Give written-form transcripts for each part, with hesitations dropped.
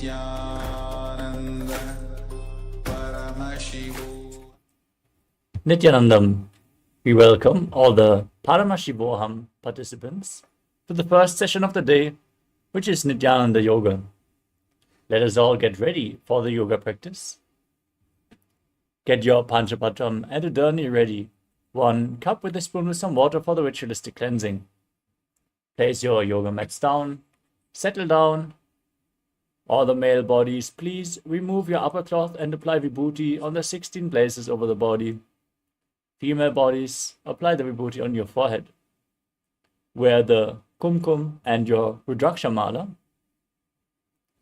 Nithyananda Paramashivoham. Nithyanandam, we welcome all the Paramashivoham participants to the first session of the day, which is Nithyananda Yoga. Let us all get ready for the yoga practice. Get your Panchapatam and Udani ready. 1 cup with a spoon with some water for the ritualistic cleansing. Place your yoga mats down. Settle down. All the male bodies, please remove your upper cloth and apply vibhuti on the 16 places over the body. Female bodies, apply the vibhuti on your forehead. Wear the kumkum and your Rudraksha mala.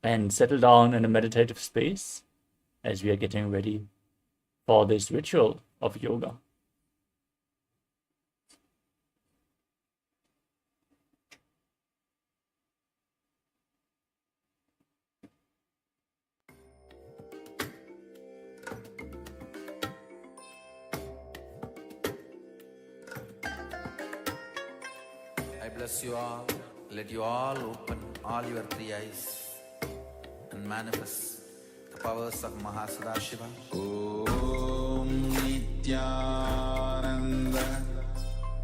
And settle down in a meditative space as we are getting ready for this ritual of yoga. I bless you all. Let you all open all your 3 eyes and manifest the powers of Mahasadashiva. Om Nithyananda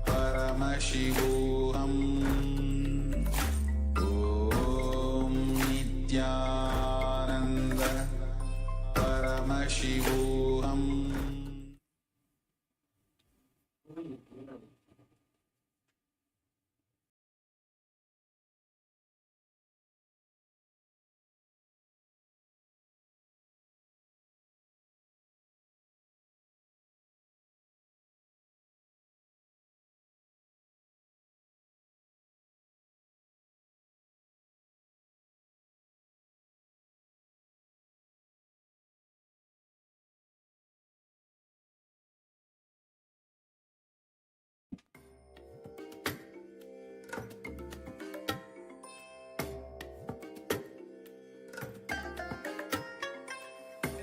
Paramashivoham. Om Nithyananda Paramashivoham.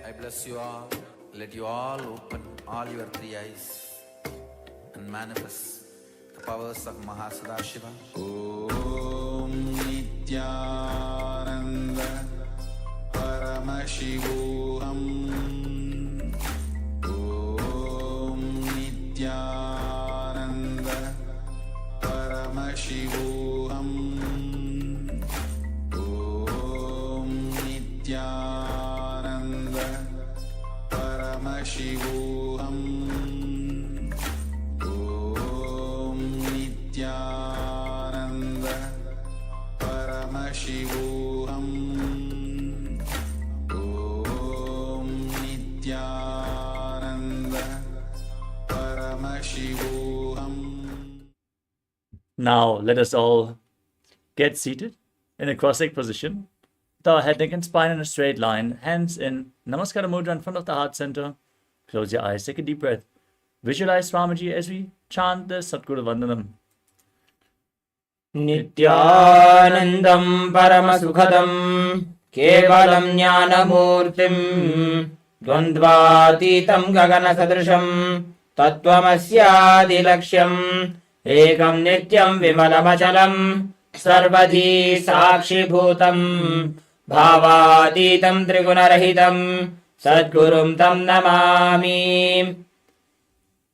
I bless you all. Let you all open all your 3 eyes and manifest the powers of Mahasadashiva. Om Nithyananda Paramashivoham. Om Nithyananda Paramashivoham. Om Nithyananda Paramashivoham. Om Nithyananda Paramashivoham. Om Nithyananda Paramashivoham. Now let us all get seated in a cross-legged position with our head, neck and spine in a straight line, hands in Namaskara Mudra in front of the heart center. Close your eyes, take a deep breath. Visualize Swamiji as we chant the Satguru Vandanam. Nithyanandam Paramasukhadam Kevalam Jnanamurtim Dvandvatitam Gagana Sadrisham Tattvamasyadilaksham Ekam Nityam Vimalamachalam Sarvadhi Sakshi Bhutam Bhavatitam Trigunarahitam Sadgurum Tam Namami.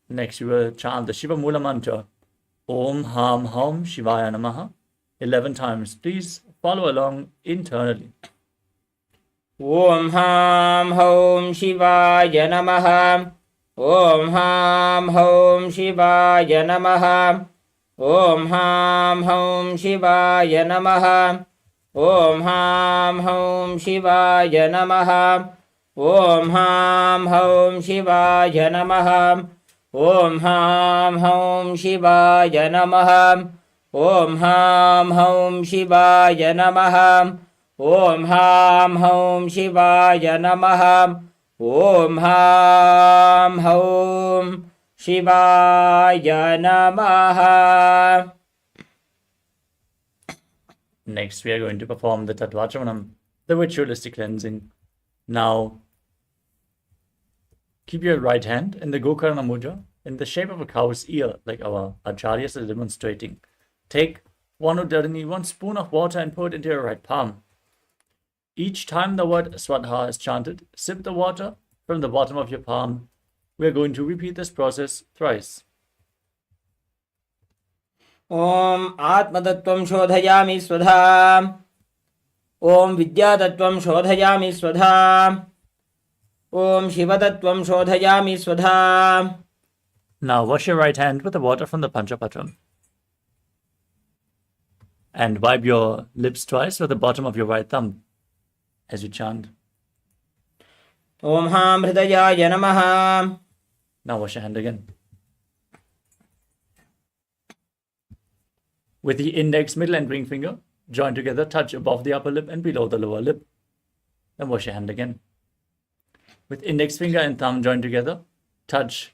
Next, we will chant the Shiva Mula mantra. Om Ham Hum Shivaya Namaha 11 times. Please follow along internally. Om Ham Hum Shivaya Namaha. Om Ham Hum Shivaya Namaha. Om Ham Hum Shivaya Namaha. Om Ham Hum Shivaya Namaha. Om Ham Hum Shivaya Namaha. Om Ham Hum Shivaya Namaha. Om Ham Hum Shivaya Namaha. Om Ham Hum Shivaya Namaha. Om Ham Hum Shivaya Namaha. Next, we are going to perform the Tattvachamanam, the ritualistic cleansing. Now, keep your right hand in the Gokarna Mudra in the shape of a cow's ear, like our acharyas are demonstrating. Take 1 uddarini, 1 spoon of water and pour it into your right palm. Each time the word Swadha is chanted, sip the water from the bottom of your palm. We are going to repeat this process thrice. Om Atmattatvam Shodhayami Swadha. Om Vidyatatvam Shodhayami Swadha. Om Shivatatvam Shodhayami Swadha. Now wash your right hand with the water from the Panchapatram. And wipe your lips twice with the bottom of your right thumb as you chant. Om Ham Hridayaya Namaha. Now wash your hand again. With the index, middle and ring finger joined together, touch above the upper lip and below the lower lip. Then wash your hand again. With index finger and thumb joined together, touch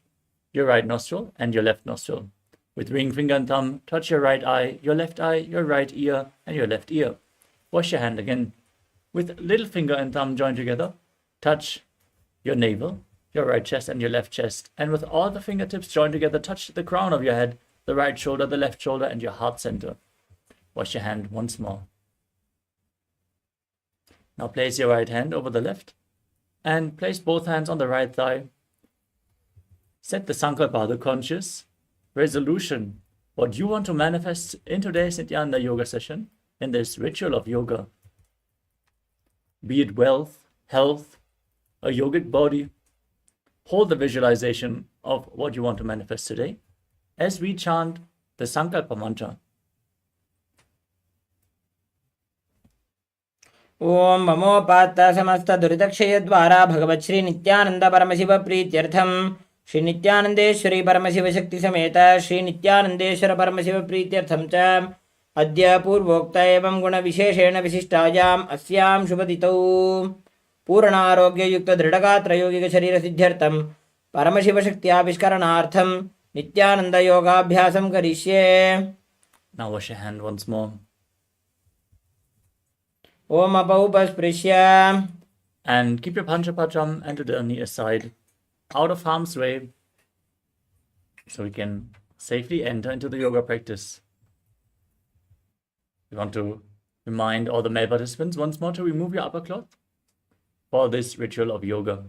your right nostril and your left nostril. With ring finger and thumb, touch your right eye, your right ear, and your left ear. Wash your hand again. With little finger and thumb joined together, touch your navel, your right chest, and your left chest. And with all the fingertips joined together, touch the crown of your head, the right shoulder, the left shoulder, and your heart center. Wash your hand once more. Now place your right hand over the left and place both hands on the right thigh. Set the Sankalpa, the conscious resolution, what you want to manifest in today's Nithyananda yoga session, in this ritual of yoga. Be it wealth, health, a yogic body. Hold the visualization of what you want to manifest today as we chant the Sankalpa mantra. Om Mamopatta Samasta Duridakshayadvara Bhagavat Shri Nithyananda Paramashiva Prityartham Shri Nithyanandeshwari Paramashiva Shakti Sameta Shri Nithyanandeshwara Paramashiva Prityartham Cha Adya Purvokta Evam Guna Visheshena Vishishtayam Asyam Shubhaditau Purnarogya Yukta Dridagatra Yogiga Sharira Siddhyartham Paramashiva Shakti Avishkaranartham Nithyananda Yoga Abhyasam Karishye. Now wash your hand once more. Om Apaupasprisya. And keep your Panchapatram and Udani aside, out of harm's way, so we can safely enter into the yoga practice. We want to remind all the male participants once more to remove your upper cloth for this ritual of yoga.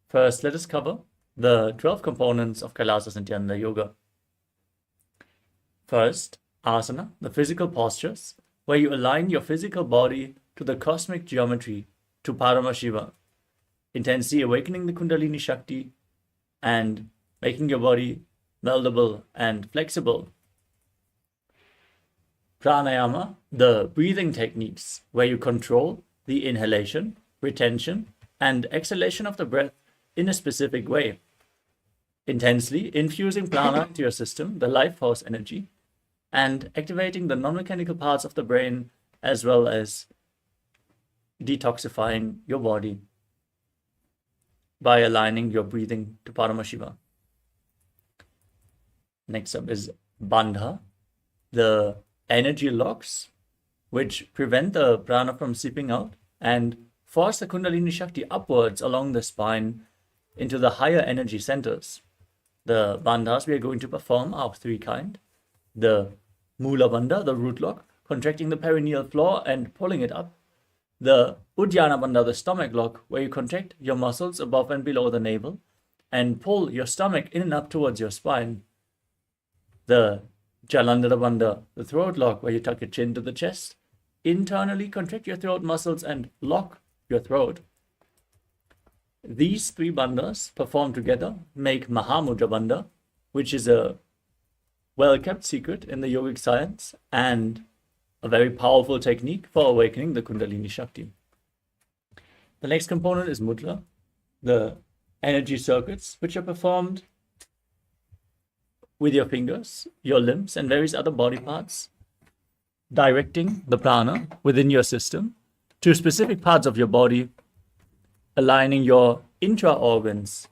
First, let us cover the 12 components of KAILASA's Nithyananda yoga. First, asana, the physical postures, where you align your physical body to the cosmic geometry, to Paramashiva, intensely awakening the Kundalini Shakti and making your body meldable and flexible. Pranayama, the breathing techniques, where you control the inhalation, retention, and exhalation of the breath in a specific way, intensely infusing prana into your system, the life force energy, and activating the non-mechanical parts of the brain, as well as detoxifying your body by aligning your breathing to Paramashiva. Next up is Bandha, the energy locks which prevent the prana from seeping out and force the Kundalini Shakti upwards along the spine into the higher energy centers. The bandhas we are going to perform are of three kinds. The Mula Bandha, the root lock, contracting the perineal floor and pulling it up. The Uddiyana Bandha, the stomach lock, where you contract your muscles above and below the navel and pull your stomach in and up towards your spine. The Jalandhara Bandha, the throat lock, where you tuck your chin to the chest, internally contract your throat muscles and lock your throat. These three bandhas performed together make Mahamudra Bandha, which is a well-kept secret in the yogic science and a very powerful technique for awakening the Kundalini Shakti. The next component is Mudra, the energy circuits, which are performed with your fingers, your limbs, and various other body parts, directing the prana within your system to specific parts of your body, aligning your intra-organs,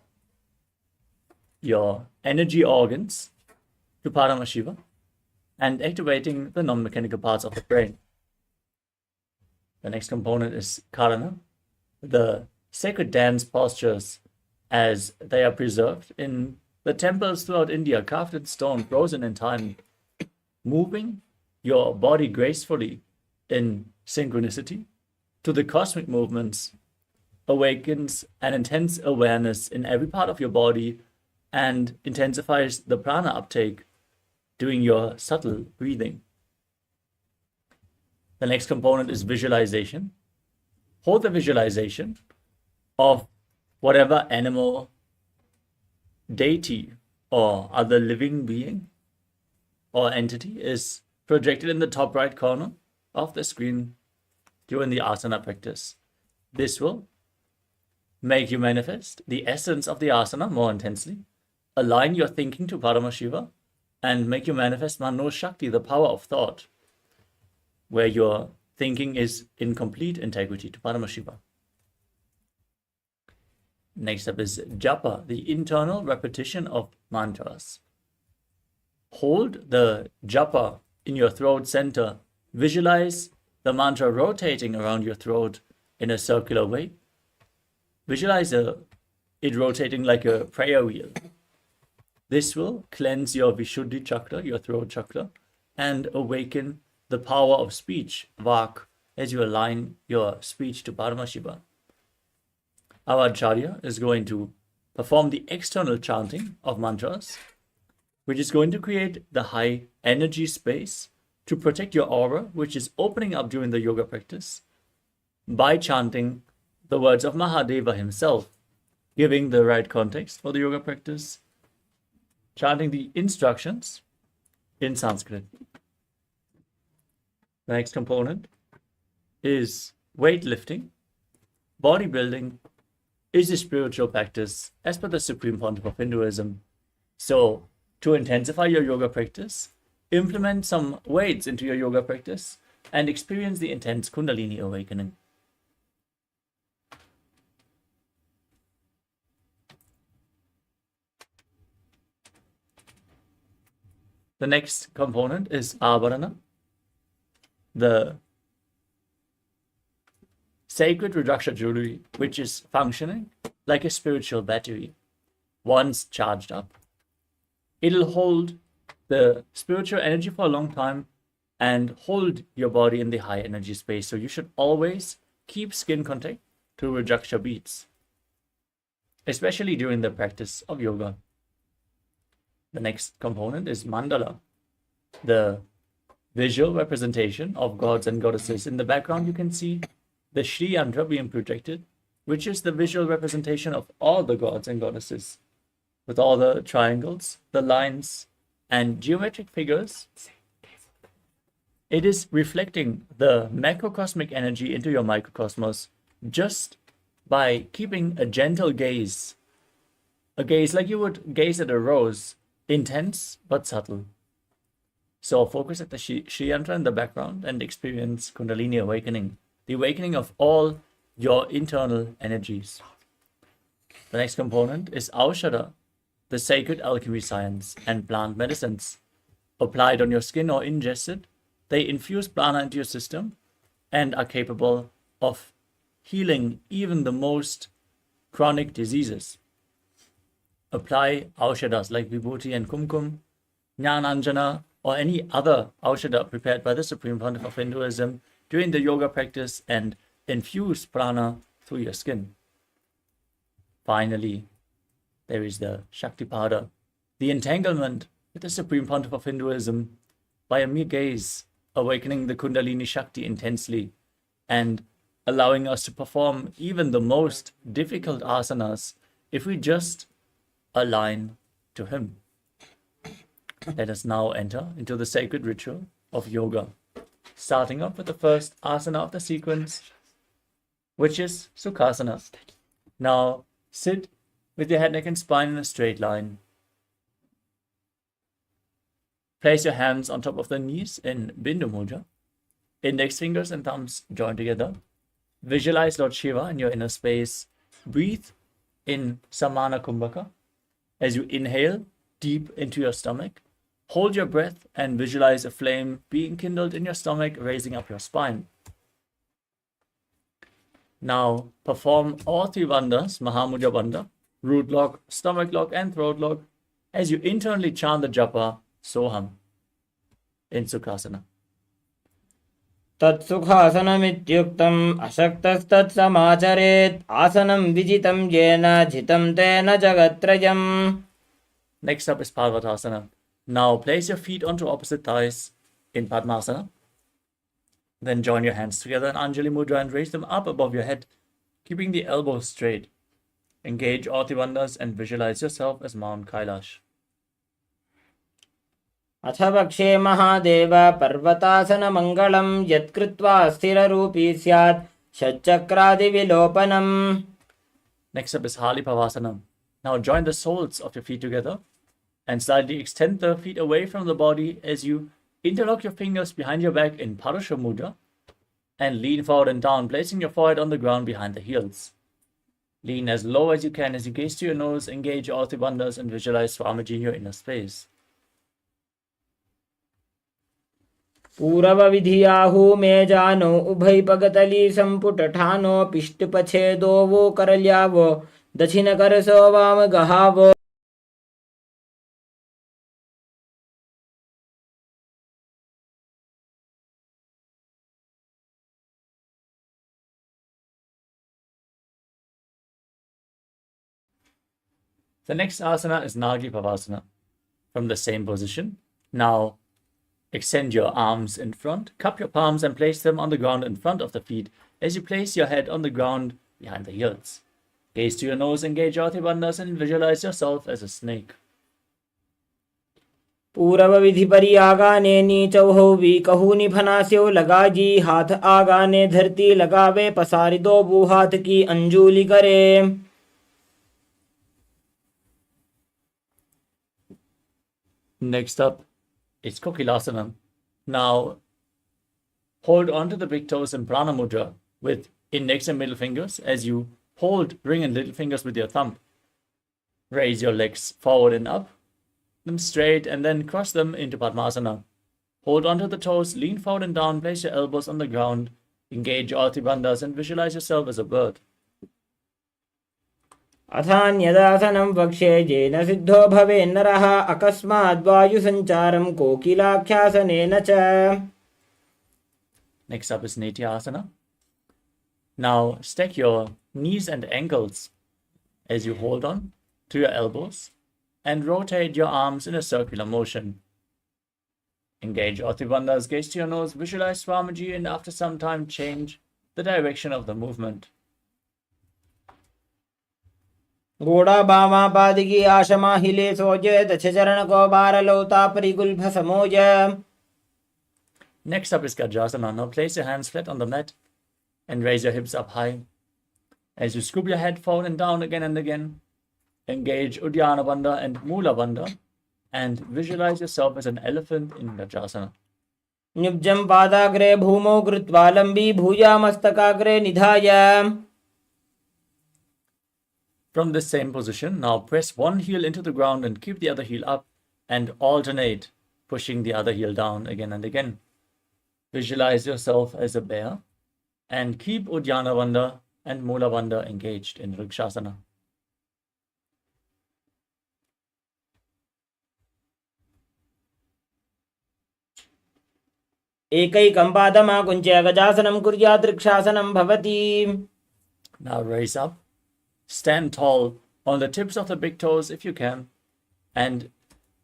your energy organs, to Paramashiva, and activating the non-mechanical parts of the brain. The next component is Karana, the sacred dance postures as they are preserved in the temples throughout India, carved in stone, frozen in time, moving your body gracefully in synchronicity to the cosmic movements, awakens an intense awareness in every part of your body, and intensifies the prana uptake doing your subtle breathing. The next component is visualization. Hold the visualization of whatever animal, deity, or other living being or entity is projected in the top right corner of the screen during the asana practice. This will make you manifest the essence of the asana more intensely, align your thinking to Paramashiva, and make you manifest Mano Shakti, the power of thought, where your thinking is in complete integrity to Paramashiva. Next up is japa, the internal repetition of mantras. Hold the japa in your throat center. Visualize the mantra rotating around your throat in a circular way. Visualize it rotating like a prayer wheel. This will cleanse your Vishuddhi chakra, your throat chakra, and awaken the power of speech, vak, as you align your speech to Paramashiva. Our Acharya is going to perform the external chanting of mantras, which is going to create the high energy space to protect your aura, which is opening up during the yoga practice, by chanting the words of Mahadeva himself, giving the right context for the yoga practice, chanting the instructions in Sanskrit. The next component is weightlifting. Bodybuilding is a spiritual practice as per the Supreme Pontiff of Hinduism. So, to intensify your yoga practice, implement some weights into your yoga practice and experience the intense Kundalini awakening. The next component is Abharana, the sacred Rudraksha jewelry, which is functioning like a spiritual battery. Once charged up, it'll hold the spiritual energy for a long time and hold your body in the high energy space. So you should always keep skin contact to Rudraksha beads, especially during the practice of yoga. The next component is mandala, the visual representation of gods and goddesses. In the background, you can see the Shri Yantra being projected, which is the visual representation of all the gods and goddesses, with all the triangles, the lines, and geometric figures. It is reflecting the macrocosmic energy into your microcosmos just by keeping a gentle gaze, a gaze like you would gaze at a rose, intense but subtle. So focus at the Shri Yantra in the background and experience Kundalini awakening, the awakening of all your internal energies. The next component is Aushadha, the sacred alchemy science and plant medicines. Applied on your skin or ingested, they infuse prana into your system and are capable of healing even the most chronic diseases. Apply Aushadhas like Vibhuti and Kumkum, Jnananjana, or any other Aushadha prepared by the Supreme Pontiff of Hinduism during the yoga practice and infuse prana through your skin. Finally, there is the Shaktipada, the entanglement with the Supreme Pontiff of Hinduism by a mere gaze, awakening the Kundalini Shakti intensely and allowing us to perform even the most difficult asanas if we just align to him. Let us now enter into the sacred ritual of yoga, starting off with the first asana of the sequence, which is Sukhasana. Now sit with your head, neck, and spine in a straight line. Place your hands on top of the knees in Bindu Mudra. Index fingers and thumbs join together. Visualize Lord Shiva in your inner space. Breathe in Samana Kumbhaka. As you inhale deep into your stomach, hold your breath and visualize a flame being kindled in your stomach, raising up your spine. Now perform all three bandhas, Mahamudra Bandha, root lock, stomach lock, and throat lock, as you internally chant the japa Soham in Sukhasana. तत्सुखासनमित्युक्तम् अशक्तस्तत्समाचरेत् आसनं विजितं येन जितं तेन जगत्त्रयम्. Next up is Parvatasana. Now place your feet onto opposite thighs in Padmasana. Then join your hands together in Anjali Mudra and raise them up above your head, keeping the elbows straight. Engage all the bandhas and visualize yourself as Mount Kailash. अथ वक्षे महादेव पर्वतासनमङ्गलं यत्कृत्वा स्थिररूपी स्यात् षट्चक्रादिविलोपनम्. Next up is Halipavasana. Now join the soles of your feet together and slightly extend the feet away from the body as you interlock your fingers behind your back in Parasha Mudra and lean forward and down, placing your forehead on the ground behind the heels. Lean as low as you can as you gaze to your nose, engage all the bandhas and visualize Swamiji in your inner space. पूरव विधियाहु मे जानो उभय पगतली संपुट ठानो पिष्ट पछेदो वो करल्यावो दक्षिण करसो वाम गहावो. The next asana is Nagi Pavasana. From the same position, now extend your arms in front, cup your palms and place them on the ground in front of the feet as you place your head on the ground behind the heels. Gaze to your nose, engage all the bandhas and visualize yourself as a snake. पूरव विधि परि आगाने नीचौ होवी कहू निफनास्यो लगाजी हाथ आगाने धरती लगावे पसारी दो बू हाथ की अंजूली करे. Next up is Kokilasana. Now hold on to the big toes in Prana Mudra with index and middle fingers as you hold ring and little fingers with your thumb. Raise your legs forward and up, them straight, and then cross them into Padmasana. Hold on to the toes, lean forward and down, place your elbows on the ground, engage all the bandhas and visualize yourself as a bird. अथान्यदासनं वक्ष्ये येन सिद्धो भवेन्नरः अकस्माद् वायुसञ्चारं कोकिलाख्यासनेन च. Next up is Nithyananda. Now stack your knees and ankles as you hold on to your elbows and rotate your arms in a circular motion. Engage all the bandhas, gaze to your nose, visualize Swamiji, and after some time change the direction of the movement. घोड़ा बामा पादिकी आशमा हिले सोजे दक्ष चरण को बार लौता परिगुल्भ समोज. Next up is Gajasana. Now place your hands flat on the mat and raise your hips up high. As you scoop your head forward and down again and again, engage Uddiyana Bandha and Mula Bandha and visualize yourself as an elephant in Gajasana. न्युब्जं पादाग्रे भूमौ कृत्वा लम्बी भूया मस्तकाग्रे निधाय. From this same position, now press one heel into the ground and keep the other heel up and alternate, pushing the other heel down again and again. Visualize yourself as a bear and keep Uddiyana Bandha and Mula Bandha engaged in Vrikshasana. एकैकं पादमाकुञ्च्य गजासनं कुर्यात् वृक्षासनं भवति. Now raise up. Stand tall on the tips of the big toes if you can, and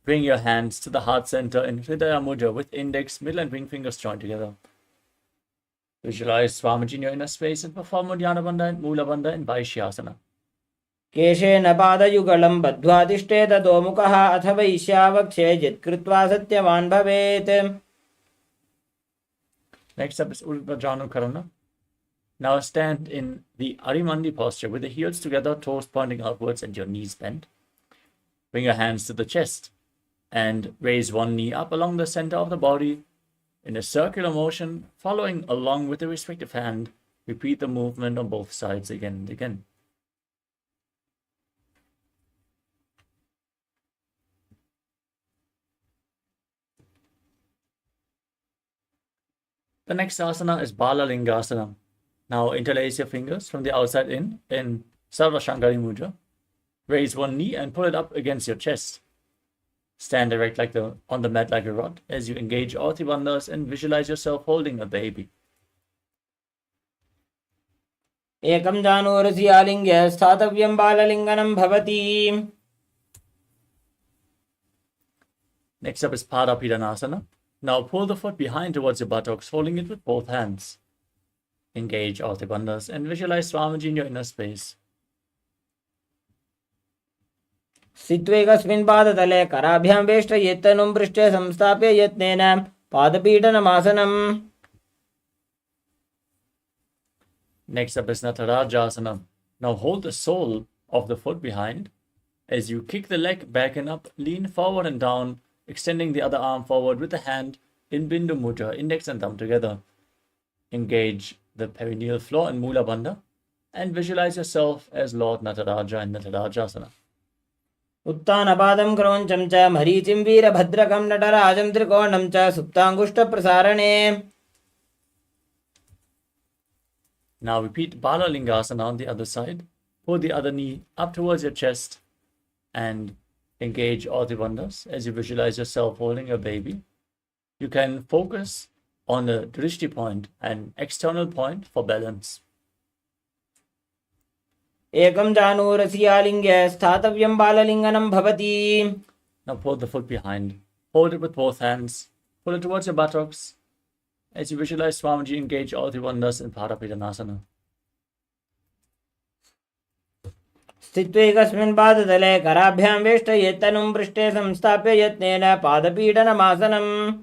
bring your hands to the heart center in Hridaya Mudra with index, middle and ring fingers joined together. Visualize Swamiji in your inner space and perform Uddiyana Bandha and Mula Bandha in Vaishyasana. केशेन पादयुगलं बद्ध्वा तिष्ठेत दोमुखः अथ वैश्यावक्षे यत्कृत्वा सत्यवान् भवेत्. Next up is Uddiyana Karana. Now stand in the Arimandi posture with the heels together, toes pointing upwards and your knees bent. Bring your hands to the chest and raise one knee up along the center of the body in a circular motion, following along with the respective hand. Repeat the movement on both sides again and again. The next asana is Balalingasana. Now interlace your fingers from the outside in Sarva Shankari Mudra. Raise one knee and pull it up against your chest. Stand erect on the mat like a rod as you engage all the bandhas and visualize yourself holding a baby. एकं जानुरसि आलिङ्ग्य स्थातव्यं बाललिङ्गनं भवति. Next up is Parapidanasana. Now pull the foot behind towards your buttocks, holding it with both hands. Engage all the bandhas and visualize Swamiji in your inner space. स्थित्वैकस्मिन् पादतले कराभ्यां वेष्टयेत् तनुं पृष्ठे संस्थाप्य यत्नेन पादपीडनमासनम्. Next up is Natarajasana. Now hold the sole of the foot behind. As you kick the leg back and up, lean forward and down, extending the other arm forward with the hand in Bindu Mudra, index and thumb together. Engage the perineal floor and Mula Bandha and visualize yourself as Lord Nataraja in Natarajasana. उत्तानपादं क्रौञ्चं च मरीचिं वीरभद्रकं नटराजं त्रिकोणं च सुप्ताङ्गुष्ठप्रसारणे. Now repeat Balalingasana on the other side. Pull the other knee up towards your chest and engage all the bandhas as you visualize yourself holding a baby. You can focus on the drishti point, an external point for balance. एकं जानुरसि आलिङ्ग्य स्थातव्यं बाललिङ्गनं भवति. Now pull the foot behind. Hold it with both hands. Pull it towards your buttocks. As you visualize Swamiji, engage all the bandhas in Parapidanasana. स्थित्वैकस्मिन् पादतले कराभ्यां वेष्टयेत् तनुं पृष्ठे संस्थाप्य यत्नेन पादपीडनमासनम्.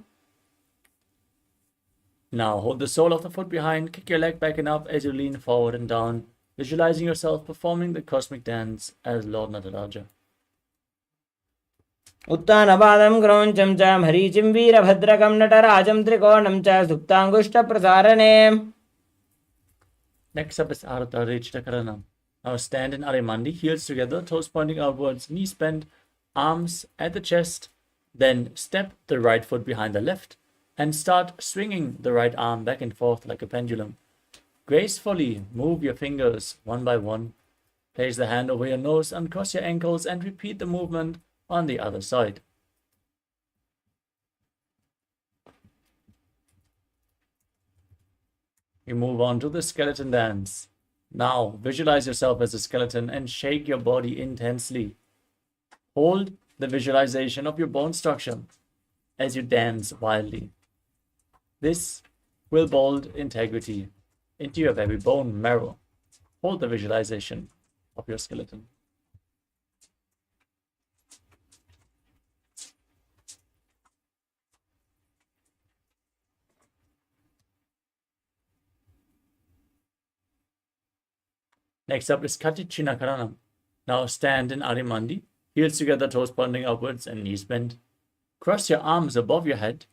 Now hold the sole of the foot behind, kick your leg back and up as you lean forward and down, visualizing yourself performing the cosmic dance as Lord Nataraja. उत्तानपादं क्रौञ्चं च मरीचिं वीरभद्रकं नटराजं त्रिकोणं च सुप्ताङ्गुष्ठप्रसारणे. Next up is Ardha Rechitakarana. Now stand in Arimandi, heels together, toes pointing outwards, knees bent, arms at the chest. Then step the right foot behind the left and start swinging the right arm back and forth like a pendulum. Gracefully move your fingers one by one. Place the hand over your nose, uncross your ankles, and repeat the movement on the other side. You move on to the skeleton dance. Now visualize yourself as a skeleton and shake your body intensely. Hold the visualization of your bone structure as you dance wildly. This will build integrity into your very bone marrow. Hold the visualization of your skeleton. Next up is Katichinakarana. Now stand in Arimandi, heels together, toes pointing upwards and knees bent. Cross your arms above your head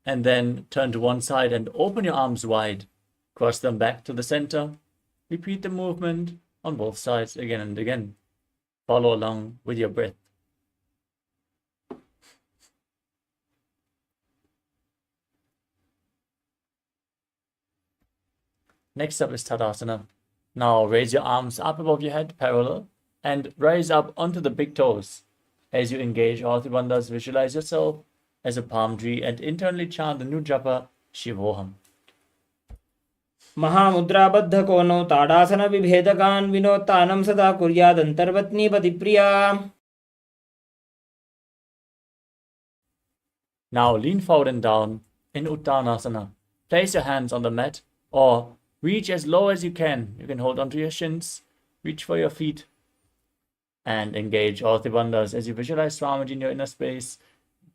and then turn to one side and open your arms wide. Cross them back to the center. Repeat the movement on both sides again and again. Follow along with your breath. Next up is Tadasana. Now raise your arms up above your head, parallel, and rise up onto the big toes. As you engage all the bandhas, visualize yourself as a palm tree and internally chant the new japa, Shivoham. महामुद्राबद्धकोनो ताडासनविभेदकान् विनोत्तानं सदा कुर्यादन्तर्वत्नीपतिप्रिया. Now lean forward and down in Uttanasana. Place your hands on the mat or reach as low as you can. You can hold onto your shins, reach for your feet, and engage all the bandhas as you visualize Swamiji in your inner space.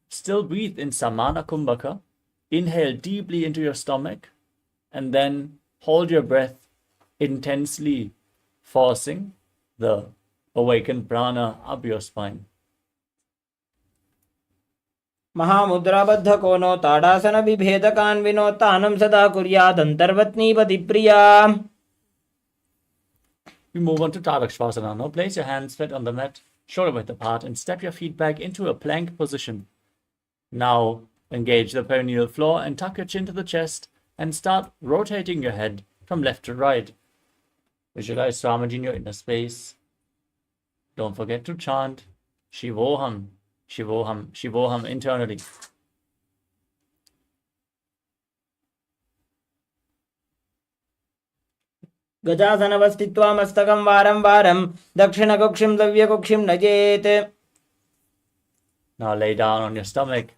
Still breathe in Samana Kumbhaka. Inhale deeply into your stomach and then hold your breath intensely, forcing the awakened prana up your spine. महामुद्राबद्धकोनो ताडासनविभेदकान् विनोत्तानं सदा कुर्यादन्तर्वत्नीपतिप्रिया. We move on to Tadakshvasana. Now place your hands flat on the mat, shoulder width apart, and step your feet back into a plank position. Now engage the perineal floor and tuck your chin to the chest and start rotating your head from left to right. Visualize Swamiji in your inner space. Don't forget to chant Shivoham, Shivoham, Shivoham internally. गजासनवस्थित्वा मस्तकं वारं वारं दक्षिणकुक्षिं दव्यकुक्षिं नजेत्. Now lay down on your stomach.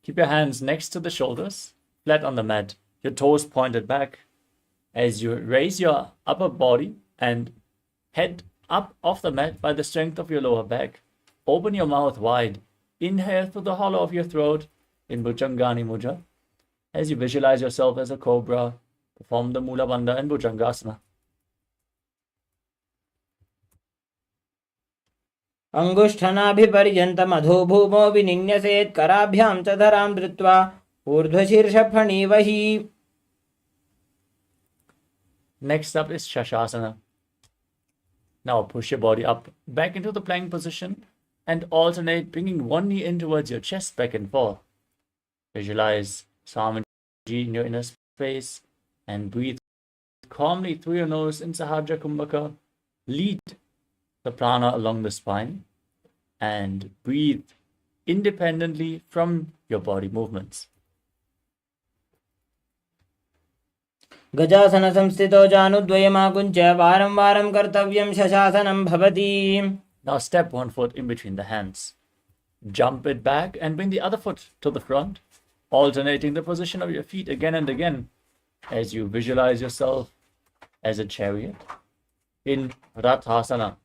Keep your hands next to the shoulders, flat on the mat, your toes pointed back. As you raise your upper body and head up off the mat by the strength of your lower back, open your mouth wide. Inhale through the hollow of your throat in Bhujangani Mudra. As you visualize yourself as a cobra, perform the Mula Bandha and Bhujangasana. अङ्गुष्ठनाभिपर्यन्तम् अधोभूमो विनिन्यसेत् कराभ्यां च धरां धृत्वा ऊर्ध्वशीर्षफणीवहि. Next up is Shashasana. Now push your body up back into the plank position and alternate bringing one knee in towards your chest back and forth. Visualize Swamiji in your inner space and breathe calmly through your nose in Sahajra Kumbhaka. Lead the prana along the spine and breathe independently from your body movements. गजासनसंस्थितो जानुद्वयमाकुञ्च वारं वारं कर्तव्यं शशासनं भवति. Now step one foot in between the hands. Jump it back and bring the other foot to the front, alternating the position of your feet again and again as you visualize yourself as a chariot in Rathasana.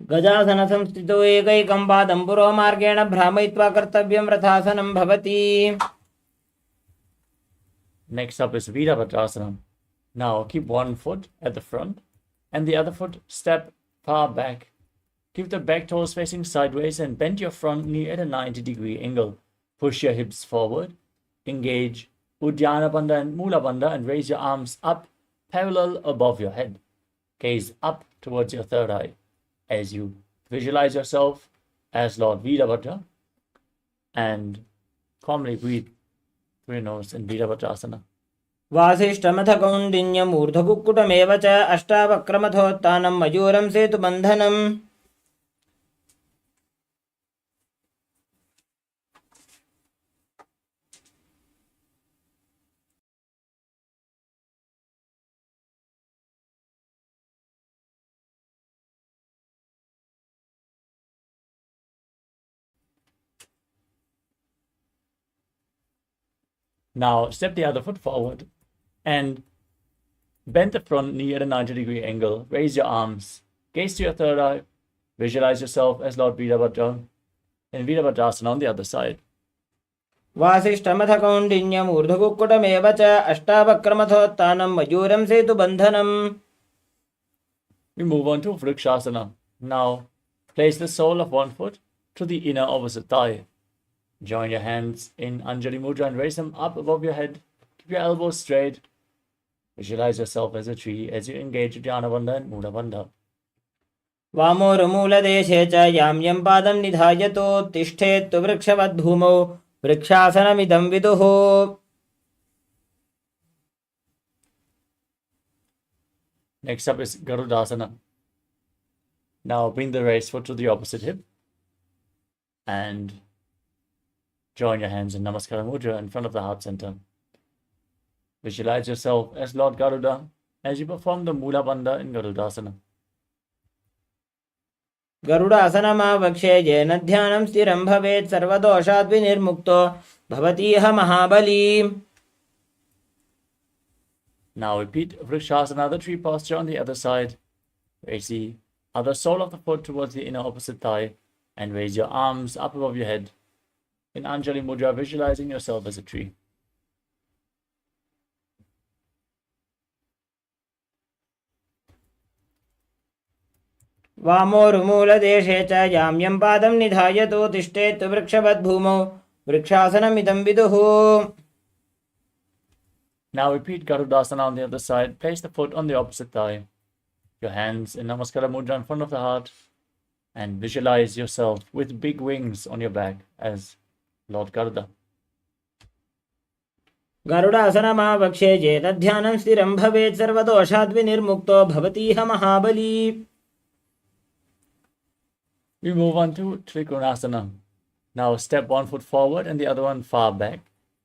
गजासनसंस्थितो एकैकं पादं पुरोमार्गेण भ्रामयित्वा कर्तव्यं रथासनं भवति. Next up is Virabhadrasana. Now keep one foot at the front and the other foot step far back. Keep the back toes facing sideways and bend your front knee at a 90-degree angle. Push your hips forward. Engage Uddiyana Bandha and Mula Bandha and raise your arms up parallel above your head. Gaze up towards your third eye as you visualize yourself as Lord Virabhadra and calmly breathe through your nose in Virabhadrasana. वासिष्ठमथ कौण्डिन्यम् ऊर्ध्वकुक्कुटमेव च अष्टावक्रमथोत्थानं मयूरं सेतुबन्धनम्. Now step the other foot forward and bend the front knee at a 90-degree angle. Raise your arms. Gaze to your third eye. Visualize yourself as Lord Virabhadra and Virabhadrasana on the other side. वासिष्ठमथ कौण्डिन्यम् ऊर्ध्वकुक्कुटमेव च अष्टावक्रमथोत्थानं मयूरं सेतुबन्धनम्. We move on to Vrikshasana. Now place the sole of one foot to the inner opposite thigh. Join your hands in Anjali Mudra and raise them up above your head. Keep your elbows straight. Visualize yourself as a tree as you engage Uddiyana Bandha and Mula Bandha. वामोरुमूलदेशे च यां यं पादं निधायतो तिष्ठेत् वृक्षवद्भूमौ वृक्षासनमिदं विदुः. Next up is Garudasana. Now bring the raised foot to the opposite hip and join your hands in Namaskara Mudra in front of the heart center. Visualize yourself as Lord Garuda as you perform the Mula Bandha in Garudasana. गरुडासनमावक्षे येन ध्यानं स्थिरं भवेत् सर्वदोषाद् विनिर्मुक्तो भवतीह महाबली. Now repeat Vrikshasana, the tree posture on the other side. Raise the other sole of the foot towards the inner opposite thigh and raise your arms up above your head. In Anjali Mudra, visualizing yourself as a tree. वामोरुमूलदेशे च यां यं पादं निधायतो तिष्ठेत् वृक्षवद्भूमौ वृक्षासनमिदं विदुः. Now repeat Garudasana on the other side. Place the foot on the opposite thigh. Your hands in Namaskara Mudra in front of the heart and visualize yourself with big wings on your back as Lord Garuda. गरुडासनमावक्षे येन ध्यानं स्थिरं भवेत् सर्वदोषाद् विनिर्मुक्तो भवतीह महाबली. We move on to Trikonasana. Now step one foot forward and the other one far back.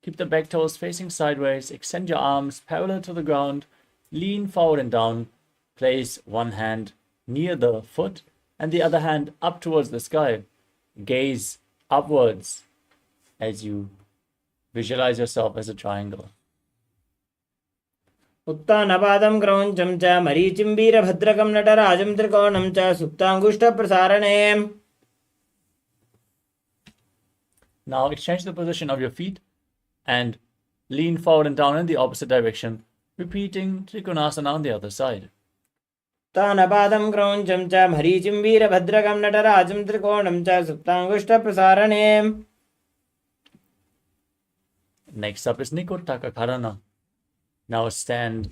Keep the back toes facing sideways. Extend your arms parallel to the ground. Lean forward and down. Place one hand near the foot and the other hand up towards the sky. Gaze upwards as you visualize yourself as a triangle. उत्तानपादं क्रौञ्चं च मरीचिं वीरभद्रकं नटराजं त्रिकोणं च सुप्ताङ्गुष्ठप्रसारणे. Now exchange the position of your feet and lean forward and down in the opposite direction, repeating Trikonasana on the other side. उत्तानपादं क्रौञ्चं च मरीचिं वीरभद्रकं नटराजं त्रिकोणं च सुप्ताङ्गुष्ठप्रसारणे. Next up is Nikotaka Karana. Now stand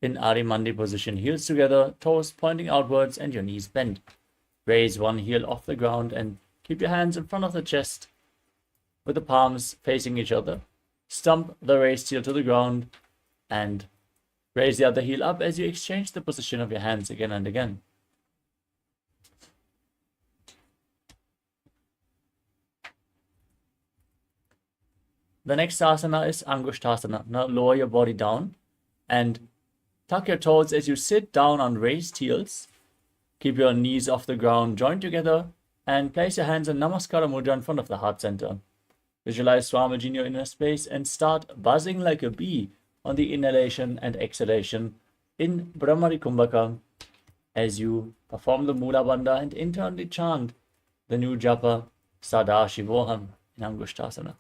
in Arimandi position, heels together, toes pointing outwards and your knees bent. Raise one heel off the ground and keep your hands in front of the chest with the palms facing each other. Stump the raised heel to the ground and raise the other heel up as you exchange the position of your hands again and again. The next asana is Angushtasana. Now lower your body down and tuck your toes as you sit down on raised heels. Keep your knees off the ground, join together, and place your hands in Namaskara Mudra in front of the heart center. Visualize Swamiji in your inner space and start buzzing like a bee on the inhalation and exhalation in Brahmari Kumbhaka as you perform the Mula Bandha and internally chant the new japa Sadashivoham in Angushtasana.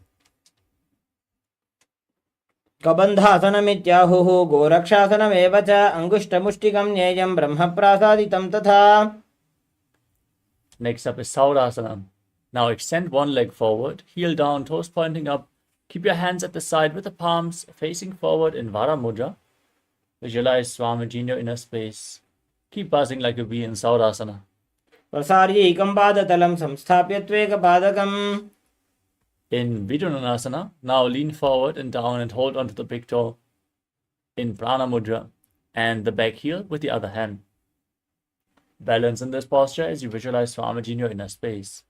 कबन्धासनमित्याहुः गोरक्षासनमेव च अङ्गुष्ठमुष्टिकं ज्ञेयं ब्रह्मप्रासादितं तथा. Next up is Saurasana. Now extend one leg forward, heel down, toes pointing up. Keep your hands at the side with the palms facing forward in Vara Mudra. Visualize Swamiji in your inner space. Keep buzzing like a bee in Saurasana. प्रसार्यैकं पादतलं संस्थाप्य त्वेकपादकम्. In Vidunanasana, now lean forward and down and hold onto the big toe in Prana Mudra and the back heel with the other hand. Balance in this posture as you visualize Swamiji in your inner space.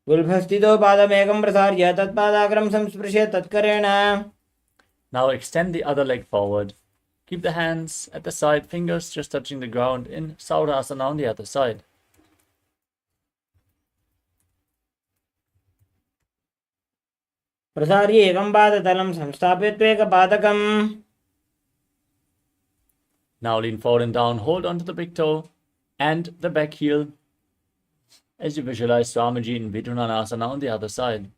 गुल्फस्थितो पादमेकं प्रसार्य तत्पादाग्रं संस्पृश्य तत्करेण. Now extend the other leg forward. Keep the hands at the side, fingers just touching the ground in Saurasana on the other side. प्रसार्यैकं पादतलं संस्थाप्य त्वेकपादकम्. Now lean forward and down, hold onto the big toe and the back heel as you visualize Swamiji in Vidunanasana on the other side.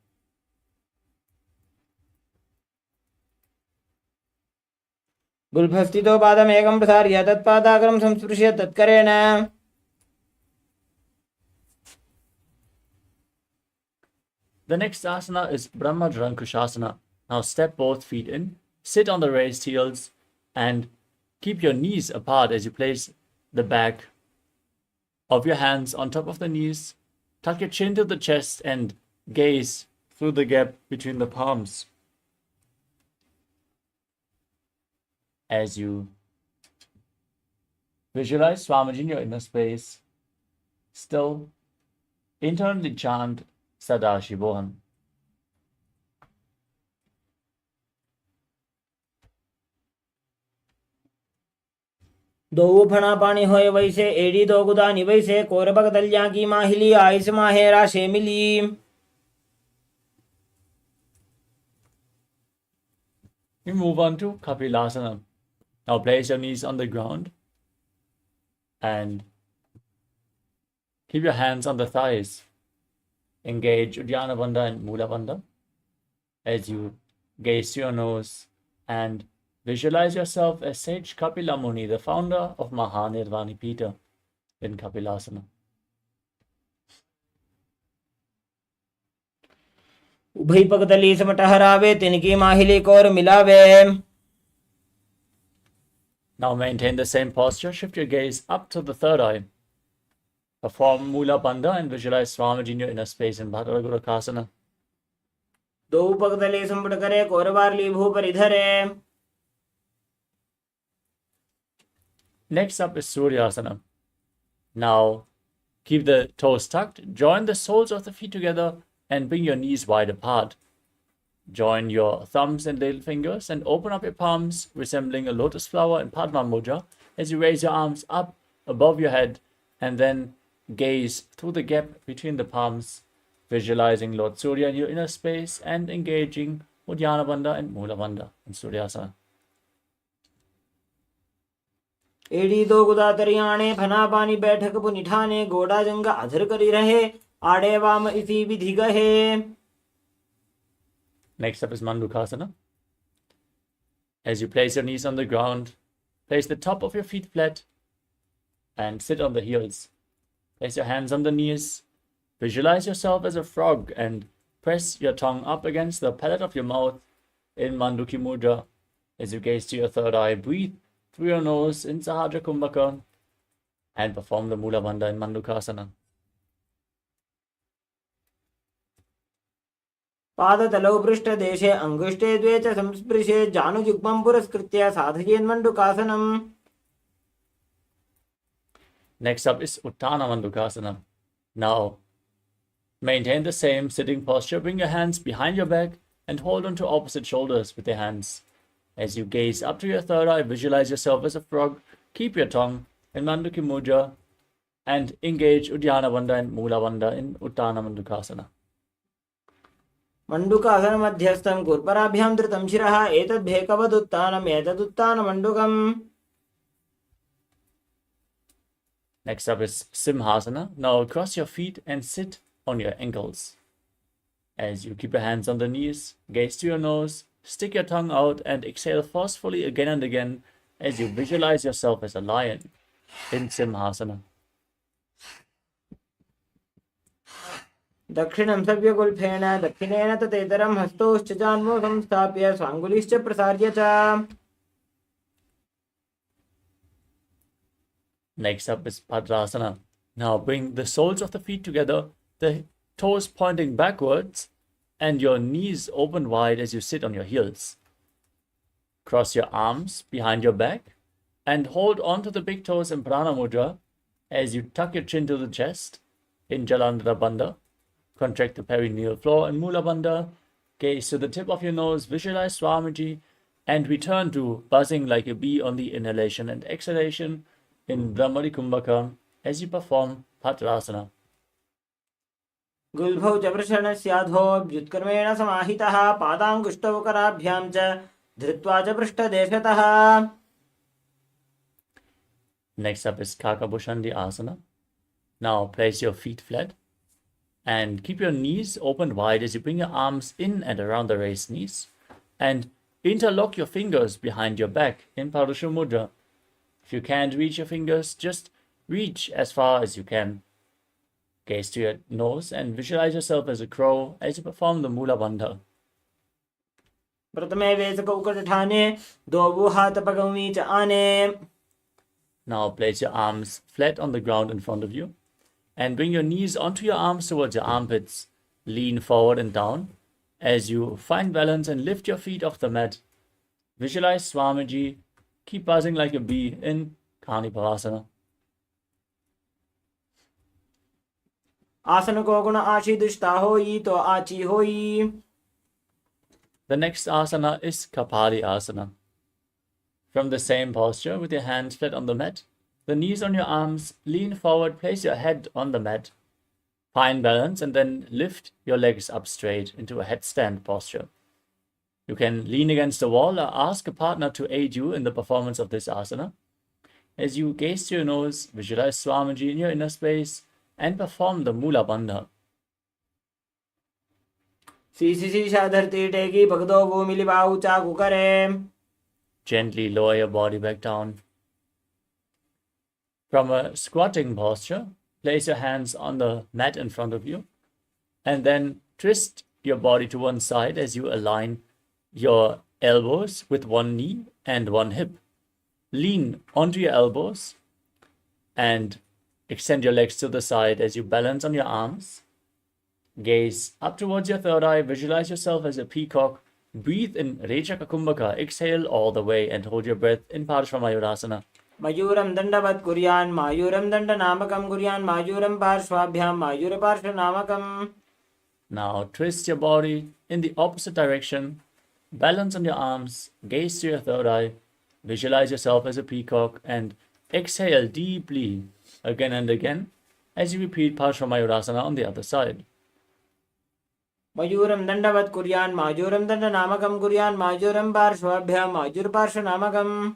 गुल्फस्थितो पादमेकं प्रसार्य तत्पादाग्रं संस्पृश्य तत्करेण. The next asana is Brahmadrankushasana. Now step both feet in, sit on the raised heels, and keep your knees apart as you place the back of your hands on top of the knees. Tuck your chin to the chest and gaze through the gap between the palms as you visualize Swamiji in your inner space. Still internally chant Sadashivoham. दो फणा पानी होए वैसे एड़ी दो गुदानी वैसे कोरबक दलिया की माहिली आइस माहेरा से मिली. We move on to Kapilasana. Now place your knees on the ground and keep your hands on the thighs. Engage Uddiyana Bandha and Mula Bandha as you gaze to your nose and visualize yourself as Sage Kapila Muni, the founder of Mahanirvani Pita in Kapilasana. उभय पगतली समटहरावे तिनकी माहिली core मिलावे. Now maintain the same posture. Shift your gaze up to the third eye. Perform Mula Bandha and visualize Swamiji in your inner space in Bhadragurakasana. दो पगतली संपट करे कोरबारली भू परिधरे. Next up is Suryasana. Now keep the toes tucked, join the soles of the feet together and bring your knees wide apart. Join your thumbs and little fingers and open up your palms, resembling a lotus flower in Padma Mudra, as you raise your arms up above your head and then gaze through the gap between the palms, visualizing Lord Surya in your inner space and engaging Uddiyana Bandha and Mula Bandha in Suryasana. एड़ी दो गुदा तरियाणे फना पानी बैठक पुनिठाने गोड़ा जंग अधर करी रहे आड़े वाम इसी विधि गहे. Next up is Mandukasana. As you place your knees on the ground, place the top of your feet flat and sit on the heels. Place your hands on the knees. Visualize yourself as a frog and press your tongue up against the palate of your mouth in Manduki Mudra. As you gaze to your third eye, breathe through your nose in Sahajra Kumbhaka and perform the Mula Bandha in Mandukasana. पादतलौ पृष्ठदेशे अङ्गुष्ठे द्वे च संस्पृशे जानुयुग्मं पुरस्कृत्य साधयेन्मण्डुकासनम्. Next up is Uttana Mandukasana. Now, maintain the same sitting posture. Bring your hands behind your back and hold onto opposite shoulders with your hands. As you gaze up to your third eye, visualize yourself as a frog. Keep your tongue in Manduki Mudra and engage Uddiyana Bandha and Mula Bandha in Uttana Mandukasana. मण्डुकासन मध्यस्थं कुर्पराभ्यां धृतं शिरः एतद्भेकवदुत्तानम् एतदुत्तानमण्डुकम्. Next up is Simhasana. Now cross your feet and sit on your ankles. As you keep your hands on the knees, gaze to your nose, stick your tongue out and exhale forcefully again and again as you visualize yourself as a lion in Simhasana. दक्षिणं सव्यगुल्फेन दक्षिणेन ततेतरं हस्तौश्च जान्मौ संस्थाप्य स्वाङ्गुलिश्च प्रसार्य च. Next up is Padrasana. Now bring the soles of the feet together, the toes pointing backwards and your knees open wide as you sit on your heels. Cross your arms behind your back and hold on to the big toes in Prana Mudra as you tuck your chin to the chest in Jalandhara Bandha. Contract the perineal floor in Mula Bandha. Gaze to the tip of your nose, visualize Swamiji, and return to buzzing like a bee on the inhalation and exhalation in Brahmari Kumbhaka as you perform Padrasana. गुल्भौ च प्रशरणस्याधो व्युत्कर्मेण समाहितः पादाङ्गुष्टौ कराभ्यां च धृत्वा च पृष्ठदेशतः. Next up is Kakabhushandi Asana. Now place your feet flat and keep your knees open wide as you bring your arms in and around the raised knees and interlock your fingers behind your back in Parusha Mudra. If you can't reach your fingers, just reach as far as you can. Gaze to your nose and visualize yourself as a crow as you perform the Mula Bandha. प्रथमे वेसकौकटठाने द्वौ हातपगौमी च आने. Now place your arms flat on the ground in front of you and bring your knees onto your arms towards your armpits. Lean forward and down as you find balance and lift your feet off the mat. Visualize Swamiji. Keep buzzing like a bee in Kanipavasana. आसन को गुण आशी दुष्टा होई तो आची होई. The next asana is Kapali Asana. From the same posture, with your hands flat on the mat, the knees on your arms, lean forward, place your head on the mat. Find balance and then lift your legs up straight into a headstand posture. You can lean against the wall or ask a partner to aid you in the performance of this asana. As you gaze to your nose, visualize Swamiji in your inner space and perform the Mula Bandha. शीशा धरती टेकी भगदो वो मिली बाऊ चाकू करे. Gently lower your body back down. From a squatting posture, place your hands on the mat in front of you and then twist your body to one side as you align your elbows with one knee and one hip. Lean onto your elbows and extend your legs to the side as you balance on your arms. Gaze up towards your third eye. Visualize yourself as a peacock. Breathe in Rechaka Kumbhaka. Exhale all the way and hold your breath in Parshvamayurasana. मयूरं दण्डवत् कुर्यान् मायूरं दण्डनामकं कुर्यान् मायूरं पार्श्वाभ्यां मायूरपार्श्वनामकम्. Now twist your body in the opposite direction, balance on your arms, gaze to your third eye, visualize yourself as a peacock, and exhale deeply again and again as you repeat Parsvamayurasana on the other side. मयूरं दण्डवत् कुर्यान् माजूरं दण्डनामकं कुर्यान् माजूरं पार्श्वाभ्यां माजूरपार्श्वनामकम्.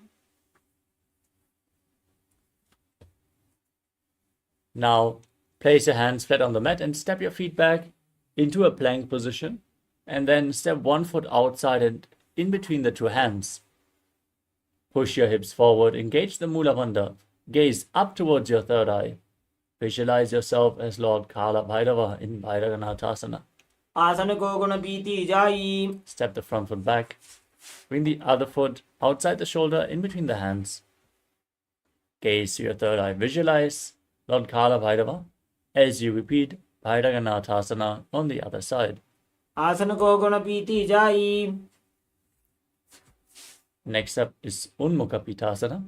Now place your hands flat on the mat and step your feet back into a plank position, and then step one foot outside and in between the two hands. Push your hips forward, engage the Mula Bandha, gaze up towards your third eye. Visualize yourself as Lord Kala Bhairava in Bhairaganathasana. आसन को गुण पीति जाई. Step the front foot back. Bring the other foot outside the shoulder in between the hands. Gaze to your third eye. Visualize Lord Kala Bhairava as you repeat Bhairaganathasana on the other side. आसन को गुण पीति जाई. Next up is Unmukha Pitasana.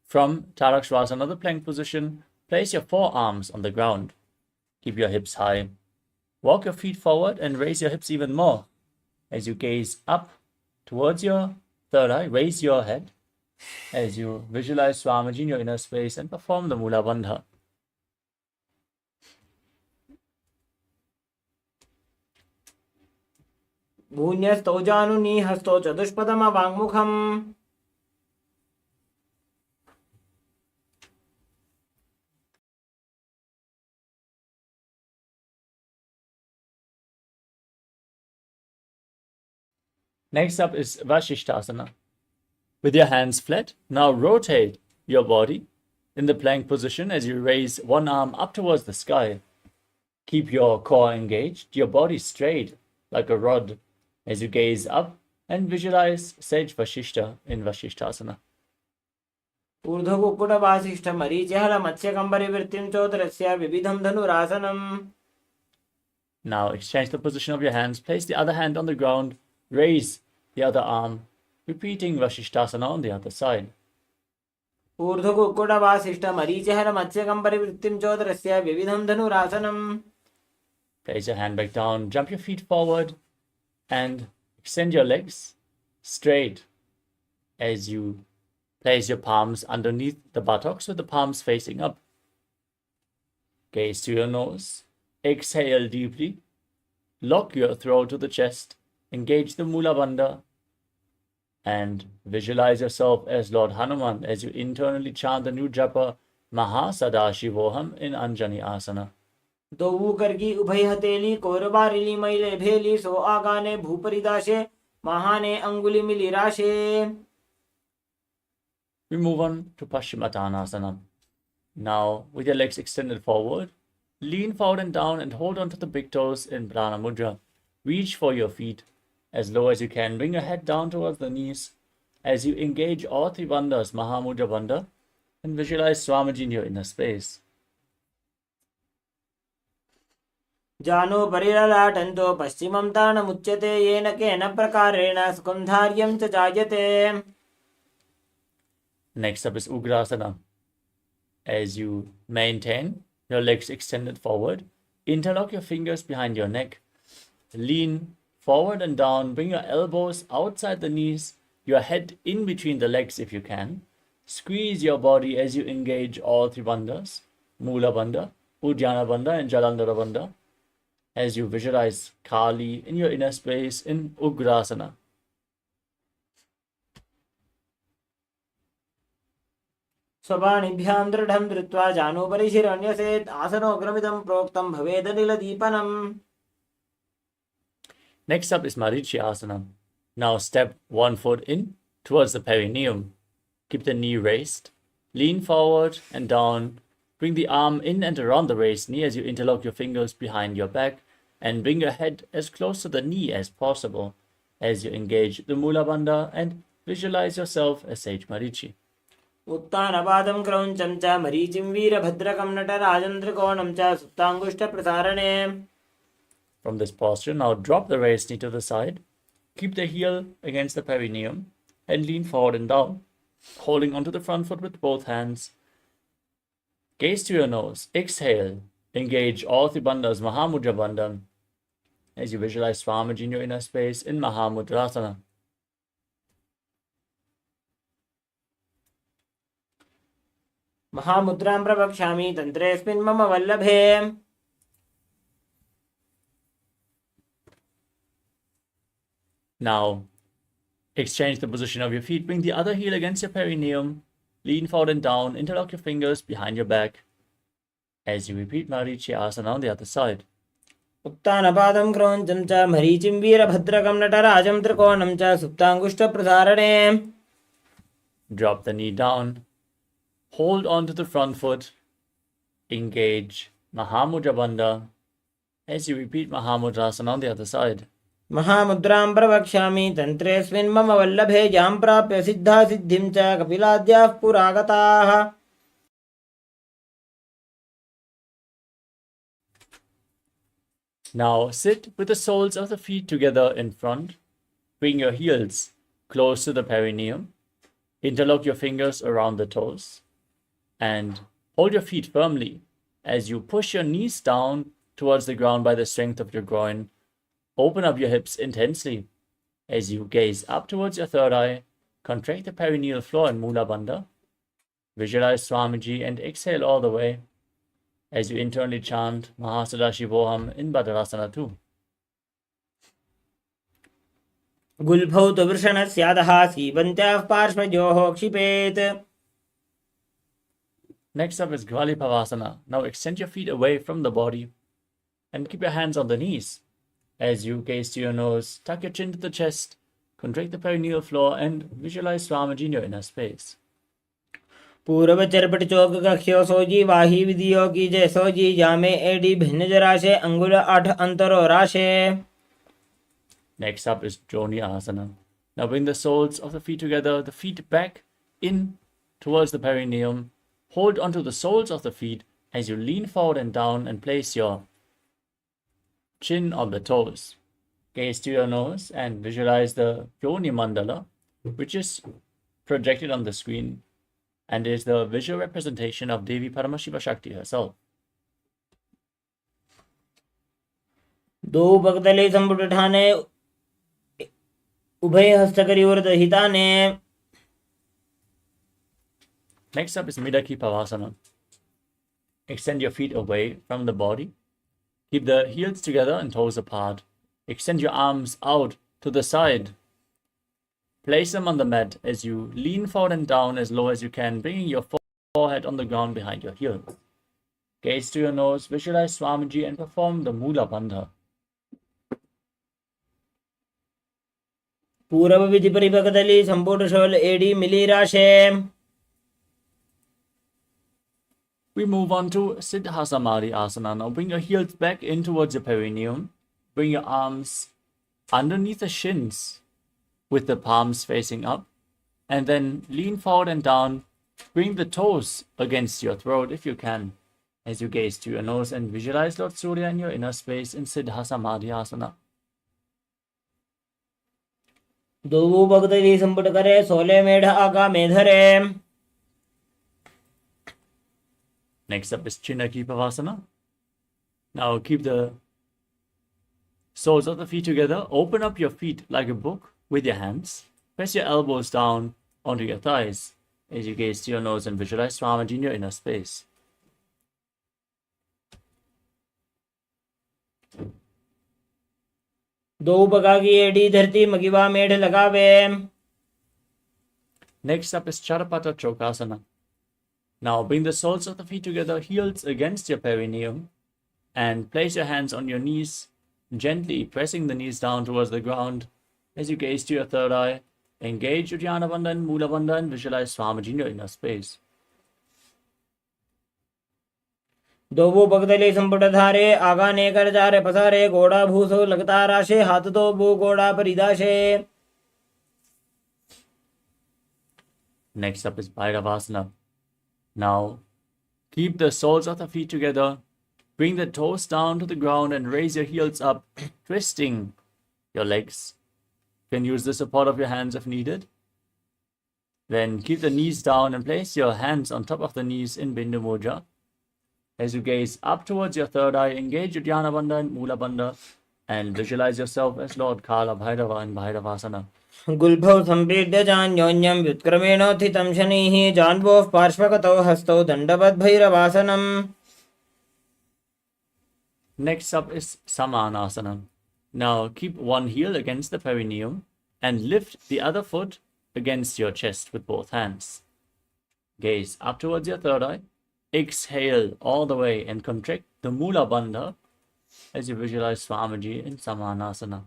From Tarakshvasana, the plank position, place your forearms on the ground. Keep your hips high. Walk your feet forward and raise your hips even more. As you gaze up towards your third eye, raise your head as you visualize Swamiji in your inner space and perform the Mula Bandha. भून्यस्तौ जानुनी हस्तौ चतुष्पदम वाङ्मुखम्. Next up is Vashishthasana. With your hands flat, now rotate your body in the plank position as you raise one arm up towards the sky. Keep your core engaged, your body straight like a rod as you gaze up and visualize Sage Vashishta in Vashishthasana. ऊर्ध्वकुक्कुट Vasishtha मरीचिहल मत्स्यकम्बरिवृत्तिं चोदरस्य विविधं धनुरासनम्. Now exchange the position of your hands, place the other hand on the ground, raise the other arm, repeating Vashishthasana on the other side. ऊर्ध्वकुक्कुट Vasishtha मरीचिहल मत्स्यकम्बरिवृत्तिं चोदरस्य विविधं धनुरासनम्. Place your hand back down, jump your feet forward, and extend your legs straight as you place your palms underneath the buttocks with the palms facing up. Gaze to your nose, exhale deeply, lock your throat to the chest, engage the Mula Bandha, and visualize yourself as Lord Hanuman as you internally chant the new japa Mahasadashivoham in Anjani Asana. दो करगी उभय हथेली कोरबारिली मैले भेली सो आगाने भूपरिदाशे महाने अंगुली मिली राशे. We move on to Paschimottanasana. Now, with your legs extended forward, lean forward and down and hold on to the big toes in Prana Mudra. Reach for your feet as low as you can. Bring your head down towards the knees as you engage all three bandhas, Mahamudra Bandha, and visualize Swamiji in your inner space. जानो परिललाटन्तो पश्चिमं तानमुच्यते येन केन प्रकारेण सुखं धार्यं च जायते. Next up is Ugrasana. As you maintain your legs extended forward, interlock your fingers behind your neck. Lean forward and down. Bring your elbows outside the knees, your head in between the legs if you can. Squeeze your body as you engage all three bandhas, Mula Bandha, Uddiyana Bandha, and Jalandhara Bandha, as you visualize Kali in your inner space in Ugrasana. स्वपाणिभ्यां दृढं धृत्वा जानोपरि शिरन्यसेत् आसनोग्रमिदं प्रोक्तं भवेदनिलदीपनम्. Next up is Marichi Asana. Now step one foot in towards the perineum. Keep the knee raised. Lean forward and down. Bring the arm in and around the raised knee as you interlock your fingers behind your back and bring your head as close to the knee as possible as you engage the Mula Bandha and visualize yourself as Sage Marichi. उत्तानपादं क्रौञ्चं च मरीचिं वीरभद्रकं नटराजं त्रिकोणं च सुप्ताङ्गुष्ठप्रसारणे. From this posture, now drop the raised knee to the side. Keep the heel against the perineum and lean forward and down, holding onto the front foot with both hands. Gaze to your nose. Exhale. Engage all three bandhas, Mahamudra Bandha. as you visualize Swamiji in your inner space in Mahamudrasana. महामुद्रां प्रवक्ष्यामि तन्त्रेऽस्मिन् मम वल्लभे. Now, exchange the position of your feet. Bring the other heel against your perineum. Lean forward and down. Interlock your fingers behind your back. As you repeat Marichi Asana on the other side. उत्तानपादं क्रौञ्चं च मरीचिं वीरभद्रकं नटराजं त्रिकोणं च सुप्ताङ्गुष्ठप्रसारणे. Drop the knee down. Hold on to the front foot. Engage Mahamudra Bandha. As you repeat Mahamudrasana on the other side. महामुद्रां प्रवक्ष्यामि तन्त्रेऽस्मिन् मम वल्लभे यां प्राप्य सिद्धा सिद्धिं च कपिलाद्याः पुरागताः. Now sit with the soles of the feet together in front. Bring your heels close to the perineum. Interlock your fingers around the toes. And hold your feet firmly as you push your knees down towards the ground by the strength of your groin. Open up your hips intensely as you gaze up towards your third eye. Contract the perineal floor in Mula Bandha. Visualize Swamiji and exhale all the way as you internally chant Paramashivoham in Bhadrasana 2. गुल्फौ तु वृषणस्यादः सीबन्त्याः पार्श्वयोः क्षिपेत्. Next up is Gvalipavasana. Now extend your feet away from the body and keep your hands on the knees. As you gaze to your nose, tuck your chin to the chest, contract the perineal floor and visualize Swamiji in your inner space. पूर्व चरपट चौक कख्यो सोजी वाही विधियो की जय सोजी जामे AD भिन्न जराशे अंगुल 8 अंतरो राशे. Next up is Joni Asana. Now bring the soles of the feet together, the feet back in towards the perineum. Hold onto the soles of the feet as you lean forward and down and place your chin on the toes. Gaze to your nose and visualize the Yoni Mandala, which is projected on the screen and is the visual representation of Devi Paramashiva Shakti herself. दो पगतले संपुट ठाने उभय हस्तकरिवृत हिताने. Next up is Midaki Pavasana. Extend your feet away from the body. Keep the heels together and toes apart. Extend your arms out to the side. Place them on the mat as you lean forward and down as low as you can, bringing your forehead on the ground behind your heels. Gaze to your nose, visualize Swamiji and perform the Mula Bandha. पूर्व विधि परिपकदली संपुट शोल एडी मिली राशे. We move on to Siddhasamari Asana. Now bring your heels back in towards your perineum. Bring your arms underneath the shins with the palms facing up. And then lean forward and down. Bring the toes against your throat if you can. As you gaze to your nose and visualize Lord Surya in your inner space in Siddhasamari Asana. दो पगतली संपुट करे 16 मेढ आगा मेधरे. Next up is Chinaki Pavasana. Now keep the soles of the feet together. Open up your feet like a book with your hands. Press your elbows down onto your thighs as you gaze to your nose and visualize Swamiji in your inner space. दो पगा की AD धरती मगिवा मेढ लगावे. Next up is Charapata Chokasana. Now bring the soles of the feet together, heels against your perineum, and place your hands on your knees, gently pressing the knees down towards the ground as you gaze to your third eye. Engage Uddiyana Bandha and Mula Bandha and visualize Swamiji in your inner space. दो पगतले संपुट धारे आगा नेकर जारे पसारे घोड़ा भूसो लगता राशे हाथ तो बो घोड़ा परिदाशे. Next up is Bhairavasana. Now, keep the soles of the feet together. Bring the toes down to the ground and raise your heels up, twisting your legs. You can use the support of your hands if needed. Then keep the knees down and place your hands on top of the knees in Bindu Mudra. As you gaze up towards your third eye, engage Uddiyana Bandha and Mula Bandha. and visualize yourself as Lord Kala Bhairava in Bhairavasana. गुल्भौ सम्पीड्य जान्योन्यं व्युत्क्रमेणोत्थितं शनैः जान्वोः पार्श्वगतौ हस्तौ दण्डवद्भैरवासनम्. Next up is Samanasana. Now keep one heel against the perineum and lift the other foot against your chest with both hands. Gaze up towards your third eye. Exhale all the way and contract the Mula Bandha as you visualize Swamiji in Samanasana.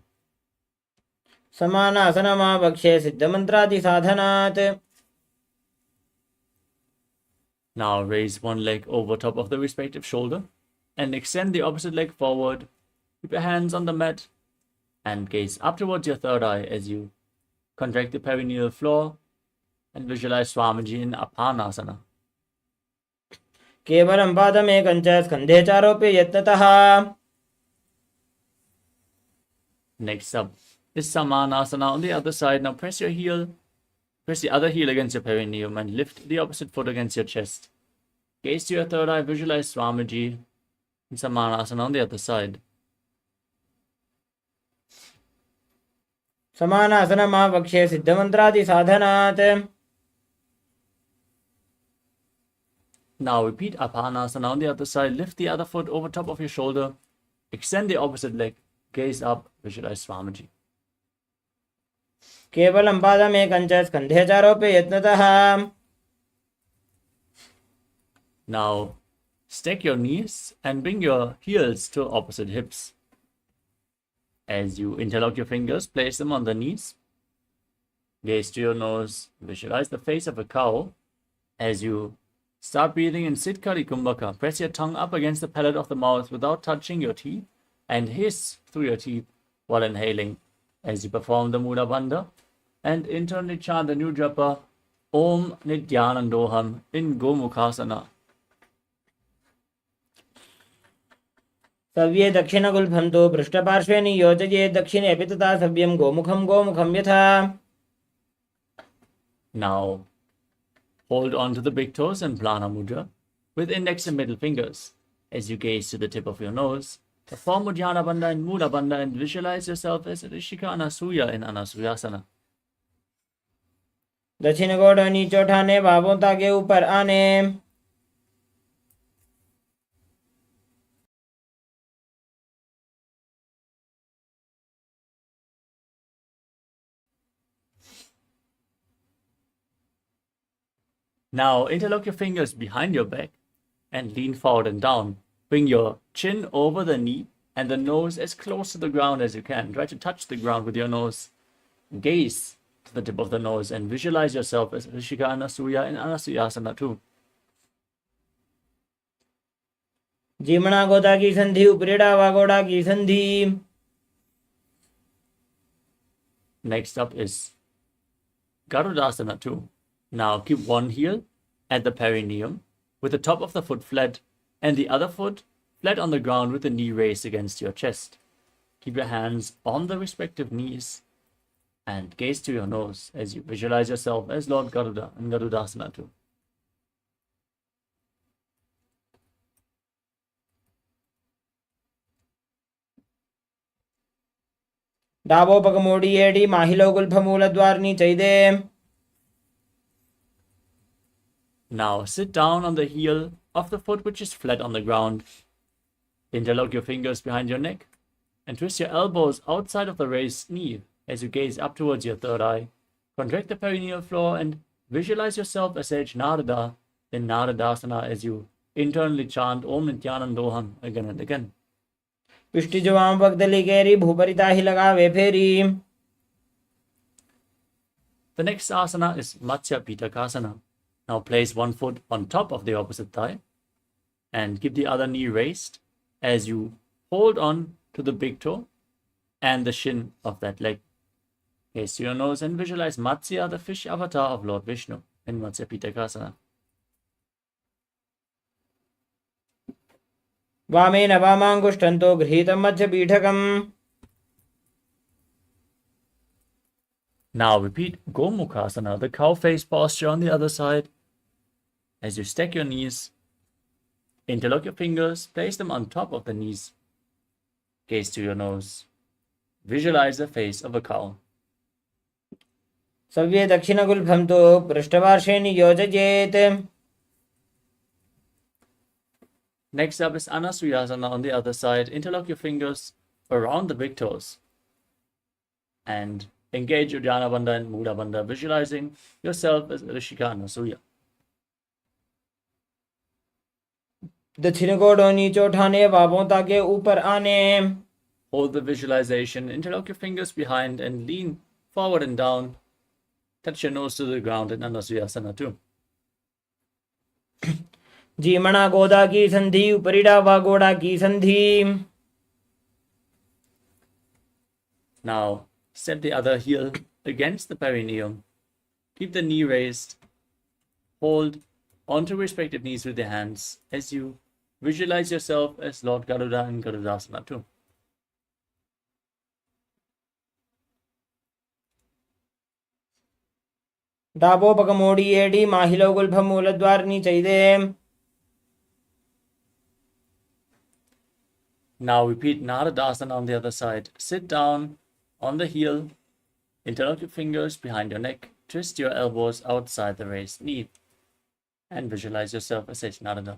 समानासनमावक्ष्ये सिद्धमन्त्रादिसाधनात्. Now raise one leg over top of the respective shoulder and extend the opposite leg forward. Keep your hands on the mat and gaze up towards your third eye as you contract the perineal floor and visualize Swamiji in Apanasana. केवलं पादमेकं च स्कन्धे चारोप्य यत्नतः. Next up is Samanasana on the other side. Now press the other heel against your perineum and lift the opposite foot against your chest. Gaze to your third eye, visualize Swamiji in Samanasana on the other side. समानासनमावक्ष्ये सिद्धमन्त्रादिसाधनात्. Now repeat Apanasana on the other side. Lift the other foot over top of your shoulder. Extend the opposite leg. Gaze up, visualize Swamiji. केवलं पादमेकं च स्कन्धे चारोप्य यत्नतः. Now stack your knees and bring your heels to opposite hips. As you interlock your fingers, place them on the knees. Gaze to your nose. Visualize the face of a cow. As you start breathing in Siddhkari Kumbhaka, press your tongue up against the palate of the mouth without touching your teeth and hiss through your teeth while inhaling. As you perform the Mula Bandha and internally chant the new japa Om Nithyanandoham in Gomukhasana. सव्ये दक्षिणगुल्फं तु पृष्ठपार्श्वे नियोजये दक्षिणे अपि तथा सव्यं गोमुखं यथा. Now hold on to the big toes and Plana Mudra with index and middle fingers. As you gaze to the tip of your nose, perform Uddiyana Bandha and Mula Bandha and visualize yourself as Rishika Anasuya in Anasuyasana. दक्षिण गोड़ नीचे उठाने, बाहों ताके ऊपर आने. Now interlock your fingers behind your back and lean forward and down. Bring your chin over the knee and the nose as close to the ground as you can. Try to touch the ground with your nose. Gaze to the tip of the nose and visualize yourself as Rishika Anasuya in Anasuyasana too. जीमणा गोदा की संधि, उपरेड़ा वागोड़ा की संधि. Next up is Garudasana too. Now keep one heel at the perineum with the top of the foot flat and the other foot flat on the ground with the knee raised against your chest. Keep your hands on the respective knees and gaze to your nose as you visualize yourself as Lord Garuda in Garudasana too. डाबोपकमोडी एडी माहिलो गुल्फमूलद्वारनी चैदे. Now sit down on the heel of the foot which is flat on the ground. Interlock your fingers behind your neck and twist your elbows outside of the raised knee as you gaze up towards your third eye. Contract the perineal floor and visualize yourself as Sage Narada in Naradasana as you internally chant Om Nithyanandoham again and again. पिष्टि जवाम वक्दली केरी भूपरिता ही लगावे फेरी. The next asana is Matsya Pitakasana. Now place one foot on top of the opposite thigh and keep the other knee raised as you hold on to the big toe and the shin of that leg. Gaze to your nose and visualize Matsya, the fish avatar of Lord Vishnu in Matsya Pitakasana. वामेन वामाङ्गुष्ठन्तो गृहीतं मध्यपीठकम्. Now repeat Gomukhasana, the cow face posture on the other side. As you stack your knees, interlock your fingers, place them on top of the knees. Gaze to your nose, visualize the face of a cow. सव्ये दक्षिणगुल्फं तु पृष्ठपार्श्वे नियोजयेत्. Next up is Anasuyasana on the other side. Interlock your fingers around the big toes and engage Uddiyana Bandha and Mula Bandha, visualizing yourself as Rishika Anasuya. दक्षिण को नीचे उठाने, बाहों ताकि ऊपर आने. Hold the visualization, interlock your fingers behind and lean forward and down. Touch your nose to the ground in Anasuyasana too. जीमणा गोदा की संधि, उपरिडा व गोड़ा की संधि. Now, set the other heel against the perineum. Keep the knee raised. Hold onto respective knees with your hands as you visualize yourself as Lord Garuda in Garudasana too. डाबोपकमोडी एडी माहिलो गुल्फं मूलद्वार नीचैदे. Now repeat Naradasana on the other side. Sit down on the heel. Interlock your fingers behind your neck. Twist your elbows outside the raised knee. And visualize yourself as Sage Narada.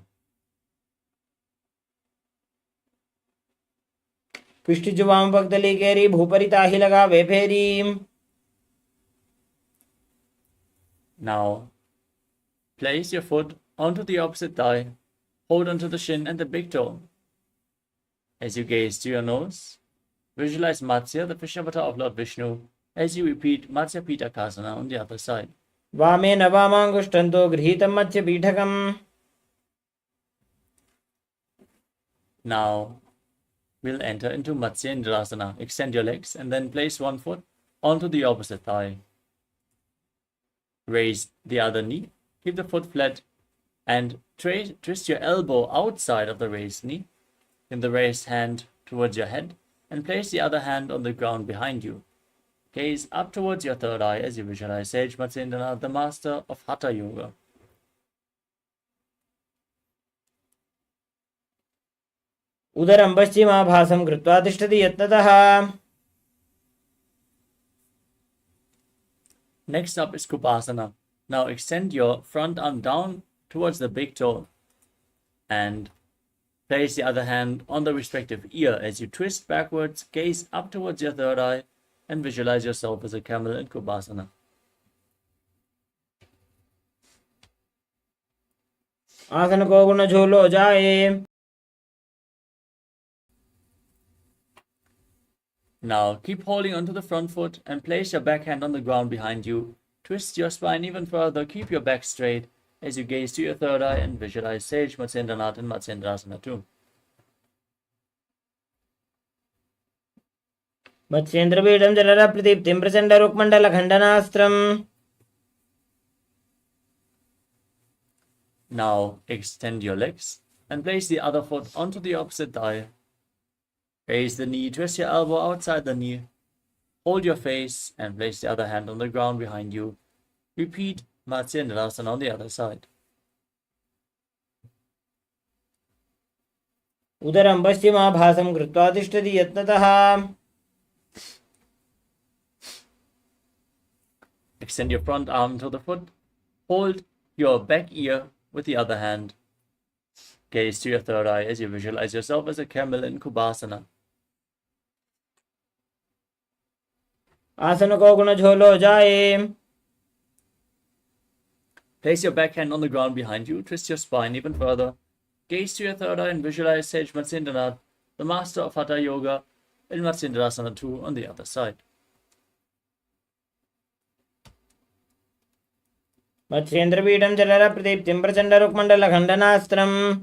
पिष्टि जुवाम पगदली केरी, भूपरि ताहि लगावे फेरी. Now, place your foot onto the opposite thigh. Hold onto the shin and the big toe. As you gaze to your nose, visualize Matsya, the fish avatar of Lord Vishnu, as you repeat Matsya Pitakasana on the other side. वामे न वामांगुष्ठन्तो गृहीतं मत्स्य पीठकम्. Now, we'll enter into Matsyendrasana. Extend your legs and then place one foot onto the opposite thigh. Raise the other knee, keep the foot flat, and twist your elbow outside of the raised knee. In the raised hand towards your head, and place the other hand on the ground behind you. Gaze up towards your third eye as you visualize Sage Matsyendranath, the master of Hatha Yoga. उदरं पश्चिमाभासं कृत्वा तिष्ठति यत्नतः. Next up is Kupasana. Now extend your front arm down towards the big toe and place the other hand on the respective ear as you twist backwards, gaze up towards your third eye, and visualize yourself as a camel in Kupasana. आसन को गुण झोलो जाए. Now keep holding onto the front foot and place your back hand on the ground behind you. Twist your spine even further, keep your back straight as you gaze to your third eye and visualize Sage Matsyendranath and Matsyendrasana too. मत्स्येन्द्रपीठं जलरप्रदीप्तिं प्रचण्डरुक्मण्डलखण्डनास्त्रम्. Now extend your legs and place the other foot onto the opposite thigh. Raise the knee, twist your elbow outside the knee. Hold your face and place the other hand on the ground behind you. Repeat Matsyendrasana on the other side. उदरं पश्चिमाभासं कृत्वा तिष्ठति यत्नतः. Extend your front arm to the foot. Hold your back ear with the other hand. Gaze to your third eye as you visualize yourself as a camel in Kubasana. आसन को गुण झोलो जाए. Place your back hand on the ground behind you. Twist your spine even further. Gaze to your third eye and visualize Sage Matsyendranath, the master of Hatha Yoga, in Matsyendrasana 2 on the other side. मत्स्येन्द्रपीठं जलरप्रदीप्तिं प्रचण्डरुक्मण्डलखण्डनास्त्रम्.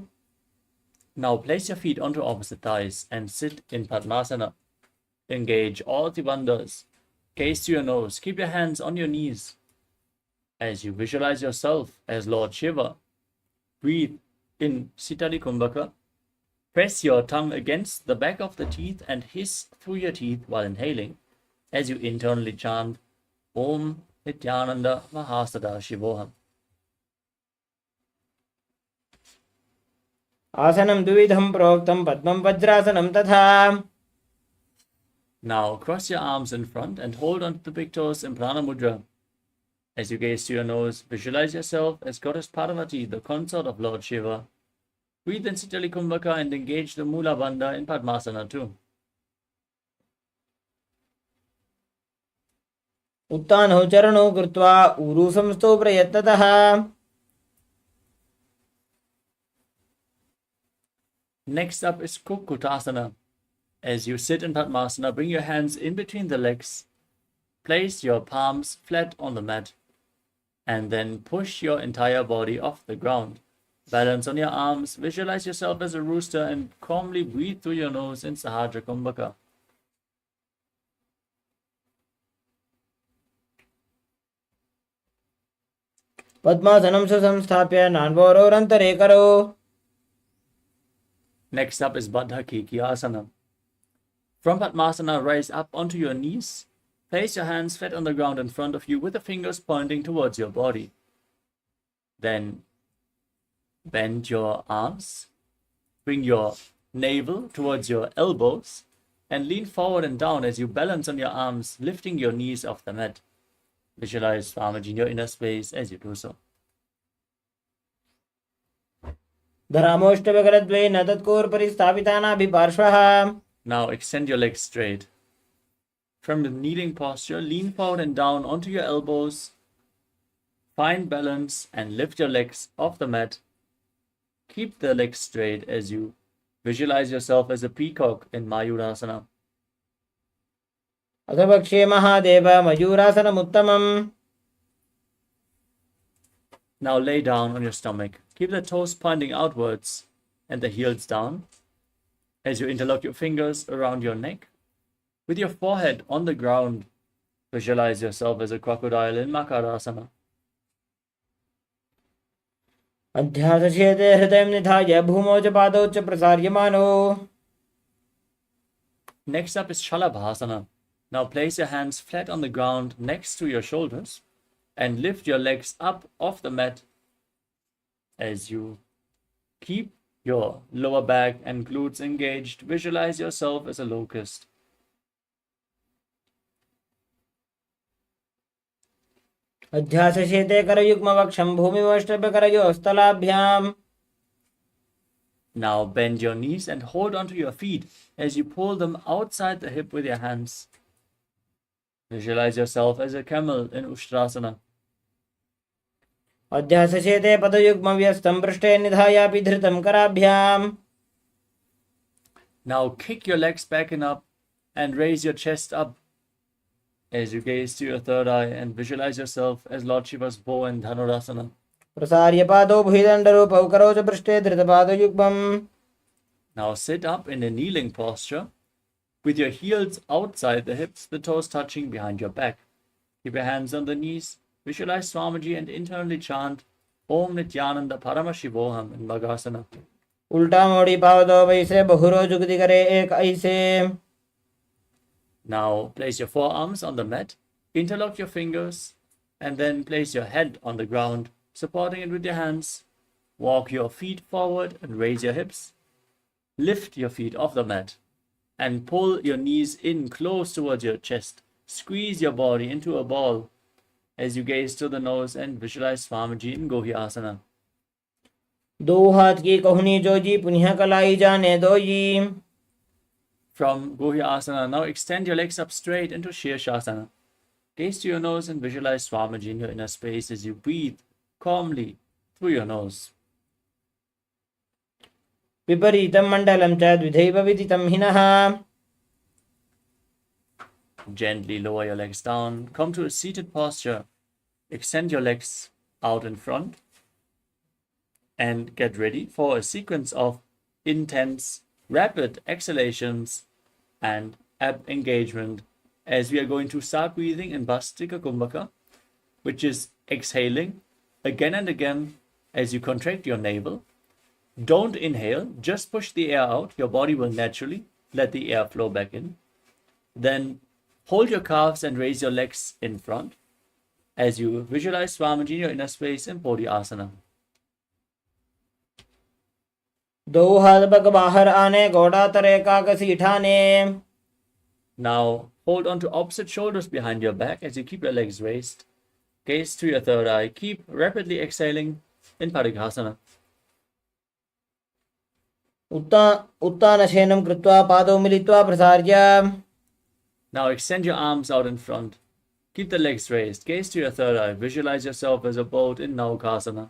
Now place your feet onto opposite thighs and sit in Padmasana. Engage all the bandhas. Gaze to your nose. Keep your hands on your knees. As you visualize yourself as Lord Shiva, breathe in Sitari Kumbhaka. Press your tongue against the back of the teeth and hiss through your teeth while inhaling as you internally chant Om Nithyananda Mahasada-shivoham. आसनं द्विविधं प्रोक्तं पद्मं वज्रासनं तथा. Now cross your arms in front and hold onto the big toes in Prana Mudra. As you gaze to your nose, visualize yourself as Goddess Parvati, the consort of Lord Shiva. Breathe in Sitali Kumbhaka and engage the Mula Bandha in Padmasana too. उत्तानौ चरणौ कृत्वा ऊरू संस्थौ प्रयत्नतः. Next up is Kukutasana. As you sit in Padmasana, bring your hands in between the legs. Place your palms flat on the mat. And then push your entire body off the ground. Balance on your arms, visualize yourself as a rooster and calmly breathe through your nose in Sahajra Kumbhaka. पद्मासनं सुसंस्थाप्य नान्वोरोरन्तरे करौ. Next up is Baddha Kikyasana. From Padmasana, rise up onto your knees. Place your hands flat on the ground in front of you with the fingers pointing towards your body. Then bend your arms, bring your navel towards your elbows, and lean forward and down as you balance on your arms, lifting your knees off the mat. Visualize Swamiji in your inner space as you do so. धरामोष्टभकरद्वयेन तत्कोर्परि स्थापितानाभिपार्श्वः. Now extend your legs straight. From the kneeling posture, lean forward and down onto your elbows. Find balance and lift your legs off the mat. Keep the legs straight as you visualize yourself as a peacock in Mayurasana. अथ पक्षे Mahadev मयूरासनमुत्तमम्. Now lay down on your stomach. Keep the toes pointing outwards and the heels down. As you interlock your fingers around your neck, with your forehead on the ground, visualize yourself as a crocodile in Makarasana. अध्यासशेते हृदयं निधाय भूमौ च पादौ च प्रसार्यमानो. Next up is Shalabhasana. Now place your hands flat on the ground next to your shoulders and lift your legs up off the mat as you keep your lower back and glutes engaged. Visualize yourself as a locust. अध्यासशेते करयुग्मवक्षं भूमिमष्टभकरयोस्तलाभ्याम्. Now bend your knees and hold onto your feet as you pull them outside the hip with your hands. Visualize yourself as a camel in Ushtrasana. अध्यासशेते पदयुग्मव्यस्तं पृष्ठे निधायापि धृतं कराभ्याम्. Now kick your legs back and up and raise your chest up as you gaze to your third eye and visualize yourself as Lord Shiva's bow in Dhanurasana. प्रसार्य पादौ भुजदण्डरूपौ करौ च पृष्ठे धृतपादयुग्मम्. Now sit up in a kneeling posture with your heels outside the hips, the toes touching behind your back. Keep your hands on the knees, visualize Swamiji and internally chant Om Nithyananda Paramashivoham in Bhagasana. उल्टा मोड़ी पावदौ वैसे बहुरो जुगति करे एक ऐसे. Now place your forearms on the mat, interlock your fingers, and then place your head on the ground, supporting it with your hands. Walk your feet forward and raise your hips. Lift your feet off the mat and pull your knees in close towards your chest. Squeeze your body into a ball as you gaze to the nose and visualize Swamiji in Gohyasana. दो हाथ की कहुनी जोजी पुनिया कलाई जाने दोई. From Gohyasana, now extend your legs up straight into Shirshasana. Gaze to your nose and visualize Swamiji in your inner space as you breathe calmly through your nose. विपरीतं मण्डलं च द्विधैव विदितं हिनः. Gently lower your legs down. Come to a seated posture. Extend your legs out in front. And get ready for a sequence of intense, rapid exhalations and ab engagement as we are going to start breathing in Bastika Kumbhaka, which is exhaling again and again as you contract your navel. Don't inhale, just push the air out. Your body will naturally let the air flow back in. Then hold your calves and raise your legs in front as you visualize Swamiji in your inner space in Bodhyasana. दो हाथ पग बाहर आने घोड़ा तरे काकसी ठाने. Now hold on to opposite shoulders behind your back as you keep your legs raised. Gaze to your third eye. Keep rapidly exhaling in Parighasana. उत्तानशयनं कृत्वा पादौ मिलित्वा प्रसार्य Now extend your arms out in front. Keep the legs raised. Gaze to your third eye. Visualize yourself as a boat in Naukasana.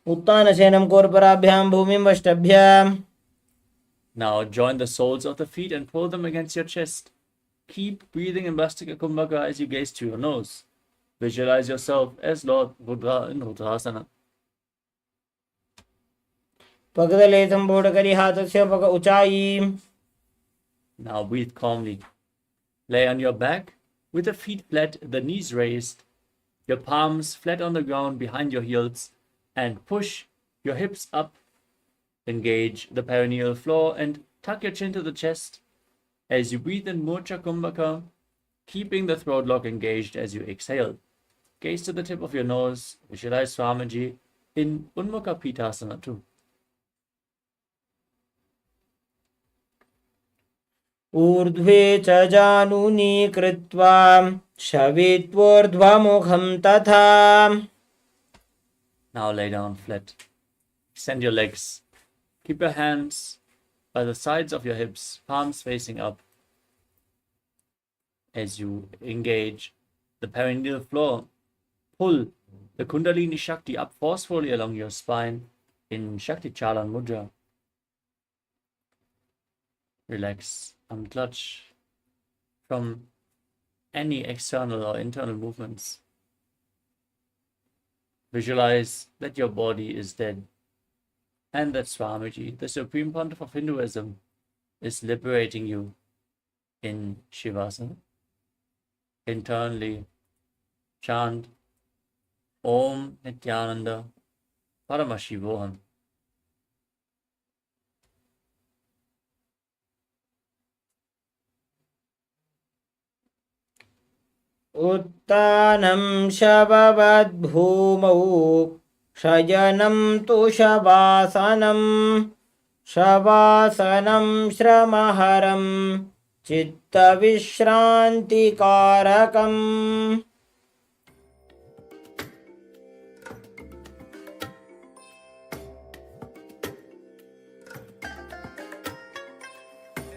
उत्तानशयनं कोर्पराभ्यां भूमिं वष्टभ्य. Now join the soles of the feet and pull them against your chest. Keep breathing in Vastika Kumbhaka as you gaze to your nose. Visualize yourself as Lord Buddha in Rudrasana. पगदले संबोधकरी हाथस्य पग ऊंचाई. Now breathe calmly. Lay on your back with the feet flat, the knees raised, your palms flat on the ground behind your heels, and push your hips up. Engage the perineal floor and tuck your chin to the chest. As you breathe in Murcha Kumbhaka, keeping the throat lock engaged as you exhale. Gaze to the tip of your nose. Visualize Swamiji in Unmukha Pitasana too. ऊर्ध्वे च जानुनी कृत्वा शवित्वोर्ध्वमुखं तथा. Now lay down flat. Extend your legs. Keep your hands by the sides of your hips, palms facing up. As you engage the perineal floor, pull the Kundalini Shakti up forcefully along your spine in Shakti Chalan Mudra. Relax, unclutch from any external or internal movements. Visualize that your body is dead and that Swamiji, the Supreme Pontiff of Hinduism, is liberating you in Shivasana. Internally, chant Om Nithyananda Paramashivoham. उत्तानं शववद्भूमौ शयनं तु शवासनं. शवासनं श्रमहरं चित्तविश्रान्तिकारकम्.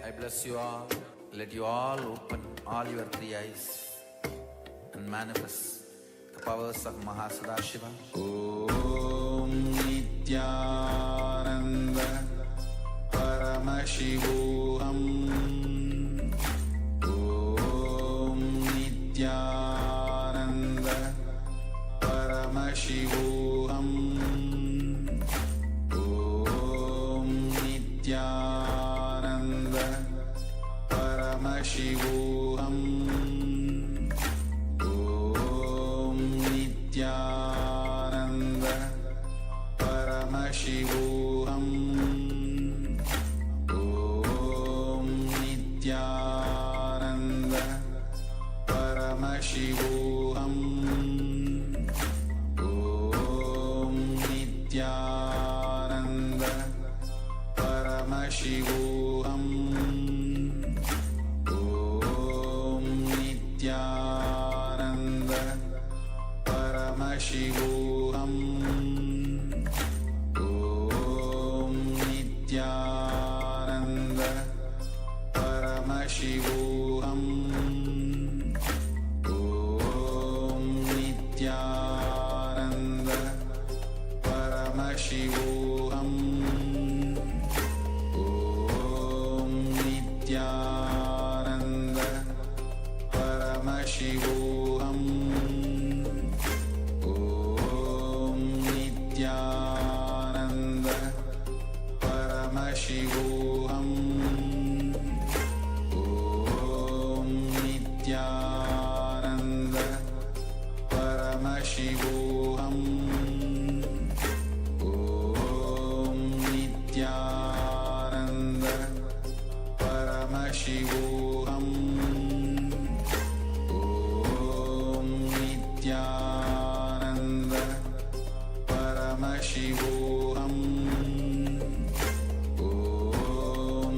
I bless you all. Let you all open all your three eyes and manifest the powers of Mahasadashiva. Om Nithyananda Paramashivoham. Om Nithyananda Paramashivoham. Om Nithyananda Paramashivoham. Nithyananda Paramashivoham. Om Nithyananda Paramashivoham. Om Nithyananda Paramashivoham. Om Nithyananda Paramashivoham. Om Nithyananda Paramashivoham. Om Nithyananda Paramashivoham. Om Nithyananda Paramashivoham. Nithyananda Paramashivoham. Om Nithyananda Paramashivoham. Om Nithyananda Paramashivoham. Om Nithyananda Paramashivoham. Om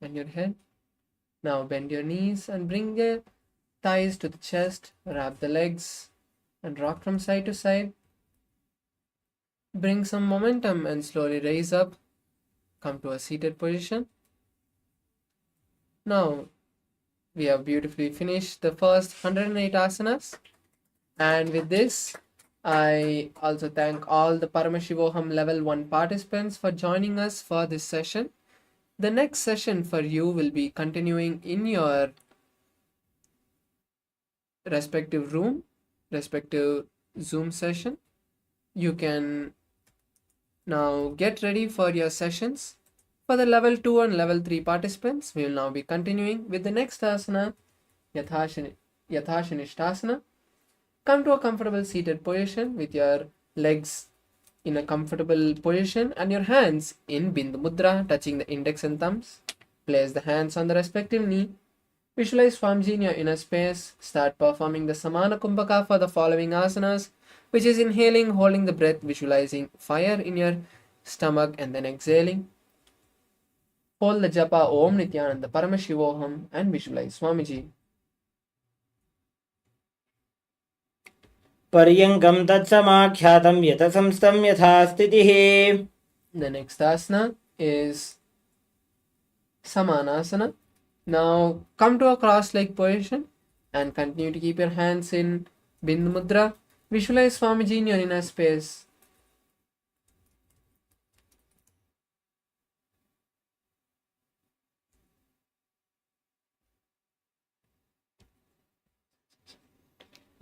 and your head. Now bend your knees and bring the thighs to the chest. Wrap the legs and rock from side to side. Bring some momentum and slowly raise up. Come to a seated position. Now we have beautifully finished the first 108 asanas. And with this, I also thank all the Paramashivoham Level 1 participants for joining us for this session. The next session for you will be continuing in your respective room, respective Zoom session. You can now get ready for your sessions. For the level 2 and level 3 participants, we will now be continuing with the next asana, Yathashanishtasana. Come to a comfortable seated position with your legs in a comfortable position and your hands in Bindu Mudra, touching the index and thumbs. Place the hands on the respective knee. Visualize Swamiji in your inner space. Start performing the Samana Kumbhaka for the following asanas, which is inhaling, holding the breath, visualizing fire in your stomach, and then exhaling. Hold the japa Om Nithyananda Paramashivoham and visualize Swamiji. पर्यङ्कं तत्समाख्यातं यत संस्थं यथा स्थितिः. The next asana is Samanasana. Now come to a cross-leg position and continue to keep your hands in Bindu Mudra. Visualize Swamiji in your inner space.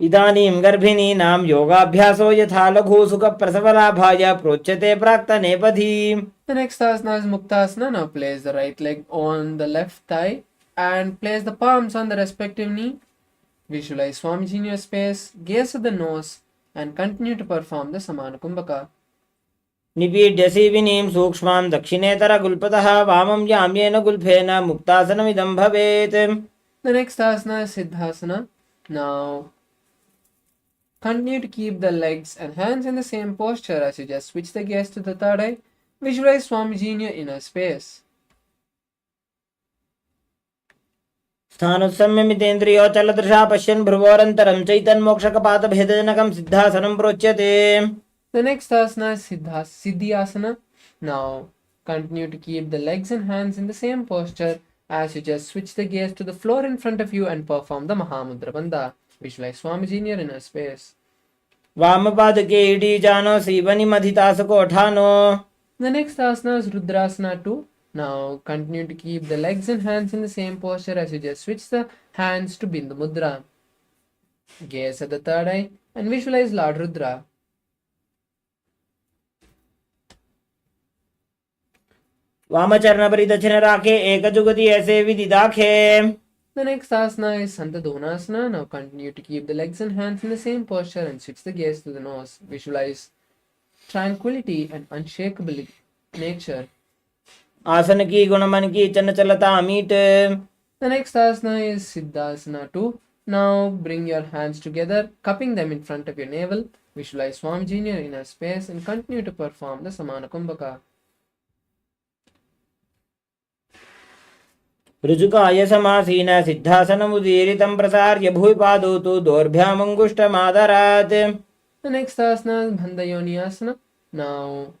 इदानीं गर्भिणीनां योगाभ्यासो यथा लघु सुखप्रसवलाभाय प्रोच्यते प्राक्तनेपथी. The next asana is Muktasana. Now place the right leg on the left thigh and place the palms on the respective knee. Visualize Swamiji in your space, gaze at the nose and continue to perform the Samana Kumbhaka. निपीड्य सीविनीं सूक्ष्मां दक्षिणेतरगुल्पतः वामं याम्येन गुल्फेन मुक्तासनमिदं भवेत्. The next asana is Siddhasana. Now continue to keep the legs and hands in the same posture as you just switch the gaze to the third eye. Visualize Swamiji in your inner space. स्थानुसंयमितेन्द्रियोचलदृशा पश्यन् भ्रुवोरन्तरं चैतन्मोक्षकपातभेदजनकं सिद्धासनं प्रोच्यते. The next asana is Siddhyasana. Now continue to keep the legs and hands in the same posture as you just switch the gaze to the floor in front of you and perform the Mahamudra Bandha. Visualize Swamiji in your inner space. वामपादके इडीजानो सीवनिमधितासकोठानो. The next asana is Rudrasana 2. Now continue to keep the legs and hands in the same posture as you just switch the hands to Bindu Mudra. Gaze at the third eye and visualize Lord Rudra. वामचरणपरिदक्षिणराखे एकजुगति ऐसे विदिदाखे. The next asana is Santadonasana. Now continue to keep the legs and hands in the same posture and switch the gaze to the nose. Visualize tranquility and unshakable nature. आसन की गुणमन की चंचलता meet. The next asana is Siddhasana 2. Now bring your hands together, cupping them in front of your navel. Visualize Swamiji in your inner space and continue to perform the Samana Kumbhaka. ऋजुकाय समासीन सिद्धासनमुदीरितं प्रसार्य भूपादौ तु दोर्भ्यामङ्गुष्ठमादरात्. The next asana is Bandhayoni Asana. Now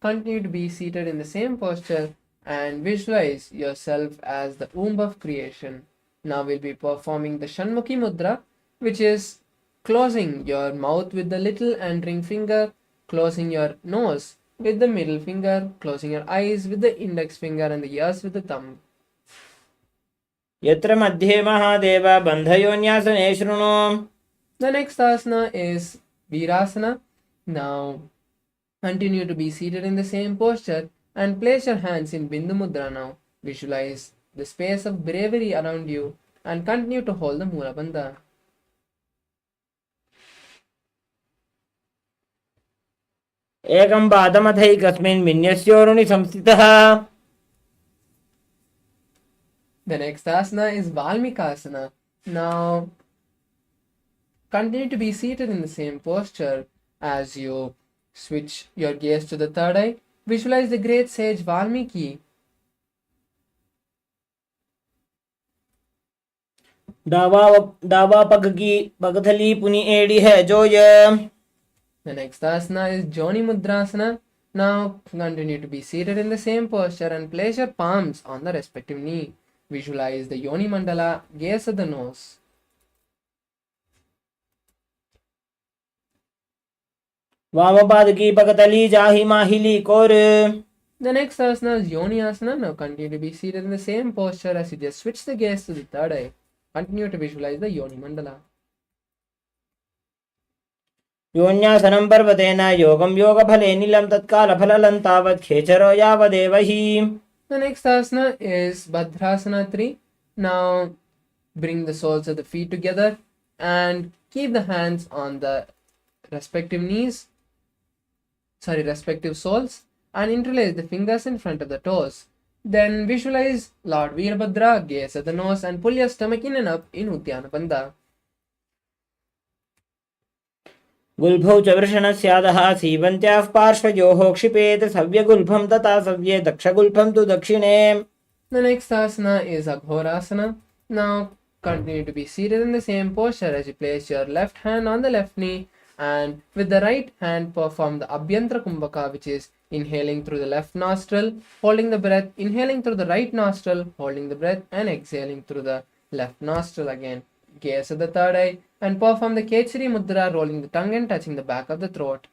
continue to be seated in the same posture and visualize yourself as the womb of creation. Now we'll be performing the Shanmukhi Mudra, which is closing your mouth with the little and ring finger, closing your nose with the middle finger, closing your eyes with the index finger and the ears with the thumb. यत्र मध्ये महादेव बन्धयोन्यासने शृणु. The next asana is Virasana. Now continue to be seated in the same posture and place your hands in Bindu Mudra now. Visualize the space of bravery around you and continue to hold the Mula Bandha. एकं पादमथैकस्मिन् विन्यस्योरुणि संस्थितः. The next asana is Valmikasana. Now continue to be seated in the same posture as you switch your gaze to the third eye. Visualize the great sage Valmiki दावा पग की पगथली पुनी एड़ी है जोय. The next asana is Joni Mudrasana. Now continue to be seated in the same posture and place your palms on the respective knee. Visualize the Yoni Mandala, gaze at the nose. वामपाद की पगतली जाहि माहिली core. The next asana is Yoni Asana. Now continue to be seated in the same posture as you just switch the gaze to the third eye. Continue to visualize the Yoni Mandala. योन्यासनं पर्वतेन योगं योगफले नीलं तत्काल फललं तावत् खेचरो यावदेव हि. The next asana is Bhadrasana 3. Now bring the soles of the feet together and keep the hands on the respective soles, and interlace the fingers in front of the toes. Then visualize Lord Veerbhadra, gaze at the nose and pull your stomach in and up in Uddiyana Bandha. गुल्भौ च वृषणस्यादः सीवन्त्याः पार्श्वयोः क्षिपेत् सव्यगुल्भं तथा सव्ये दक्षगुल्भं तु दक्षिणे. The next asana is Aghorasana. Now continue to be seated in the same posture as you place your left hand on the left knee, and with the right hand perform the Abhyantra Kumbhaka, which is inhaling through the left nostril, holding the breath, inhaling through the right nostril, holding the breath, and exhaling through the left nostril again. Gaze at the third eye and perform the Kechari Mudra, rolling the tongue and touching the back of the throat.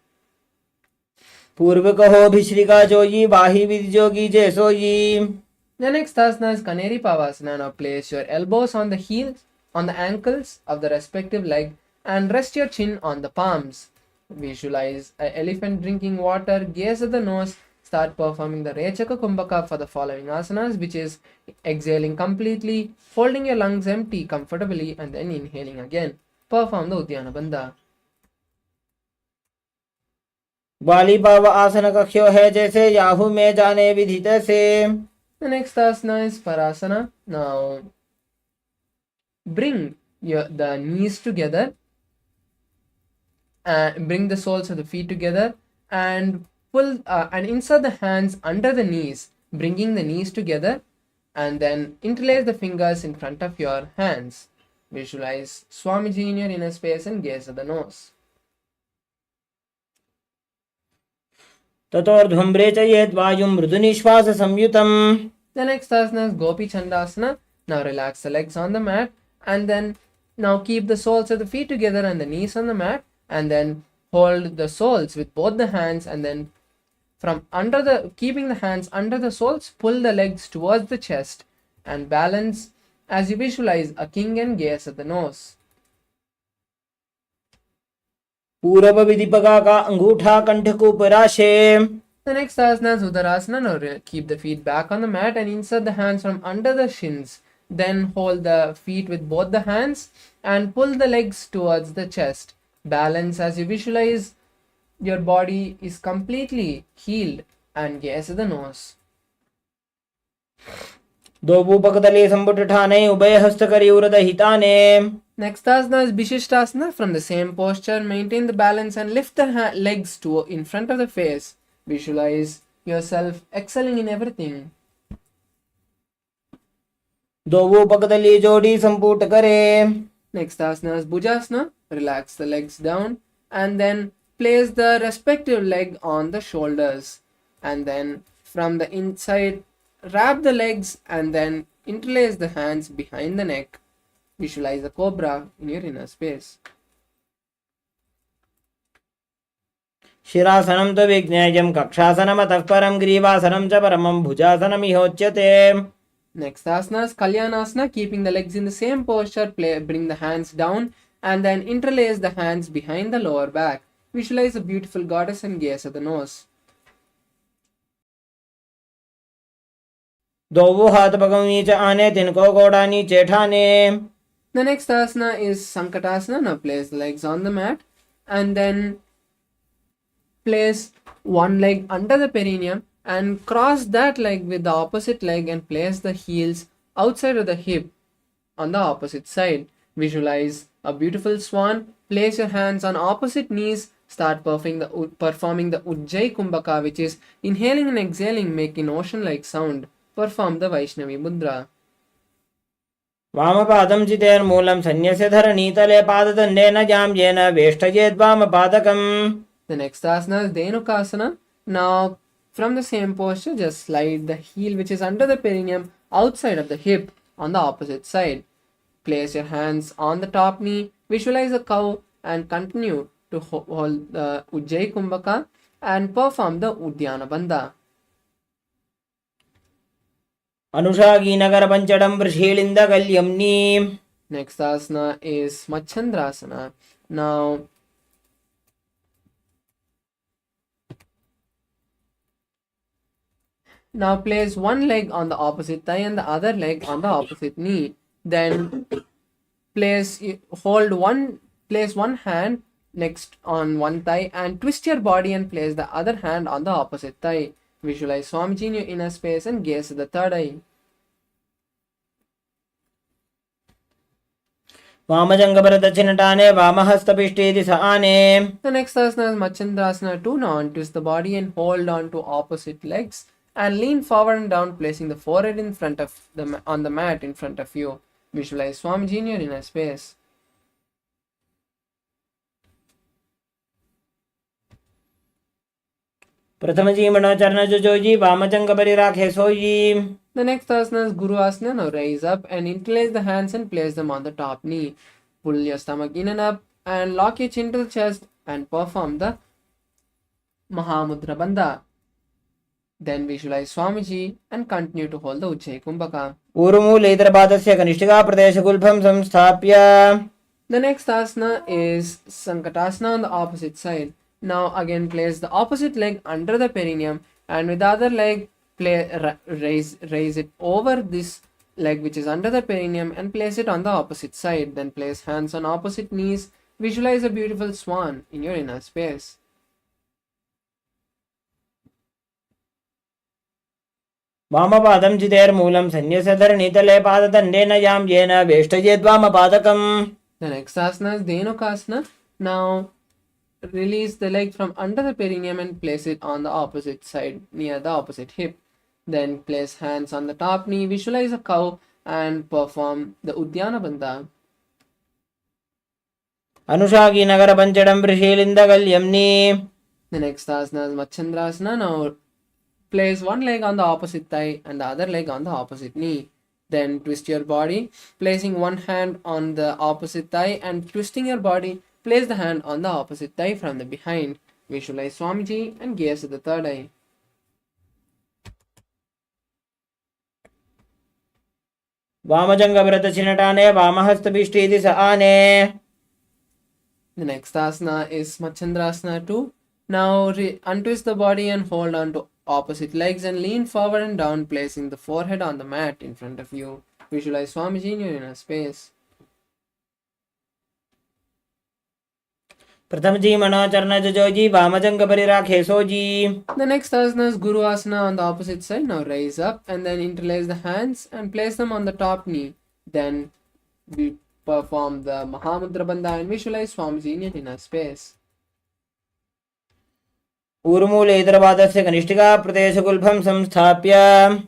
पूर्व कहो भिश्रिका जोई बाही विधि जोगी जैसोई. The next asana is Kaneri Pavasana. Now place your elbows on the ankles of the respective leg and rest your chin on the palms. Visualize an elephant drinking water, gaze at the nose, start performing the Rechaka Kumbhaka for the following asanas, which is exhaling completely, holding your lungs empty comfortably, and then inhaling again. Perform the Uddiyana Bandha. बाली बाव आसन कख्यो है जैसे Yahoo में जाने विधि तैसे. The next asana is Parasana. Now bring the knees together and bring the soles of the feet together and pull and insert the hands under the knees, bringing the knees together, and then interlace the fingers in front of your hands. Visualize Swamiji in your inner space and gaze at the nose. ततोर्ध्वं रेचयेत् वायुं मृदुनिश्वास संयुतम्. The next asana is Gopi Chandasana. Now relax the legs on the mat, and then now keep the soles of the feet together and the knees on the mat, and then hold the soles with both the hands, and then from keeping the hands under the soles, pull the legs towards the chest and balance as you visualize a king and gaze at the nose. पूरब विधिपगा का अंगूठा कंठ को पराशे. The next asana is Udarasana. Now keep the feet back on the mat and insert the hands from under the shins. Then hold the feet with both the hands and pull the legs towards the chest. Balance as you visualize your body is completely healed and gaze at the nose. दो भूपकदले संपुट ठाने उभय हस्त करी उरद हिताने. Next asana is Bishishtasana. From the same posture, maintain the balance and lift the legs to in front of the face. Visualize yourself excelling in everything. दो भूपकदली जोड़ी संपुट करे. Next asana is Bhujasana. Relax the legs down and then place the respective leg on the shoulders, and then from the inside wrap the legs and then interlace the hands behind the neck. Visualize a cobra in your inner space. शिरासनं तु विज्ञेयं कक्षासनमतः परं ग्रीवासनं च परमं भुजासनमिहोच्यते. Next asana is Kalyanasana. Keeping the legs in the same posture, bring the hands down and then interlace the hands behind the lower back. Visualize a beautiful goddess and gaze at the nose. दो हाथ पगों नीचे आने तिनको गोड़ा नीचे ठाने. The next asana is Sankatasana. Now place the legs on the mat and then place one leg under the perineum and cross that leg with the opposite leg and place the heels outside of the hip on the opposite side. Visualize a beautiful swan. Place your hands on opposite knees. Start performing the Ujjayi Kumbhaka, which is inhaling and exhaling, making ocean-like sound. Perform the Vaishnavi Mudra. वामपादं चितेर्मूलं सन्न्यस्य धरणीतले पाददण्डेन जाम्येन वेष्टयेद्वामपादकम्. The next asana is Dhenukasana. Now, from the same posture, just slide the heel which is under the perineum outside of the hip on the opposite side. Place your hands on the top knee, visualize a cow, and continue to hold the Ujjayi Kumbhaka and perform the Udyana Bandha. अनुषागीनगरपञ्चडं वृषीलिन्दकल्यम्नी. Next asana is Machandrasana. Now place one leg on the opposite thigh and the other leg on the opposite knee. Then place one hand next on one thigh and twist your body and place the other hand on the opposite thigh. Visualize Swamiji in your inner space and gaze at the third eye. वामजङ्गपरदक्षिणटाने वामहस्तपिष्टेति स आने. The next asana is Machandrasana 2. Now untwist the body and hold on to opposite legs and lean forward and down, placing the forehead in front of on the mat in front of you. Visualize Swamiji in your inner space. प्रथमजीमणचरणजुजोजी वामजङ्गपरिराखे सोयी. The next asana is Guru Asana. Now rise up and interlace the hands and place them on the top knee. Pull your stomach in and up and lock your chin to the chest and perform the Mahamudra Bandha. Then visualize Swamiji and continue to hold the Ujjayi Kumbhaka. ऊर्मूलेतरपादस्य कनिष्ठिकाप्रदेशगुल्फं संस्थाप्य. The next asana is Sankatasana on the opposite side. Now again place the opposite leg under the perineum and with the other leg raise it over this leg which is under the perineum and place it on the opposite side. Then place hands on opposite knees. Visualize a beautiful swan in your inner space. वामपादं चितेर्मूलं सन्न्यस्य धरणीतले पाददण्डेन जाम्येन वेष्टयेद्वामपादकम्. The next asana is Dhenukasana. Now release the leg from under the perineum and place it on the opposite side near the opposite hip. Then place hands on the top knee, visualize a cow and perform the Udyana Bandha. अनुषागीनगरपञ्चडं वृषीलिन्दकल्यम्नी. The next asana is Machandrasana. Now place one leg on the opposite thigh and the other leg on the opposite knee. Then twist your body, placing one hand on the opposite thigh and twisting your body, place the hand on the opposite thigh from the behind. Visualize Swamiji and gaze at the third eye. वामजङ्गपरदक्षिणटाने वामहस्तपिष्टेति स आने. The next asana is Machandrasana 2. Now untwist the body and hold on to opposite legs and lean forward and down, placing the forehead on the mat in front of you. Visualize Swamiji in your inner space. प्रथमजीमणचरणजुजोजी वामजङ्गपरिराखे sooji. The next asana is Guru Asana on the opposite side. Now rise up and then interlace the hands and place them on the top knee. Then we perform the Mahamudra Bandha and visualize Swamiji in your inner space. ऊर्मूलेतरपादस्य कनिष्ठिकाप्रदेशगुल्फं संस्थाप्य.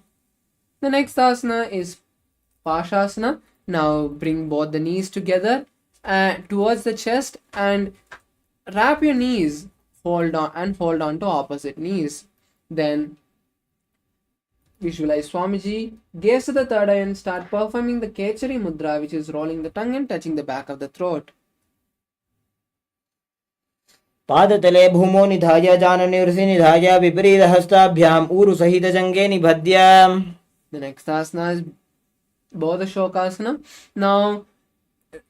The next asana is Pashasana. Now bring both the knees together towards the chest and wrap your knees, hold on to opposite knees. Then visualize Swamiji, gaze to the third eye and start performing the Kechari Mudra, which is rolling the tongue and touching the back of the throat. पादतले भूमो निधाय जाननिर्सि निधाय विपरीतहस्ताभ्याम् ऊरुसहितजङ्गे निबध्य. The next asana is Bodha Shokasana. Now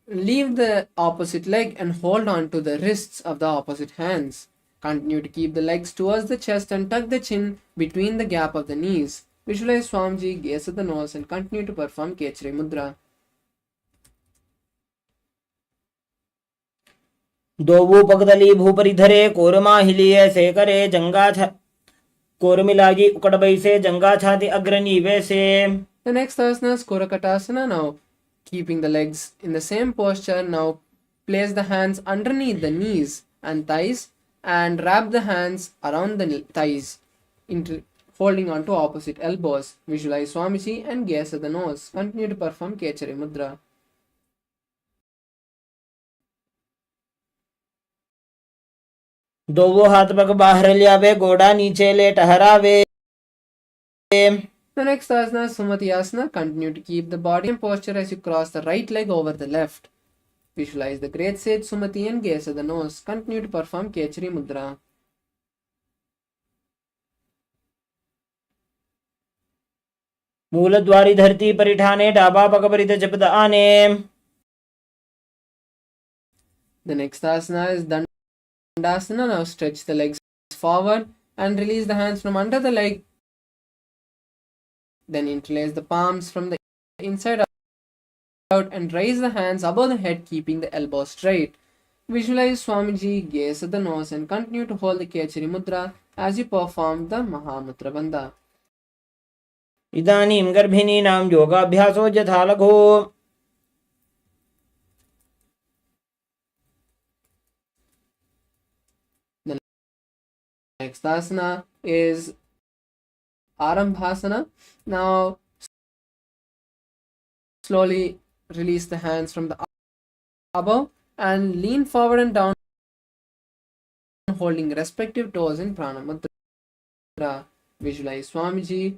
leave the opposite leg and hold on to the wrists of the opposite hands. Continue to keep the legs towards the chest and tuck the chin between the gap of the knees. Visualize Swamiji, gaze at the nose and continue to perform Kechari Mudra. दोवूपकदली भूपरिधरे कोरमाहिलीय सेकरे जंगाछ कोरमिलाजी उकड़बैसे जंगाछाति अग्रनीवे से. The next asana is Kurakatasana. Now keeping the legs in the same posture, now place the hands underneath the knees and thighs and wrap the hands around the thighs, holding on to opposite elbows. Visualize Swamiji and gaze at the nose. Continue to perform Kechari Mudra. दोवो हाथ पग बाहर लियावे, गोड़ा नीचे ले टहरावे. The next asana is Sumati Asana. Continue to keep the body in posture as you cross the right leg over the left. Visualize the great sage Sumati and gaze at the nose. Continue to perform Kechari Mudra. मूलद्वारी धरती परिठाने, डाबा पग परित जपद आने. The next asana is Dandasana. Now stretch the legs forward and release the hands from under the leg. Then interlace the palms from the inside out and raise the hands above the head, keeping the elbows straight. Visualize Swamiji, gaze at the nose, and continue to hold the Kechari Mudra as you perform the Mahamudra Bandha. इदानीं गर्भिणीनां योगाभ्यासो यथा लघो. The next asana is Arambhasana. Now slowly release the hands from the above and lean forward and down, holding respective toes in Pranamudra. Visualize Swamiji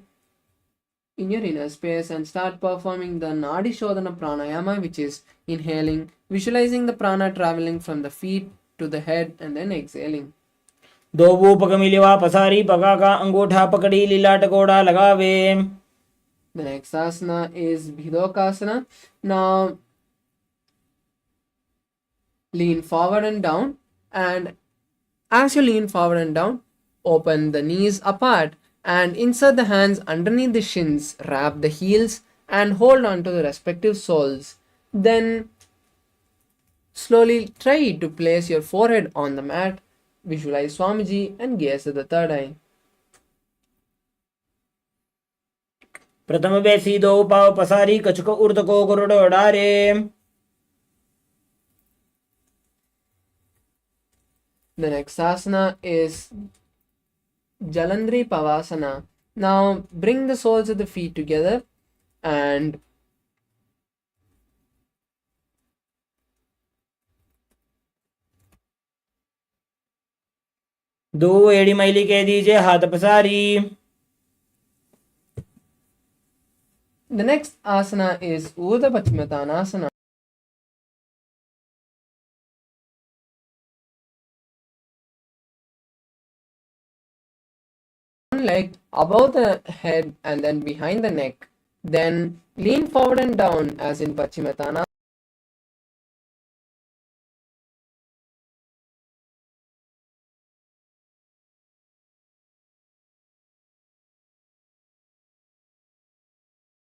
in your inner space and start performing the Nadi Shodhana Pranayama, which is inhaling, visualizing the prana traveling from the feet to the head and then exhaling. दोवो पग मिलवा पसारी, पगा का अंगूठा पकड़ी, लीला टकोड़ा लगावे. The next asana is Bhidokasana. Now lean forward and down, and as you lean forward and down, open the knees apart and insert the hands underneath the shins, wrap the heels and hold on to the respective soles. Then slowly try to place your forehead on the mat. Visualize Swamiji and gaze at the third eye. प्रथम बेसी दो पाव पसारी, कछुक उर्द को Garuda उड़ारे. The next asana is Jalandhri Pavasana. Now bring the soles of the feet together and दो एड़ी मैली कह दीजिए, हाथ पसारी. the next asana is Urdhva Paschimottanasana. One leg above the head and then behind the neck. Then lean forward and down as in Paschimottanasana.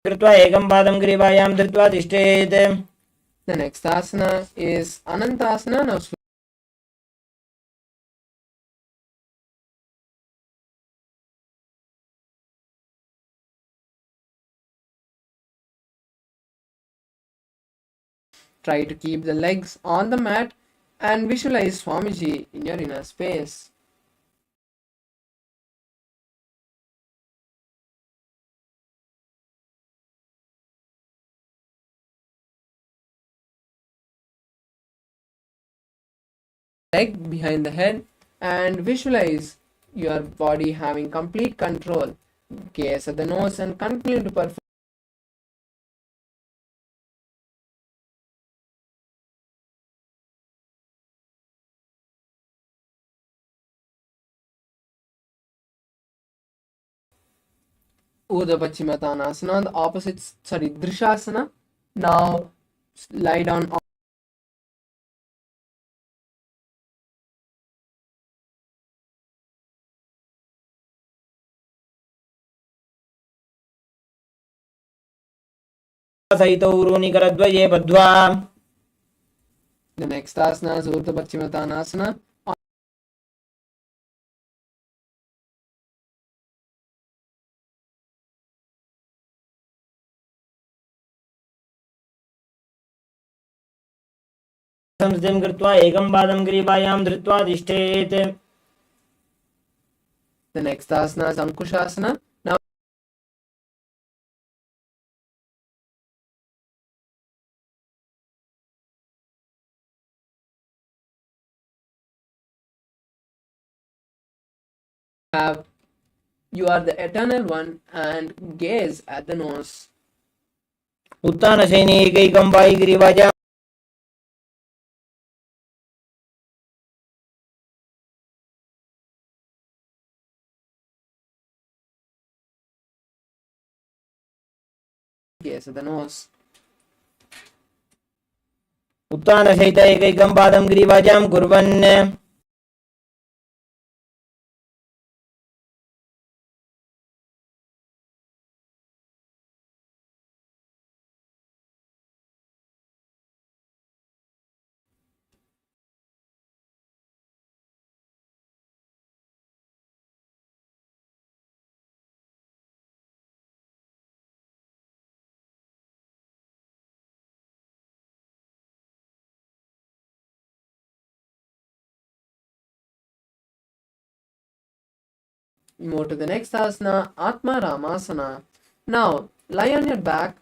कृत्वा एकं पादं ग्रीवायां धृत्वा तिष्ठेत्. The next asana is Anantasana. Now try to keep the legs on the mat and visualize Swamiji in your inner space. Leg behind the head and visualize your body having complete control. Gaze at the nose and continue to perform Urdhva Paschimottanasana, the opposite, Drishasana. Now lie down सहित ऊरूनिकरद्वये बद्ध्वा. the next asana is Urdhva Paschimottanasana. संस्थिं कृत्वा एकं पादं ग्रीवायां धृत्वा तिष्ठेत्. The next asana is Ankushasana. Now you are the eternal one and gaze at the nose. उत्तानशयनेकैकं वायुगिरिवाजा Gaze at the nose. उत्तानशयित एकैकं पादं गिरिवाजां कुर्वन् Move to the next asana, Atma Ramasana. Now lie on your back.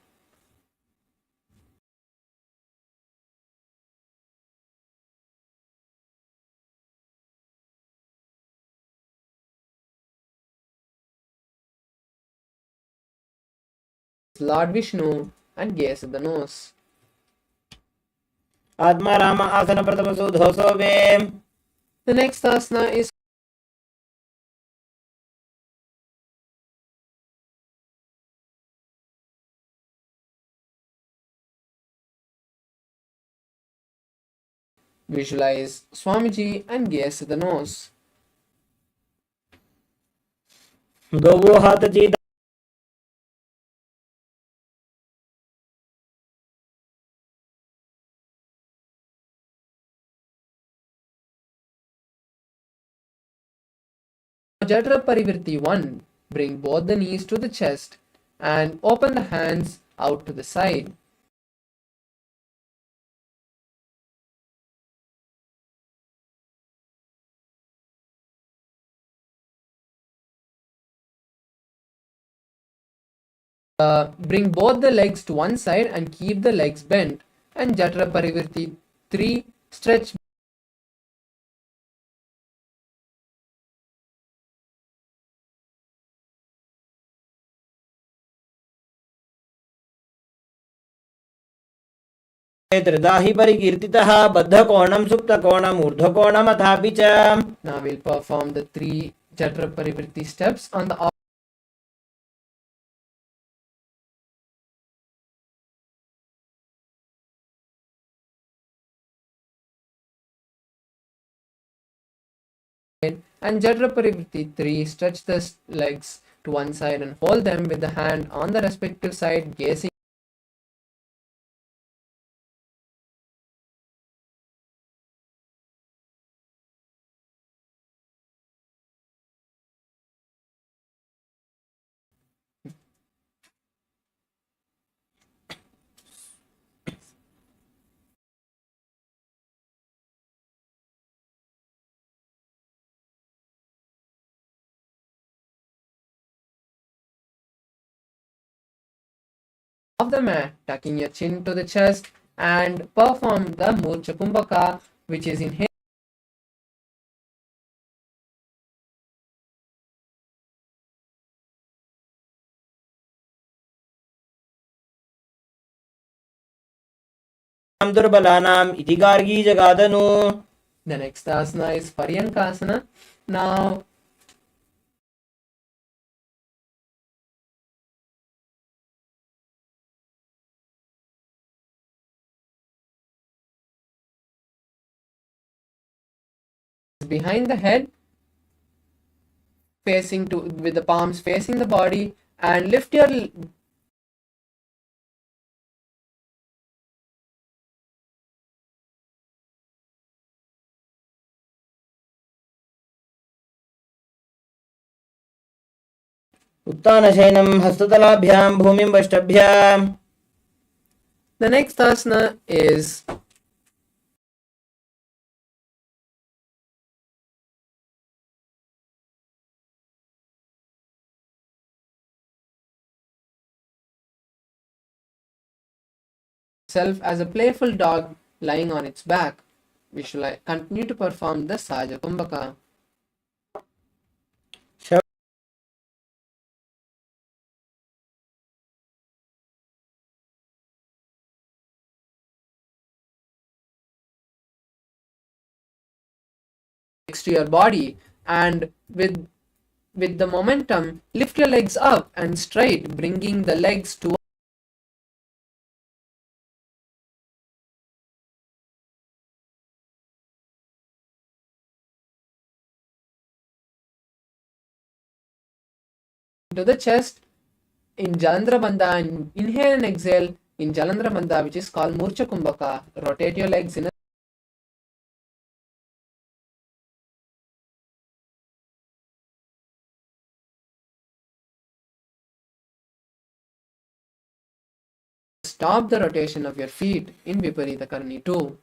Lord Vishnu and gaze at the nose. आत्मा राम आसन प्रथमसु धोसोवे The next asana is visualize Swamiji and gaze at the nose. दोवो हाथ जीत Jatra Parivirti 1. Bring both the knees to the chest and open the hands out to the side. Bring both the legs to one side and keep the legs bent. And Jatra Parivirti 3. Stretch त्रिदाहि परिकीर्तितः बद्धकोणं सुप्तकोणम् ऊर्ध्वकोणमथापि च Now we'll perform the 3 Jatra Parivirti steps on the and Jatra Parivirti 3. Stretch the legs to one side and hold them with the hand on the respective side, gazing. Off the mat, tucking your chin to the chest and perform the Murcha Kumbhaka, which is inhale. दुर्बलानाम् इति Gargi जगादनु. The next asana is Paryankasana. Now behind the head, facing to with the palms facing the body, and lift your उत्तानशयनं हस्ततलाभ्यां भूमिं वष्टभ्याम्. The next asana is Self as a playful dog lying on its back. Continue to perform the Saja Kumbhaka. Next to your body, and with the momentum, lift your legs up and straight, bringing the legs to the chest in Jalandhara Bandha, and inhale and exhale in Jalandhara Bandha, which is called Murcha Kumbhaka. Rotate your legs in a stop the rotation of your feet in Viparita Karni too.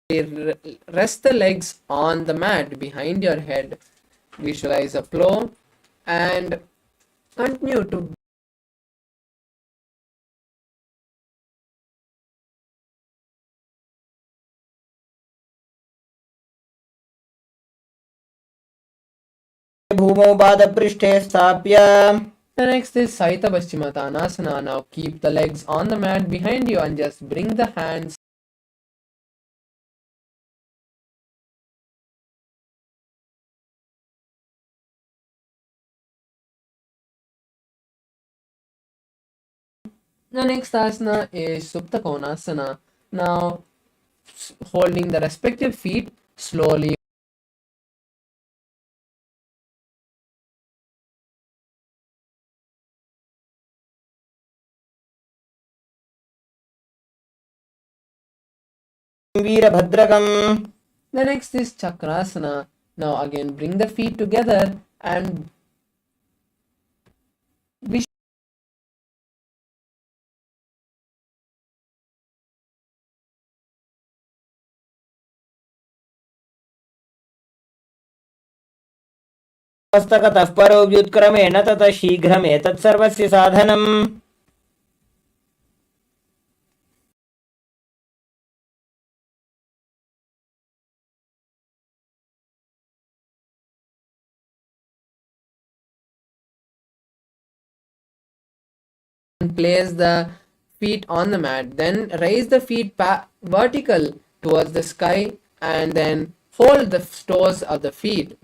Rest the legs on the mat behind your head. Visualize a flow and continue to भूमौ पादपृष्ठे स्थाप्य. The next is Saita Paschimottanasana. Now keep the legs on the mat behind you and just bring the hands The next asana is Supta Konasana. Now, holding the respective feet slowly. Veerabhadrakam. The next is Chakrasana. Now, again, bring the feet together and मस्तकतः परो व्युत्क्रमेण ततः शीघ्रमेतत् सर्वस्य साधनम्. place the feet on the mat. Then raise the feet vertical towards the sky and then fold the toes of the feet.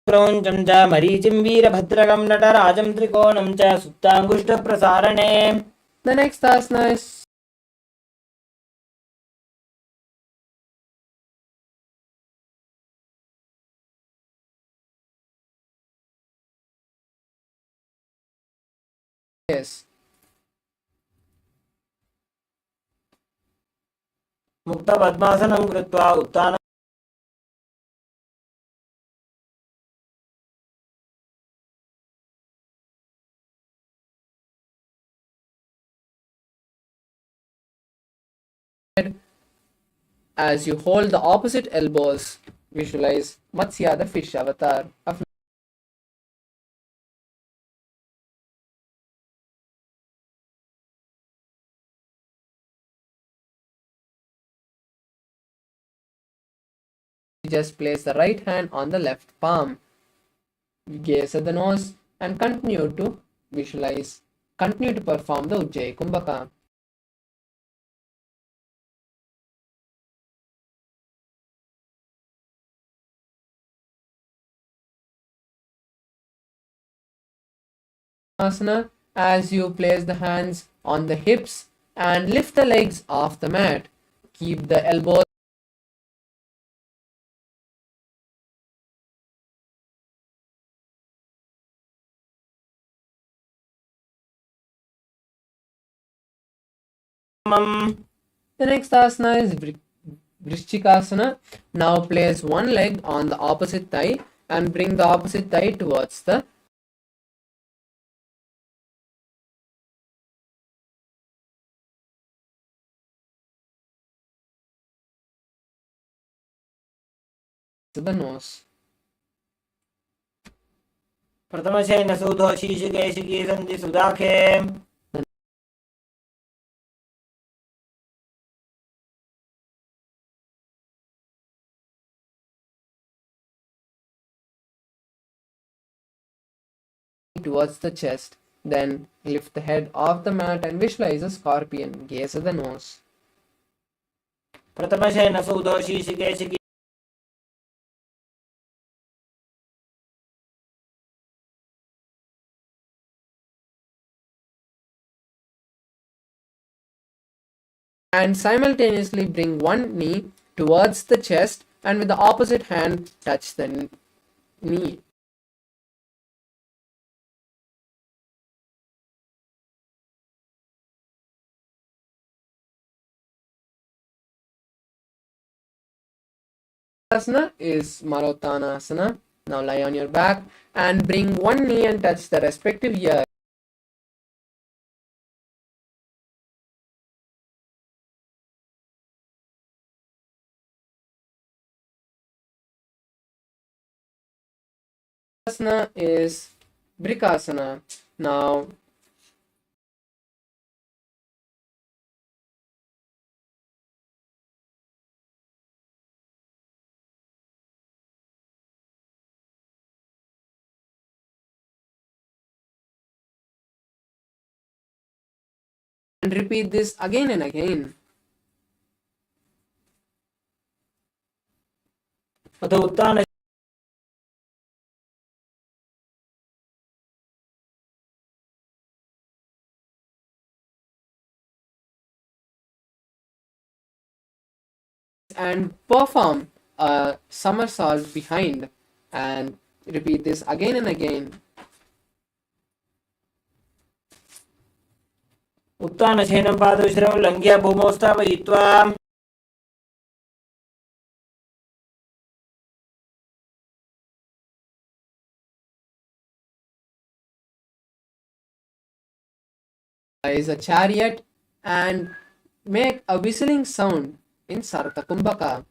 क्रौञ्चं च मरीचिं वीरभद्रकं नटराजं त्रिकोणं च सुप्ताङ्गुष्ठप्रसारणे. The next asana is मुक्तपद्मासनं कृत्वा उत्थानं as you hold the opposite elbows. Visualize Matsya, the fish avatar of just place the right hand on the left palm. Gaze at the nose and continue to visualize. Continue to perform the Ujjayi Kumbhaka. Asana as you place the hands on the hips and lift the legs off the mat. Keep the elbows The next asana is Vrishchikasana. Now place one leg on the opposite thigh and bring the opposite thigh towards the nose. प्रथमशयन सूधो शीर्षकेशिकी सन्धि सुदाखे towards the chest. Then lift the head off the mat and visualize a scorpion. Gaze at the nose. प्रथमशयन सूधो शीर्षकेशिकी And simultaneously bring one knee towards the chest and with the opposite hand touch the knee. Asana is Marottanasana. Now lie on your back and bring one knee and touch the respective ear. Asana is Brikasana. Now and repeat this again and again. अथ उत्तान And perform a somersault behind and repeat this again and again. उत्तानशयनं पादविश्रमं लङ्घ्य भूमौ स्थापयित्वा Is a chariot and make a whistling sound in Sarta Kumbhaka.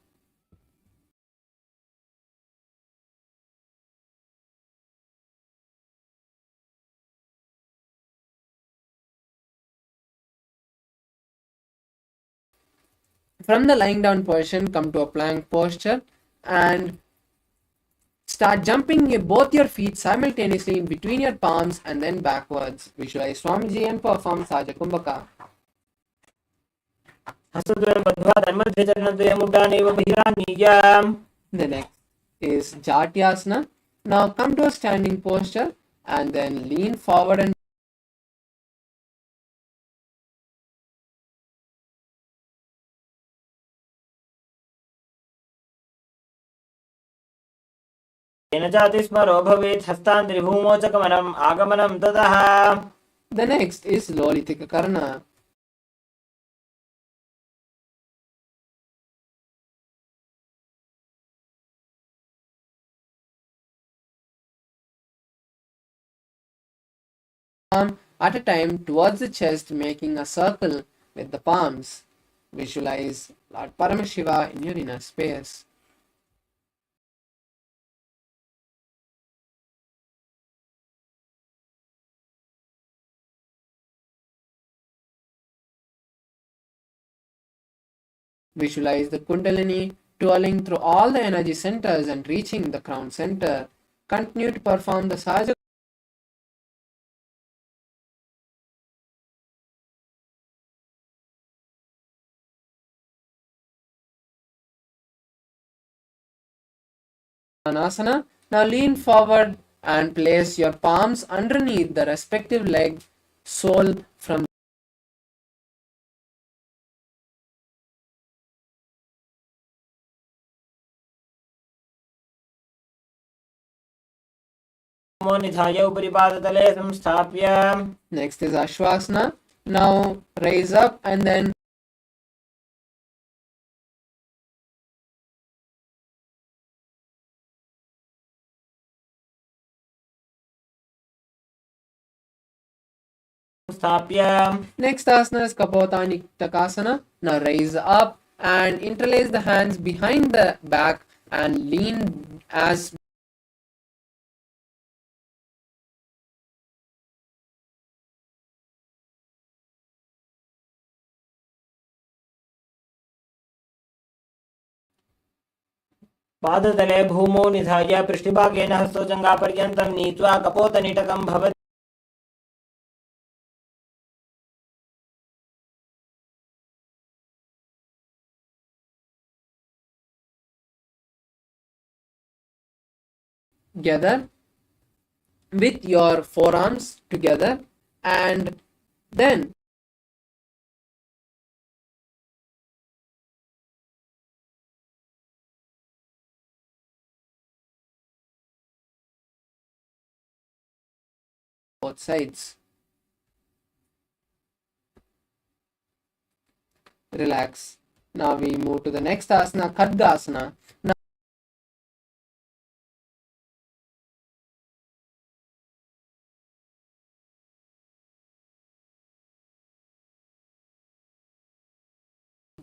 From the lying down position, come to a plank posture and start jumping both your feet simultaneously in between your palms and then backwards. Visualize Swamiji and perform Saja Kumbhaka. हस्तद्वयं बद्ध्वा तन्मध्ये चरणद्वयं मुद्राणैव बहिरानीयाम्. The next is Jatyasana. Now come to a standing posture and then lean forward and येन चाति स्मरो भवेत् हस्तान्त्रिभूमौ च गमनम् आगमनं ततः. the next is Lolitika Karna. Palm at a time towards the chest, making a circle with the palms. Visualize Lord Paramashiva in your inner space. Visualize the Kundalini twirling through all the energy centers and reaching the crown center. Continue to perform the Sahaja Asana. Now lean forward and place your palms underneath the respective leg sole from निधाय उपरि पादतले संस्थाप्य. Next is Ashwasana. Now raise up and then Stapya. Next asana is Kapotanitakasana. Now raise up and interlace the hands behind the back and lean as पादतले भूमौ निधाय पृष्ठभागेन हस्तोजङ्घापर्यन्तं नीत्वा कपोतनिटकं भवति together with your forearms together, and then both sides. Relax. Now we move to the next asana, Khadgasana. Now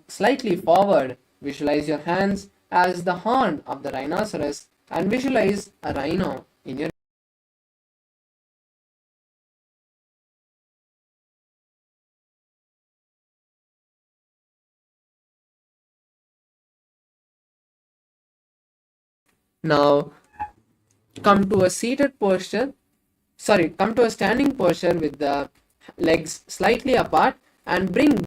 slightly forward, visualize your hands as the horn of the rhinoceros and visualize a rhino in your now come to a seated posture, come to a standing posture with the legs slightly apart and bring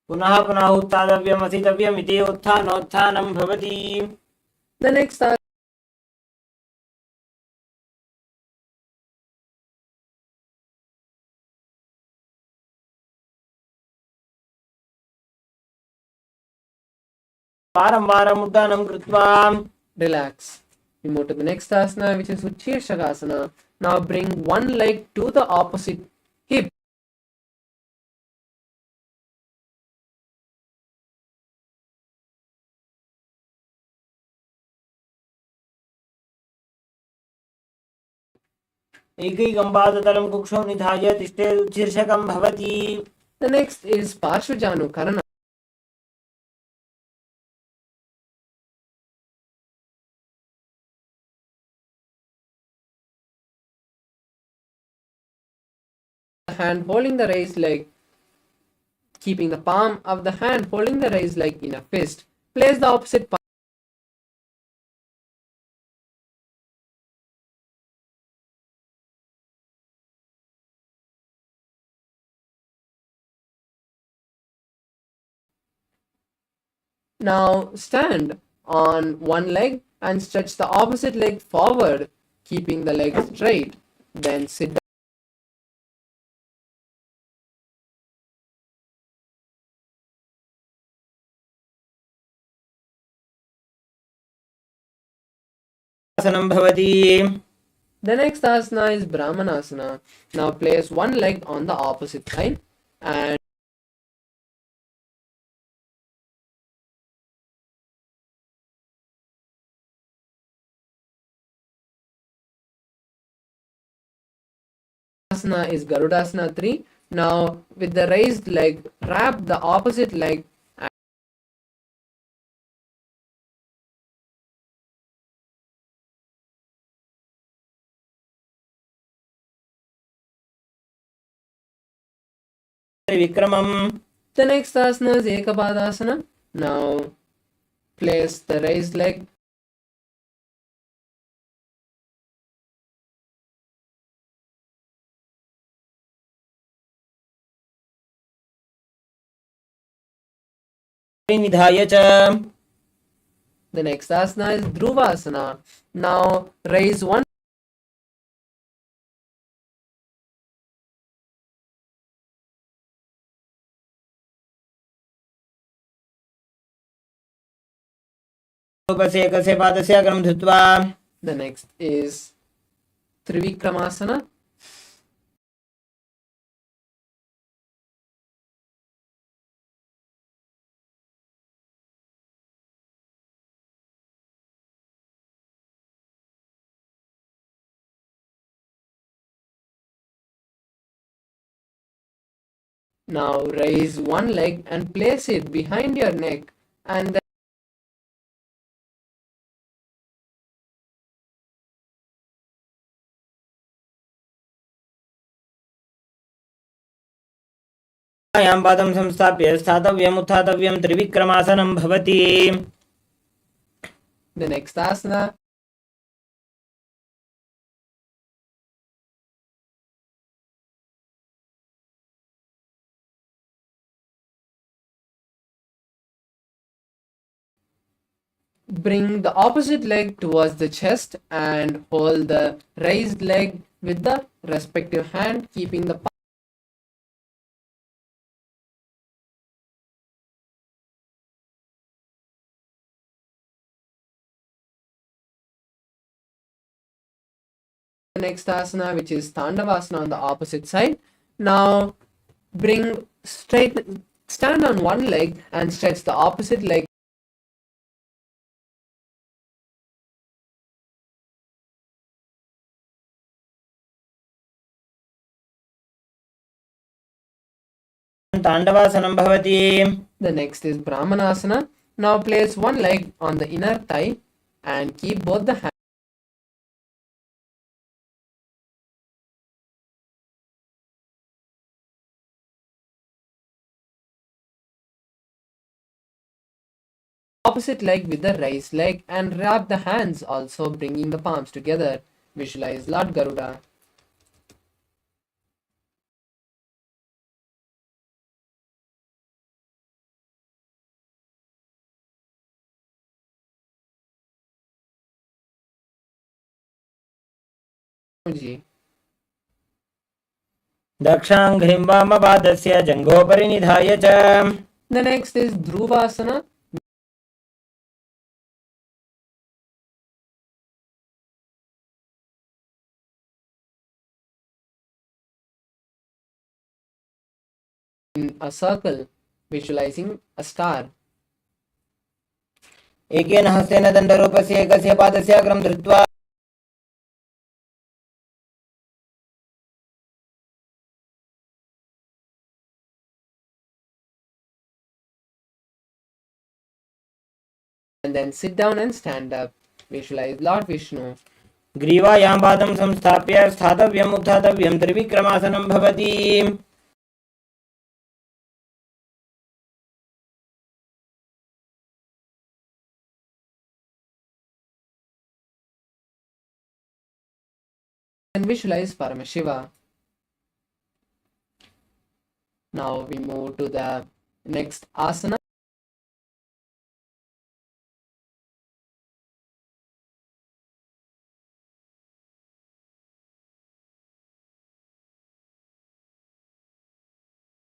पुनः पुनः उत्थातव्यम् असितव्यम् इति उत्थानोत्थानं भवति the next वारं वारम् उद्दानं कृत्वा relax. We move to the next asana, which is Utshirshakasana. Now bring one leg to the opposite hip. एकैकं पादतलं कुक्षौ निधाय तिष्ठेत् उच्छीर्षकं भवति The next is Parshvajanu Karana. Hand holding the raised leg, keeping the palm of the hand holding the raised leg in a fist. Place the opposite palm now stand on one leg and stretch the opposite leg forward, keeping the leg straight. Then sit down. आसनं भवति The next asana is Brahmanasana. Now place one leg on the opposite side and asana is Garudasana 3. Now with the raised leg, wrap the opposite leg विक्रमम् The next asana is Ekapadasana. Now place the raised leg निधाय च The next asana is Dhruvasana. Now raise one उपसे एकस्य पादस्य अग्रं धृत्वा The next is Trivikramasana. Now raise one leg and place it behind your neck, and then यां पादं संस्थाप्य स्थातव्यम् उत्थातव्यं त्रिविक्रमासनं भवति. the next asana. Bring the opposite leg towards the chest and hold the raised leg with the respective hand, keeping the next asana, which is Tandavasana on the opposite side. Now stand on one leg and stretch the opposite leg. ताण्डवासनं भवति. The next is Brahmanasana. Now place one leg on the inner thigh and keep both the hands. Opposite leg with the raised leg and wrap the hands, also bringing the palms together. Visualize Lord Garuda. दक्षाङ्घ्रिं वामपादस्य जङ्घोपरि निधाय च. The next is Dhruvasana. In a circle, visualizing a star. एकेन हस्तेन दण्डरूपस्य एकस्य पादस्य अग्रं धृत्वा and then sit down and stand up. Visualize Lord Vishnu. ग्रीवायां पादं संस्थाप्य स्थातव्यम् उत्थातव्यं त्रिविक्रमासनं भवति. And visualize Paramashiva. Now we move to the next asana.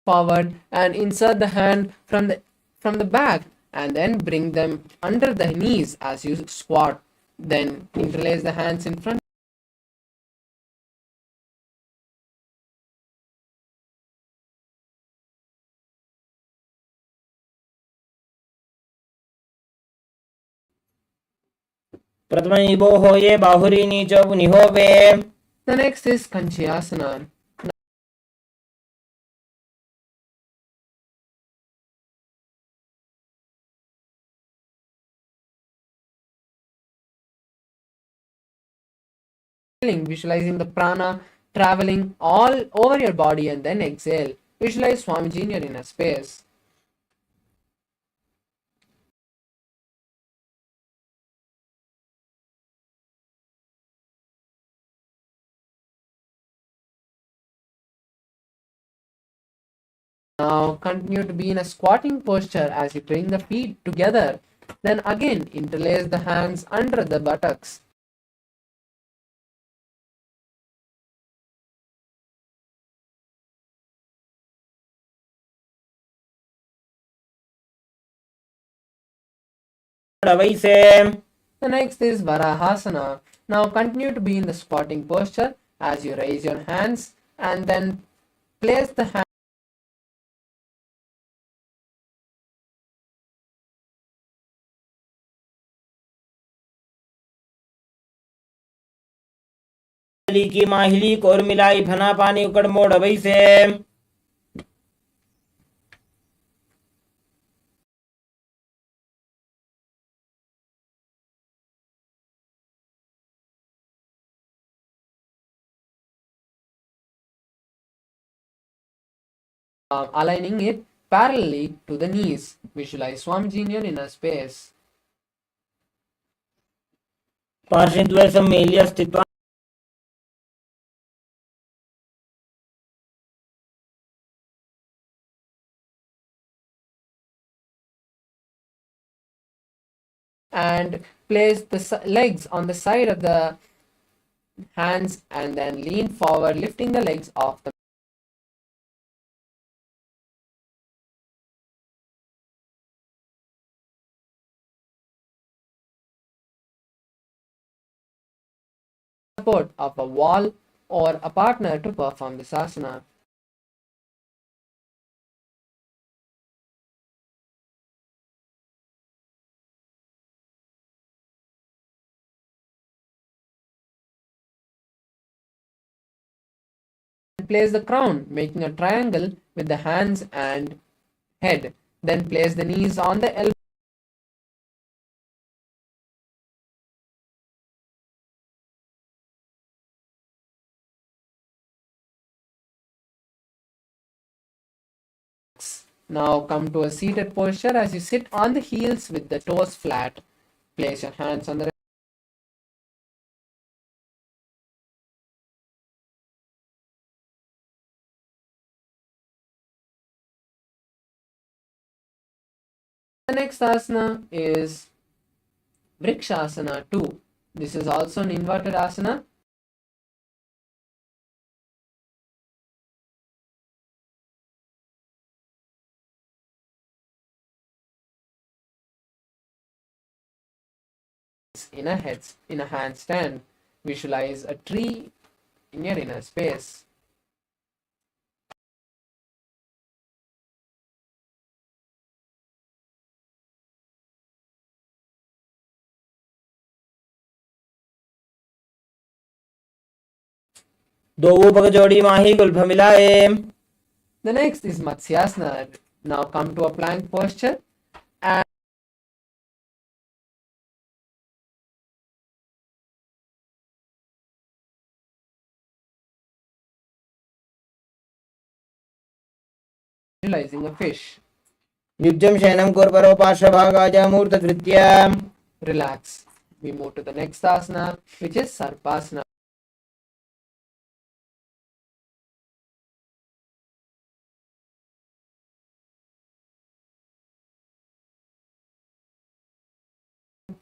Forward and insert the hand from the back and then bring them under the knees as you squat. Then interlace the hands in front. प्रथमैवोः ये बाहुरीनी च मुनिहोवे. The next is Conceal. Visualizing the prana traveling all over your body and then exhale. Visualize Swamiji in your inner space. Now continue to be in a squatting posture as you bring the feet together. Then again interlace the hands under the buttocks. The next is Varahasana. Now continue to be in the squatting posture as you raise your hands and then place the hands की माहिली core मिलाई फना पानी उकड़ मोड़ वैसे. aligning it parallelly to the knees. Visualize Swamiji in your inner space. पार्श्वद्वयसं मेल्य स्थित्वा and place the legs on the side of the hands and then lean forward, lifting the legs off the support of a wall or a partner to perform this asana. Place the crown, making a triangle with the hands and head. Then place the knees on the elbows. Now come to a seated posture as you sit on the heels with the toes flat. Place your hands on the next asana is Vrikshasana 2. This is also an inverted asana. In a handstand. Visualize a tree in your inner space. दो ऊपक जोड़ी माही Gulf मिलाए. The next is Matsyasana. Now come to a plank posture and visualizing a fish. युज्यं शयनं कुर्वरो पार्श्वभागाय मूर्धकृत्य. Relax. We move to the next asana, which is Sarpasana.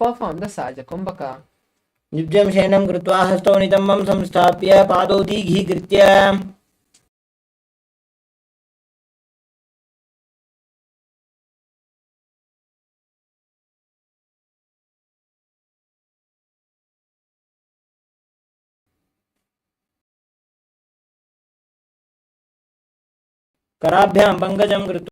Perform the Sajakumbhaka. युज्यं शयनं कृत्वा हस्तौ नितम्बं संस्थाप्य पादौ दीघीकृत्य. कराभ्यां पङ्कजं कृत्वा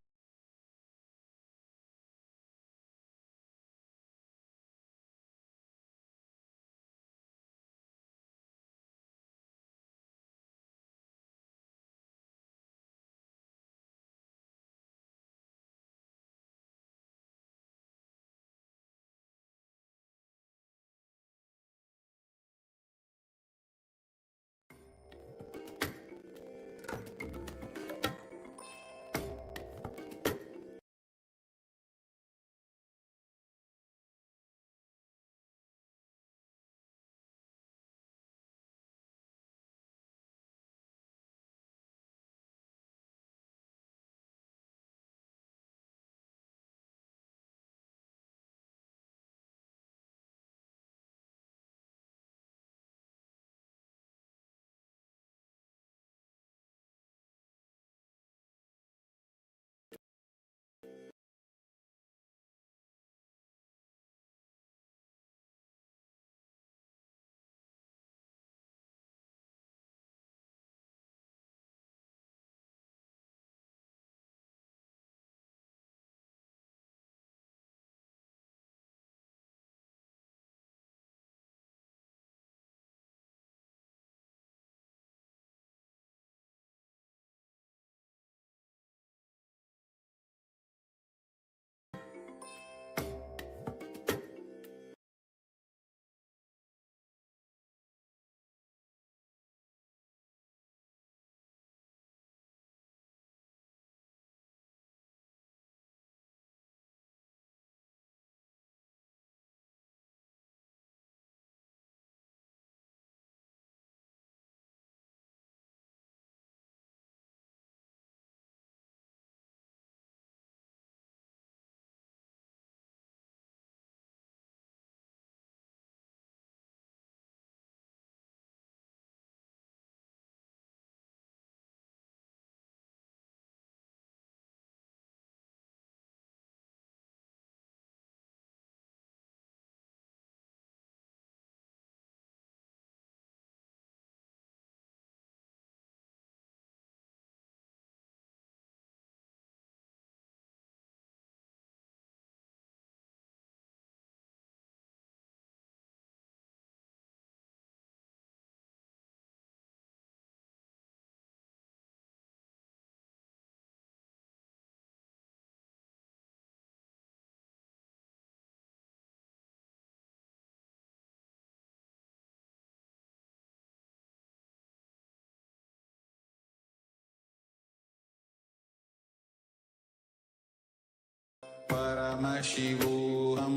Paramashivoham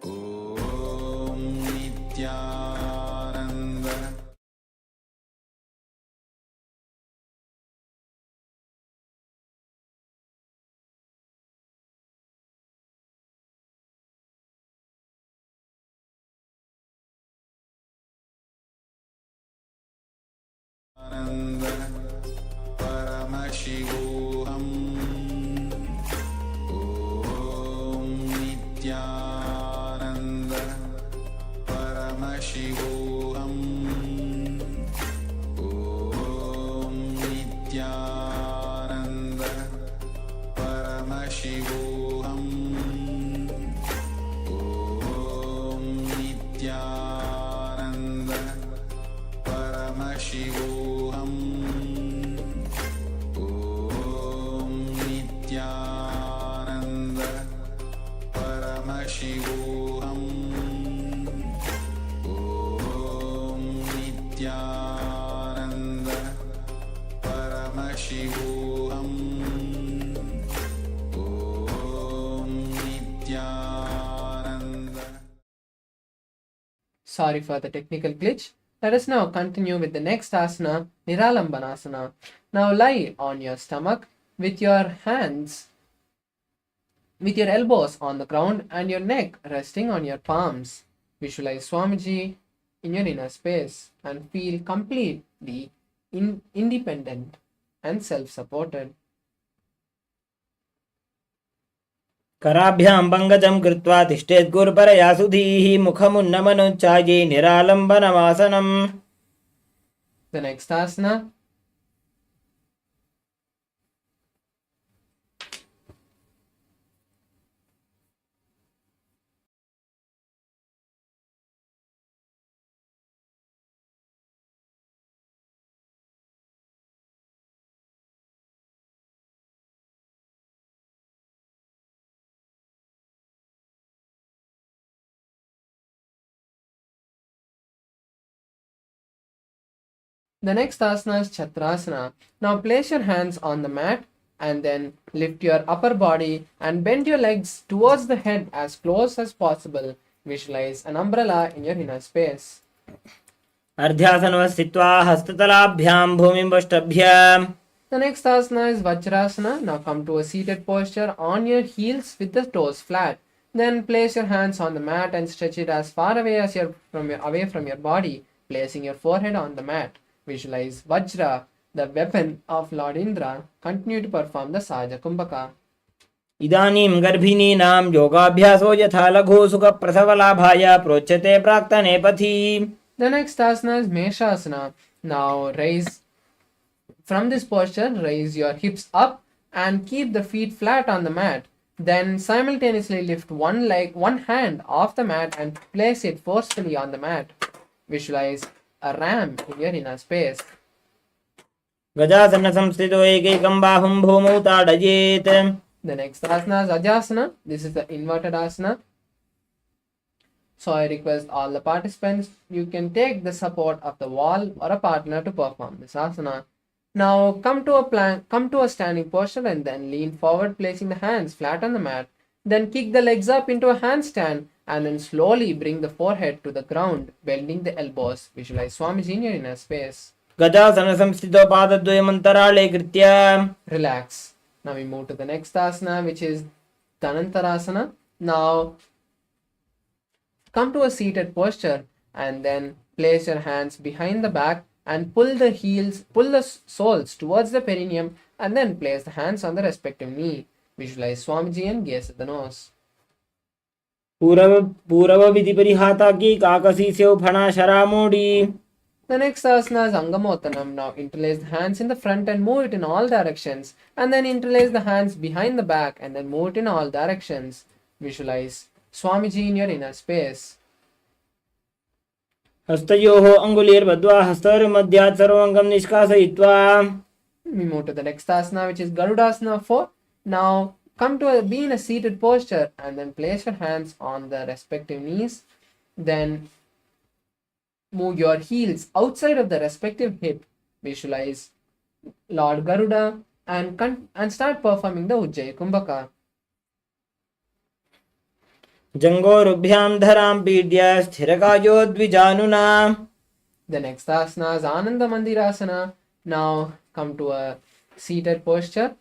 Om Nithyananda Paramashivoham Om Nithyananda Paramashivoham Om Nithyananda Paramashivoham Om Nithyananda Paramashivoham Om Nithyananda Paramashivoham Om Nithyananda Paramashivoham Om Nithyananda. Sorry for the technical glitch. Let us now continue with the next asana, Niralambanasana. Now lie on your stomach with your hands, with your elbows on the ground and your neck resting on your palms. Visualize Swamiji in your inner space and feel completely independent and self-supported. कराभ्यां पङ्कजं कृत्वा तिष्ठेत् गुरुपरया सुधीः मुखमुन्नमनुच्चाये निरालम्बनमासनम्. The next asana, is Chakrasana. Now place your hands on the mat and then lift your upper body and bend your legs towards the head as close as possible. Visualize an umbrella in your inner space. अर्ध्यासनः स्थित्वा हस्ततलाभ्यां भूमिं वष्टभ्य. The next asana is Vajrasana. Now come to a seated posture on your heels with the toes flat. Then place your hands on the mat and stretch it as far away as away from your body, placing your forehead on the mat. Visualize Vajra, the weapon of Lord Indra. Continue to perform the Saja Kumbhaka. इदानीं गर्भिणीनां योगाभ्यासो यथा लघु सुखप्रसवलाभाय प्रोच्यते प्राक्तने पथि. The next asana is Meshasana. Now from this posture, raise your hips up and keep the feet flat on the mat. Then simultaneously lift one hand off the mat and place it forcefully on the mat. Visualize a ram in your inner space. गजासन संस्थितो एकैकं बाहुं भूमौ ताडयेत्. The next asana is Ajasana. This is the inverted asana. So I request all the participants, you can take the support of the wall or a partner to perform this asana. Now come to a standing posture and then lean forward, placing the hands flat on the mat. Then kick the legs up into a handstand and then slowly bring the forehead to the ground, bending the elbows. Visualize Swamiji in your inner space. गजासन संस्थितो पादद्वयमन्तराळे कृत्य. Relax. Now we move to the next asana, which is Dhanantarasana. Now come to a seated posture and then place your hands behind the back and pull the soles towards the perineum and then place the hands on the respective knee. Visualize Swamiji and gaze at the nose. पूरव विधि परिहाता की काकसीस्यौ फणा शरामोडी. The next asana is Angamottanam. Now interlace the hands in the front and move it in all directions, and then interlace the hands behind the back and then move it in all directions. Visualize Swamiji in your inner space. हस्तयोः अङ्गुलीर्बद्ध्वा हस्तयोर्मध्यात् सर्वाङ्गं निष्कासयित्वा. We move to the next asana, which is Garudasana 4. Now come to be in a seated posture and then place your hands on the respective knees. Then move your heels outside of the respective hip. Visualize Lord Garuda and start performing the Ujjayi Kumbhaka. जङ्गोरुभ्यां धरां पीड्य स्थिरकायो द्विजानुना. The next asana is Ananda Mandirasana. Now come to a seated posture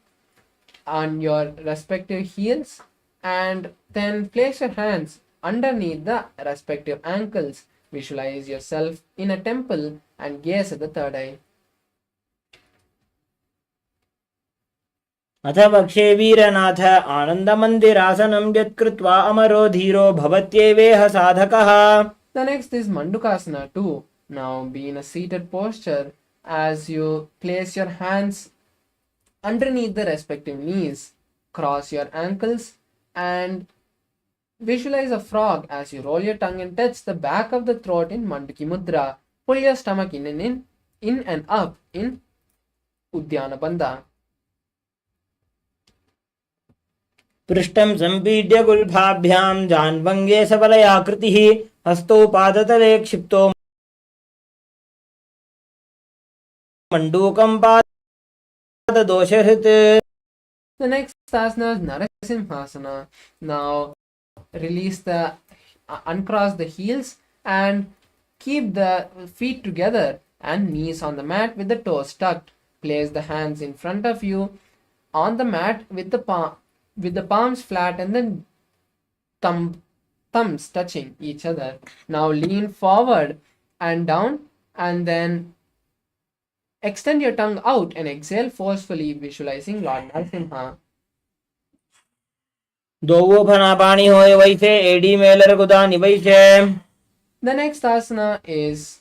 on your respective heels and then place your hands underneath the respective ankles. Visualize yourself in a temple and gaze at the third eye. अथ वक्षे वीरनाथ आनन्दमन्दिरासनं यत्कृत्वा अमरो धीरो भवत्येवेह साधकः. The next is Mandukasana too. Now be in a seated posture as you place your hands underneath the respective knees, cross your ankles and visualize a frog as you roll your tongue and touch the back of the throat in Manduki Mudra. Pull your stomach in and up in Uddiyana Bandha. पृष्ठं सम्पीड्य गुल्फाभ्यां जान्वङ्गे सबलयाकृतिः हस्तौ पादतले क्षिप्तो मण्डूकं पाददोषहृत्. The next asana is Narasimhasana. Now uncross the heels and keep the feet together and knees on the mat with the toes tucked. Place the hands in front of you on the mat with the palms flat and the thumbs touching each other. Now lean forward and down and then extend your tongue out and exhale forcefully, visualizing Lord Narasimha. दो फनापानी होए वैसे AD Mailer गुदानी वैसे. The next asana is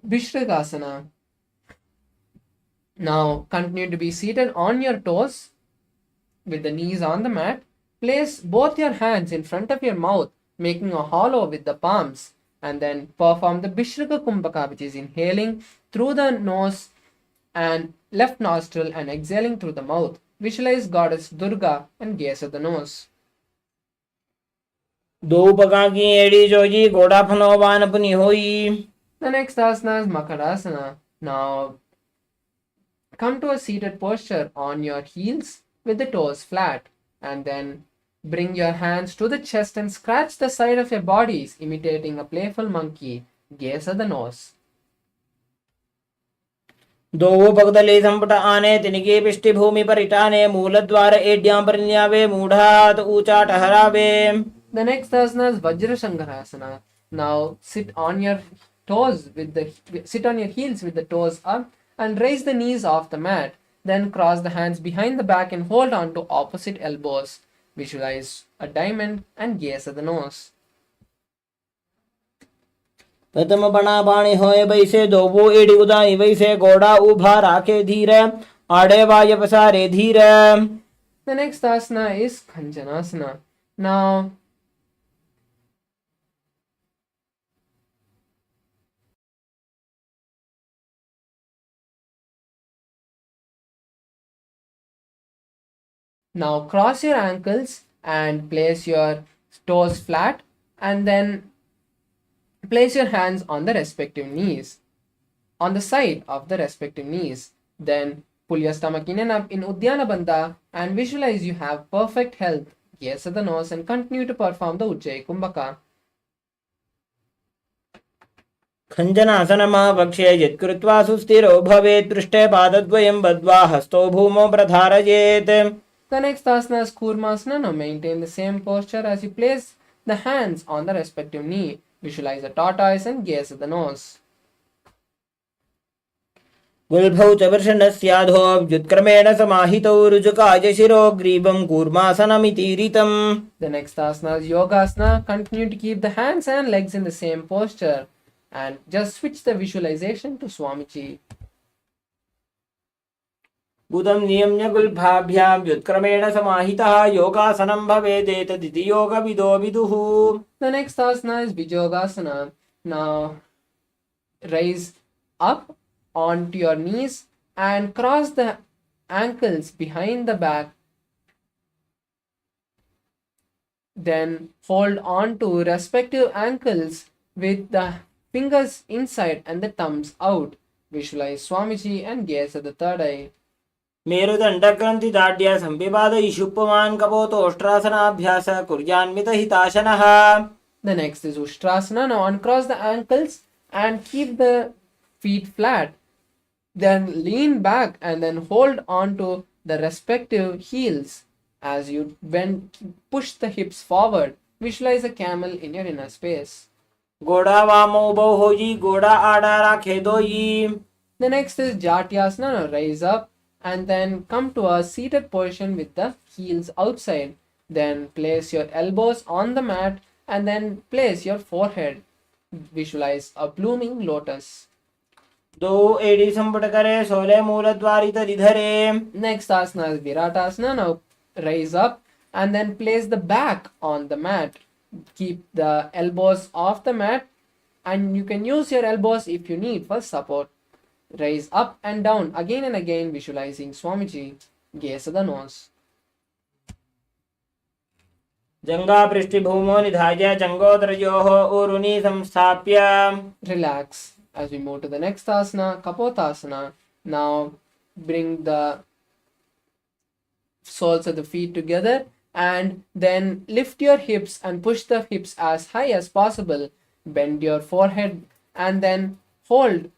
Vishrikasana. Now continue to be seated on your toes with the knees on the mat. Place both your hands in front of your mouth, making a hollow with the palms, and then perform the Vishrika Kumbhaka, which is inhaling through the nose and left nostril and exhaling through the mouth. Visualize goddess Durga and gaze at the nose. दो पका की AD Joji घोड़ा फनोवान अपनी होई. The next asana is Makarasana. Now come to a seated posture on your heels with the toes flat and then bring your hands to the chest and scratch the side of your bodies, imitating a playful monkey. Gaze at the nose. दो पगदले संपट आने तिनके पिष्टि भूमि पर इटाने मूलद्वार एड्यां पर न्यावे मूढ़ात ऊंचा ठहरावे. The next asana is Vajrashankarasana. Now sit on your heels with the toes up and raise the knees off the mat. Then cross the hands behind the back and hold on to opposite elbows. Visualize a diamond and gaze at the nose. प्रथम बना बाणी होए वैसे दो वो AD उदानी वैसे घोड़ा उभा राखे धीर आड़े वाय पसारे धीर. The next asana is Kanjanasana. Now cross your ankles and place your toes flat and then place your hands on the respective knees, on the side of the respective knees. Then pull your stomach in and up in Uddiyana Bandha and visualize you have perfect health. Gaze at the nose and continue to perform the Ujjayi Kumbhaka. खञ्जनासनमः वक्षे यत्कृत्वा सुस्थिरो भवेत् पृष्ठे पादद्वयं बद्ध्वा हस्तौ भूमौ प्रधारयेत्. The next asana is Kurmasana. Now maintain the same posture as you place the hands on the respective knee. Visualize a tortoise and gaze at the nose. गुल्भौ च वृषणस्याधो व्युत्क्रमेण समाहितौ रुजुकाय शिरो ग्रीवं कूर्मासनमितीरितम्. The next asana is Yogasana. Continue to keep the hands and legs in the same posture and just switch the visualization to Swamiji. बुधं नियम्य गुल्फाभ्यां व्युत्क्रमेण समाहितः योगासनं भवेदेतदिति योगविदो विदुः. The next asana is Vijogasana. Now rise up onto your knees and cross the ankles behind the back. Then fold onto respective ankles with the fingers inside and the thumbs out. Visualize Swamiji and gaze at the third eye. मेरुदण्डग्रन्थिदाढ्य संविवादयिषुप्पमान् कपोतोष्ट्रासनाभ्यास कुर्यान्मितहिताशनः. The next is Ustrasana. Now uncross the ankles and keep the feet flat. Then lean back and then hold on to the respective heels. As you bend, push the hips forward. Visualize a camel in your inner space. गोड़ा वामो बहुजी गोड़ा आड़ा राखे दोई. The next is Jatyasana. Now raise up and then come to a seated position with the heels outside. Then place your elbows on the mat and then place your forehead. Visualize a blooming lotus. दो एड़ी संपुट करे सोले मूलद्वारी तदिधरे. Next asana is Viratasana. Now raise up and then place the back on the mat. Keep the elbows off the mat and you can use your elbows if you need for support. Raise up and down again and again, visualizing Swamiji. Gaze at the nose. जंगा पृष्ठभूमो निधाय जंगोदरयोः ऊरुनि संस्थाप्य. Relax. As we move to the next asana, Kapotasana. Now bring the soles of the feet together and then lift your hips and push the hips as high as possible. Bend your forehead and then hold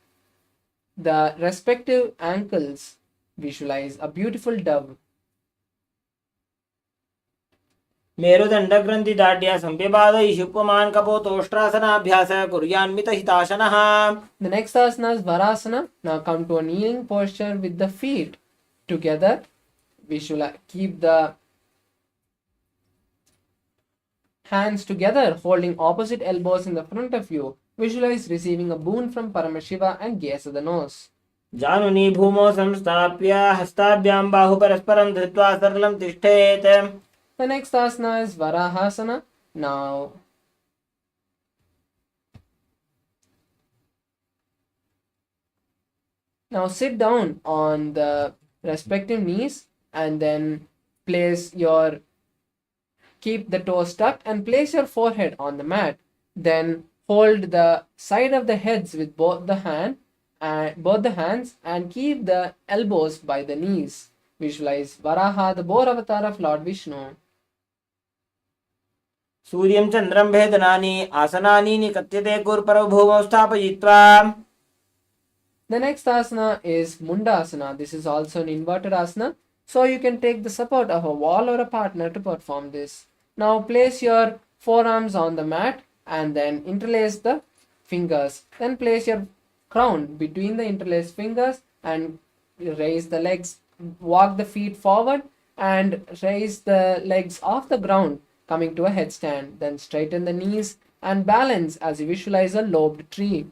the respective ankles. Visualize a beautiful dove. मेरुदण्डग्रन्थिदाढ्य संविवादयिषुप्पमान् कपोतोष्ट्रासनाभ्यास कुर्यान्मितहिताशनः. The next asana is Varasana. Now come to a kneeling posture with the feet together. Visualize, keep the hands together, holding opposite elbows in the front of you. Visualize receiving a boon from Paramashiva and gaze at the nose. जानुनी भूमो संस्थाप्य हस्ताभ्यां बाहु परस्परं धृत्वा सरलं तिष्ठेत्. The next asana is Varahasana. Now sit down on the respective knees and then keep the toes tucked and place your forehead on the mat. Then hold the side of the heads with both the hands and keep the elbows by the knees. Visualize Varaha, the boar avatar of Lord Vishnu. सूर्यं चन्द्रं भेदनानि आसनानि निकत्यते कुर्परौ भूमौ स्थापयित्वा. The next asana is Mundasana. This is also an inverted asana, so you can take the support of a wall or a partner to perform this. Now place your forearms on the mat and then interlace the fingers. Then place your crown between the interlaced fingers and raise the legs. Walk the feet forward and raise the legs off the ground, coming to a headstand. Then straighten the knees and balance as you visualize a lobed tree.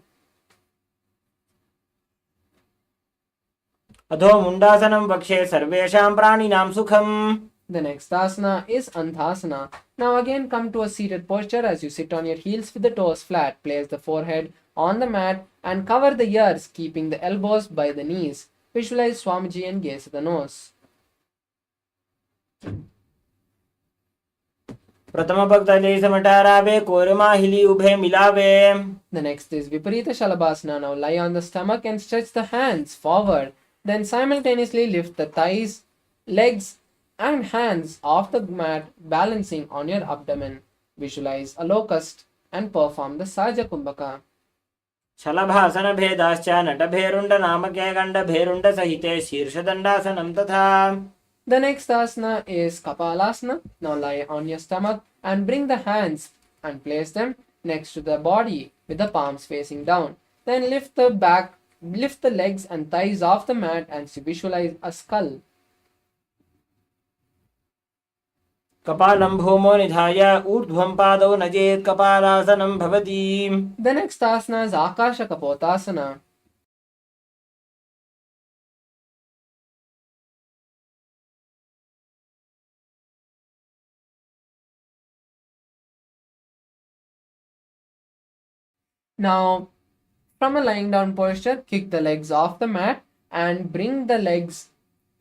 अधो मुंडासनं वक्षे सर्वेषां प्राणिनां सुखम्. The next asana is Andhasana. Now again come to a seated posture as you sit on your heels with the toes flat. Place the forehead on the mat and cover the ears, keeping the elbows by the knees. Visualize Swamiji and gaze at the nose. प्रथम भक्तले समटारावे कोरमाहिली उभे मिलावे. The next is Viparita Shalabhasana. Now lie on the stomach and stretch the hands forward. Then simultaneously lift the thighs, legs and hands off the mat, balancing on your abdomen. Visualize a locust and perform the Saja Kumbhaka. शलभासन भेदाश्च नटभेरुण्ड नामके गण्ड भेरुण्ड सहिते शीर्षदण्डासनं तथा. The next asana is Kapalasana. Now lie on your stomach and bring the hands and place them next to the body with the palms facing down. Then lift the legs and thighs off the mat and visualize a skull. कपालं भूमो निधाय ऊर्ध्वं पादौ नजेत् कपालासनं भवति. The next asana is Akasha Kapotasana. Now, from a lying down posture, kick the legs off the mat and bring the legs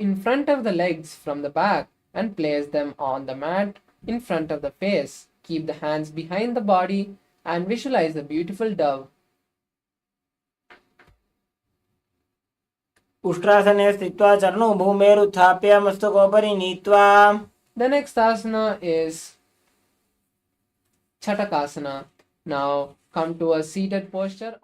in front of the legs from the back and place them on the mat in front of the face. Keep the hands behind the body and visualize the beautiful dove. उष्ट्रासने स्थित्वा चरणौ भूमेरुत्थाप्य मस्तकोपरि नीत्वा. The next asana is Chatakasana. Now come to a seated posture.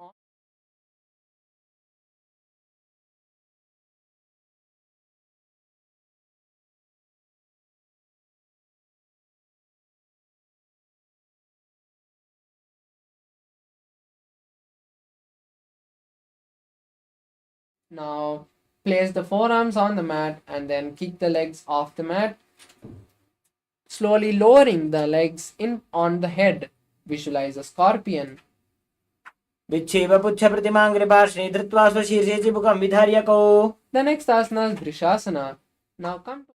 Now place the forearms on the mat and then kick the legs off the mat, slowly lowering the legs in on the head. Visualize a scorpion. विच्छेव पुच्छ प्रतिमां कृपार्श्नि धृत्वा स्वशीर्षे चिबुकं विधार्य कौ. The next asana is Vrishasana. Now come to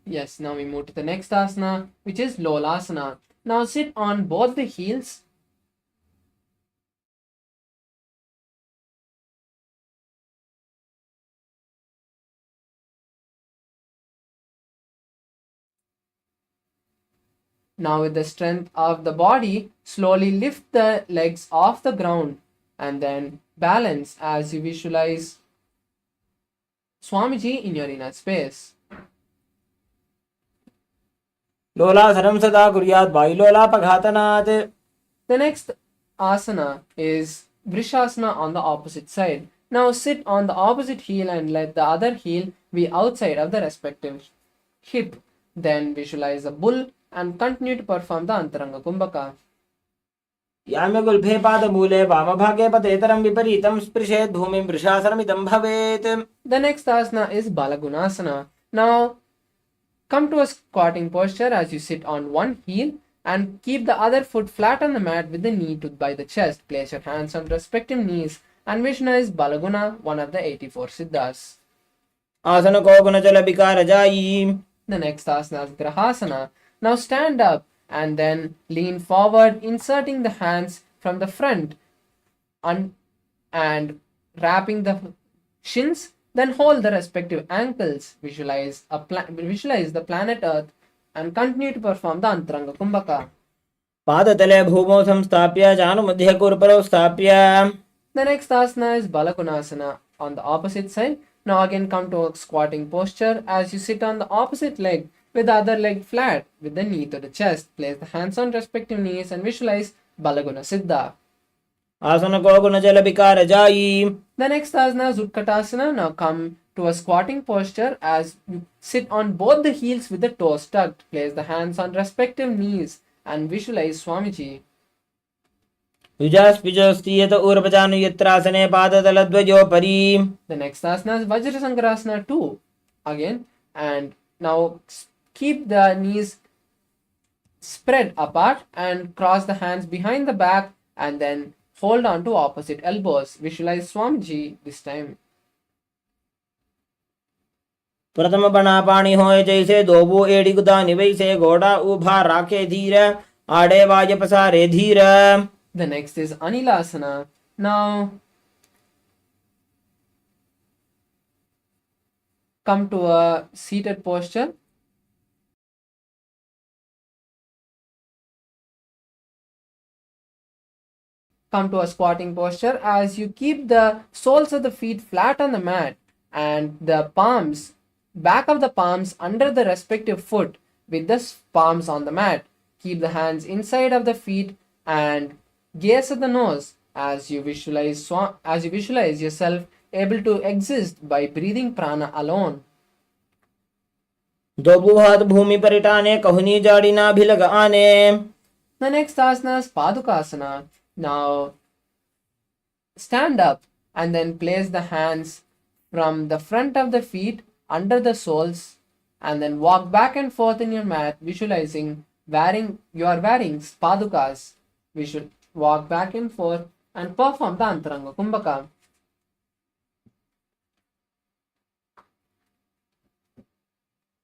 Yes, now we move to the next asana, which is Lolasana. Now sit on both the heels. Now with the strength of the body, slowly lift the legs off the ground and then balance as you visualize Swamiji in your inner space. लोलासनं सदा कुर्यात् वायुलोलापघातनात्. The next asana is Vrishasana on the opposite side. Now sit on the opposite heel and let the other heel be outside of the respective hip. Then visualize a bull and continue to perform the Antaranga Kumbhaka. याम्यगुल्फे पादमूले वामभागे पतेतरं विपरीतं स्पृशेत् भूमिं वृषासनमिदं भवेत्. The next asana is Balagunasana. Now come to a squatting posture as you sit on one heel and keep the other foot flat on the mat with the knee by the chest. Place your hands on respective knees and visualize Balaguna, one of the 84 Siddhas. आसन को गुणजल विकार जायी. The next asana is Grahasana. Now stand up and then lean forward, inserting the hands from the front and wrapping the shins. Then hold the respective ankles. Visualize the planet Earth and continue to perform the Antaranga Kumbhaka. पादतले भूमौ संस्थाप्य जानुमध्यकुरपरौ स्थाप्य. The next asana is Balagunasana on the opposite side. Now again come to a squatting posture as you sit on the opposite leg with the other leg flat with the knee to the chest. Place the hands on respective knees and visualize Balaguna Siddha. आसन को गुणजल विकार जायी. The next asana is Utkatasana. Now come to a squatting posture as you sit on both the heels with the toes tucked. Place the hands on respective knees and visualize Swamiji. युजास्पिजोस्तीयत ऊर्वजानुयत्रासने पादतलद्वयोपरि. The next asana is Vajrasankarasana 2 again, and now keep the knees spread apart and cross the hands behind the back and then hold on to opposite elbows. Visualize Swamiji this time. प्रथम बना पानी होए जैसे दोबो एड़ी गुदानी वैसे घोड़ा उभा राखे धीर आड़े वाज पसारे धीर. The next is Anilasana. Now come to a seated posture. Come to a squatting posture as you keep the soles of the feet flat on the mat and the palms, back of the palms under the respective foot with the palms on the mat. Keep the hands inside of the feet and gaze at the nose as you visualize yourself able to exist by breathing prana alone. दोबो हाथ भूमि परिटाने कहनी जाड़ी ना भिलग आने. The next asana is Padukasana. Now stand up and then place the hands from the front of the feet under the soles, and then walk back and forth in your mat, visualizing you are wearing padukas. We should walk back and forth and perform the Antaranga Kumbhaka.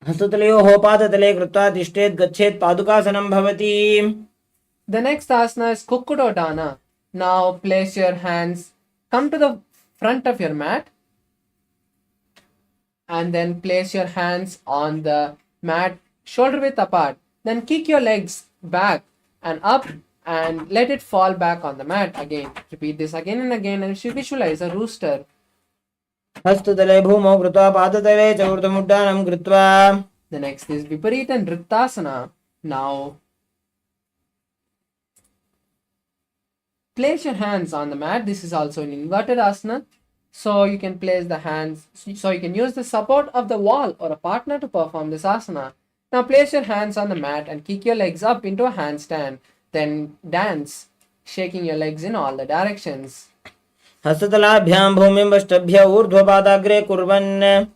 हस्ततलयोः पादतले कृत्वा तिष्ठेत् गच्छेत् पादुकासनं भवति. The next asana is Kukkudodana. Now place your hands, come to the front of your mat, and then place your hands on the mat shoulder width apart. Then kick your legs back and up and let it fall back on the mat again. Repeat this again and again, and you visualize a rooster. हस्ततले भूमौ कृत्वा पादतले च ऊर्ध्वमुड्डानं कृत्वा. The next is Viparita Nrittasana. Now place your hands on the mat. This is also an inverted asana. So you can place the hands, so you can use the support of the wall or a partner to perform this asana. Now place your hands on the mat and kick your legs up into a handstand. Then dance, shaking your legs in all the directions. हस्ततलाभ्यां भूमिं वष्टभ्य ऊर्ध्वपादाग्रे कुर्वन्.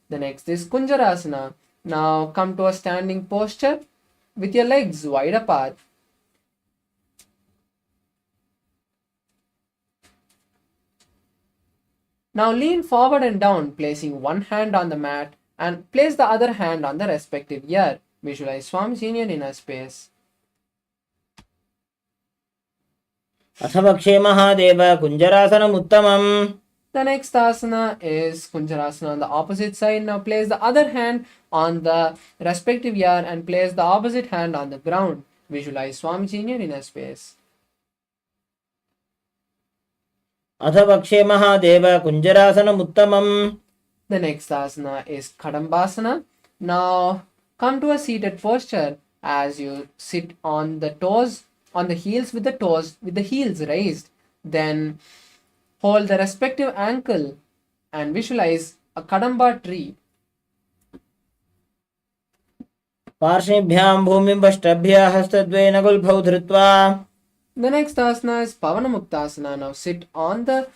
The next is Kunjarasana. Now come to a standing posture with your legs wide apart. Now lean forward and down, placing one hand on the mat and place the other hand on the respective ear. Visualize Swamiji in your inner space. अथ वक्षे महादेव कुञ्जरासनम् उत्तमम्. The next asana is Kunjarasana on the opposite side. Now place the other hand on the respective ear and place the opposite hand on the ground. Visualize Swamiji in your inner space. अथ वक्षे महादेव कुञ्जरासनम् उत्तमम्. The next asana is Kadambasana. Now come to a seated posture as you sit on the toes, on the heels with the heels raised. Then hold the respective ankle and visualize a Kadamba tree. पार्श्वेभ्यां भूमिं वष्टभ्य हस्तद्वयेन गुल्फौ धृत्वा. The next asana is Pavanamuktasana. Now sit on the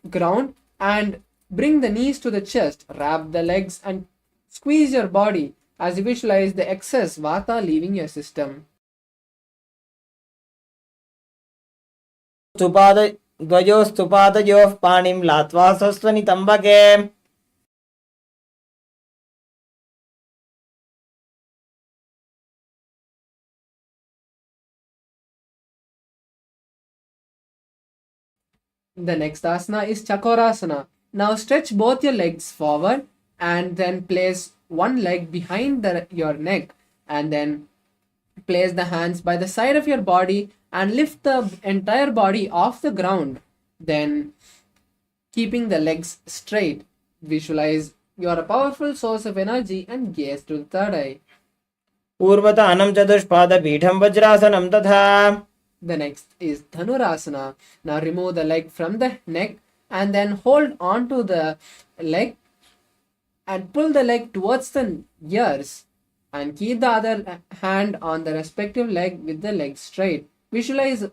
ground and bring the knees to the chest. Wrap the legs and squeeze your body as you visualize the excess vata leaving your system. द्वयोस्तु पादयोः पाणिं लात्वा स्वस्वनितम्बके. The next asana is Chakorasana. Now stretch both your legs forward and then place one leg behind your neck and then place the hands by the side of your body and lift the entire body off the ground. Then keeping the legs straight, visualize you are a powerful source of energy and gaze to the third eye. पूर्वतानं चतुष्पादपीठं वज्रासनं तथा. The next is Dhanurasana. Now remove the leg from the neck and then hold on to the leg and pull the leg towards the ears and keep the other hand on the respective leg with the leg straight. Visualize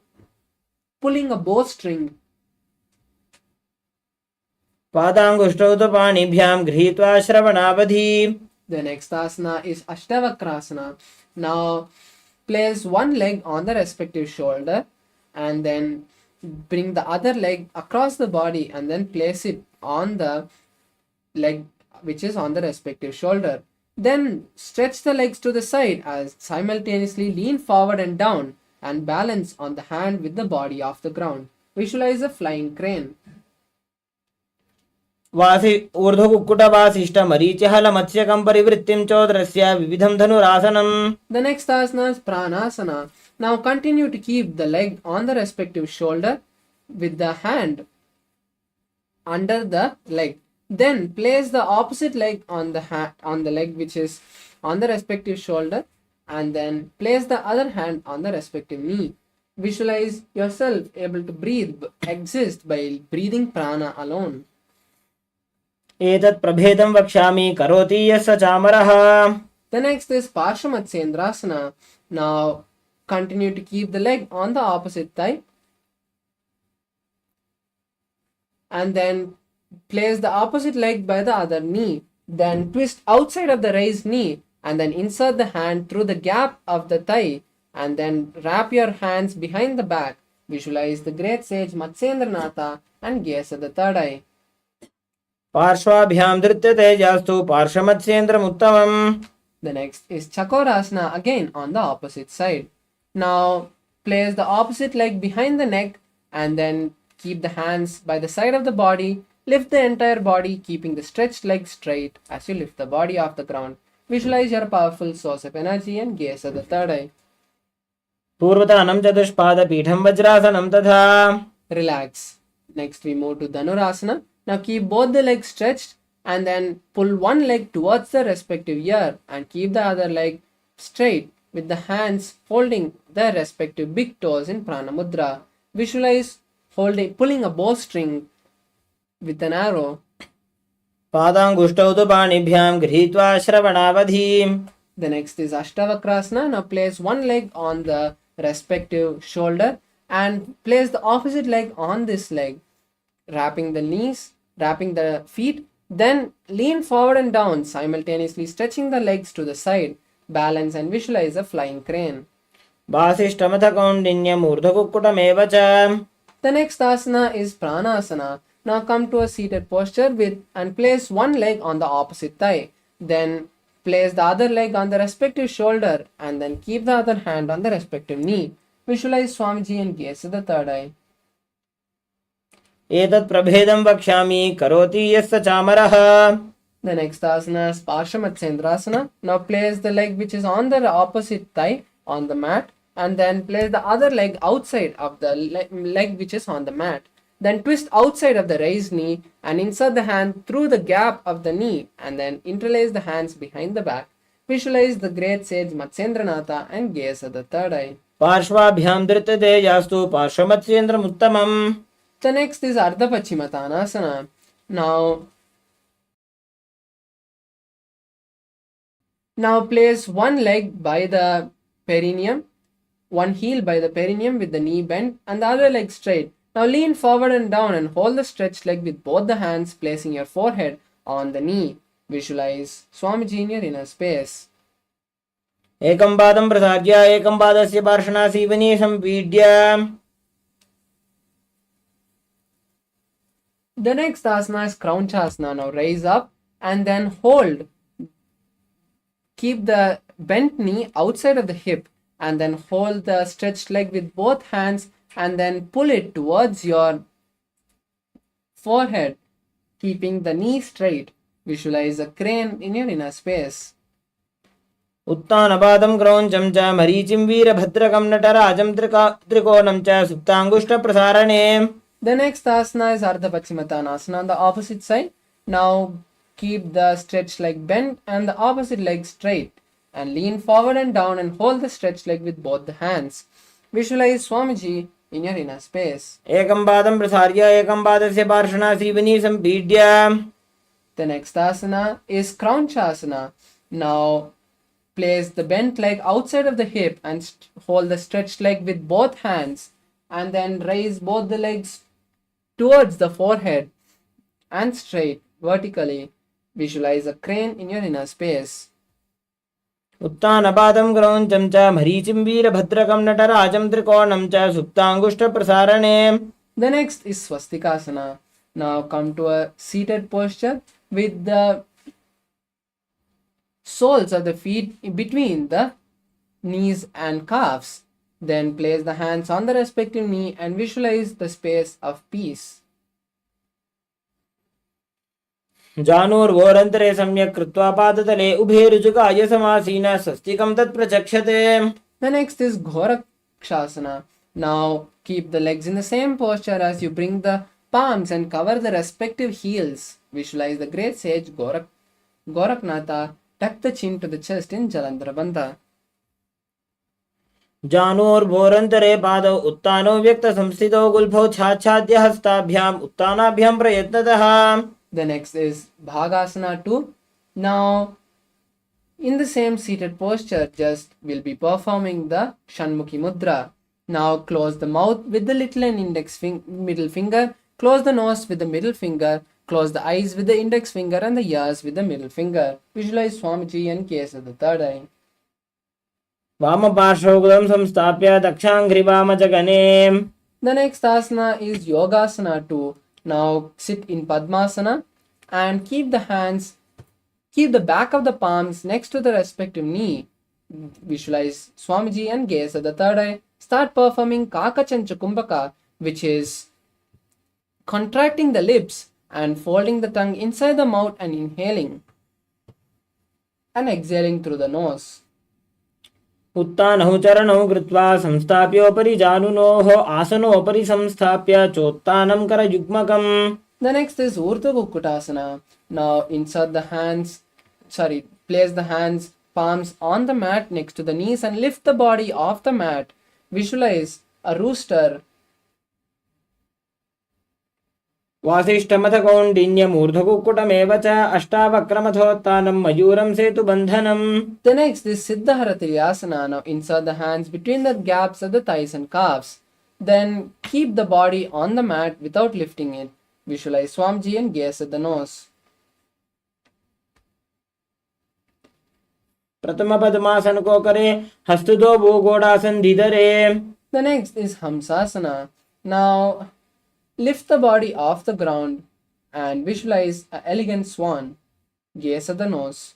pulling a bowstring. पादाङ्गुष्ठौ तु पाणिभ्यां गृहीत्वा श्रवणावधि. The next asana is Ashtavakrasana. Now place one leg on the respective shoulder and then bring the other leg across the body and then place it on the leg which is on the respective shoulder. Then stretch the legs to the side as simultaneously lean forward and down and balance on the hand with the body off the ground. Visualize a flying crane. वासि ऊर्ध्वकुक्कुटवासिष्ठमरीचिहलमत्स्यकं परिवृत्तिं चोदरस्य विविधं धनुरासनम्. The next asana is Pranasana. Now continue to keep the leg on the respective shoulder with the hand under the leg. Then place the opposite leg on the leg which is on the respective shoulder and then place the other hand on the respective knee. Visualize yourself able to exist by breathing prana alone. एतत् प्रभेदं वक्ष्यामि करोति यस्य चामरः. The next is Parshamatsendrasana. Now continue to keep the leg on the opposite thigh and then place the opposite leg by the other knee. Then twist outside of the raised knee and then insert the hand through the gap of the thigh and then wrap your hands behind the back. Visualize the great sage Matsyendranatha and gaze at the third eye. पार्श्वाभ्यां धृत्यते जास्तु पार्श्वमत्स्येन्द्रमुत्तमम्. The next is Chakorasana again on the opposite side. Now place the opposite leg behind the neck and then keep the hands by the side of the body. Lift the entire body, keeping the stretched leg straight as you lift the body off the ground. Visualize your powerful source of energy and gaze at the third eye. पूर्वतानं चतुष्पादपीठं वज्रासनं तथा. Relax. Next we move to Dhanurasana. Now keep both the legs stretched and then pull one leg towards the respective ear and keep the other leg straight with the hands holding the respective big toes in Prana Mudra. Visualize pulling a bowstring with an arrow. पादाङ्गुष्ठौ तु पाणिभ्यां गृहीत्वा श्रवणावधिम्. The next is Ashtavakrasana. Now place one leg on the respective shoulder and place the opposite leg on this leg, wrapping the feet. Then lean forward and down, simultaneously stretching the legs to the side. Balance and visualize a flying crane. वासिष्ठमथ कौण्डिन्यमूर्धकुक्कुटमेव च. The next asana is Pranasana. Now come to a seated posture and place one leg on the opposite thigh. Then place the other leg on the respective shoulder and then keep the other hand on the respective knee. Visualize Swamiji and gaze at the third eye. एतत् प्रभेदं वक्ष्यामि करोति यस्य चामरः. The next asana is Parshamatsendrasana. Now place the leg which is on the opposite thigh on the mat and then place the other leg outside of the leg which is on the mat. Then twist outside of the raised knee and insert the hand through the gap of the knee and then interlace the hands behind the back. Visualize the great sage Matsyendranatha and gaze at the third eye. पार्श्वाभ्यां धृत्यते यास्तु पार्श्वमत्स्येन्द्रमुत्तमम्. The next is Ardha Pachimatanasana. Now place one leg by the perineum, one heel by the perineum with the knee bent and the other leg straight. Now lean forward and down and hold the stretched leg with both the hands, placing your forehead on the knee. Visualize Swamiji in your inner space. एकं पादं प्रसार्य एकं पादस्य पार्श्वनासीवने संपीड्य. The next asana is Kraunchasana. Now raise up and then hold. Keep the bent knee outside of the hip and then hold the stretched leg with both hands and then pull it towards your forehead, keeping the knee straight. Visualize a crane in your inner space. उत्तानपादं क्रौञ्चं च मरीचिं वीरभद्रकं नटराजं त्रिकोणं च सुप्ताङ्गुष्ठप्रसारणे. The next asana is Ardha Pachimatanasana on the opposite side. Now keep the stretched leg bent and the opposite leg straight and lean forward and down and hold the stretched leg with both the hands. Visualize Swamiji in your inner space. एकं पादं प्रसार्य एकं पादस्य पार्श्वनासीवने संपीड्य. The next asana is Kraunchasana. Now place the bent leg outside of the hip and hold the stretched leg with both hands and then raise both the legs towards the forehead and straight vertically. Visualize a crane in your inner space. उत्तानपादं क्रौञ्चं च मरीचिं वीरभद्रकं नटराजं त्रिकोणं च सुप्ताङ्गुष्ठप्रसारणे. The next is Swastikasana. Now come to a seated posture with the soles of the feet between the knees and calves. Then place the hands on the respective knee and visualize the space of peace. जानुर्वोरन्तरे सम्यक् कृत्वा पादतले उभे रुजुकाय समासीनः स्वस्तिकं तत्प्रचक्षते. The next is Gorakshasana. Now keep the legs in the same posture as you bring the palms and cover the respective heels. Visualize the great sage Goraknatha. Tuck the chin to the chest in Jalandhara Bandha. जानुर्वोरन्तरे पादौ उत्तानो व्यक्तसंस्थितौ गुल्फौ छाच्छाद्य हस्ताभ्याम् उत्तानाभ्यां प्रयत्नतः. The next is Bhagasana 2. Now, in the same seated posture, just we'll be performing the Shanmukhi Mudra. Now, close the mouth with the little and middle finger. Close the nose with the middle finger. Close the eyes with the index finger and the ears with the middle finger. Visualize Swamiji and Kesa the third eye. वामपार्श्वोगुलं संस्थाप्य दक्षाङ्घ्रिवामजगने. The next asana is Yogasana 2. Now sit in Padmasana and keep the back of the palms next to the respective knee. Visualize Swamiji and gaze at the third eye. Start performing Kakachancha Kumbhaka, which is contracting the lips and folding the tongue inside the mouth and inhaling and exhaling through the nose. उत्तानौ चरणौ कृत्वा संस्थाप्योपरि जानुनोः आसनोपरि संस्थाप्य चोत्तानं करयुग्मकम्. The next is Urdhva Kukkutasana. Now place the hands, palms on the mat next to the knees and lift the body off the mat. Visualize a rooster. वासिष्ठमथ कौण्डिन्यमूर्ध्वकुक्कुटमेव च अष्टावक्रमथोत्तानं मयूरं सेतुबन्धनम्. The next is Siddhara Triasana. Now insert the hands between the gaps of the thighs and calves. Then keep the body on the mat without lifting it. Visualize Swamiji and gaze at the nose. प्रथम पद्मासन को करे हस्तुतो भूगोडासन धीधरे. The next is Hamsasana. Now lift the body off the ground and visualize an elegant swan. Gaze at the nose.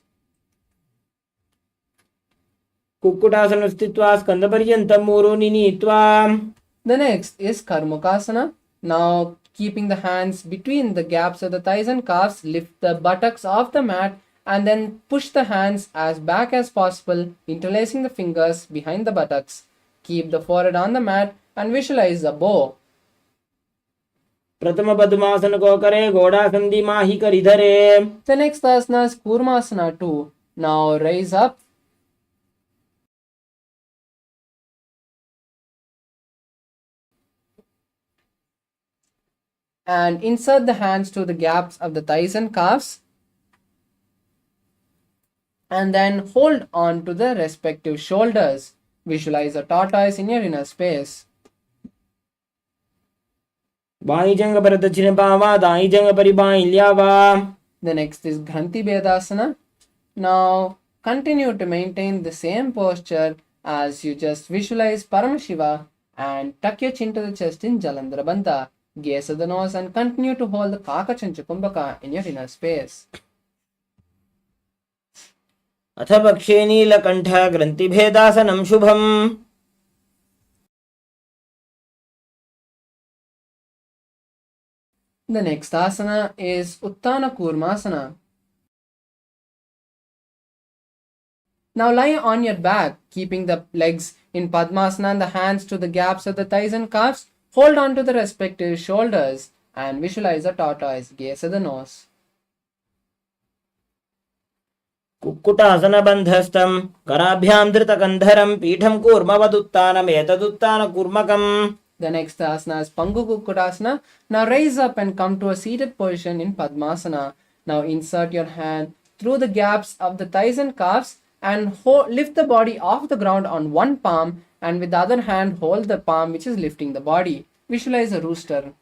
Kukkutasana स्थित्वा स्कन्धपर्यन्तं मूरोनि नीत्वा. The next is Karmukasana. Now keeping the hands between the gaps of the thighs and calves, lift the buttocks off the mat and then push the hands as back as possible, interlacing the fingers behind the buttocks. Keep the forehead on the mat and visualize a bow. प्रथम पद्मासन को करे Ghodasan दिमाहि करिधरे. The next asana is Kurmasana 2. Now raise up and insert the hands to the gaps of the thighs and calves and then hold on to the respective shoulders. Visualize a tortoise in your inner space. By जंग पर दक्षिण पावा दाई जंग परि by ल्यावा. The next is Granthi Bedasana. Now continue to maintain the same posture as you just visualize Paramashiva and tuck your chin to the chest in Jalandhara Bandha. Gaze at the nose and continue to hold the Kakachancha Kumbhaka in your inner space. अथ पक्षे नीलकण्ठ ग्रन्थिभेदासनं शुभम्. The next asana is Uttana Kurmasana. Now lie on your back, keeping the legs in Padmasana and the hands to the gaps of the thighs and calves. Hold on to the respective shoulders and visualize a tortoise. Gaze at the nose. Kukkutasana बन्धस्थं कराभ्यां धृतकन्धरं पीठं कूर्मवदुत्तानमेतदुत्तानकूर्मकम्. The next asana is Pangu Kukkutasana. Now raise up and come to a seated position in Padmasana. Now insert your hand through the gaps of the thighs and calves and lift the body off the ground on one palm, and with the other hand hold the palm which is lifting the body. Visualize a rooster.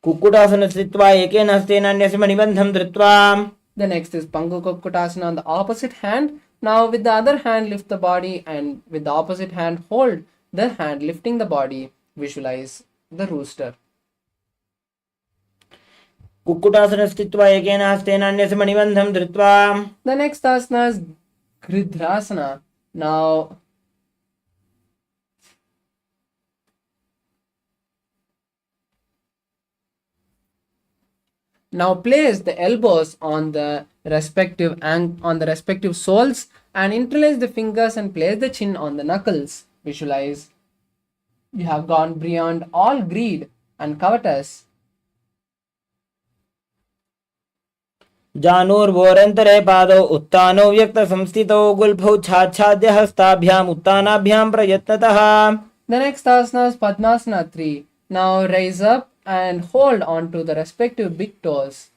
Kukkutasana स्थित्वा एकेन हस्तेन अन्यस्य मणिबन्धं धृत्वा. The next is Pangu Kukkutasana on the opposite hand. Now with the other hand lift the body and with the opposite hand hold the hand lifting the body. Visualize the rooster. Kukkutasana स्थित्वा एकेन हस्तेन अन्यस्य मणिबन्धं धृत्वा. The next asana is Gridhrasana. Now place the elbows on the respective soles and interlace the fingers and place the chin on the knuckles. Visualize you have gone beyond all greed and covetous. जानूर्वोरन्तरे पादौ उत्तानौ व्यक्तसंस्थितौ गुल्फौ छाच्छाद्य हस्ताभ्याम् उत्तानाभ्यां प्रयत्नतः. The next asana is Padmasana 3. Now raise up and hold on to the respective big toes.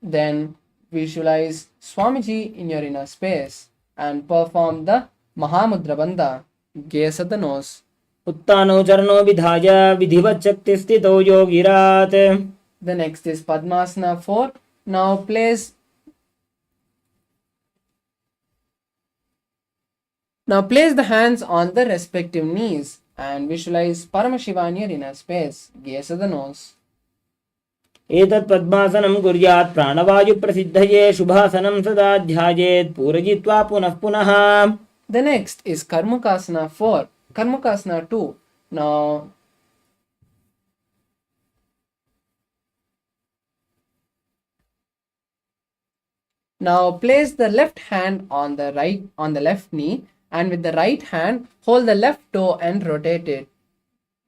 Then visualize Swamiji in your inner space and perform the Mahamudra Bandha. Gaze at the nose. उत्तानो चरणो विधाय विधिवच्चक्तिस्थितो योगिरात्. The next is Padmasana 4. Now place the hands on the respective knees and visualize Paramashiva in your inner space. Gaze at the nose. एतत् पद्मासनं कुर्यात् प्राणवायुप्रसिद्धये शुभासनं सदा ध्यायेत् पूरयित्वा पुनः पुनः. The next is Karmakasana 4. Karmakasana 2. Now place the left hand on the left knee and with the right hand hold the left toe and rotate it,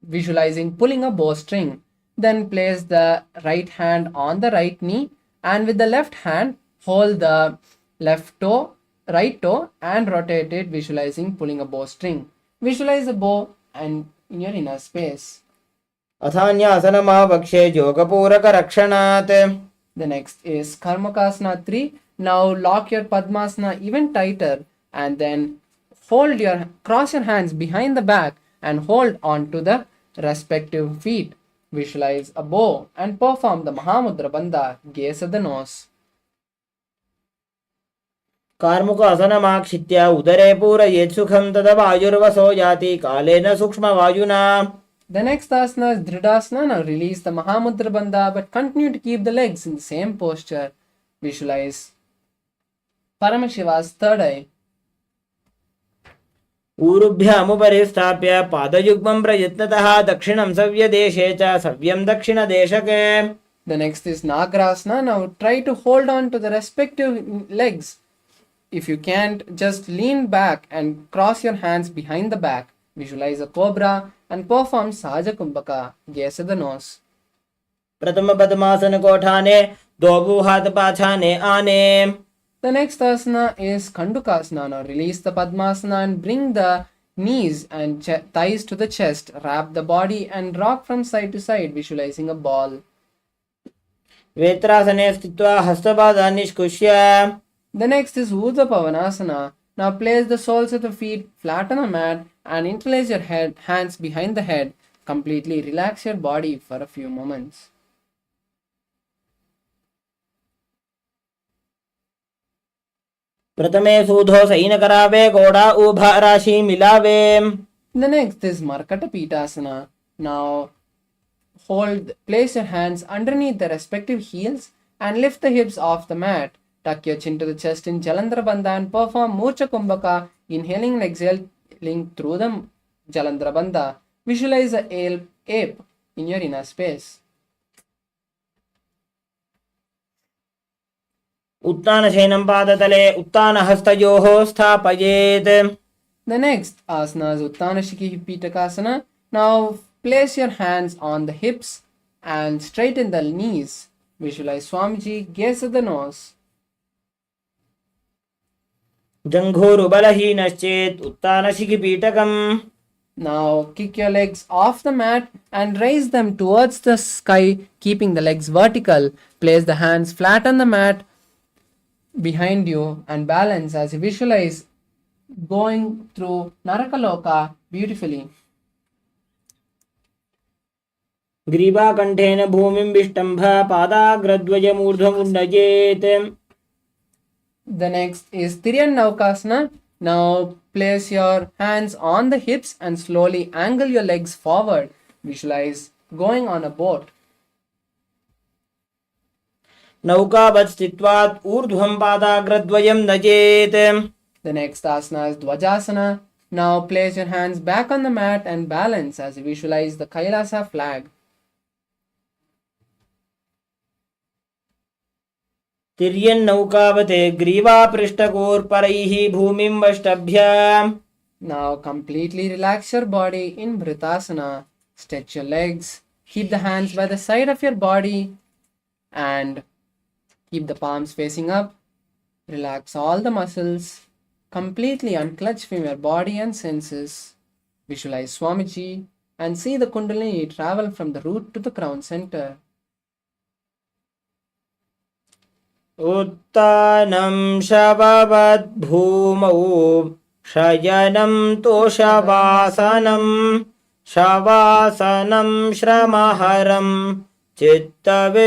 visualizing pulling a bowstring. Then place the right hand on the right knee and with the left hand hold the right toe and rotate it, visualizing pulling a bowstring. Visualize a bow and in your inner space. अथान्यासनमावक्षे योगपूरकरक्षणात्. The next is Karmakasana 3. Now lock your Padmasana even tighter and then cross your hands behind the back and hold on to the respective feet. Visualize a bow and perform the Mahamudra Bandha. Gaze at the nose. कार्मुकासनमाक्षित्य उदरे पूरयेत् सुखं तदा वायुर्वसो याति कालेन सूक्ष्मवायुना. The next asana is Dridasana. Now release the Mahamudra Bandha but continue to keep the legs in the same posture. Visualize Paramashiva's third eye. ऊरुभ्यामुपरि स्थाप्य पादयुग्मं प्रयत्नतः दक्षिणं सव्यदेशे च सव्यं दक्षिणदेशके. The next is Nagrasana. Now try to hold on to the respective legs. If you can't, just lean back and cross your hands behind the back. Visualize a cobra and perform Sahaja Kumbhaka. Gaze at the nose. प्रथम पद्मासन कोठाने दो हाथ पाछाने आने. The next asana is Kandukasana. Now release the Padmasana and bring the knees and thighs to the chest. Wrap the body and rock from side to side, visualizing a ball. वेत्रासने स्थित्वा हस्तपादान् निष्कुष्य. The next is Urdhva Pavanasana. Now place the soles of the feet flat on a mat and interlace your hands behind the head. Completely relax your body for a few moments. प्रथमे सूधो सैनकरावे घोड़ा उभा राशि मिलावे. The next is Markata Pitasana. Now place your hands underneath the respective heels and lift the hips off the mat. Tuck your chin to the chest in Jalandhara Bandha and perform Murcha Kumbhaka, inhaling and exhaling through the Jalandhara Bandha. Visualize a ape in your inner space. उत्तानशयनं पादतले उत्तानहस्तयोः स्थापयेत्. The next asana is Uttanashiki Pitakasana. Now place your hands on the hips and straighten the knees. Visualize Swamiji, gaze at the nose. जङ्घोरुबलहीनश्चेत् उत्तानशिखिपीठकम्. Now kick your legs off the mat and raise them towards the sky, keeping the legs vertical. Place the hands flat on the mat behind you and balance as you visualize going through Narakaloka beautifully. ग्रीवाकण्ठेन भूमिं विष्टम्भ पादाग्रद्वयमूर्ध्वमुन्नयेत्. The next is Tiryanavakasana. Now place your hands on the hips and slowly angle your legs forward. Visualize going on a boat. नौकावत् स्थित्वा ऊर्ध्वं पादाग्रद्वयं नयेत्. The next asana is Dvajasana. Now place your hands back on the mat and balance as you visualize the KAILASA flag. तिर्यन्नौकावते ग्रीवापृष्ठकोर्परैः भूमिं वष्टभ्य. Now completely relax your body in Vritasana. Stretch your legs. Keep the hands by the side of your body and keep the palms facing up. Relax all the muscles. Completely unclutch from your body and senses. Visualize Swamiji and see the Kundalini travel from the root to the crown center. उत्तानं शववद् भूमौ शयनं तोषवासनं शवासनं श्रमहरं चित्तविश्रान्तिकारणम्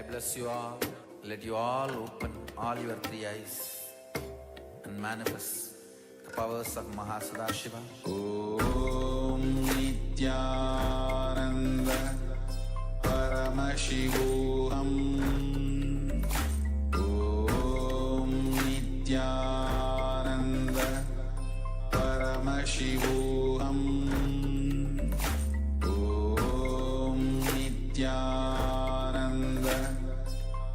bless you all. Let you all open all your three eyes and manifest the powers of Mahasadashiva. Om Nithyananda Paramashivoham. Om Nithyananda Paramashivoham. Om Nithyananda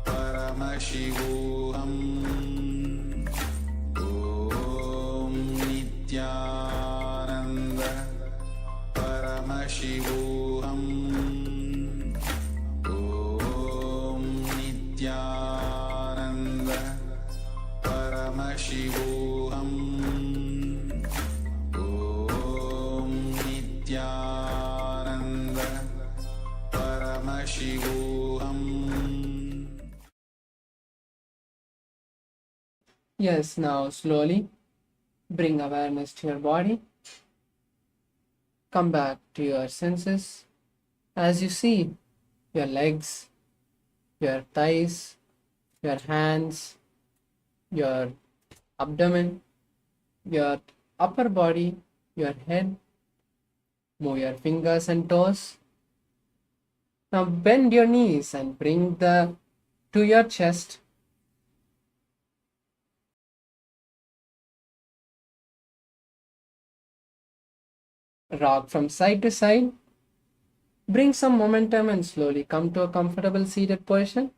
Paramashivoham. Om Nithyananda Paramashivoham. Om Nithyananda Paramashivoham. Om Nithyananda Paramashivoham. Yes, now slowly bring awareness to your body. Come back to your senses as you see your legs, your thighs, your hands, your abdomen, your upper body, your head. Move your fingers and toes. Now bend your knees and bring to your chest. Rock from side to side. Bring some momentum and slowly come to a comfortable seated position.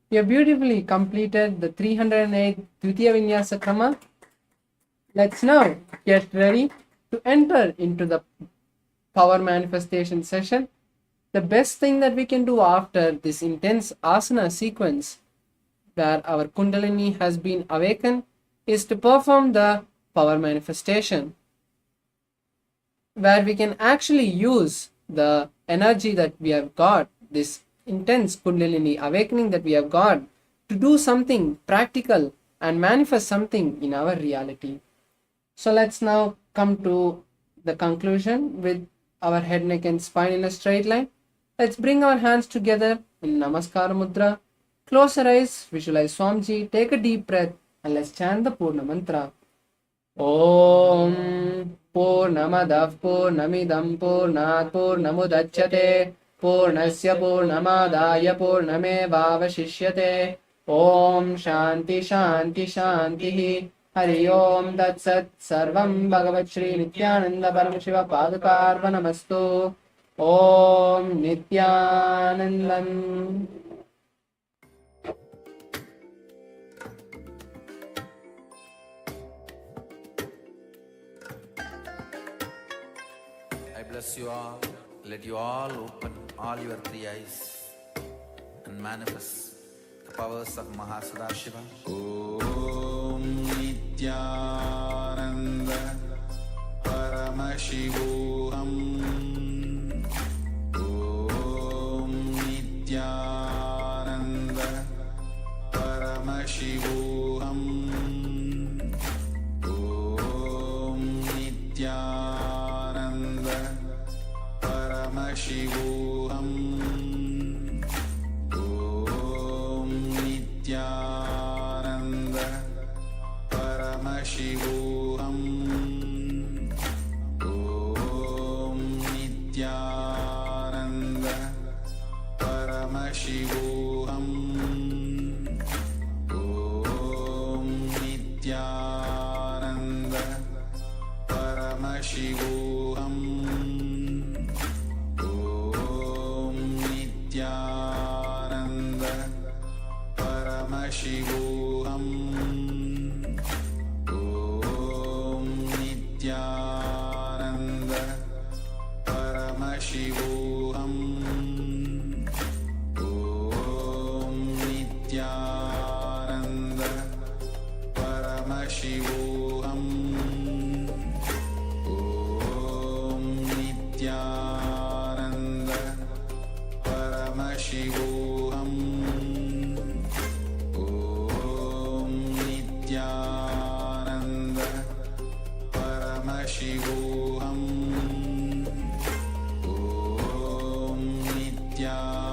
You have beautifully completed the 308th Dvitiya Vinyasa Krama. Let's now get ready to enter into the power manifestation session. The best thing that we can do after this intense asana sequence where our Kundalini has been awakened is to perform the power manifestation, where we can actually use the energy that we have got, this intense Kundalini awakening that we have got, to do something practical and manifest something in our reality. So let's now come to the conclusion with our head, neck and spine in a straight line. Let's bring our hands together in Namaskar Mudra. Close your eyes, visualize Swamiji, take a deep breath, and let's chant the Purna Mantra. Om Purnamadav Purnamidam Purnat Purnamudachyate Purnasya Purnamadaya Purnamevavashishyate. Om Shanti Shanti Shanti. Hari Om Tat Sat. Sarvam Bhagavat Shri Nithyananda Paramashiva Padukarvanamastu. Om Nithyanandam. I bless you all. Let you all open all your three eyes and manifest the powers of Mahasadashiva. Om Nithyananda Paramashivoham. Om Nithyananda Paramashivoham. Om Nithyananda Paramashivoham. Om Nithyananda Paramashivoham. Om Nithyananda Paramashivoham. Om Nithyananda Paramashivoham. Om Nithyananda Paramashivoham. Om Nithyananda Paramashivoham. Om Nithyananda Paramashivoham. Om Nithyananda Paramashivoham. Om Nithyananda Paramashivoham. Om Nithyananda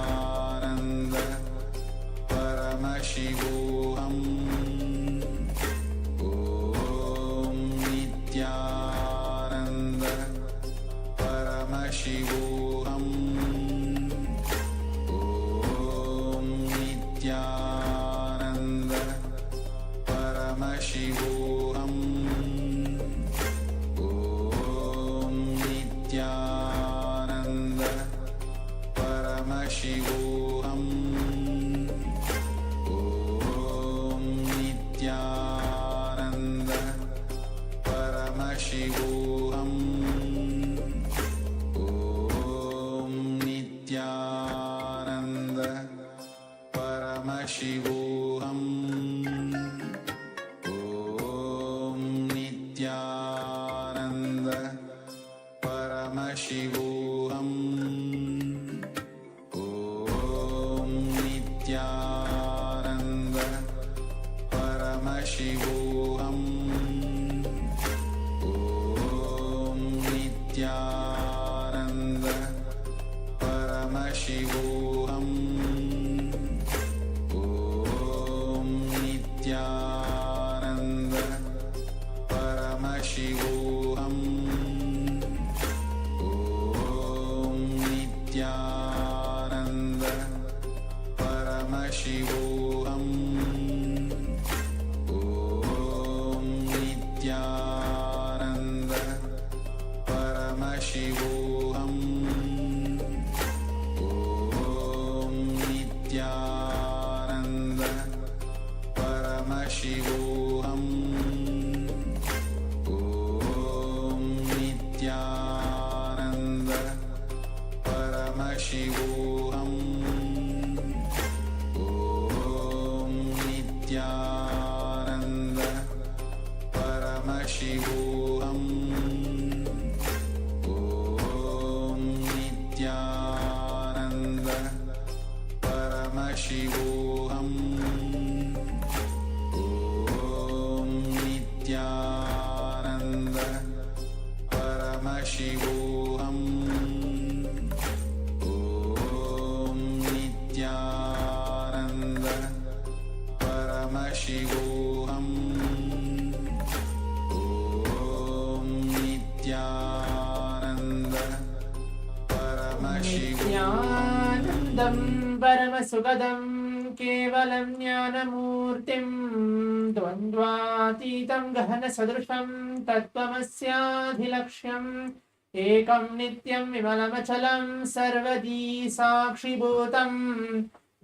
Paramashivoham Om Nithyananda Paramashivoham Om Nithyananda Paramashivoham Om Nithyananda Paramashivoham Om Nithyananda Paramashivoham Om Nithyananda Paramashivoham Om Nithyananda Paramashivoham Om Nithyananda Paramashivoham Om Nithyananda Paramashivoham Om Nithyananda Paramashivoham Om Nithyananda Paramashivoham Om Nithyananda Paramashivoham Om Nithyananda Paramashivoham Om Nithyananda Paramashivoham Om Nithyananda Paramashivoham Om Nithyananda Paramashivoham Nithyanandam Paramasukadam Kevalam Jnanamurtim Dvandvatitam Gahana Sadrusham Tattvamasyaadhilaksham Ekam Nityam Vimalamachalam Sarvadi Sakshibhutam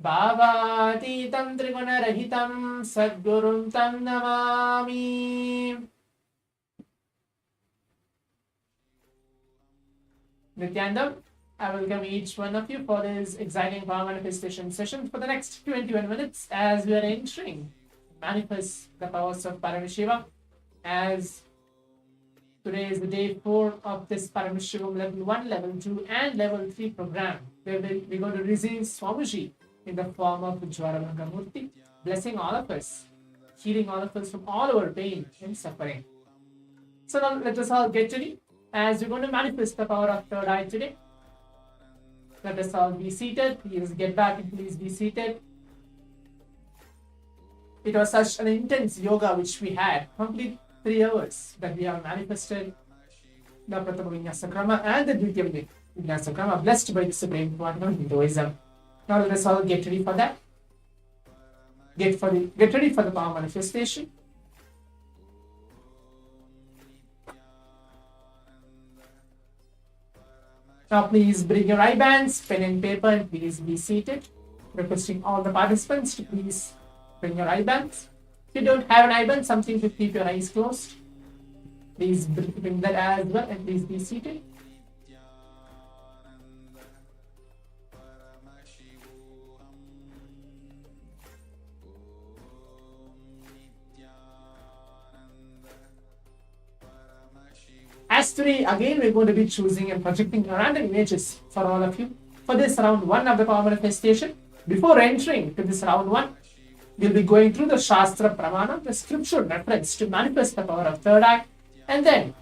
Bhavatitam Trigunarahitam Sadgurum Tam Namami. Nithyanandam, I welcome each one of you for this exciting power manifestation session for the next 21 minutes as we are entering manifest the powers of Paramashiva, as today is the day 4 of this Paramashivoham Level 1, Level 2 and Level 3 program, where we're going to receive Swamiji in the form of Jwaravanga Murti, blessing all of us, healing all of us from all our pain and suffering. So now let us all get ready as we're going to manifest the power of third eye today. Let us all be seated. Please get back and please be seated. It was such an intense yoga which we had, complete 3 hours, that we have manifested the Pratama Vinyasakrama and the Dvitiya Vinyasakrama, blessed by the Supreme Pontiff of Hinduism. Now let us all get ready for that. Get ready for the power manifestation. Now please bring your eye bands, pen and paper, and please be seated. Requesting all the participants to please bring your eye bands. If you don't have an eye band, something to keep your eyes closed, please bring that as well, and please be seated. As today, again, we're going to be choosing and projecting random images for all of you for this round 1 of the power manifestation. Before entering to this round 1, we'll be going through the Shastra Pramana, the scripture reference to manifest the power of third eye, and then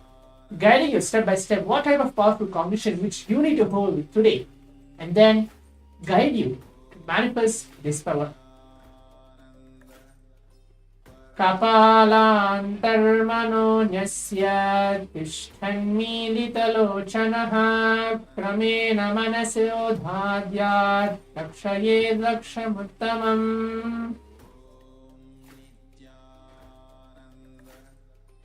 guiding you step by step what type of powerful cognition which you need to hold today, and then guide you to manifest this power. Kapalantarmanonyasya tishthanmilitalochanaha kramena manasodhadyat lakshayed lakshamuttamam.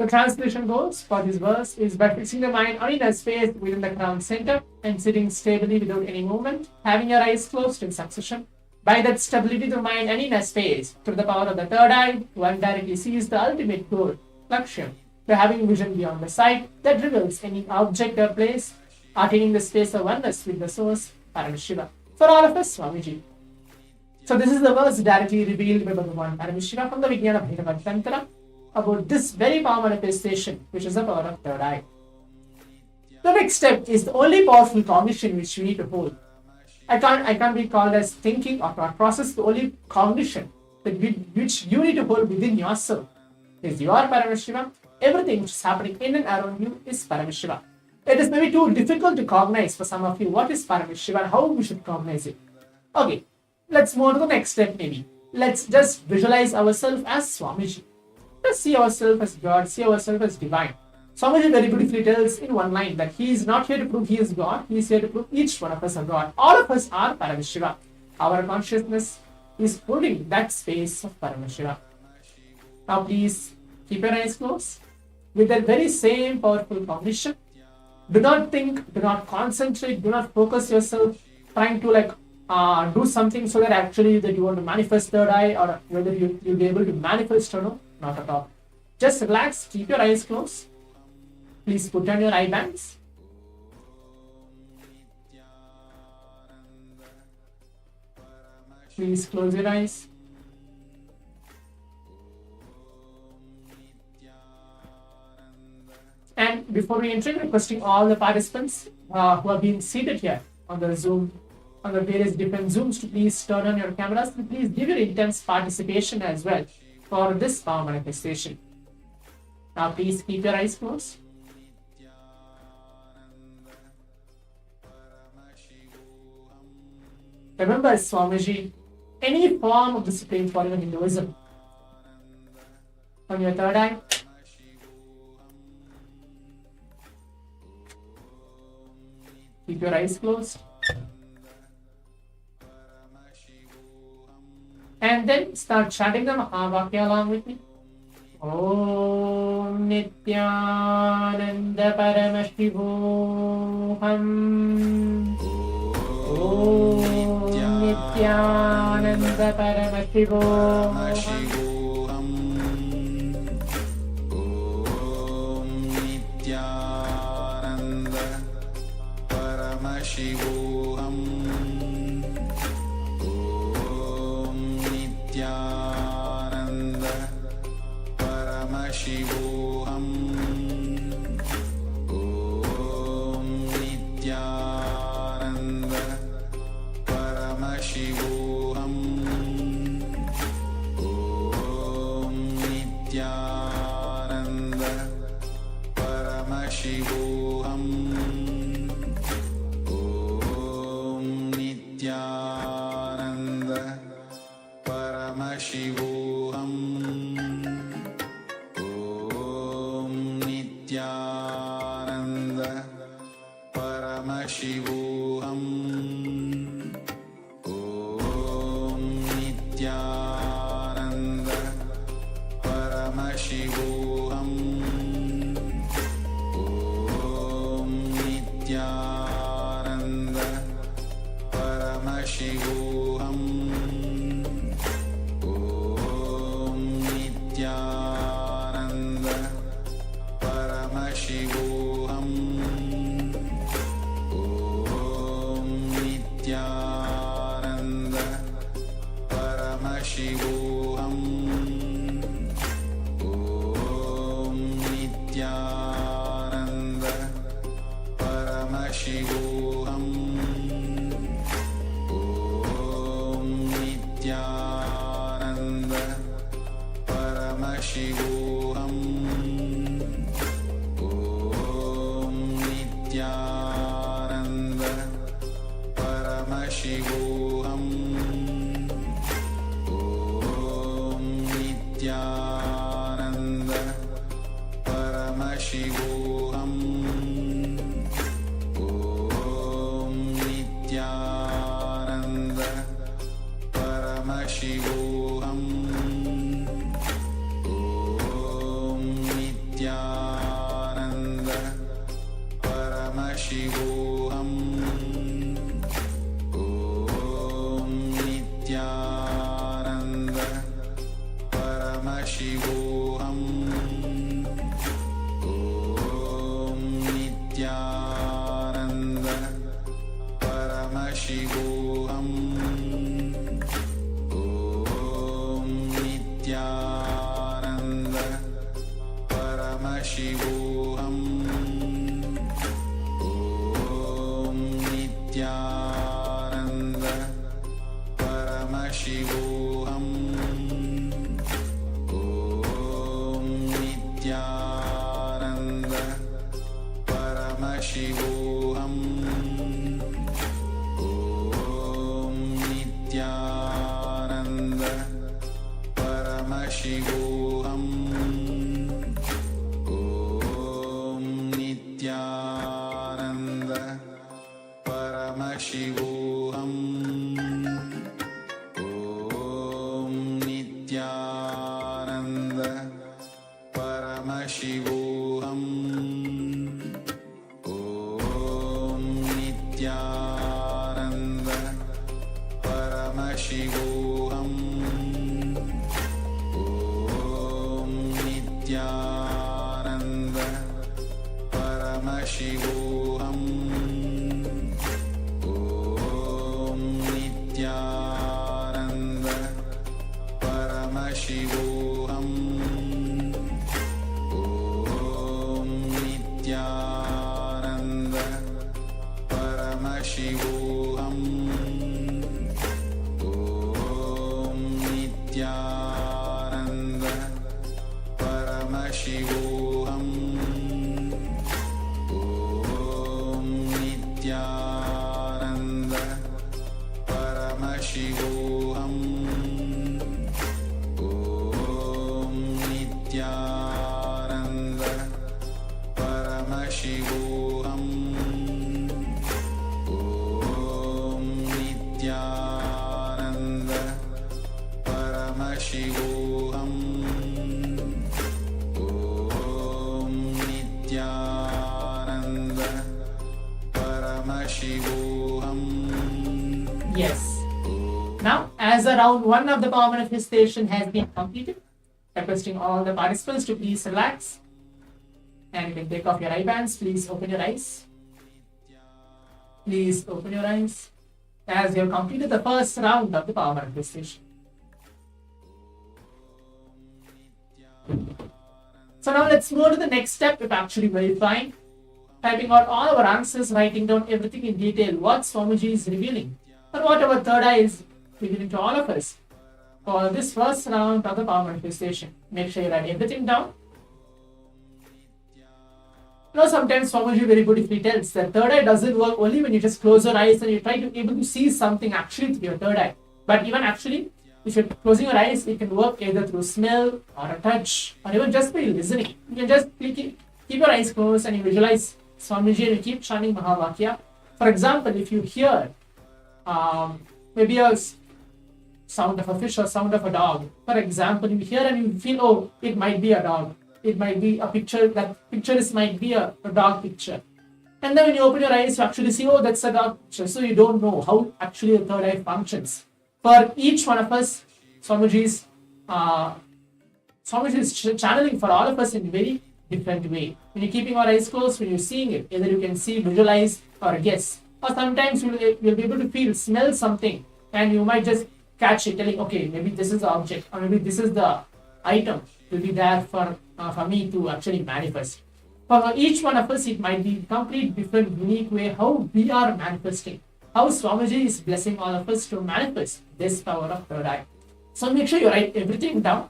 The translation goes for this verse is by fixing the mind on inner space within the crown center and sitting stably without any movement, having your eyes closed in succession. By that stability of mind and inner space, through the power of the third eye, one directly sees the ultimate goal, Lakshya, by having vision beyond the sight that reveals any object or place, attaining the space of oneness with the source, Paramashiva. For all of us, Swamiji. So this is the verse directly revealed by Bhagavan Paramashiva from the Vijnana Bhedavad Tantra about this very power manifestation, which is the power of third eye. The next step is the only powerful cognition which we need to hold. I can't be called as thinking or thought process. The only cognition which you need to hold within yourself is your Paramashiva. Everything which is happening in and around you is Paramashiva. It is maybe too difficult to cognize for some of you what is Paramashiva and how we should cognize it. Okay, let's move on to the next step maybe. Let's just visualize ourselves as Swamiji. Let's see ourselves as God, see ourselves as divine. Swamiji very beautifully tells in one line that he is not here to prove he is God, he is here to prove each one of us are God. All of us are Paramashiva. Our consciousness is holding that space of Paramashiva. Now please keep your eyes closed. With that very same powerful cognition, do not think, do not concentrate, do not focus yourself trying to do something so that actually that you want to manifest third eye or whether you'll be able to manifest or no, not at all. Just relax, keep your eyes closed. Please put on your eye bands. Please close your eyes. And before we enter, requesting all the participants who have been seated here on the Zoom, on the various different Zooms to please turn on your cameras and please give your intense participation as well for this power manifestation. Now please keep your eyes closed. Remember, Swamiji, any form of the Supreme Pontiff of Hinduism. On your third eye, keep your eyes closed. And then start chanting the Mahavakya along with me. Om Nithyananda Paramashivoham. Om Nithyananda Paramashivoham. Om Nithyananda Paramashivoham. Om Nithyananda Paramashivoham. Om Nithyananda Paramashivoham. Om Nithyananda Paramashivoham. Om Nithyananda Paramashivoham. Om Nithyananda Paramashivoham. Om Nithyananda Paramashivoham. Om Nithyananda Paramashivoham. Om Nithyananda Paramashivoham. Om Nithyananda Paramashivoham. Om Nithyananda Paramashivoham. Om Nithyananda Paramashivoham. Om Nithyananda Paramashivoham. Om Paramashivoham Om Nithyananda Paramashivoham Om Nithyananda Paramashivoham Om Nithyananda Paramashivoham Om Nithyananda Paramashivoham Om Nithyananda Paramashivoham Om Nithyananda Paramashivoham Om Nithyananda Paramashivoham Om Nithyananda Paramashivoham Om Nithyananda Paramashivoham Om Nithyananda Paramashivoham Om Nithyananda Paramashivoham Om Nithyananda Paramashivoham Om Nithyananda Paramashivoham. Yes. Now, as a round 1 of the power manifestation has been completed, requesting all the participants to please relax. And you can take off your eye bands. Please open your eyes. Please open your eyes. As you have completed the first round of the power manifestation. So now let's move to the next step of actually verifying. Typing out all our answers, writing down everything in detail, what Swamiji is revealing, or what our third eye is revealing to all of us for this first round of the power manifestation. Make sure you write everything down. Now sometimes Swamiji very beautifully tells that third eye doesn't work only when you just close your eyes and you try to able to see something actually through your third eye. But even actually, if you're closing your eyes, it can work either through smell or a touch or even just by listening. You can just keep your eyes closed and you visualize Swamiji and you keep chanting Mahavakya. For example, if you hear maybe a sound of a fish or sound of a dog, for example, you hear and you feel, oh, it might be a dog. It might be a picture, that picture might be a dog picture. And then when you open your eyes, you actually see, oh, that's a dog picture. So you don't know how actually the third eye functions. For each one of us, Swamiji is channeling for all of us in a very different way. When you're keeping your eyes closed, when you're seeing it, either you can see, visualize, or guess. Or sometimes you'll be able to feel, smell something, and you might just catch it, telling, okay, maybe this is the object, or maybe this is the item will be there for me to actually manifest. For each one of us, it might be complete different, unique way how we are manifesting. How Swamiji is blessing all of us to manifest this power of third eye. So make sure you write everything down.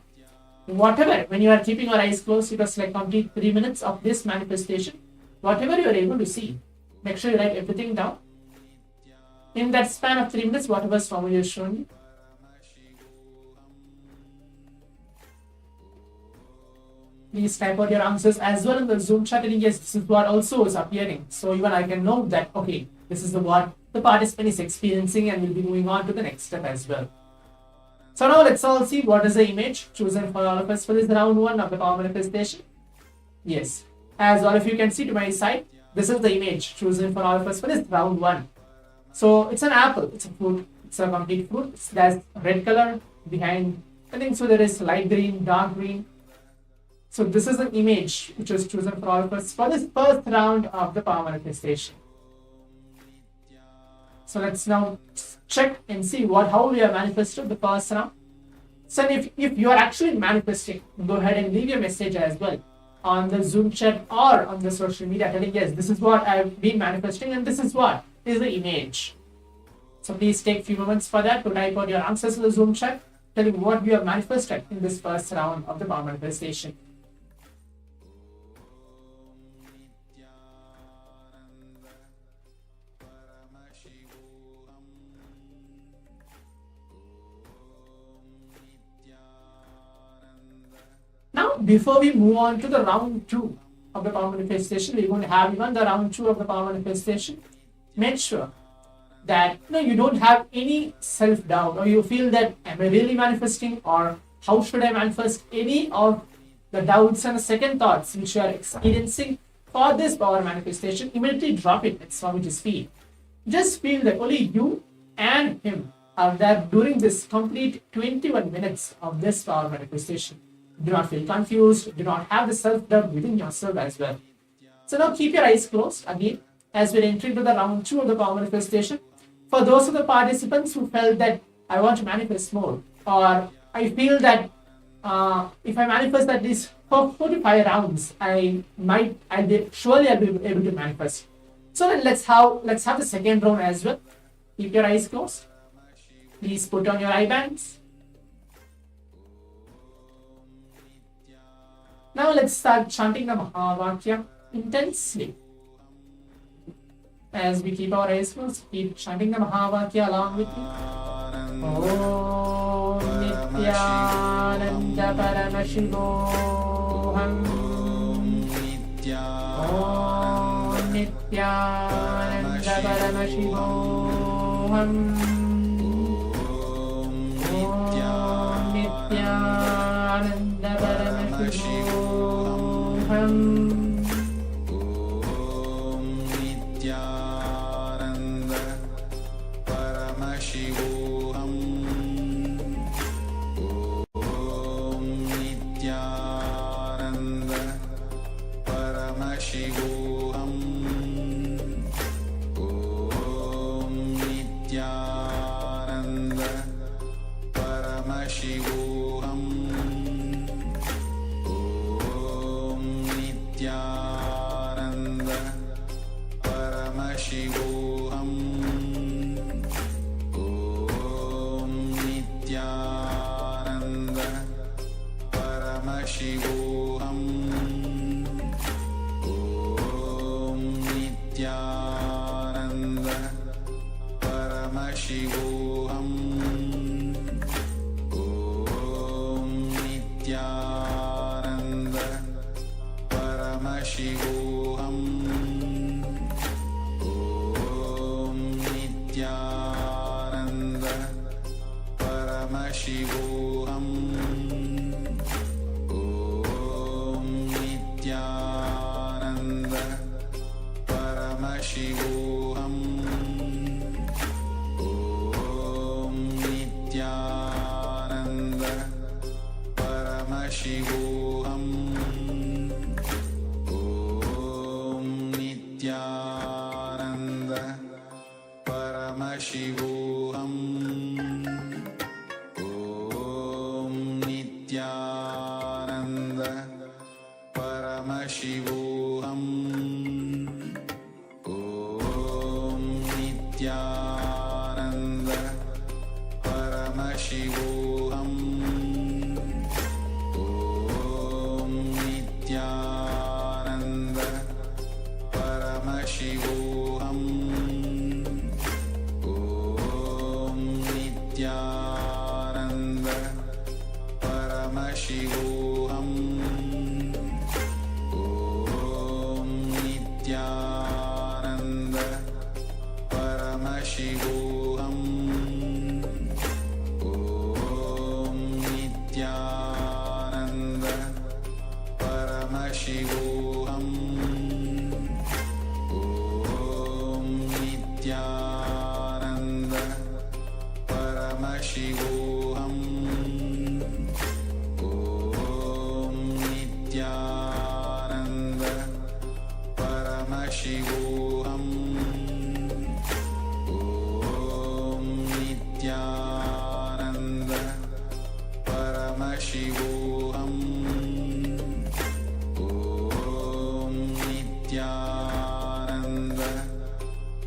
Whatever, when you are keeping your eyes closed, it was like complete 3 minutes of this manifestation. Whatever you are able to see, make sure you write everything down. In that span of 3 minutes, whatever Swamiji has shown you. Please type out your answers as well in the Zoom chat, and yes, this is what also is appearing. So even I can know that, okay, this is what the participant is experiencing, and we'll be moving on to the next step as well. So now let's all see what is the image chosen for all of us for this round 1 of the power manifestation. Yes, as all of you can see to my side, this is the image chosen for all of us for this round 1. So it's an apple, it's a fruit, it's a complete fruit. There's red color behind, I think so there is light green, dark green. So this is an image which was chosen for all of us for this first round of the power manifestation. So let's now check and see how we have manifested the first round. So if you are actually manifesting, go ahead and leave your message as well on the Zoom chat or on the social media telling, yes, this is what I've been manifesting and this is what is the image. So please take a few moments for that to type out your answers in the Zoom chat, telling what you have manifested in this first round of the power manifestation. Now, before we move on to the round 2 of the power manifestation, we're going to have even the round 2 of the power manifestation. Make sure that you don't have any self-doubt, or you feel that am I really manifesting, or how should I manifest, any of the doubts and second thoughts which you are experiencing for this power manifestation. Immediately drop it at Swamiji's feet. Just feel that only you and him are there during this complete 21 minutes of this power manifestation. Do not feel confused. Do not have the self-doubt within yourself as well. So now keep your eyes closed again as we enter into the round 2 of the power manifestation. For those of the participants who felt that I want to manifest more, or I feel that if I manifest at least 4 to 5 rounds, I'll be able to manifest. So then let's have the second round as well. Keep your eyes closed. Please put on your eye bands. Now let's start chanting the Mahavakya intensely. As we keep our eyes closed, keep chanting the Mahavakya along with me. Om Nithyananda Paramashivoham. Om Nithyananda Paramashivoham. Om Nithyananda Paramashivoham.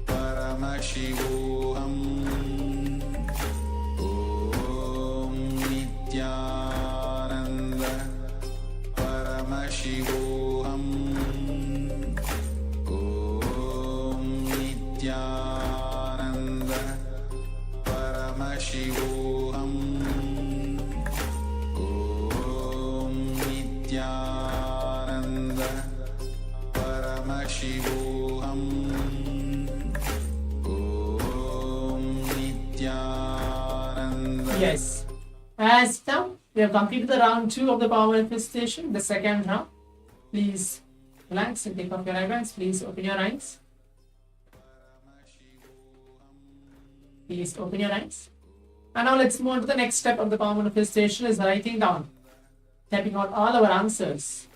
Paramashivoham Om Nithyananda Paramashivoham Om Nithyananda. Yes. As now we have completed the round 2 of the power manifestation, the second round. Please relax and take off your eyebrows. Please open your eyes. Please open your eyes. And now let's move on to the next step of the power manifestation, is writing down, typing out all our answers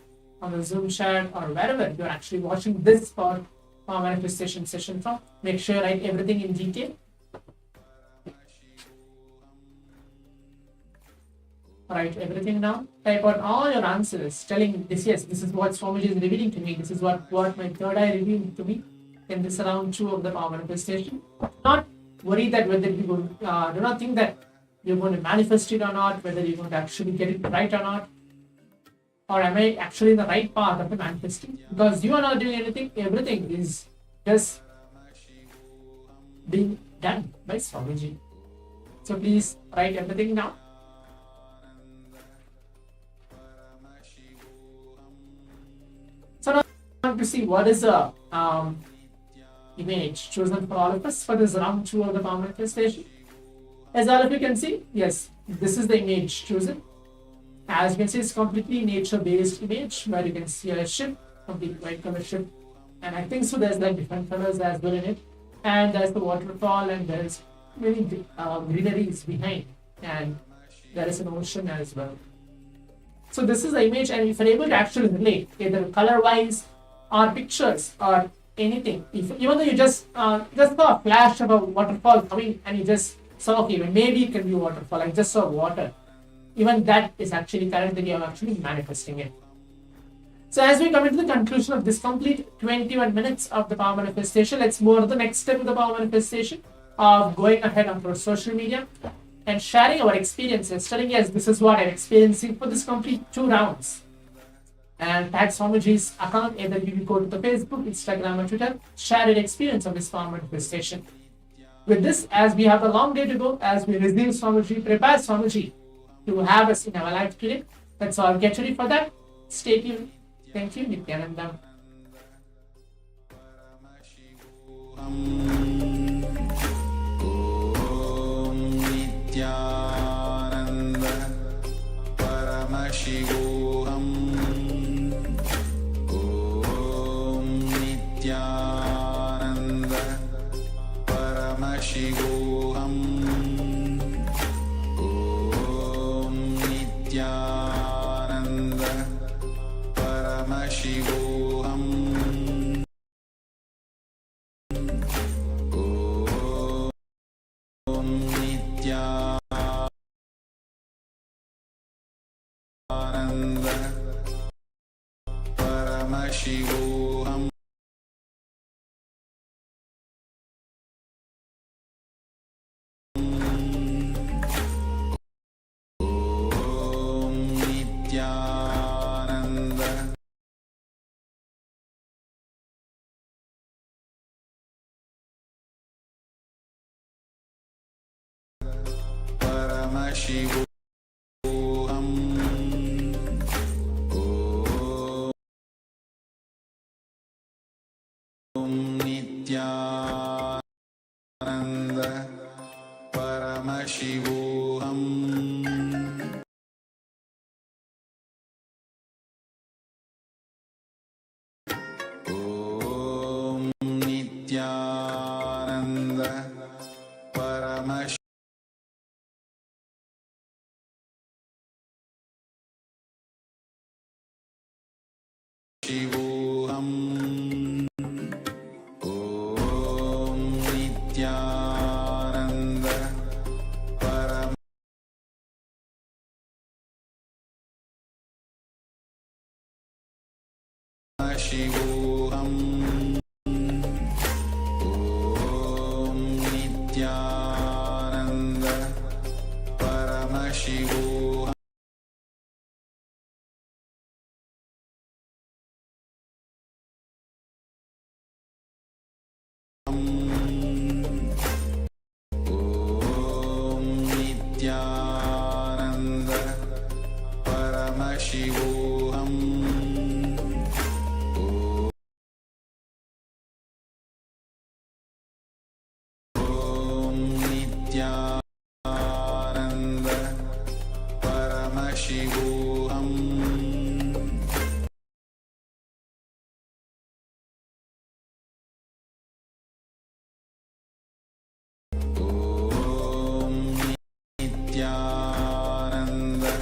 on the Zoom chat or wherever you're actually watching this power manifestation session from. Make sure you write everything in detail. Write everything down. Type out all your answers, telling this, yes, this is what Swamiji is revealing to me. This is what my third eye revealed to me in this round 2 of the power manifestation. Not worry that whether you do not think that you're going to manifest it or not, whether you're going to actually get it right or not, or am I actually in the right path of the manifesting? Because you are not doing anything, everything is just being done by Swamiji. So please write everything down. So now I want to see what is the image chosen for all of us for this round 2 of the power manifestation. As all of you can see, yes, this is the image chosen. As you can see, it's completely nature-based image where you can see a ship, complete white color ship, and I think so there's like different colors as well in it, and there's the waterfall, and there's many greeneries behind, and there is an ocean as well. So this is the image, and if you're able to actually relate either color-wise or pictures or anything, even though you just saw a flash of a waterfall coming and you just saw, okay, maybe it can be waterfall, I just saw water. Even that is actually correct, that you are actually manifesting it. So as we come into the conclusion of this complete 21 minutes of the power manifestation, let's move on to the next step of the power manifestation of going ahead onto social media and sharing our experiences, telling yes, this is what I'm experiencing for this complete 2 rounds. And tag Swamiji's account, either you go to the Facebook, Instagram, or Twitter, share your experience of this power manifestation. With this, as we have a long day to go, as we receive Swamiji, prepare Swamiji to have us in our life today. Let's all get ready for that. Stay tuned. Thank you, Nithyananda. Om Nithyananda Paramashivoham Om Nithyananda Paramashivoham Om Nithyananda Paramashivoham Om Nithyananda Paramashivoham Om Nithyananda Paramashivoham Om Nithyananda Paramashivoham Om Nithyananda Paramashivoham Om Nithyananda Paramashivoham Om Nithyananda Paramashivoham Om Nithyananda Paramashivoham Nithyananda Paramashivoham Nithyananda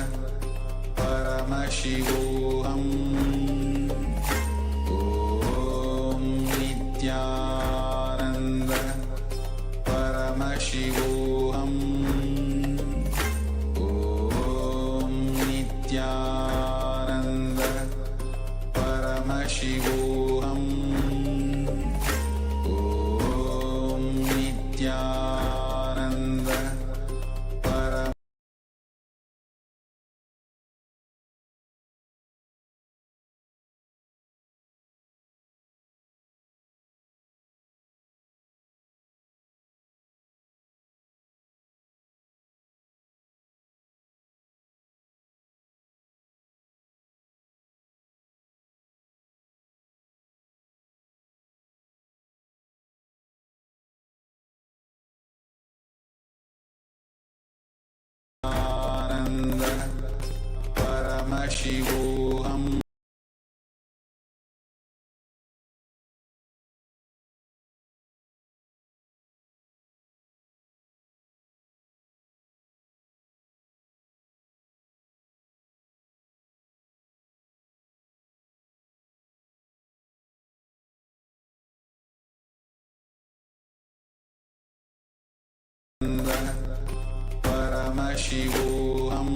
Paramashivoham Nithyananda Paramashivoham Nithyananda Paramashivoham Nithyananda Paramashivoham Paramashivoham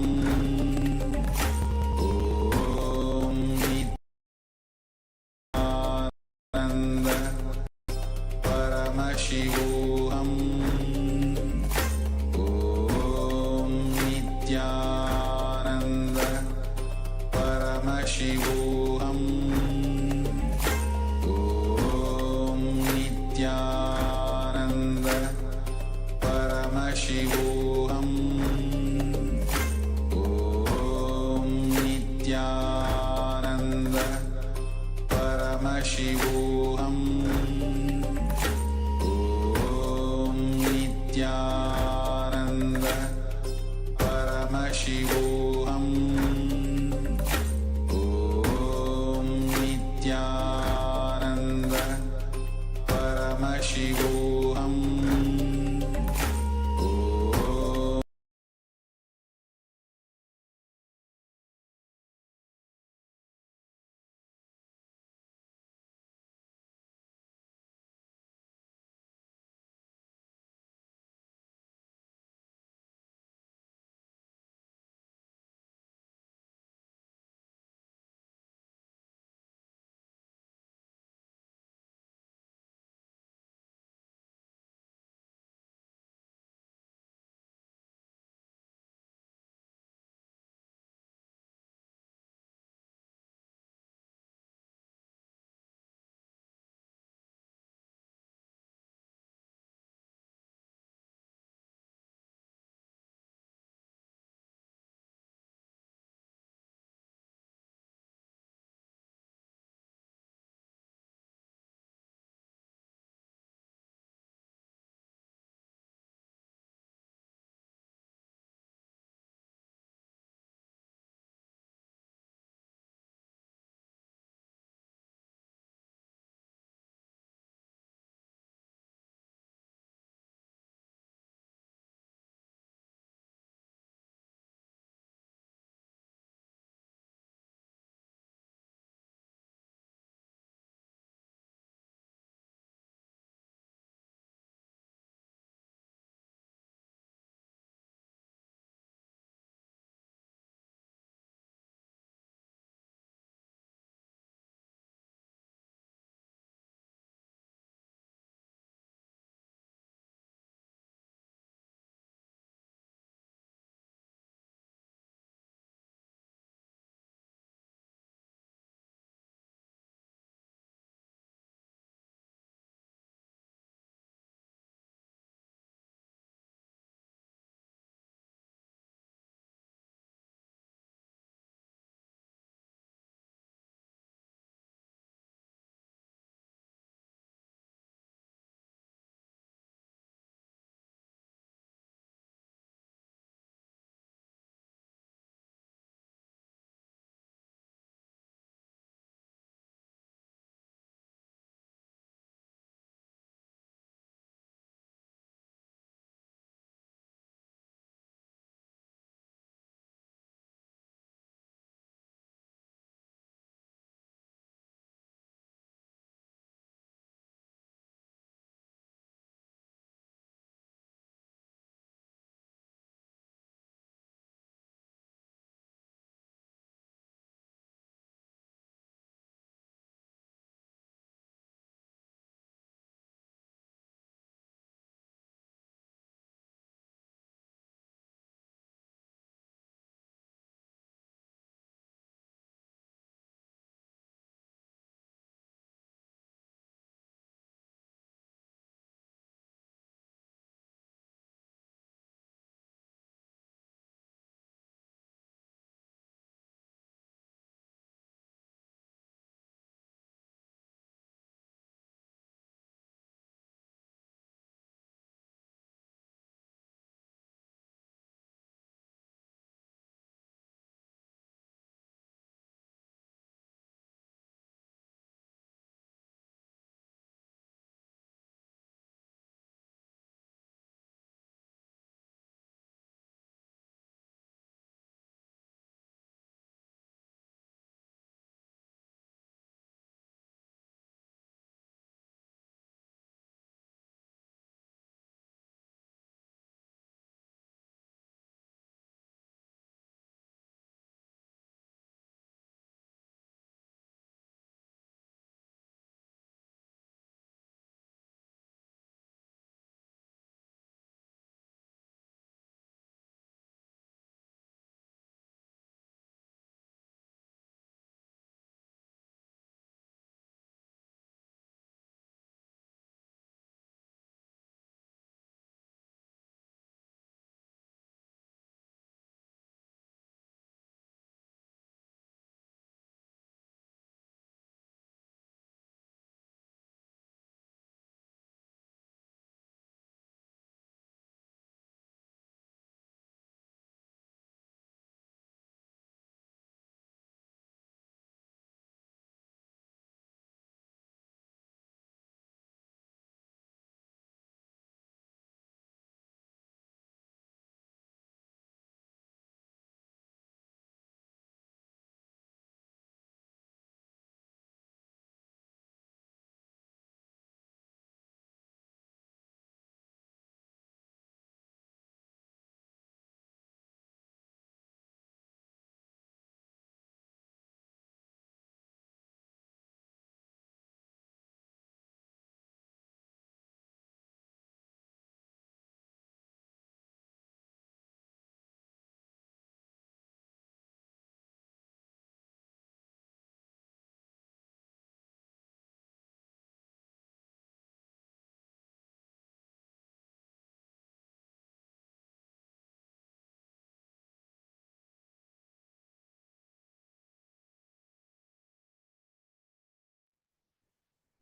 Nithyananda Paramashivoham Nithyananda Paramashivoham Nithyananda Paramashivoham Nithyananda Paramashivoham Nithyananda Paramashivoham Nithyananda Paramashivoham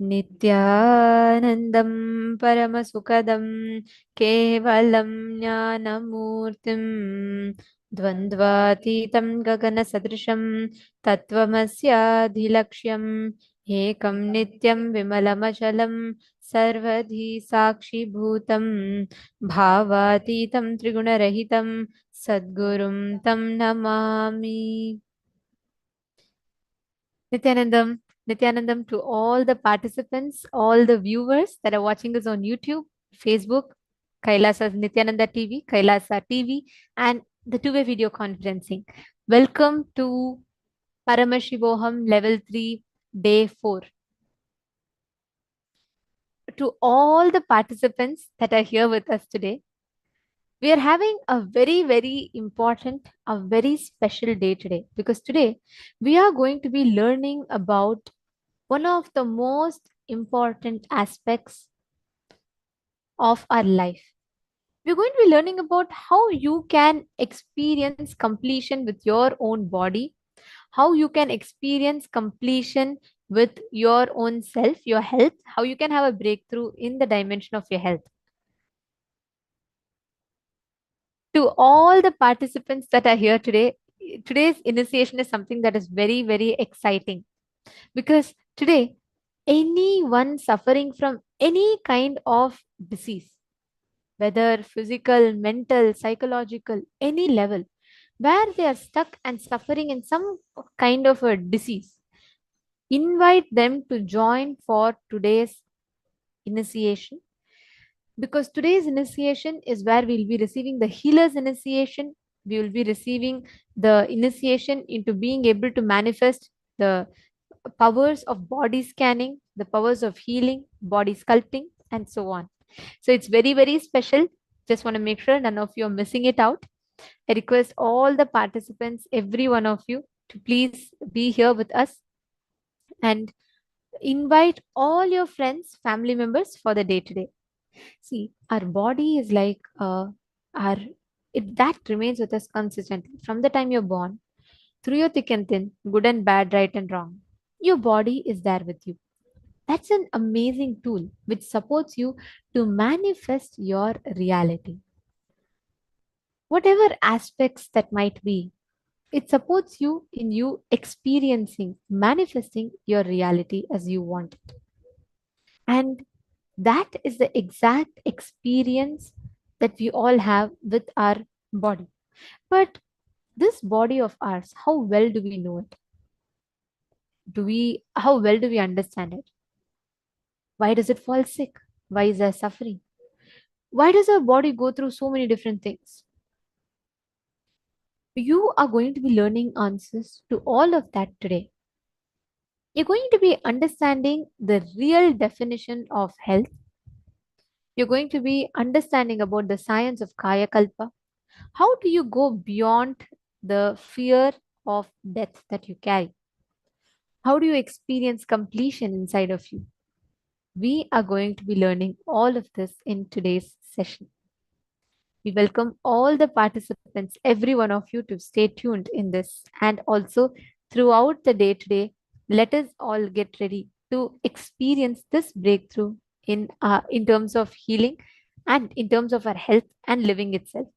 नित्यानन्दं परमसुखदं केवलं ज्ञानमूर्तिं द्वन्द्वातीतं गगनसदृशं तत्त्वमस्याधिलक्ष्यम् एकं नित्यं विमलमचलं सर्वधी साक्षिभूतं भावातीतं त्रिगुणरहितं सद्गुरुं तं Namami. Nithyanandam to all the participants, all the viewers that are watching us on YouTube, Facebook, KAILASA Nithyananda TV, KAILASA TV, and the two-way video conferencing. Welcome to Paramashivoham Level-3, Day 4. To all the participants that are here with us today, we are having a very, very important, a very special day today, because today we are going to be learning about one of the most important aspects of our life. We're going to be learning about how you can experience completion with your own body, how you can experience completion with your own self, your health, how you can have a breakthrough in the dimension of your health. To all the participants that are here today, today's initiation is something that is very, very exciting, because today, anyone suffering from any kind of disease, whether physical, mental, psychological, any level, where they are stuck and suffering in some kind of a disease, invite them to join for today's initiation, because today's initiation is where we'll be receiving the healer's initiation. We will be receiving the initiation into being able to manifest the powers of body scanning, the powers of healing, body sculpting, and so on. So it's very, very special. Just want to make sure none of you are missing it out. I request all the participants, every one of you, to please be here with us and invite all your friends, family members for the day today. See, our body is like our that remains with us consistently from the time you're born, through your thick and thin, good and bad, right and wrong. Your body is there with you. That's an amazing tool which supports you to manifest your reality. Whatever aspects that might be, it supports you in you experiencing, manifesting your reality as you want it. And that is the exact experience that we all have with our body. But this body of ours, how well do we know it? How well do we understand it? Why does it fall sick? Why is there suffering? Why does our body go through so many different things? You are going to be learning answers to all of that today. You're going to be understanding the real definition of health. You're going to be understanding about the science of Kaya Kalpa. How do you go beyond the fear of death that you carry? How do you experience completion inside of you? We are going to be learning all of this in today's session. We welcome all the participants, every one of you, to stay tuned in this. And also throughout the day today, let us all get ready to experience this breakthrough in terms of healing and in terms of our health and living itself.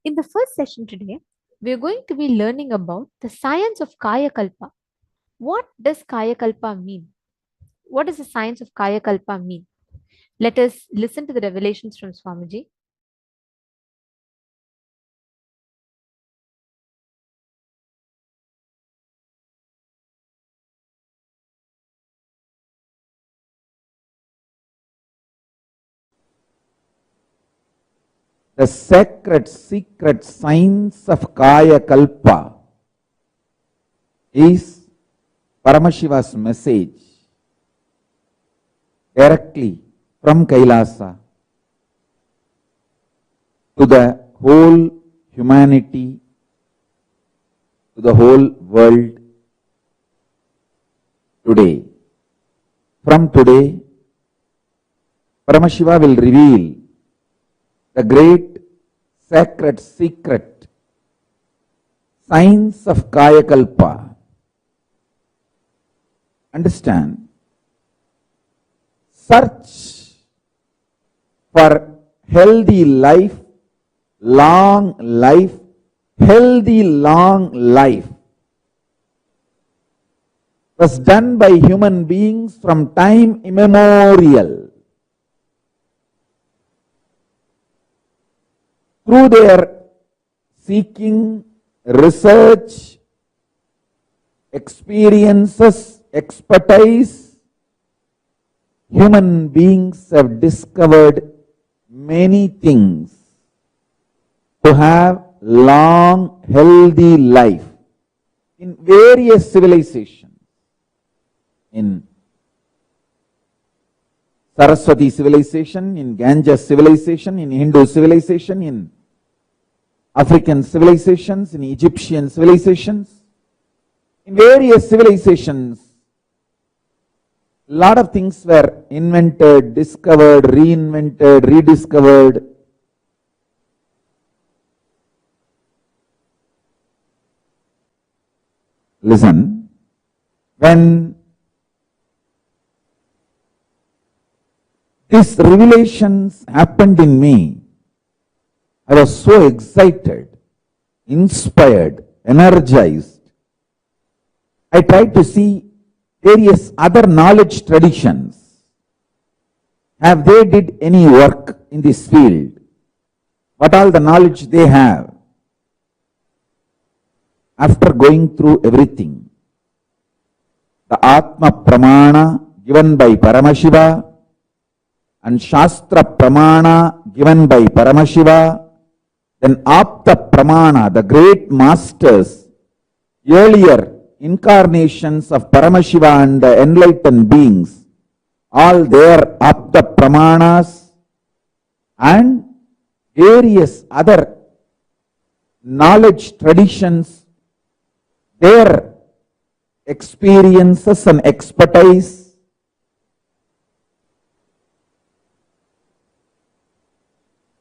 In the first session today, we are going to be learning about the science of Kaya Kalpa. What does Kaya Kalpa mean? What does the science of Kaya Kalpa mean? Let us listen to the revelations from Swamiji. The sacred secret science of Kaya Kalpa is Paramashiva's message directly from KAILASA to the whole humanity, to the whole world today. From today, Paramashiva will reveal the great sacred secret science of Kaya Kalpa. Understand, search for healthy life, long life, healthy long life was done by human beings from time immemorial. Through their seeking, research, experiences, expertise, human beings have discovered many things to have long, healthy life in various civilizations. In Saraswati civilization, in Ganges civilization, in Hindu civilization, in African civilizations, in Egyptian civilizations, in various civilizations, a lot of things were invented, discovered, reinvented, rediscovered. Listen, when these revelations happened in me, I was so excited, inspired, energized. I tried to see various other knowledge traditions. Have they did any work in this field? What all the knowledge they have? After going through everything, the Atma Pramana given by Paramashiva and Shastra Pramana given by Paramashiva, then Apta Pramana, the great masters, earlier incarnations of Paramashiva and the enlightened beings, all their Apta Pramanas and various other knowledge traditions, their experiences and expertise.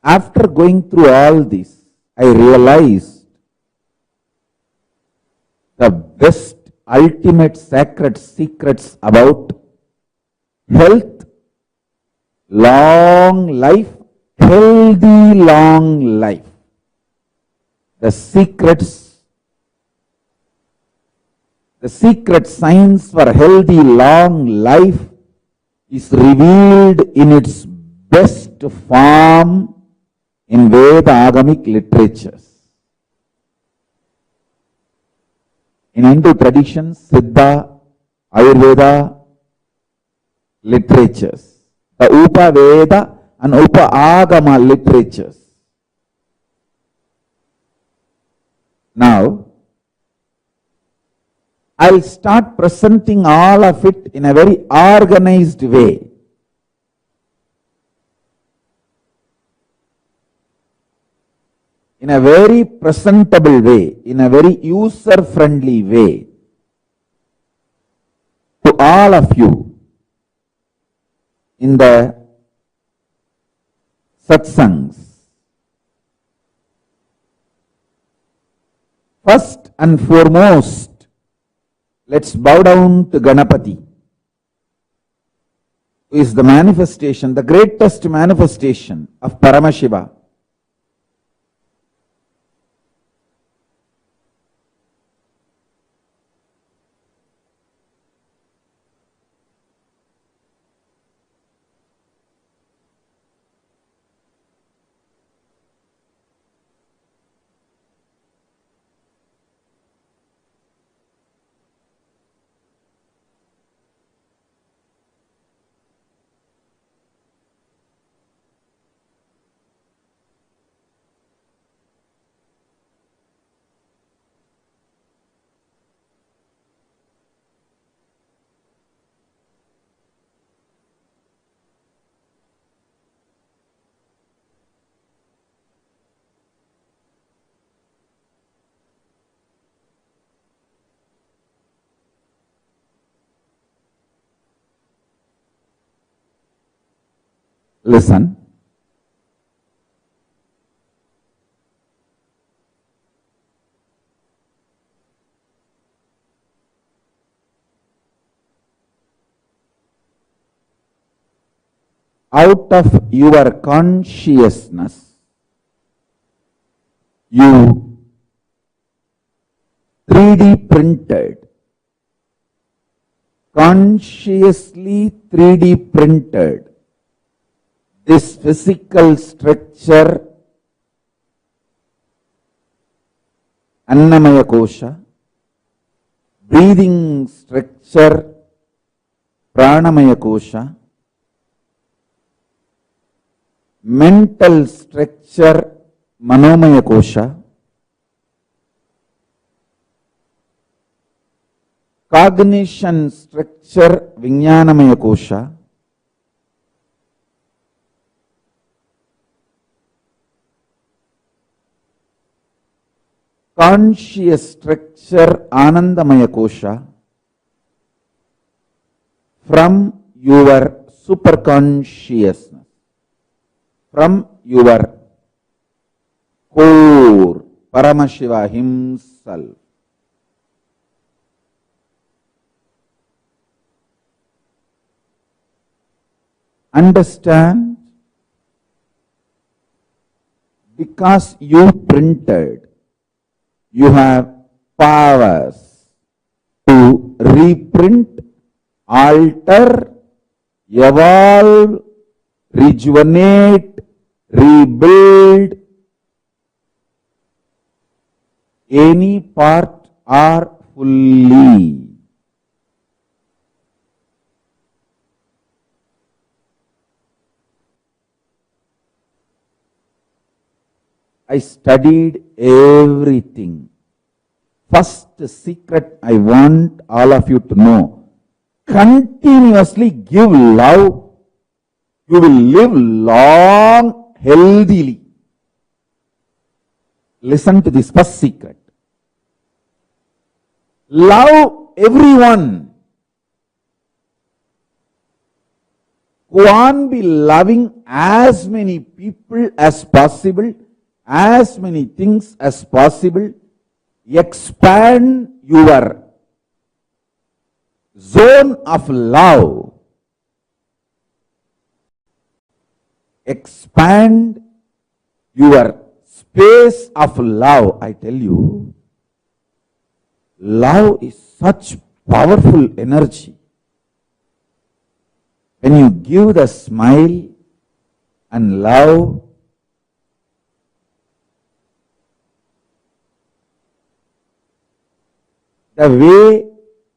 After going through all this, I realized the best, ultimate sacred secrets about health, long life, healthy long life. The secret science for healthy long life is revealed in its best form in Veda Agamic literatures. In Hindu traditions, Siddha, Ayurveda literatures, the Upa Veda and Upa Agama literatures. Now, I'll start presenting all of it in a very organized way. In a very presentable way, in a very user-friendly way to all of you in the satsangs. First and foremost, let's bow down to Ganapati, who is the manifestation, the greatest manifestation of Paramashiva. Listen. out of your consciousness, you 3D printed, consciously 3D printed this physical structure, Annamaya Kosha, breathing structure, Pranamaya Kosha, mental structure, Manomaya Kosha, cognition structure, Vijnanamaya Kosha, conscious structure, Anandamaya Kosha, from your superconsciousness, from your core, Paramashiva himself. Understand? Because you printed, you have powers to reprint, alter, evolve, rejuvenate, rebuild any part or fully. I studied everything. First secret I want all of you to know. Continuously give love. You will live long, healthily. Listen to this first secret. Love everyone. Go on be loving as many people as possible, as many things as possible. Expand your zone of love. Expand your space of love. I tell you, love is such powerful energy. When you give the smile and love, the way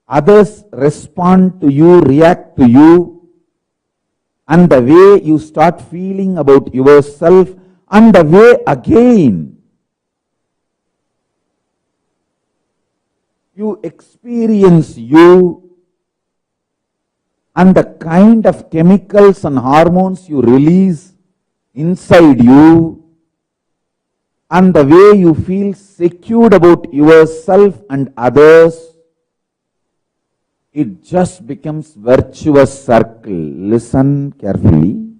others respond to you, react to you, and the way you start feeling about yourself, and the way again you experience you, and the kind of chemicals and hormones you release inside you, and the way you feel secured about yourself and others, it just becomes virtuous circle. Listen carefully.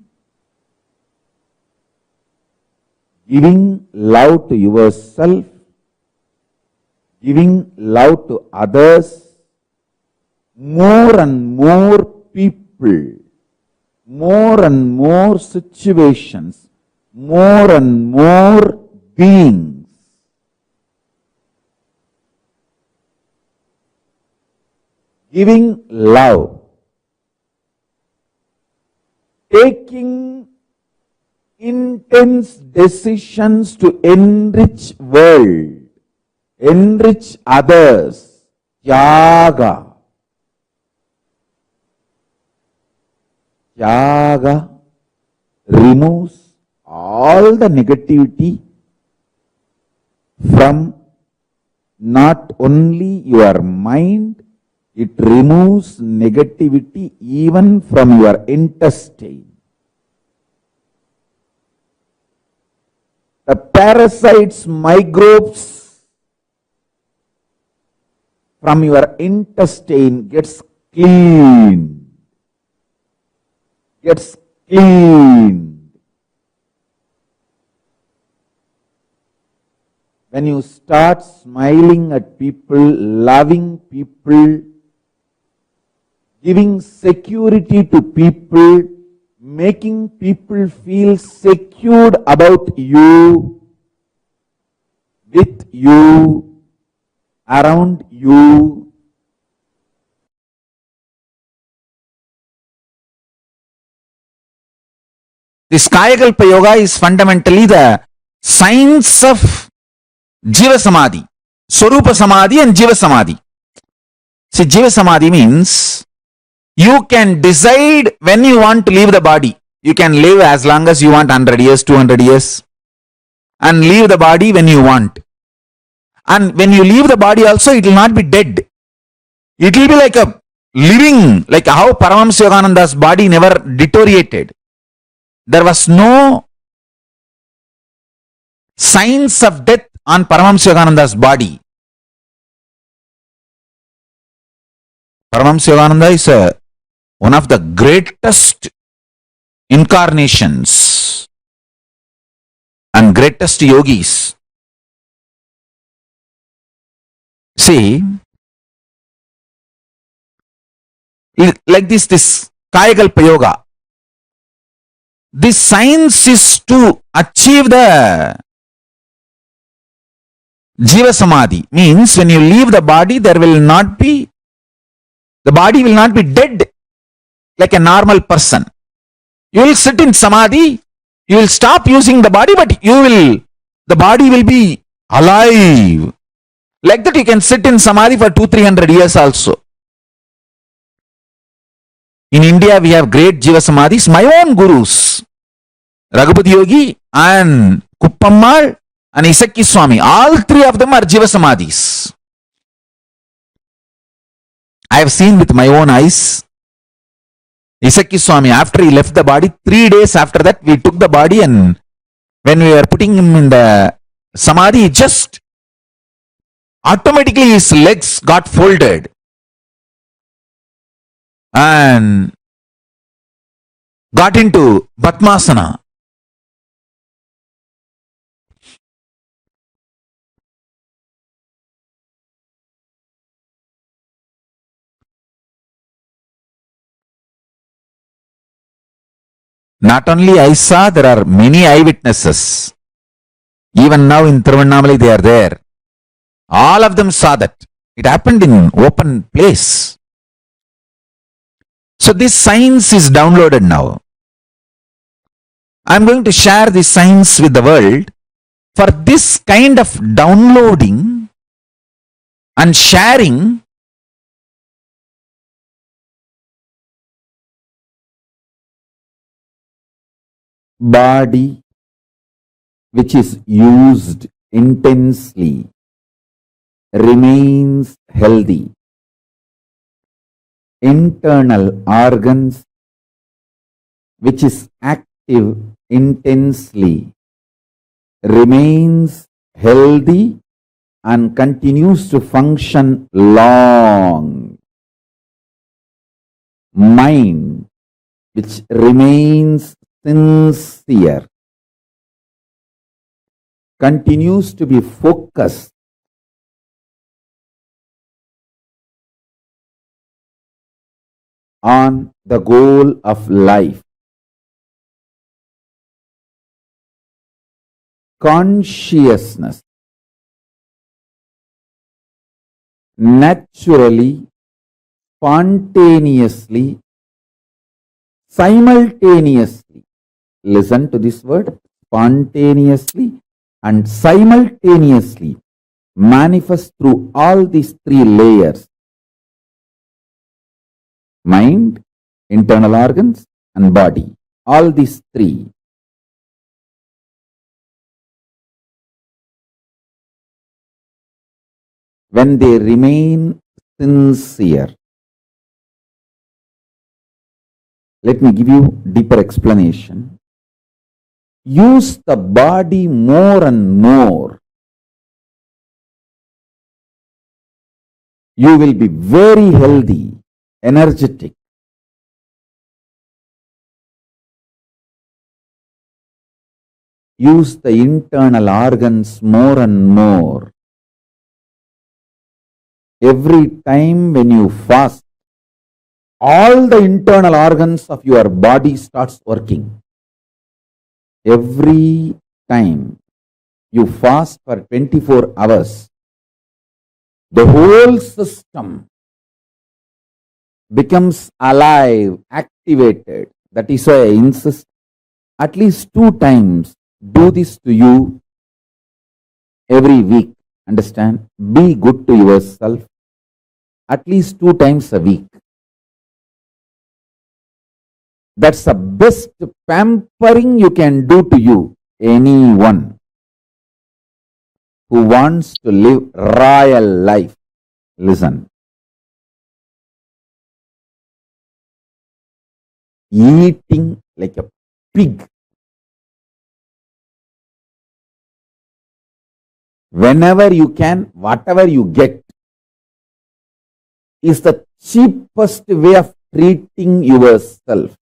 Giving love to yourself, giving love to others, more and more people, more and more situations, more and more beings. Giving love, taking intense decisions to enrich world, enrich others, Tyaga. Tyaga removes all the negativity from not only your mind, it removes negativity even from your intestine. The parasites, microbes from your intestine gets cleaned. Gets cleaned. When you start smiling at people, loving people, giving security to people, making people feel secured about you, with you, around you. This Kaya Kalpa Yoga is fundamentally the science of Jiva Samadhi, Swarupa Samadhi and Jiva Samadhi. See, Jiva Samadhi means you can decide when you want to leave the body. You can live as long as you want, 100 years, 200 years, and leave the body when you want. And when you leave the body also, it will not be dead. It will be like a living, like how Paramashivoham body never deteriorated. There was no signs of death on Paramashivoham body. Paramashivoham is one of the greatest incarnations and greatest yogis. See, like this Kaya Kalpa Yoga, this science is to achieve the Jiva Samadhi. Means when you leave the body, the body will not be dead like a normal person. You will sit in Samadhi, you will stop using the body, but the body will be alive. Like that you can sit in Samadhi for 200-300 years also. In India, we have great Jiva Samadhis. My own gurus, Raghupati Yogi and Kuppammal and Isakki Swami, all three of them are Jiva Samadhis. I have seen with my own eyes. Isakki Swami, after he left the body, 3 days after that, we took the body, and when we were putting him in the Samadhi, just automatically his legs got folded and got into Padmasana. Not only I saw, there are many eyewitnesses. Even now in Thiruvannamalai they are there. All of them saw that. It happened in open place. So this science is downloaded now. I am going to share this science with the world. For this kind of downloading and sharing, body which is used intensely remains healthy. Internal organs which is active intensely remains healthy and continues to function long. Mind which remains sincere continues to be focused on the goal of life. Consciousness naturally, spontaneously, simultaneously, listen to this word, spontaneously and simultaneously manifest through all these three layers: mind, internal organs and body. All these three. When they remain sincere. Let me give you deeper explanation. Use the body more and more. You will be very healthy, energetic. Use the internal organs more and more. Every time when you fast all the internal organs of your body starts working. Every time you fast for 24 hours, the whole system becomes alive, activated. That is why I insist at least 2 times do this to you every week. Understand? Be good to yourself at least 2 times a week. That's the best pampering you can do to you. Anyone who wants to live royal life, listen. Eating like a pig, whenever you can, whatever you get, is the cheapest way of treating yourself.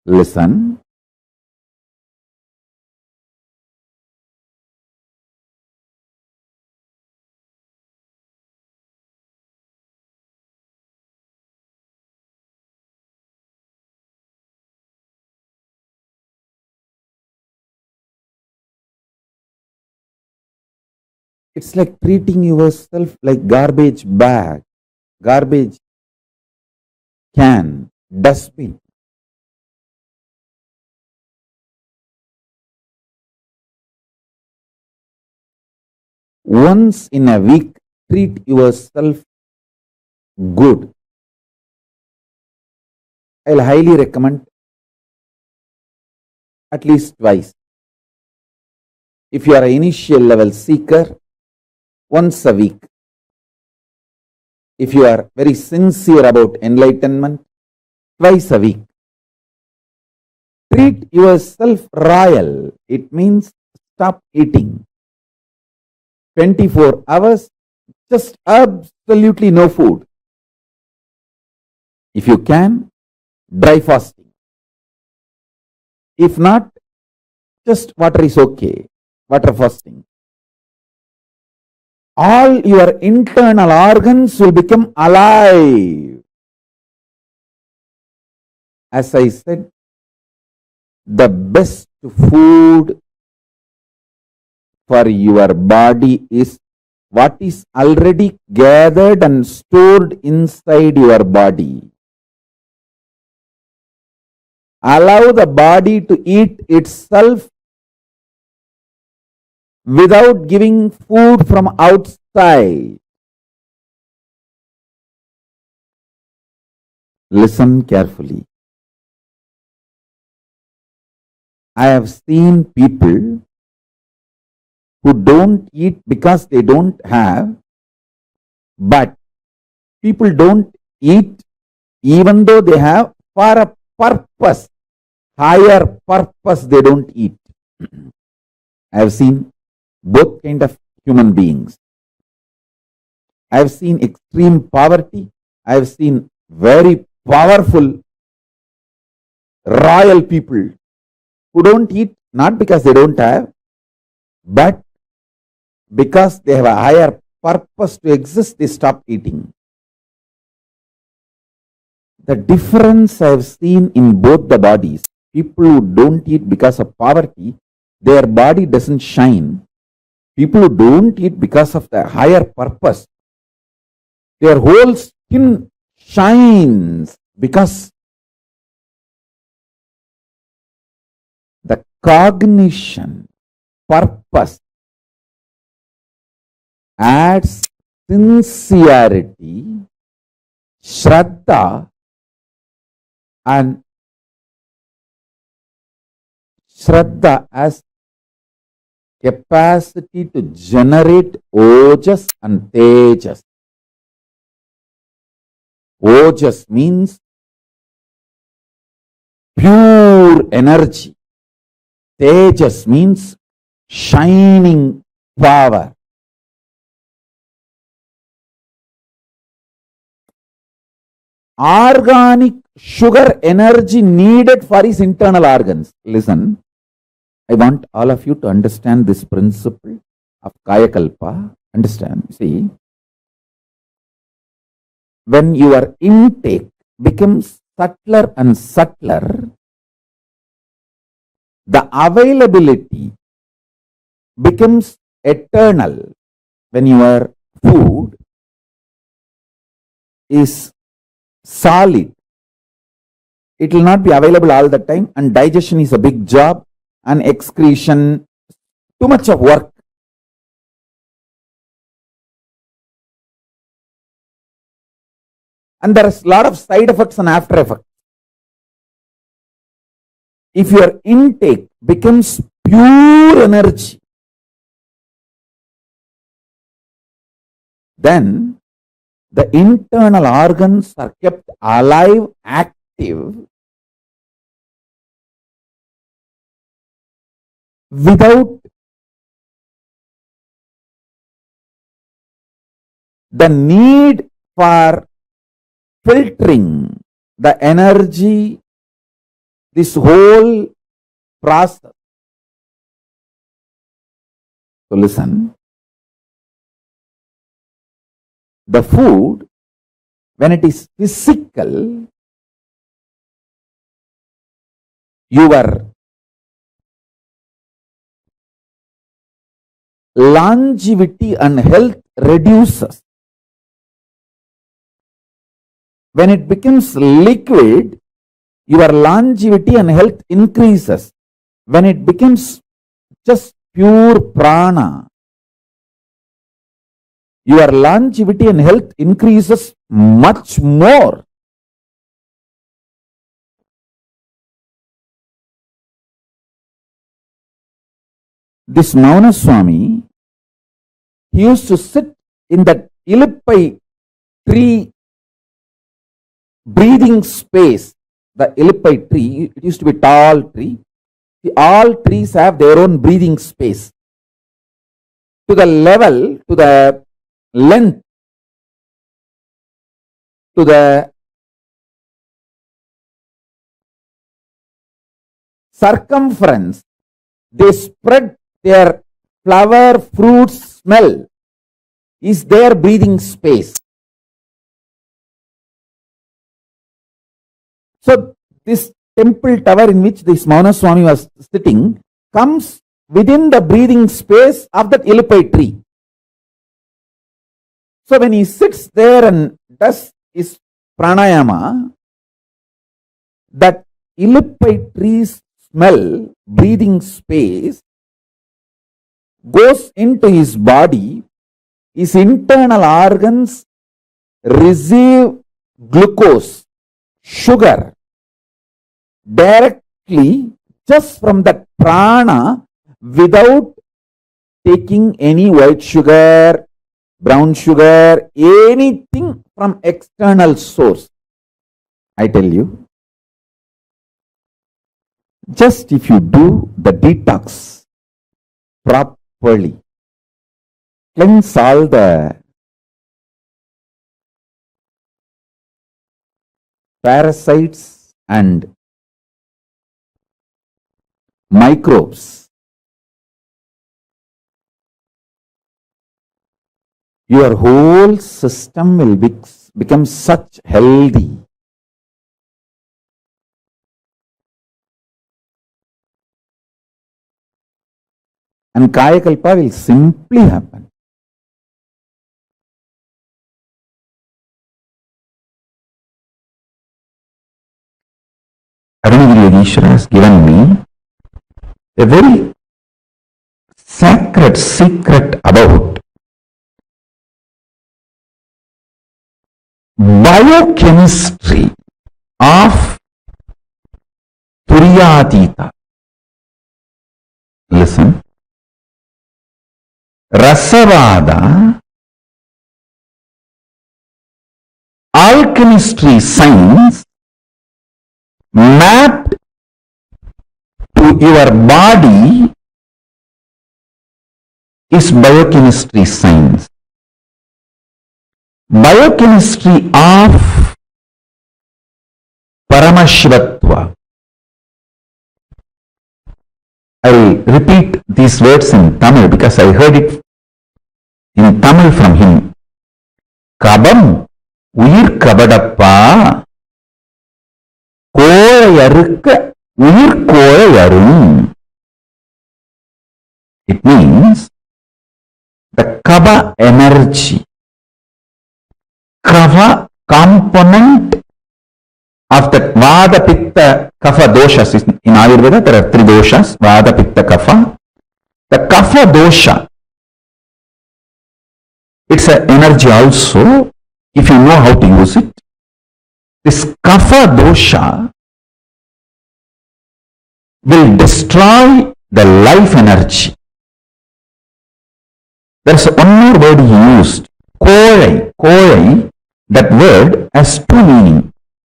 Listen. It's like treating yourself like garbage bag, garbage can, dustbin. Once in a week, treat yourself good. I'll highly recommend at least twice. If you are an initial level seeker, once a week. If you are very sincere about enlightenment, twice a week. Treat yourself royal. It means stop eating. 24 hours, just absolutely no food. If you can, dry fasting. If not, just water is okay. Water fasting. All your internal organs will become alive. As I said, the best food for your body is what is already gathered and stored inside your body. Allow the body to eat itself without giving food from outside. Listen carefully. I have seen people who don't eat because they don't have, but people don't eat even though they have for a purpose, higher purpose they don't eat. I have seen both kind of human beings. I have seen extreme poverty. I have seen very powerful royal people who don't eat not because they don't have, but because they have a higher purpose to exist, they stop eating. The difference I have seen in both the bodies, people who don't eat because of poverty, their body doesn't shine. People who don't eat because of the higher purpose, their whole skin shines because the cognition, purpose adds sincerity, shraddha, and shraddha as capacity to generate ojas and tejas. Ojas means pure energy. Tejas means shining power. Organic sugar energy needed for his internal organs. Listen, I want all of you to understand this principle of Kaya Kalpa Understand? See, when your intake becomes subtler and subtler, the availability becomes eternal. When your food is solid, it will not be available all the time, and digestion is a big job, and excretion, too much of work. And there is a lot of side effects and after effects. If your intake becomes pure energy, then the internal organs are kept alive, active, without the need for filtering the energy, this whole process. So listen, the food, when it is physical, your longevity and health reduces. When it becomes liquid, your longevity and health increases. When it becomes just pure prana, your longevity and health increases much more. This Mauna Swami, he used to sit in that Ilippai tree breathing space. The Ilippai tree, it used to be a tall tree. All trees have their own breathing space. To the level, to the length, to the circumference, they spread their flower, fruit smell is their breathing space. So this temple tower in which this Mauna Swami was sitting comes within the breathing space of that Ilippai tree. So when he sits there and does his pranayama, that Ilippai tree's smell, breathing space, goes into his body, his internal organs receive glucose, sugar, directly just from that prana without taking any white sugar, brown sugar, anything from external source. I tell you, just if you do the detox properly, cleanse all the parasites and microbes, your whole system will become such healthy. And Kaya Kalpa will simply happen. Arunagiri Yogeshwara has given me a very sacred secret about biochemistry of Turyatita. Listen. Rasavada, alchemistry science mapped to your body is biochemistry science. Biochemistry of Paramashivatva. I will repeat these words in Tamil because I heard it in Tamil from him. Kabam uyir kabadappa, koyarukka uyir koyarum. It means the Kaba energy, Kava component of the Vada, Pitta, Kapha doshas. In Ayurveda, there are three doshas, Vada, Pitta, Kapha. The Kapha dosha, it's an energy also, if you know how to use it. This Kapha dosha will destroy the life energy. There's one more word he used, koyai. Koyai, that word has two meanings.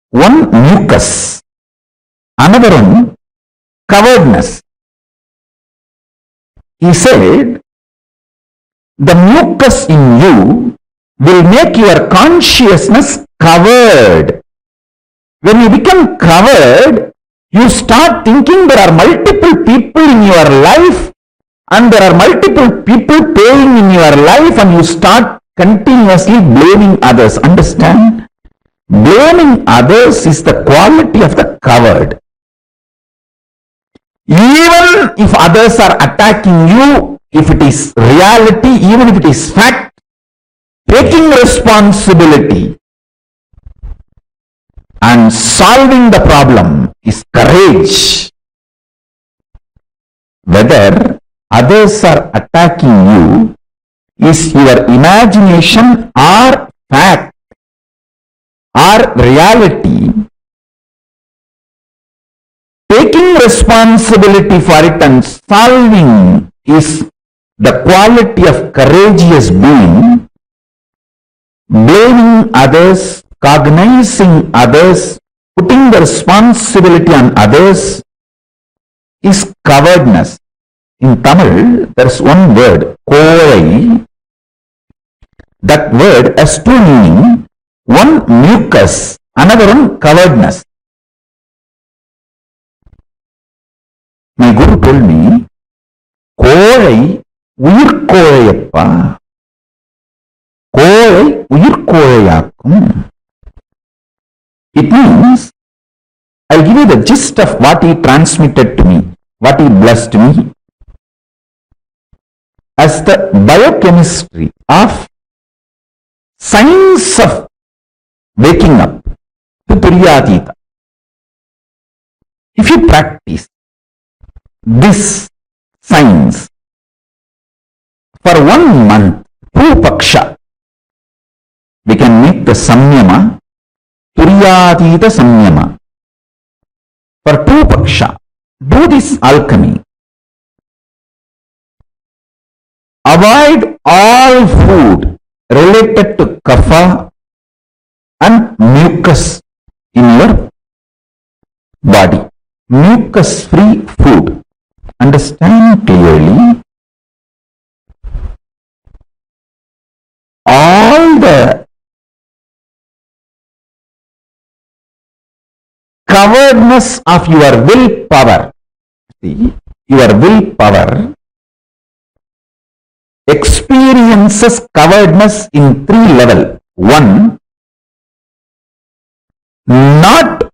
One, mucus. Another one, coveredness. He said, the mucus in you will make your consciousness covered. When you become covered, you start thinking there are multiple people in your life and there are multiple people paying in your life, and you start continuously blaming others. Understand? Blaming others is the quality of the covered. Even if others are attacking you, if it is reality, even if it is fact, taking responsibility and solving the problem is courage. Whether others are attacking you is your imagination or fact or reality, taking responsibility for it and solving is the quality of courageous being. Blaming others, cognizing others, putting the responsibility on others is cowardness. In Tamil, there is one word, korai. That word has two meanings. One, mucus. Another one, cowardness. My Guru told me, korai uyir koyappa. Korai uyir koyakum. It means, I'll give you the gist of what he transmitted to me, what he blessed me. As the biochemistry of science of waking up to Turyatita. If you practice this science for 1 month, Pupaksha, we can make the Samyama, Turyatita Samyama. For Pupaksha, do this alchemy. Avoid all food related to kapha and mucus in your body. Mucus free food. Understand clearly. All the coveredness of your willpower, see, your willpower experiences coveredness in 3 levels. 1, not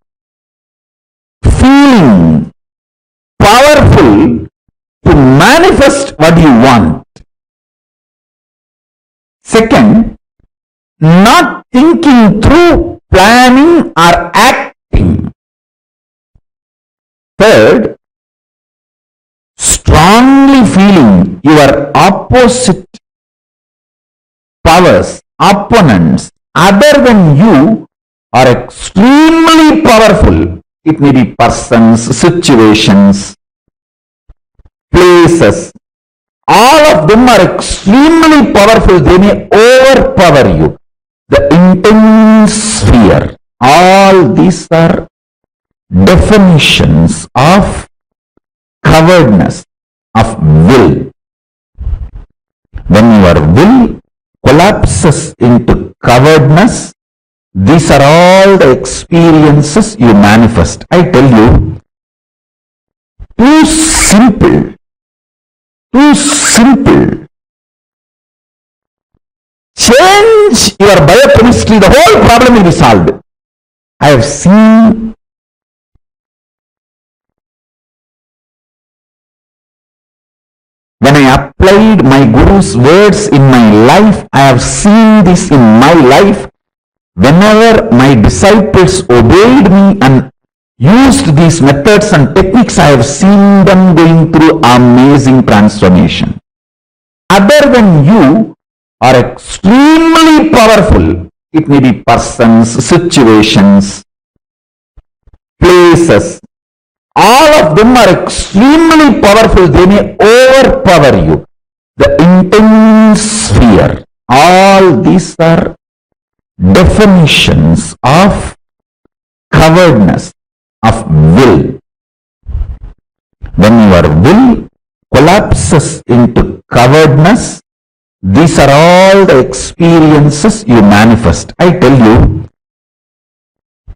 feeling powerful to manifest what you want. Second, not thinking through, planning or acting. Third, strongly feeling your opposite powers, opponents, other than you are extremely powerful. It may be persons, situations, places. All of them are extremely powerful. They may overpower you. The intense fear. All these are definitions of coveredness of will. When your will collapses into coveredness, these are all the experiences you manifest. I tell you, too simple change your biochemistry, the whole problem will be solved. I have seen when I applied my Guru's words in my life, I have seen this in my life. Whenever my disciples obeyed me and used these methods and techniques, I have seen them going through amazing transformation. Other than you are extremely powerful. It may be persons, situations, places. All of them are extremely powerful. They may overpower you. The intense fear. All these are definitions of cowardness, of will. When your will collapses into cowardness, these are all the experiences you manifest. I tell you,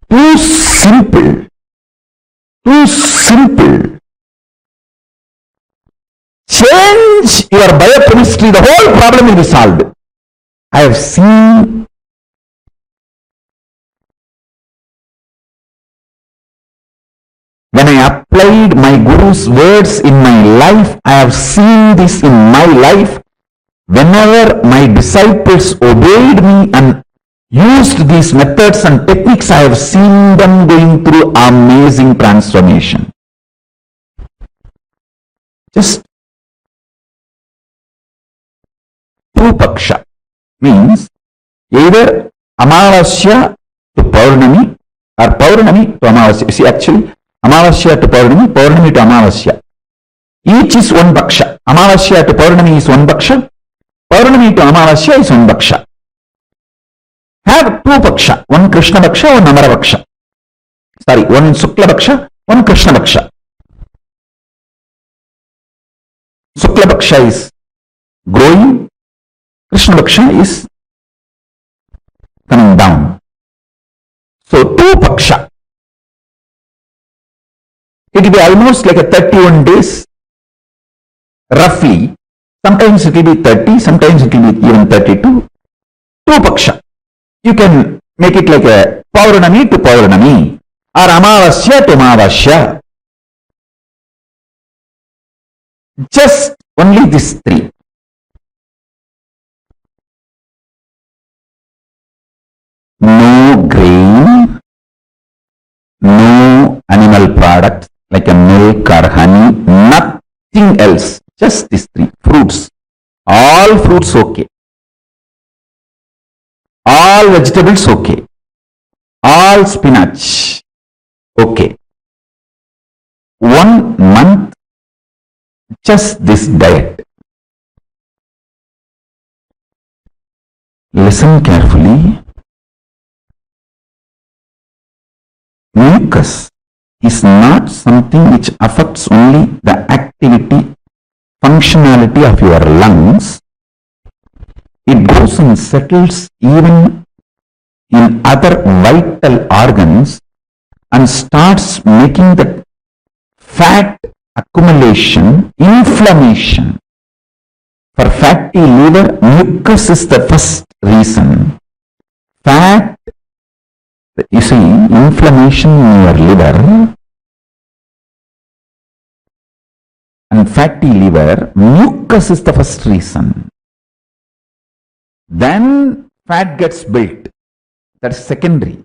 too simple. Too simple. Change your biochemistry, the whole problem will be solved. I have seen when I applied my Guru's words in my life, I have seen this in my life. Whenever my disciples obeyed me and used these methods and techniques, I have seen them going through amazing transformation. Just two paksha means either Amavasya to Paurnami or Paurnami to Amavasya. You see, actually, Amavasya to Paurnami, Paurnami to Amavasya. Each is one paksha. Amavasya to Paurnami is one paksha. Paurnami to Amavasya is one paksha. Have two paksha, one Krishna paksha, one Amara paksha. Sorry, one Sukla paksha, one Krishna paksha. Sukla paksha is growing, Krishna paksha is coming down. So two paksha. It will be almost like a 31 days, roughly. Sometimes it will be 30, sometimes it will be even 32. Two paksha. You can make it like a Paurnami to Paurnami or Amavasya to Amavasya. Just only these three. No grain, no animal products like a milk or honey, nothing else. Just these three. Fruits. All fruits okay. All vegetables okay. All spinach okay. 1 month, just this diet. Listen carefully. Mucus is not something which affects only the activity, functionality of your lungs. It goes and settles even in other vital organs and starts making the fat accumulation, inflammation. For fatty liver, mucus is the first reason. Fat, you see, inflammation in your liver and fatty liver, mucus is the first reason. Then fat gets built. That's secondary.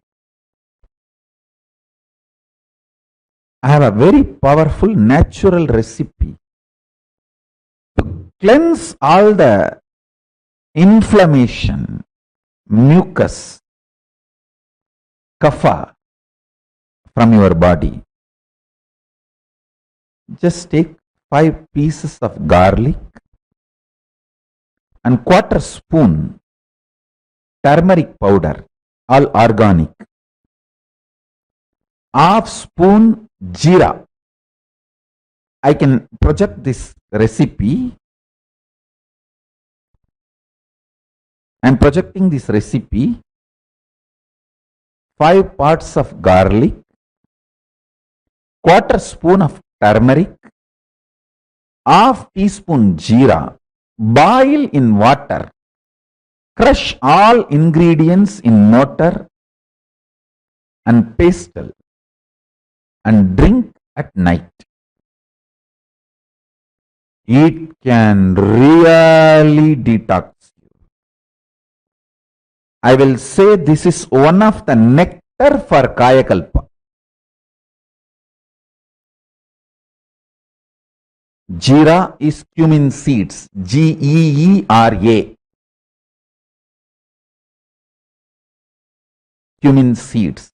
I have a very powerful natural recipe to cleanse all the inflammation, mucus, kapha from your body. Just take 5 pieces of garlic and 1/4 spoon turmeric powder, all organic. 1/2 spoon jeera. I can project this recipe. I am projecting this recipe. 5 parts of garlic, 1/4 spoon of turmeric, 1/2 teaspoon jeera. Boil in water. Crush all ingredients in mortar and pestle and drink at night. It can really detox you. I will say this is one of the nectar for Kaya Kalpa. Jeera is cumin seeds, Geera. Cumin seeds.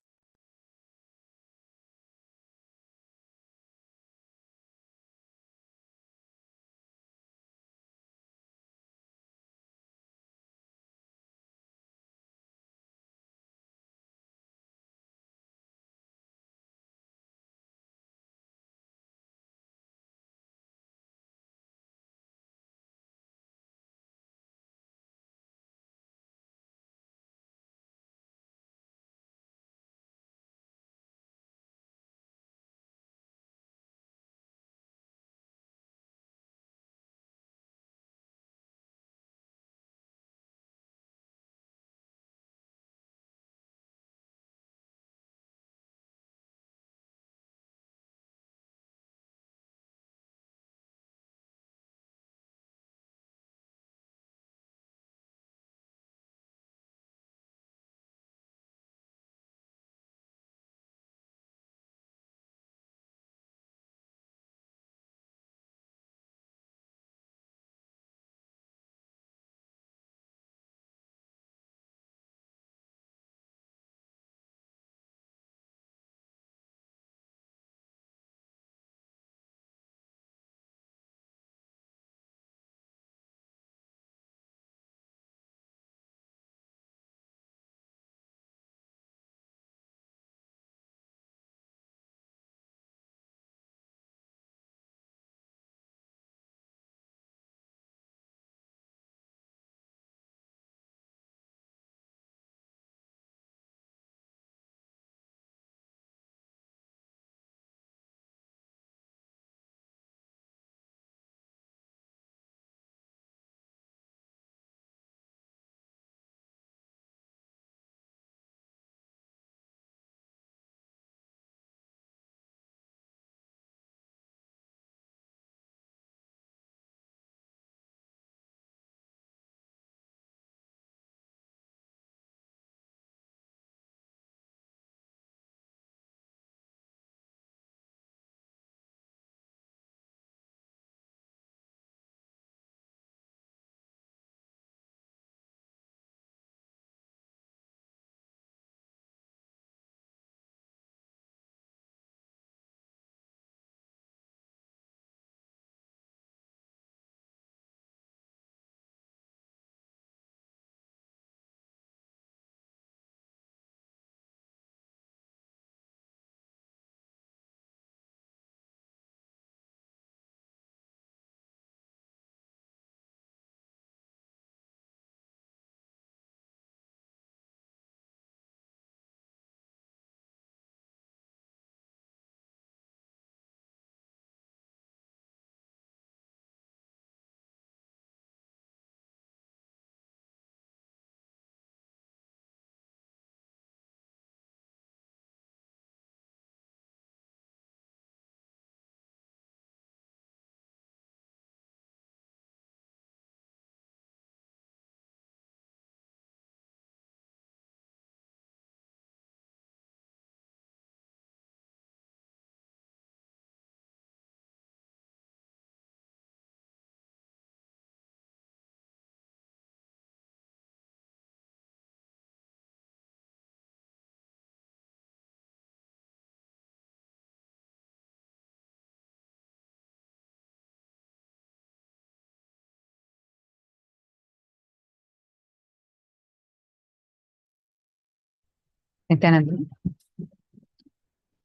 Nithyananda.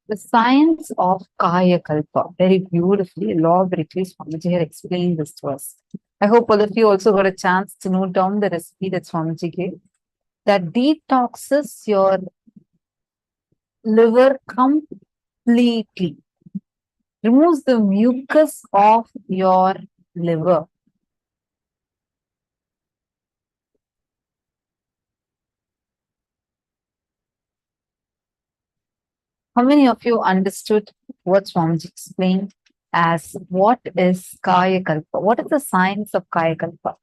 The science of Kaya Kalpa, very beautifully, elaborately, Swamiji had explained this to us. I hope all of you also got a chance to note down the recipe that Swamiji gave, that detoxes your liver completely, removes the mucus of your liver. How many of you understood what Swamiji explained as what is Kaya Kalpa? What is the science of Kaya Kalpa?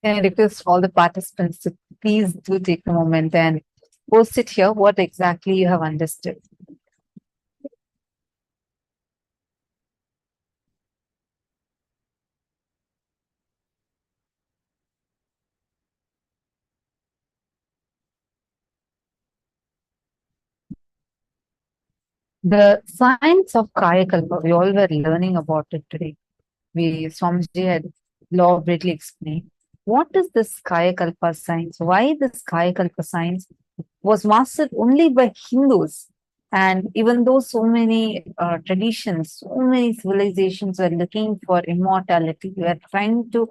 Can I request all the participants to please do take a moment and post it here what exactly you have understood. The science of Kaya Kalpa, we all were learning about it today. Swamiji had elaborately explained. What is this Kaya Kalpa science? Why this Kaya Kalpa science was mastered only by Hindus? And even though so many traditions, so many civilizations are looking for immortality, we are trying to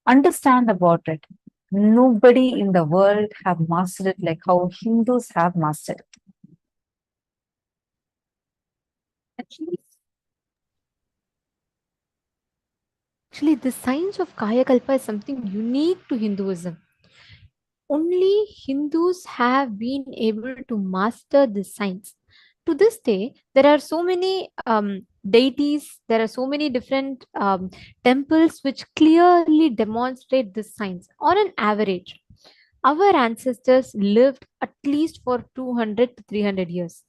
understand about it. Nobody in the world have mastered it like how Hindus have mastered it. Actually, the science of Kaya Kalpa is something unique to Hinduism. Only Hindus have been able to master this science. To this day, there are so many deities, there are so many different temples which clearly demonstrate this science. On an average, our ancestors lived at least for 200 to 300 years.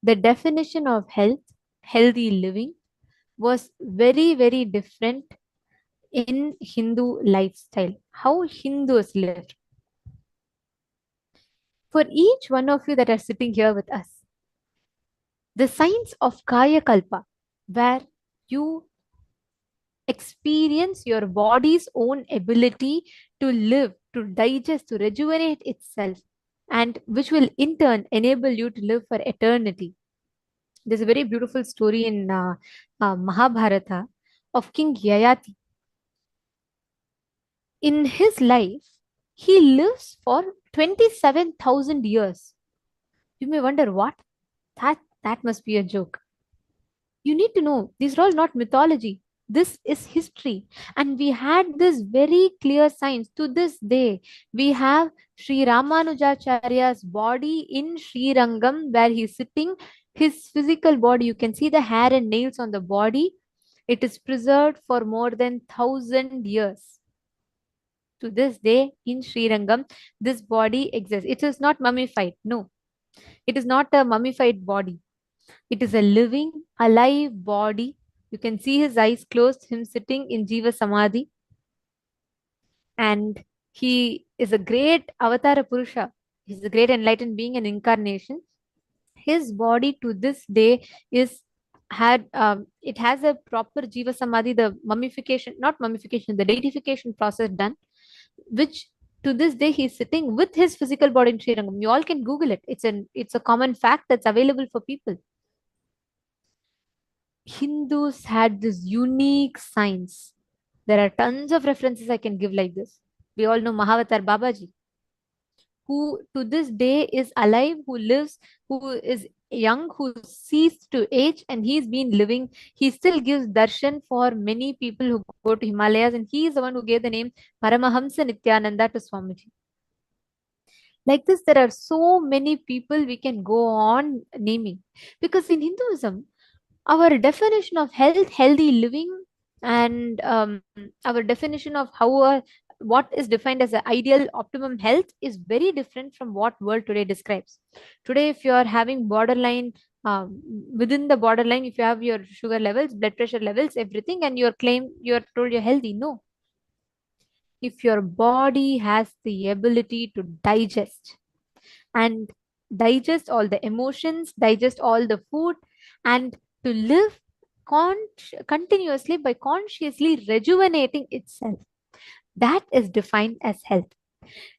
The definition of health, healthy living, was very, very different in Hindu lifestyle, how Hindus lived. For each one of you that are sitting here with us, the science of Kaya Kalpa, where you experience your body's own ability to live, to digest, to rejuvenate itself, and which will in turn enable you to live for eternity. There's a very beautiful story in Mahabharata of King Yayati. In his life, he lives for 27,000 years. You may wonder what? That must be a joke. You need to know these are all not mythology. This is history. And we had this very clear signs to this day. We have Sri Ramanujacharya's body in Sri Rangam where he's sitting. His physical body, you can see the hair and nails on the body. It is preserved for more than 1,000 years. To this day in Sri Rangam, this body exists. It is not mummified. No, it is not a mummified body. It is a living, alive body. You can see his eyes closed, him sitting in Jiva Samadhi. And he is a great Avatara Purusha. He's a great enlightened being and incarnation. His body to this day is it has a proper Jiva Samadhi, the mummification, not mummification, the deification process done, which to this day he's sitting with his physical body in Sri Rangam. You all can Google it. It's a common fact that's available for people. Hindus had this unique science. There are tons of references I can give like this. We all know Mahavatar Babaji, who to this day is alive, who lives, who is young, who ceased to age, and he's been living. He still gives darshan for many people who go to Himalayas, and he is the one who gave the name Paramahamsa Nithyananda to Swamiji. Like this, there are so many people we can go on naming. Because in Hinduism, our definition of health, healthy living, and our definition of what is defined as an ideal optimum health is very different from what world today describes. Today, if you are having borderline, within the borderline, if you have your sugar levels, blood pressure levels, everything, and you're told you're healthy, no. If your body has the ability to digest and digest all the emotions, digest all the food, and to live continuously by consciously rejuvenating itself, that is defined as health.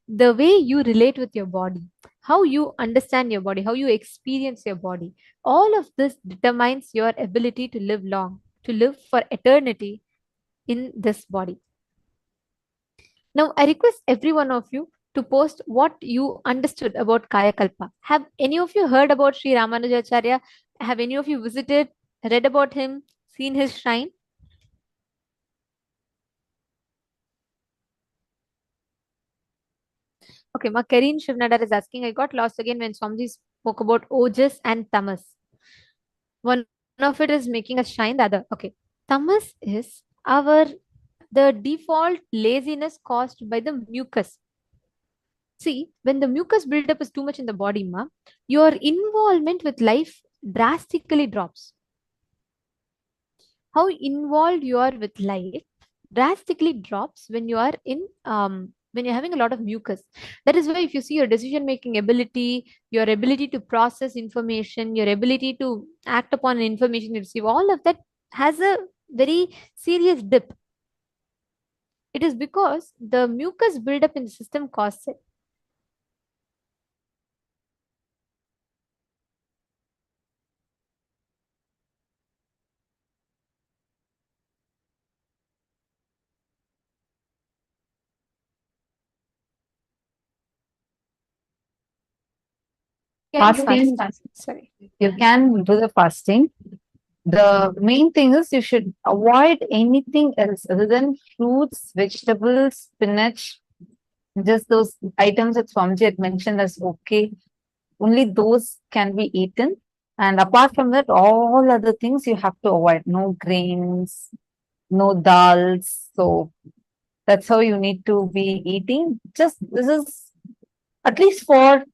The way you relate with your body, how you understand your body, how you experience your body, all of this determines your ability to live long, to live for eternity in this body. Now, I request every one of you to post what you understood about Kaya Kalpa. Have any of you heard about Sri Ramanujacharya? Have any of you visited, read about him, seen his shrine? Okay, Ma Karin Shivnadar is asking, I got lost again when Swamiji spoke about ojas and tamas. One of it is making us shine, the other. Okay. Tamas is the default laziness caused by the mucus. See, when the mucus buildup is too much in the body, ma, your involvement with life drastically drops. How involved you are with life drastically drops when you are in when you're having a lot of mucus. That is why if you see your decision making ability, your ability to process information, your ability to act upon information you receive, all of that has a very serious dip. It is because the mucus buildup in the system causes it. Fasting, Sorry. you can do the fasting. The main thing is you should avoid anything else other than fruits, vegetables, spinach, just those items that Swamiji had mentioned as okay. Only those can be eaten. And apart from that, all other things you have to avoid. No grains, no dals. So that's how you need to be eating. Just this is at least for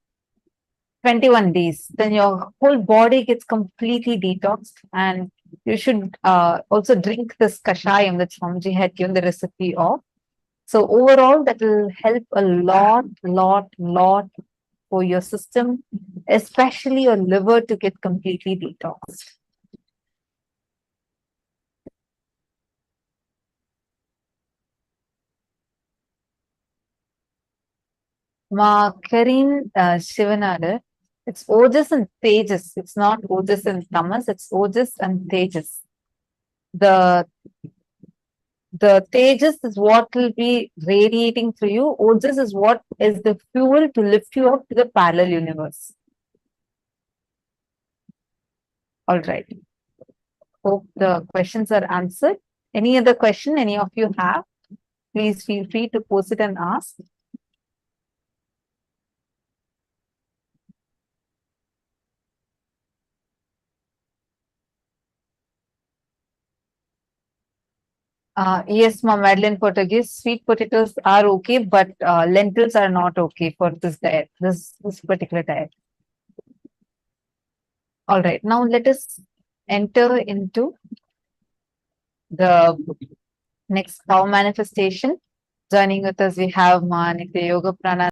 21 days. Then your whole body gets completely detoxed. And you should also drink this kashayam that Swamiji had given the recipe of. So overall, that will help a lot for your system, especially your liver to get completely detoxed. Ma Karin Shivanada, it's Ojas and Tejas. It's not Ojas and Tamas, it's Ojas and Tejas. The Tejas is what will be radiating through you. Ojas is what is the fuel to lift you up to the parallel universe. All right. Hope the questions are answered. Any other question any of you have? Please feel free to post it and ask. Yes, Ma'am, Madeline Portuguese, sweet potatoes are okay, but lentils are not okay for this diet, this particular diet. All right, now let us enter into the next power manifestation. Joining with us, we have Ma Nitya Yoga Prana.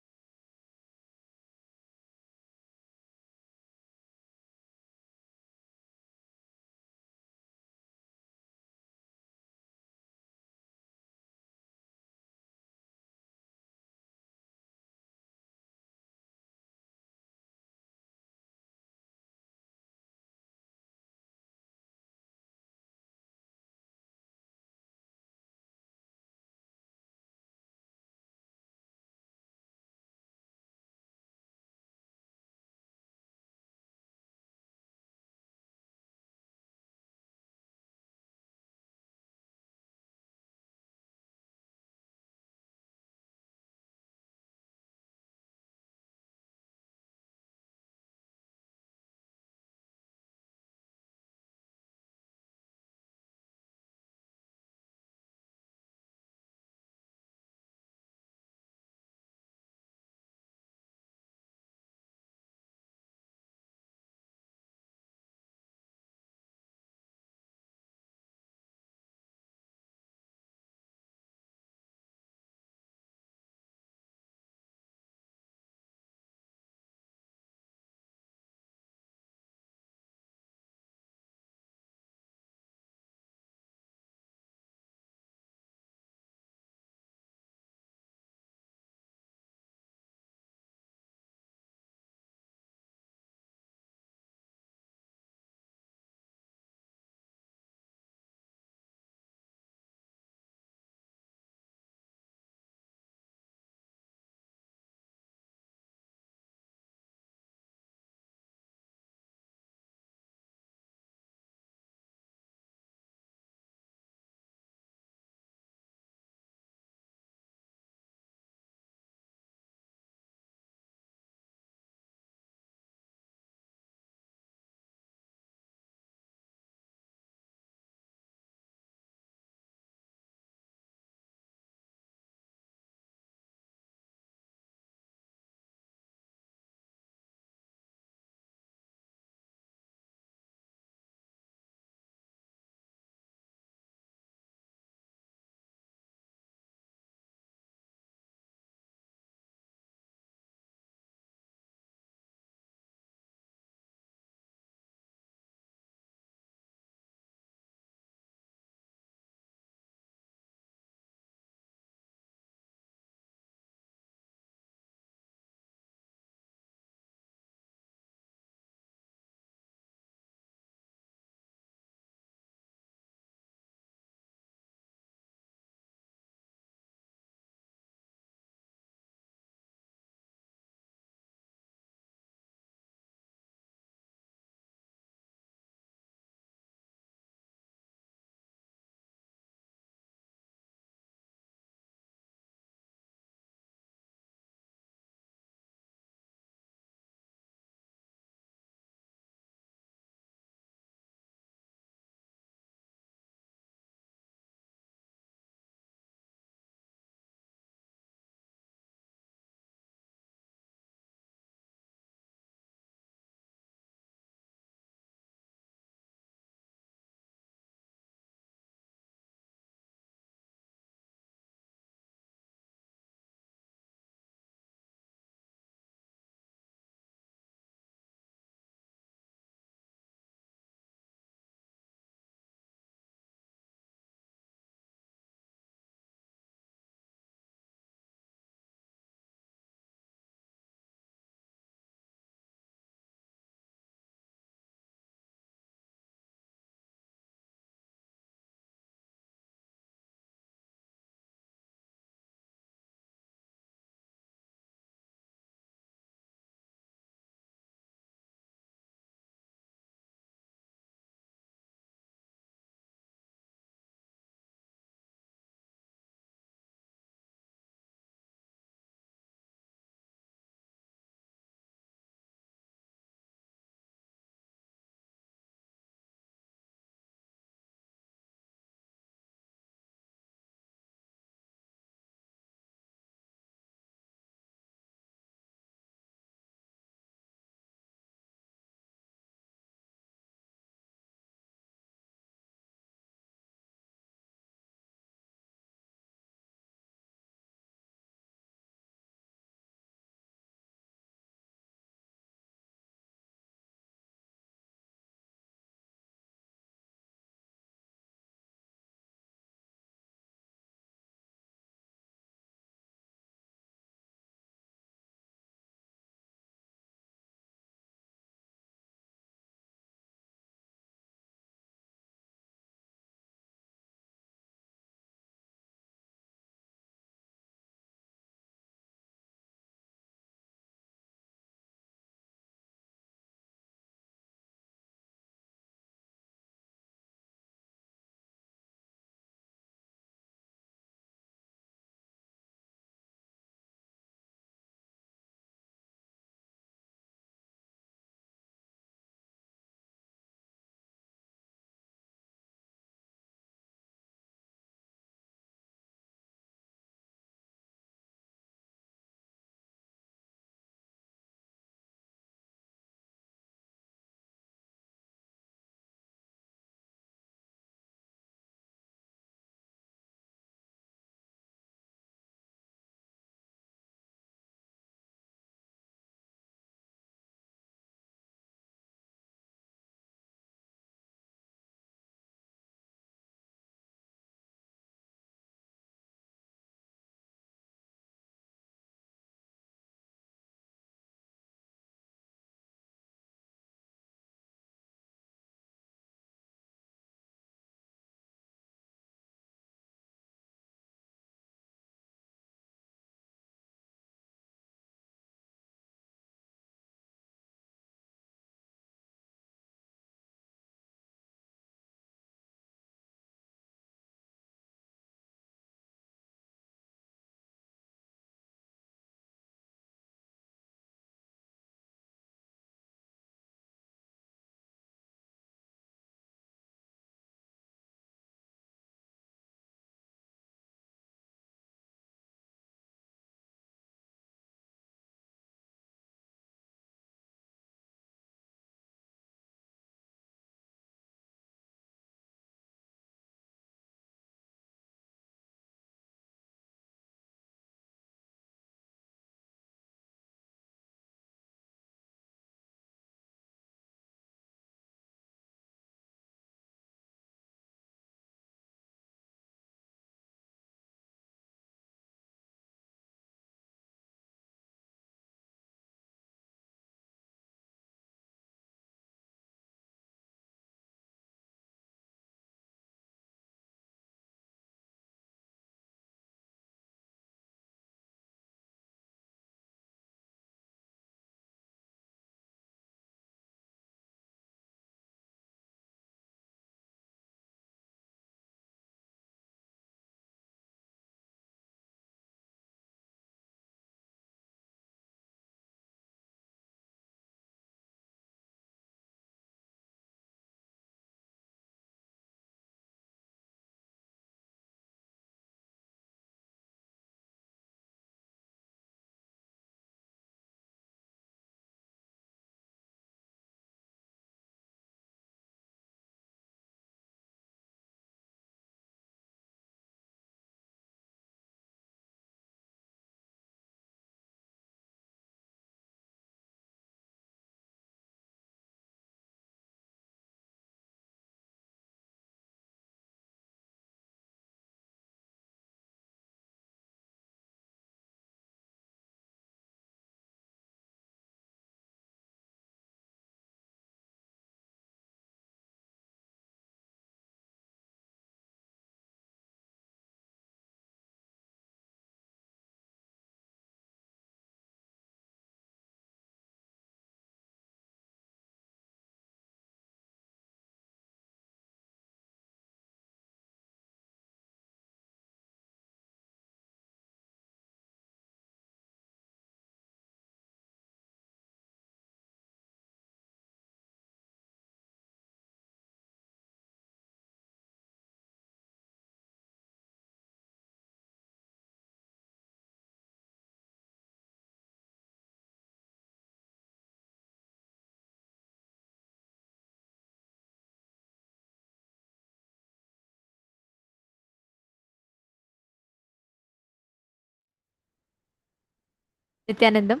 Nithyanandam,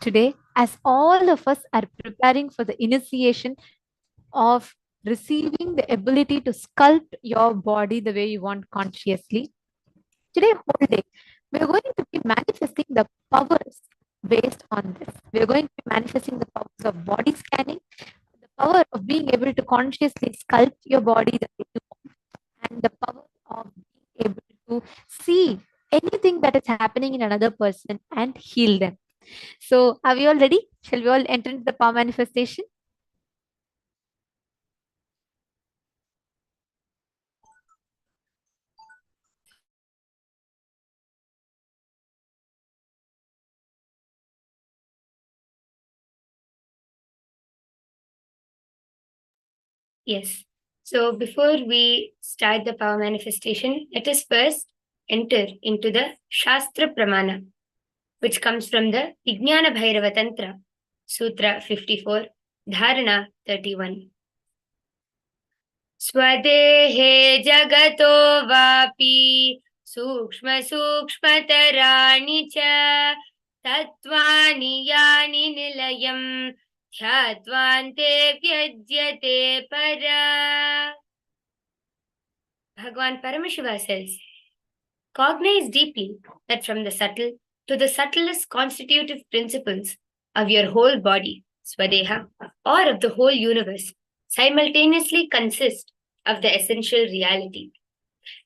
today, as all of us are preparing for the initiation of receiving the ability to sculpt your body the way you want consciously, today, whole day, we are going to be manifesting the powers based on this. We are going to be manifesting the powers of body scanning, the power of being able to consciously sculpt your body the way you want, and the power of being able to see anything that is happening in another person and heal them. So, are we all ready? Shall we all enter into the power manifestation? Yes. So before we start the power manifestation, let us first enter into the Shastra Pramana, which comes from the Vijnana Bhairava Tantra, Sutra 54, Dharana 31. Swadehe jagato vapi sukshma sukshmatarani cha tattvani yani nilayam dhyatvante vyajyate para. Bhagavan Paramashiva says, cognize deeply that from the subtle to the subtlest constitutive principles of your whole body, Swadeha, or of the whole universe, simultaneously consist of the essential reality.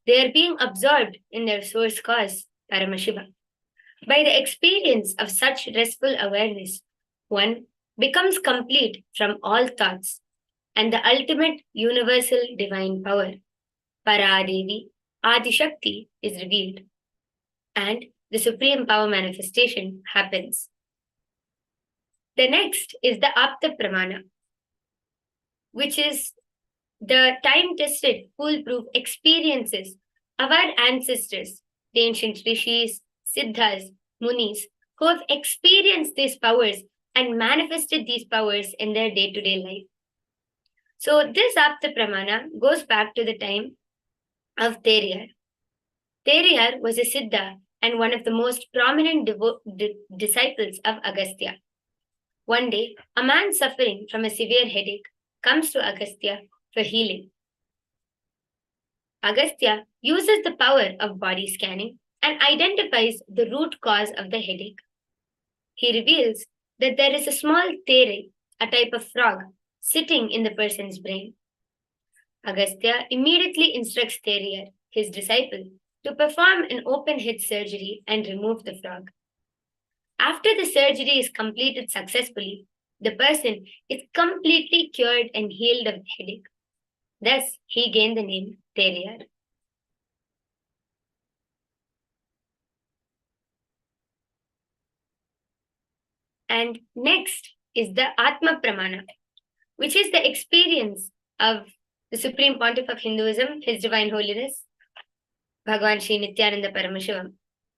They are being absorbed in their source cause, Paramashiva. By the experience of such restful awareness, one becomes complete from all thoughts, and the ultimate universal divine power, Paradevi, Adishakti, is revealed, and the supreme power manifestation happens. The next is the Apta Pramana, which is the time-tested, foolproof experiences of our ancestors, the ancient rishis, siddhas, munis, who have experienced these powers and manifested these powers in their day-to-day life. So this Apta Pramana goes back to the time of Teriyar. Teriyar was a siddha and one of the most prominent disciples of Agastya. One day, a man suffering from a severe headache comes to Agastya for healing. Agastya uses the power of body scanning and identifies the root cause of the headache. He reveals that there is a small tere, a type of frog, sitting in the person's brain. Agastya immediately instructs Teriyar, his disciple, to perform an open head surgery and remove the frog. After the surgery is completed successfully, the person is completely cured and healed of the headache. Thus, he gained the name Teriyar. And next is the Atma Pramana, which is the experience of the Supreme Pontiff of Hinduism, His Divine Holiness, Bhagavan Sri Nithyananda Paramashivoham,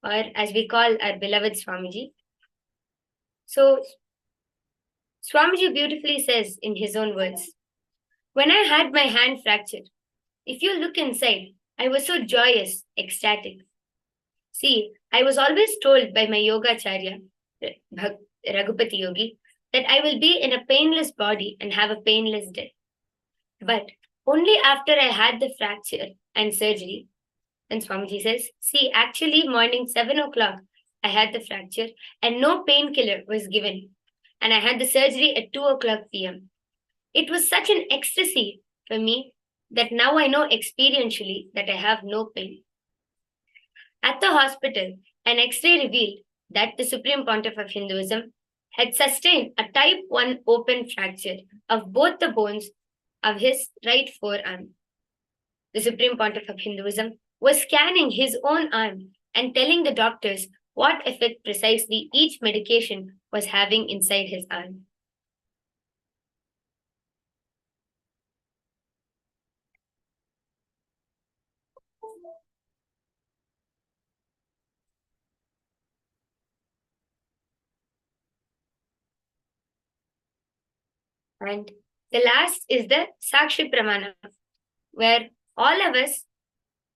or as we call our beloved Swamiji. So, Swamiji beautifully says in his own words, when I had my hand fractured, if you look inside, I was so joyous, ecstatic. See, I was always told by my Yogacharya, Raghupati Yogi, that I will be in a painless body and have a painless death. But only after I had the fracture and surgery, and Swamiji says, see, actually morning 7 o'clock, I had the fracture and no painkiller was given. And I had the surgery at 2 o'clock p.m. It was such an ecstasy for me that now I know experientially that I have no pain. At the hospital, an X-ray revealed that the Supreme Pontiff of Hinduism had sustained a type 1 open fracture of both the bones of his right forearm. The Supreme Pontiff of Hinduism was scanning his own arm and telling the doctors what effect precisely each medication was having inside his arm. And the last is the Sakshi Pramana, where all of us,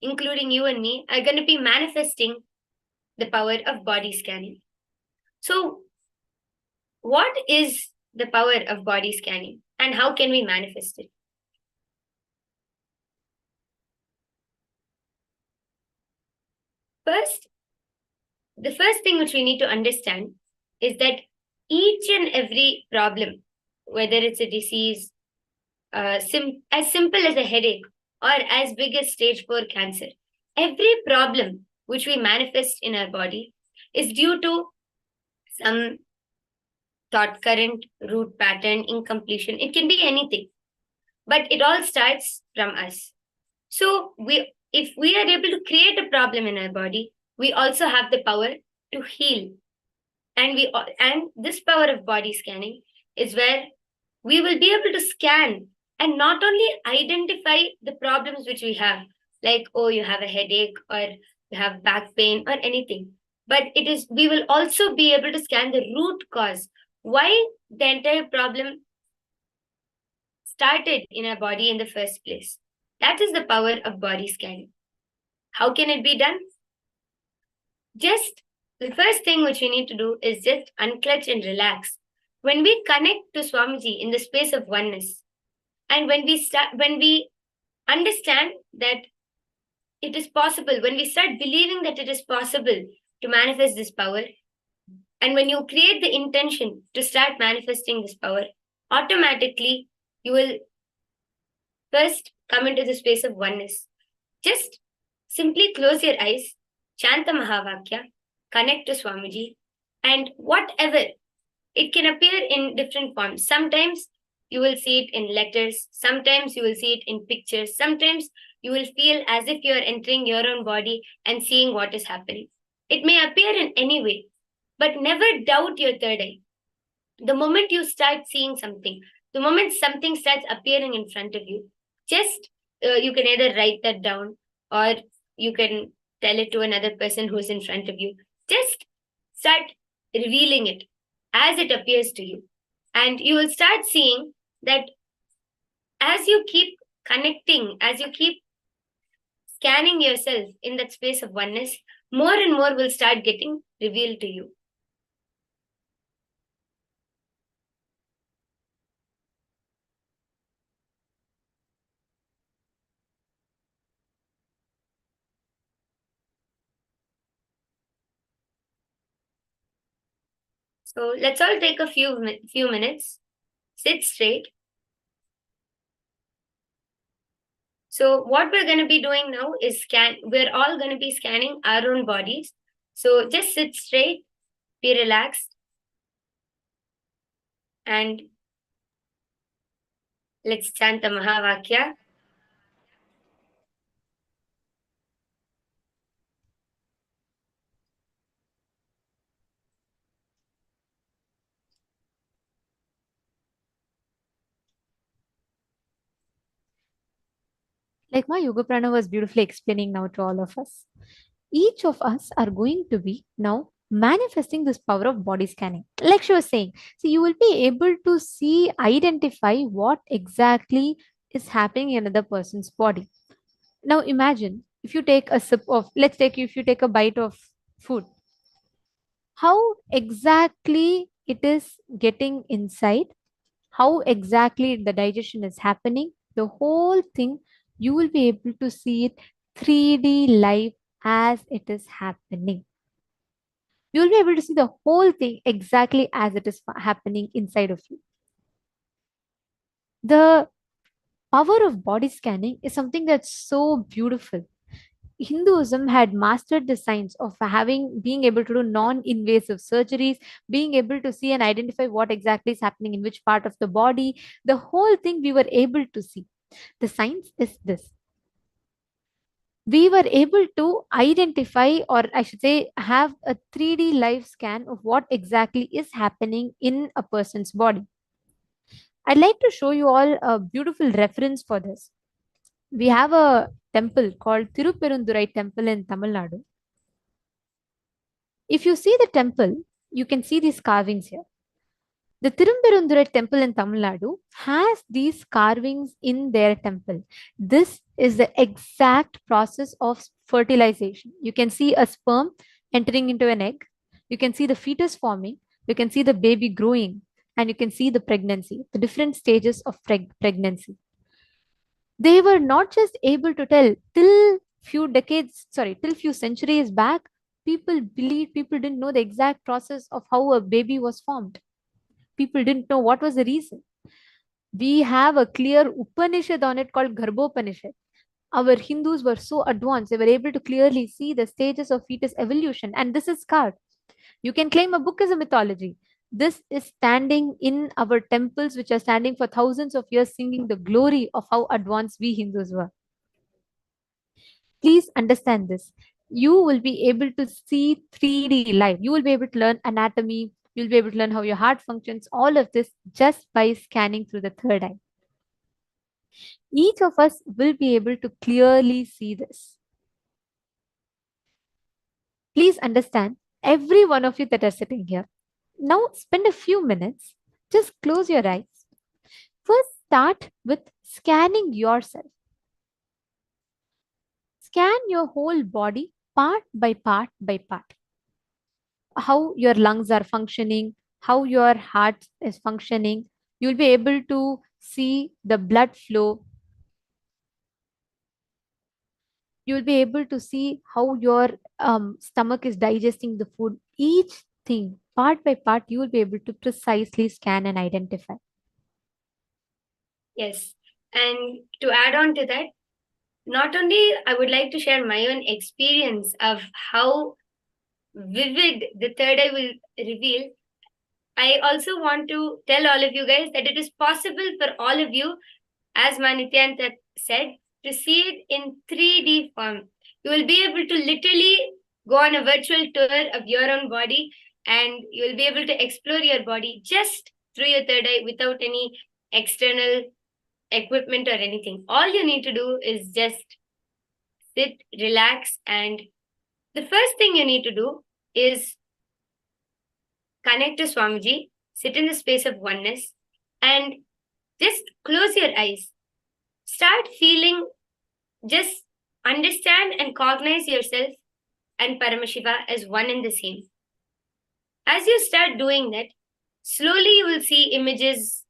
including you and me, are going to be manifesting the power of body scanning. So, what is the power of body scanning and how can we manifest it? First, the first thing which we need to understand is that each and every problem, whether it's a disease, as simple as a headache or as big as stage 4 cancer, every problem which we manifest in our body is due to some thought current, root pattern, incompletion. It can be anything, but it all starts from us. So if we are able to create a problem in our body, we also have the power to heal. And this power of body scanning is where we will be able to scan and not only identify the problems which we have, like, oh, you have a headache or you have back pain or anything, but we will also be able to scan the root cause, why the entire problem started in our body in the first place. That is the power of body scanning. How can it be done? Just the first thing which we need to do is just unclutch and relax. When we connect to Swamiji in the space of oneness, and when we understand that it is possible, when we start believing that it is possible to manifest this power, and when you create the intention to start manifesting this power, automatically you will first come into the space of oneness. Just simply close your eyes, chant the Mahavakya, connect to Swamiji, and whatever, it can appear in different forms. Sometimes you will see it in letters, sometimes you will see it in pictures, sometimes you will feel as if you are entering your own body and seeing what is happening. It may appear in any way, but never doubt your third eye. The moment you start seeing something, the moment something starts appearing in front of you, just you can either write that down or you can tell it to another person who's in front of you. Just start revealing it as it appears to you. And you will start seeing that as you keep connecting, as you keep scanning yourself in that space of oneness, more and more will start getting revealed to you. So let's all take a few minutes, sit straight. So what we're going to be doing now is we're all going to be scanning our own bodies. So just sit straight, be relaxed, and let's chant the Mahavakya. Like my Yoga Prana was beautifully explaining now to all of us. Each of us are going to be now manifesting this power of body scanning. Like she was saying, so you will be able to see, identify what exactly is happening in another person's body. Now imagine if you take a sip of, if you take a bite of food, how exactly it is getting inside, how exactly the digestion is happening, the whole thing, you will be able to see it 3D live as it is happening. You will be able to see the whole thing exactly as it is happening inside of you. The power of body scanning is something that's so beautiful. Hinduism had mastered the science of being able to do non-invasive surgeries, being able to see and identify what exactly is happening in which part of the body. The whole thing we were able to see. The science is this. We were able to identify, or I should say, have a 3D live scan of what exactly is happening in a person's body. I'd like to show you all a beautiful reference for this. We have a temple called Tirupperundurai Temple in Tamil Nadu. If you see the temple, you can see these carvings here. The Tirumperundurai temple in Tamil Nadu has these carvings in their temple. This is the exact process of fertilization. You can see a sperm entering into an egg. You can see the fetus forming, you can see the baby growing, and you can see the pregnancy, the different stages of pregnancy. They were not just able to tell till few centuries back. People didn't know the exact process of how a baby was formed. People didn't know what was the reason. We have a clear Upanishad on it called Garbhopanishad. Our Hindus were so advanced, they were able to clearly see the stages of fetus evolution, and this is carved. You can claim a book as a mythology. This is standing in our temples, which are standing for thousands of years, singing the glory of how advanced we Hindus were. Please understand this. You will be able to see 3D live. You will be able to learn anatomy. You'll be able to learn how your heart functions. All of this just by scanning through the third eye. Each of us will be able to clearly see this. Please understand, every one of you that are sitting here. Now spend a few minutes. Just close your eyes. First, start with scanning yourself. Scan your whole body part by part by part. How your lungs are functioning, how your heart is functioning. You'll be able to see the blood flow. You'll be able to see how your stomach is digesting the food. Each thing, part by part, you will be able to precisely scan and identify. Yes. And to add on to that, not only I would like to share my own experience of how vivid the third eye will reveal, I also want to tell all of you guys that it is possible for all of you, as Nithyananda said, to see it in 3D form. You will be able to literally go on a virtual tour of your own body, and you will be able to explore your body just through your third eye without any external equipment or anything. All you need to do is just sit, relax, and the first thing you need to do is connect to Swamiji, sit in the space of oneness, and just close your eyes. Start feeling, just understand and cognize yourself and Paramashiva as one and the same. As you start doing that, slowly you will see images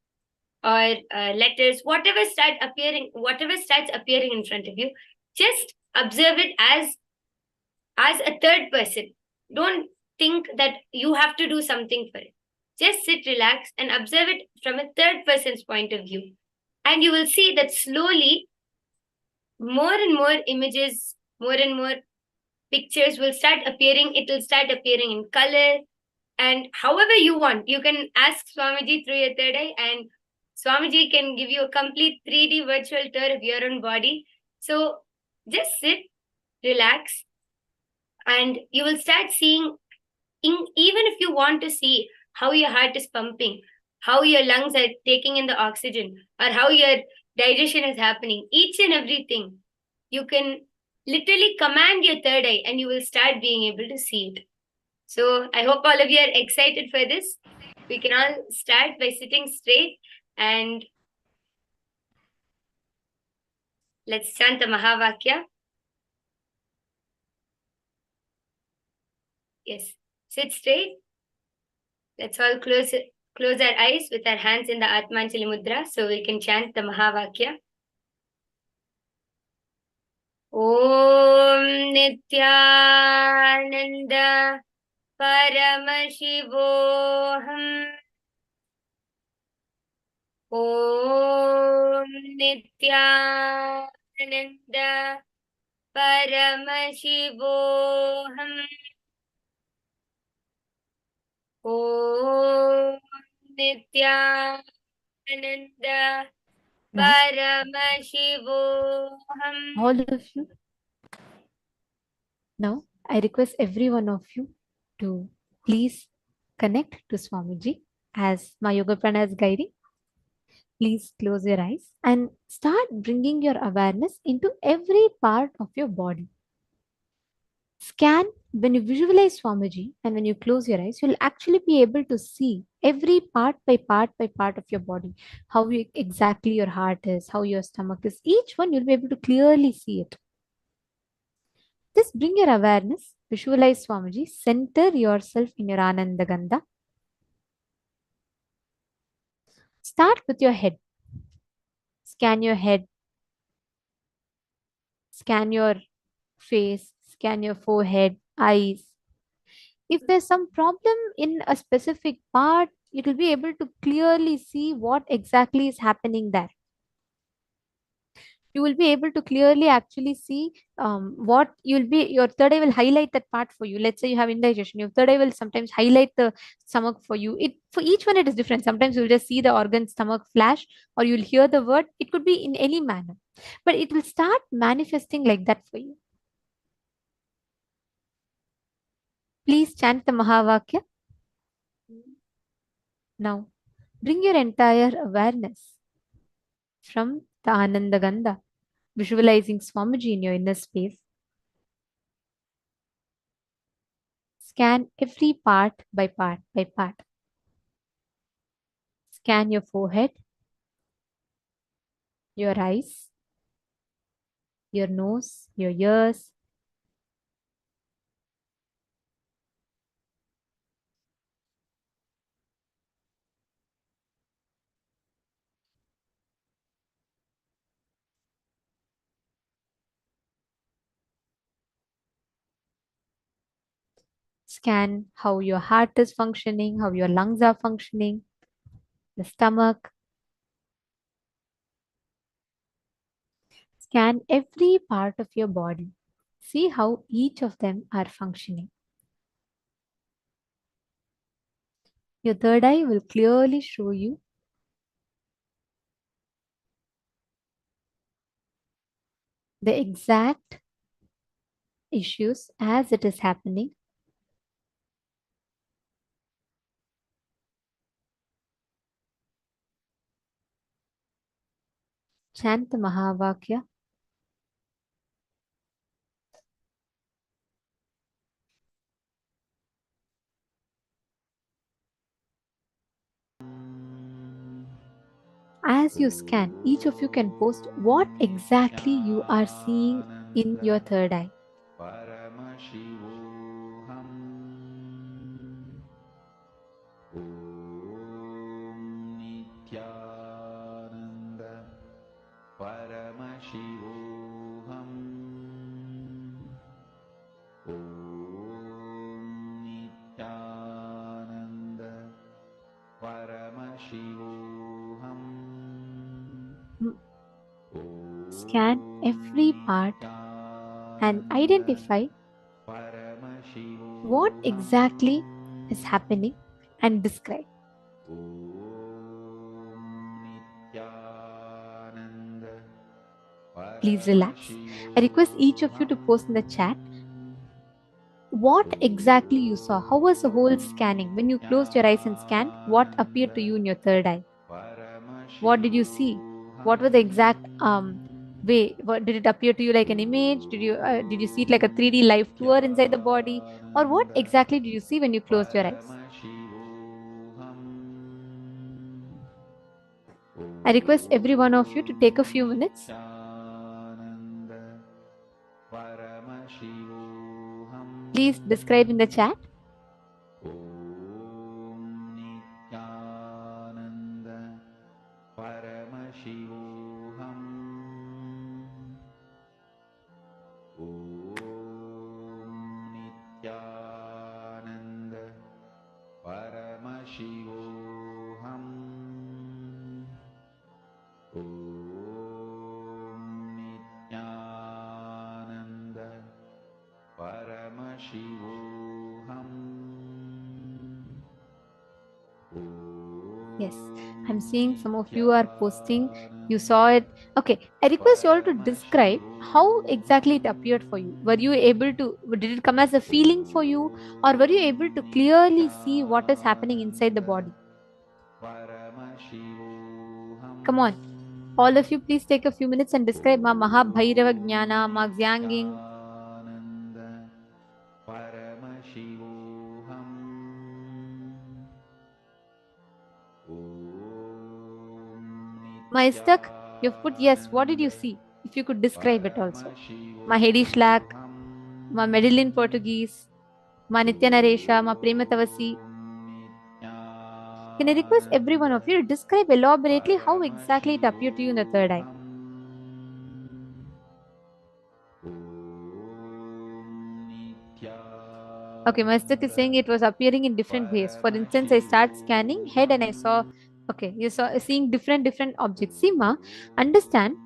or letters, whatever starts appearing in front of you. Just observe it as a third person. Don't think that you have to do something for it. Just sit, relax, and observe it from a third person's point of view. And you will see that slowly more and more images, more and more pictures will start appearing. It will start appearing in color, and however you want. You can ask Swamiji through your third eye, and Swamiji can give you a complete 3D virtual tour of your own body. So just sit, relax, and you will start seeing, even if you want to see how your heart is pumping, how your lungs are taking in the oxygen, or how your digestion is happening, each and everything, you can literally command your third eye and you will start being able to see it. So I hope all of you are excited for this. We can all start by sitting straight and let's chant the Mahavakya. Yes, sit straight. Let's all close our eyes with our hands in the Atmanjali Mudra so we can chant the Mahavakya. Om Nithyananda Paramashivoham. Om Nithyananda Paramashivoham. Om Nithyananda Paramashivoham. All of you. Now, I request every one of you to please connect to Swamiji as my Yoga Prana is guiding. Please close your eyes and start bringing your awareness into every part of your body. Scan. When you visualize Swamiji and when you close your eyes, you'll actually be able to see every part by part of your body, how exactly your heart is, how your stomach is. Each one, you'll be able to clearly see it. Just bring your awareness, visualize Swamiji, center yourself in your Ananda Gandha. Start with your head. Scan your head, scan your face, scan your forehead, eyes. If there's some problem in a specific part, you will be able to clearly see what exactly is happening there. You will be able to clearly actually see what you'll be, your third eye will highlight that part for you. Let's say you have indigestion, your third eye will sometimes highlight the stomach for you. It, for each one it is different. Sometimes you'll just see the organ stomach flash, or you'll hear the word. It could be in any manner, but it will start manifesting like that for you. Please chant the Mahavakya. Now bring your entire awareness from the Ananda Gandha, visualizing Swamiji in your inner space. Scan every part by part by part. Scan your forehead, your eyes, your nose, your ears. Scan how your heart is functioning, how your lungs are functioning, the stomach. Scan every part of your body. See how each of them are functioning. Your third eye will clearly show you the exact issues as it is happening. Chant the Mahavakya. As you scan, each of you can post what exactly you are seeing in your third eye. Paramashivoham Om Nithyananda Paramashivoham Om Nithyananda Paramashivoham. Scan every part and identify what exactly is happening and describe. Please relax. I request each of you to post in the chat what exactly you saw. How was the whole scanning? When you closed your eyes and scanned, what appeared to you in your third eye? What did you see? What was the exact way? What did it appear to you, like an image? Did you see it like a 3D live tour inside the body, or what exactly did you see when you closed your eyes? I request every one of you to take a few minutes. Please describe in the chat. Om Nithyananda Paramashivoham Om Nithyananda Paramashivoham Om Nithyananda Paramashivoham. Yes, I'm seeing some of you are posting. You saw it. Okay, I request you all to describe how exactly it appeared for you. Were you able to, did it come as a feeling for you, or were you able to clearly see what is happening inside the body? Come on. All of you, please take a few minutes and describe Ma Mahabhairava Jnana, Ma Xianging. Ma Istak, you've put yes. What did you see? If you could describe it also. Ma Hedi Shlak, ma Medellin Portuguese, ma Nithyananda, ma Prematavasi. Can I request every one of you to describe elaborately how exactly it appeared to you in the third eye? Okay, Mastak is saying it was appearing in different ways. For instance, I start scanning head and I saw, okay, you saw seeing different objects. See, ma, understand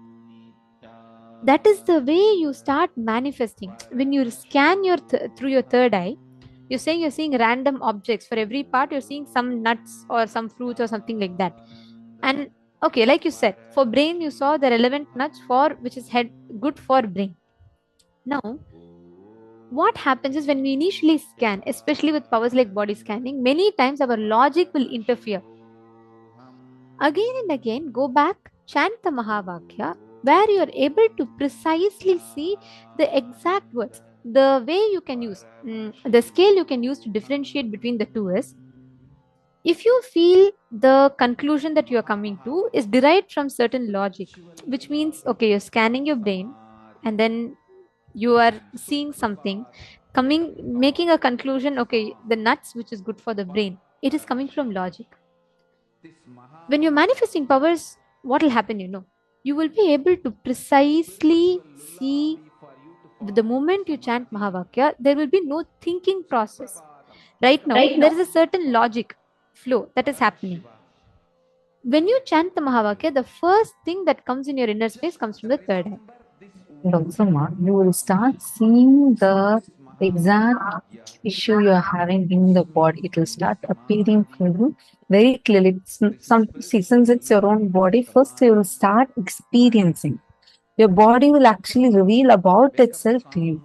that is the way you start manifesting. When you scan your through your third eye, you're saying you're seeing random objects. For every part, you're seeing some nuts or some fruits or something like that. And okay, like you said, for brain, you saw the relevant nuts for which is head good for brain. Now, what happens is when we initially scan, especially with powers like body scanning, many times our logic will interfere. Again and again, go back, chant the Mahavakya, where you are able to precisely see the exact words. The way you can use, the scale you can use to differentiate between the two is, if you feel the conclusion that you are coming to is derived from certain logic, which means, okay, you're scanning your brain and then you are seeing something coming, making a conclusion, okay, the nuts, which is good for the brain, it is coming from logic. When you're manifesting powers, what will happen, you will be able to precisely see the moment you chant Mahavakya, there will be no thinking process. Right now, there is a certain logic flow that is happening. When you chant the Mahavakya, the first thing that comes in your inner space comes from the third eye. And also, ma, you will start seeing the exact issue you're having in the body. It will start appearing for you very clearly. Since it's your own body, first you will start experiencing. Your body will actually reveal about itself to you.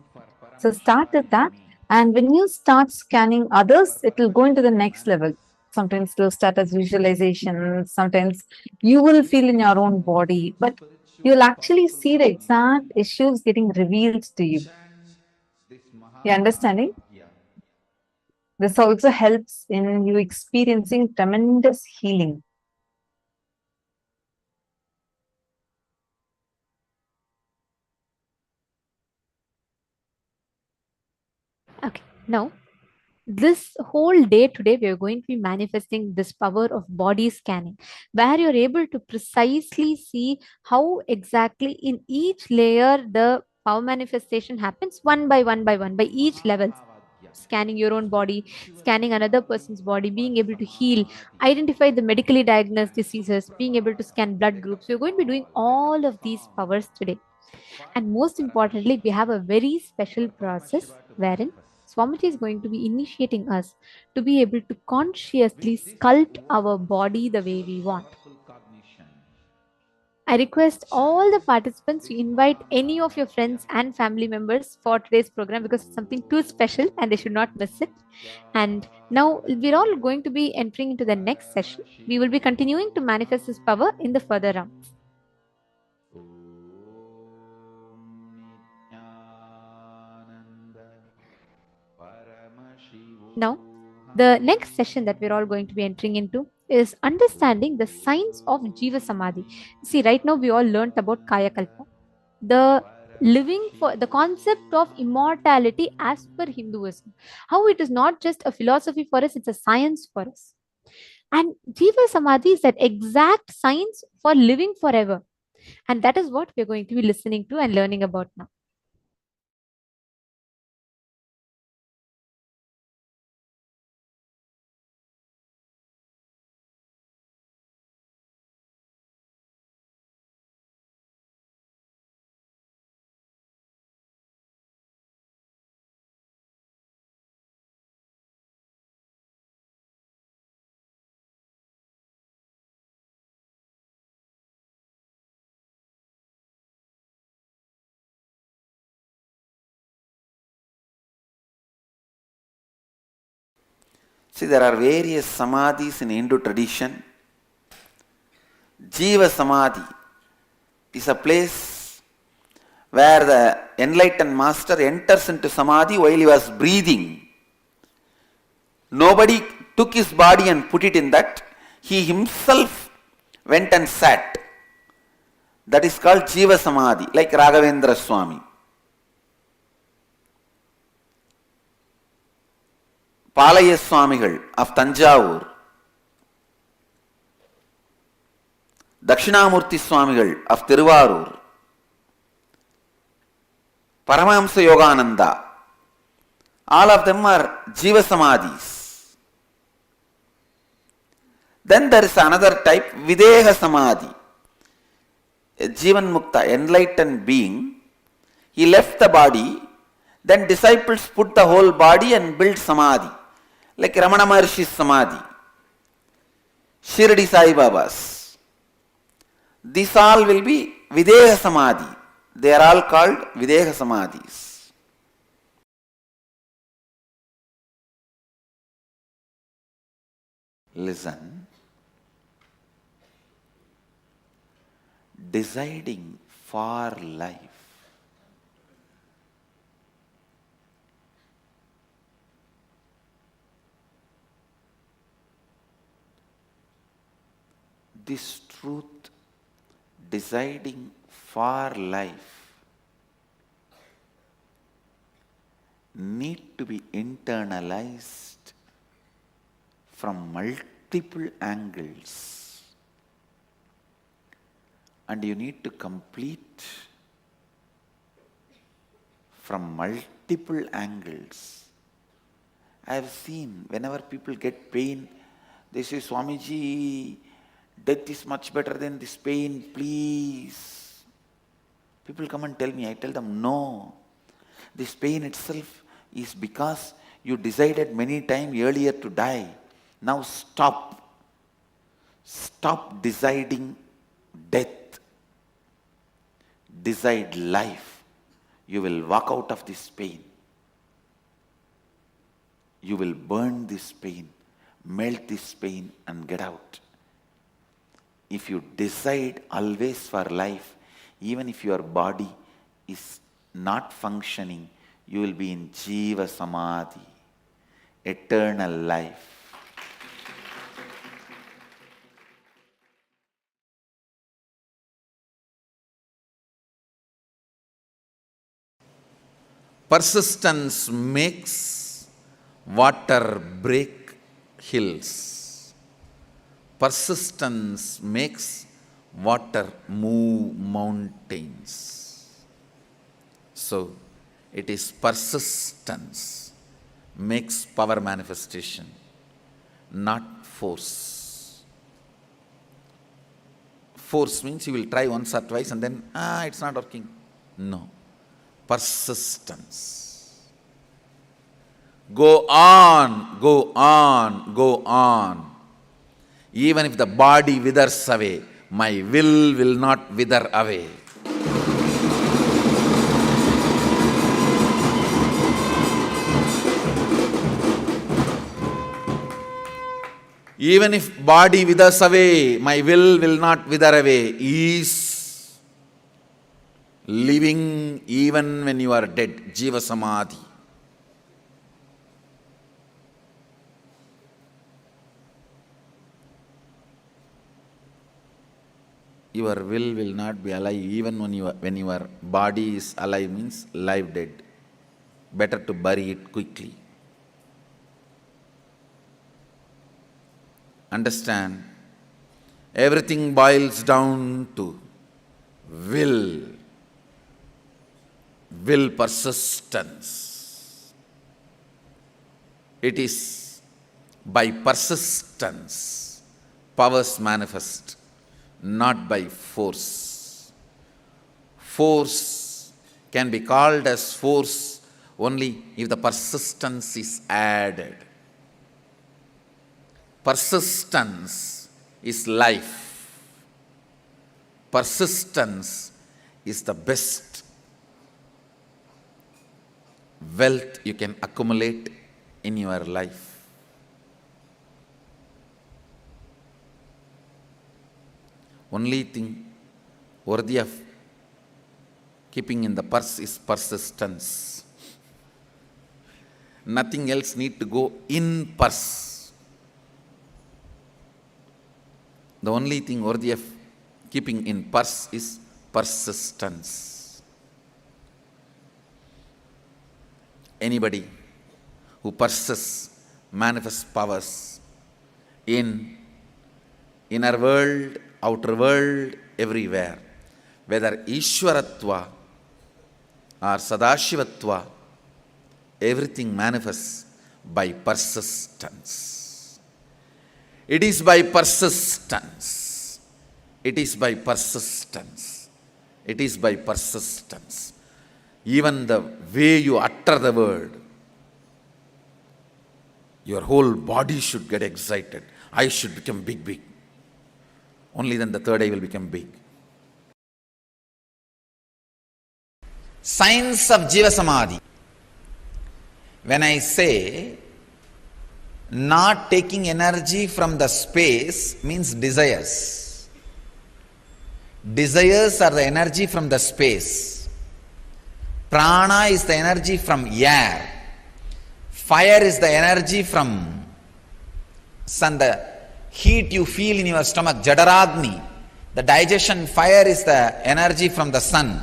So start with that. And when you start scanning others, it will go into the next level. Sometimes it will start as visualization. Sometimes you will feel in your own body, but you'll actually see the exact issues getting revealed to you. You understanding? This also helps in you experiencing tremendous healing. Okay, now this whole day today, we are going to be manifesting this power of body scanning, where you're able to precisely see how exactly in each layer the power manifestation happens one by one by one by each level. Scanning your own body, scanning another person's body, being able to heal, identify the medically diagnosed diseases, being able to scan blood groups. We're going to be doing all of these powers today. And most importantly, we have a very special process wherein Swamiji is going to be initiating us to be able to consciously sculpt our body the way we want. I request all the participants to invite any of your friends and family members for today's program because it's something too special and they should not miss it. And now we're all going to be entering into the next session. We will be continuing to manifest this power in the further rounds. Now, the next session that we're all going to be entering into is understanding the science of Jiva Samadhi. See, right now we all learned about Kaya Kalpa, the living for the concept of immortality as per Hinduism. How it is not just a philosophy for us, it's a science for us. And Jiva Samadhi is that exact science for living forever. And that is what we're going to be listening to and learning about now. See, there are various samadhis in Hindu tradition. Jiva Samadhi is a place where the enlightened master enters into samadhi while he was breathing. Nobody took his body and put it in that. He himself went and sat. That is called Jiva Samadhi, like Raghavendra Swami. Palaya Swamigal of Tanjavur, Dakshinamurti Swamigal of Tiruvarur, Paramahamsa Yogananda, all of them are Jiva Samadhis. Then there is another type, Videha Samadhi. A Jivan Mukta, enlightened being, he left the body, then disciples put the whole body and built Samadhi, like Ramana Maharshi's Samadhi, Shirdi Sai Baba's. These all will be Videha Samadhi. They are all called Videha Samadhis. Listen. Deciding for life. This truth, deciding for life, need to be internalized from multiple angles, and you need to complete from multiple angles. I have seen whenever people get pain, they say, Swamiji, death is much better than this pain, please. People come and tell me, I tell them, no. This pain itself is because you decided many times earlier to die. Now stop. Stop deciding death. Decide life. You will walk out of this pain. You will burn this pain, melt this pain and get out. If you decide always for life, even if your body is not functioning, you will be in Jiva Samadhi, eternal life. Persistence makes water break hills. Persistence makes water move mountains. So, it is persistence makes power manifestation, not force. Force means you will try once or twice and then, it's not working. No. Persistence. Go on, go on, go on. Even if the body withers away, my will not wither away. Even if body withers away, my will not wither away. Is living even when you are dead. Jiva Samadhi. Your will not be alive even when your body is alive, means live dead. Better to bury it quickly. Understand, everything boils down to will. Will persistence. It is by persistence powers manifest, not by force. Force can be called as force only if the persistence is added. Persistence is life. Persistence is the best wealth you can accumulate in your life. Only thing worthy of keeping in the purse is persistence. Nothing else need to go in purse. The only thing worthy of keeping in purse is persistence. Anybody who persists manifest powers in inner world, outer world, everywhere. Whether Ishwaratva or Sadashivatva, everything manifests by persistence. It is by persistence. It is by persistence. It is by persistence. Even the way you utter the word, your whole body should get excited. I should become big, big. Only then the third eye will become big. Science of Jiva Samadhi. When I say not taking energy from the space means desires. Desires are the energy from the space. Prana is the energy from air. Fire is the energy from sun. The heat you feel in your stomach, Jadaragni. The digestion fire is the energy from the sun.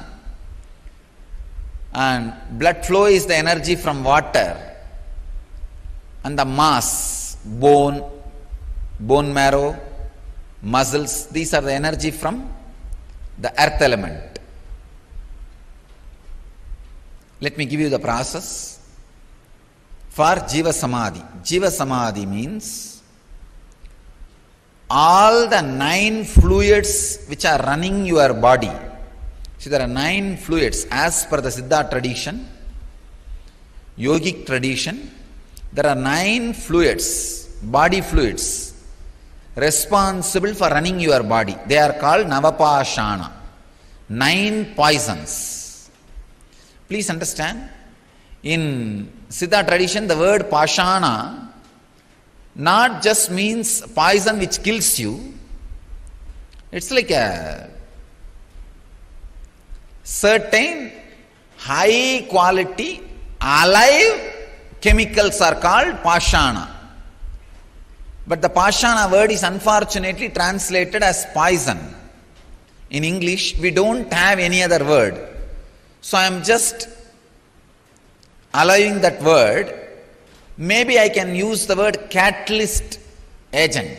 And blood flow is the energy from water. And the mass, bone marrow, muscles, these are the energy from the earth element. Let me give you the process for Jiva Samadhi. Jiva Samadhi means all the 9 fluids which are running your body. See, there are 9 fluids as per the Siddha tradition, yogic tradition. There are 9 fluids, body fluids, responsible for running your body. They are called Navapashana, 9 poisons. Please understand, in Siddha tradition, the word Pashana not just means poison which kills you. It's like a certain high quality alive chemicals are called Pashana. But the Pashana word is unfortunately translated as poison. In English, we don't have any other word. So I am just allowing that word. Maybe I can use the word catalyst agent.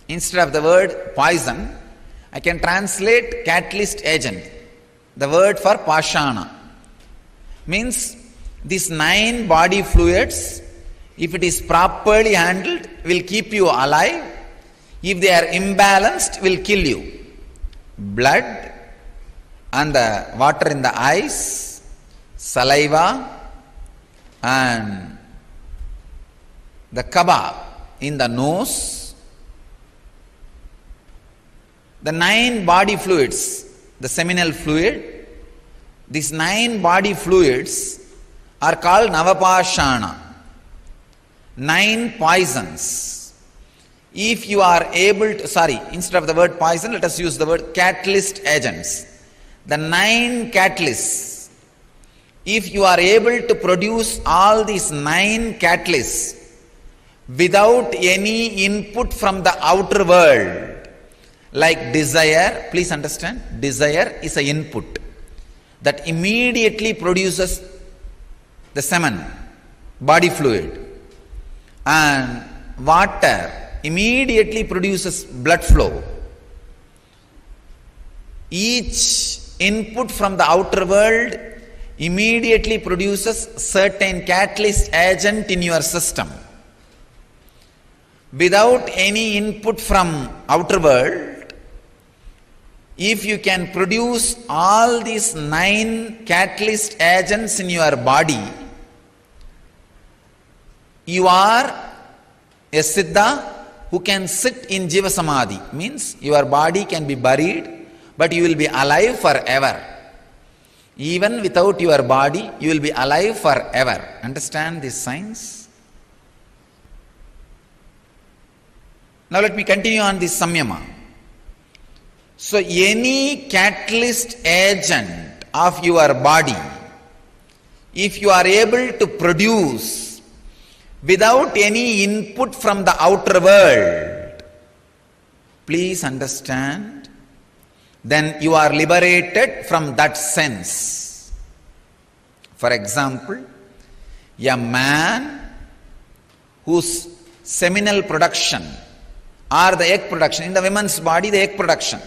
Instead of the word poison, I can translate catalyst agent. The word for Pashana means these 9 body fluids, if it is properly handled, will keep you alive. If they are imbalanced, will kill you. Blood and the water in the eyes, saliva and the kaba in the nose, the 9 body fluids, the seminal fluid, these 9 body fluids are called Navapashana, 9 poisons. If you are able to, instead of the word poison, let us use the word catalyst agents. The 9 catalysts, if you are able to produce all these 9 catalysts without any input from the outer world, like desire, please understand, desire is an input that immediately produces the semen, body fluid, and water immediately produces blood flow. Each input from the outer world immediately produces certain catalyst agent in your system. Without any input from outer world, if you can produce all these 9 catalyst agents in your body, you are a Siddha who can sit in Jiva Samadhi. Means your body can be buried, but you will be alive forever. Even without your body, you will be alive forever. Understand this science? Now let me continue on this samyama. So any catalyst agent of your body, if you are able to produce without any input from the outer world, please understand, then you are liberated from that sense. For example, a man whose seminal production or the egg production, in the women's body the egg production,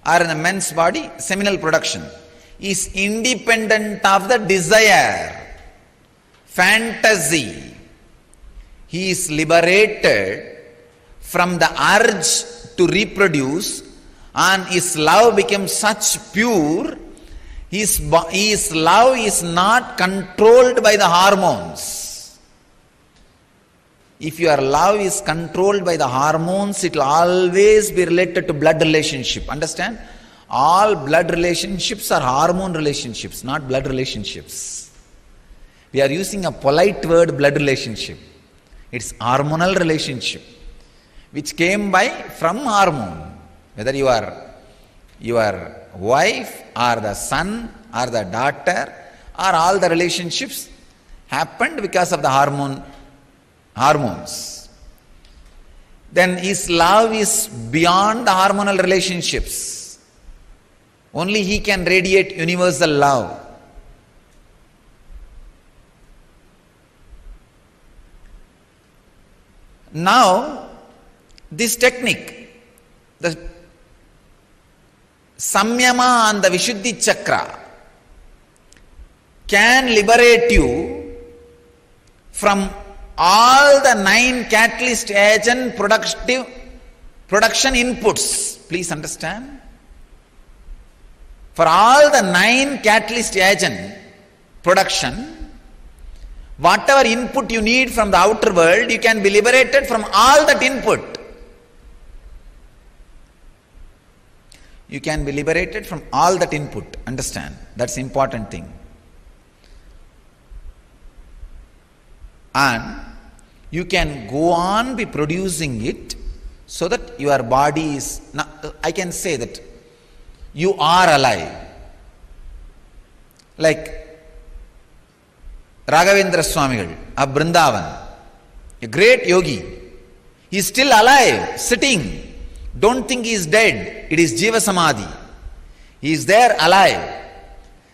or in the men's body seminal production, is independent of the desire, fantasy. He is liberated from the urge to reproduce, and his love becomes such pure. His love is not controlled by the hormones. If your love is controlled by the hormones, it will always be related to blood relationship. Understand? All blood relationships are hormone relationships, not blood relationships. We are using a polite word, blood relationship. It's hormonal relationship, which came from hormone. Whether you are your wife or the son or the daughter, or all the relationships happened because of the hormones. Then his love is beyond the hormonal relationships. Only he can radiate universal love. Now, this technique, the Samyama and the Vishuddhi Chakra, can liberate you from all the 9 catalyst agent production inputs. Please understand. For all the 9 catalyst agent production, whatever input you need from the outer world, you can be liberated from all that input. You can be liberated from all that input. Understand? That's the important thing. And you can go on be producing it so that your body is, I can say that you are alive. Like Raghavendra Swamigal of Vrindavan, a great yogi. He is still alive, sitting. Don't think he is dead. It is Jiva Samadhi. He is there alive.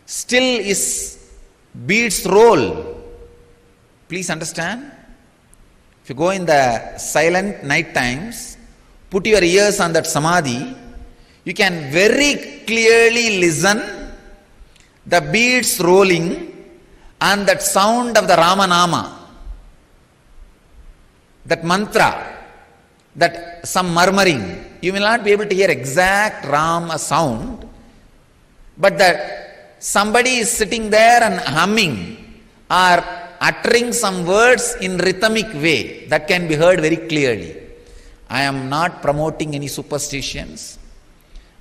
Still his beats roll. Please understand. If you go in the silent night times, put your ears on that Samadhi, you can very clearly listen the beats rolling and that sound of the Ramanama, that mantra, that some murmuring. You will not be able to hear exact Rama sound, but that somebody is sitting there and humming or uttering some words in rhythmic way, that can be heard very clearly. I am not promoting any superstitions.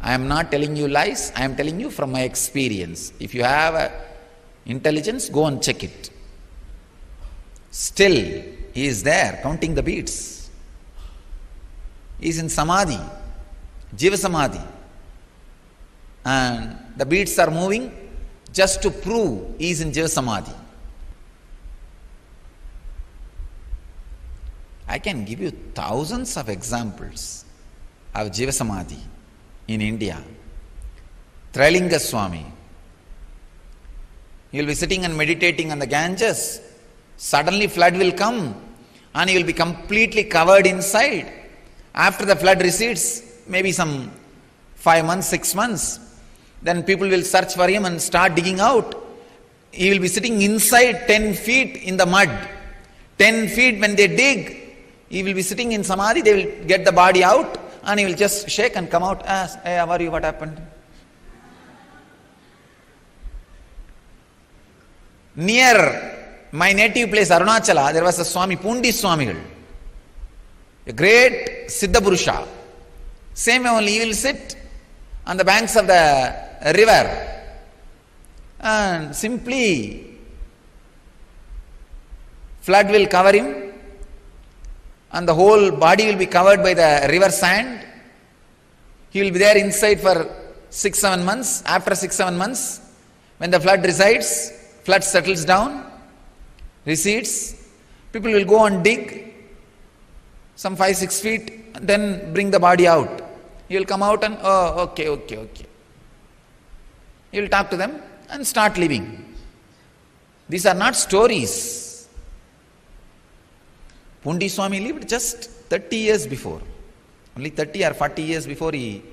I am not telling you lies. I am telling you from my experience. If you have intelligence, go and check it. Still, he is there counting the beats. He is in Samadhi, Jiva Samadhi. And the beats are moving just to prove he is in Jiva Samadhi. I can give you thousands of examples of Jiva Samadhi in India. Trilinga Swami, he will be sitting and meditating on the Ganges. Suddenly flood will come and he will be completely covered inside. After the flood recedes, maybe some 5 months, 6 months, then people will search for him and start digging out. He will be sitting inside 10 feet in the mud. 10 feet when they dig, he will be sitting in Samadhi, they will get the body out and he will just shake and come out. Ask, hey, how are you, what happened? Near my native place, Arunachala, there was a Swami, Pundi Swamigal, a great Siddha Purusha. Same way only, he will sit on the banks of the river and simply flood will cover him and the whole body will be covered by the river sand. He will be there inside for 6-7 months. After 6-7 months, when the flood resides, flood settles down, recedes, people will go and dig some 5-6 feet and then bring the body out. He will come out and, oh, okay. He will talk to them and start living. These are not stories. Pundi Swami lived just 30 years before. Only 30 or 40 years before he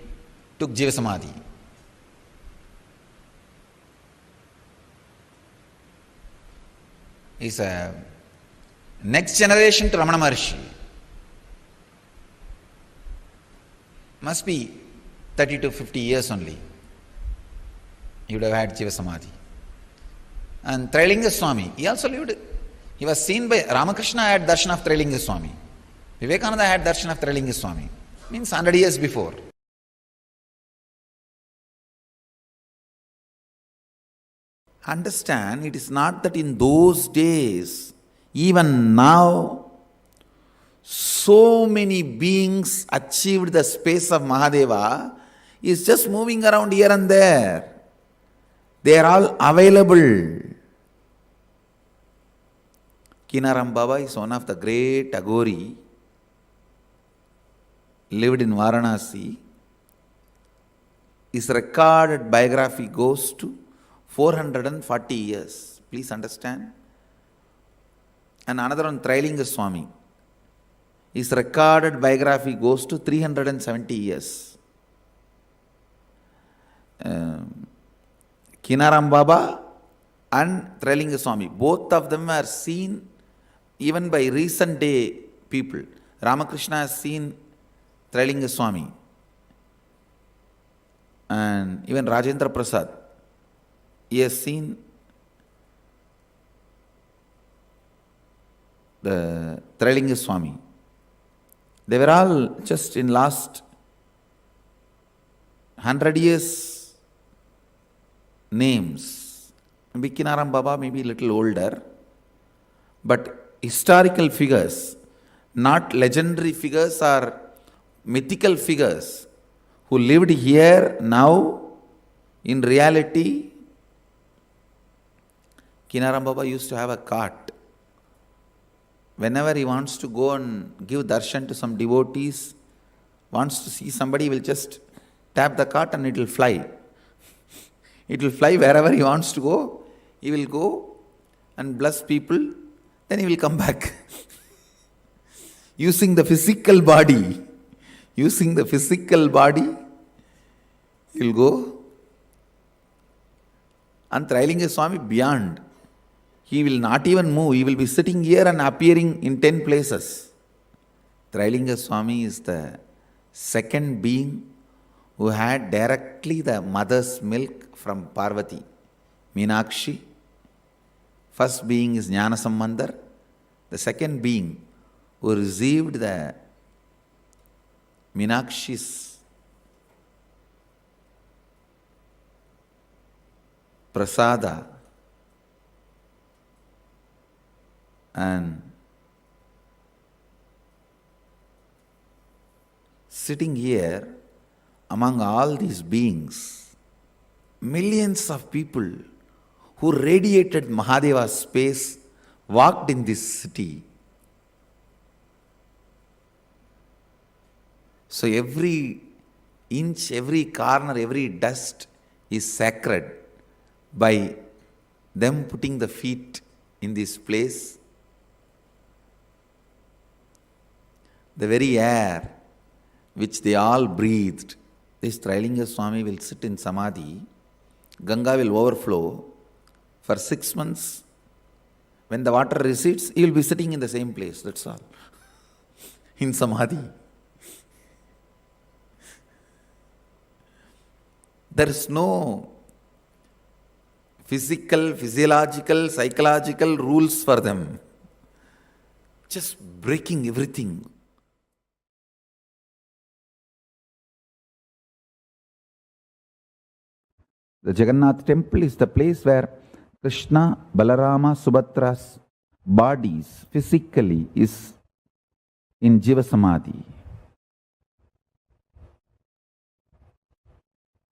took Jiva Samadhi. He's a next generation to Ramana Maharshi. Must be 30 to 50 years only. He would have had Jiva Samadhi. And Trailinga Swami, he also lived. He was seen by Ramakrishna had darshan of Trailinga Swami. Vivekananda had darshan of Trailinga Swami. Means 100 years before. Understand, it is not that in those days, even now, so many beings achieved the space of Mahadeva is just moving around here and there. They are all available. Kinaram Baba is one of the great Agori, lived in Varanasi. His recorded biography goes to 440 years. Please understand. And another one, Trailinga Swami. His recorded biography goes to 370 years. Kinaram Baba and Trailinga Swami, both of them are seen even by recent day people. Ramakrishna has seen Trailinga Swami. And even Rajendra Prasad, he has seen the Trailinga Swami. They were all just in last 100 years names. Kinaram Baba may be a little older, but historical figures, not legendary figures or mythical figures who lived here now, in reality. Kinaram Baba used to have a cart. Whenever he wants to go and give darshan to some devotees, wants to see somebody, will just tap the cart and it will fly. It will fly wherever he wants to go. He will go and bless people, then he will come back. Using the physical body. Using the physical body, he will go. And Trailinga Swami beyond. He will not even move. He will be sitting here and appearing in 10 places. Trailinga Swami is the second being who had directly the mother's milk from Parvati, Meenakshi. First being is Jnana Sambandar. The second being who received the Meenakshi's prasada and sitting here among all these beings, millions of people who radiated Mahadeva's space walked in this city. So every inch, every corner, every dust is sacred by them putting the feet in this place. The very air which they all breathed, this Trailinga Swami will sit in Samadhi, Ganga will overflow for 6 months. When the water recedes, he will be sitting in the same place, that's all, in Samadhi. There is no physical, physiological, psychological rules for them. Just breaking everything. The Jagannath temple is the place where Krishna, Balarama, Subhadra's bodies physically is in Jiva Samadhi.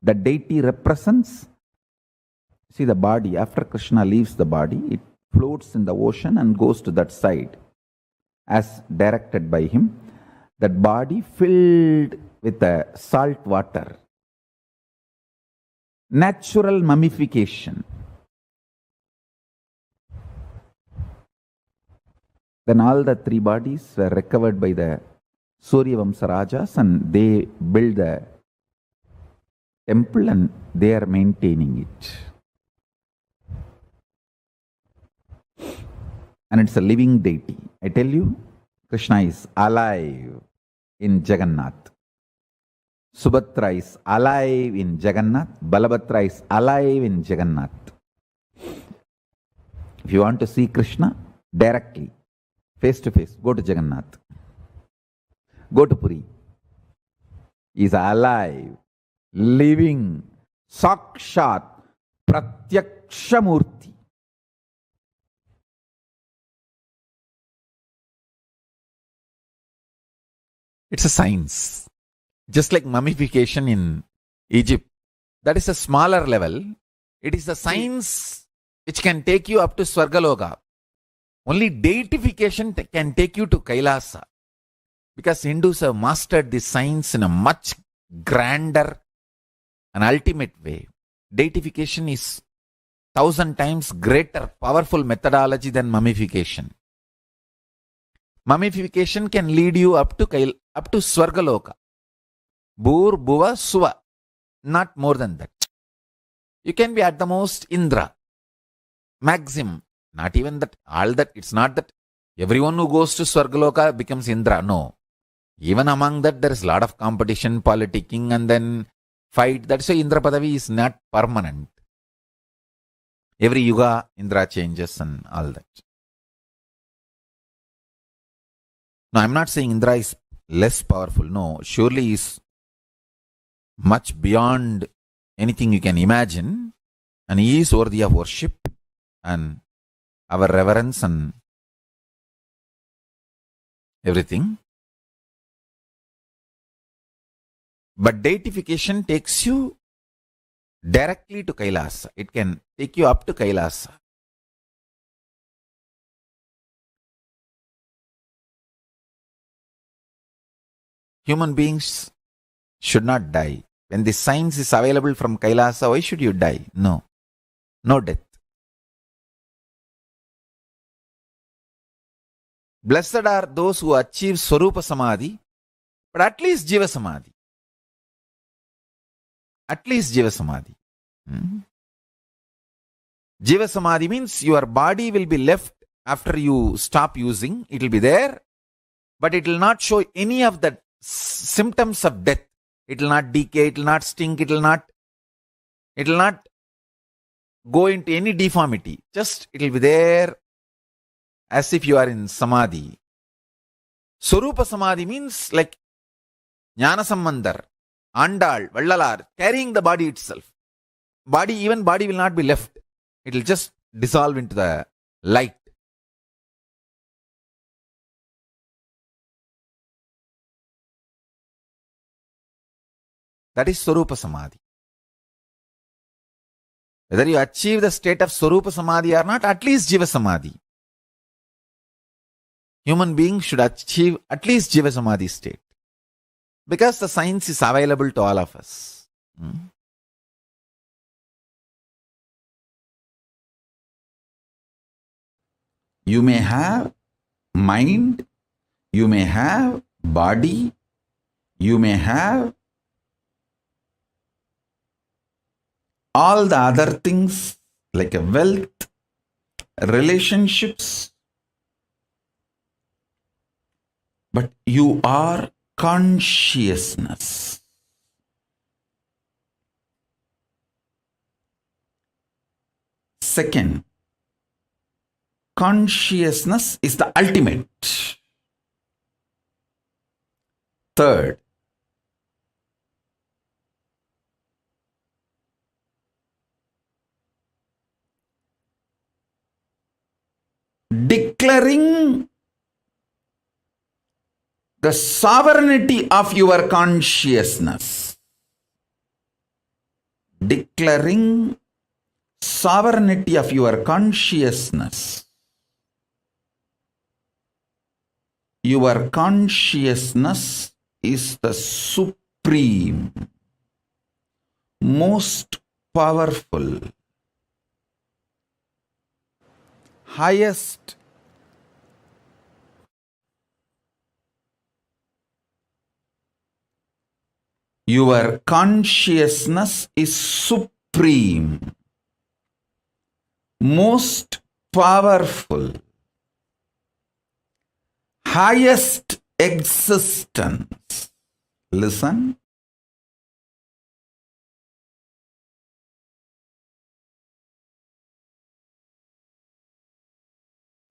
The deity represents, see the body, after Krishna leaves the body, it floats in the ocean and goes to that side as directed by him. That body filled with the salt water. Natural mummification. Then all the three bodies were recovered by the Surya Vamsa Rajas and they build the temple and they are maintaining it. And it's a living deity. I tell you, Krishna is alive in Jagannath. Subhadra is alive in Jagannath. Balabhadra is alive in Jagannath. If you want to see Krishna directly, face to face, go to Jagannath. Go to Puri. He is alive, living, Sakshat, Pratyakshamurti. It's a science. Just like mummification in Egypt. That is a smaller level. It is a science which can take you up to Swargaloka. Only deification can take you to Kailasa. Because Hindus have mastered this science in a much grander and ultimate way. Deification is 1,000 times greater, powerful methodology than mummification. Mummification can lead you up to Swargaloka. Bhur, Bhuva, Suva. Not more than that. You can be at the most Indra. Maximum. Not even that. All that. It's not that everyone who goes to Swargaloka becomes Indra. No. Even among that, there is a lot of competition, politicking, and then fight. That's why Indra Padavi is not permanent. Every yuga, Indra changes and all that. No, I'm not saying Indra is less powerful. No, surely he is much beyond anything you can imagine. And he is worthy of worship and our reverence and everything. But deification takes you directly to Kailasa. It can take you up to Kailasa. Human beings should not die. When the science is available from Kailasa, why should you die? No. No death. Blessed are those who achieve Swarupa Samadhi, but at least Jiva Samadhi. At least Jiva Samadhi. Jiva Samadhi means your body will be left after you stop using. It will be there, but it will not show any of the symptoms of death. It will not decay, it will not stink, it will not go into any deformity. Just it will be there as if you are in Samadhi. Swarupa Samadhi means like Jnana Sambandhar, Andal, Vallalar, carrying the body itself. Body will not be left. It will just dissolve into the light. That is Swarupa Samadhi. Whether you achieve the state of Swarupa Samadhi or not, at least Jiva Samadhi. Human beings should achieve at least Jiva Samadhi state. Because the science is available to all of us. You may have mind, you may have body, you may have all the other things like a wealth, relationships, but you are consciousness. Second, consciousness is the ultimate. Third, declaring the sovereignty of your consciousness. Declaring sovereignty of your consciousness. Your consciousness is the supreme, most powerful, highest your consciousness is supreme, most powerful, highest existence. Listen.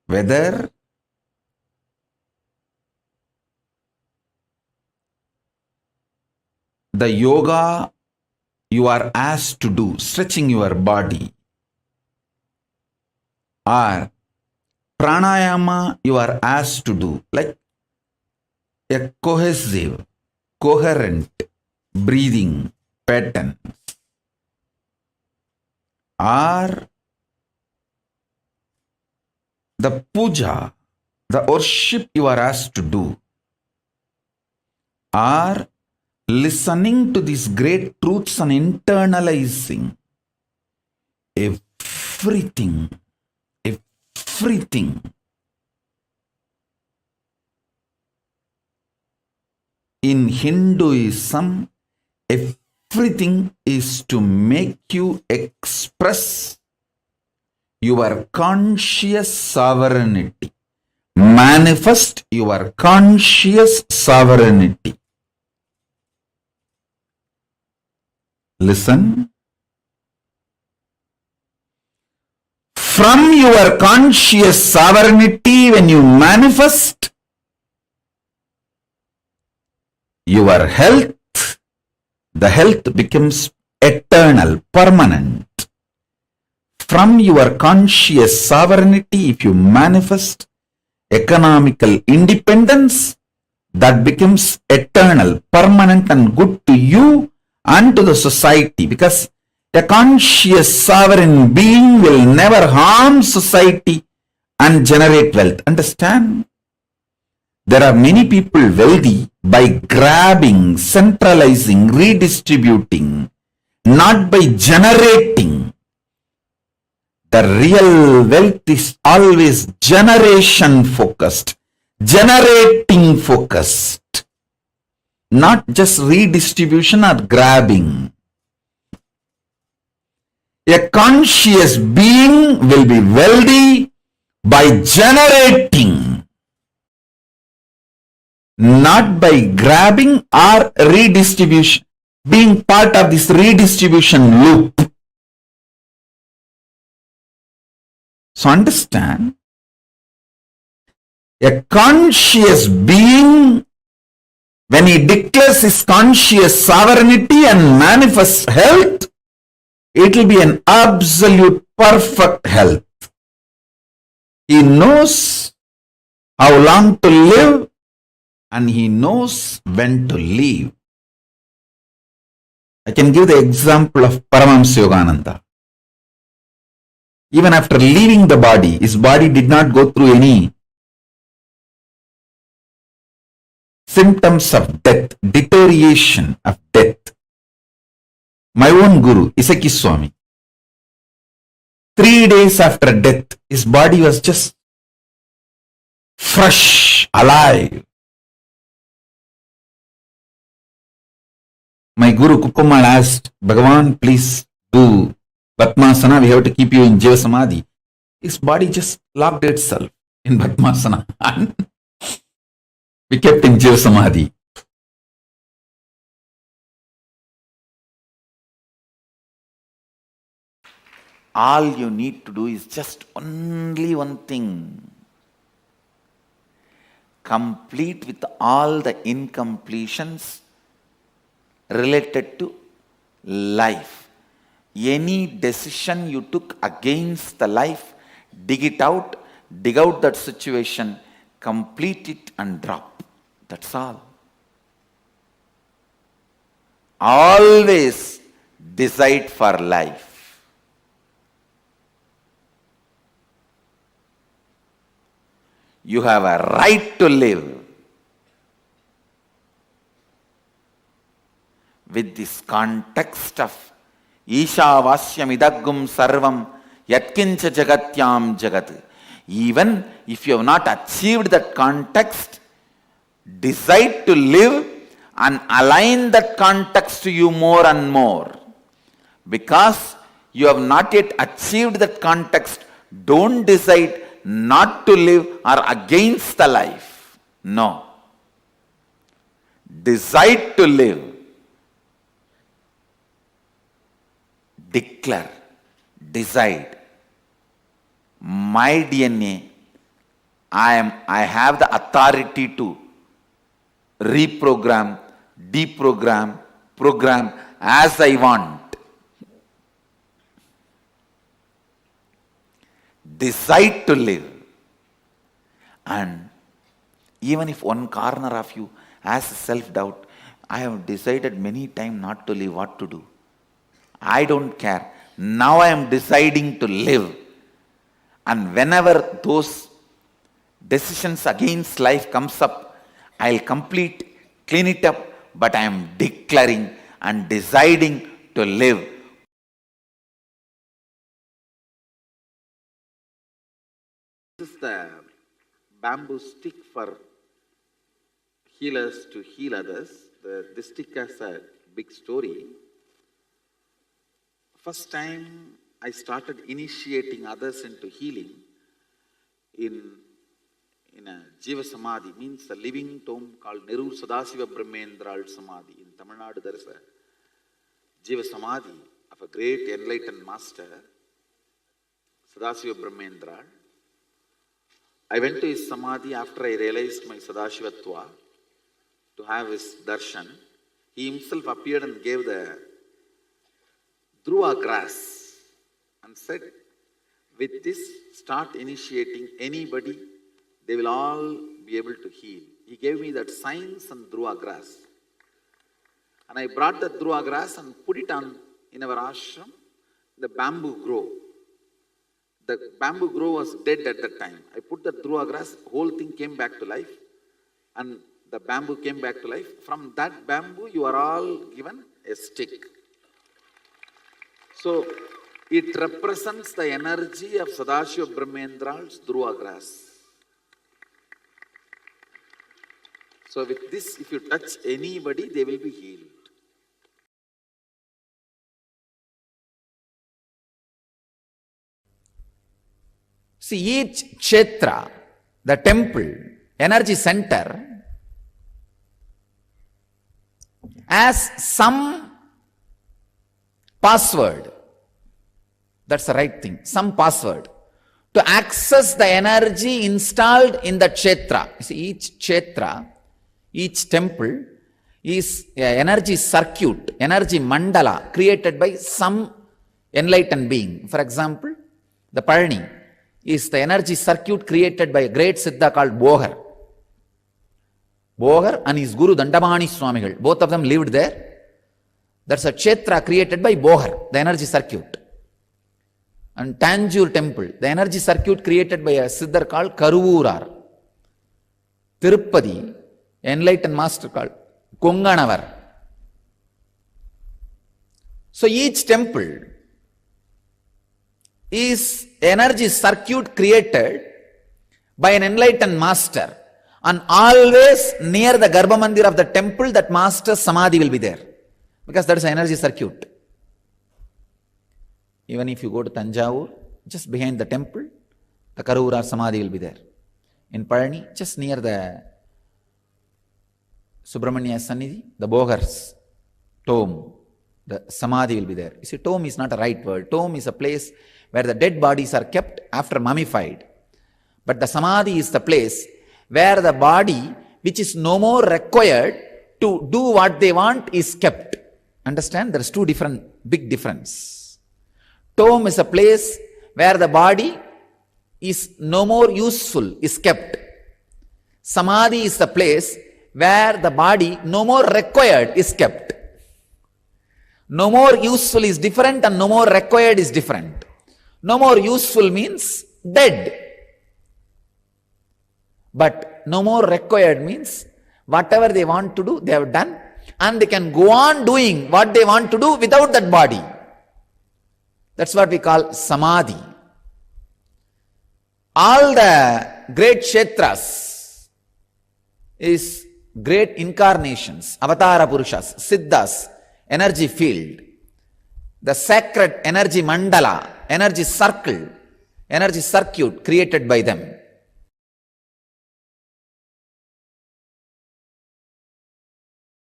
Whether the yoga you are asked to do, stretching your body, or pranayama you are asked to do, like a cohesive, coherent breathing pattern, or the puja, the worship you are asked to do, or listening to these great truths and internalizing everything. In Hinduism, everything is to make you express your conscious sovereignty, manifest your conscious sovereignty. Listen. From your conscious sovereignty, when you manifest your health, the health becomes eternal, permanent. From your conscious sovereignty, if you manifest economical independence, that becomes eternal, permanent, and good to you and to the society, because a conscious sovereign being will never harm society and generate wealth. Understand? There are many people wealthy by grabbing, centralizing, redistributing, not by generating. The real wealth is always generation focused, generating focused, not just redistribution or grabbing. A conscious being will be wealthy by generating, not by grabbing or redistribution, being part of this redistribution loop. So understand, a conscious being, when he declares his conscious sovereignty and manifests health, it will be an absolute perfect health. He knows how long to live and he knows when to leave. I can give the example of Paramashivoham. Even after leaving the body, his body did not go through any symptoms of death, deterioration of death. My own guru, Isaki Swami, 3 days after death, his body was just fresh, alive. My guru Kukumal asked, Bhagavan, please do Padmasana, we have to keep you in Jiva Samadhi. His body just locked itself in Padmasana and we kept in Jiva Samadhi. All you need to do is just only one thing. Complete with all the incompletions related to life. Any decision you took against the life, dig out that situation, complete it and drop. That's all. Always decide for life. You have a right to live. With this context of Isha Vasyam Idaggum Sarvam Yatkincha Jagatyam Jagat. Even if you have not achieved that context, decide to live and align that context to you more and more. Because you have not yet achieved that context, don't decide not to live or against the life. No. Decide to live. Declare. Decide. My DNA, I have the authority to reprogram, deprogram, program as I want. Decide to live. And even if one corner of you has self-doubt, I have decided many times not to live, what to do? I don't care. Now I am deciding to live. And whenever those decisions against life comes up, I'll clean it up, but I am declaring and deciding to live. This is the bamboo stick for healers to heal others. This stick has a big story. First time I started initiating others into healing in a Jiva Samadhi, means a living tomb called Nerur Sadasiva Brahmendral Samadhi. In Tamil Nadu there is a Jiva Samadhi of a great enlightened master, Sadasiva Brahmendral. I went to his Samadhi after I realized my Sadashivatva to have his darshan. He himself appeared and gave the Dhruva grass and said, with this, start initiating anybody, they will all be able to heal. He gave me that science and Dhruva grass. And I brought the Dhruva grass and put it on in our ashram, the bamboo grove. The bamboo grove was dead at that time. I put the Dhruva grass, whole thing came back to life. And the bamboo came back to life. From that bamboo, you are all given a stick. So, it represents the energy of Sadashiva Brahmendral's Dhruva grass. So with this, if you touch anybody, they will be healed. See, each kshetra, the temple, energy center, has some password. That's the right thing. Some password to access the energy installed in the kshetra. You see, each kshetra, each temple is an energy circuit, energy mandala created by some enlightened being. For example, the Palani is the energy circuit created by a great Siddha called Bohar. Bohar and his Guru Dandamani Swamigal, both of them lived there. That's a kshetra created by Bohar, the energy circuit. And Tanjore temple, the energy circuit created by a Siddhar called Karuvurar. Tirupati, enlightened master called Konganavar. So each temple is energy circuit created by an enlightened master, and always near the Garbha Mandir of the temple that master's samadhi will be there, because that is an energy circuit. Even if you go to Tanjavur, just behind the temple, the Karuvurar samadhi will be there. In Palani, just near the Subramanya Sannidhi, the Bogar's tomb, the samadhi will be there. You see, tomb is not a right word. Tomb is a place where the dead bodies are kept after mummified. But the samadhi is the place where the body, which is no more required to do what they want, is kept. Understand? There is two big difference. Tomb is a place where the body is no more useful, is kept. Samadhi is the place where the body no more required is kept. No more useful is different and no more required is different. No more useful means dead. But no more required means whatever they want to do, they have done, and they can go on doing what they want to do without that body. That's what we call samadhi. All the great kshetras is great incarnations, Avatara Purushas, Siddhas, energy field, the sacred energy mandala, energy circle, energy circuit created by them.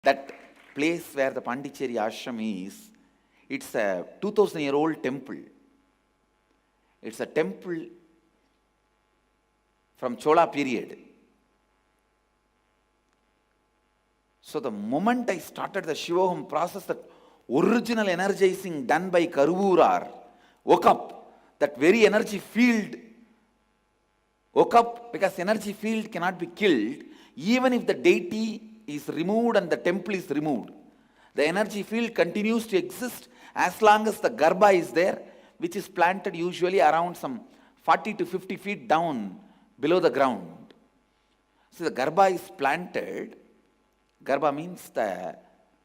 That place where the Pondicherry ashram is, it's a 2000-year-old temple. It's a temple from Chola period. So the moment I started the Shivoham process, that original energizing done by Karuvurar woke up. That very energy field woke up, because energy field cannot be killed even if the deity is removed and the temple is removed. The energy field continues to exist as long as the Garbha is there, which is planted usually around some 40 to 50 feet down below the ground. So the Garbha is planted. Garbha means the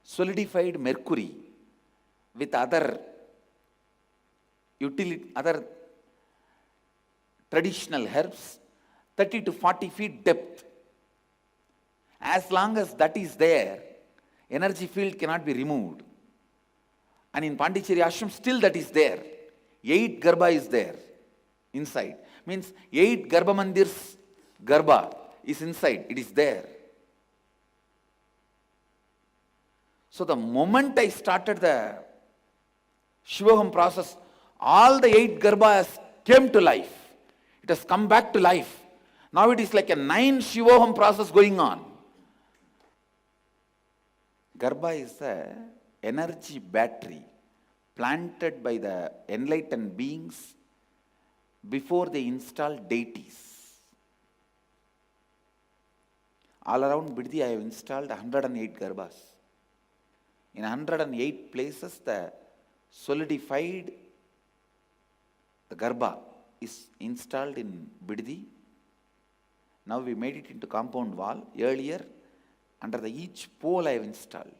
solidified mercury with other traditional herbs, 30 to 40 feet depth. As long as that is there, energy field cannot be removed. And in Pondicherry ashram, still that is there. 8 Garbha is there inside. Means 8 Garbha mandirs Garbha is inside. It is there. So the moment I started the Shivoham process, all the 8 Garbhas came to life. It has come back to life. Now it is like a 9 Shivoham process going on. Garbha is the energy battery planted by the enlightened beings before they install deities. All around Biddi I have installed 108 Garbhas. In 108 places the solidified, the Garbha is installed in Biddi. Now we made it into compound wall. Earlier, under each pole I have installed.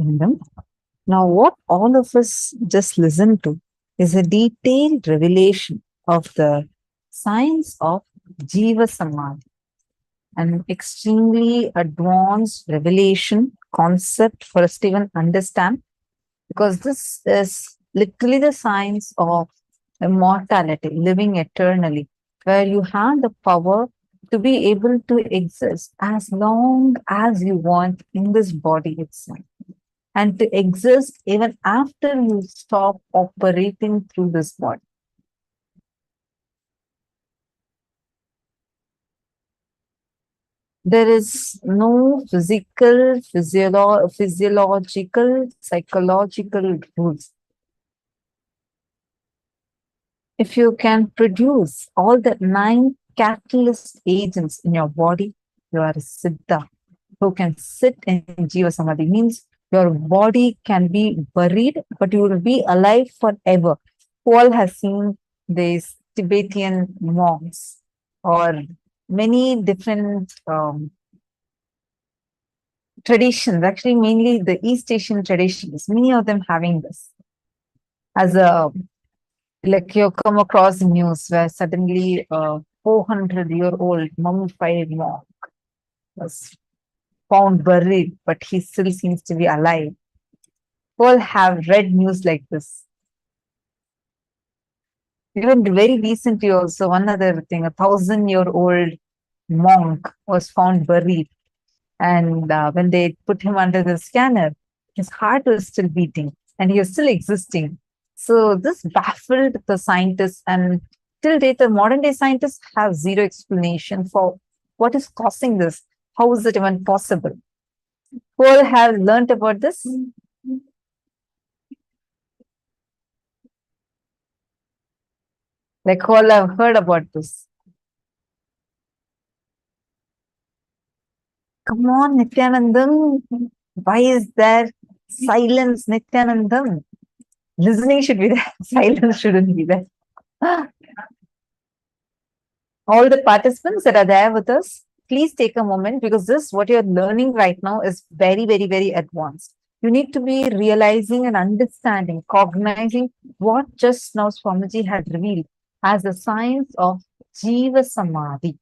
Kingdom. Now, what all of us just listened to is a detailed revelation of the science of Jiva Samadhi, an extremely advanced revelation concept for us to even understand, because this is literally the science of immortality, living eternally, where you have the power to be able to exist as long as you want in this body itself, and to exist even after you stop operating through this body. There is no physical, physiological, psychological rules. If you can produce all the 9 catalyst agents in your body, you are a Siddha who can sit in Jiva Samadhi. Means your body can be buried, but you will be alive forever. Who all has seen these Tibetan monks or many different traditions, actually mainly the East Asian traditions, many of them having this as a, like you come across news where suddenly a 400-year-old mummified monk was found buried, but he still seems to be alive. All have read news like this. Even very recently also, one other thing, a 1,000-year-old monk was found buried. And when they put him under the scanner, his heart was still beating and he was still existing. So this baffled the scientists, and till date, the modern day scientists have zero explanation for what is causing this. How is it even possible? Who all have learned about this? Like who all have heard about this? Come on, Nithyanandam. Why is there silence, Nithyanandam? Listening should be there. Silence shouldn't be there. All the participants that are there with us, please take a moment, because this, what you're learning right now, is very, very, very advanced. You need to be realizing and understanding, cognizing what just now Swamiji had revealed as the science of Jiva Samadhi.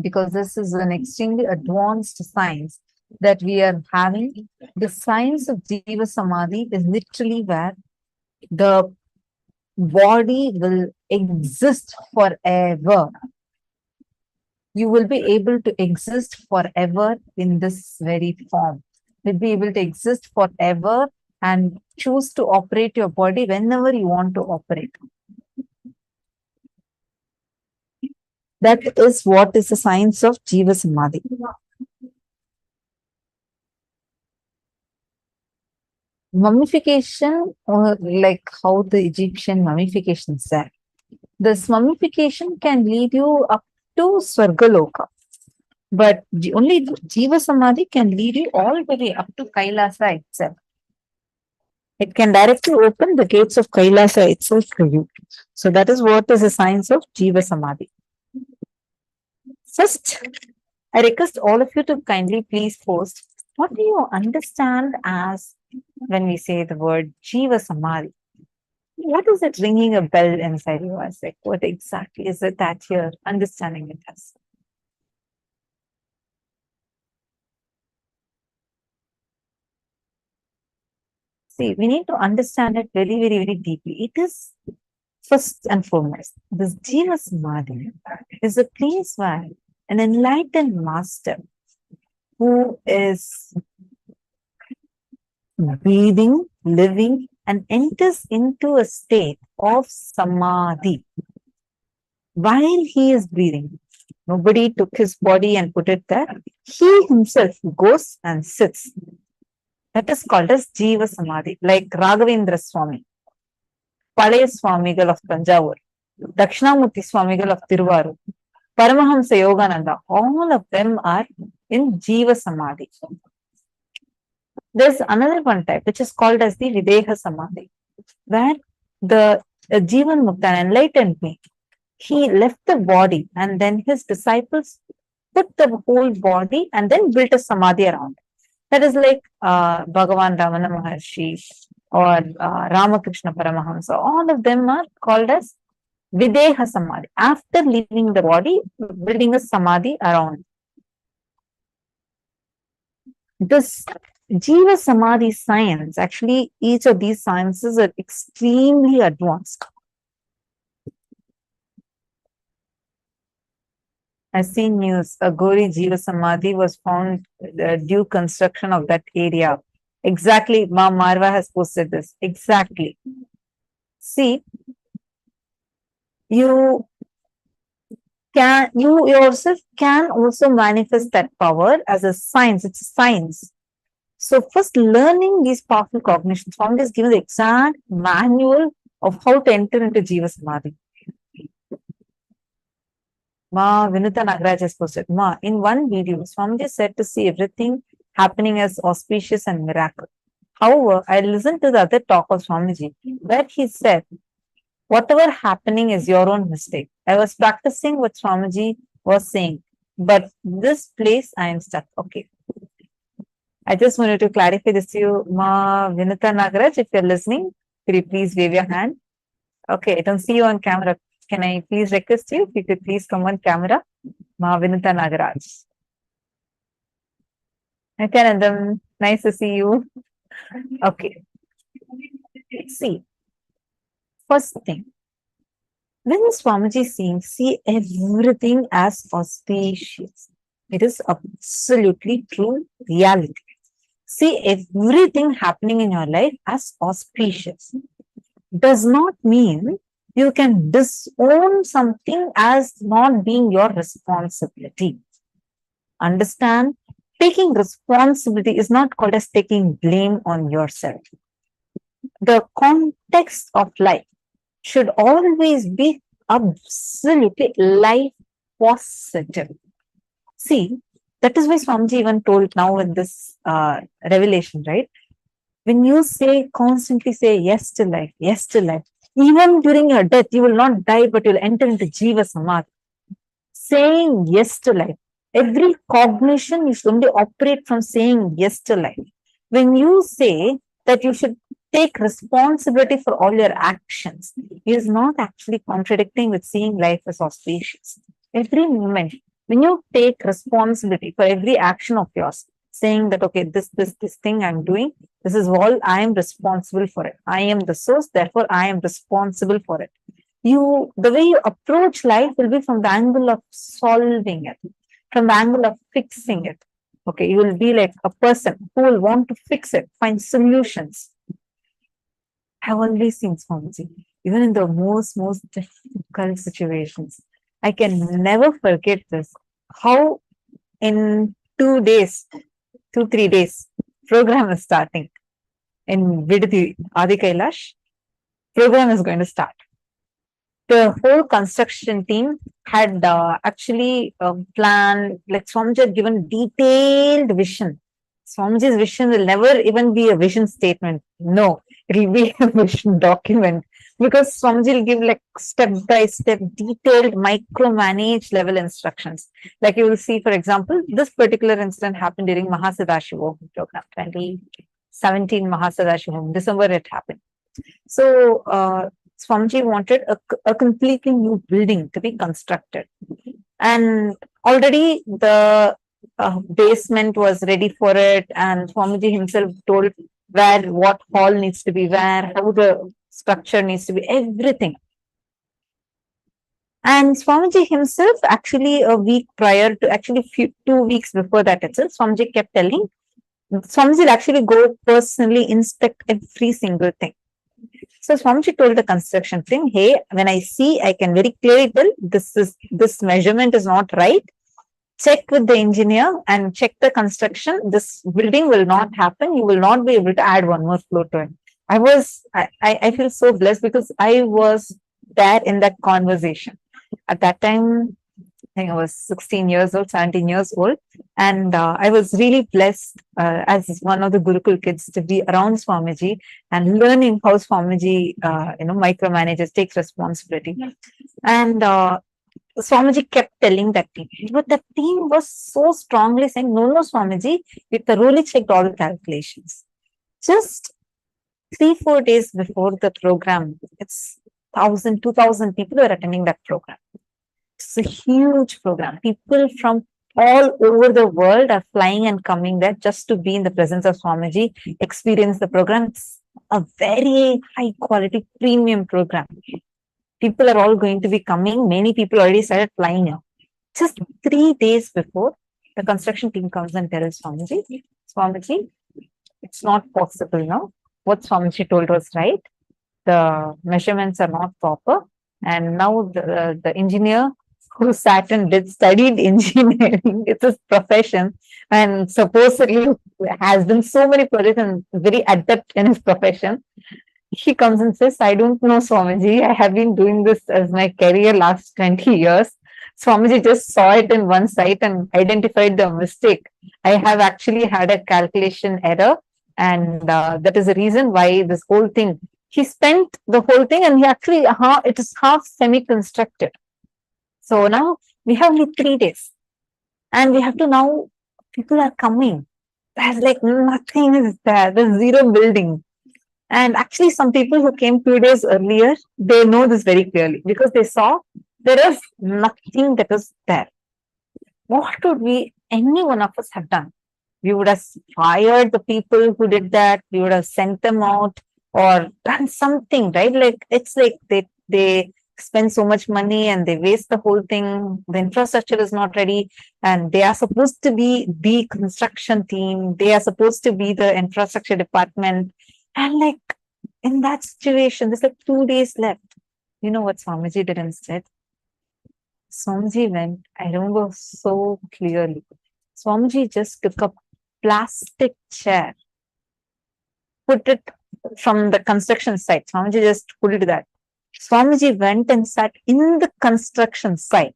Because this is an extremely advanced science that we are having. The science of Jiva Samadhi is literally where the body will exist forever. You will be able to exist forever in this very form. You'll be able to exist forever and choose to operate your body whenever you want to operate. That is what is the science of Jiva Samadhi. Mummification, or like how the Egyptian mummification is there. This mummification can lead you up to Swargaloka, but only Jiva Samadhi can lead you all the way up to KAILASA itself. It can directly open the gates of KAILASA itself for you. So that is what is the science of Jiva Samadhi. First, I request all of you to kindly please post, what do you understand as when we say the word Jiva Samadhi? What is it ringing a bell inside you? I say, what exactly is it that you're understanding it as? See, we need to understand it very, very, very deeply. It is first and foremost, this Jiva Samadhi is a place where an enlightened master who is breathing, living, and enters into a state of Samadhi while he is breathing. Nobody took his body and put it there. He himself goes and sits. That is called as Jiva Samadhi, like Raghavendra Swami, Palaya Swamigal of Tanjavur, Dakshinamurti Swamigal of Tiruvaru, Paramahamsa Yogananda, all of them are in Jiva Samadhi. There's another one type which is called as the Videha Samadhi, where the Jivan Mukta, an enlightened being, he left the body and then his disciples put the whole body and then built a Samadhi around it. That is like Bhagavan Ramana Maharshi or Ramakrishna Paramahamsa. All of them are called as Videha Samadhi. After leaving the body, building a Samadhi around. This Jiva Samadhi science, actually, each of these sciences are extremely advanced. I've seen news, a Gauri Jiva Samadhi was found due construction of that area. Exactly, Ma Marva has posted this. Exactly. See, you yourself can also manifest that power as a science. It's a science. So first learning these powerful cognitions, Swami is given the exact manual of how to enter into Jiva Samadhi. Ma Vinita Nagaraj has posted, Ma, in one video, Swamiji said to see everything happening as auspicious and miracle. However, I listened to the other talk of Swamiji where he said, whatever happening is your own mistake. I was practicing what Swamiji was saying, but this place I am stuck. Okay. I just wanted to clarify this to you, Ma Vinita Nagaraj. If you're listening, could you please wave your hand? Okay, I don't see you on camera. Can I please request you if you could please come on camera? Ma Vinita Nagaraj. Nithyanandam, nice to see you. Okay. See, first thing, when Swamiji is saying, see everything as auspicious, it is absolutely true reality. See everything happening in your life as auspicious. Does not mean you can disown something as not being your responsibility. Understand? Taking responsibility is not called as taking blame on yourself. The context of life should always be absolutely life positive. See, that is why Swamiji even told now in this revelation, right? When you constantly say yes to life, yes to life, even during your death, you will not die, but you'll enter into Jiva Samadhi. Saying yes to life. Every cognition, you should only operate from saying yes to life. When you say that you should take responsibility for all your actions, it is not actually contradicting with seeing life as auspicious. Every moment, when you take responsibility for every action of yours, saying that, okay, this thing I'm doing, this is all I am responsible for it. I am the source, therefore I am responsible for it. The way you approach life will be from the angle of solving it, from the angle of fixing it. Okay, you will be like a person who will want to fix it, find solutions. I've always seen Swamiji, even in the most difficult situations. I can never forget this. How in 2 days, 2-3 days, program is starting in Vidhi Adi Kailash. Program is going to start. The whole construction team had actually planned, like Swamiji had given detailed vision. Swamiji's vision will never even be a vision statement. No, it will be a vision document, because Swamiji will give like step-by-step detailed micromanage level instructions. Like you will see, for example, this particular incident happened during Mahasadashivoham program, 2017 Mahasadashivoham, December it happened. So Swamiji wanted a completely new building to be constructed. And already the basement was ready for it, and Swamiji himself told what hall needs to be where, how the structure needs to be, everything. And Swamiji himself, actually a week prior to, actually 2 weeks before that itself, Swamiji kept telling, Swamiji will actually go personally inspect every single thing. So Swamiji told the construction team, hey, when I see, I can very clearly tell this measurement is not right. Check with the engineer and check the construction. This building will not happen. You will not be able to add one more floor to it. I feel so blessed because I was there in that conversation. At that time, I think I was 16 years old, 17 years old. And I was really blessed as one of the Gurukul kids to be around Swamiji and learning how Swamiji, micromanages, takes responsibility. And Swamiji kept telling that team, but the team was so strongly saying, no, Swamiji, with the really checked all the calculations. Just 3-4 days before the program, it's 1,000-2,000 people were attending that program. It's a huge program. People from all over the world are flying and coming there just to be in the presence of Swamiji, experience the program. It's a very high quality premium program. People are all going to be coming. Many people already started flying out. Just 3 days before, the construction team comes and tells Swamiji, it's not possible now. What Swamiji told was right. The measurements are not proper. And now the engineer who sat and studied engineering, it's his profession, and supposedly has done so many projects and very adept in his profession. He comes and says, I don't know, Swamiji. I have been doing this as my career last 20 years. Swamiji just saw it in one site and identified the mistake. I have actually had a calculation error, and that is the reason why this whole thing, he spent the whole thing, and he actually, it is half semi-constructed. So now we have only 3 days, and we have to now, people are coming. There's like nothing is there. There's zero building. And actually, some people who came 2 days earlier, they know this very clearly because they saw there is nothing that is there. What would any one of us have done? We would have fired the people who did that. We would have sent them out or done something, right? Like, it's like they spend so much money and they waste the whole thing. The infrastructure is not ready, and they are supposed to be the construction team. They are supposed to be the infrastructure department. And like, in that situation, there's like 2 days left. You know what Swamiji did instead? Swamiji went, I remember so clearly. Swamiji just took a plastic chair, put it from the construction site. Swamiji just put it that. Swamiji went and sat in the construction site.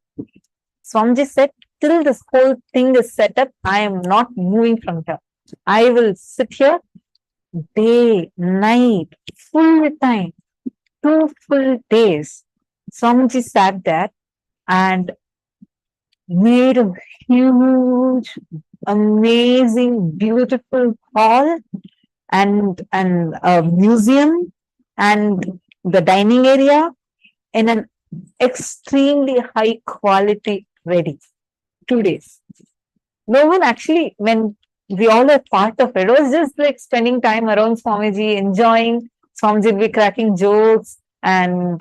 Swamiji said, till this whole thing is set up, I am not moving from here. I will sit here day, night, full time, 2 full days. Swamiji sat there and made a huge, amazing, beautiful hall and a museum and the dining area in an extremely high quality ready. 2 days. No one actually, when we all are part of it, was just like spending time around Swamiji, enjoying. Swamiji will be cracking jokes, and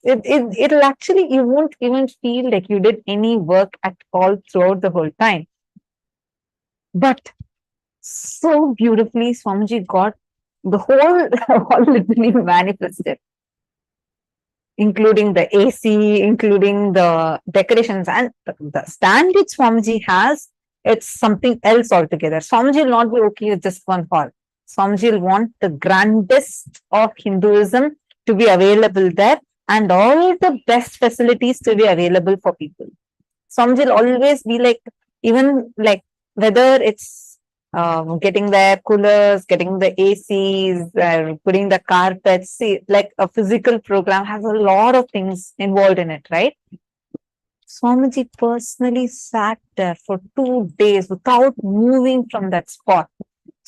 it'll actually, you won't even feel like you did any work at all throughout the whole time. But so beautifully, Swamiji got the whole literally manifested, including the AC, including the decorations, and the stand which Swamiji has. It's something else altogether. Swamiji will not be okay with just one hall. Swamiji will want the grandest of Hinduism to be available there, and all the best facilities to be available for people. Swamiji will always be like, even like whether it's getting the coolers, getting the ACs, putting the carpets. See, like a physical program has a lot of things involved in it, right? Swamiji personally sat there for 2 days without moving from that spot.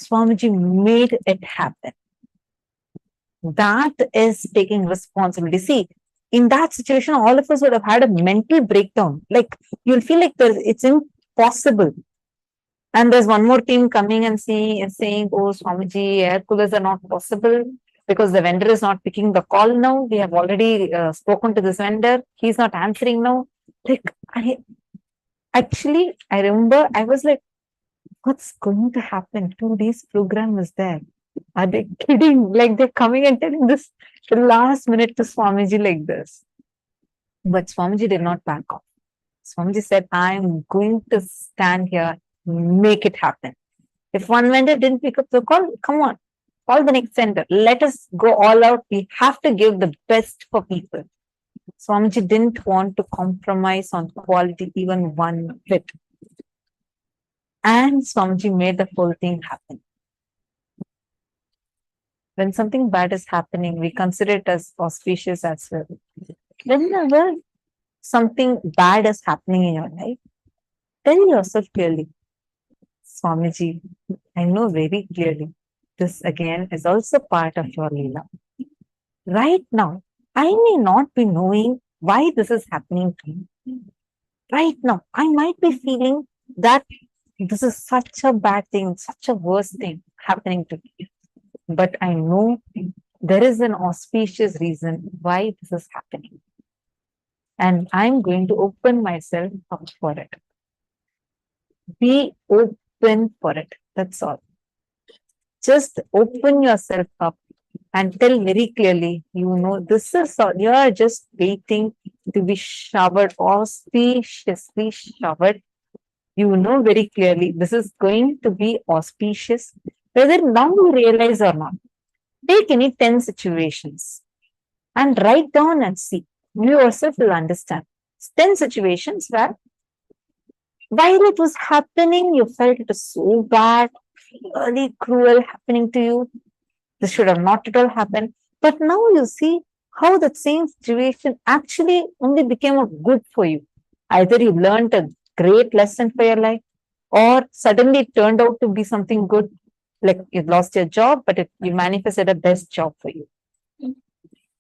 Swamiji made it happen. That is taking responsibility. See, in that situation, all of us would have had a mental breakdown. Like, you'll feel like it's impossible. And there's one more team coming and saying, oh, Swamiji, air coolers are not possible because the vendor is not picking the call now. We have already spoken to this vendor. He's not answering now. Like, I remember I was like, what's going to happen? 2 days program is there. Are they kidding? Like, they're coming and telling this the last minute to Swamiji like this. But Swamiji did not back off. Swamiji said, I'm going to stand here, make it happen. If one vendor didn't pick up the call, come on, call the next vendor. Let us go all out. We have to give the best for people. Swamiji didn't want to compromise on quality even one bit. And Swamiji made the whole thing happen. When something bad is happening, we consider it as auspicious as well. Whenever something bad is happening in your life, tell yourself clearly, Swamiji, I know very clearly this again is also part of your Leela. Right now, I may not be knowing why this is happening to me. Right now, I might be feeling that this is such a bad thing, such a worst thing happening to me. But I know there is an auspicious reason why this is happening. And I'm going to open myself up for it. Be open for it. That's all. Just open yourself up and tell very clearly, this is all. You are just waiting to be showered, auspiciously showered. You know very clearly this is going to be auspicious, whether now you realize or not. Take any 10 situations and write down and see. You yourself will understand. 10 situations where while it was happening, you felt it was so bad, really cruel happening to you. This should have not at all happened. But now you see how that same situation actually only became a good for you. Either you learned a great lesson for your life, or suddenly it turned out to be something good, like you lost your job, but you manifested a best job for you.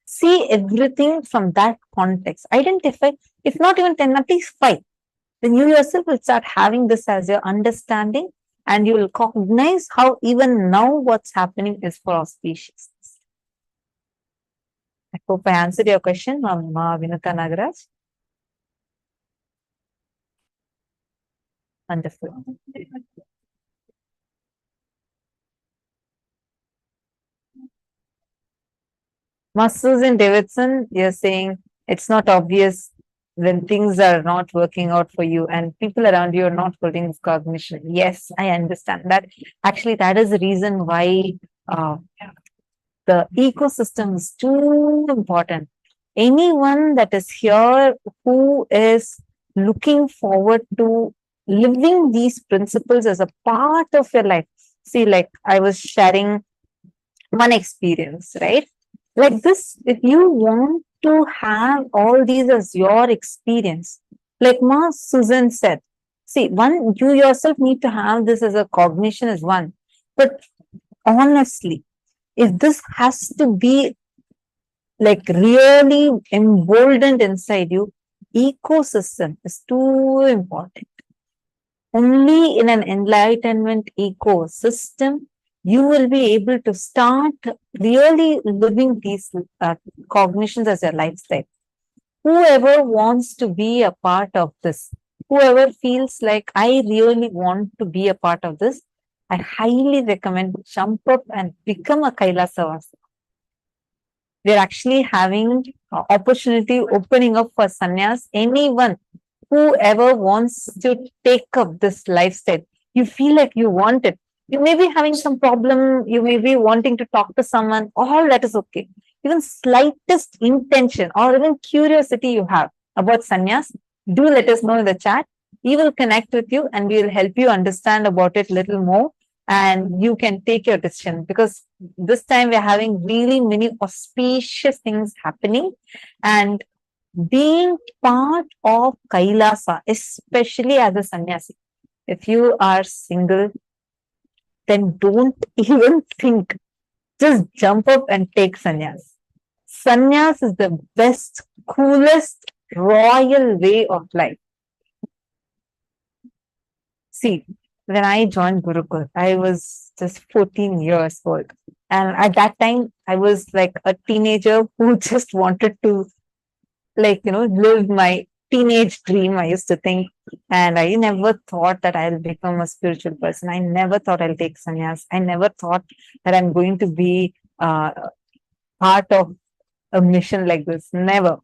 See everything from that context. Identify, if not even 10, at least 5. Then you yourself will start having this as your understanding, and you will recognize how even now what's happening is for auspiciousness. I hope I answered your question, Vinata Nagaraj. Wonderful. Susan Davidson, you're saying it's not obvious when things are not working out for you and people around you are not holding this cognition. Yes, I understand that. Actually, that is the reason why the ecosystem is too important. Anyone that is here who is looking forward to living these principles as a part of your life. See, like I was sharing one experience, right? Like this, if you want to have all these as your experience, like Ma Susan said, see, one, you yourself need to have this as a cognition as one. But honestly, if this has to be like really emboldened inside you, ecosystem is too important. Only in an enlightenment ecosystem, you will be able to start really living these cognitions as your lifestyle. Whoever wants to be a part of this, whoever feels like I really want to be a part of this, I highly recommend jump up and become a KAILASA. We're actually having opportunity opening up for sannyas. Anyone, whoever wants to take up this lifestyle, you feel like you want it. You may be having some problem, you may be wanting to talk to someone, all that is okay. Even slightest intention or even curiosity you have about sannyas, do let us know in the chat. We will connect with you and we will help you understand about it a little more, and you can take your decision, because this time we're having really many auspicious things happening. And being part of KAILASA, especially as a sannyasi, if you are single, then don't even think. Just jump up and take sannyas. Sannyas is the best, coolest, royal way of life. See, when I joined Gurukul, I was just 14 years old. And at that time, I was like a teenager who just wanted to, live my teenage dream, I used to think. And I never thought that I'll become a spiritual person. I never thought I'll take sannyas. I never thought that I'm going to be part of a mission like this. Never.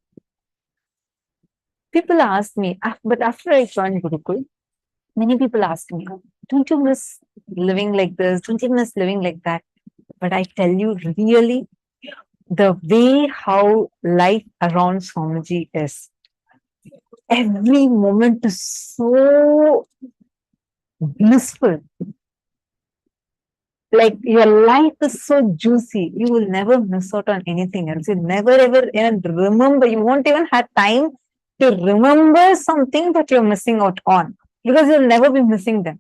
People ask me, but after I joined Gurukul, many people ask me, don't you miss living like this? Don't you miss living like that? But I tell you, really, the way how life around Swamiji is, every moment is so blissful. Like your life is so juicy. You will never miss out on anything else. You never ever even remember. You won't even have time to remember something that you're missing out on, because you'll never be missing them.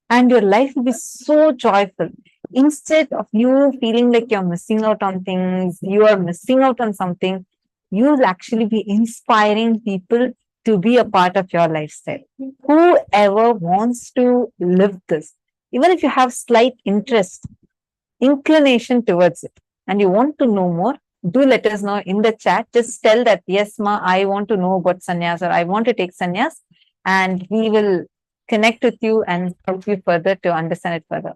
And your life will be so joyful. Instead of you feeling like you're missing out on things, you are missing out on something, you'll actually be inspiring people to be a part of your lifestyle. Whoever wants to live this, even if you have slight interest, inclination towards it, and you want to know more, do let us know in the chat. Just tell that, yes, ma, I want to know about sannyas, or I want to take sannyas, and we will connect with you and help you further to understand it further.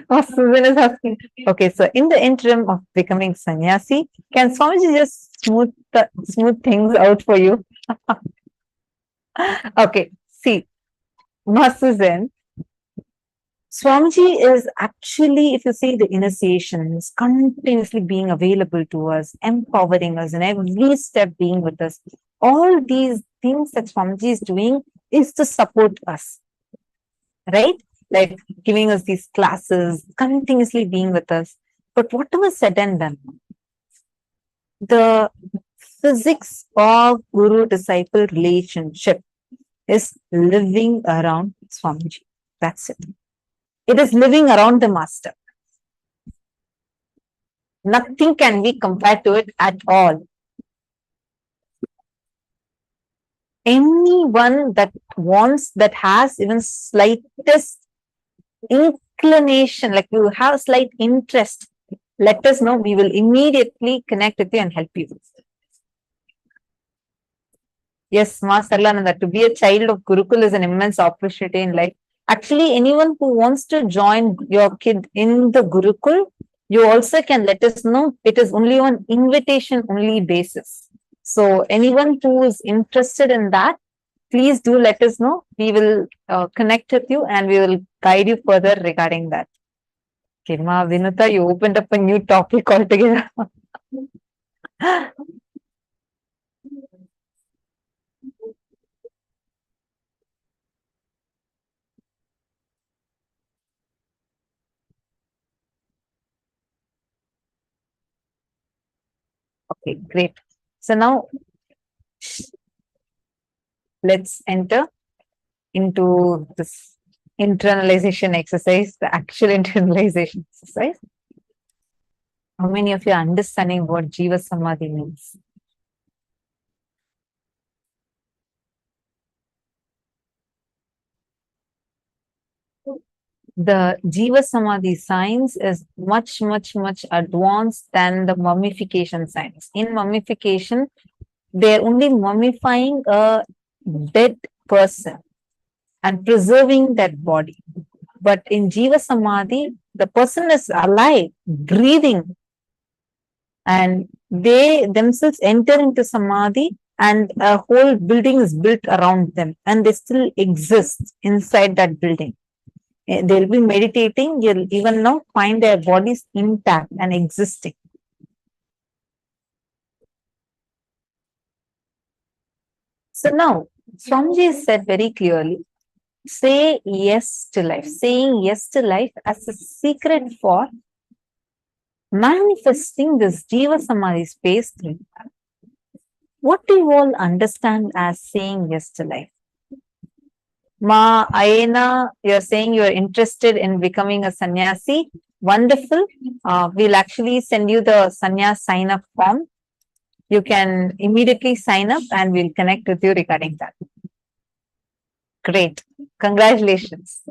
Oh, Susan is asking. Okay, so in the interim of becoming sannyasi, can Swamiji just smooth things out for you? Okay, see, Ma Susan, Swamiji is actually, if you see the initiations, continuously being available to us, empowering us, and every step being with us. All these things that Swamiji is doing is to support us, right? Like giving us these classes, continuously being with us. But whatever said and done, the physics of guru-disciple relationship is living around Swamiji. That's it. It is living around the master. Nothing can be compared to it at all. Anyone that wants, that has even slightest inclination, like you have slight interest, let us know. We will immediately connect with you and help you. Yes, Ma Sarlananda, to be a child of Gurukul is an immense opportunity in life. Actually, anyone who wants to join your kid in the Gurukul, you also can let us know. It is only on invitation only basis. So anyone who is interested in that, please do let us know. We will connect with you and we will guide you further regarding that. Okay, Ma Vinuta, you opened up a new topic altogether. Okay, great. So now let's enter into this internalization exercise, the actual internalization exercise. How many of you are understanding what Jiva Samadhi means? The Jiva Samadhi science is much advanced than the mummification science. In mummification, they're only mummifying a dead person and preserving that body. But in Jiva Samadhi, the person is alive, breathing, and they themselves enter into Samadhi and a whole building is built around them and they still exist inside that building. They'll be meditating, you'll even now find their bodies intact and existing. So now, Swamiji said very clearly, say yes to life. Saying yes to life as a secret for manifesting this Jiva Samadhi space 3. What do you all understand as saying yes to life? Ma Ayena, you're saying you're interested in becoming a sannyasi. Wonderful. We'll actually send you the sannyas sign-up form. You can immediately sign up and we'll connect with you regarding that. Great. Congratulations.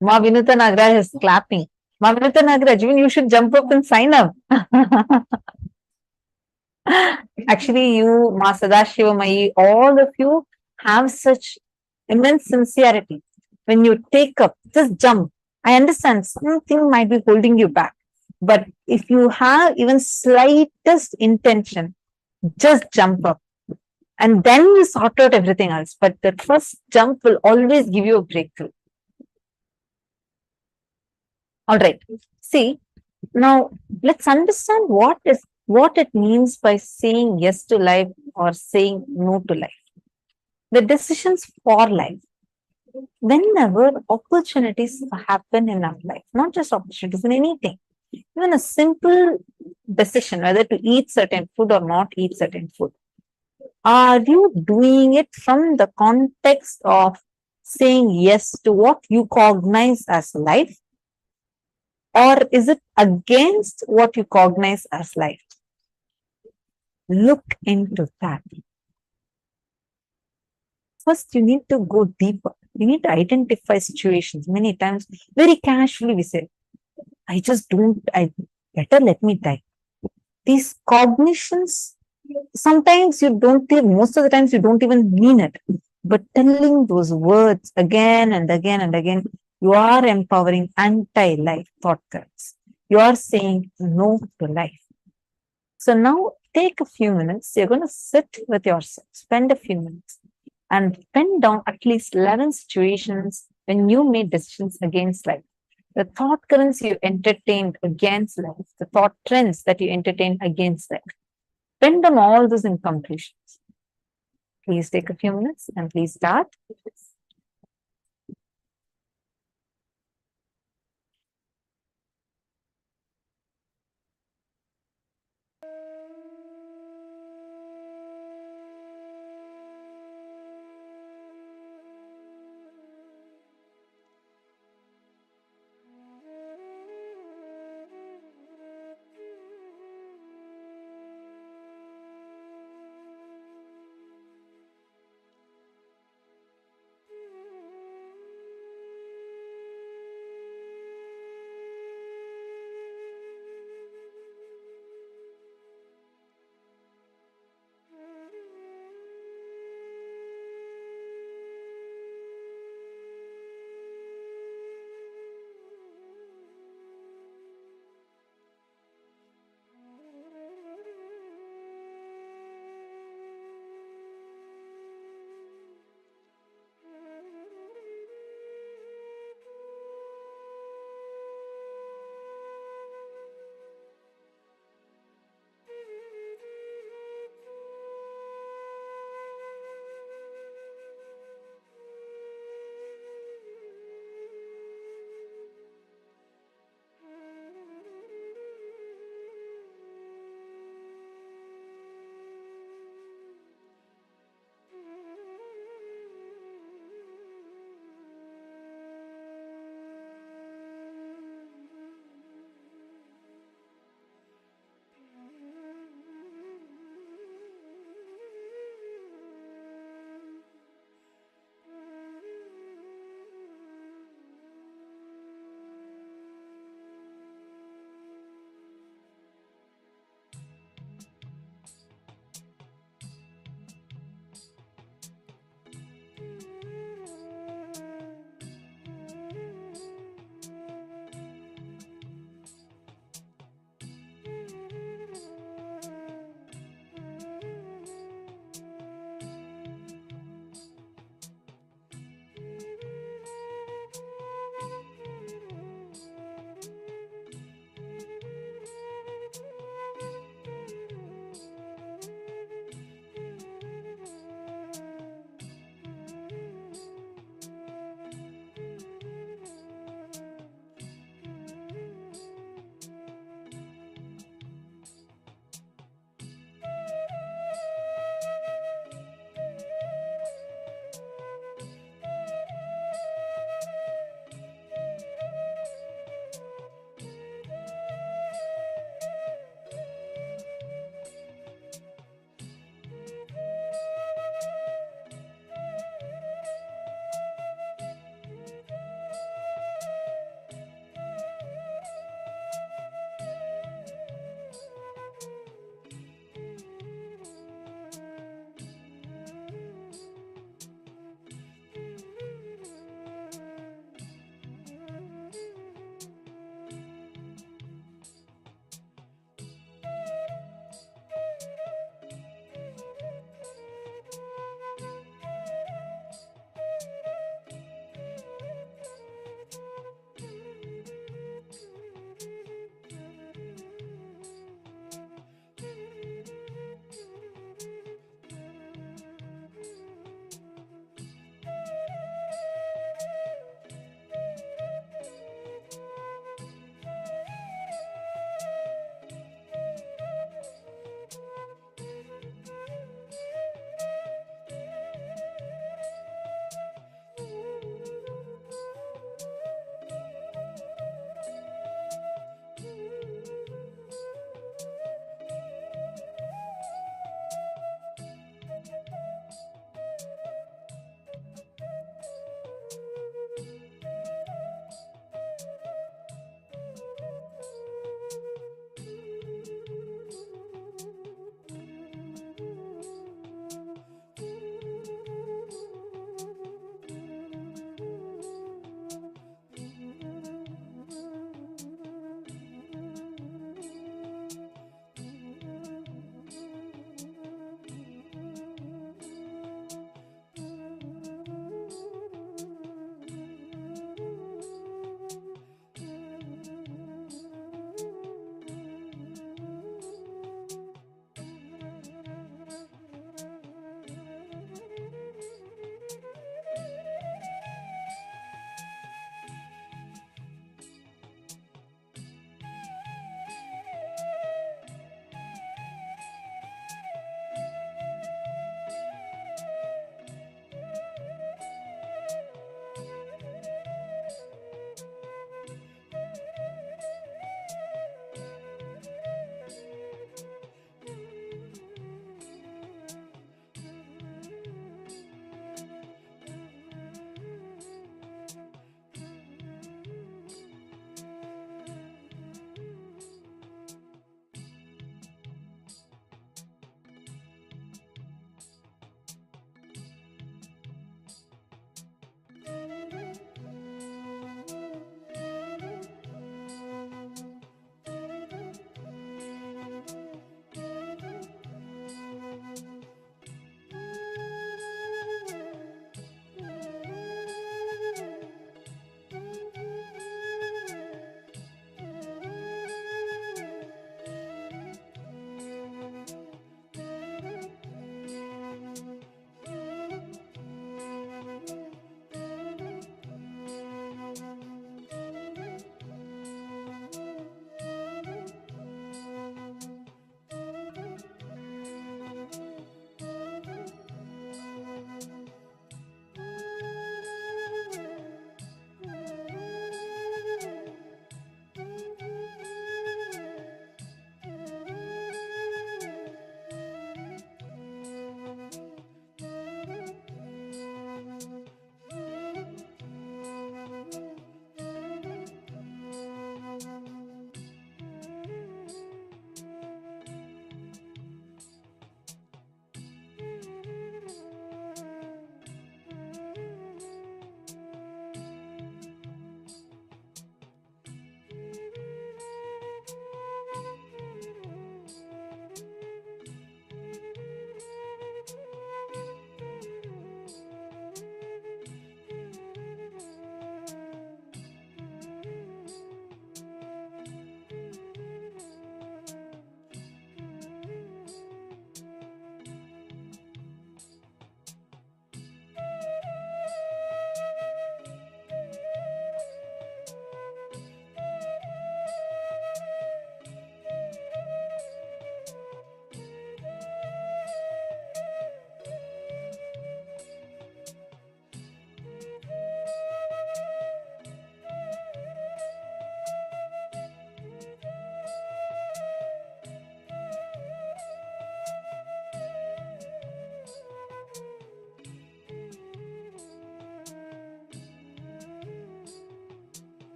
Ma Vinuta Nagraj is clapping. Ma Vinuta Nagraj, even you should jump up and sign up. Actually, you, Ma Sadashivamai, all of you have such immense sincerity. When you take up, just jump. I understand something might be holding you back. But if you have even slightest intention, just jump up. And then you sort out everything else. But the first jump will always give you a breakthrough. All right. See, now let's understand what it means by saying yes to life or saying no to life. The decisions for life. whenever opportunities happen in our life, not just opportunities in anything, even a simple decision whether to eat certain food or not eat certain food, are you doing it from the context of saying yes to what you cognize as life, or is it against what you cognize as life? Look into that. First, you need to go deeper. You need to identify situations. Many times, very casually, we say, I better let me die. These cognitions, sometimes you don't think, most of the times you don't even mean it. But telling those words again and again and again, you are empowering anti-life thought currents. You are saying no to life. So now take a few minutes. You're going to sit with yourself, spend a few minutes, and pen down at least 11 situations when you made decisions against life. The thought currents you entertained against life, the thought trends that you entertained against life. Pen down all those in conclusions. Please take a few minutes and please start.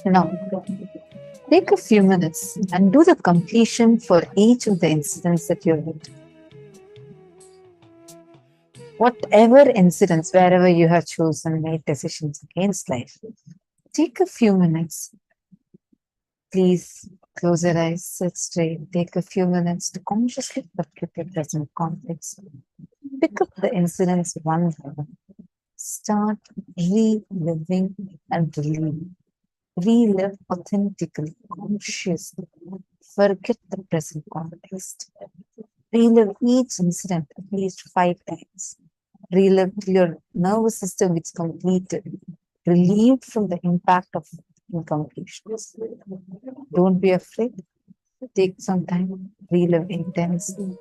Now, take a few minutes and do the completion for each of the incidents that you had. Whatever incidents, wherever you have chosen, made decisions against life, take a few minutes. Please close your eyes, sit straight, take a few minutes to consciously perceive your present context. Pick up the incidents one by one. Start reliving and reliving. Relive authentically, consciously. Forget the present context. Relive each incident at least 5 times. Relive till your nervous system is completed, relieved from the impact of incompletions. Don't be afraid. Take some time, relive intensely.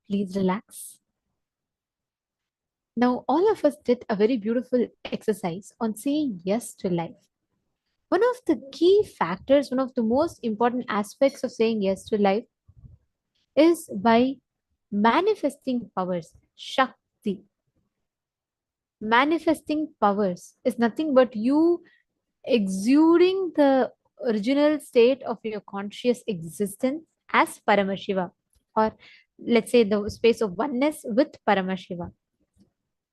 Please relax. Now, all of us did a very beautiful exercise on saying yes to life. One of the key factors, one of the most important aspects of saying yes to life is by manifesting powers, Shakti. Manifesting powers is nothing but you exuding the original state of your conscious existence as Paramashiva, or let's say the space of oneness with Paramashiva.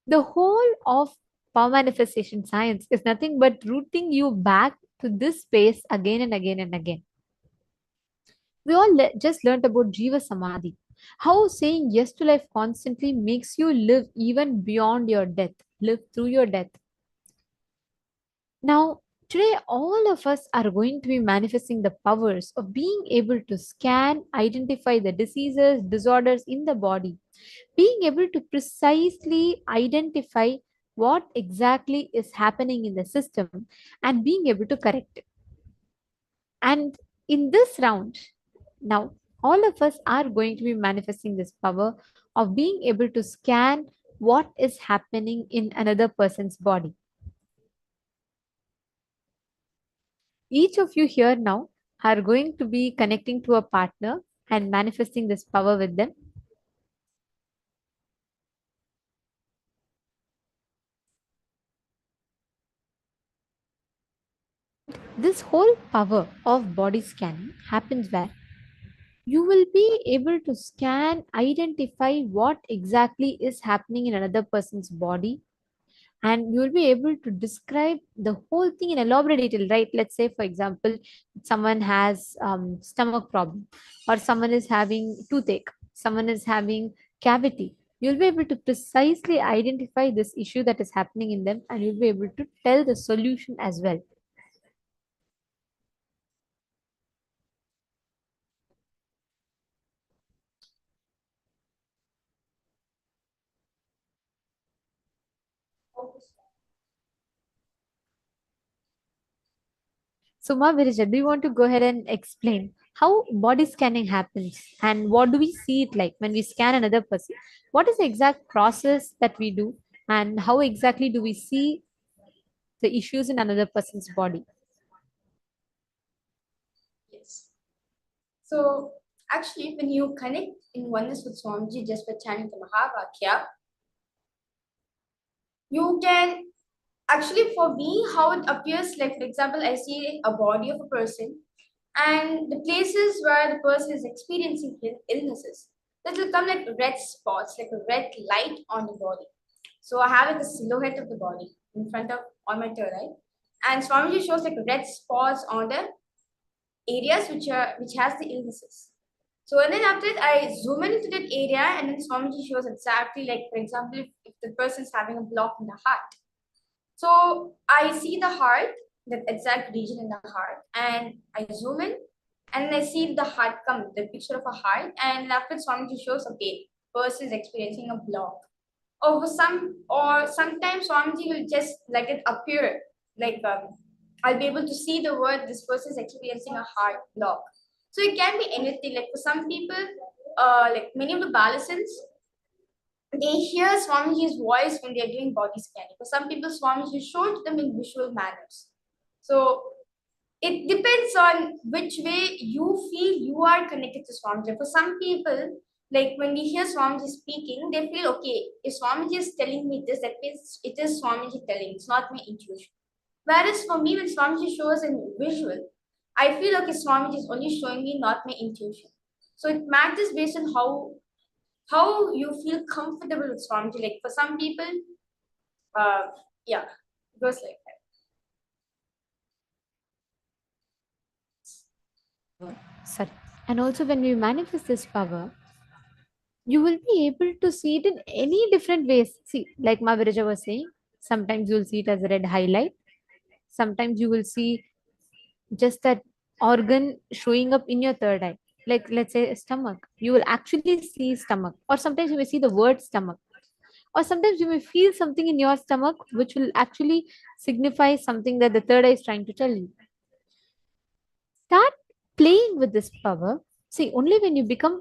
The whole of power manifestation science is nothing but rooting you back to this space again and again and again. We all just learned about Jiva Samadhi, how saying yes to life constantly makes you live even beyond your death, live through your death. Now, today, all of us are going to be manifesting the powers of being able to scan, identify the diseases, disorders in the body, being able to precisely identify what exactly is happening in the system and being able to correct it. And in this round, now all of us are going to be manifesting this power of being able to scan what is happening in another person's body. Each of you here now are going to be connecting to a partner and manifesting this power with them. This whole power of body scanning happens where you will be able to scan, identify what exactly is happening in another person's body, and you will be able to describe the whole thing in elaborate detail, right? Let's say, for example, someone has stomach problem, or someone is having toothache, someone is having cavity. You'll be able to precisely identify this issue that is happening in them, and you'll be able to tell the solution as well. So, Ma Virija, do you want to go ahead and explain how body scanning happens and what do we see it like when we scan another person? What is the exact process that we do and how exactly do we see the issues in another person's body? Yes. So actually, when you connect in oneness with Swamiji just by chanting the Mahavakya, you can actually, for me, how it appears, like for example, I see a body of a person and the places where the person is experiencing illnesses, that will come like red spots, like a red light on the body. So I have like a silhouette of the body in front of on my third eye, and Swamiji shows like red spots on the areas which has the illnesses. So and then after that, I zoom in into that area, and then Swamiji shows exactly like, for example, if the person is having a block in the heart. So I see the heart, that exact region in the heart, and I zoom in, and I see the heart come, the picture of a heart, and after Swamiji shows, okay, person is experiencing a block. Or sometimes Swamiji will just let it appear, like I'll be able to see the word this person is experiencing a heart block. So it can be anything. Like for some people, like many of the Balasins, they hear Swamiji's voice when they are doing body scanning. For some people, Swamiji showed to them in visual manners. So it depends on which way you feel you are connected to Swamiji. For some people, like when we hear Swamiji speaking, they feel, okay, if Swamiji is telling me this, that means it is Swamiji telling, it's not my intuition. Whereas for me, when Swamiji shows in visual, I feel, okay, Swamiji is only showing me, not my intuition. So it matters based on how you feel comfortable with Swamiji. Like for some people, yeah, it goes like that. Sorry. And also, when we manifest this power, you will be able to see it in any different ways. See, like Ma Virija was saying, sometimes you'll see it as a red highlight, sometimes you will see just that organ showing up in your third eye, like let's say stomach, you will actually see stomach, or sometimes you may see the word stomach, or sometimes you may feel something in your stomach which will actually signify something that the third eye is trying to tell you. Start playing with this power. See, only when you become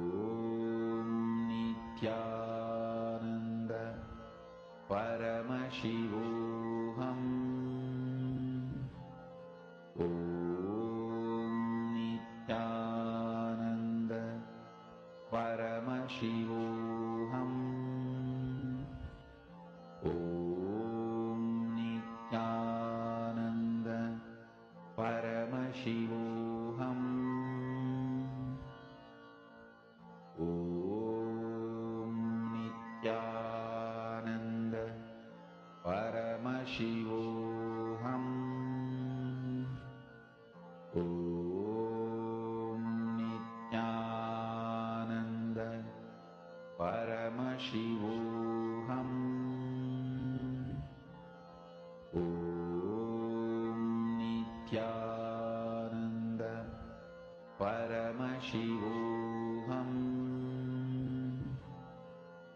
Paramashivoham.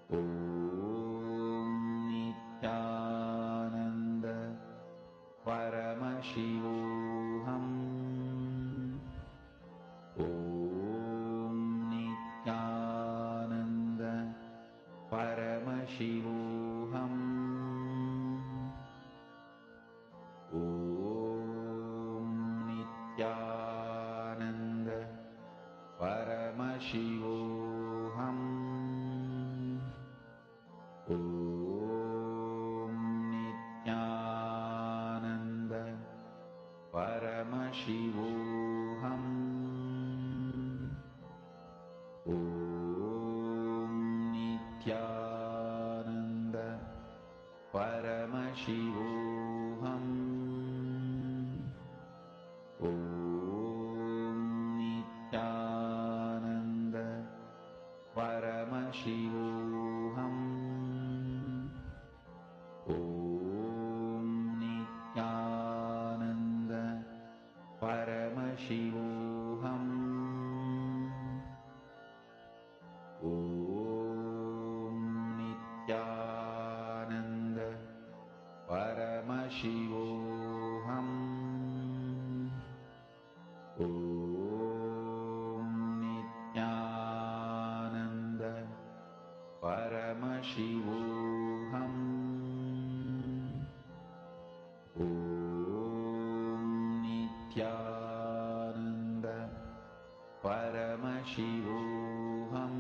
Om Nithyananda Paramashivoham. Om Nithyananda Paramashivoham. Om Nithyananda Paramashivoham. Om Nithyananda Paramashivoham. Om Nithyananda Paramashivoham. Om Nithyananda Paramashivoham. Om Nithyananda Paramashivoham. Om Nithyananda Paramashivoham. Om Nithyananda Paramashivoham. Om Nithyananda Paramashivoham.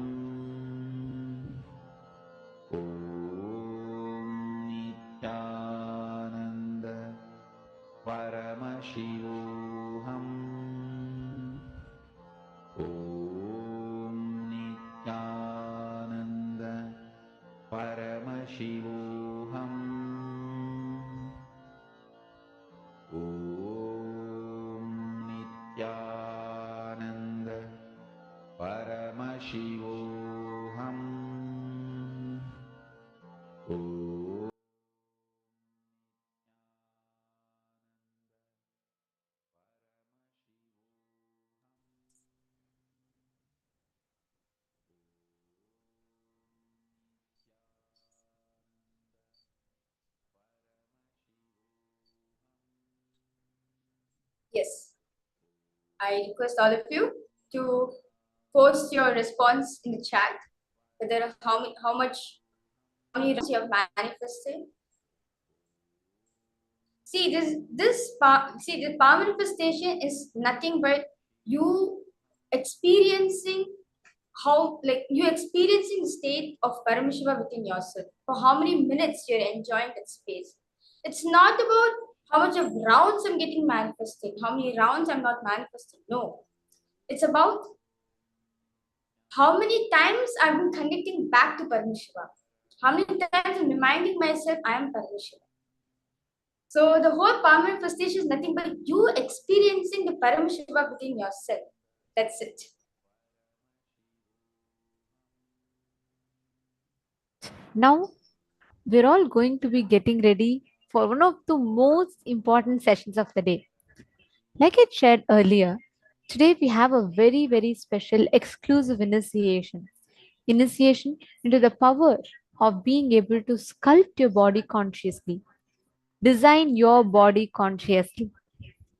Om Nithyananda Paramashivoham. Om Nithyananda Paramashivoham. Om Nithyananda Paramashivoham. Om Yes. I request all of you to post your response in the chat, whether how many rounds you have manifested. See the power manifestation is nothing but you experiencing you experiencing the state of Paramashiva within yourself for how many minutes you're enjoying that space. It's not about how much of rounds I'm getting manifested, how many rounds I'm not manifesting. No, it's about how many times I've been connecting back to Paramashiva, how many times I'm reminding myself I am Paramashiva. So the whole power manifestation is nothing but you experiencing the Paramashiva within yourself. That's it. Now, we're all going to be getting ready for one of the most important sessions of the day. Like I shared earlier, today we have a very, very special exclusive initiation. Initiation into the power of being able to sculpt your body consciously, design your body consciously.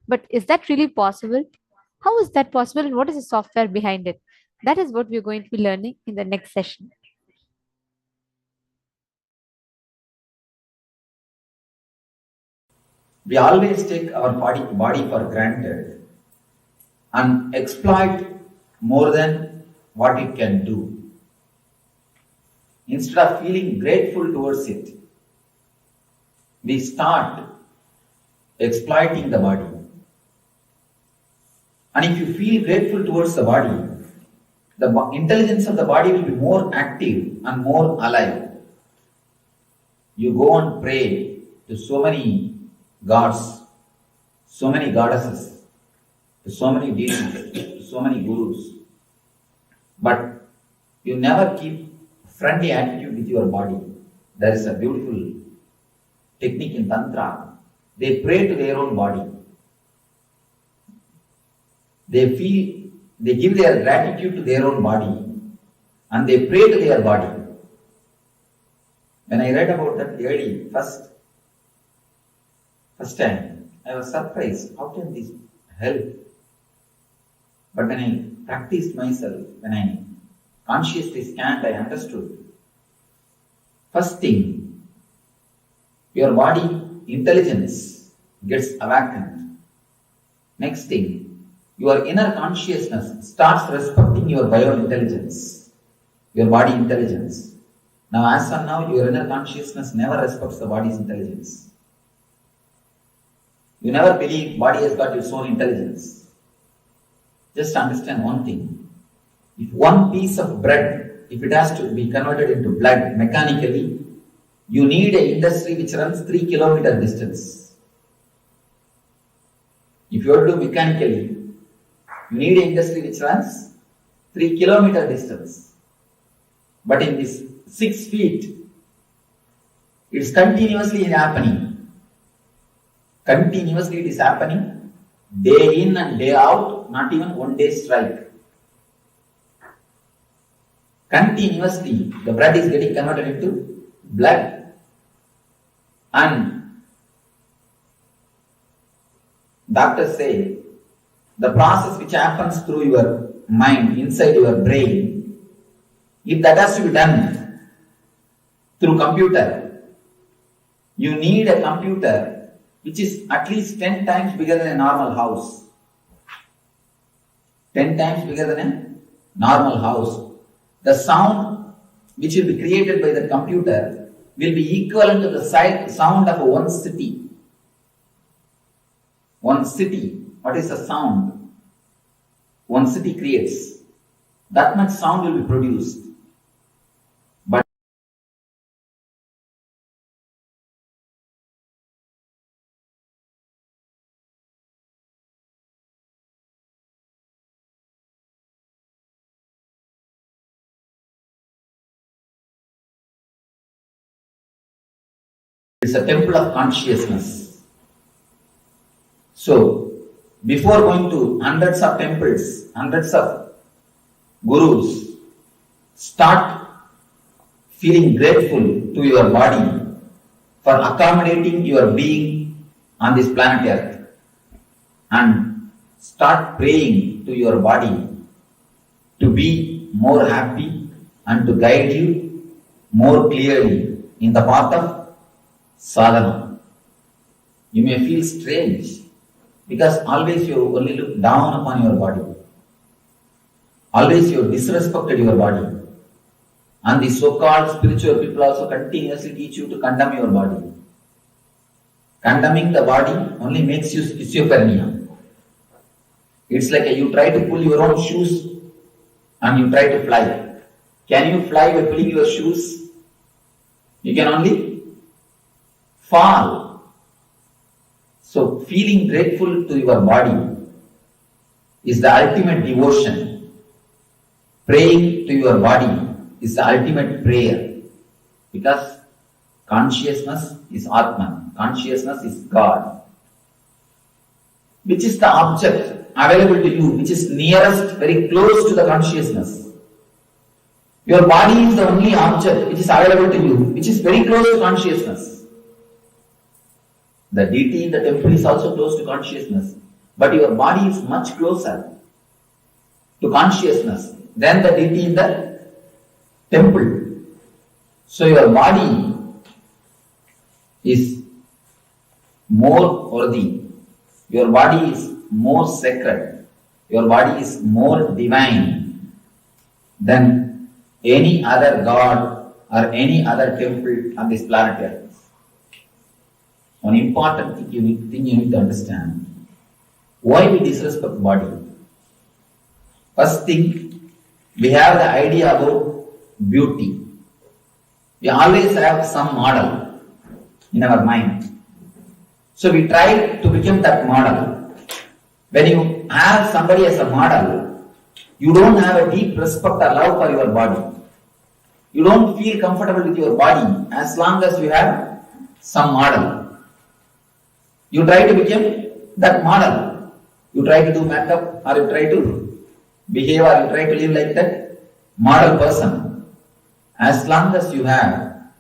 But is that really possible? How is that possible and what is the software behind it? That is what we're going to be learning in the next session. We always take our body for granted and exploit more than what it can do. Instead of feeling grateful towards it, we start exploiting the body. And if you feel grateful towards the body, the intelligence of the body will be more active and more alive. You go and pray to so many gods, so many goddesses, to so many deities, to so many gurus. But you never keep friendly attitude with your body. There is a beautiful technique in Tantra. They pray to their own body. They feel they give their gratitude to their own body and they pray to their body. When I read about that early, first time, I was surprised. How can this help? But when I practiced myself, when I consciously scanned, I understood. First thing, your body intelligence gets awakened. Next thing, your inner consciousness starts respecting your bio-intelligence, your body intelligence. Now, as of now, your inner consciousness never respects the body's intelligence. You never believe body has got its own intelligence. Just understand one thing. If one piece of bread, if it has to be converted into blood mechanically, you need an industry which runs 3 kilometer distance. If you are to do mechanically, you need an industry which runs 3 kilometer distance. But in this 6 feet, it's continuously happening. Continuously it is happening, day in and day out, not even one day strike. Continuously, the blood is getting converted into blood. And doctors say, the process which happens through your mind, inside your brain, if that has to be done through computer, you need a computer which is at least 10 times bigger than a normal house. 10 times bigger than a normal house. The sound which will be created by the computer will be equivalent to the sound of one city. One city, what is the sound? One city creates. That much sound will be produced. But it's a temple of consciousness. So, before going to hundreds of temples, hundreds of gurus, start feeling grateful to your body for accommodating your being on this planet Earth. And start praying to your body to be more happy and to guide you more clearly in the path of sadhana. You may feel strange because always you only look down upon your body. Always you disrespected your body. And the so-called spiritual people also continuously teach you to condemn your body. Condemning the body only makes you schizophrenia. It's like you try to pull your own shoes and you try to fly. Can you fly by pulling your shoes? You can only fall. So feeling grateful to your body is the ultimate devotion. Praying to your body is the ultimate prayer. Because consciousness is Atman. Consciousness is God. Which is the object available to you, which is nearest, very close to the consciousness. Your body is the only object which is available to you, which is very close to consciousness. The deity in the temple is also close to consciousness, but your body is much closer to consciousness than the deity in the temple. So your body is more worthy. Your body is more sacred. Your body is more divine than any other god or any other temple on this planet Earth. One important thing you need to understand. Why we disrespect body? First thing, we have the idea about beauty. We always have some model in our mind. So we try to become that model. When you have somebody as a model, you don't have a deep respect or love for your body. You don't feel comfortable with your body as long as you have some model. You try to become that model. You try to do makeup or you try to behave or you try to live like that model person. As long as you have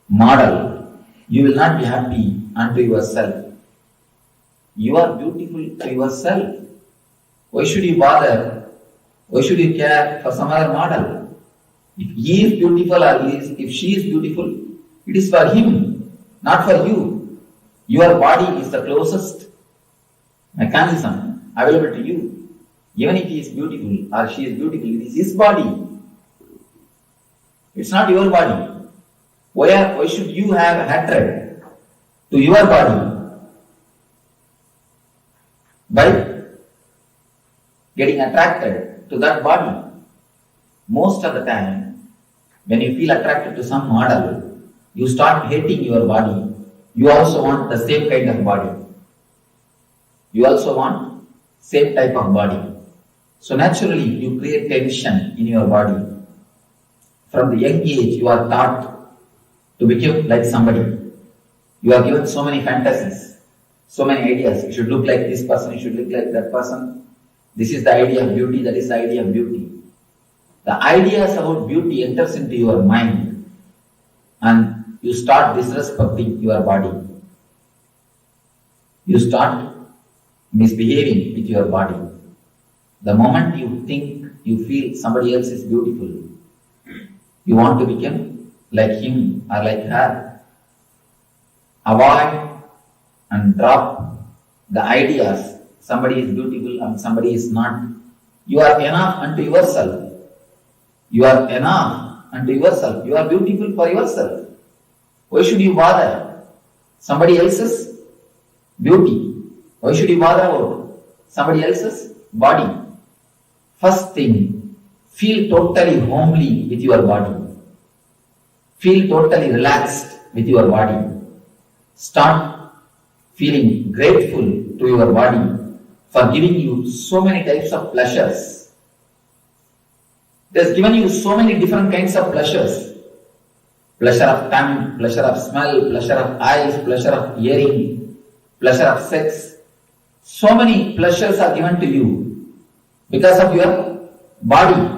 model, you will not be happy unto yourself. You are beautiful to yourself. Why should you bother? Why should you care for some other model? If he is beautiful or if she is beautiful, it is for him, not for you. Your body is the closest mechanism available to you. Even if he is beautiful or she is beautiful, it is his body. It's not your body. Why should you have hatred to your body by getting attracted to that body? Most of the time, when you feel attracted to some model, you start hating your body. You also want the same kind of body. You also want same type of body. So naturally, you create tension in your body. From the young age, you are taught to become like somebody. You are given so many fantasies, so many ideas. You should look like this person, you should look like that person. This is the idea of beauty, that is the idea of beauty. The ideas about beauty enters into your mind and you start disrespecting your body. You start misbehaving with your body. The moment you think, you feel somebody else is beautiful, you want to become like him or like her. Avoid and drop the ideas somebody is beautiful and somebody is not. You are enough unto yourself. You are enough unto yourself. You are beautiful for yourself. Why should you bother somebody else's beauty? Why should you bother about somebody else's body? First thing, feel totally homely with your body. Feel totally relaxed with your body. Start feeling grateful to your body for giving you so many types of pleasures. It has given you so many different kinds of pleasures. Pleasure of tongue, pleasure of smell, pleasure of eyes, pleasure of hearing, pleasure of sex. So many pleasures are given to you because of your body.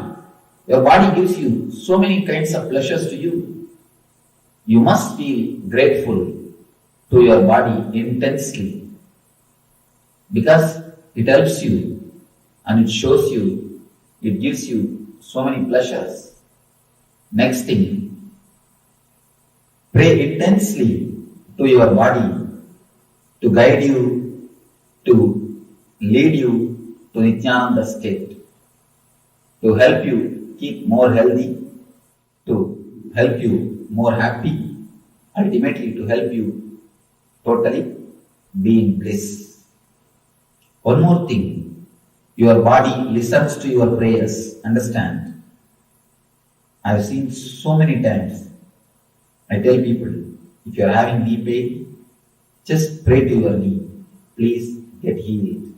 Your body gives you so many kinds of pleasures to you. You must feel grateful to your body intensely because it helps you and it shows you, it gives you so many pleasures. Next thing, pray intensely to your body to guide you, to lead you to Nithyananda state, to help you keep more healthy, to help you more happy, ultimately to help you totally be in bliss. One more thing, your body listens to your prayers. Understand? I have seen so many times, I tell people, if you are having knee pain, just pray to your knee. Please get healed.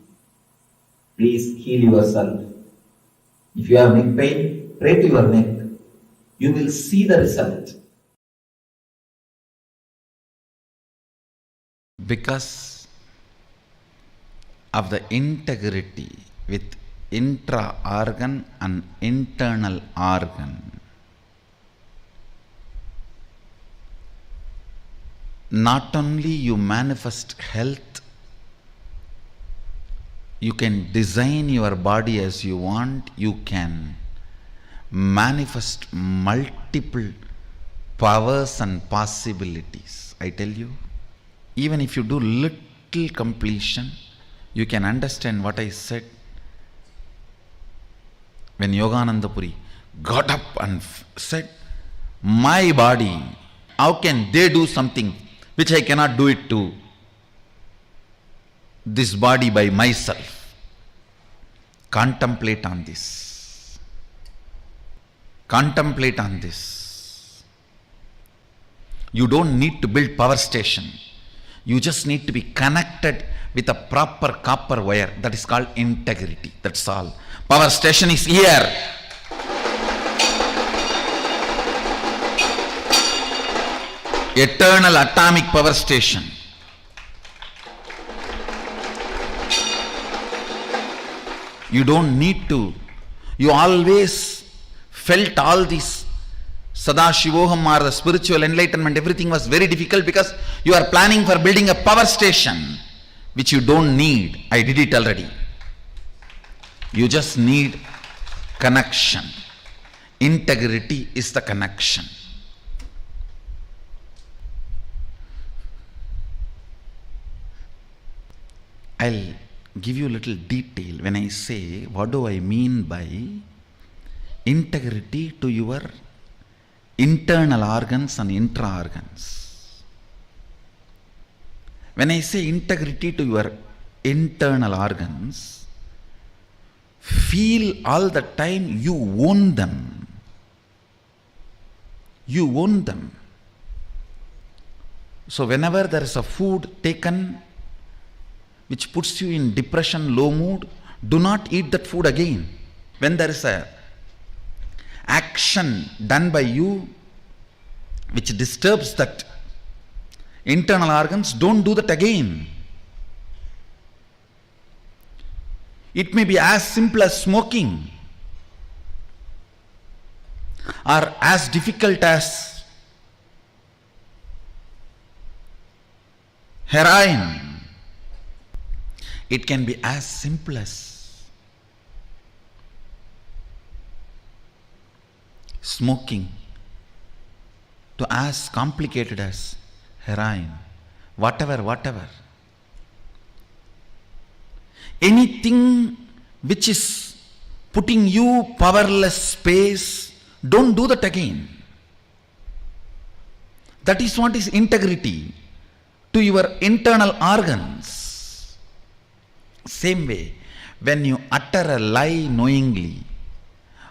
Please heal yourself. If you have neck pain, pray to your neck. You will see the result. Because of the integrity with intra-organ and internal organ, not only you manifest health, you can design your body as you want, you can manifest multiple powers and possibilities. I tell you, even if you do little completion, you can understand what I said. When Yogananda Puri got up and said, my body, how can they do something which I cannot do it to this body by myself? Contemplate on this. Contemplate on this. You don't need to build power station. You just need to be connected with a proper copper wire. That is called integrity. That's all. Power station is here. Eternal atomic power station. You don't need to You always felt all these Sadashivoham or the spiritual enlightenment, everything was very difficult because you are planning for building a power station which you don't need. I did it already. You just need connection. Integrity is the connection. I'll give you a little detail when I say what do I mean by integrity to your internal organs and intra organs. When I say integrity to your internal organs, feel all the time you own them. You own them. So whenever there is a food taken which puts you in depression, low mood, do not eat that food again. When there is a action done by you which disturbs that internal organs, don't do that again. It may be as simple as smoking, or as difficult as heroin. It can be as simple as smoking to as complicated as heroin. Whatever. Anything which is putting you powerless space, don't do that again. That is what is integrity to your internal organs. Same way, when you utter a lie knowingly,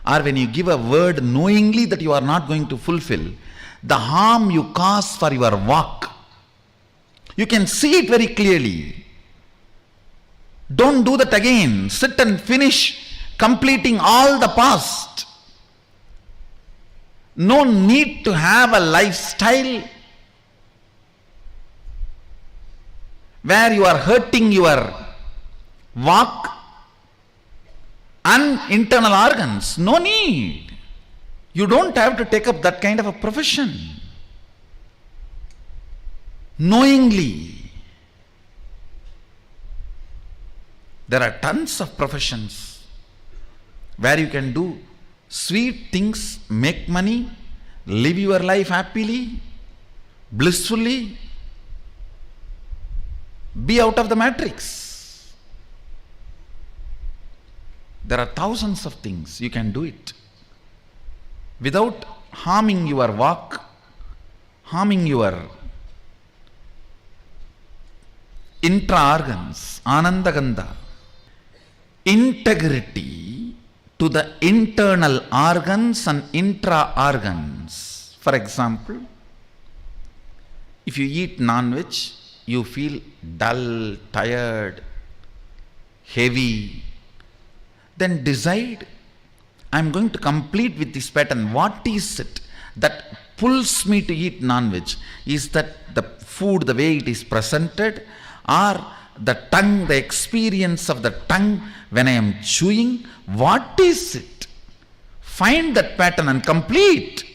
or when you give a word knowingly that you are not going to fulfill, the harm you cause for your walk, you can see it very clearly. Don't do that again. Sit and finish completing all the past. No need to have a lifestyle where you are hurting your walk and internal organs. No need. You don't have to take up that kind of a profession. Knowingly. There are tons of professions where you can do sweet things, make money, live your life happily, blissfully, be out of the matrix. There are thousands of things you can do it without harming your walk, harming your intra-organs, anandagandha. Integrity to the internal organs and intra-organs. For example, if you eat non-veg, you feel dull, tired, heavy, then decide, I am going to complete with this pattern. What is it that pulls me to eat non-veg? Is that the food, the way it is presented, or the tongue, the experience of the tongue when I am chewing? What is it? Find that pattern and complete.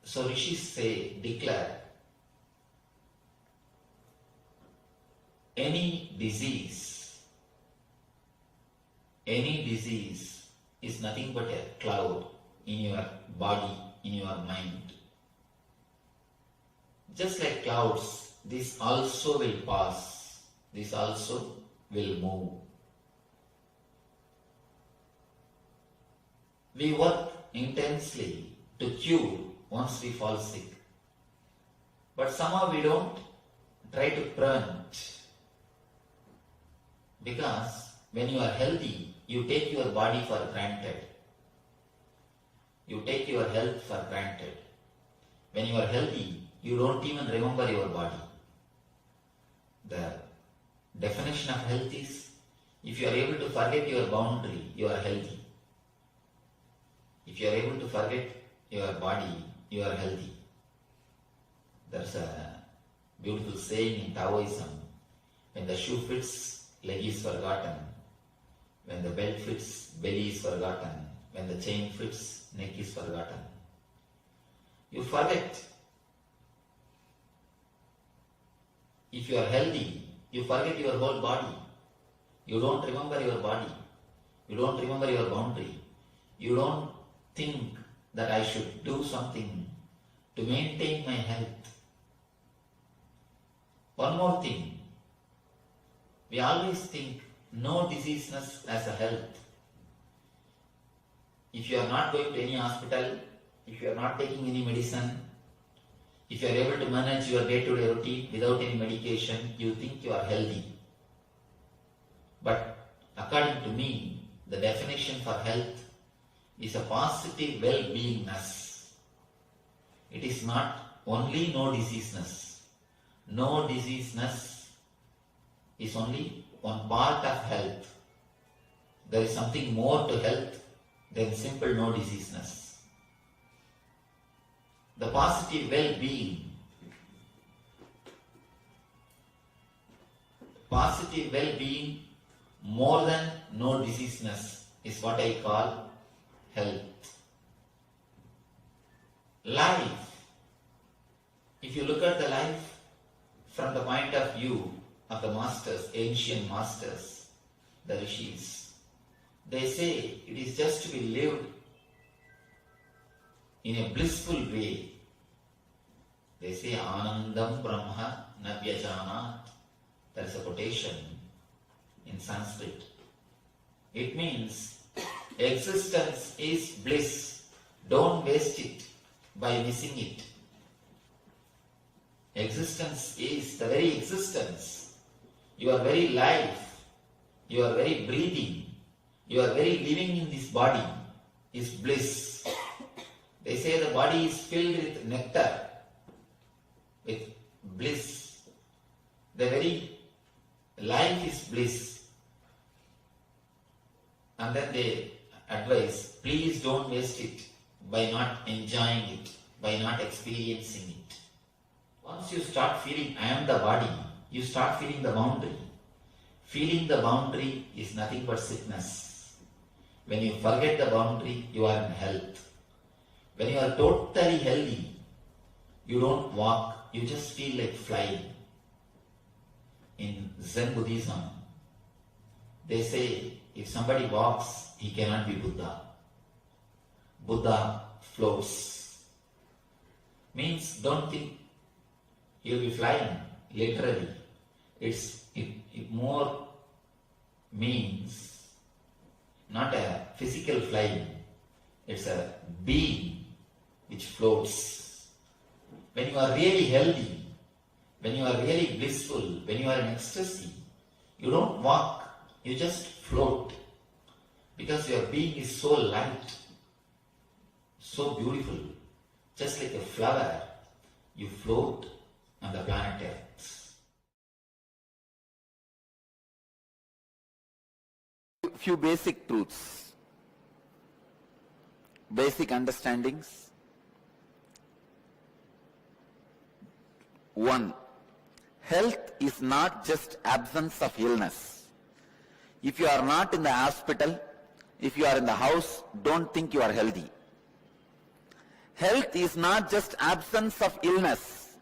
So rishis say, declare, any disease is nothing but a cloud in your body, in your mind. Just like clouds, this also will pass, this also will move. We work intensely to cure once we fall sick. But somehow we don't try to prevent. Because when you are healthy, you take your body for granted. You take your health for granted. When you are healthy, you don't even remember your body. The definition of health is, if you are able to forget your boundary, you are healthy. If you are able to forget your body, you are healthy. There's a beautiful saying in Taoism, when the shoe fits, leg is forgotten. When the belt fits, belly is forgotten. When the chain fits, neck is forgotten. You forget. If you are healthy, you forget your whole body. You don't remember your body. You don't remember your boundary. You don't think that I should do something to maintain my health. One more thing. We always think no diseaseness as a health. If you are not going to any hospital, if you are not taking any medicine, if you are able to manage your day-to-day routine without any medication, you think you are healthy. But according to me, the definition for health is a positive well-beingness. It is not only no diseaseness. No diseaseness is only one part of health. There is something more to health than simple no diseaseness. The positive well-being, more than no diseaseness is what I call health. Life, if you look at the life from the point of view of the masters, ancient masters, the rishis, they say it is just to be lived in a blissful way. They say Anandam Brahma Navyajanat. There is a quotation in Sanskrit. It means existence is bliss. Don't waste it by missing it. Existence is the very existence. Your very life, your very breathing, your very living in this body is bliss. They say the body is filled with nectar, with bliss. The very life is bliss. And then they advise, please don't waste it by not enjoying it, by not experiencing it. Once you start feeling I am the body, you start feeling the boundary. Feeling the boundary is nothing but sickness. When you forget the boundary, you are in health. When you are totally healthy, you don't walk, you just feel like flying. In Zen Buddhism, they say if somebody walks, he cannot be Buddha. Buddha floats. Means don't think he'll be flying, literally. It more means not a physical flying, it's a being which floats. When you are really healthy, when you are really blissful, when you are in ecstasy, you don't walk, you just float. Because your being is so light, so beautiful, just like a flower, you float on the planet Earth. Few basic truths, basic understandings. One, health is not just absence of illness. If you are not in the hospital, if you are in the house, don't think you are healthy. Health is not just absence of illness.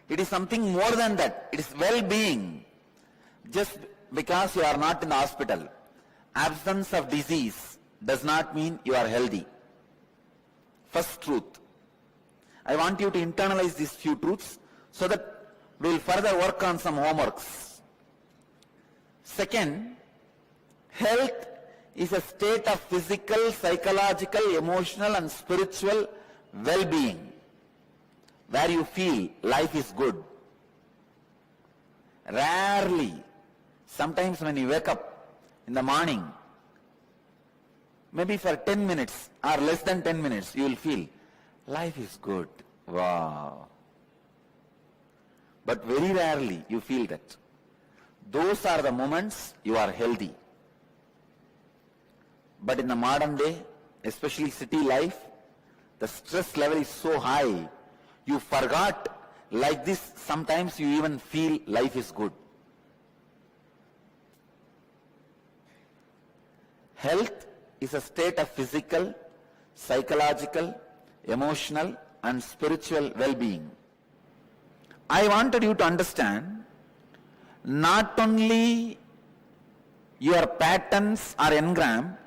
It is something more than that. It is well-being. Just because you are not in the hospital, absence of disease does not mean you are healthy. First truth. I want you to internalize these few truths so that we will further work on some homeworks. Second, health is a state of physical, psychological, emotional and spiritual well-being where you feel life is good. Rarely, sometimes when you wake up in the morning, maybe for 10 minutes or less than 10 minutes, you will feel life is good. Wow. But very rarely you feel that. Those are the moments you are healthy. But in the modern day, especially city life, the stress level is so high, you forgot like this, sometimes you even feel life is good. Health is a state of physical, psychological, emotional and spiritual well-being. I wanted you to understand not only your patterns or engram,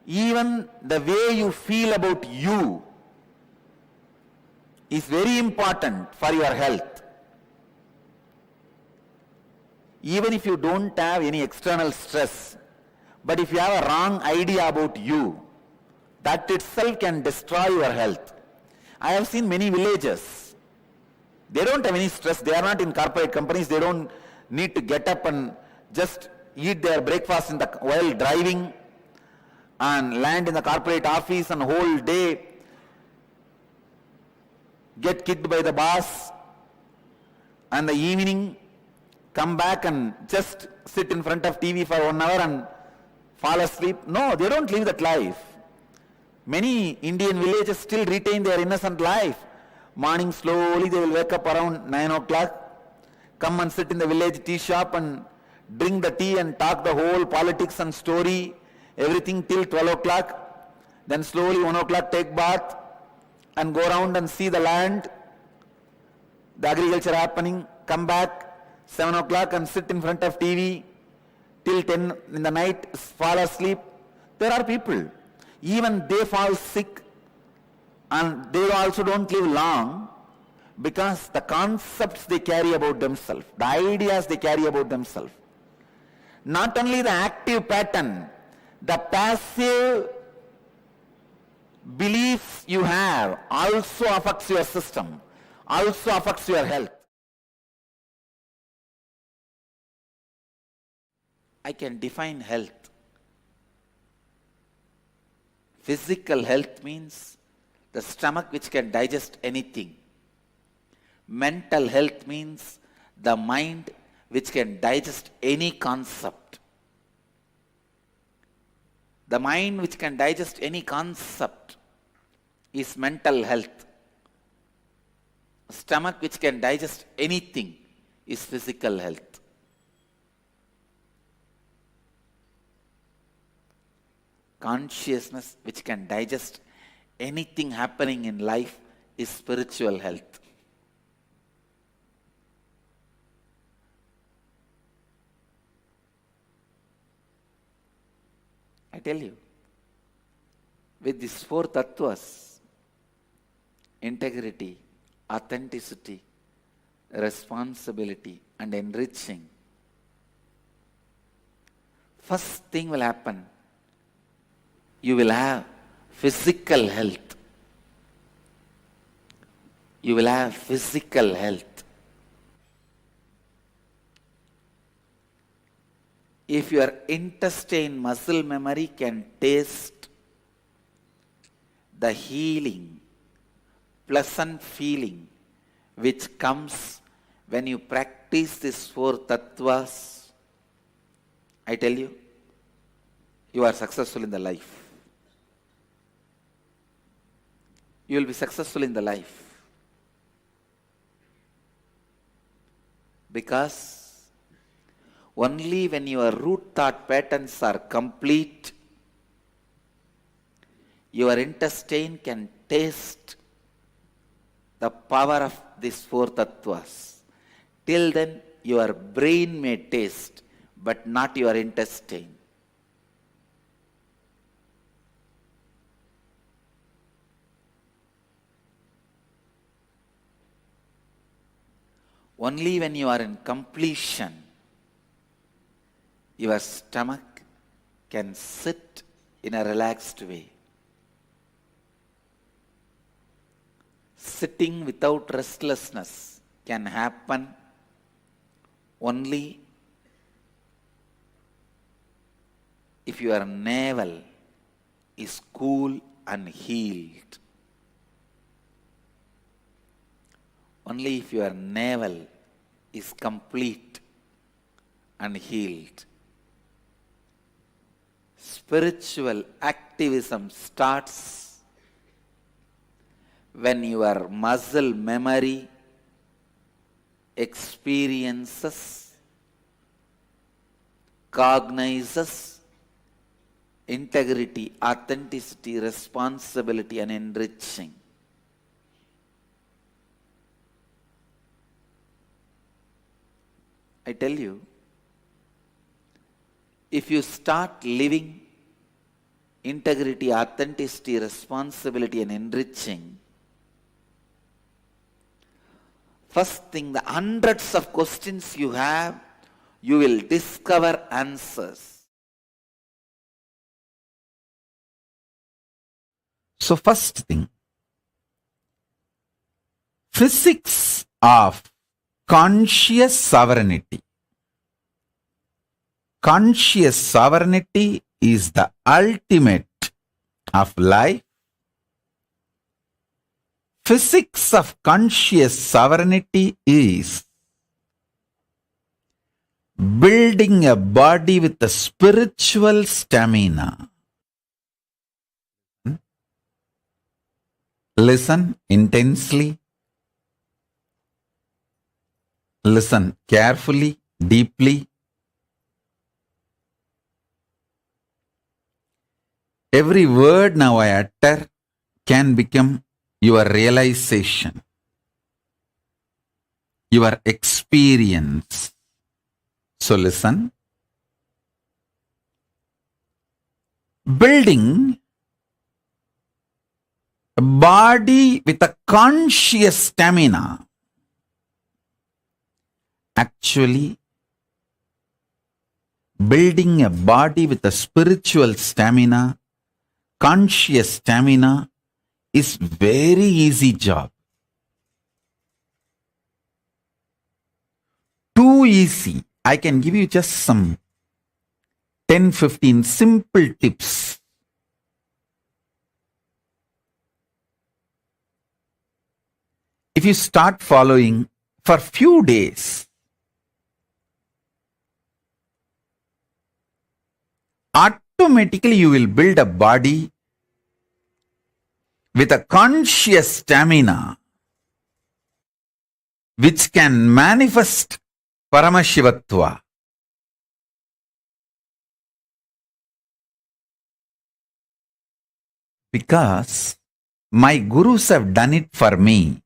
even the way you feel about you is very important for your health. Even if you don't have any external stress, but if you have a wrong idea about you, that itself can destroy your health. I have seen many villages. They don't have any stress. They are not in corporate companies. They don't need to get up and just eat their breakfast while driving and land in the corporate office and whole day get kicked by the boss, and the evening come back and just sit in front of TV for 1 hour and fall asleep. No, they don't live that life. Many Indian villages still retain their innocent life. Morning slowly they will wake up around 9 o'clock, come and sit in the village tea shop and drink the tea and talk the whole politics and story, everything till 12 o'clock. Then slowly 1 o'clock take bath and go around and see the land, the agriculture happening, come back 7 o'clock and sit in front of TV till 10 in the night, fall asleep. There are people, even they fall sick and they also don't live long because the concepts they carry about themselves, the ideas they carry about themselves. Not only the active pattern, the passive beliefs you have also affects your system, also affects your health. I can define health. Physical health means the stomach which can digest anything. Mental health means the mind which can digest any concept. The mind which can digest any concept is mental health. Stomach which can digest anything is physical health. Consciousness which can digest anything happening in life is spiritual health. I tell you, with these 4 tattvas, integrity, authenticity, responsibility and enriching, first thing will happen, you will have physical health. You will have physical health. If your intestine muscle memory can taste the healing, pleasant feeling which comes when you practice these 4 tattvas, I tell you, you are successful in the life. You will be successful in the life. Because only when your root thought patterns are complete, your intestine can taste the power of these four tattvas. Till then, your brain may taste, but not your intestine. Only when you are in completion, your stomach can sit in a relaxed way. Sitting without restlessness can happen only if your navel is cool and healed. Only if your navel is complete and healed. Spiritual activism starts when your muscle memory experiences, cognizes integrity, authenticity, responsibility, and enriching. I tell you, if you start living integrity, authenticity, responsibility, and enriching, first thing, the hundreds of questions you have, you will discover answers. So first thing, physics of conscious sovereignty. Conscious sovereignty is the ultimate of life. Physics of conscious sovereignty is building a body with a spiritual stamina. Listen intensely. Listen carefully, deeply. Every word now I utter can become your realization, your experience. So listen. Building a body with a conscious stamina. Actually, building a body with a spiritual stamina, conscious stamina, is very easy job. Too easy. I can give you just some 10-15 simple tips. If you start following for few days, automatically you will build a body with a conscious stamina which can manifest Paramashivatva. Because my gurus have done it for me.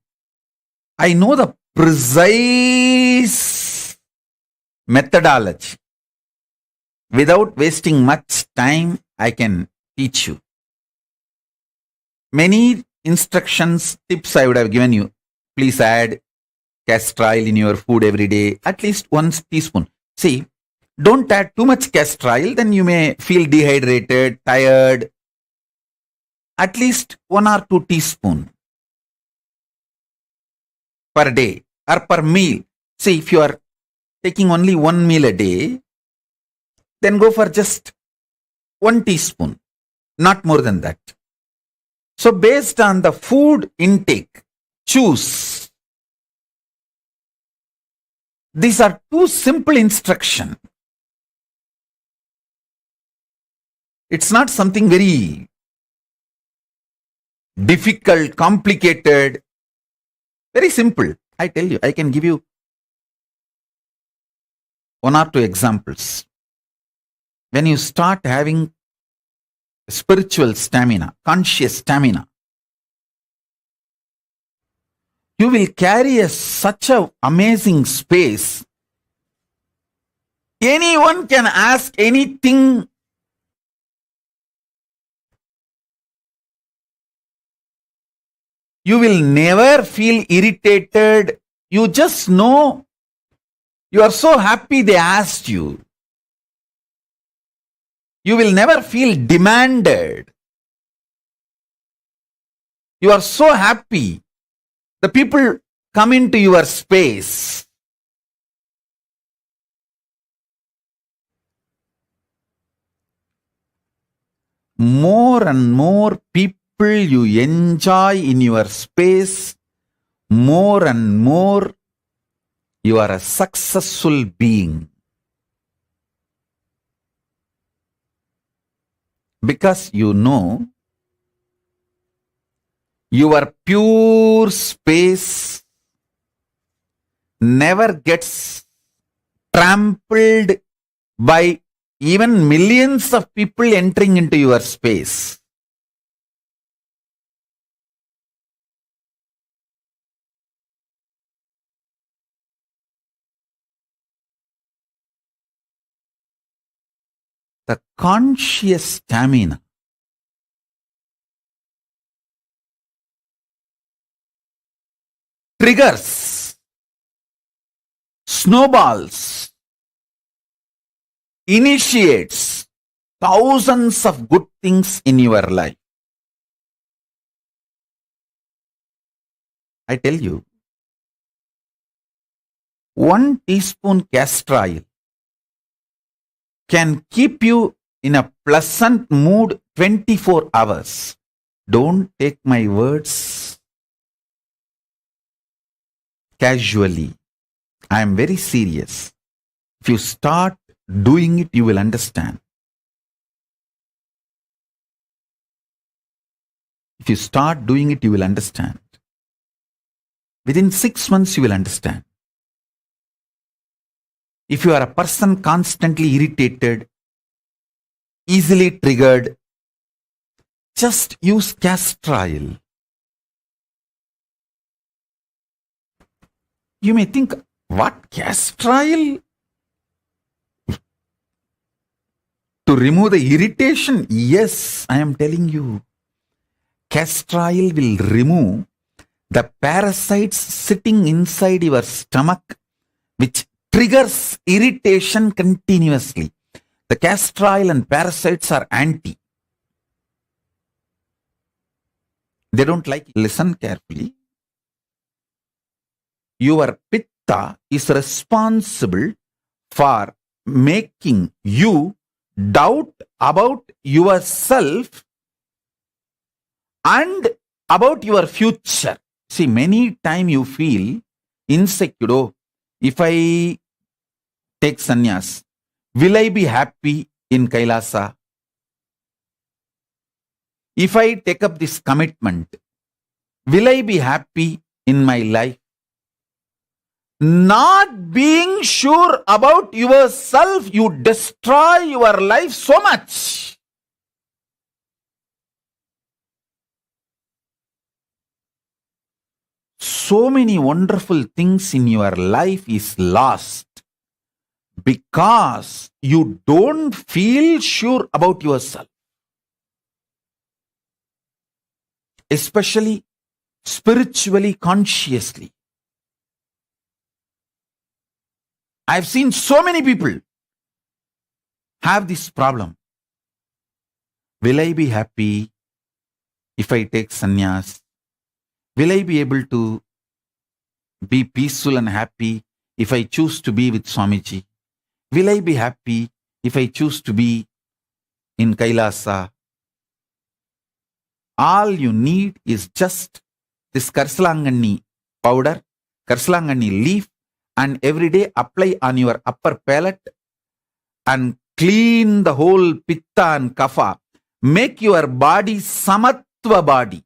I know the precise methodology. Without wasting much time, I can teach you. Many instructions, tips I would have given you. Please add castor oil in your food every day, at least 1 teaspoon. See, don't add too much castor oil, then you may feel dehydrated, tired. At least 1 or 2 teaspoon per day or per meal. See, if you are taking only 1 meal a day, then go for just 1 teaspoon, not more than that. So based on the food intake, choose. These are 2 simple instructions. It's not something very difficult, complicated, very simple. I tell you, I can give you 1 or 2 examples. When you start having spiritual stamina, conscious stamina, You will carry such an amazing space. Anyone can ask anything. You will never feel irritated. You just know you are so happy they asked you. You will never feel demanded. You are so happy. The people come into your space. More and more people you enjoy in your space, more and more you are a successful being. Because you know your pure space never gets trampled by even millions of people entering into your space. The conscious stamina triggers, snowballs, initiates thousands of good things in your life. I tell you, 1 teaspoon castor oil can keep you in a pleasant mood 24 hours. Don't take my words casually. I am very serious. If you start doing it, you will understand. If you start doing it, you will understand. Within 6 months, you will understand. If you are a person constantly irritated, easily triggered, just use castor oil. You may think, what, castor oil? To remove the irritation? Yes, I am telling you. Castor oil will remove the parasites sitting inside your stomach, which triggers irritation continuously. The castor oil and parasites are anti. They don't like it. Listen carefully. Your pitta is responsible for making you doubt about yourself and about your future. See, many times you feel insecure. Oh, if I take sannyas, will I be happy in KAILASA? If I take up this commitment, will I be happy in my life? Not being sure about yourself, you destroy your life so much. So many wonderful things in your life is lost because you don't feel sure about yourself. Especially spiritually, consciously. I've seen so many people have this problem. Will I be happy if I take sannyas? Will I be able to be peaceful and happy if I choose to be with Swamiji? Will I be happy if I choose to be in KAILASA? All you need is just this Karsalangani powder, Karsalangani leaf, and every day apply on your upper palate and clean the whole pitta and kapha. Make your body samatva body,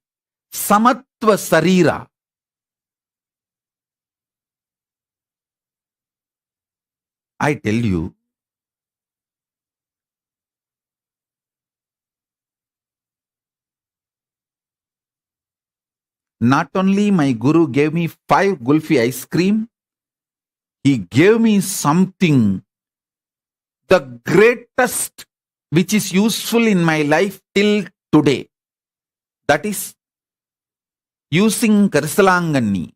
samatva sarira. I tell you, not only my guru gave me 5 gulfi ice cream, he gave me something, the greatest, which is useful in my life till today. That is using Karsalangani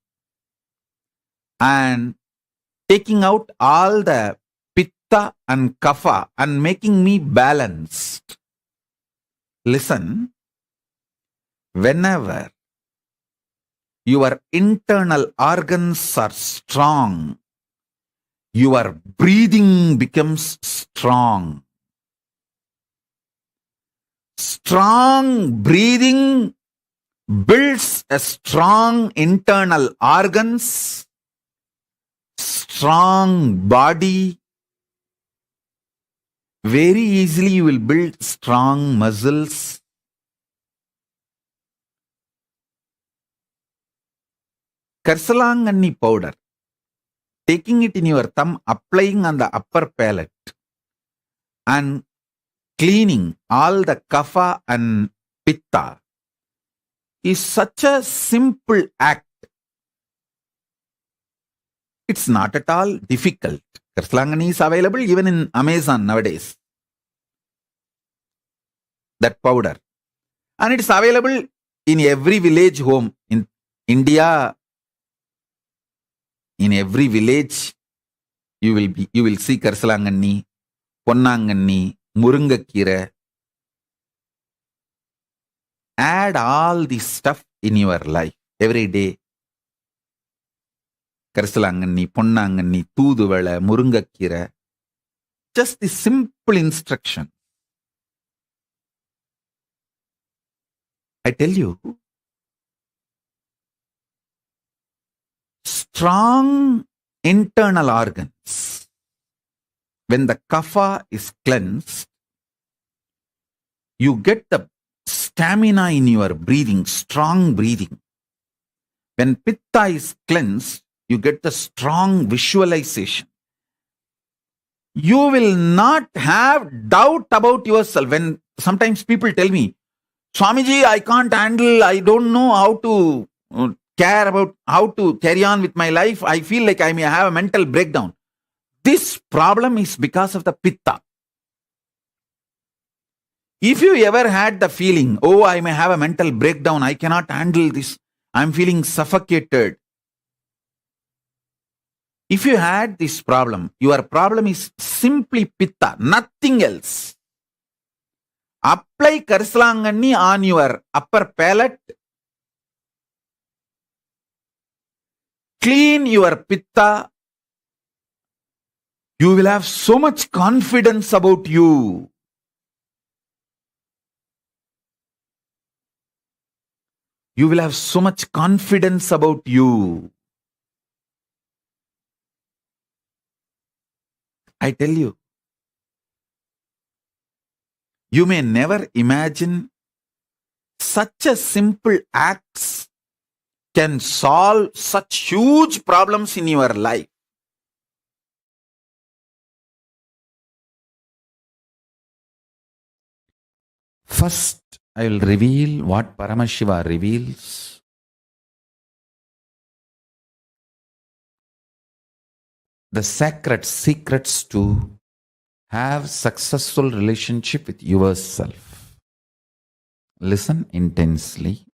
and taking out all the pitta and kapha and making me balanced. Listen, whenever your internal organs are strong, your breathing becomes strong. Strong breathing builds a strong internal organs, strong body. Very easily you will build strong muscles. Karsalangani powder, taking it in your thumb, applying on the upper palate and cleaning all the kapha and pitta is such a simple act. It's not at all difficult. Karsalangani is available even in Amazon nowadays. That powder. And it's available in every village home in India. In every village, you will see Karsalangani, Ponnangani, Murungakira. Add all this stuff in your life every day. Karsalangani, Ponnangani, Tooduvala, Murungakira. Just the simple instruction. I tell you, strong internal organs, when the kapha is cleansed, you get the stamina in your breathing, strong breathing. When pitta is cleansed, you get the strong visualization. You will not have doubt about yourself. When sometimes people tell me, Swamiji, I can't handle, I don't know how to care about how to carry on with my life. I feel like I may have a mental breakdown. This problem is because of the pitta. If you ever had the feeling, oh, I may have a mental breakdown, I cannot handle this, I'm feeling suffocated. If you had this problem, your problem is simply pitta, nothing else. Apply Karsalangani on your upper palate. Clean your pitta. You will have so much confidence about you. You will have so much confidence about you. I tell you, you may never imagine such a simple acts can solve such huge problems in your life. First, I will reveal what Paramashiva reveals. The sacred secrets to have successful relationship with yourself. Listen intensely.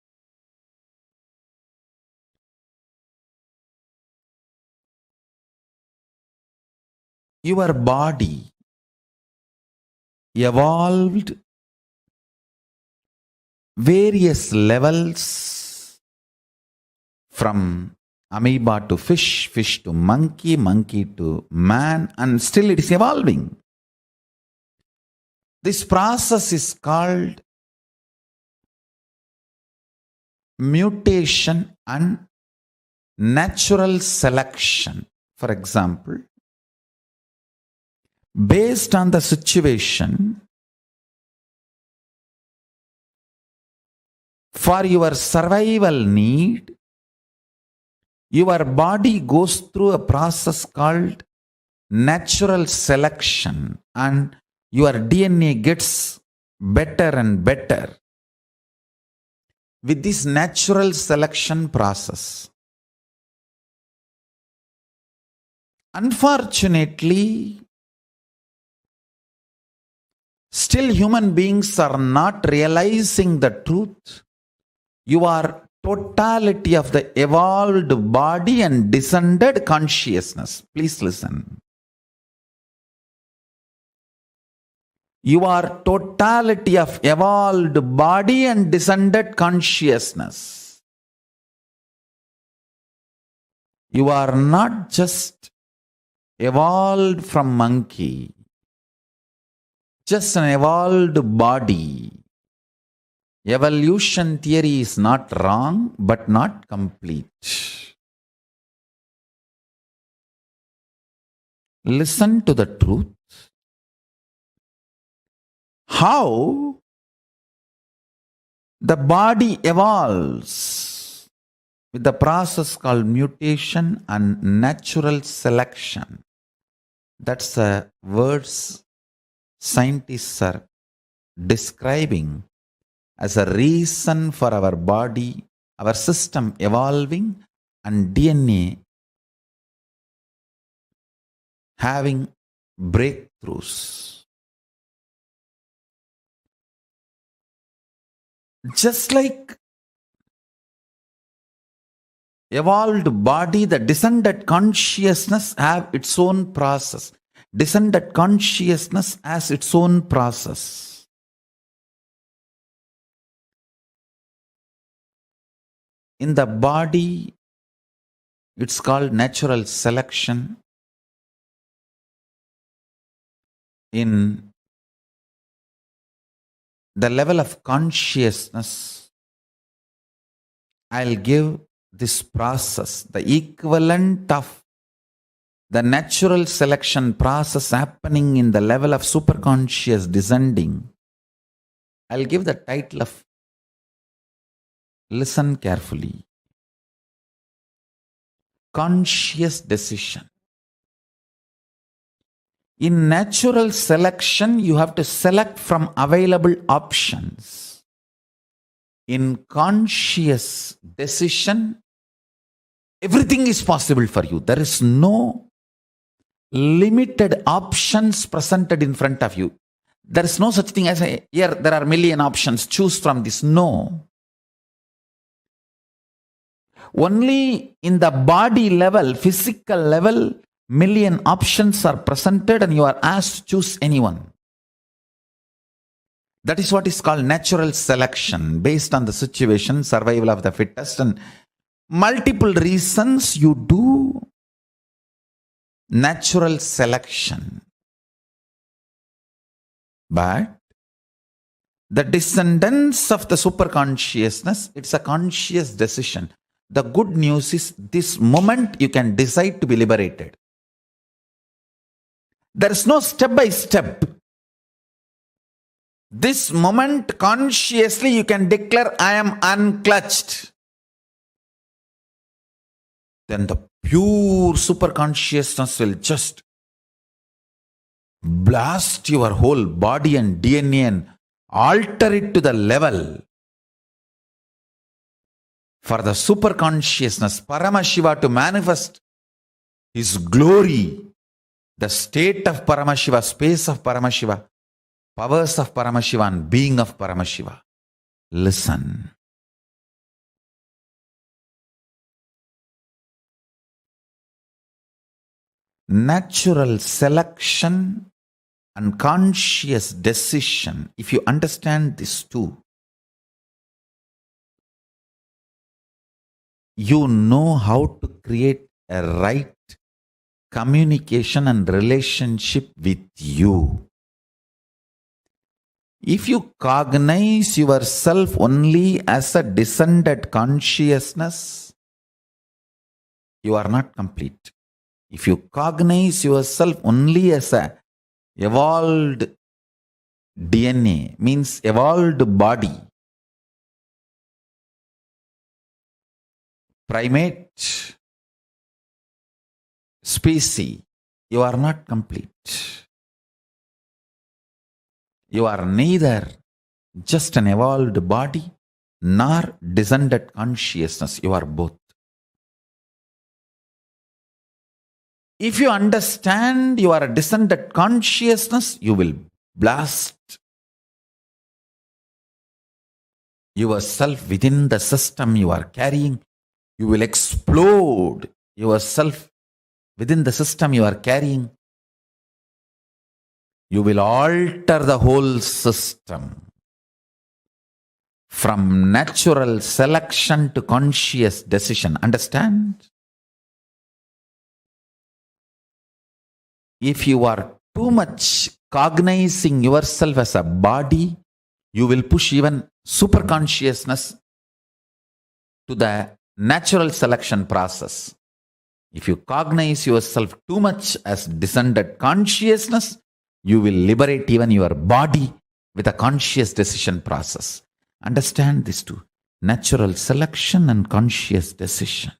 Your body evolved various levels from amoeba to fish, fish to monkey, monkey to man, and still it is evolving. This process is called mutation and natural selection. For example, based on the situation, for your survival need, your body goes through a process called natural selection and your DNA gets better and better. with this natural selection process. Unfortunately, still human beings are not realizing the truth. You are totality of the evolved body and descended consciousness. Please listen. You are totality of evolved body and descended consciousness. You are not just evolved from monkey, just an evolved body. Evolution theory is not wrong, but not complete. Listen to the truth. How the body evolves with the process called mutation and natural selection. That's the words scientists are describing as a reason for our body, our system evolving, and DNA having breakthroughs. Just like evolved body, the descended consciousness have its own process. Descended consciousness has its own process. In the body, it's called natural selection. In the level of consciousness, I'll give this process, the equivalent of the natural selection process happening in the level of superconscious descending. I'll give the title of, listen carefully, conscious decision. In natural selection, you have to select from available options. In conscious decision, everything is possible for you. There is no limited options presented in front of you. There is no such thing as, here there are million options, choose from this. No. Only in the body level, physical level, million options are presented and you are asked to choose anyone. That is what is called natural selection, based on the situation, survival of the fittest, and multiple reasons you do natural selection. But the descendants of the superconsciousness, it's a conscious decision. The good news is this moment you can decide to be liberated. There is no step by step. This moment consciously you can declare, I am unclutched. Then the pure superconsciousness will just blast your whole body and DNA and alter it to the level for the superconsciousness, Paramashiva, to manifest his glory, the state of Paramashiva, space of Paramashiva, powers of Paramashiva, and being of Paramashiva. Listen. Natural selection and conscious decision, if you understand these two, you know how to create a right communication and relationship with you. If you cognize yourself only as a descended consciousness, you are not complete. If you cognize yourself only as a evolved DNA, means evolved body, primate species, you are not complete. You are neither just an evolved body nor descended consciousness. You are both. If you understand you are a descended consciousness, you will blast yourself within the system you are carrying. You will explode yourself within the system you are carrying. You will alter the whole system from natural selection to conscious decision. Understand? If you are too much cognizing yourself as a body, you will push even superconsciousness to the natural selection process. If you cognize yourself too much as descended consciousness, you will liberate even your body with a conscious decision process. Understand these two: natural selection and conscious decision.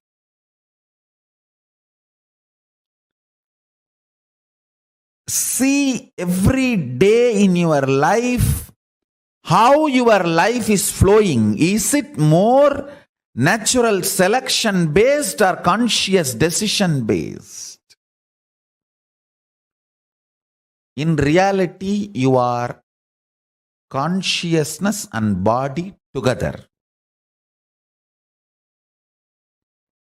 See every day in your life how your life is flowing. Is it more natural selection based or conscious decision based? In reality, you are consciousness and body together.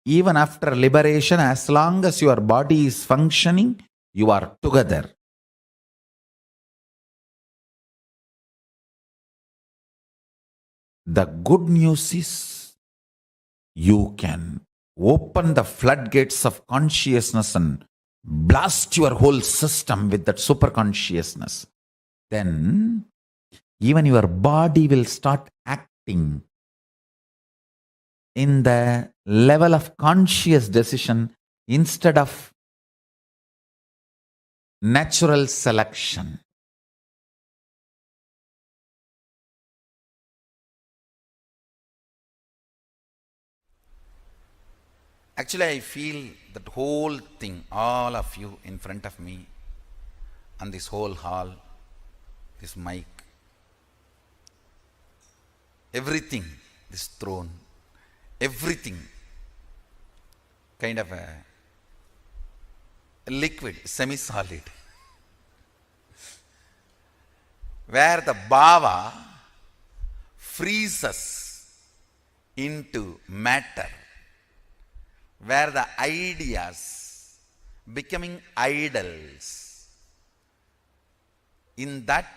Even after liberation, as long as your body is functioning, you are together. The good news is you can open the floodgates of consciousness and blast your whole system with that super consciousness. Then even your body will start acting in the level of conscious decision instead of natural selection. Actually, I feel that whole thing, all of you in front of me, and this whole hall, this mic, everything, this throne, everything, kind of a liquid, semi-solid, where the bhava freezes into matter, where the ideas becoming idols. In that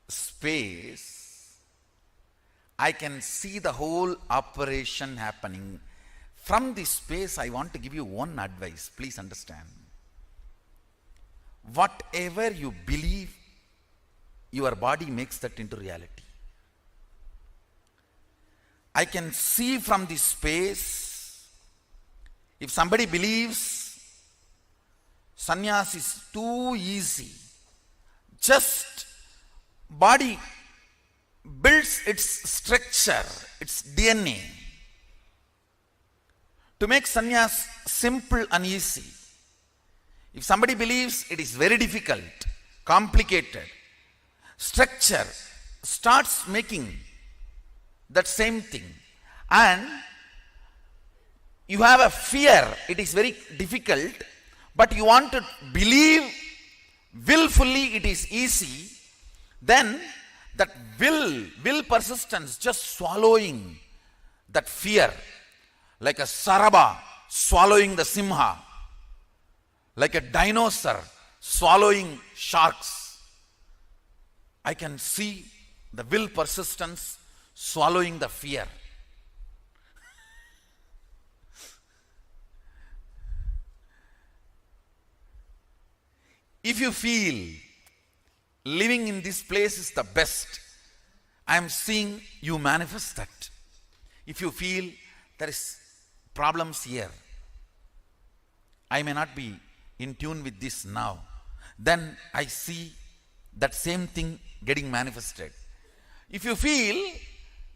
space, I can see the whole operation happening. From this space, I want to give you one advice. Please understand. Whatever you believe, your body makes that into reality. I can see from this space, if somebody believes sannyas is too easy, just body builds its structure, its DNA, to make sannyas simple and easy. If somebody believes it is very difficult, complicated, structure starts making that same thing, and you have a fear, it is very difficult, but you want to believe willfully it is easy, then that will persistence just swallowing that fear, like a saraba swallowing the simha, like a dinosaur swallowing sharks. I can see the will persistence swallowing the fear. If you feel living in this place is the best, I am seeing you manifest that. If you feel there is problems here, I may not be in tune with this now, then I see that same thing getting manifested. If you feel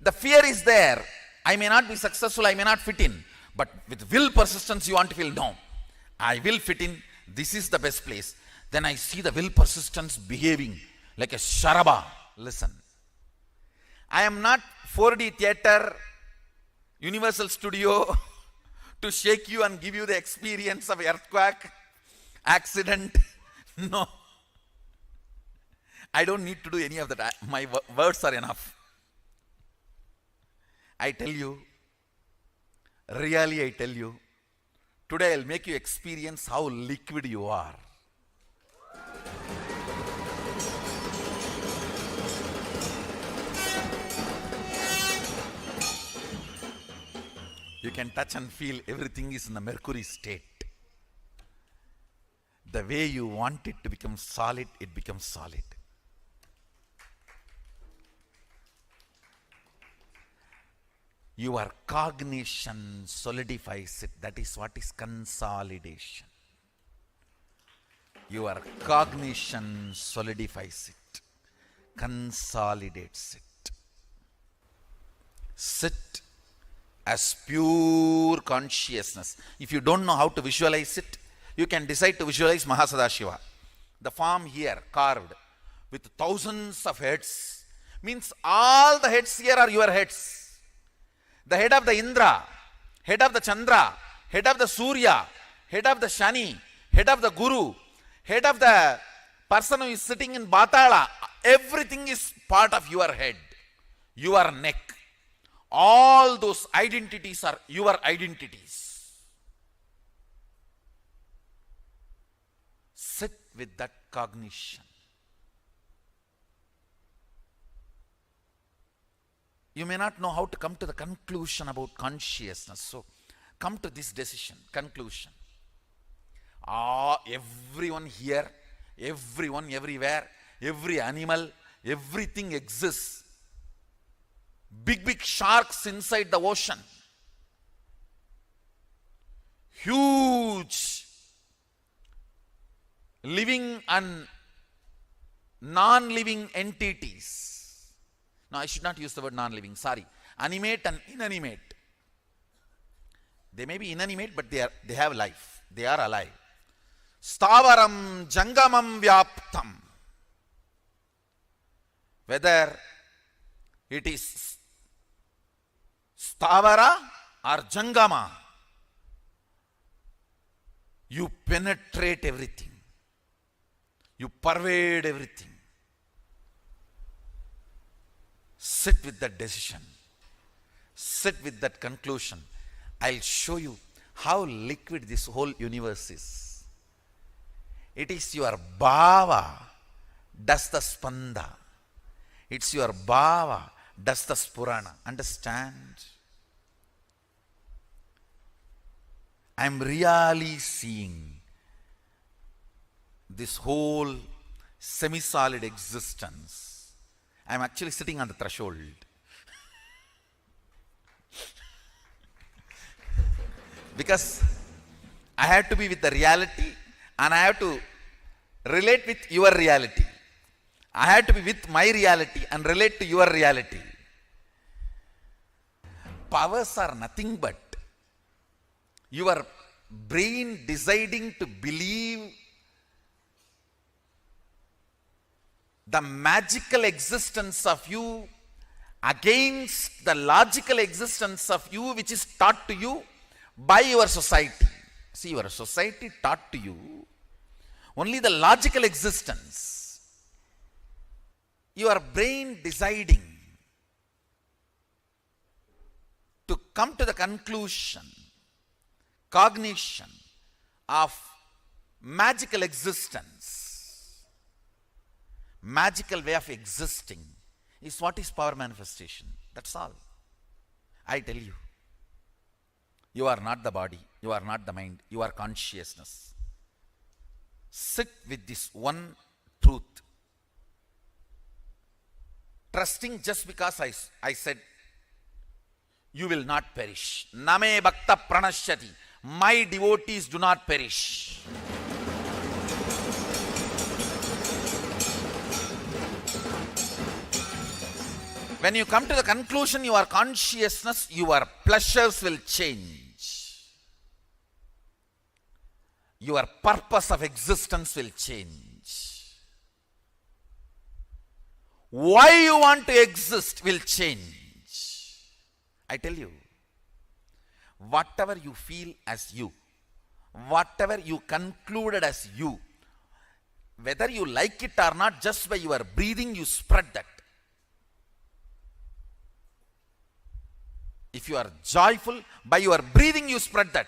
the fear is there, I may not be successful, I may not fit in, but with will persistence you want to feel, no, I will fit in, this is the best place. Then I see the will persistence behaving like a sharaba Listen. I am not 4D theater, Universal Studio to shake you and give you the experience of earthquake, accident. No. I don't need to do any of that. My words are enough. I tell you, really I tell you, today I'll make you experience how liquid you are. You can touch and feel everything is in a mercury state. The way you want it to become solid, it becomes solid. Your cognition solidifies it. That is what is consolidation. Your cognition solidifies it, consolidates it. Sit as pure consciousness. If you don't know how to visualize it, you can decide to visualize Mahasadashiva. The form here carved with thousands of heads means all the heads here are your heads. The head of the Indra, head of the Chandra, head of the Surya, head of the Shani, head of the Guru, head of the person who is sitting in Batala, everything is part of your head, your neck. All those identities are your identities. Sit with that cognition. You may not know how to come to the conclusion about consciousness. So, come to this decision, conclusion. Everyone here, everyone everywhere, every animal, everything exists. Big sharks inside the ocean. Huge living and non-living entities. No, I should not use the word non-living, sorry. Animate and inanimate. They may be inanimate, but they have life. They are alive. Stavaram jangamam vyaptam. Whether it is stavara or jangama, you penetrate everything. You pervade everything. Sit with that decision. Sit with that conclusion. I'll show you how liquid this whole universe is. It is your bhava does the spanda. It's your bhava does the spurana. Understand? I'm really seeing this whole semi-solid existence. I'm actually sitting on the threshold. Because I have to be with the reality and I have to relate with your reality. I have to be with my reality and relate to your reality. Powers are nothing but your brain deciding to believe the magical existence of you against the logical existence of you, which is taught to you by your society. See, your society taught to you only the logical existence. Your brain deciding to come to the conclusion, cognition of magical existence. Magical way of existing is what is power manifestation. That's all. I tell you. You are not the body. You are not the mind. You are consciousness. Sit with this one truth. Trusting just because I said, you will not perish. Name bhakta pranashyati. My devotees do not perish. When you come to the conclusion, your consciousness, your pleasures will change. Your purpose of existence will change. why you want to exist will change. I tell you, whatever you feel as you, whatever you concluded as you, whether you like it or not, just by your breathing you spread that. If you are joyful, by your breathing you spread that.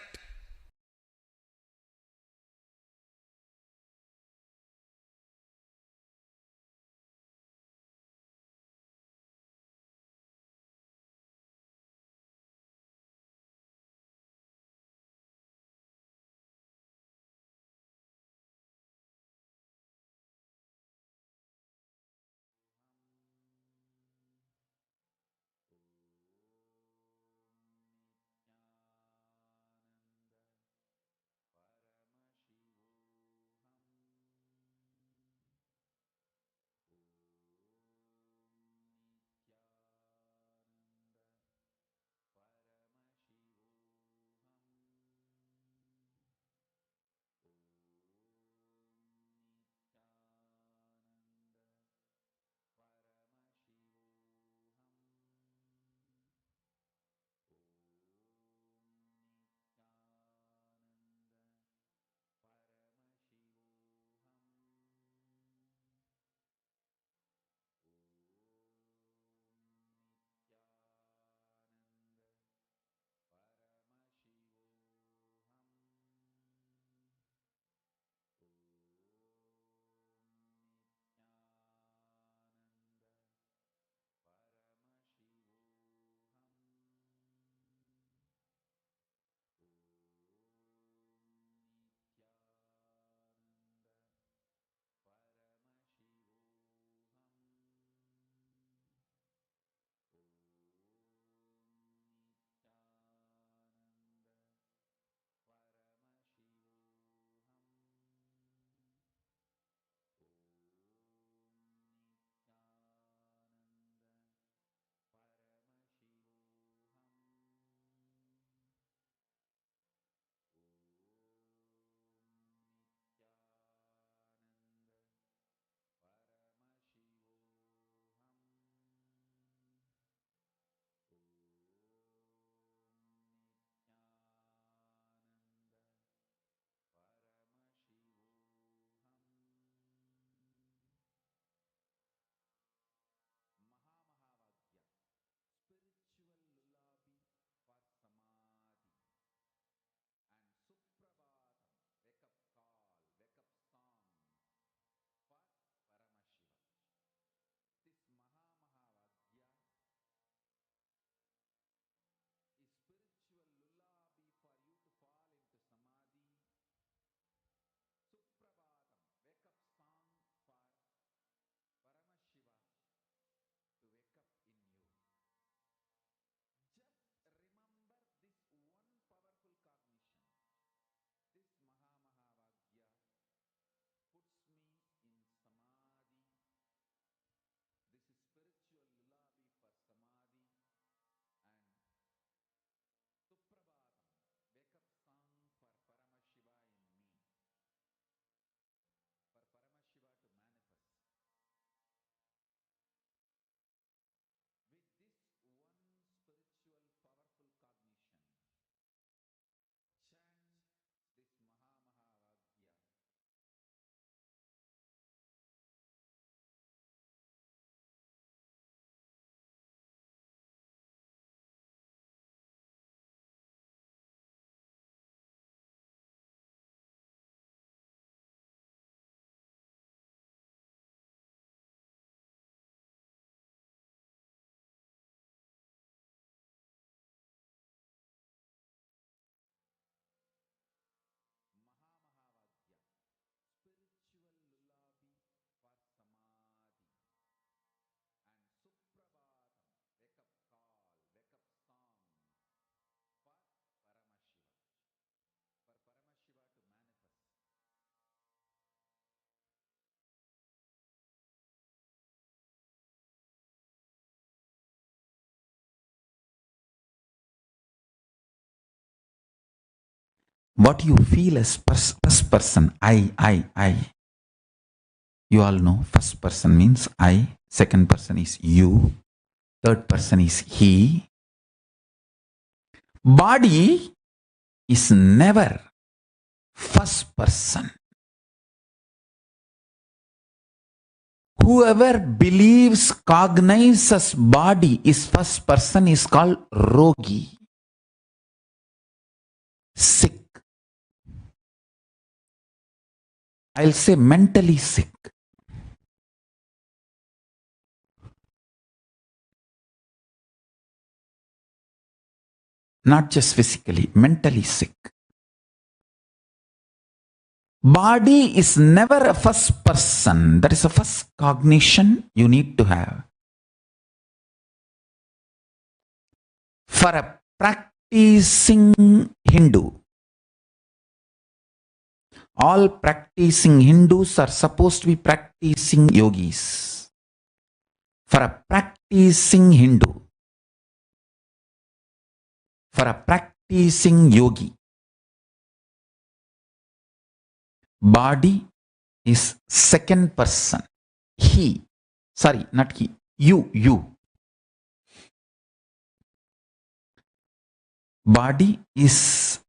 What you feel as first person, I. You all know first person means I. second person is you, third person is he. Body is never first person. Whoever believes, cognizes body is first person is called rogi, sick. I'll say mentally sick. Not just physically, mentally sick. Body is never a first person. That is a first cognition you need to have. For a practicing Hindu, all practicing Hindus are supposed to be practicing yogis. For a practicing Hindu, for a practicing yogi, body is second person. He, sorry, not he, you. Body is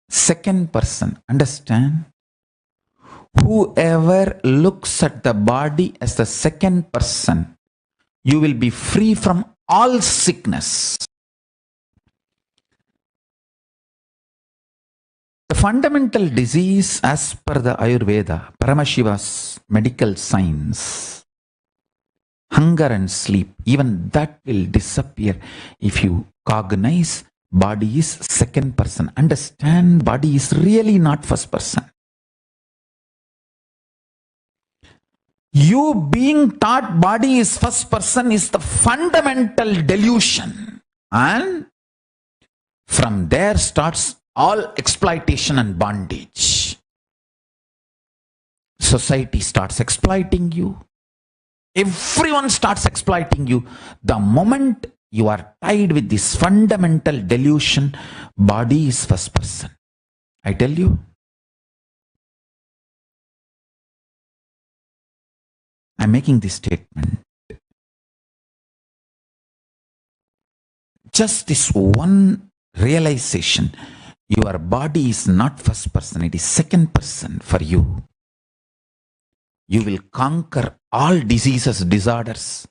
second person. Understand? Whoever looks at the body as the second person, you will be free from all sickness. The fundamental disease as per the Ayurveda, Paramashiva's medical science, hunger and sleep, even that will disappear if you cognize body is second person. Understand, body is really not first person. You being taught body is first person is the fundamental delusion. And from there starts all exploitation and bondage. Society starts exploiting you. Everyone starts exploiting you. The moment you are tied with this fundamental delusion, body is first person. I tell you. I'm making this statement. Just this one realization, your body is not first person, it is second person for you. You will conquer all diseases, disorders.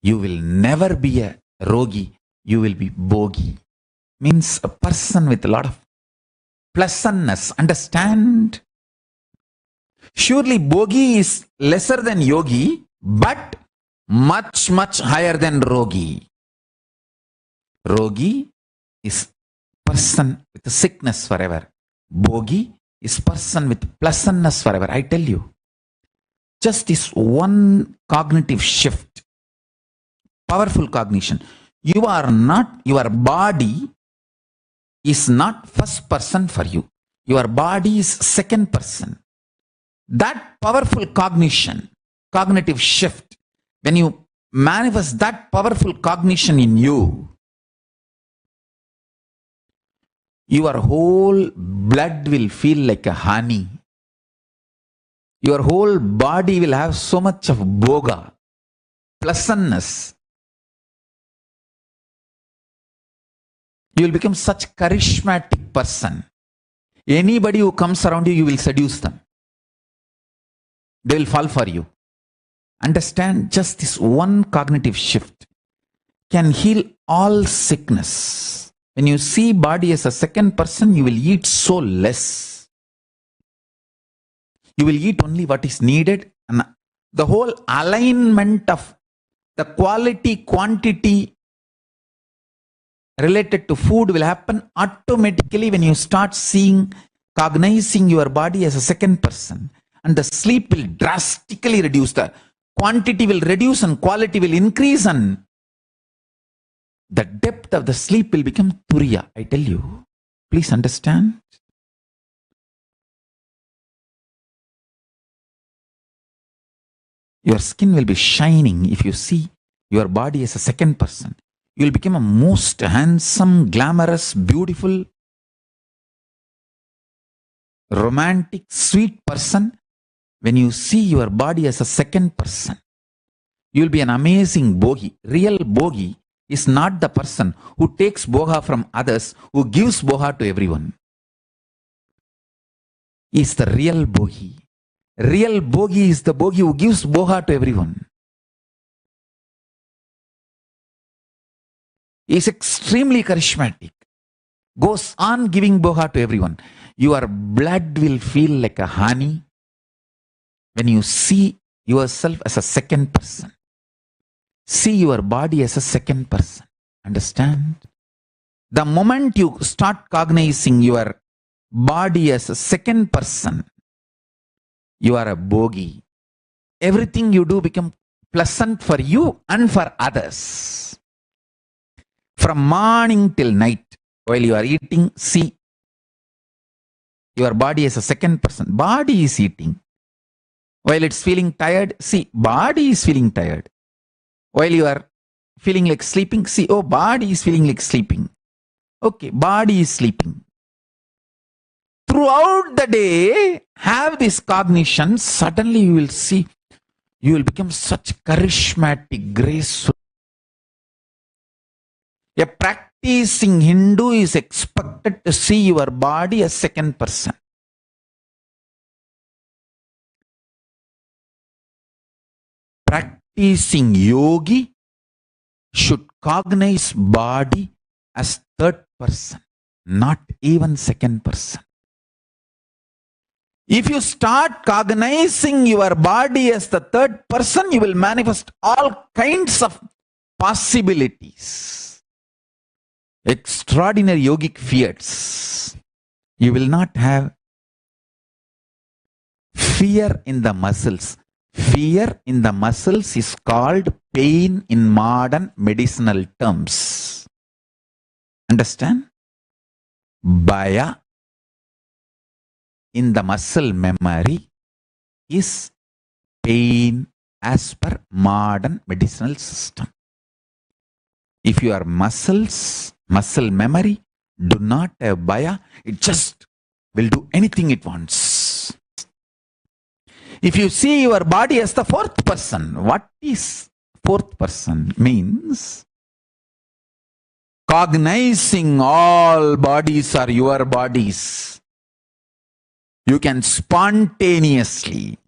You will never be a rogi, you will be bogi. Means a person with a lot of pleasantness. Understand? Surely bogi is lesser than yogi, but much, much higher than rogi. Rogi is person with sickness forever. Bogi is person with pleasantness forever. I tell you. Just this one cognitive shift. Powerful cognition. You are not, your body is not first person for you. Your body is second person. That powerful cognition, cognitive shift, when you manifest that powerful cognition in you, your whole blood will feel like a honey. Your whole body will have so much of bhoga, pleasantness. You will become such charismatic person. Anybody who comes around you, you will seduce them. They will fall for you. Understand, just this one cognitive shift can heal all sickness. When you see body as a second person, you will eat so less. You will eat only what is needed, and the whole alignment of the quality, quantity related to food will happen automatically when you start seeing, cognizing your body as a second person. And the sleep will drastically reduce. The quantity will reduce and quality will increase, and the depth of the sleep will become turiya. I tell you. Please understand. Your skin will be shining if you see your body as a second person. You will become a most handsome, glamorous, beautiful, romantic, sweet person when you see your body as a second person, you'll be an amazing bogi. Real bogi is not the person who takes boga from others, who gives boga to everyone. Is the real bogi. Real bogi is the bogi who gives boga to everyone. He is extremely charismatic. Goes on giving boga to everyone. Your blood will feel like a honey when you see yourself as a second person. See your body as a second person. Understand? The moment you start cognizing your body as a second person, you are a bogi. Everything you do becomes pleasant for you and for others. From morning till night, while you are eating, see your body as a second person. Body is eating. While it's feeling tired, see, body is feeling tired. While you are feeling like sleeping, see, oh, body is feeling like sleeping. Okay, body is sleeping. Throughout the day, have this cognition. Suddenly you will see, you will become such charismatic, graceful. A practicing Hindu is expected to see your body as second person. Practicing yogi should cognize body as third person, not even second person. If you start cognizing your body as the third person, you will manifest all kinds of possibilities. Extraordinary yogic fiats. You will not have fear in the muscles. Fear in the muscles is called pain in modern medicinal terms. Understand? Bhaya in the muscle memory is pain as per modern medicinal system. If your muscle memory do not have bhaya, it just will do anything it wants. If you see your body as the fourth person, what is fourth person? Means cognizing all bodies are your bodies. You can spontaneously,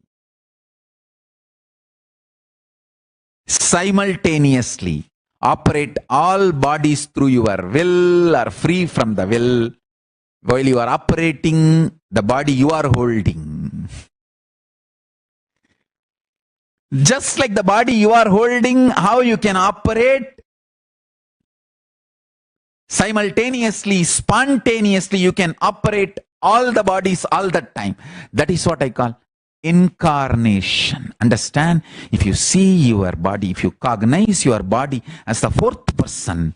simultaneously operate all bodies through your will or free from the will while you are operating the body you are holding. Just like the body you are holding, how you can operate simultaneously, spontaneously, you can operate all the bodies all the time. That is what I call incarnation. Understand? If you see your body, if you cognize your body as the fourth person,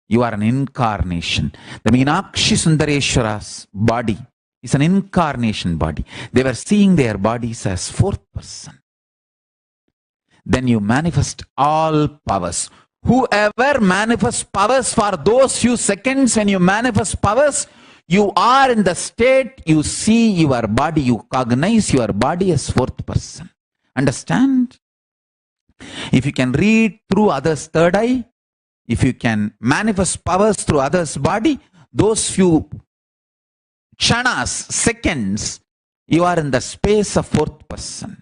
you are an incarnation. The Meenakshi Sundareshwara's body is an incarnation body. They were seeing their bodies as fourth person. Then you manifest all powers. Whoever manifests powers for those few seconds, when you manifest powers, you are in the state, you see your body, you cognize your body as fourth person. Understand? If you can read through others' third eye, if you can manifest powers through others' body, those few chanas, seconds, you are in the space of fourth person.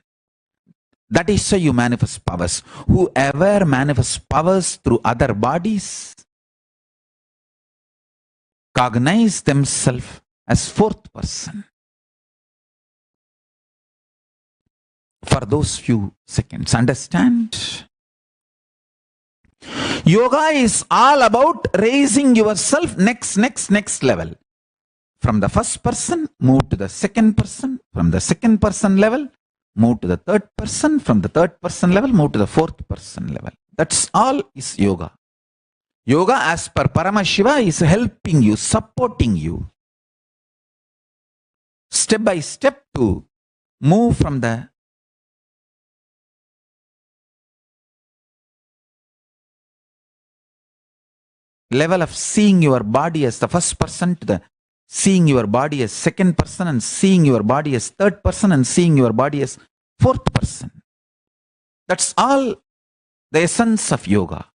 That is how you manifest powers. Whoever manifests powers through other bodies, cognize themselves as fourth person for those few seconds. Understand? Yoga is all about raising yourself next level. From the first person, move to the second person. From the second person level, move to the third person. From the third person level, move to the fourth person level. That's all is yoga. Yoga, as per Paramashiva, is helping you, supporting you step by step to move from the level of seeing your body as the first person to the seeing your body as second person, and seeing your body as third person, and seeing your body as fourth person. That's all the essence of yoga.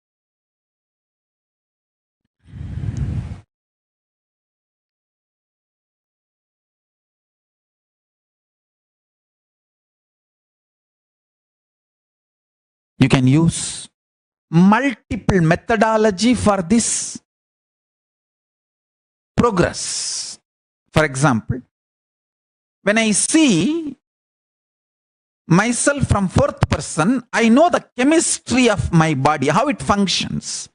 You can use multiple methodology for this progress. For example, when I see myself from fourth person, I know the chemistry of my body, how it functions.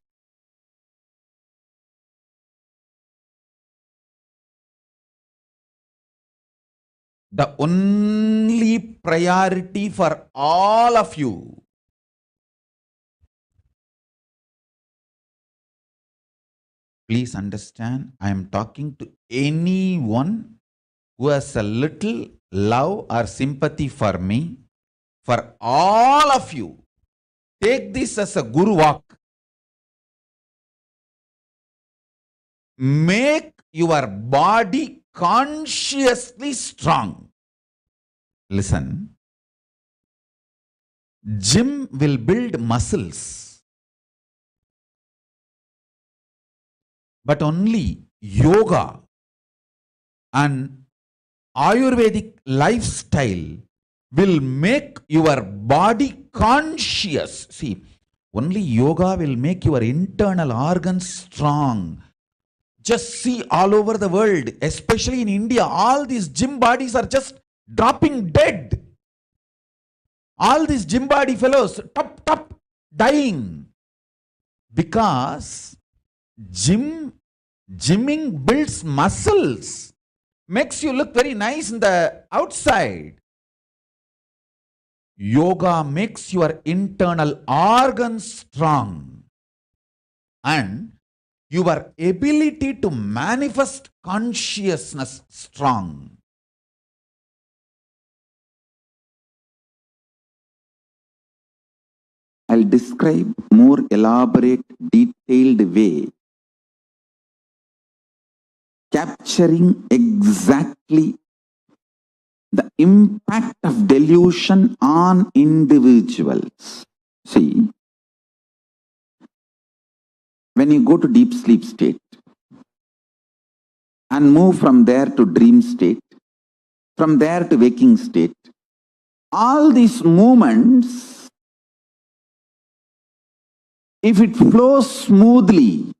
The only priority for all of you please understand, I am talking to anyone who has a little love or sympathy for me. For all of you, take this as a guru walk. Make your body consciously strong. Listen, gym will build muscles, but only yoga and Ayurvedic lifestyle will make your body conscious. See, only yoga will make your internal organs strong. Just see all over the world, especially in India, all these gym bodies are just dropping dead. All these gym body fellows, top, dying. Because gymming builds muscles, makes you look very nice in the outside. Yoga makes your internal organs strong. And your ability to manifest consciousness strong. I'll describe more elaborate, detailed way, capturing exactly the impact of delusion on individuals. See, when you go to deep sleep state and move from there to dream state, from there to waking state, all these movements, if it flows smoothly,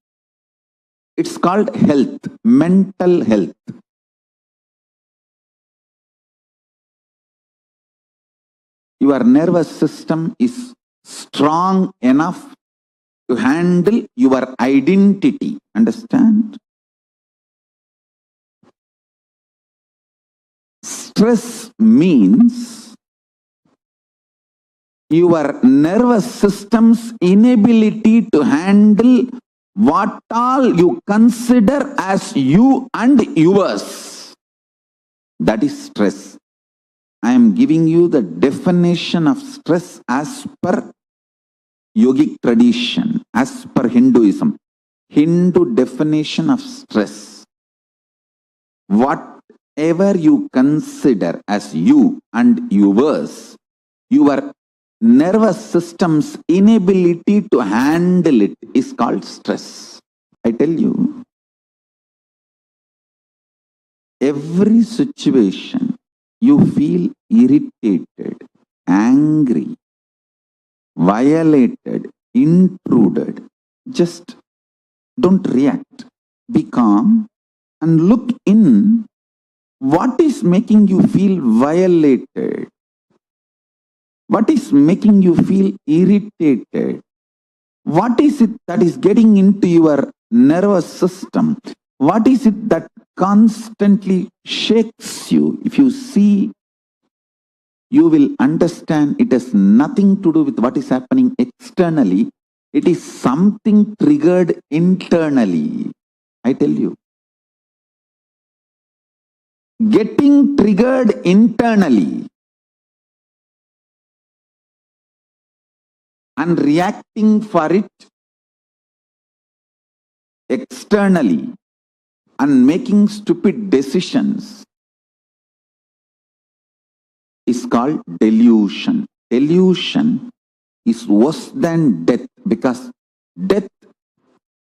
it's called health, mental health. Your nervous system is strong enough to handle your identity. Understand? Stress means your nervous system's inability to handle what all you consider as you and yours. That is stress. I am giving you the definition of stress as per yogic tradition, as per Hinduism. Hindu definition of stress. Whatever you consider as you and yours, your nervous system's inability to handle it is called stress. I tell you, every situation you feel irritated, angry, violated, intruded, just don't react. Be calm and look in. What is making you feel violated? What is making you feel irritated? What is it that is getting into your nervous system? What is it that constantly shakes you? If you see, you will understand it has nothing to do with what is happening externally. It is something triggered internally. I tell you. Getting triggered internally and reacting for it externally and making stupid decisions is called delusion. Delusion is worse than death, because death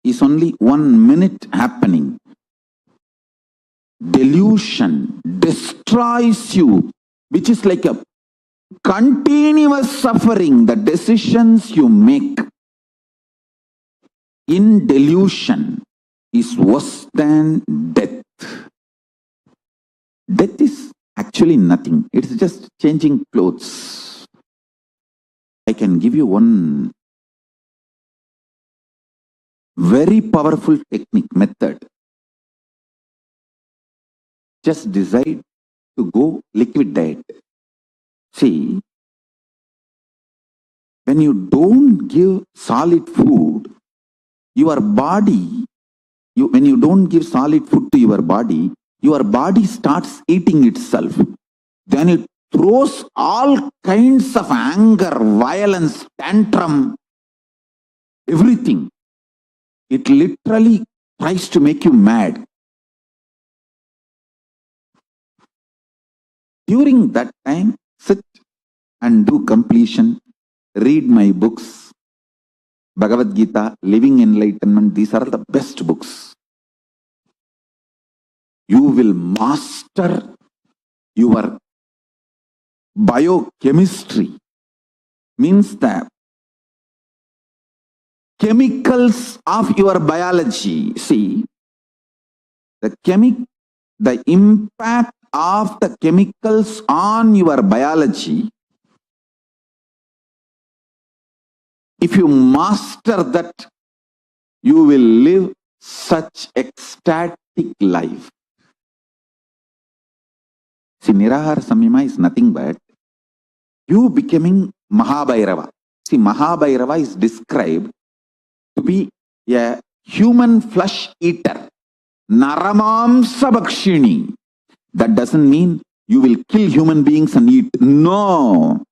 is only 1 minute happening. Delusion destroys you, which is like a continuous suffering. The decisions you make in delusion is worse than death. Death is actually nothing. It's just changing clothes. I can give you one very powerful technique, method. Just decide to go liquid diet. See, when you don't give solid food, your body, when you don't give solid food to your body starts eating itself. Then it throws all kinds of anger, violence, tantrum, everything. It literally tries to make you mad. During that time, sit and do completion, read my books, Bhagavad Gita, Living Enlightenment. These are the best books. You will master your biochemistry, means the chemicals of your biology. See, the impact of the chemicals on your biology, if you master that, you will live such ecstatic life. See, Nirahara Samyama is nothing but you becoming Mahabhairava. See, Mahabhairava is described to be a human flesh eater. Naramamsa Bhakshini. That doesn't mean you will kill human beings and eat. No.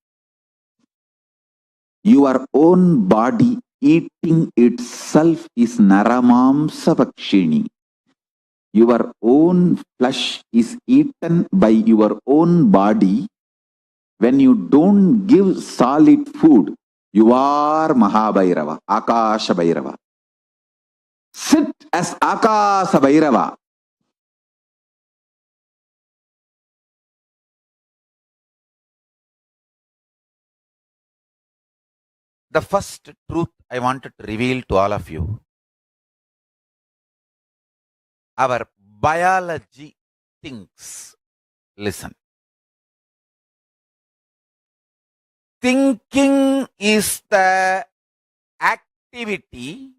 Your own body eating itself is Naramamsa Bhakshini. Your own flesh is eaten by your own body. When you don't give solid food, you are Mahabhairava, Akasha Bhairava. Sit as Akasha Bhairava. The first truth I wanted to reveal to all of you. Our biology thinks. Listen. Thinking is the activity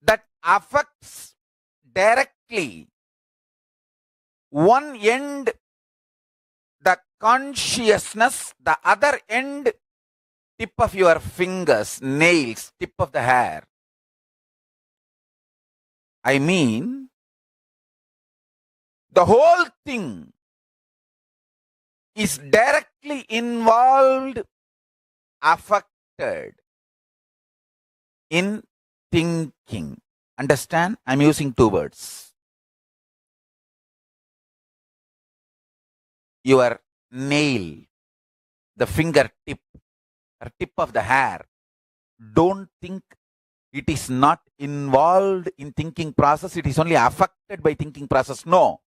that affects directly one end, the consciousness, the other end, tip of your fingers, nails, tip of the hair. I mean, the whole thing is directly involved, affected in thinking. Understand? I'm using two words. Your nail, the fingertip, or tip of the hair, don't think it is not involved in thinking process, it is only affected by thinking process. No.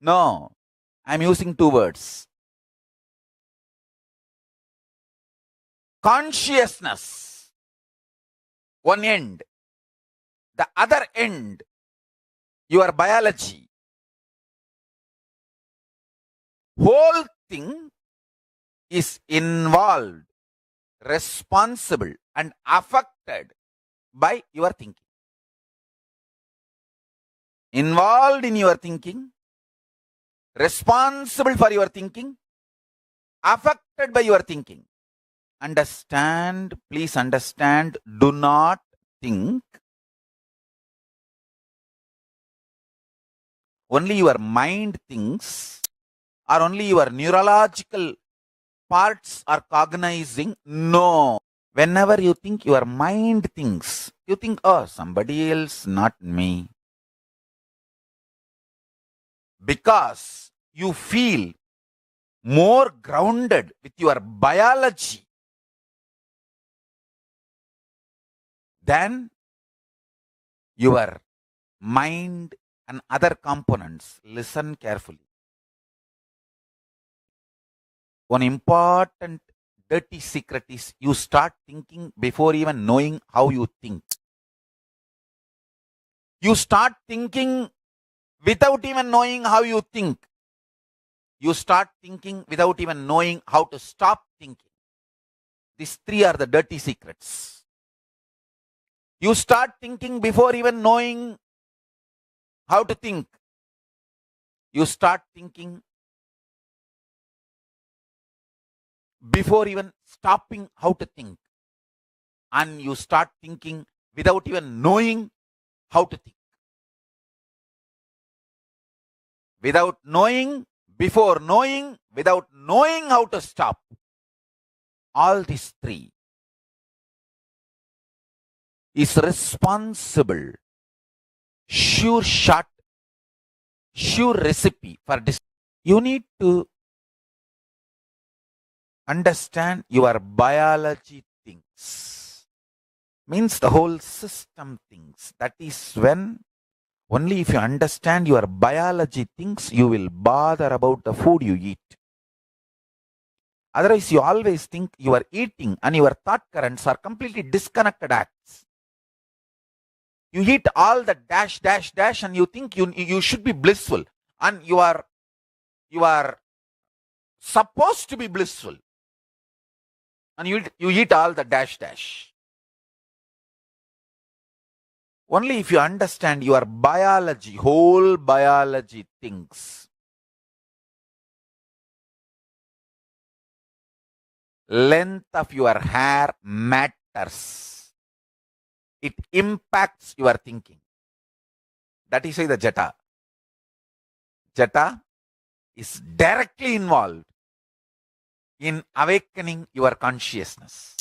No. I'm using two words. Consciousness, one end. The other end, your biology. Whole thing is involved, responsible, and affected by your thinking. Involved in your thinking, responsible for your thinking, affected by your thinking. Understand, please understand, do not think only your mind thinks, or only your neurological parts are cognizing. No. Whenever you think, your mind thinks. You think, oh, somebody else, not me. Because you feel more grounded with your biology than your mind and other components. Listen carefully. One important dirty secret is you start thinking before even knowing how you think. You start thinking without even knowing how you think. You start thinking without even knowing how to stop thinking. These three are the dirty secrets. You start thinking before even knowing how to think. You start thinking before even stopping how to think. And you start thinking without even knowing how to think. Without knowing, before knowing, without knowing how to stop. All these three is responsible, sure shot, sure recipe for this. You need to understand your biology thinks. Means the whole system thinks. That is when only if you understand your biology thinks, you will bother about the food you eat. Otherwise, you always think you are eating and your thought currents are completely disconnected acts. You eat all the dash, dash, dash and you think you should be blissful. And you are supposed to be blissful. And you eat all the dash, dash. Only if you understand your biology, whole biology thinks. Length of your hair matters. It impacts your thinking. That is why the jata. Jata is directly involved in awakening your consciousness.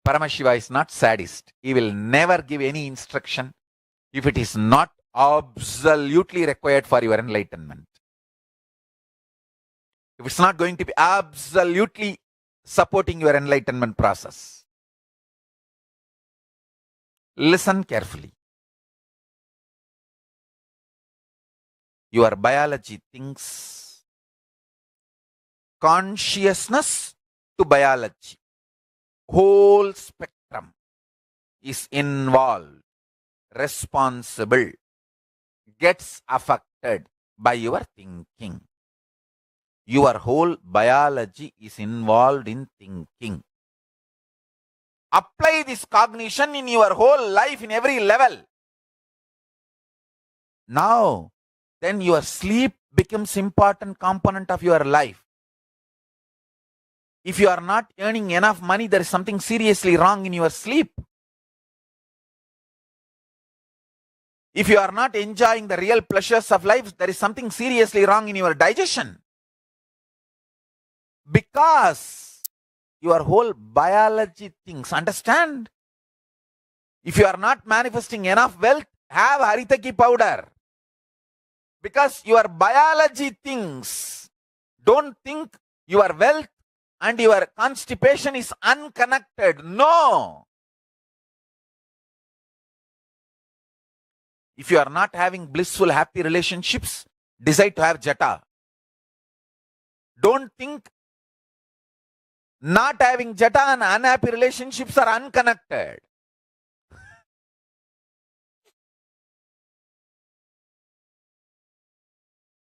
Paramashiva is not sadist. He will never give any instruction if it is not absolutely required for your enlightenment. If it's not going to be absolutely supporting your enlightenment process. Listen carefully. Your biology thinks. Consciousness to biology. Whole spectrum is involved, responsible, gets affected by your thinking. Your whole biology is involved in thinking. Apply this cognition in your whole life, in every level. Now, then your sleep becomes important component of your life. If you are not earning enough money, there is something seriously wrong in your sleep. If you are not enjoying the real pleasures of life, there is something seriously wrong in your digestion. Because your whole biology thinks. Understand? If you are not manifesting enough wealth, have Haritaki powder. Because your biology thinks. Don't think your wealth and your constipation is unconnected. No. If you are not having blissful, happy relationships, decide to have jata. Don't think not having jata and unhappy relationships are unconnected.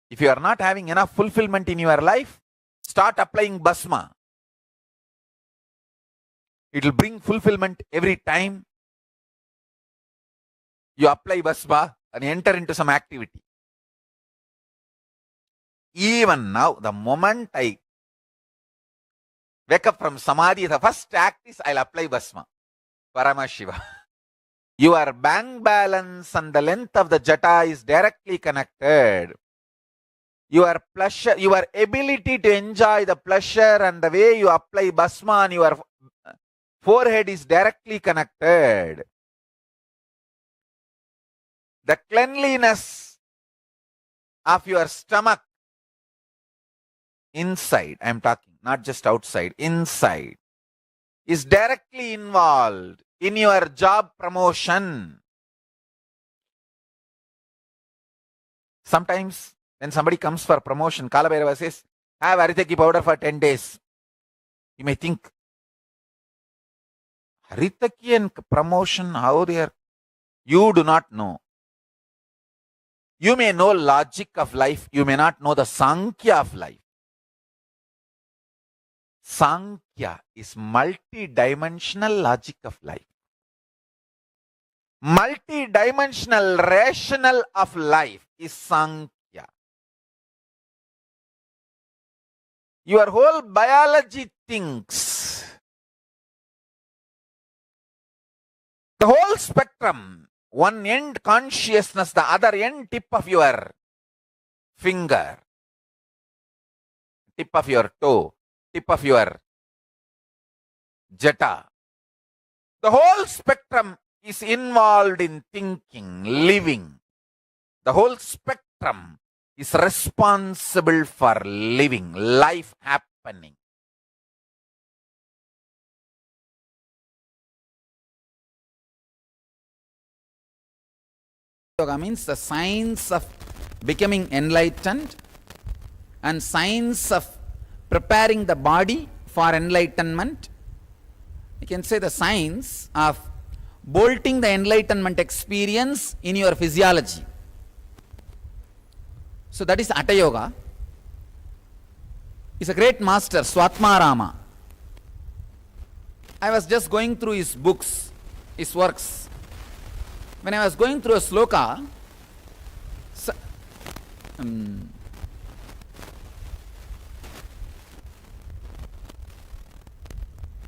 If you are not having enough fulfillment in your life, start applying basma. It will bring fulfillment every time you apply basma and enter into some activity. Even now, the moment I wake up from samadhi, the first act is I'll apply basma. Paramashiva. Your bank balance and the length of the jata is directly connected. Your pleasure, your ability to enjoy the pleasure and the way you apply basma on your Forehead is directly connected. The cleanliness of your stomach, inside, I am talking, not just outside, inside, is directly involved in your job promotion. Sometimes when somebody comes for promotion, Kalabhairava says, have Haritaki powder for 10 days. You may think, Haritaki and promotion, how they are? You do not know. You may know logic of life, you may not know the Sankhya of life. Sankhya is multi-dimensional logic of life. Multi-dimensional rational of life is Sankhya. Your whole biology thinks. The whole spectrum, one end consciousness, the other end tip of your finger, tip of your toe, tip of your jata. The whole spectrum is involved in thinking, living. The whole spectrum is responsible for living, life happening. Yoga means the science of becoming enlightened and science of preparing the body for enlightenment. You can say the science of bolting the enlightenment experience in your physiology. So that is Hatha Yoga. He's a great master, Swatmarama. I was just going through his books, his works. When I was going through a sloka, it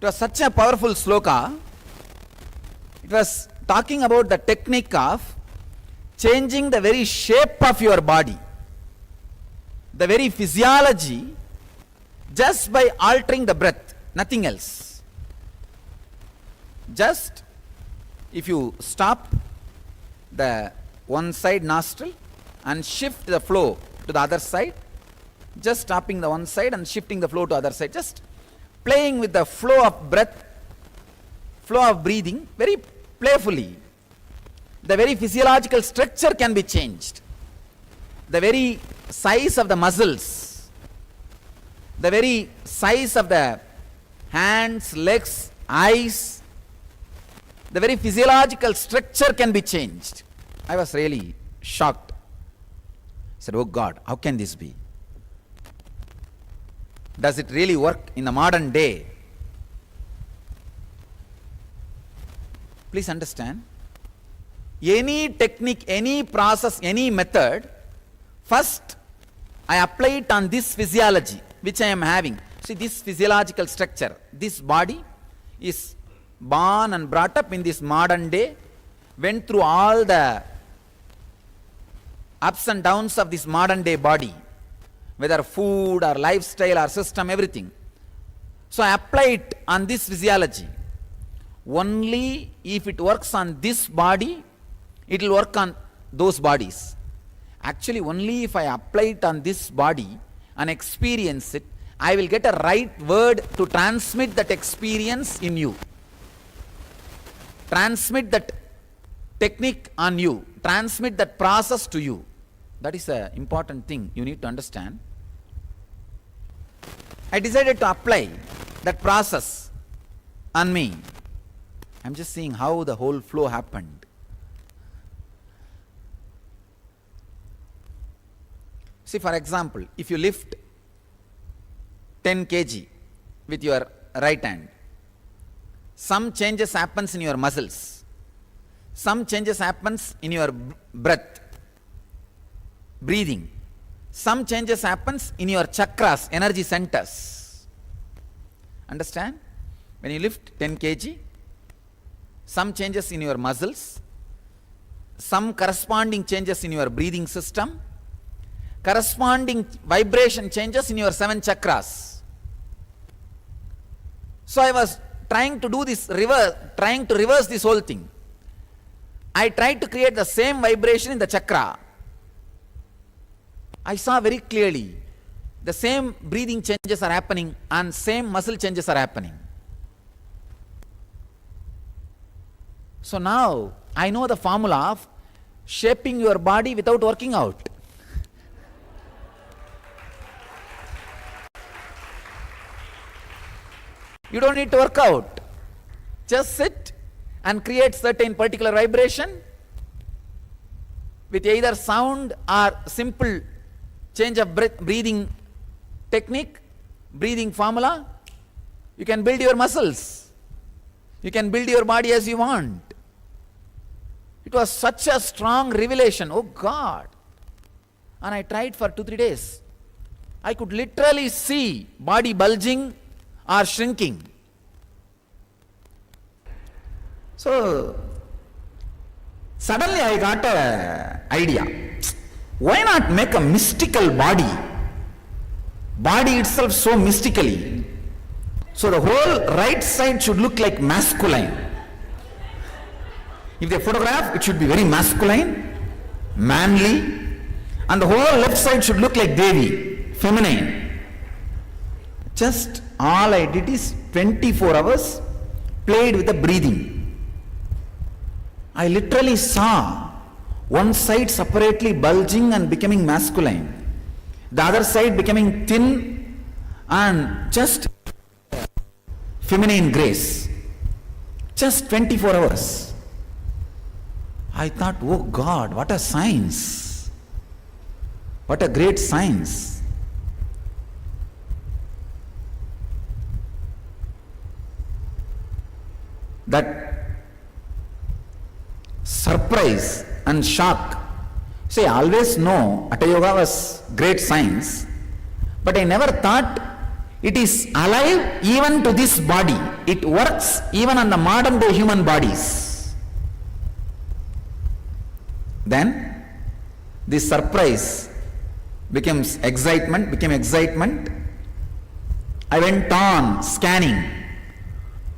was such a powerful sloka. It was talking about the technique of changing the very shape of your body, the very physiology, just by altering the breath, nothing else. Just if you stop the one side nostril and shift the flow to the other side, just stopping the one side and shifting the flow to the other side, just playing with the flow of breath, flow of breathing, very playfully, the very physiological structure can be changed. The very size of the muscles, the very size of the hands, legs, eyes, the very physiological structure can be changed. I was really shocked. I said, oh God, how can this be? Does it really work in the modern day? Please understand, any technique, any process, any method, first I apply it on this physiology which I am having. See, this physiological structure, this body is born and brought up in this modern day, went through all the ups and downs of this modern day body, whether food or lifestyle or system, everything. So I apply it on this physiology. Only if it works on this body, it will work on those bodies. Actually, only if I apply it on this body and experience it, I will get a right word to transmit that experience in you. Transmit that technique on you. Transmit that process to you. That is an important thing you need to understand. I decided to apply that process on me. I'm just seeing how the whole flow happened. See, for example, if you lift 10 kg with your right hand, some changes happens in your muscles. Some changes happens in your breath, breathing. Some changes happens in your chakras, energy centers. Understand? When you lift 10 kg, some changes in your muscles, some corresponding changes in your breathing system, corresponding vibration changes in your 7 chakras. So I was trying to do this reverse, trying to reverse this whole thing. I tried to create the same vibration in the chakra. I saw very clearly the same breathing changes are happening and same muscle changes are happening. So now I know the formula of shaping your body without working out. You don't need to work out. Just sit and create certain particular vibration with either sound or simple change of breathing technique, breathing formula. You can build your muscles. You can build your body as you want. It was such a strong revelation. Oh God. And I tried for 2-3 days. I could literally see body bulging or shrinking. So suddenly I got an idea. Why not make a mystical body? Body itself so mystically. So the whole right side should look like masculine. If they photograph, it should be very masculine, manly, and the whole left side should look like Devi, feminine. Just all I did is 24 hours played with the breathing. I literally saw one side separately bulging and becoming masculine, the other side becoming thin and just feminine grace. Just 24 hours. I thought, oh God, what a science. What a great science. That surprise and shock. See, I always know Hatha Yoga was great science, but I never thought it is alive even to this body. It works even on the modern day human bodies. Then this surprise became excitement. I went on scanning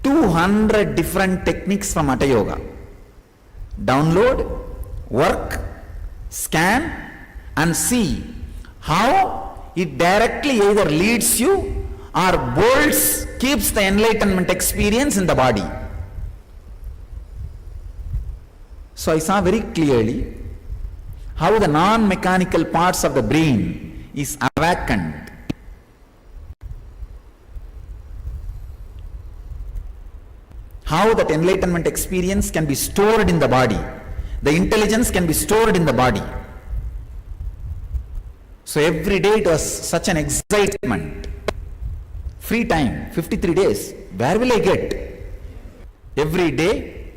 200 different techniques from Hatha Yoga. Download, work, scan and see how it directly either leads you or keeps the enlightenment experience in the body. So I saw very clearly how the non-mechanical parts of the brain is awakened. How that enlightenment experience can be stored in the body. The intelligence can be stored in the body. So every day it was such an excitement. Free time, 53 days. Where will I get? Every day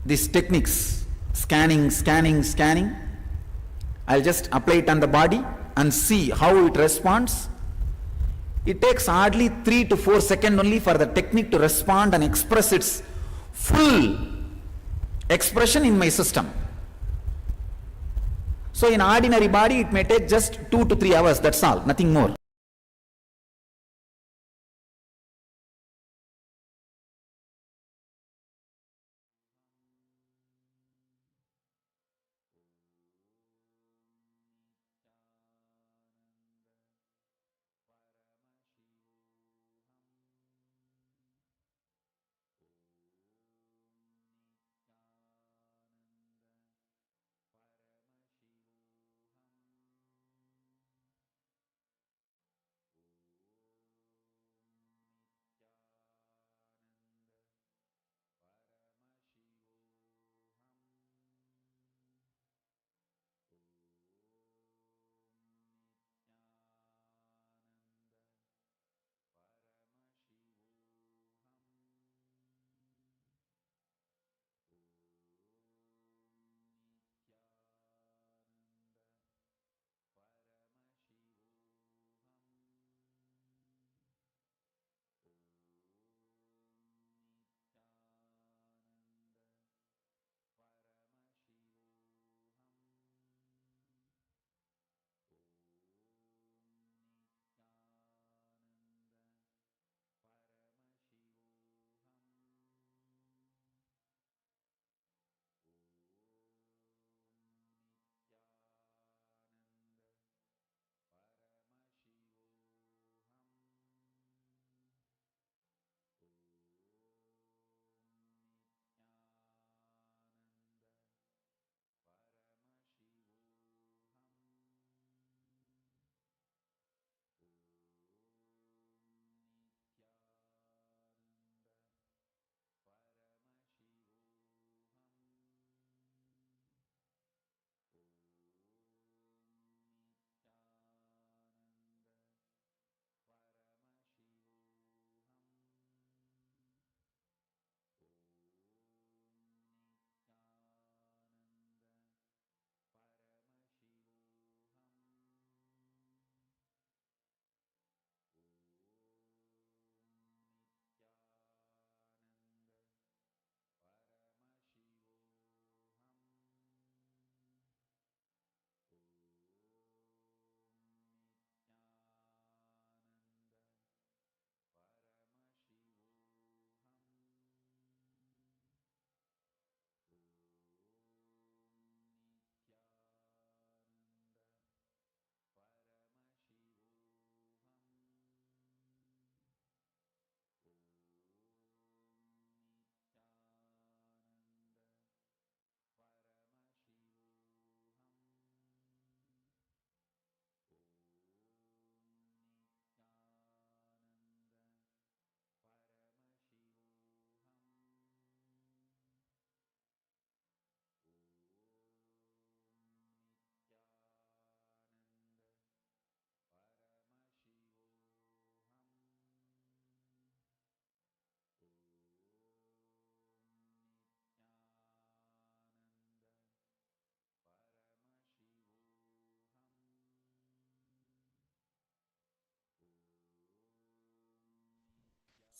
these techniques, scanning. I'll just apply it on the body and see how it responds. It takes hardly 3 to 4 seconds only for the technique to respond and express its full expression in my system. So in ordinary body it may take just 2 to 3 hours, that's all, nothing more.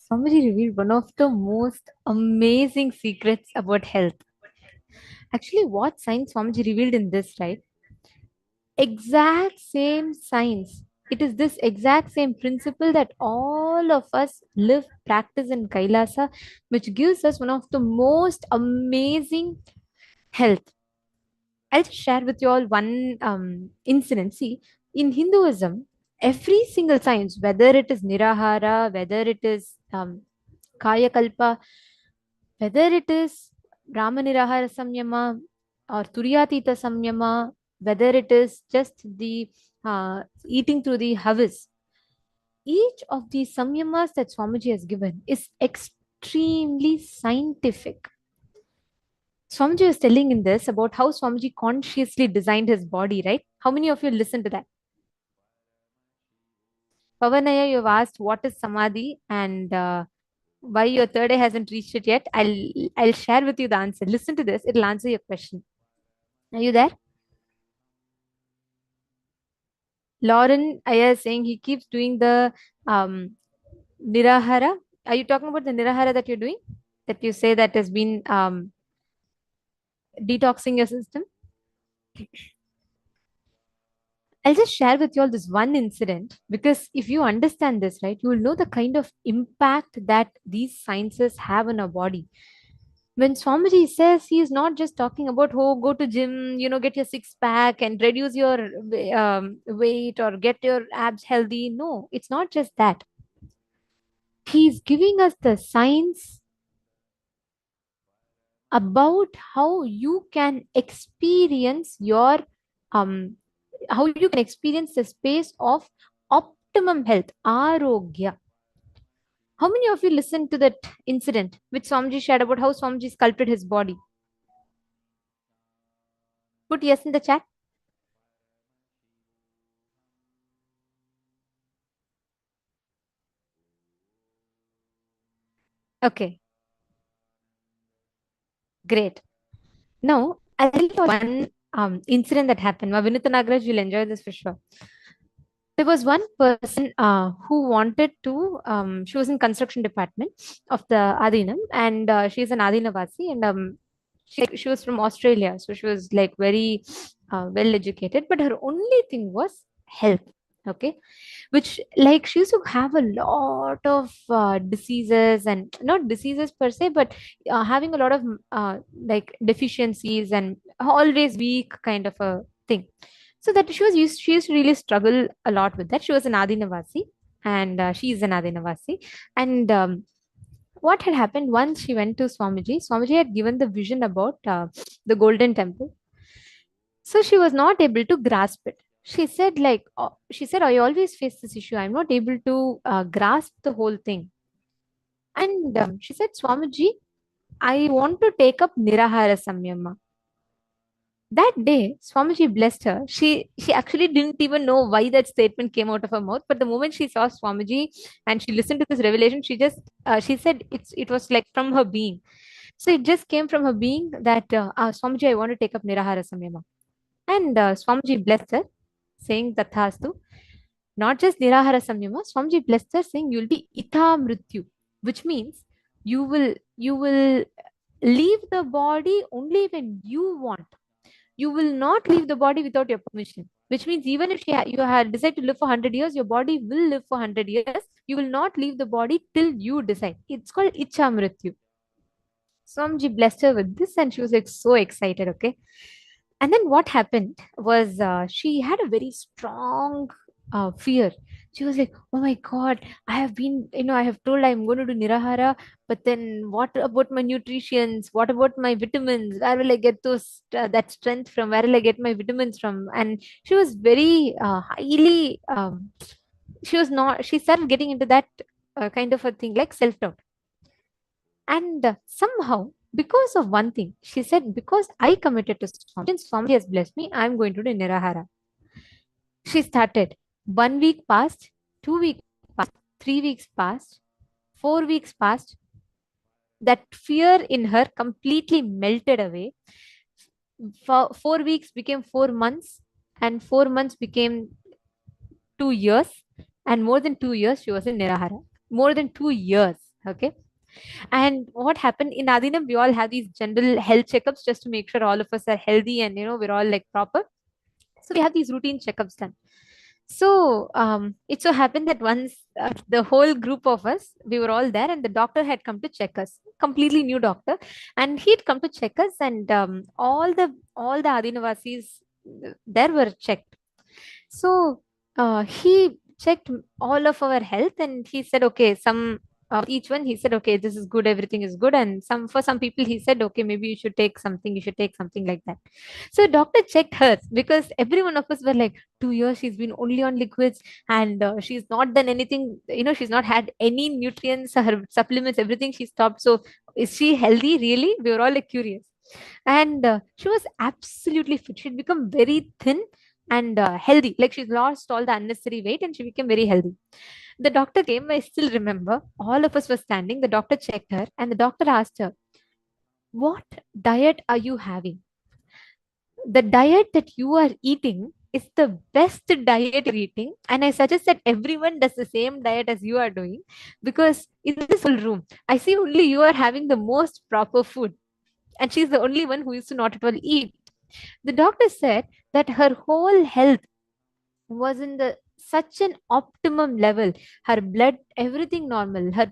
Swamiji revealed one of the most amazing secrets about health. Actually, what science Swamiji revealed in this, right? Exact same science. It is this exact same principle that all of us live, practice in Kailasa, which gives us one of the most amazing health. I'll just share with you all one incident. See, in Hinduism, every single science, whether it is Nirahara, whether it is Kaya Kalpa, whether it is Brahma Nirahara Samyama or Turyatita Samyama, whether it is just the eating through the havis, each of these samyamas that Swamiji has given is extremely scientific. Swamiji was telling in this about how Swamiji consciously designed his body, right? How many of you listened to that? Pavanaya, you've asked what is samadhi and why your third eye hasn't reached it yet. I'll share with you the answer. Listen to this; it'll answer your question. Are you there? Lauren Aya is saying he keeps doing the nirahara. Are you talking about the nirahara that you're doing? That you say that has been detoxing your system? I'll just share with you all this one incident because if you understand this, right, you will know the kind of impact that these sciences have on our body. When Swamiji says he is not just talking about, oh, go to gym, get your six pack and reduce your weight or get your abs healthy. No, it's not just that. He's giving us the science about how you can experience your how you can experience the space of optimum health, arogya. How many of you listened to that incident which Swamiji shared about how Swamiji sculpted his body? Put yes in the chat. Okay, great. Now, I'll tell you one incident that happened. Vinitha Nagaraj, you'll enjoy this for sure. There was one person who wanted to, she was in construction department of the Adinam and she's an Adinavasi and she was from Australia. So she was like very well educated, but her only thing was health. Okay. Which like she used to have a lot of diseases and not diseases per se, but having a lot of like deficiencies and always weak kind of a thing. So that she used to really struggle a lot with that. She was an Adinavasi and she is an Adinavasi. And what had happened once she went to Swamiji, Swamiji had given the vision about the Golden Temple. So she was not able to grasp it. She said, like, she said, I always face this issue. I'm not able to grasp the whole thing. And she said, Swamiji, I want to take up Nirahara Samyama. That day, Swamiji blessed her. She actually didn't even know why that statement came out of her mouth. But the moment she saw Swamiji and she listened to this revelation, she just she said it was like from her being. So it just came from her being that Swamiji, I want to take up Nirahara Samyama. And Swamiji blessed her, saying Tathastu. Not just Nirahara Samyama, Swamiji blessed her, saying you'll be Ita Mrityu, which means you will leave the body only when you want. You will not leave the body without your permission. Which means even if you had decided to live for 100 years, your body will live for 100 years. You will not leave the body till you decide. It's called Icha Mrityu. Swamiji blessed her with this and she was like so excited, okay? And then what happened was she had a very strong fear. She was like, oh my God, I have been, I have told I'm going to do Nirahara, but then what about my nutritions? What about my vitamins? Where will I get those that strength from? Where will I get my vitamins from? And she was very highly, she started getting into that kind of a thing like self-doubt. And somehow, because of one thing, she said, because I committed to Swami, since Swami has blessed me, I'm going to do Nirahara. She started. 1 week passed, 2 weeks passed, 3 weeks passed, 4 weeks passed. That fear in her completely melted away. 4 weeks became 4 months, and 4 months became 2 years, and more than 2 years she was in Nirahara. More than 2 years. Okay. And what happened in Adinam, we all have these general health checkups just to make sure all of us are healthy and we're all like proper. So we have these routine checkups done. So it so happened that once the whole group of us, we were all there, and the doctor had come to check us, completely new doctor, and he'd come to check us, and all the Adinavasis there were checked. So he checked all of our health, and he said, okay, some each one, he said, okay, this is good, everything is good. And for some people, he said, okay, maybe you should take something like that. So doctor checked hers, because every one of us were like, 2 years she's been only on liquids, and she's not done anything, she's not had any nutrients, her supplements, everything she stopped. So is she healthy really? We were all like curious. And she was absolutely fit. She'd become very thin and healthy. Like, she's lost all the unnecessary weight and she became very healthy. The doctor came, I still remember. All of us were standing. The doctor checked her and the doctor asked her, what diet are you having? The diet that you are eating is the best diet you're eating. And I suggest that everyone does the same diet as you are doing, because in this whole room, I see only you are having the most proper food. And she's the only one who used to not at all eat. The doctor said that her whole health was in the such an optimum level. Her blood, everything normal. Her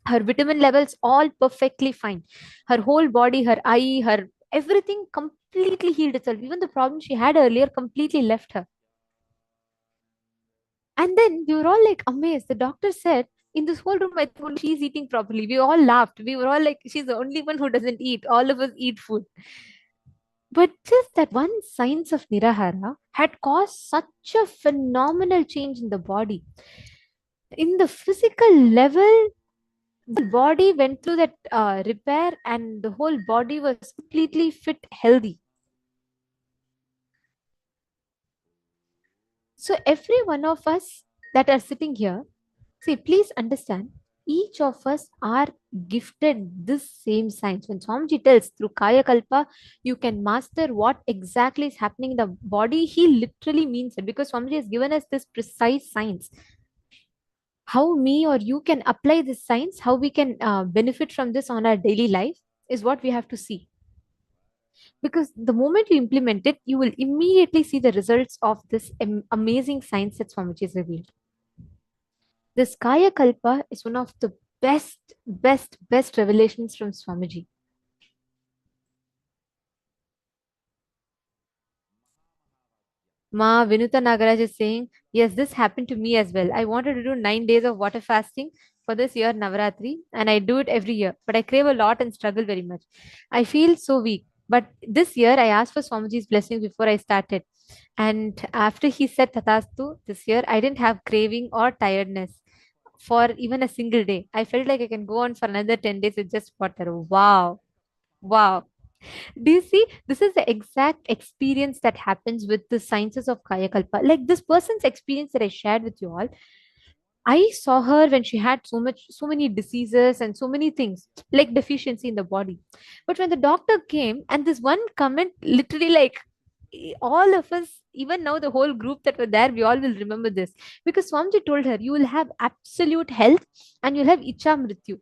her vitamin levels all perfectly fine. Her whole body, her eye, her everything completely healed itself. Even the problem she had earlier completely left her. And then we were all like amazed. The doctor said, in this whole room, I think only she's eating properly. We all laughed. We were all like, she's the only one who doesn't eat. All of us eat food. But just that one science of Nirahara had caused such a phenomenal change in the body. In the physical level, the body went through that repair, and the whole body was completely fit, healthy. So every one of us that are sitting here, see, please understand, each of us are gifted this same science. When Swamiji tells through Kaya Kalpa, you can master what exactly is happening in the body, he literally means it, because Swamiji has given us this precise science. How me or you can apply this science, how we can benefit from this on our daily life, is what we have to see. Because the moment you implement it, you will immediately see the results of this amazing science that Swamiji has revealed. This Kaya Kalpa is one of the best revelations from Swamiji. Ma Vinuta Nagaraj is saying, yes, this happened to me as well. I wanted to do 9 days of water fasting for this year Navaratri, and I do it every year, but I crave a lot and struggle very much. I feel so weak. But this year I asked for Swamiji's blessing before I started. And after he said Tatastu this year, I didn't have craving or tiredness for even a single day. I felt like I can go on for another 10 days with just water. Wow. Wow. Do you see? This is the exact experience that happens with the sciences of Kaya Kalpa. Like this person's experience that I shared with you all. I saw her when she had so many diseases and so many things like deficiency in the body. But when the doctor came, and this one comment literally, like, all of us, even now the whole group that were there, we all will remember this, because Swamiji told her, you will have absolute health and you'll have Icha Mrityu.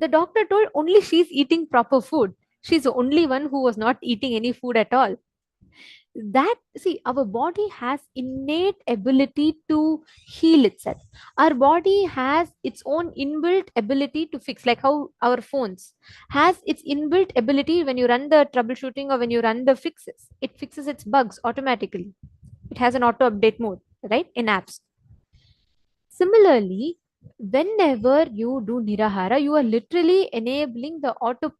The doctor told only she's eating proper food. She's the only one who was not eating any food at all. That, see, our body has innate ability to heal itself. Our body has its own inbuilt ability to fix, like how our phones has its inbuilt ability. When you run the troubleshooting or when you run the fixes, it fixes its bugs automatically. It has an auto update mode, right, in apps. Similarly, whenever you do Nirahara, you are literally enabling the auto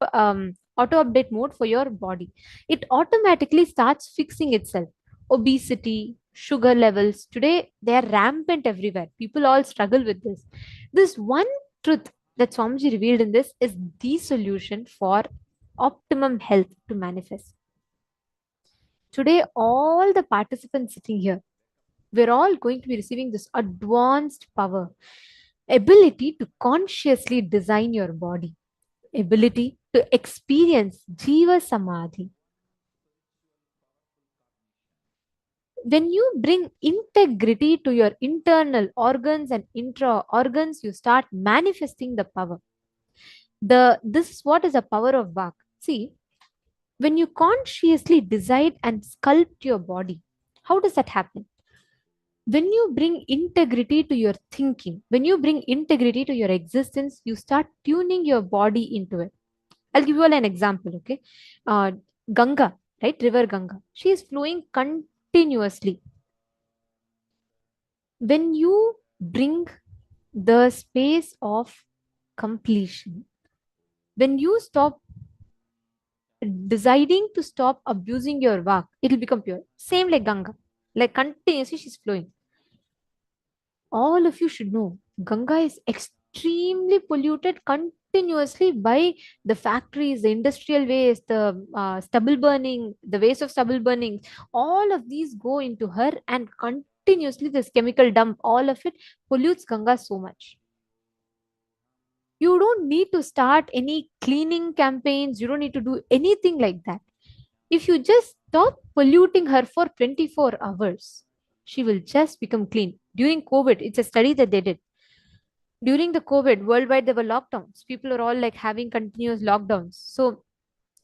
update mode for your body. It automatically starts fixing itself. Obesity, sugar levels, today they are rampant everywhere. People all struggle with this. This one truth that Swamiji revealed in this is the solution for optimum health to manifest. Today, all the participants sitting here, we're all going to be receiving this advanced power, ability to consciously design your body, ability to experience Jiva Samadhi. When you bring integrity to your internal organs and intra organs, you start manifesting the power. This is what is the power of Vak. See, when you consciously decide and sculpt your body, how does that happen? When you bring integrity to your thinking, when you bring integrity to your existence, you start tuning your body into it. I'll give you all an example, okay? Uh, Ganga, right? River Ganga. She is flowing continuously. When you bring the space of completion, when you stop deciding to stop abusing your vak, it'll become pure. Same like Ganga, like continuously she's flowing. All of you should know Ganga is extremely polluted continuously by the factories, the industrial waste, the stubble burning, the waste of stubble burning. All of these go into her, and continuously this chemical dump, all of it pollutes Ganga so much. You don't need to start any cleaning campaigns. You don't need to do anything like that. If you just stop polluting her for 24 hours, she will just become clean. During COVID, it's a study that they did. During the COVID, worldwide, there were lockdowns. People are all like having continuous lockdowns. So,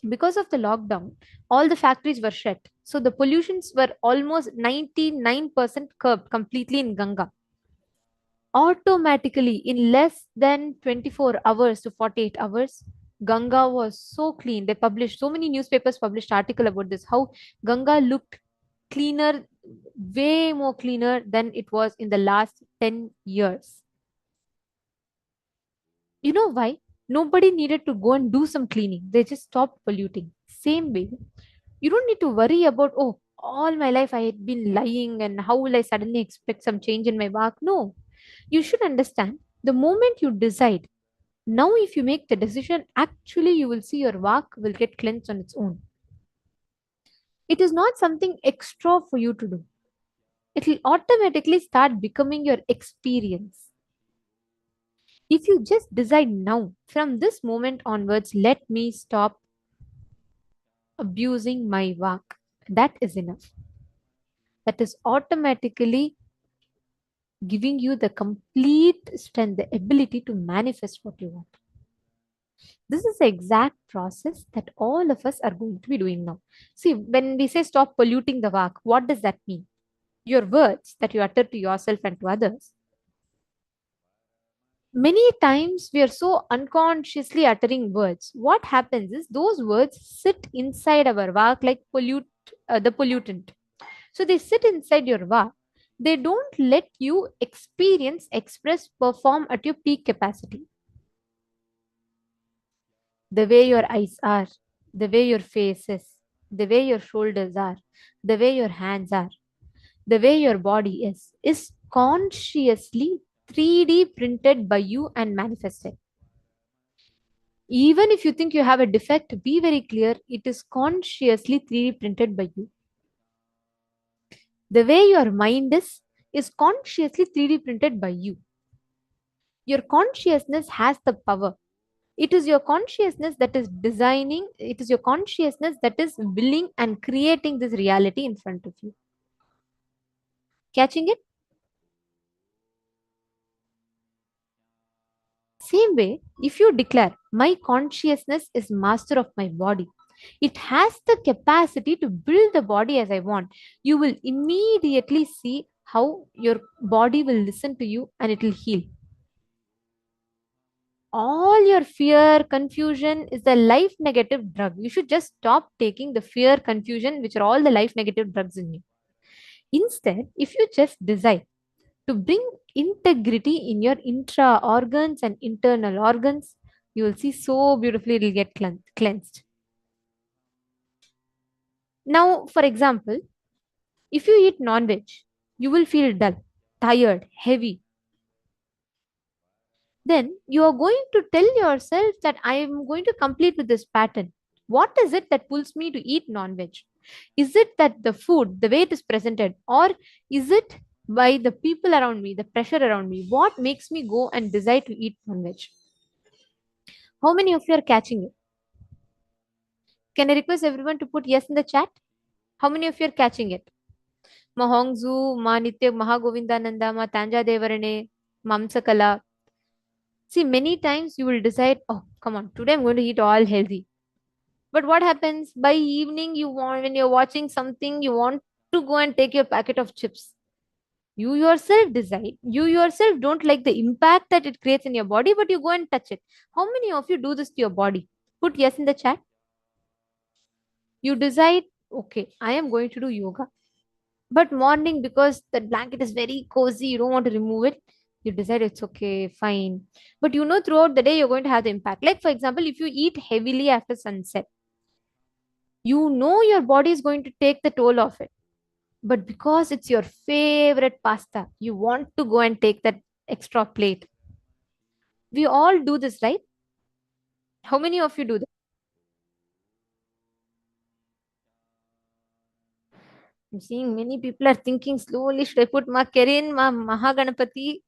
because of the lockdown, all the factories were shut. So, the pollutions were almost 99% curbed completely in Ganga. Automatically, in less than 24 hours to 48 hours, Ganga was so clean. They published, so many newspapers published article about this, how Ganga looked cleaner, way more cleaner than it was in the last 10 years. You know why? Nobody needed to go and do some cleaning. They just stopped polluting. Same way, you don't need to worry about, oh, all my life I had been lying and how will I suddenly expect some change in my work? No. You should understand, the moment you decide, now if you make the decision, actually you will see your work will get cleansed on its own. It is not something extra for you to do. It will automatically start becoming your experience. If you just decide now, from this moment onwards, let me stop abusing my work, that is enough. That is automatically giving you the complete strength, the ability to manifest what you want. This is the exact process that all of us are going to be doing now. See, when we say stop polluting the vak, what does that mean? Your words that you utter to yourself and to others. Many times we are so unconsciously uttering words. What happens is those words sit inside our vak like the pollutant. So they sit inside your vak. They don't let you experience, express, perform at your peak capacity. The way your eyes are, the way your face is, the way your shoulders are, the way your hands are, the way your body is consciously 3D printed by you and manifested. Even if you think you have a defect, be very clear, it is consciously 3D printed by you. The way your mind is consciously 3D printed by you. Your consciousness has the power. It is your consciousness that is designing, it is your consciousness that is willing and creating this reality in front of you. Catching it? Same way, if you declare, my consciousness is master of my body, it has the capacity to build the body as I want, you will immediately see how your body will listen to you and it will heal. All your fear, confusion is the life negative drug. You should just stop taking the fear, confusion, which are all the life negative drugs in you. Instead, if you just decide to bring integrity in your intra organs and internal organs, you will see so beautifully it will get cleansed. Now, for example, if you eat non-veg, you will feel dull, tired, heavy. Then you are going to tell yourself that I am going to complete with this pattern. What is it that pulls me to eat non-veg? Is it that the food, the way it is presented, or is it by the people around me, the pressure around me? What makes me go and decide to eat non-veg? How many of you are catching it? Can I request everyone to put yes in the chat? How many of you are catching it? Ma Hongzu, Ma Nitya Mahagovindananda, Ma Tanja Devarane, Mamsakala. See, many times you will decide, oh, come on, today I'm going to eat all healthy. But what happens by evening? When you're watching something, you want to go and take your packet of chips. You yourself decide. You yourself don't like the impact that it creates in your body, but you go and touch it. How many of you do this to your body? Put yes in the chat. You decide, okay, I am going to do yoga. But morning, because that blanket is very cozy, you don't want to remove it. You decide it's okay, fine. But you know, throughout the day, you're going to have the impact. Like, for example, if you eat heavily after sunset, you know your body is going to take the toll of it. But because it's your favorite pasta, you want to go and take that extra plate. We all do this, right? How many of you do that? I'm seeing many people are thinking slowly. Should I put Ma Kerin, Ma Mahaganapati,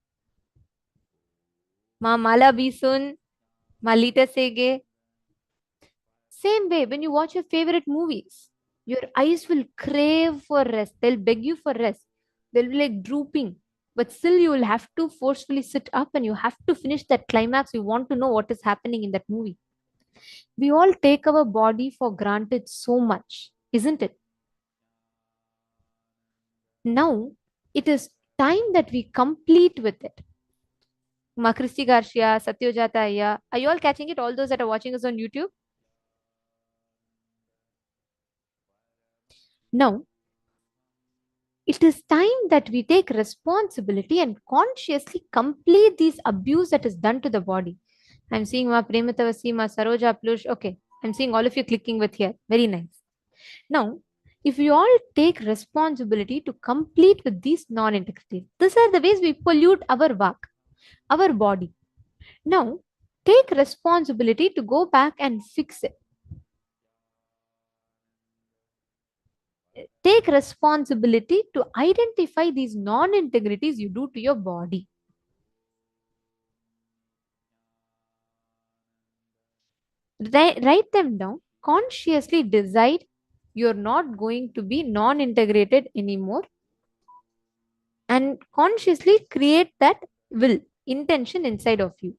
Ma Mala Bisun, Ma Lita Sege? Same way, when you watch your favorite movies, your eyes will crave for rest. They'll beg you for rest. They'll be like drooping. But still, you will have to forcefully sit up and you have to finish that climax. You want to know what is happening in that movie. We all take our body for granted so much, isn't it? Now, it is time that we complete with it. Ma Christy Garcia, Satyojata Ayya, are you all catching it? All those that are watching us on YouTube? Now, it is time that we take responsibility and consciously complete these abuse that is done to the body. I'm seeing Ma Prematavasi, Ma Saroja Plush. Okay, I'm seeing all of you clicking with here. Very nice. Now, if we all take responsibility to complete with these non-integrities, these are the ways we pollute our work, our body. Now, take responsibility to go back and fix it. Take responsibility to identify these non-integrities you do to your body. Write them down. Consciously decide you're not going to be non-integrated anymore. And consciously create that will, intention inside of you.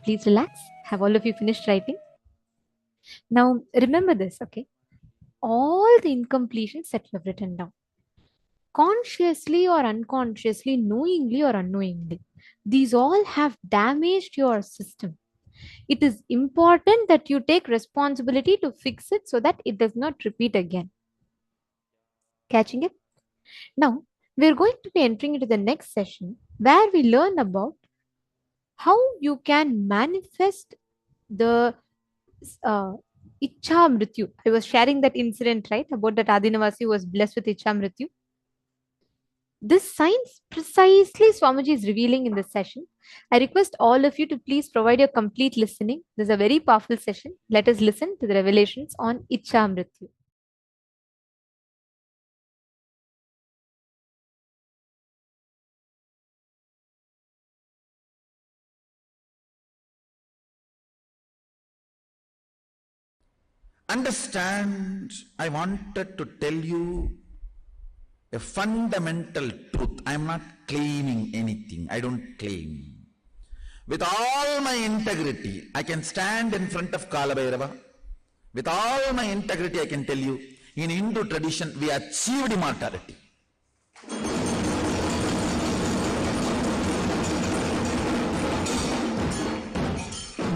please relax. Have all of you finished writing? Now, remember this, okay? All the incompletions that you have written down, consciously or unconsciously, knowingly or unknowingly, these all have damaged your system. It is important that you take responsibility to fix it so that it does not repeat again. Catching it? Now, we're going to be entering into the next session where we learn about how you can manifest the Ichha Mrityu. I was sharing that incident, right, about that Adinavasi who was blessed with Ichha Mrityu. This science precisely Swamiji is revealing in this session. I request all of you to please provide your complete listening. This is a very powerful session. Let us listen to the revelations on Ichha Mrityu. Understand, I wanted to tell you a fundamental truth. I am not claiming anything. I don't claim. With all my integrity, I can stand in front of Kalabhairava. With all my integrity, I can tell you, in Hindu tradition, we achieved immortality.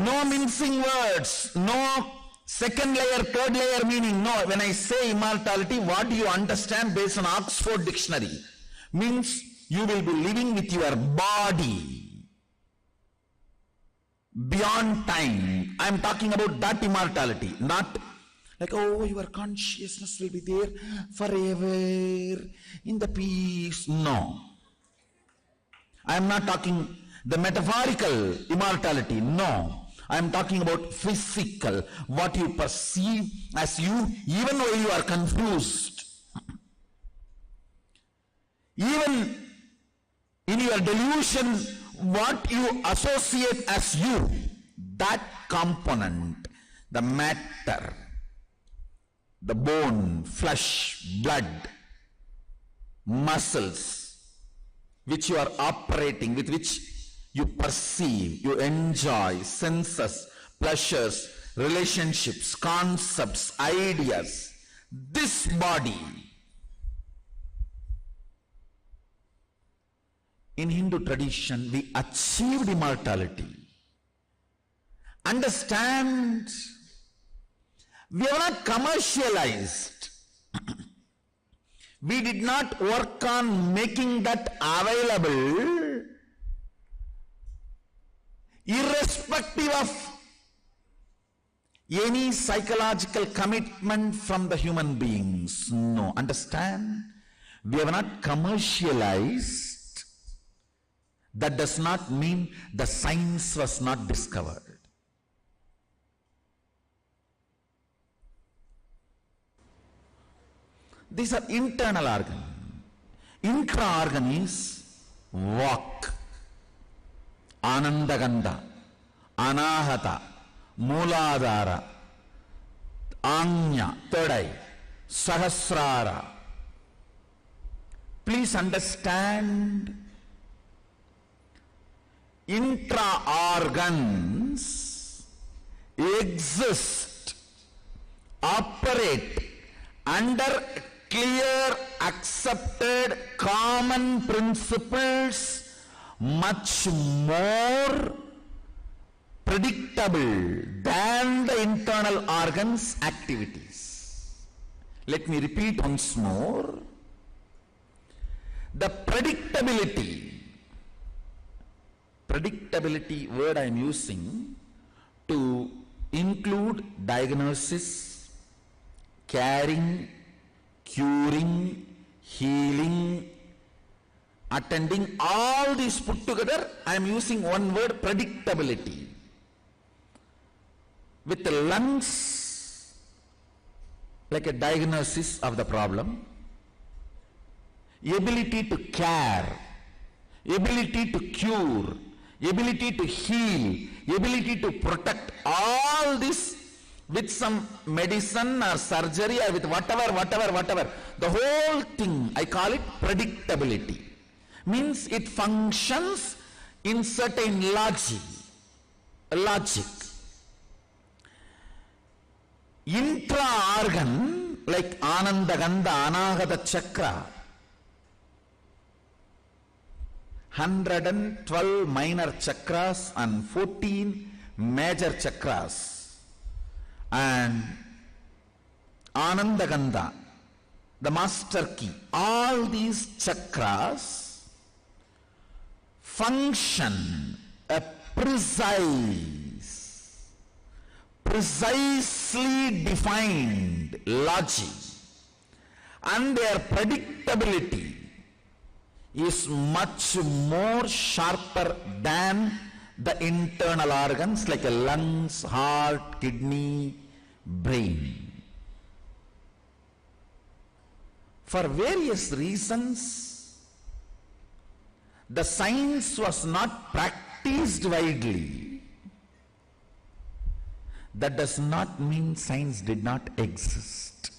No mincing words, no second layer, third layer meaning. No, when I say immortality, what do you understand based on Oxford Dictionary? Means you will be living with your body beyond time. I am talking about that immortality, not like, oh, your consciousness will be there forever in the peace. No. I am not talking the metaphorical immortality. No. I am talking about physical, what you perceive as you, even though you are confused. Even in your delusion, what you associate as you, that component, the matter, the bone, flesh, blood, muscles, which you are operating, with which you perceive, you enjoy, senses, pleasures, relationships, concepts, ideas. This body, in Hindu tradition, we achieved immortality. Understand, we have not commercialized. We did not work on making that available irrespective of any psychological commitment from the human beings. No, understand? We have not commercialized. That does not mean the science was not discovered. These are internal organs. Intra-organ is walk. Anandaganda, Anahata, Mooladhara, Anya, third eye, Sahasrara. Please understand, intra-organs exist, operate under clear, accepted, common principles, much more predictable than the internal organs' activities. Let me repeat once more. The predictability word I am using to include diagnosis, caring, curing, healing, attending, all these put together, I am using one word, predictability. With the lungs, like a diagnosis of the problem, ability to care, ability to cure, ability to heal, ability to protect, all this with some medicine or surgery or with whatever, the whole thing, I call it predictability. Means it functions in certain logic. logic. Intra-organ, like Ananda Gandha Anahata Chakra, 112 minor chakras and 14 major chakras, and Ananda Gandha, the master key. All these chakras function a precisely defined logic, and their predictability is much more sharper than the internal organs like lungs, heart, kidney, brain. For various reasons, the science was not practiced widely. That does not mean science did not exist.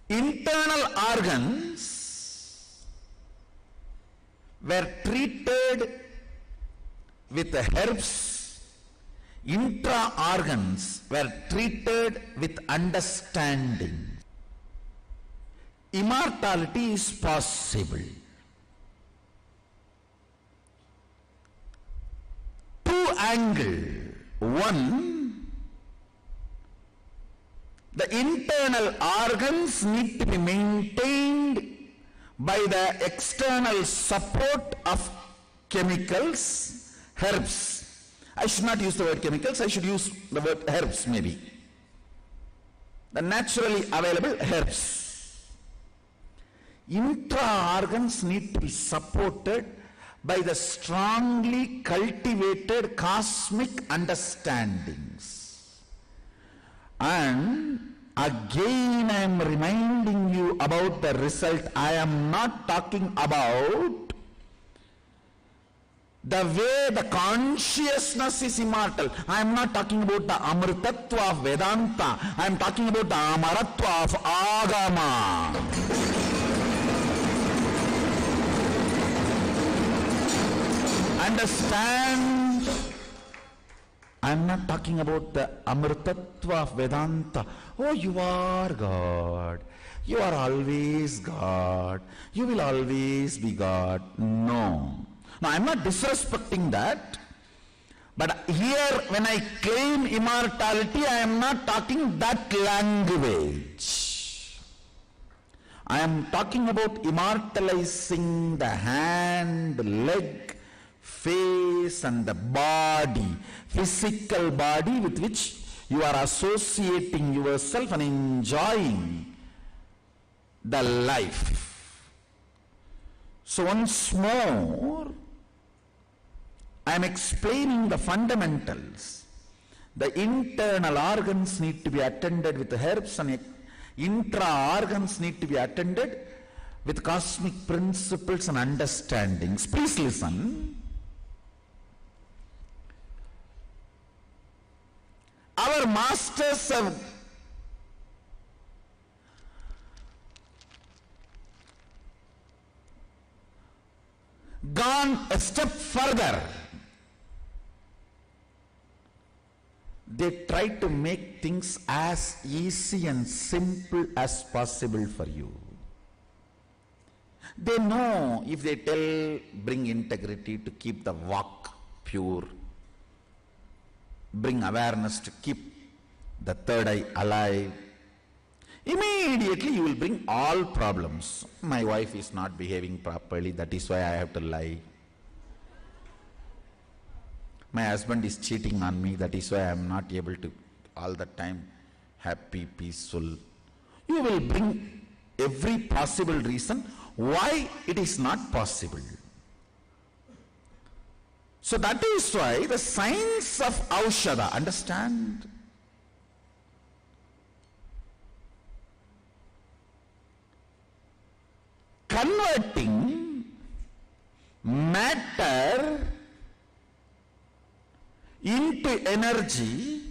Internal organs were treated with herbs. Intra-organs were treated with understanding. Immortality is possible. Two angles. One, the internal organs need to be maintained by the external support of chemicals, herbs. I should not use the word chemicals, I should use the word herbs maybe. The naturally available herbs. Intra-organs need to be supported by the strongly cultivated cosmic understandings. And again I am reminding you about the result. I am not talking about the way the consciousness is immortal. I am not talking about the amritatva of Vedanta. I am talking about the amaratva of Agama. Understand? I am not talking about the amritatva of Vedanta. Oh, you are God. You are always God. You will always be God. No. Now, I am not disrespecting that, but here when I claim immortality, I am not talking that language. I am talking about immortalizing the hand, the leg, face and the body, physical body with which you are associating yourself and enjoying the life. So once more, I am explaining the fundamentals. The internal organs need to be attended with herbs and intra-organs need to be attended with cosmic principles and understandings. Please listen. Our masters have gone a step further. They try to make things as easy and simple as possible for you. They know if they tell bring integrity to keep the walk pure, bring awareness to keep the third eye alive, immediately you will bring all problems. My wife is not behaving properly, that is why I have to lie. My husband is cheating on me, that is why I am not able to all the time happy, peaceful. You will bring every possible reason why it is not possible. So that is why the science of Aushadha, understand? Converting matter into energy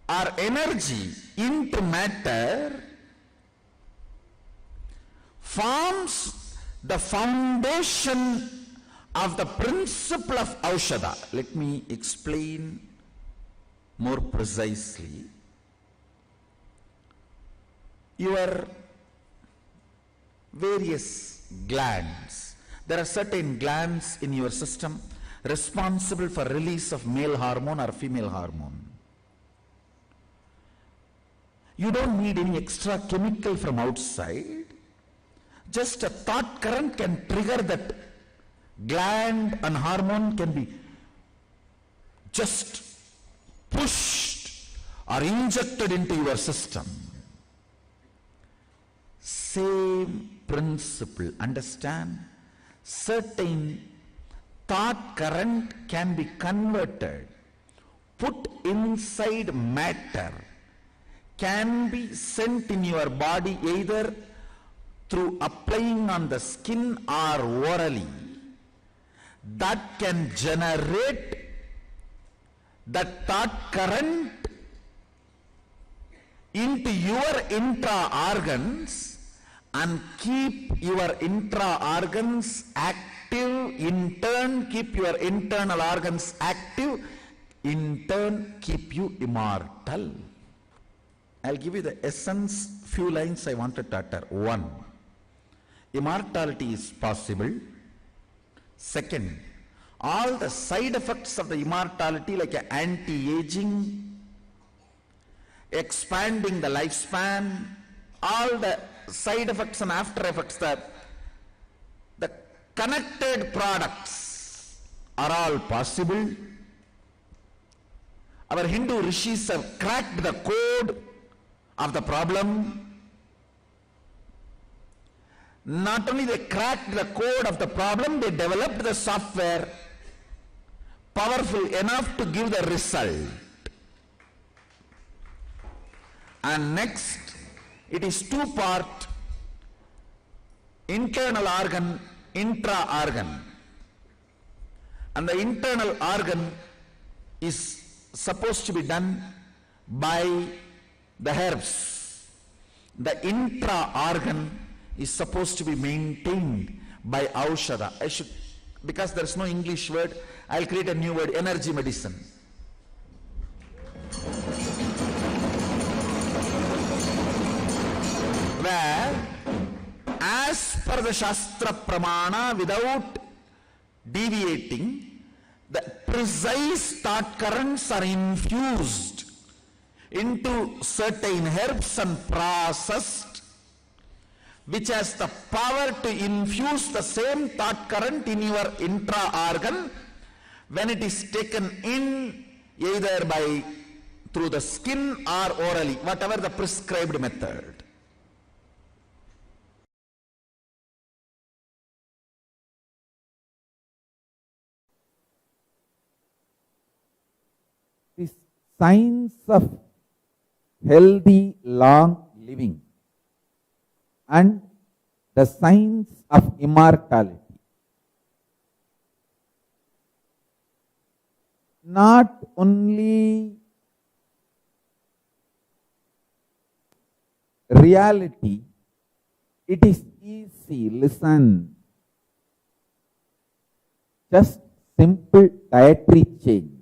or energy into matter forms the foundation of the principle of Aushadha. Let me explain more precisely. Your various glands. There are certain glands in your system responsible for release of male hormone or female hormone. You don't need any extra chemical from outside. Just a thought current can trigger that gland, and hormone can be just pushed or injected into your system. Same principle, understand? Certain thought current can be converted, put inside matter, can be sent in your body either through applying on the skin or orally. That can generate that thought current into your intra-organs and keep your intra-organs active, in turn keep your internal organs active, in turn keep you immortal. I'll give you the essence, few lines I wanted to utter. 1. Immortality is possible. Second, all the side effects of the immortality like anti-aging, expanding the lifespan, all the side effects and after effects, the connected products are all possible. Our Hindu rishis have cracked the code of the problem. Not only they cracked the code of the problem, they developed the software powerful enough to give the result. And next, it is two-part, internal organ, intra-organ. And the internal organ is supposed to be done by the herbs. The intra-organ is supposed to be maintained by Aushadha. Because there is no English word, I'll create a new word, energy medicine. Where, as per the Shastra Pramana, without deviating, the precise thought currents are infused into certain herbs and processed, which has the power to infuse the same thought current in your intra-organ when it is taken in either by through the skin or orally, whatever the prescribed method. The science of healthy long living and the science of immortality. Not only reality, it is easy, listen. Just simple dietary change.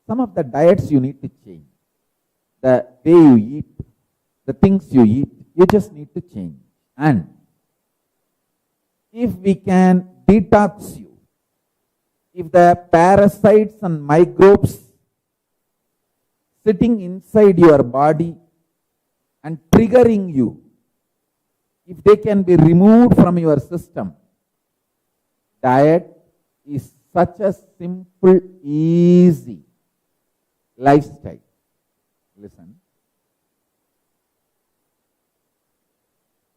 Some of the diets you need to change. The way you eat, the things you eat, you just need to change. And if we can detox you, if the parasites and microbes sitting inside your body and triggering you, if they can be removed from your system, diet is such a simple, easy lifestyle. Listen.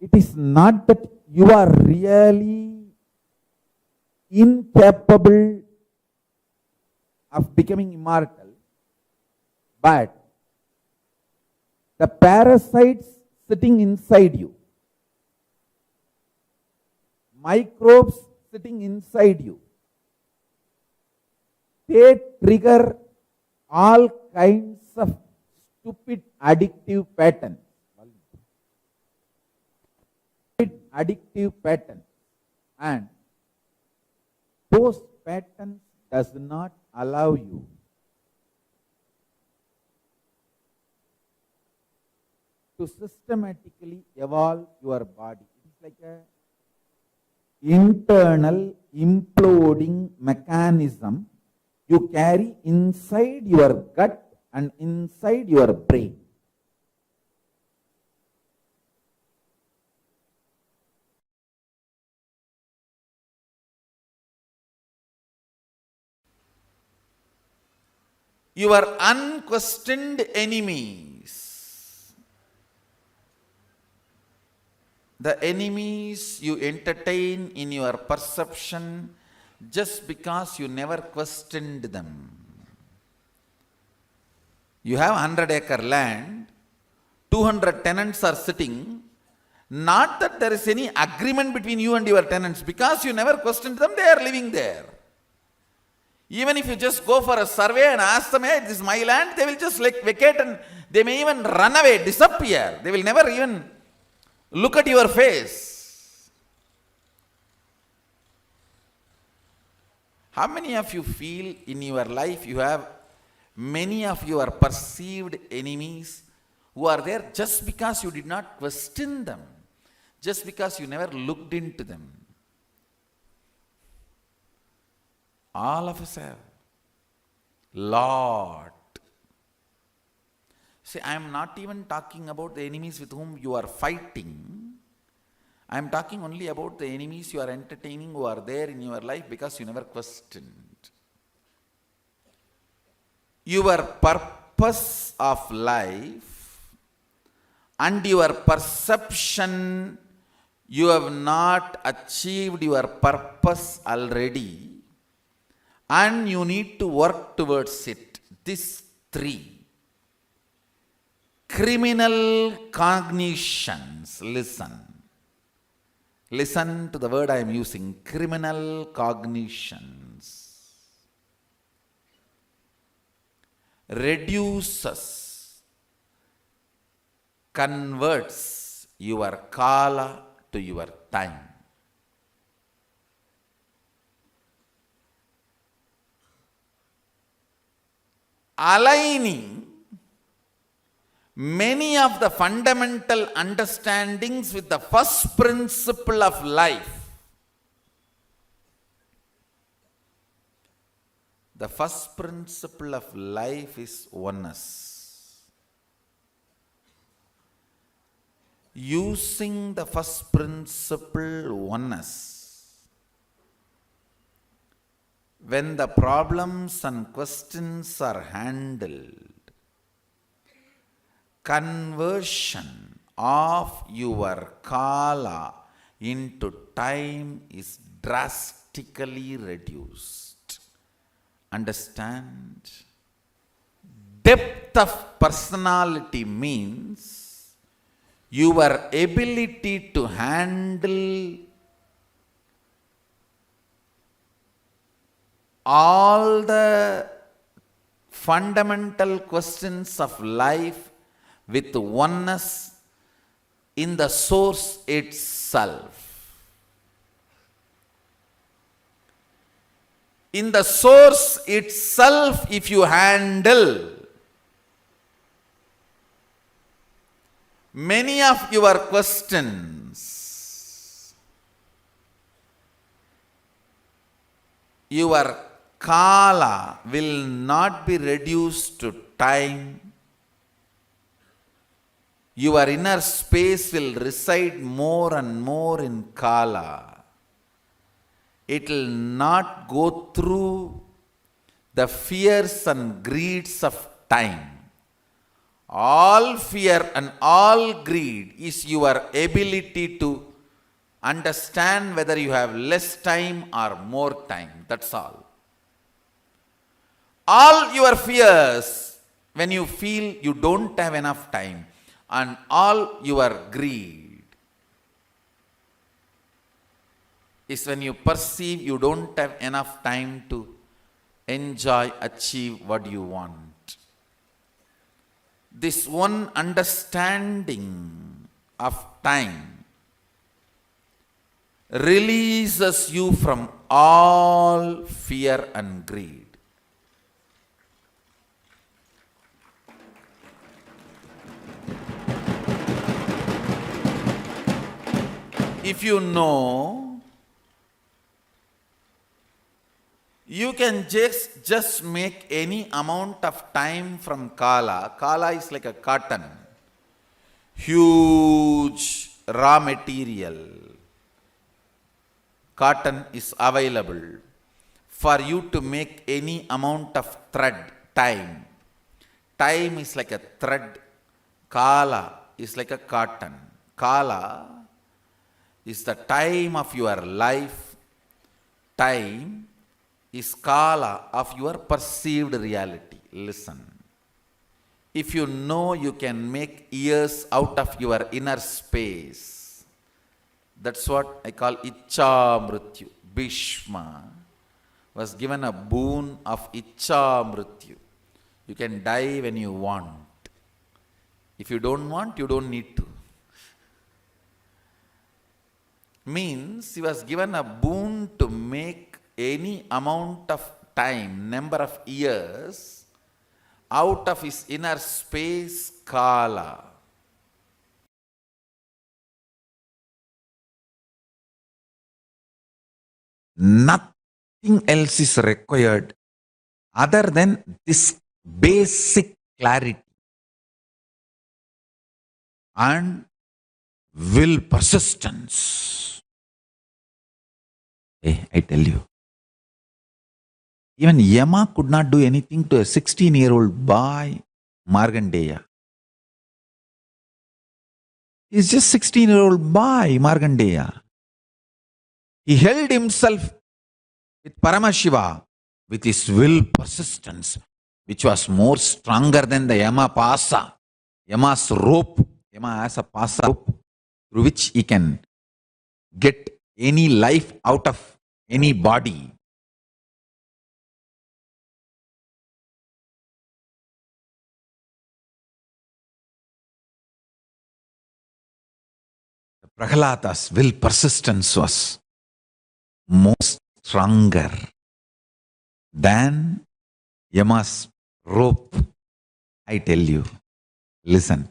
It is not that you are really incapable of becoming immortal, but the parasites sitting inside you, microbes sitting inside you, they trigger all kinds of stupid addictive patterns. addictive patterns, and those patterns does not allow you to systematically evolve your body. It is like a internal imploding mechanism you carry inside your gut and inside your brain. Your unquestioned enemies, the enemies you entertain in your perception just because you never questioned them. You have 100-acre land, 200 tenants are sitting, not that there is any agreement between you and your tenants, because you never questioned them, they are living there. Even if you just go for a survey and ask them, hey, this is my land, they will just like vacate and they may even run away, disappear. They will never even look at your face. How many of you feel in your life you have many of your perceived enemies who are there just because you did not question them, just because you never looked into them? All of us have. Lot. See, I am not even talking about the enemies with whom you are fighting. I am talking only about the enemies you are entertaining who are there in your life because you never questioned. Your purpose of life and your perception, you have not achieved your purpose already, and you need to work towards it. These three. Criminal cognitions. Listen. Listen to the word I am using. Criminal cognitions. Reduces, converts your kala to your time. Aligning many of the fundamental understandings with the first principle of life. The first principle of life is oneness. Using the first principle, oneness, when the problems and questions are handled, conversion of your kala into time is drastically reduced. Understand? Depth of personality means your ability to handle all the fundamental questions of life with oneness in the source itself. In the source itself, if you handle many of your questions, your kala will not be reduced to time. Your inner space will reside more and more in kala. It will not go through the fears and greeds of time. All fear and all greed is your ability to understand whether you have less time or more time. That's all. All your fears, when you feel you don't have enough time, and all your greed is when you perceive you don't have enough time to enjoy, achieve what you want. This one understanding of time releases you from all fear and greed. If you know, you can just make any amount of time from Kala. Kala is like a cotton, huge raw material. Cotton is available for you to make any amount of thread, time. Time is like a thread. Kala is like a cotton. Kala is the time of your life. Time is Kala of your perceived reality. Listen. If you know you can make years out of your inner space, that's what I call Icha Mrityu. Bhishma was given a boon of Icha Mrityu. You can die when you want. If you don't want, you don't need to. Means he was given a boon to make any amount of time, number of years, out of his inner space, Kala. Nothing else is required other than this basic clarity and will persistence. Hey, I tell you, even Yama could not do anything to a 16-year-old boy, Markandeya. He's just 16-year-old boy, Markandeya. He held himself with Paramashiva with his will persistence, which was more stronger than the Yama Pasa. Yama's rope. Yama has a Pasa rope through which he can get any life out of any body. Prahlada's will persistence was most stronger than Yama's rope. I tell you, listen.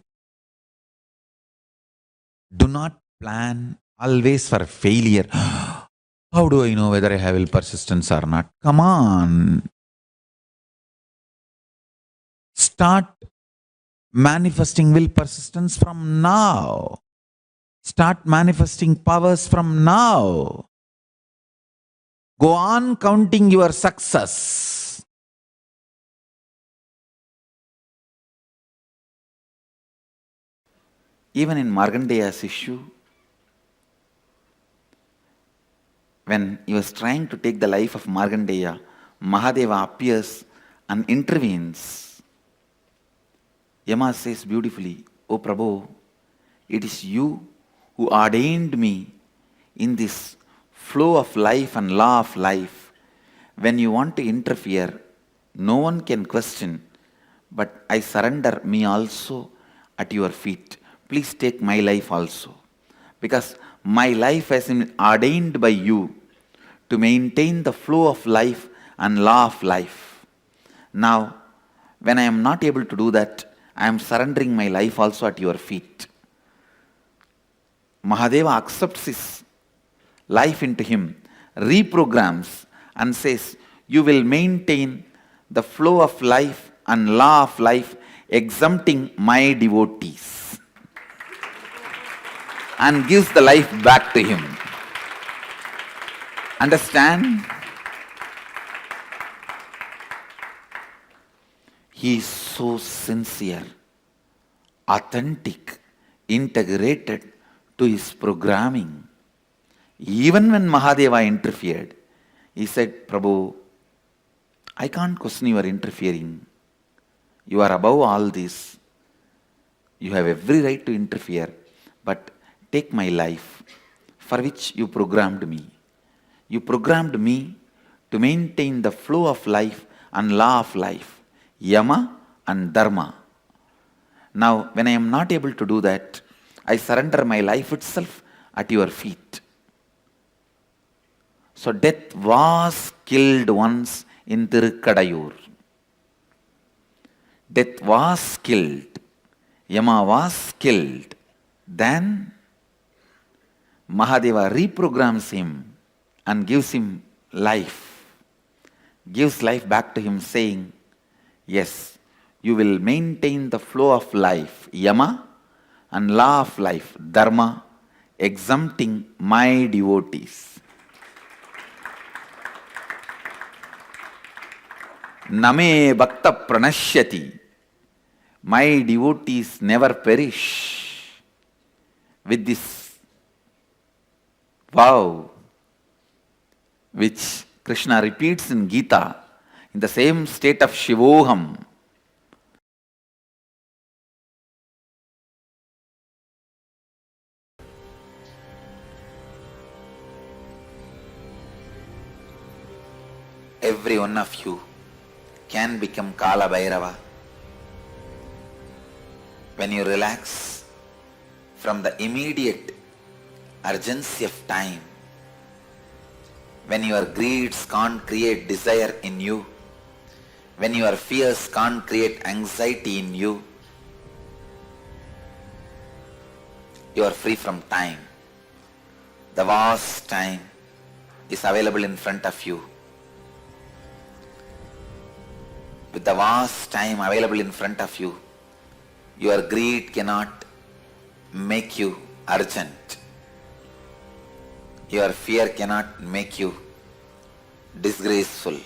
Do not plan always for failure. How do I know whether I have will persistence or not? Come on. Start manifesting will persistence from now. Start manifesting powers from now. Go on counting your success. Even in Markandeya's issue, when he was trying to take the life of Markandeya, Mahadeva appears and intervenes. Yama says beautifully, "O Prabhu, it is you who ordained me in this flow of life and law of life. When you want to interfere, no one can question, but I surrender me also at your feet. Please take my life also, because my life has been ordained by you to maintain the flow of life and law of life. Now, when I am not able to do that, I am surrendering my life also at your feet." Mahadeva accepts his life into him, reprograms and says, "You will maintain the flow of life and law of life, exempting my devotees," and gives the life back to him. Understand? He is so sincere, authentic, integrated to his programming. Even when Mahadeva interfered, he said, "Prabhu, I can't question your interfering. You are above all this. You have every right to interfere, but take my life, for which you programmed me. You programmed me to maintain the flow of life and law of life, Yama and Dharma. Now, when I am not able to do that, I surrender my life itself at your feet." So death was killed once in Tirukadayur. Death was killed. Yama was killed. Then Mahadeva reprograms him and gives him life. Gives life back to him, saying, yes, you will maintain the flow of life, Yama, and law of life, Dharma, exempting my devotees. Name bhakta pranashyati. My devotees never perish. With this vow, which Krishna repeats in Gita, in the same state of Shivoham. Every one of you can become Kala Bhairava when you relax from the immediate urgency of time, when your greeds can't create desire in you, when your fears can't create anxiety in you, you are free from time. The vast time is available in front of you. With the vast time available in front of you, your greed cannot make you urgent. Your fear cannot make you disgraceful.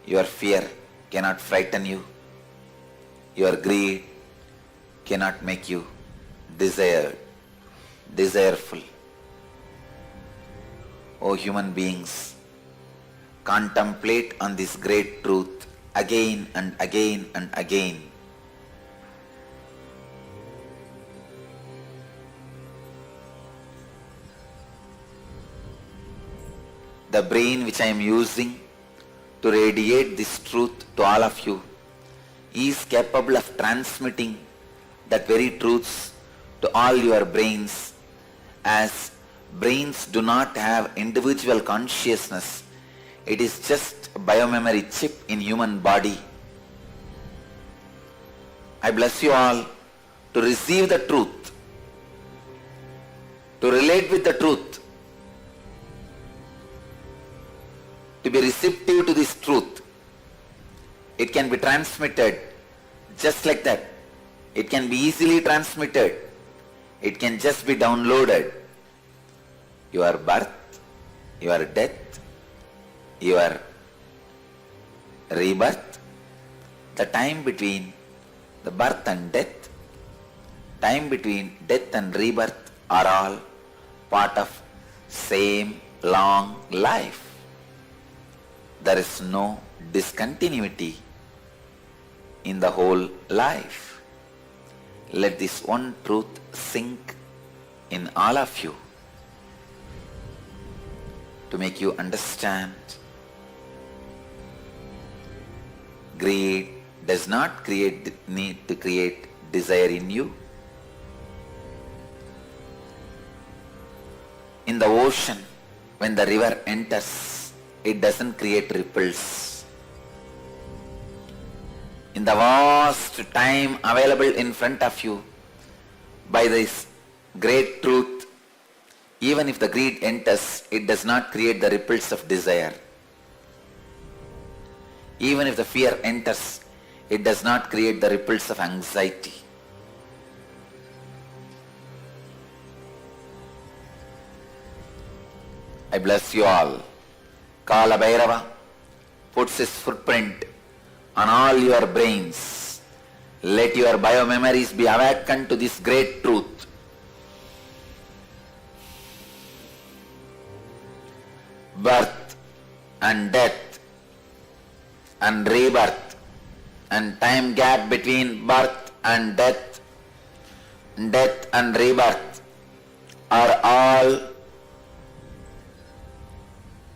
Your fear cannot frighten you. Your greed cannot make you desireful. O human beings, contemplate on this great truth again and again and again. The brain which I am using to radiate this truth to all of you is capable of transmitting that very truths to all your brains, as brains do not have individual consciousness. It is just a biomemory chip in human body. I bless you all to receive the truth, to relate with the truth, to be receptive to this truth. It can be transmitted just like that. It can be easily transmitted. It can just be downloaded. Your birth, your death, your rebirth, the time between the birth and death, time between death and rebirth are all part of same long life. There is no discontinuity in the whole life. Let this one truth sink in all of you to make you understand. Greed does not create the need to create desire in you. In the ocean, when the river enters, it doesn't create ripples. In the vast time available in front of you, by this great truth, even if the greed enters, it does not create the ripples of desire. Even if the fear enters, it does not create the ripples of anxiety. I bless you all. Kala Bhairava puts his footprint on all your brains. Let your biomemories be awakened to this great truth. Birth and death and rebirth and time gap between birth and death and rebirth are all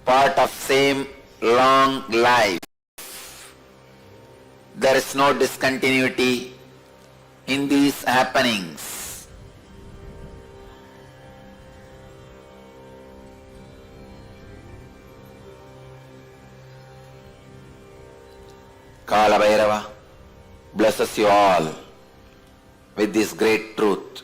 part of same long life. There is no discontinuity in these happenings. bless you all with this great truth.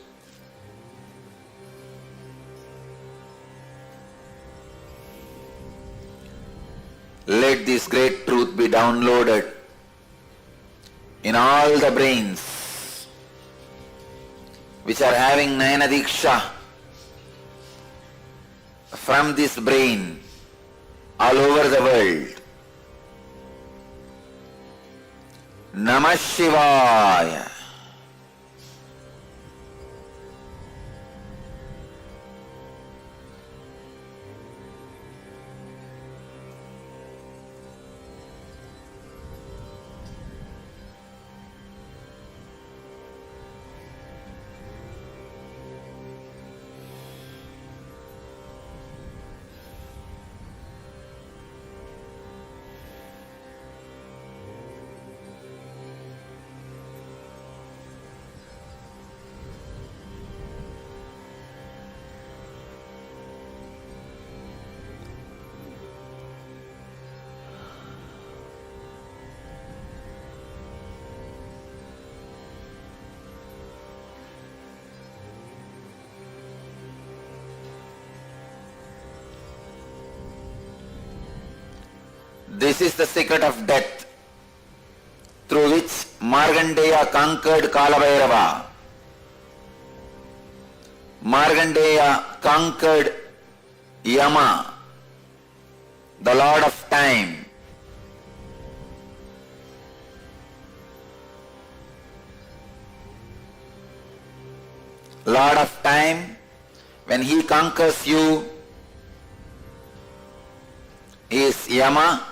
Let this great truth be downloaded in all the brains which are having Nayana Diksha from this brain all over the world. Namah Shivaya. This is the secret of death, through which Markandeya conquered Kalabhairava. Markandeya conquered Yama, the Lord of Time. Lord of Time, when he conquers you, he is Yama.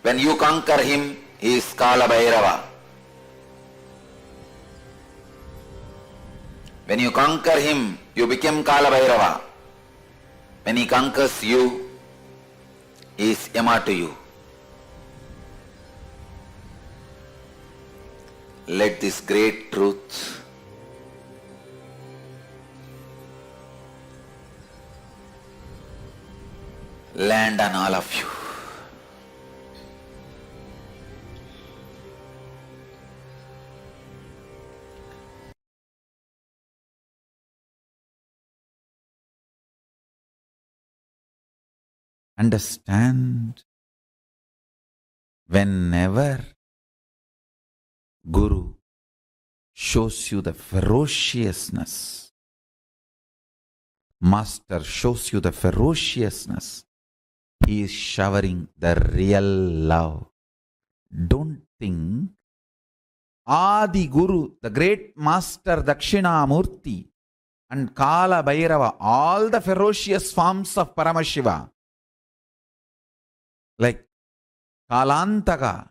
When you conquer him, he is Kalabhairava. When you conquer him, you become Kalabhairava. When he conquers you, he is Yama to you. Let this great truth land on all of you. Understand, whenever Guru shows you the ferociousness, Master shows you the ferociousness, he is showering the real love. Don't think Adi Guru, the great Master Dakshinamurti and Kala Bhairava, all the ferocious forms of Paramashiva, like Kalantaka,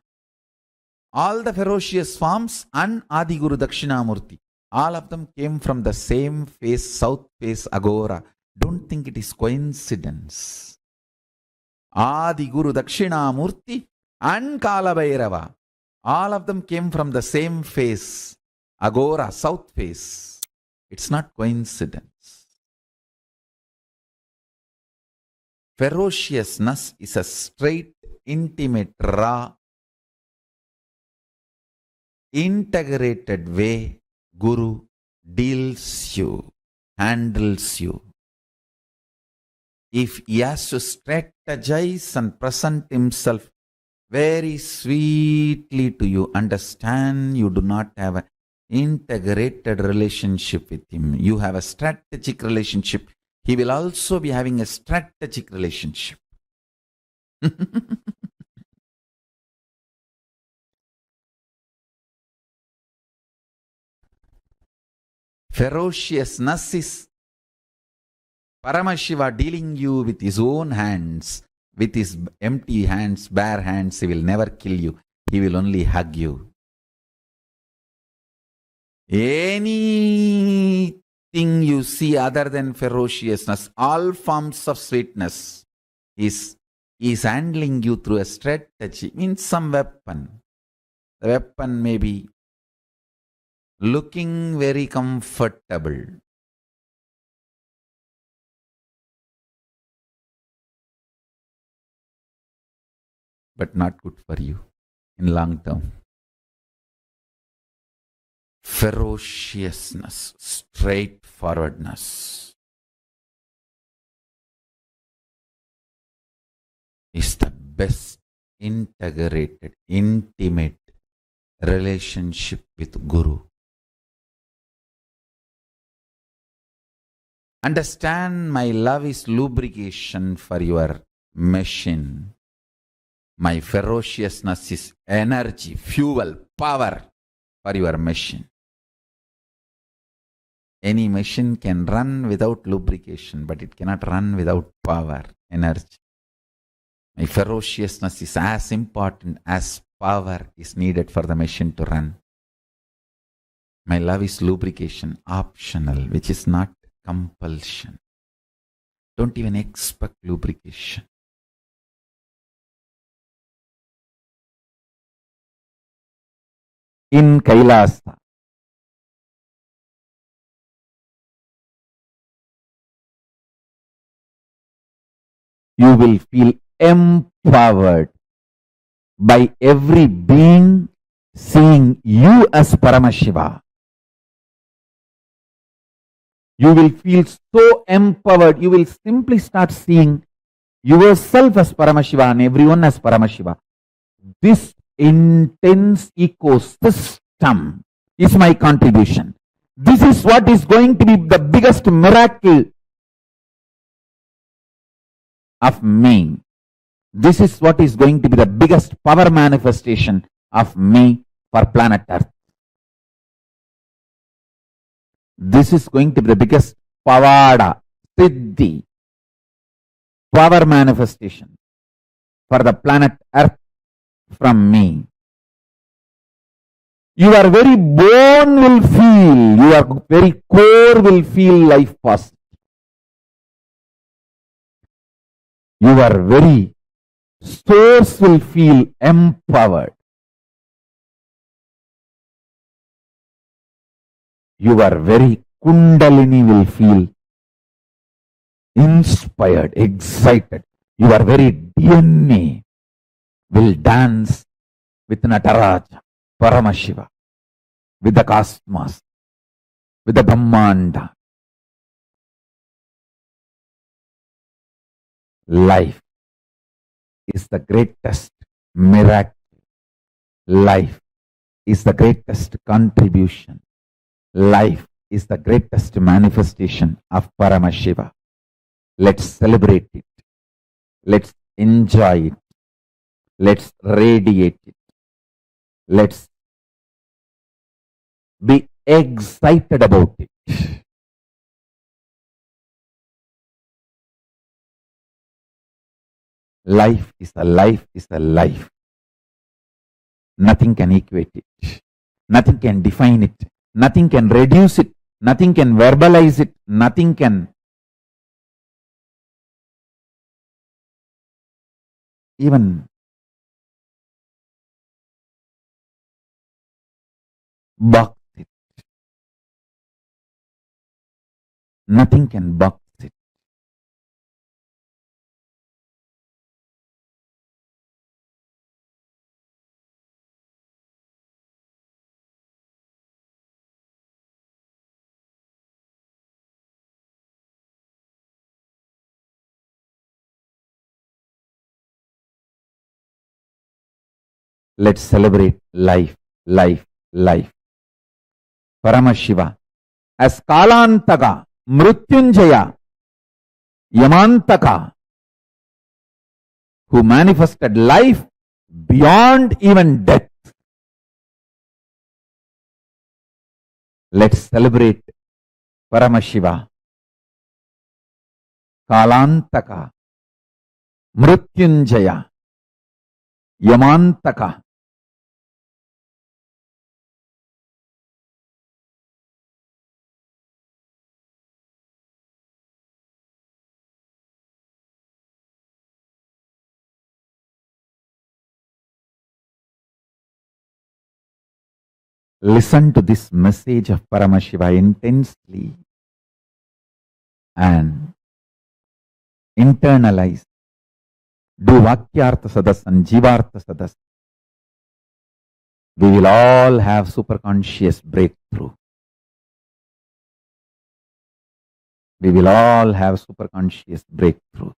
all the ferocious forms, and Adi Guru Dakshinamurti, all of them came from the same face, south face Agora. Don't think it is coincidence. Adi Guru Dakshinamurti and Kala Bhairava, all of them came from the same face, Agora, south face. It's not coincidence. Ferociousness is a straight, intimate, raw, integrated way Guru deals you, handles you. If he has to strategize and present himself very sweetly to you, understand you do not have an integrated relationship with him. You have a strategic relationship. He will also be having a strategic relationship. Ferociousness is Paramashiva dealing you with his own hands, with his empty hands, bare hands. He will never kill you. He will only hug you. Anything you see other than ferociousness, all forms of sweetness, is handling you through a strategy, means some weapon. The weapon may be looking very comfortable, but not good for you in long term. ferociousness, straightforwardness is the best integrated, intimate relationship with Guru. Understand, my love is lubrication for your machine. My ferociousness is energy, fuel, power for your machine. Any machine can run without lubrication, but it cannot run without power, energy. My ferociousness is as important as power is needed for the machine to run. My love is lubrication, optional, which is not compulsion. Don't even expect lubrication. In KAILASA, you will feel empowered by every being seeing you as Paramashiva. You will feel so empowered, you will simply start seeing yourself as Paramashiva and everyone as Paramashiva. This intense ecosystem is my contribution. This is what is going to be the biggest miracle of me. This is what is going to be the biggest power manifestation of me for planet Earth. This is going to be the biggest pavada, siddhi, power manifestation for the planet Earth from me. Your very bone will feel, your very core will feel life positive. Your very source will feel empowered. Your very kundalini will feel inspired, excited. Your very DNA will dance with Nataraja, Paramashiva, with the cosmos, with the Brahmanda. Life is the greatest miracle. Life is the greatest contribution. Life is the greatest manifestation of Paramashiva. Let's celebrate it. Let's enjoy it. Let's radiate it. Let's be excited about it. Life is a life is a life. Nothing can equate it. Nothing can define it. Nothing can reduce it. Nothing can verbalize it. Nothing can even box it. Nothing can box it. Let's celebrate life, life, life. Paramashiva as Kalantaka, Mrutyunjaya, Yamantaka, who manifested life beyond even death. Let's celebrate Paramashiva, Kalantaka, Mrutyunjaya, Yamantaka. Listen to this message of Paramashiva intensely and internalize. Do Vakyartha Sadas and Jivartha Sadas. We will all have superconscious breakthrough. We will all have superconscious breakthrough.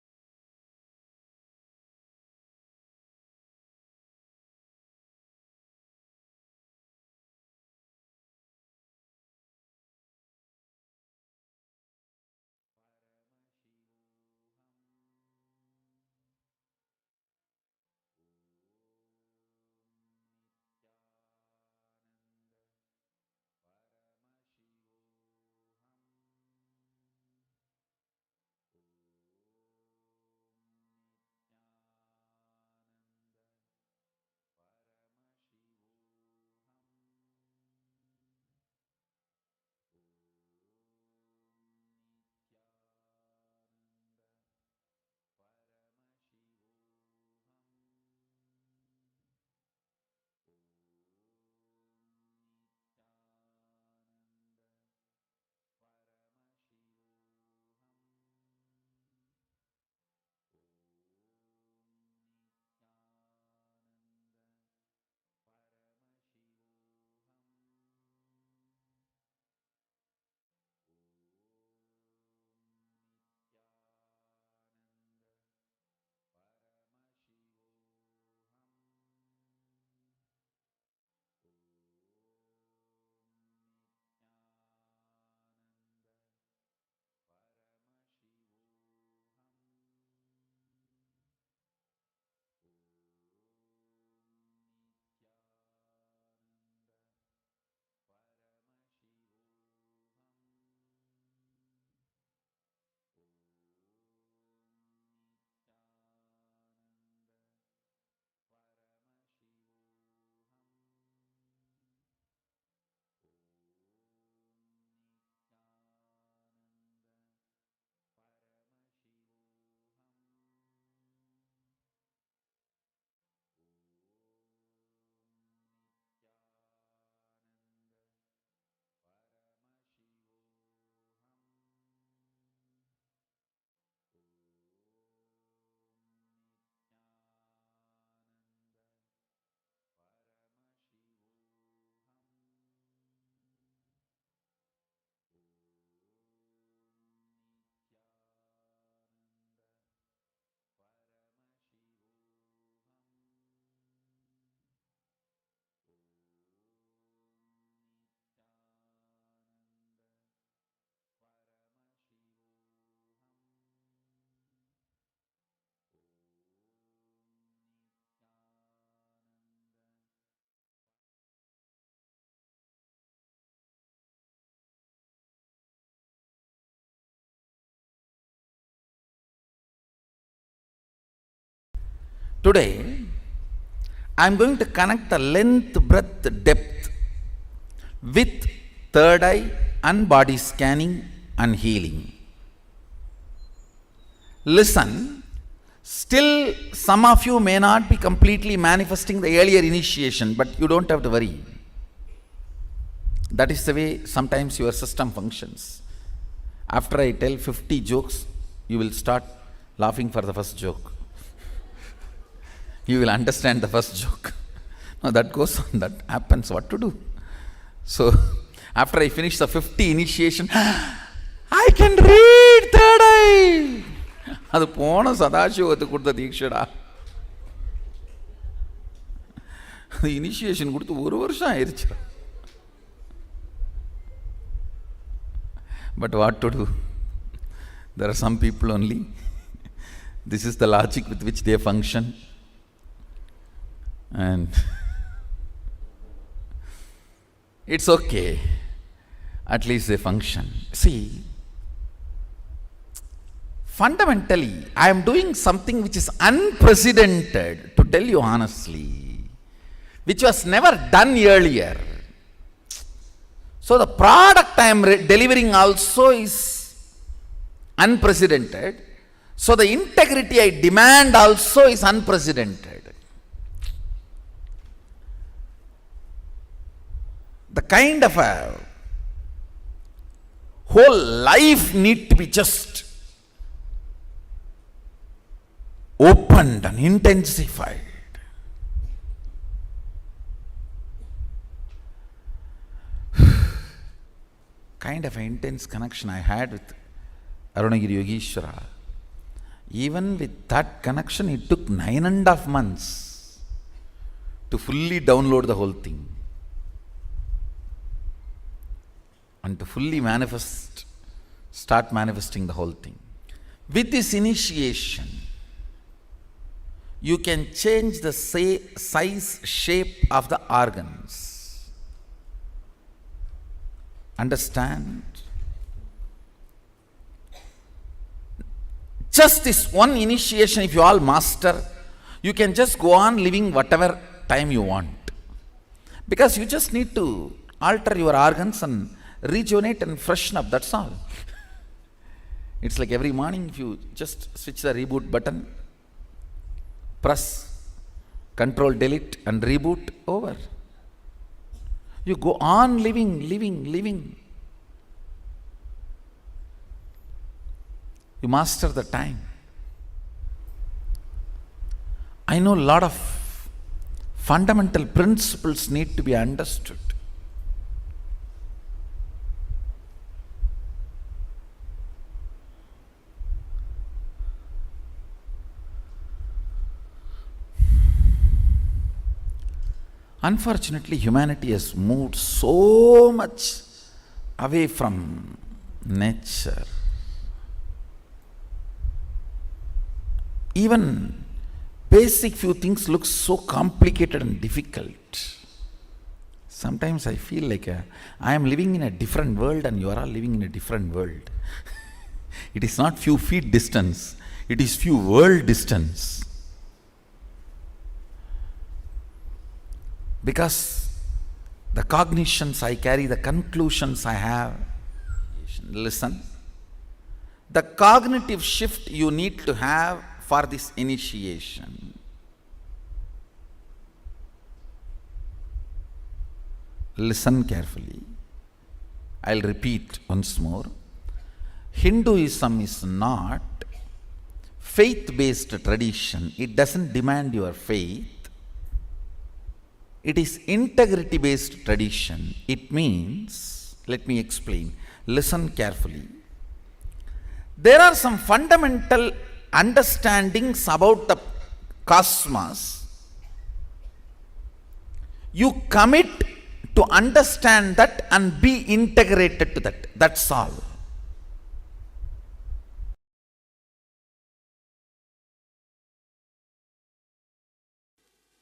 Today, I am going to connect the length, breadth, depth with third eye and body scanning and healing. Listen, still some of you may not be completely manifesting the earlier initiation, but you don't have to worry. That is the way sometimes your system functions. After I tell 50 jokes, you will start laughing for the first joke. You will understand the first joke. No, that goes on, that happens, what to do? So, after I finish the 50 initiation, I can read third eye. அது போன சதாசிவத்துக்கு கொடுத்த தீட்சடா. அது initiation கொடுத்து 1 வருஷம் ஆயிடுச்சு. But what to do? There are some people only. This is the logic with which they function. And it's okay. At least they function. See, fundamentally, I am doing something which is unprecedented, to tell you honestly, which was never done earlier. So the product I am delivering also is unprecedented. So the integrity I demand also is unprecedented. The kind of a whole life need to be just opened and intensified. kind of intense connection I had with Arunagiri Yogeshwara. Even with that connection, it took 9.5 months to fully download the whole thing and to fully start manifesting the whole thing. With this initiation, you can change the size, shape of the organs. Understand? Just this one initiation, if you all master, you can just go on living whatever time you want. Because you just need to alter your organs and rejuvenate and freshen up, that's all. It's like every morning, if you just switch the reboot button, press Control Delete and reboot, over. You go on living. You master the time. I know a lot of fundamental principles need to be understood. Unfortunately, humanity has moved so much away from nature. Even basic few things look so complicated and difficult. Sometimes I feel like I am living in a different world and you are all living in a different world. It is not few feet distance, it is few world distance. Because the cognitions I carry, the conclusions I have, listen, the cognitive shift you need to have for this initiation. Listen carefully. I'll repeat once more. Hinduism is not faith-based tradition. It doesn't demand your faith. It is integrity-based tradition. It means, let me explain. Listen carefully. There are some fundamental understandings about the cosmos. You commit to understand that and be integrated to that. That's all.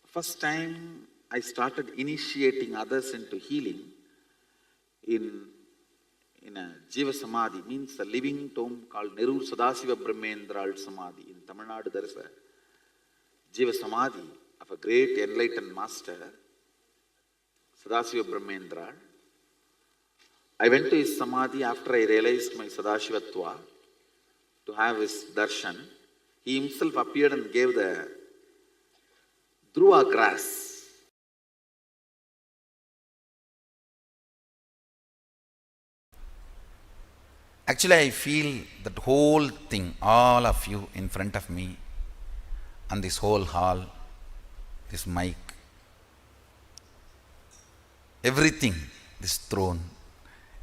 First time I started initiating others into healing in a Jiva Samadhi, means a living tomb called Nerur Sadasiva Brahmendral Samadhi. In Tamil Nadu there is a Jiva Samadhi of a great enlightened master, Sadasiva Brahmendral. I went to his Samadhi after I realized my Sadashivatva to have his darshan. He himself appeared and gave the Dhruva grass. Actually, I feel that whole thing, all of you in front of me, and this whole hall, this mic, everything, this throne,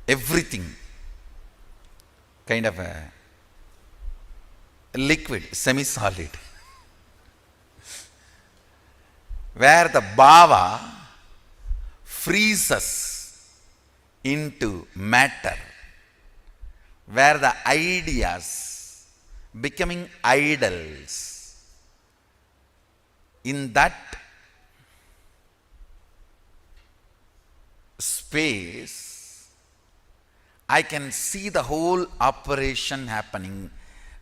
everything, kind of a liquid, semi-solid, where the bhava freezes into matter, where the ideas becoming idols. In that space, I can see the whole operation happening.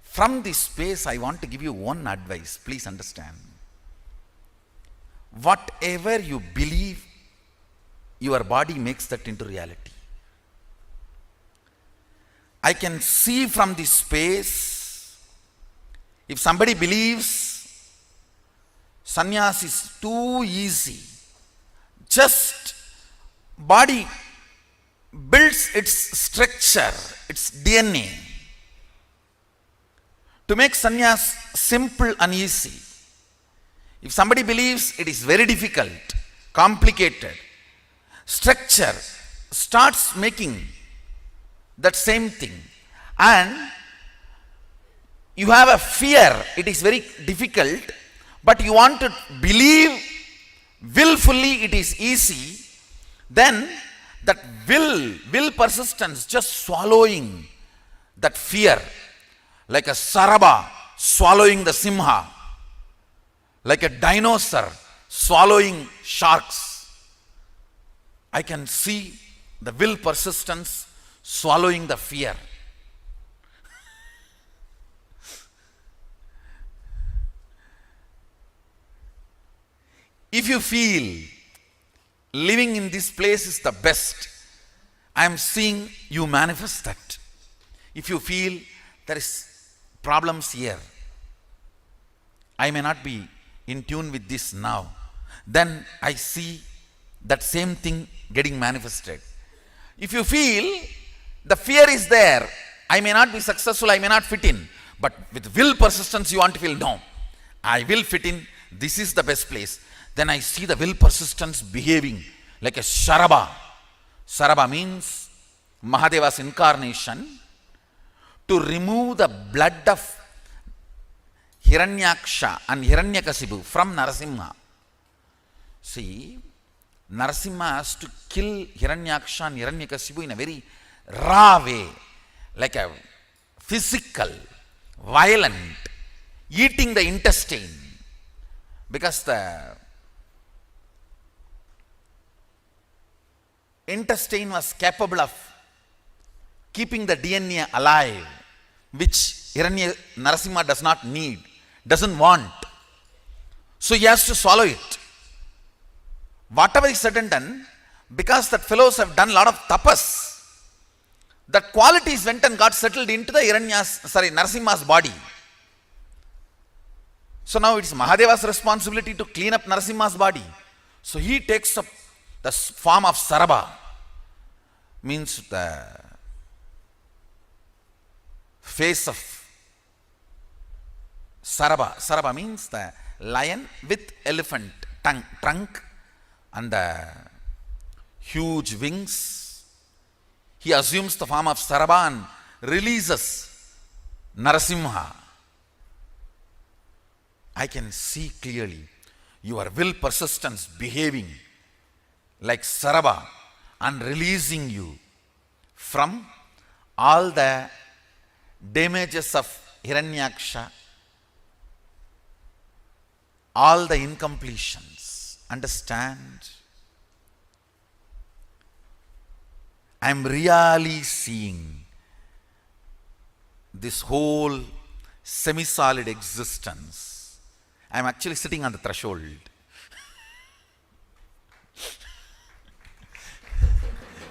From this space, I want to give you one advice. Please understand. Whatever you believe, your body makes that into reality. I can see from this space, if somebody believes sannyas is too easy, just body builds its structure, its DNA, to make sannyas simple and easy. If somebody believes it is very difficult, complicated, structure starts making that same thing. And you have a fear, it is very difficult, but you want to believe willfully, it is easy. Then that will persistence, just swallowing that fear, like a saraba swallowing the simha, like a dinosaur swallowing sharks. I can see the will persistence swallowing the fear. If you feel living in this place is the best, I am seeing you manifest that. If you feel there is problems here, I may not be in tune with this now, then I see that same thing getting manifested. If you feel the fear is there, I may not be successful, I may not fit in, but with will persistence you want to feel, no, I will fit in, this is the best place. Then I see the will persistence behaving like a Sharaba. Saraba means Mahadeva's incarnation to remove the blood of Hiranyaksha and Hiranyakasipu from Narasimha. See, Narasimha has to kill Hiranyaksha and Hiranyakasipu in a very raw way, like a physical, violent, eating the intestine, because the intestine was capable of keeping the DNA alive, which Narasimha does not need, doesn't want. So he has to swallow it. Whatever is said and done, because that fellows have done a lot of tapas, that qualities went and got settled into the Narasimha's body. So now it's Mahadeva's responsibility to clean up Narasimha's body. So he takes up the form of Saraba, means the face of Saraba. Saraba means the lion with elephant trunk and the huge wings. He assumes the form of Saraba and releases Narasimha. I can see clearly your will persistence behaving like Saraba and releasing you from all the damages of Hiranyaksha, all the incompletions. Understand? I am really seeing this whole semi-solid existence. I am actually sitting on the threshold.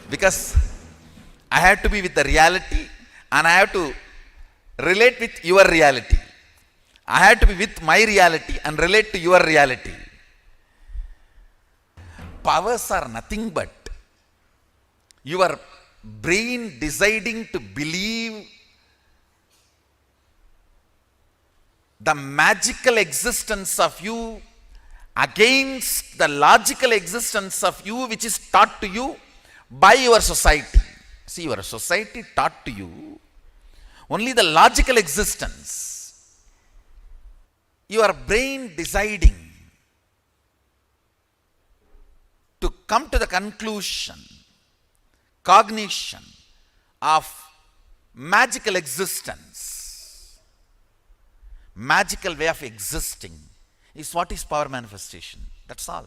Because I have to be with the reality and I have to relate with your reality. I have to be with my reality and relate to your reality. Powers are nothing but your brain deciding to believe the magical existence of you against the logical existence of you, which is taught to you by your society. See, your society taught to you only the logical existence. Your brain deciding to come to the conclusion, cognition of magical existence, magical way of existing is what is power manifestation. That's all.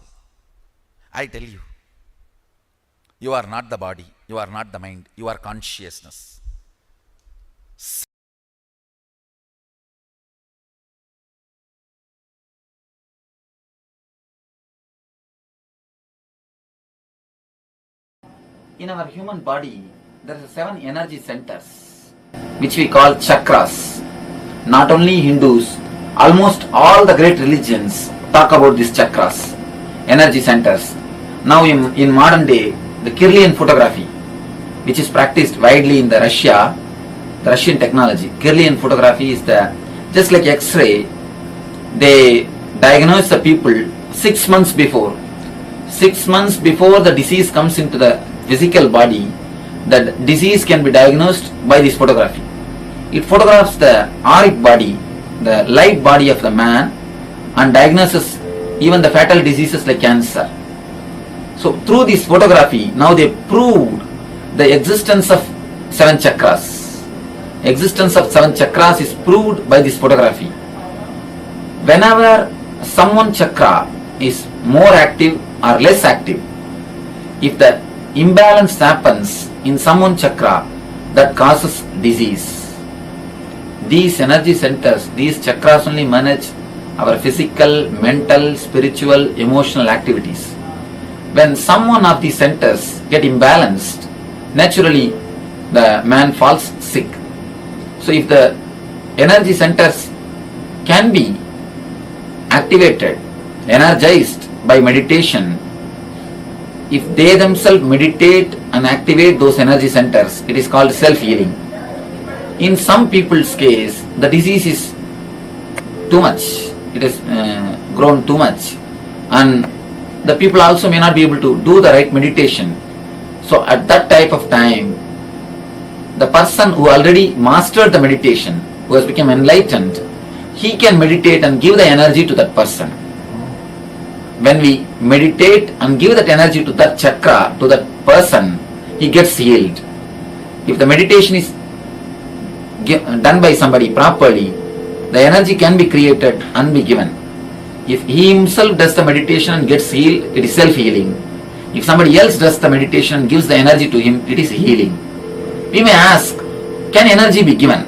I tell you. You are not the body, you are not the mind, you are consciousness. In our human body, there are 7 energy centers, which we call chakras. Not only Hindus, almost all the great religions talk about these chakras, energy centers. Now in modern day, the Kirlian photography, which is practiced widely in the Russian technology. Kirlian photography is just like X-ray, they diagnose the people 6 months before. 6 months before the disease comes into the physical body, that disease can be diagnosed by this photography. It photographs the auric body, the light body of the man, and diagnoses even the fatal diseases like cancer. So through this photography, now they proved the existence of 7 chakras. Existence of 7 chakras is proved by this photography. Whenever someone chakra is more active or less active, if the imbalance happens in someone chakra, that causes disease. These energy centers, these chakras only manage our physical, mental, spiritual, emotional activities. When some one of these centers get imbalanced, naturally the man falls sick. So if the energy centers can be activated, energized by meditation, if they themselves meditate and activate those energy centers, it is called self-healing. In some people's case, the disease is too much, it has grown too much, and the people also may not be able to do the right meditation. So at that type of time, the person who already mastered the meditation, who has become enlightened, he can meditate and give the energy to that person. When we meditate and give that energy to that chakra, to that person, he gets healed. If the meditation is done by somebody properly, the energy can be created and be given. If he himself does the meditation and gets healed, it is self-healing. If somebody else does the meditation and gives the energy to him, it is healing. We may ask, can energy be given?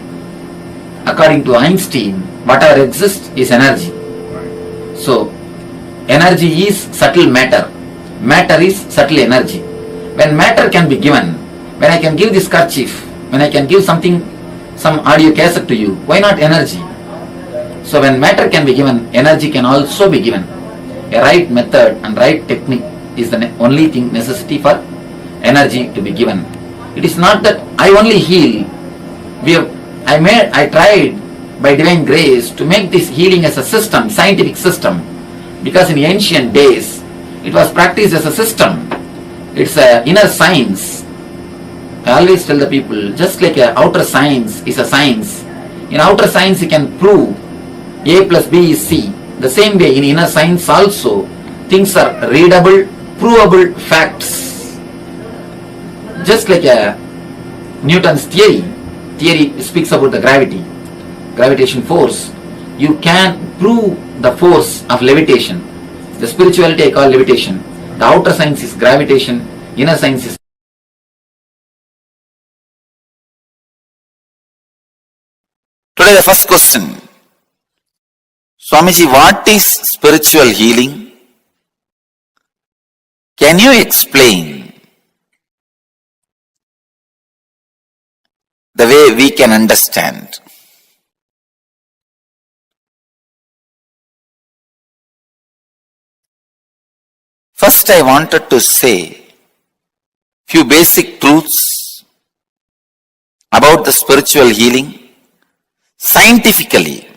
According to Einstein, whatever exists is energy. So, energy is subtle matter. Matter is subtle energy. When matter can be given, when I can give this kerchief, when I can give something, some audio cassette to you, why not energy? So when matter can be given, energy can also be given. A right method and right technique is the only thing necessity for energy to be given. It is not that I only heal. I tried by divine grace to make this healing as a system, scientific system, because in ancient days it was practiced as a system. It's an inner science. I always tell the people, just like an outer science is a science, in outer science you can prove A plus B is C. The same way in inner science also, things are readable, provable facts. Just like Newton's theory speaks about the gravitation force. You can prove the force of levitation. The spirituality I call levitation. The outer science is gravitation, inner science is. Today the first question. Swamiji, what is spiritual healing? Can you explain the way we can understand? First, I wanted to say few basic truths about the spiritual healing scientifically.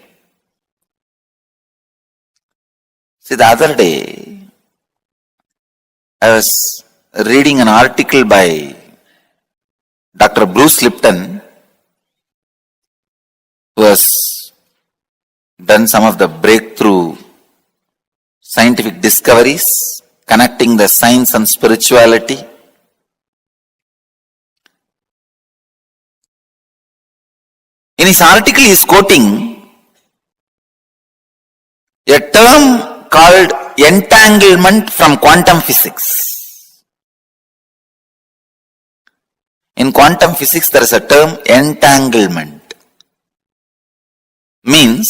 See, the other day, I was reading an article by Dr. Bruce Lipton, who has done some of the breakthrough scientific discoveries connecting the science and spirituality. In his article, he is quoting a term called entanglement from quantum physics. In quantum physics, there is a term entanglement. Means,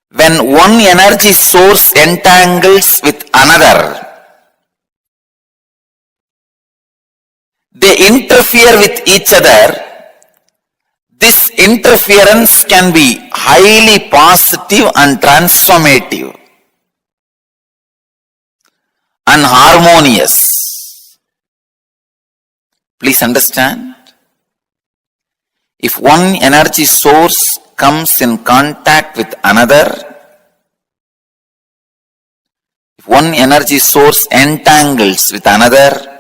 when one energy source entangles with another, they interfere with each other. This interference can be highly positive and transformative and harmonious. Please understand. If one energy source comes in contact with another, if one energy source entangles with another,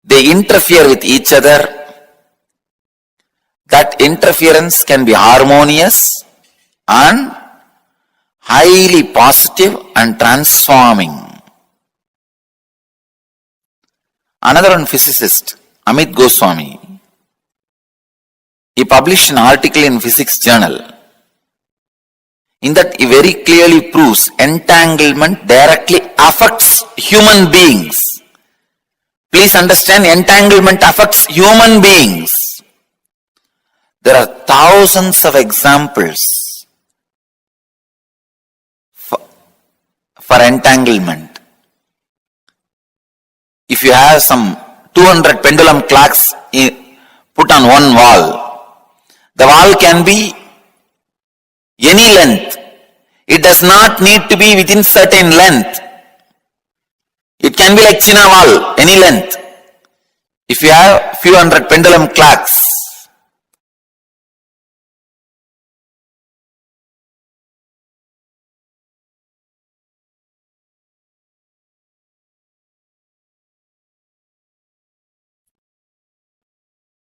they interfere with each other. That interference can be harmonious and highly positive and transforming. Another one physicist, Amit Goswami, he published an article in Physics Journal. In that he very clearly proves entanglement directly affects human beings. Please understand, entanglement affects human beings. There are thousands of examples for entanglement. If you have some 200 pendulum clocks put on one wall, the wall can be any length. It does not need to be within certain length. It can be like China wall, any length. If you have few hundred pendulum clocks,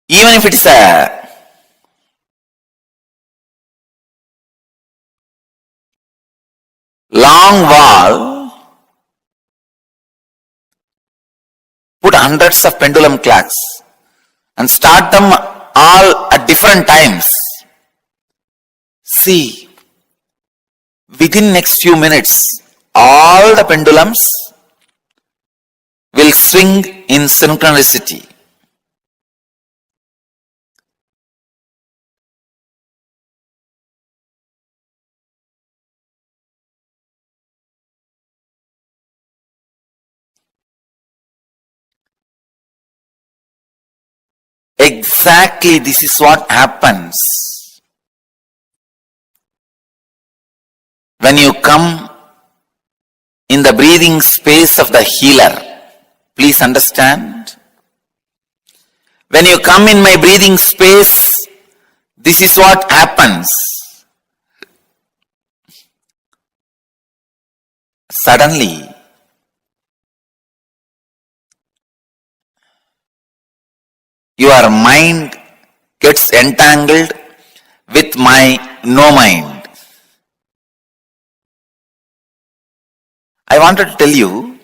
even if it is a long wall, put hundreds of pendulum clocks and start them all at different times. See, within next few minutes, all the pendulums will swing in synchronicity. Exactly, this is what happens when you come in the breathing space of the healer. Please understand. When you come in my breathing space, this is what happens. Suddenly, your mind gets entangled with my no mind. I wanted to tell you,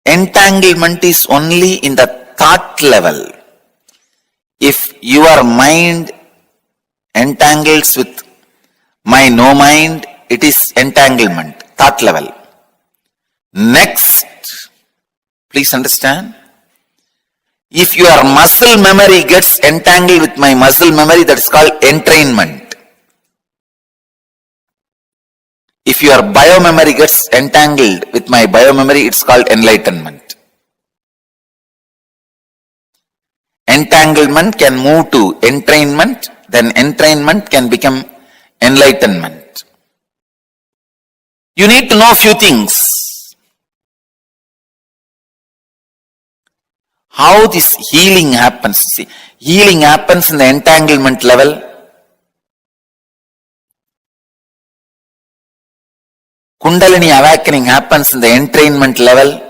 entanglement is only in the thought level. If your mind entangles with my no mind, it is entanglement, thought level. Next, please understand, if your muscle memory gets entangled with my muscle memory, that is called entrainment. If your biomemory gets entangled with my biomemory, it's called enlightenment. Entanglement can move to entrainment, then entrainment can become enlightenment. You need to know a few things. How this healing happens. See, healing happens in the entanglement level. Kundalini awakening happens in the entrainment level.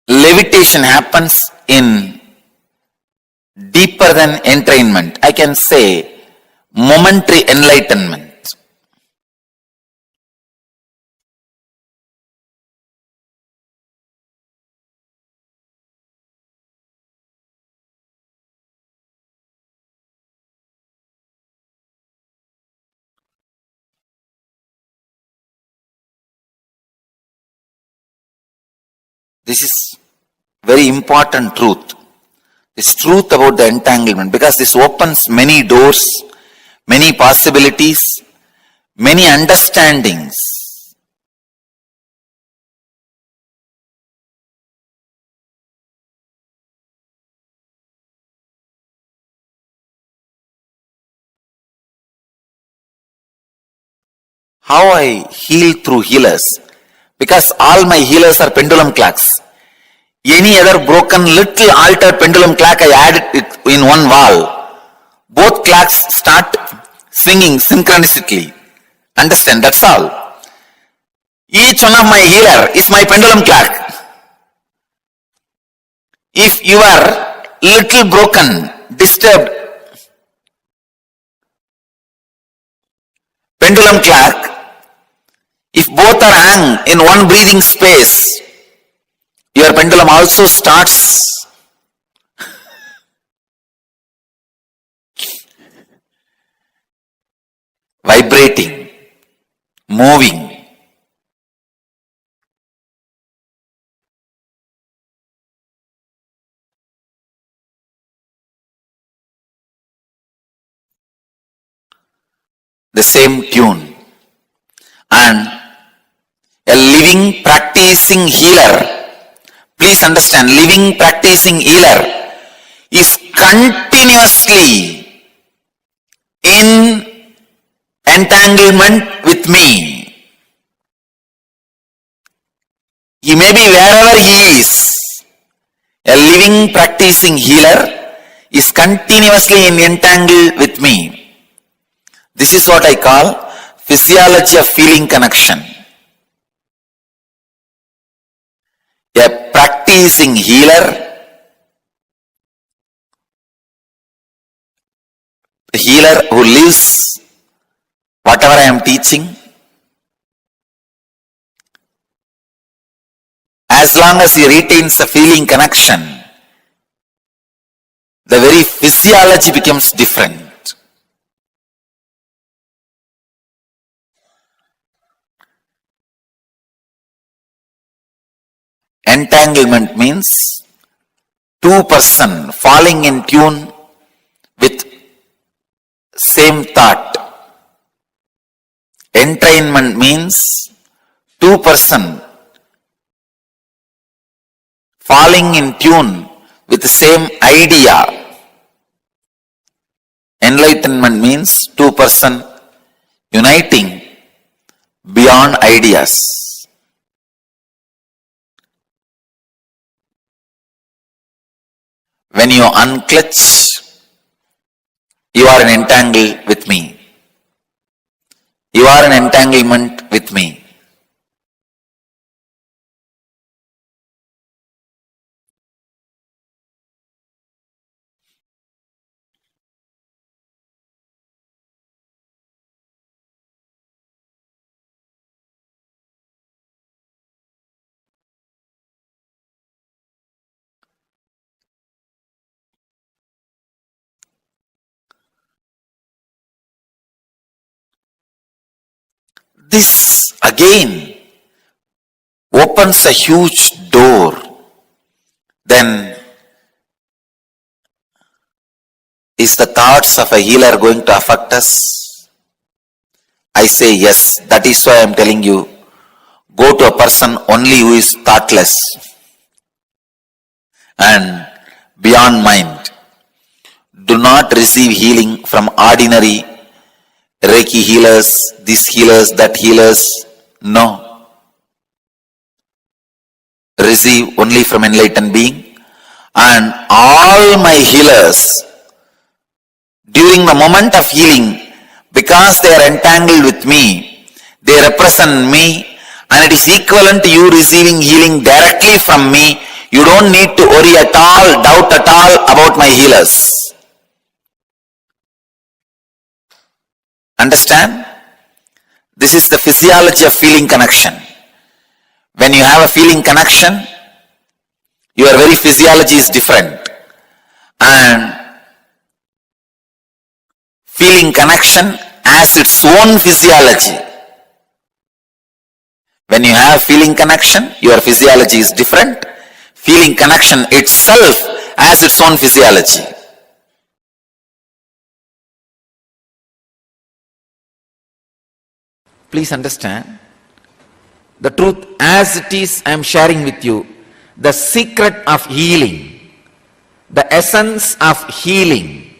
Levitation happens in deeper than entrainment. I can say momentary enlightenment. This is very important truth. This truth about the entanglement, because this opens many doors, many possibilities, many understandings. How I heal through healers? Because all my healers are pendulum clocks. Any other broken little altered pendulum clock, I add it in one wall. Both clocks start swinging synchronistically. Understand, that's all. Each one of my healer is my pendulum clock. If your little broken, disturbed pendulum clock, if both are hung in one breathing space, your pendulum also starts vibrating, moving. The same tune. And a living practicing healer, please understand, living practicing healer is continuously in entanglement with me. He may be wherever he is. A living practicing healer is continuously in entangle with me. This is what I call physiology of feeling connection. A practicing healer, a healer who lives whatever I am teaching, as long as he retains a feeling connection, the very physiology becomes different. Entanglement means two persons falling in tune with same thought. Entrainment means two persons falling in tune with the same idea. Enlightenment means two persons uniting beyond ideas. When you unclutch, you are in entangle with me. You are in entanglement with me. This again opens a huge door. Then is the thoughts of a healer going to affect us? I say yes. That is why I am telling you, go to a person only who is thoughtless and beyond mind. Do not receive healing from ordinary Reiki healers, this healers, that healers. No. Receive only from enlightened being. And all my healers, during the moment of healing, because they are entangled with me, they represent me, and it is equivalent to you receiving healing directly from me. You don't need to worry at all, doubt at all about my healers. Understand? This is the physiology of feeling connection. When you have a feeling connection, your very physiology is different. And feeling connection has its own physiology. When you have feeling connection, your physiology is different. Feeling connection itself has its own physiology. Please understand, the truth as it is I am sharing with you, the secret of healing, the essence of healing.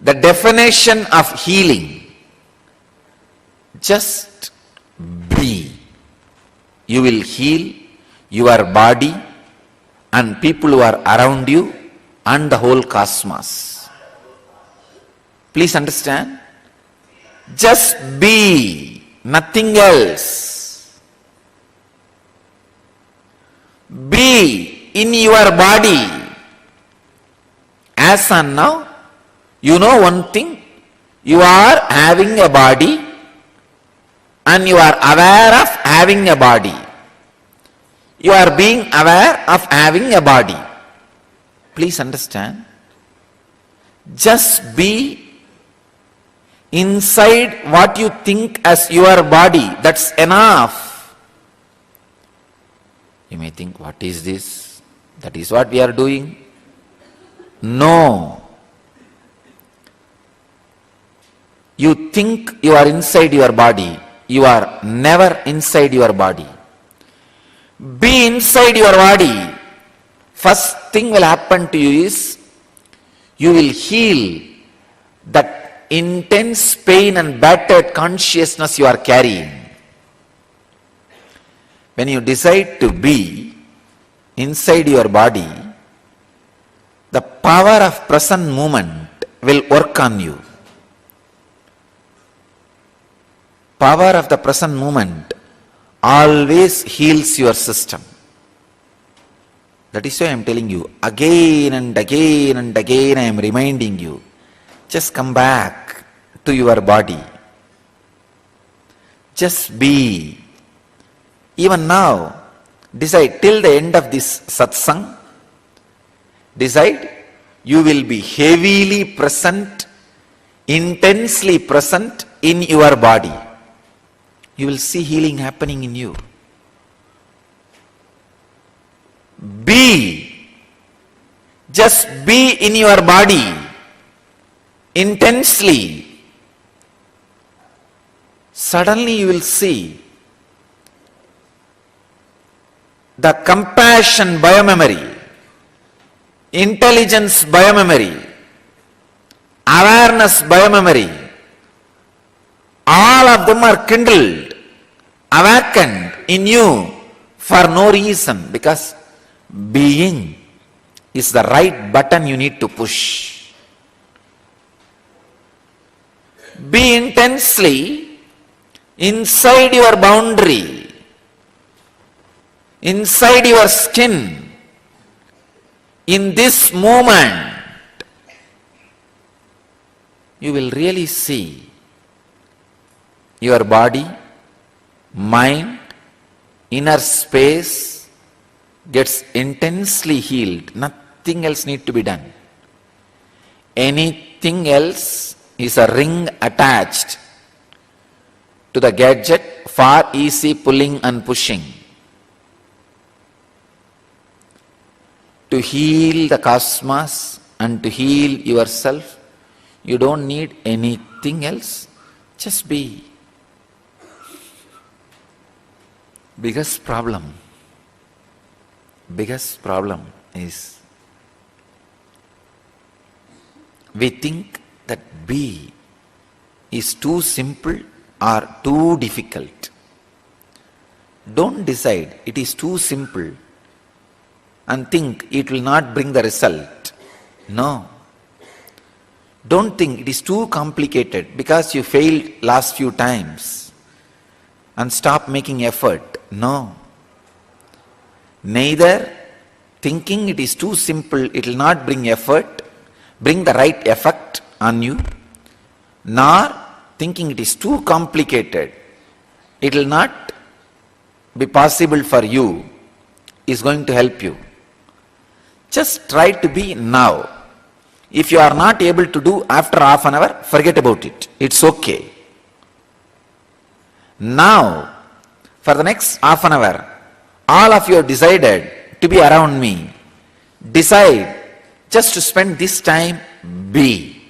The definition of healing, just be. You will heal your body and people who are around you and the whole cosmos. Please understand, just be, nothing else. Be in your body. As and now, you know one thing, you are having a body and you are aware of having a body. You are being aware of having a body. Please understand. Just be inside what you think as your body. That's enough. You may think, what is this? That is what we are doing. No. You think you are inside your body. You are never inside your body. Be inside your body. First thing will happen to you is, you will heal that intense pain and battered consciousness you are carrying. When you decide to be inside your body, the power of present moment will work on you. Power of the present moment always heals your system. That is why I am telling you, again and again and again I am reminding you, just come back to your body. Just be. Even now, decide till the end of this satsang, decide you will be heavily present, intensely present in your body. You will see healing happening in you. Be. Just be in your body intensely. Suddenly you will see the compassion biomemory, intelligence biomemory, awareness biomemory, all of them are kindled, awakened in you for no reason, because being is the right button you need to push. Be intensely inside your boundary, inside your skin, in this moment. You will really see your body, mind, inner space gets intensely healed. Nothing else need to be done. Anything else is a ring attached to the gadget for easy pulling and pushing. To heal the cosmos and to heal yourself, you don't need anything else. Just be. Biggest problem is, we think that be is too simple or too difficult. Don't decide it is too simple and think it will not bring the result. No. Don't think it is too complicated because you failed last few times and stop making effort. No. Neither thinking it is too simple, it will not bring effort, bring the right effect on you, nor thinking it is too complicated, it will not be possible for you, is going to help you. Just try to be now. If you are not able to do after half an hour, forget about it. It's okay. Now, for the next half an hour, all of you have decided to be around me. Decide just to spend this time, be.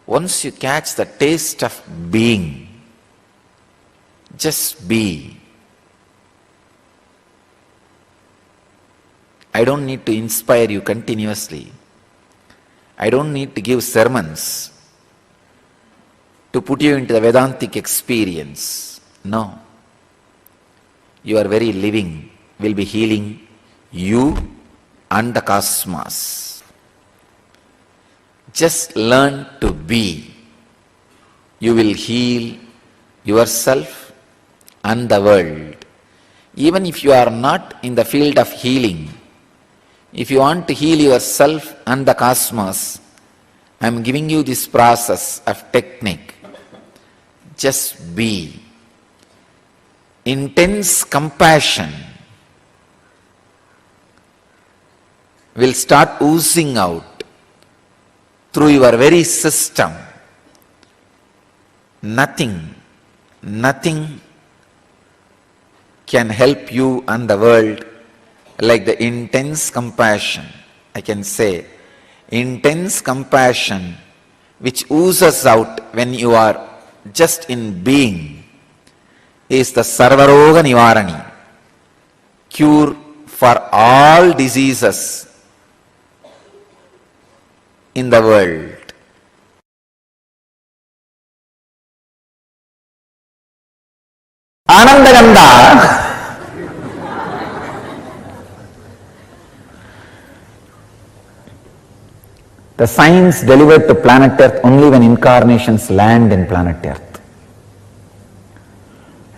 Once you catch the taste of being, just be. I don't need to inspire you continuously. I don't need to give sermons to put you into the Vedantic experience. No. Your very living will be healing you and the cosmos. Just learn to be. You will heal yourself and the world. Even if you are not in the field of healing, if you want to heal yourself and the cosmos, I am giving you this process of technique. Just be. Intense compassion will start oozing out through your very system. Nothing can help you and the world like the intense compassion. I can say intense compassion which oozes out when you are just in being is the Sarvaroga Nivarani, cure for all diseases in the world. Anandaganda the science delivered to planet Earth only when incarnations land in planet Earth.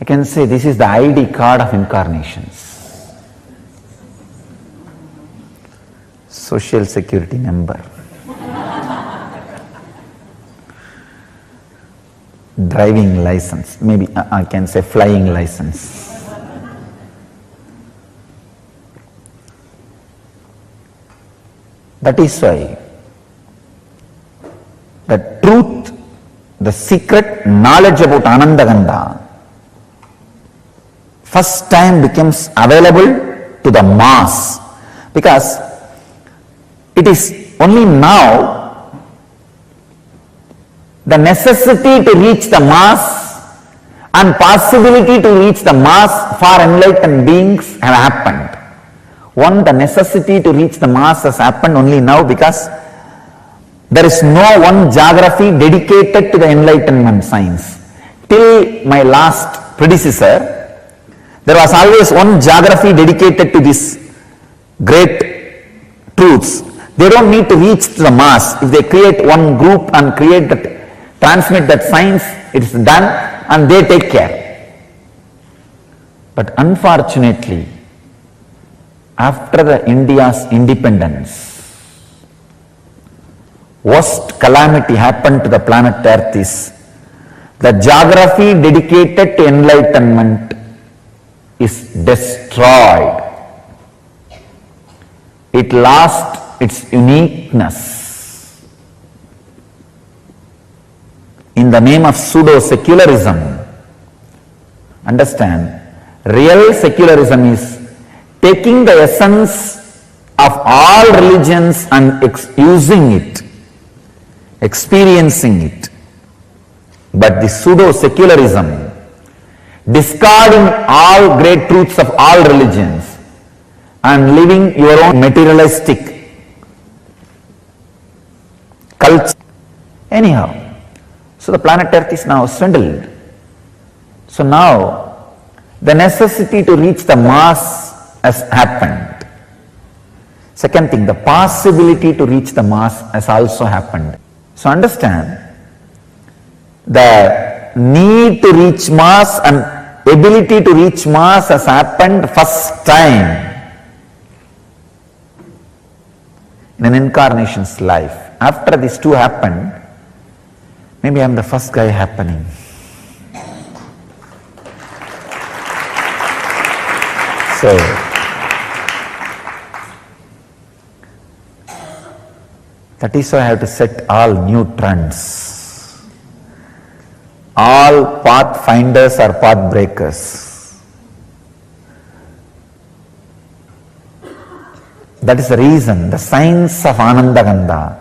I can say this is the ID card of incarnations. Social Security number. Driving license, maybe I can say flying license. That is why the truth, the secret knowledge about Anandaganda first time becomes available to the mass, because it is only now the necessity to reach the mass and possibility to reach the mass for enlightened beings have happened. One, the necessity to reach the mass has happened only now because there is no one geography dedicated to the enlightenment science. Till my last predecessor, there was always one geography dedicated to these great truths. They don't need to reach the mass. If they create one group and transmit that science, it is done and they take care. But unfortunately, after the India's independence, worst calamity happened to the planet Earth is the geography dedicated to enlightenment is destroyed. It lost its uniqueness in the name of pseudo-secularism. Understand, real secularism is taking the essence of all religions and using it, experiencing it. But the pseudo-secularism, discarding all great truths of all religions and living your own materialistic culture. Anyhow, so the planet Earth is now swindled. So now the necessity to reach the mass has happened. Second thing, the possibility to reach the mass has also happened. So understand, the need to reach mass and ability to reach mass has happened first time in an incarnation's life. After these two happened, maybe I am the first guy happening. So, that is why I have to set all new trends. All pathfinders are path breakers. That is the reason the science of Anandaganda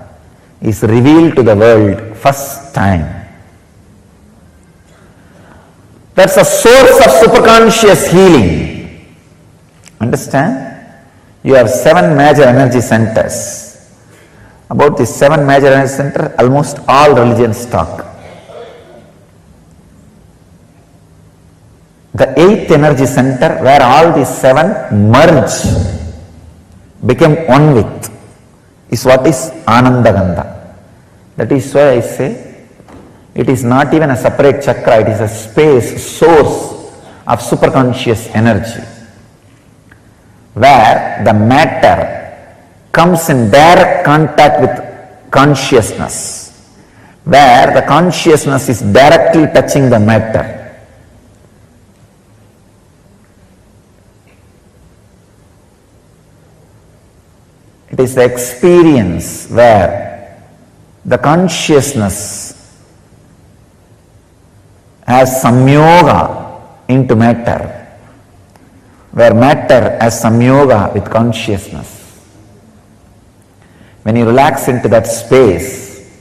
is revealed to the world first time. That's a source of superconscious healing. Understand? You have 7 major energy centers. About these 7 major energy centers, almost all religions talk. The 8th energy center, where all these 7 merge, became one with, is what is Anandaganda. That is why I say, it is not even a separate chakra, it is a space, source of superconscious energy. where the matter comes in direct contact with consciousness, where the consciousness is directly touching the matter. It is the experience where the consciousness has some yoga into matter, where matter has some yoga with consciousness. When you relax into that space,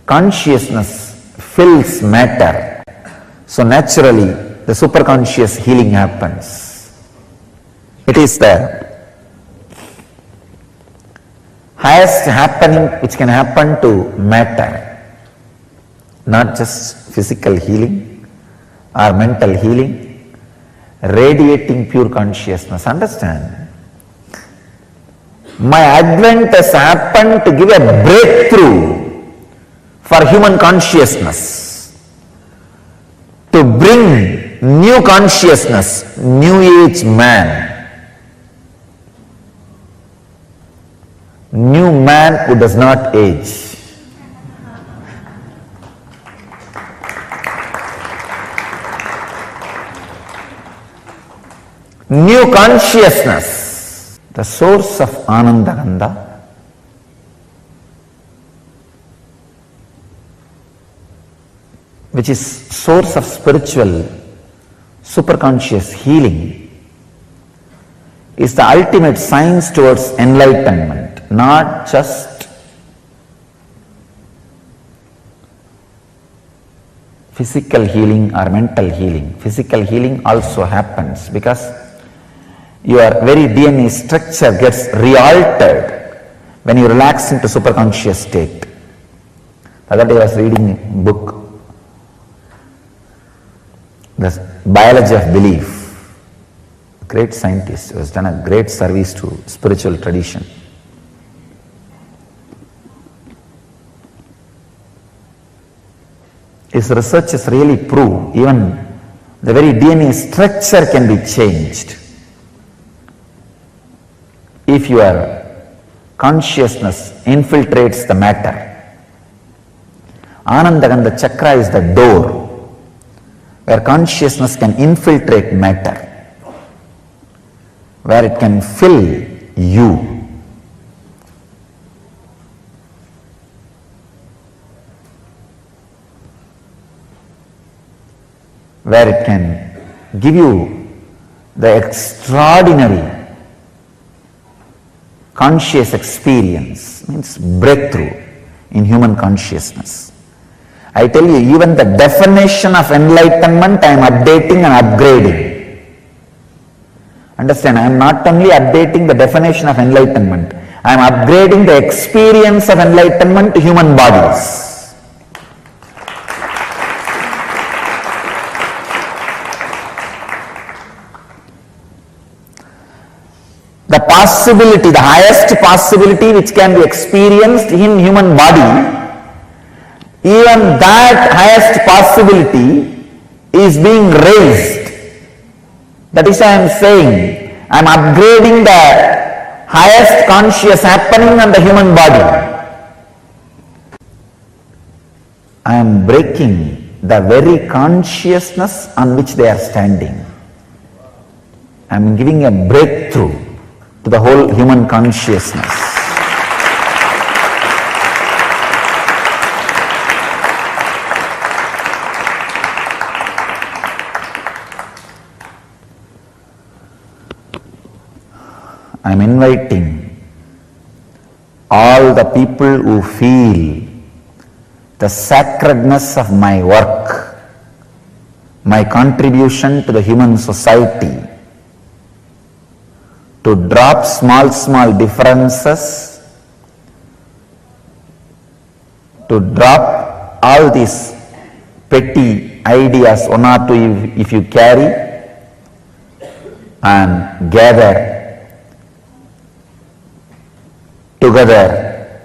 consciousness fills matter. So naturally, the superconscious healing happens. It is the highest happening which can happen to matter, not just physical healing or mental healing, radiating pure consciousness. Understand? My advent has happened to give a breakthrough for human consciousness, to bring new consciousness, new age man. New man who does not age. New consciousness, the source of Anandagandha, which is source of spiritual superconscious healing, is the ultimate science towards enlightenment. Not just physical healing or mental healing. Physical healing also happens because your very DNA structure gets re-altered when you relax into superconscious state. The other day I was reading a book, The Biology of Belief. A great scientist who has done a great service to spiritual tradition. His researches really prove even the very DNA structure can be changed if your consciousness infiltrates the matter. Anandagandha chakra is the door where consciousness can infiltrate matter, where it can fill you. Where it can give you the extraordinary conscious experience, means breakthrough in human consciousness. I tell you, even the definition of enlightenment I am updating and upgrading. Understand, I am not only updating the definition of enlightenment, I am upgrading the experience of enlightenment to human bodies. The possibility, the highest possibility which can be experienced in human body, even that highest possibility is being raised. That is why I am saying, I am upgrading the highest conscious happening on the human body. I am breaking the very consciousness on which they are standing. I am giving a breakthrough to the whole human consciousness. I am inviting all the people who feel the sacredness of my work, my contribution to the human society, to drop small differences, to drop all these petty ideas, one or two if you carry, and gather together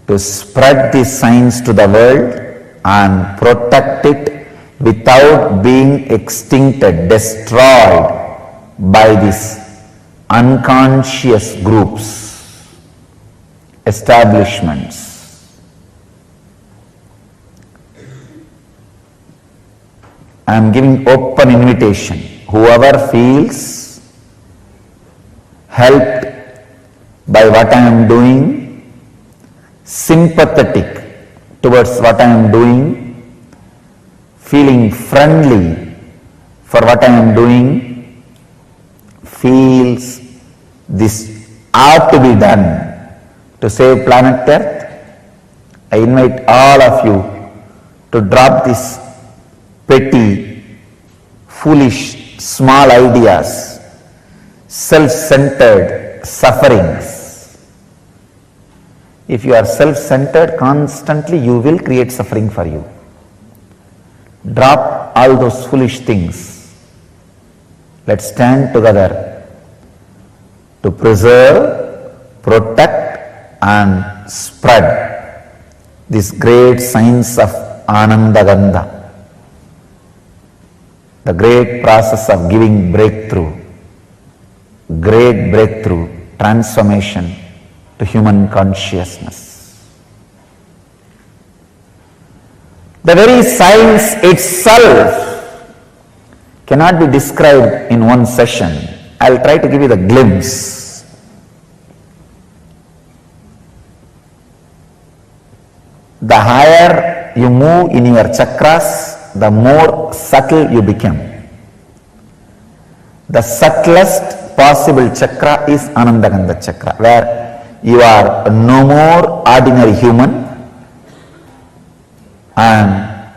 to spread this science to the world and protect it without being extincted, destroyed by these unconscious groups, establishments. I am giving open invitation. Whoever feels helped by what I am doing, sympathetic towards what I am doing, feeling friendly for what I am doing, feels this ought to be done to save planet Earth, I invite all of you to drop this petty, foolish, small ideas, self-centered sufferings. If you are self-centered constantly, you will create suffering for you. Drop all those foolish things. Let's stand together to preserve, protect and spread this great science of Anandagandha, the great process of giving breakthrough, great breakthrough, transformation to human consciousness. The very science itself cannot be described in one session. I'll try to give you the glimpse. The higher you move in your chakras, the more subtle you become. The subtlest possible chakra is Anandagandha chakra, where you are no more ordinary human and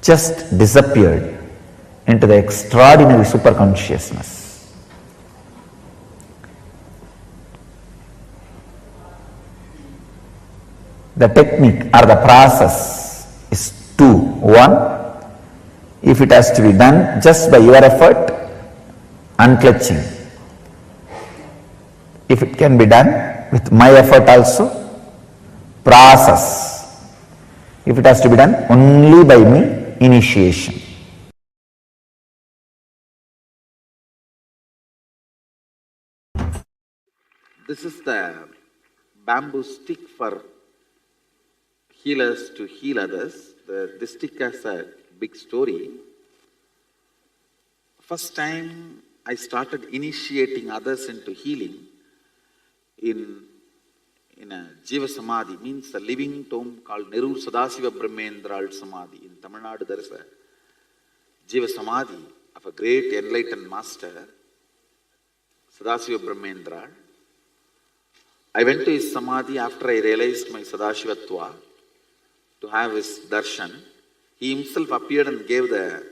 just disappeared into the extraordinary superconsciousness. The technique or the process is two. One, if it has to be done just by your effort, unclutching. If it can be done with my effort also, process. If it has to be done only by me, initiation. This is the bamboo stick for healers to heal others. This stick has a big story. First time I started initiating others into healing in a Jiva Samadhi, means a living tomb called Neru Sadasiva Brahmendral Samadhi. In Tamil Nadu there is a Jiva Samadhi of a great enlightened master, Sadasiva Brahmendral. I went to his Samadhi after I realized my Sadashivatva to have his darshan. He himself appeared and gave the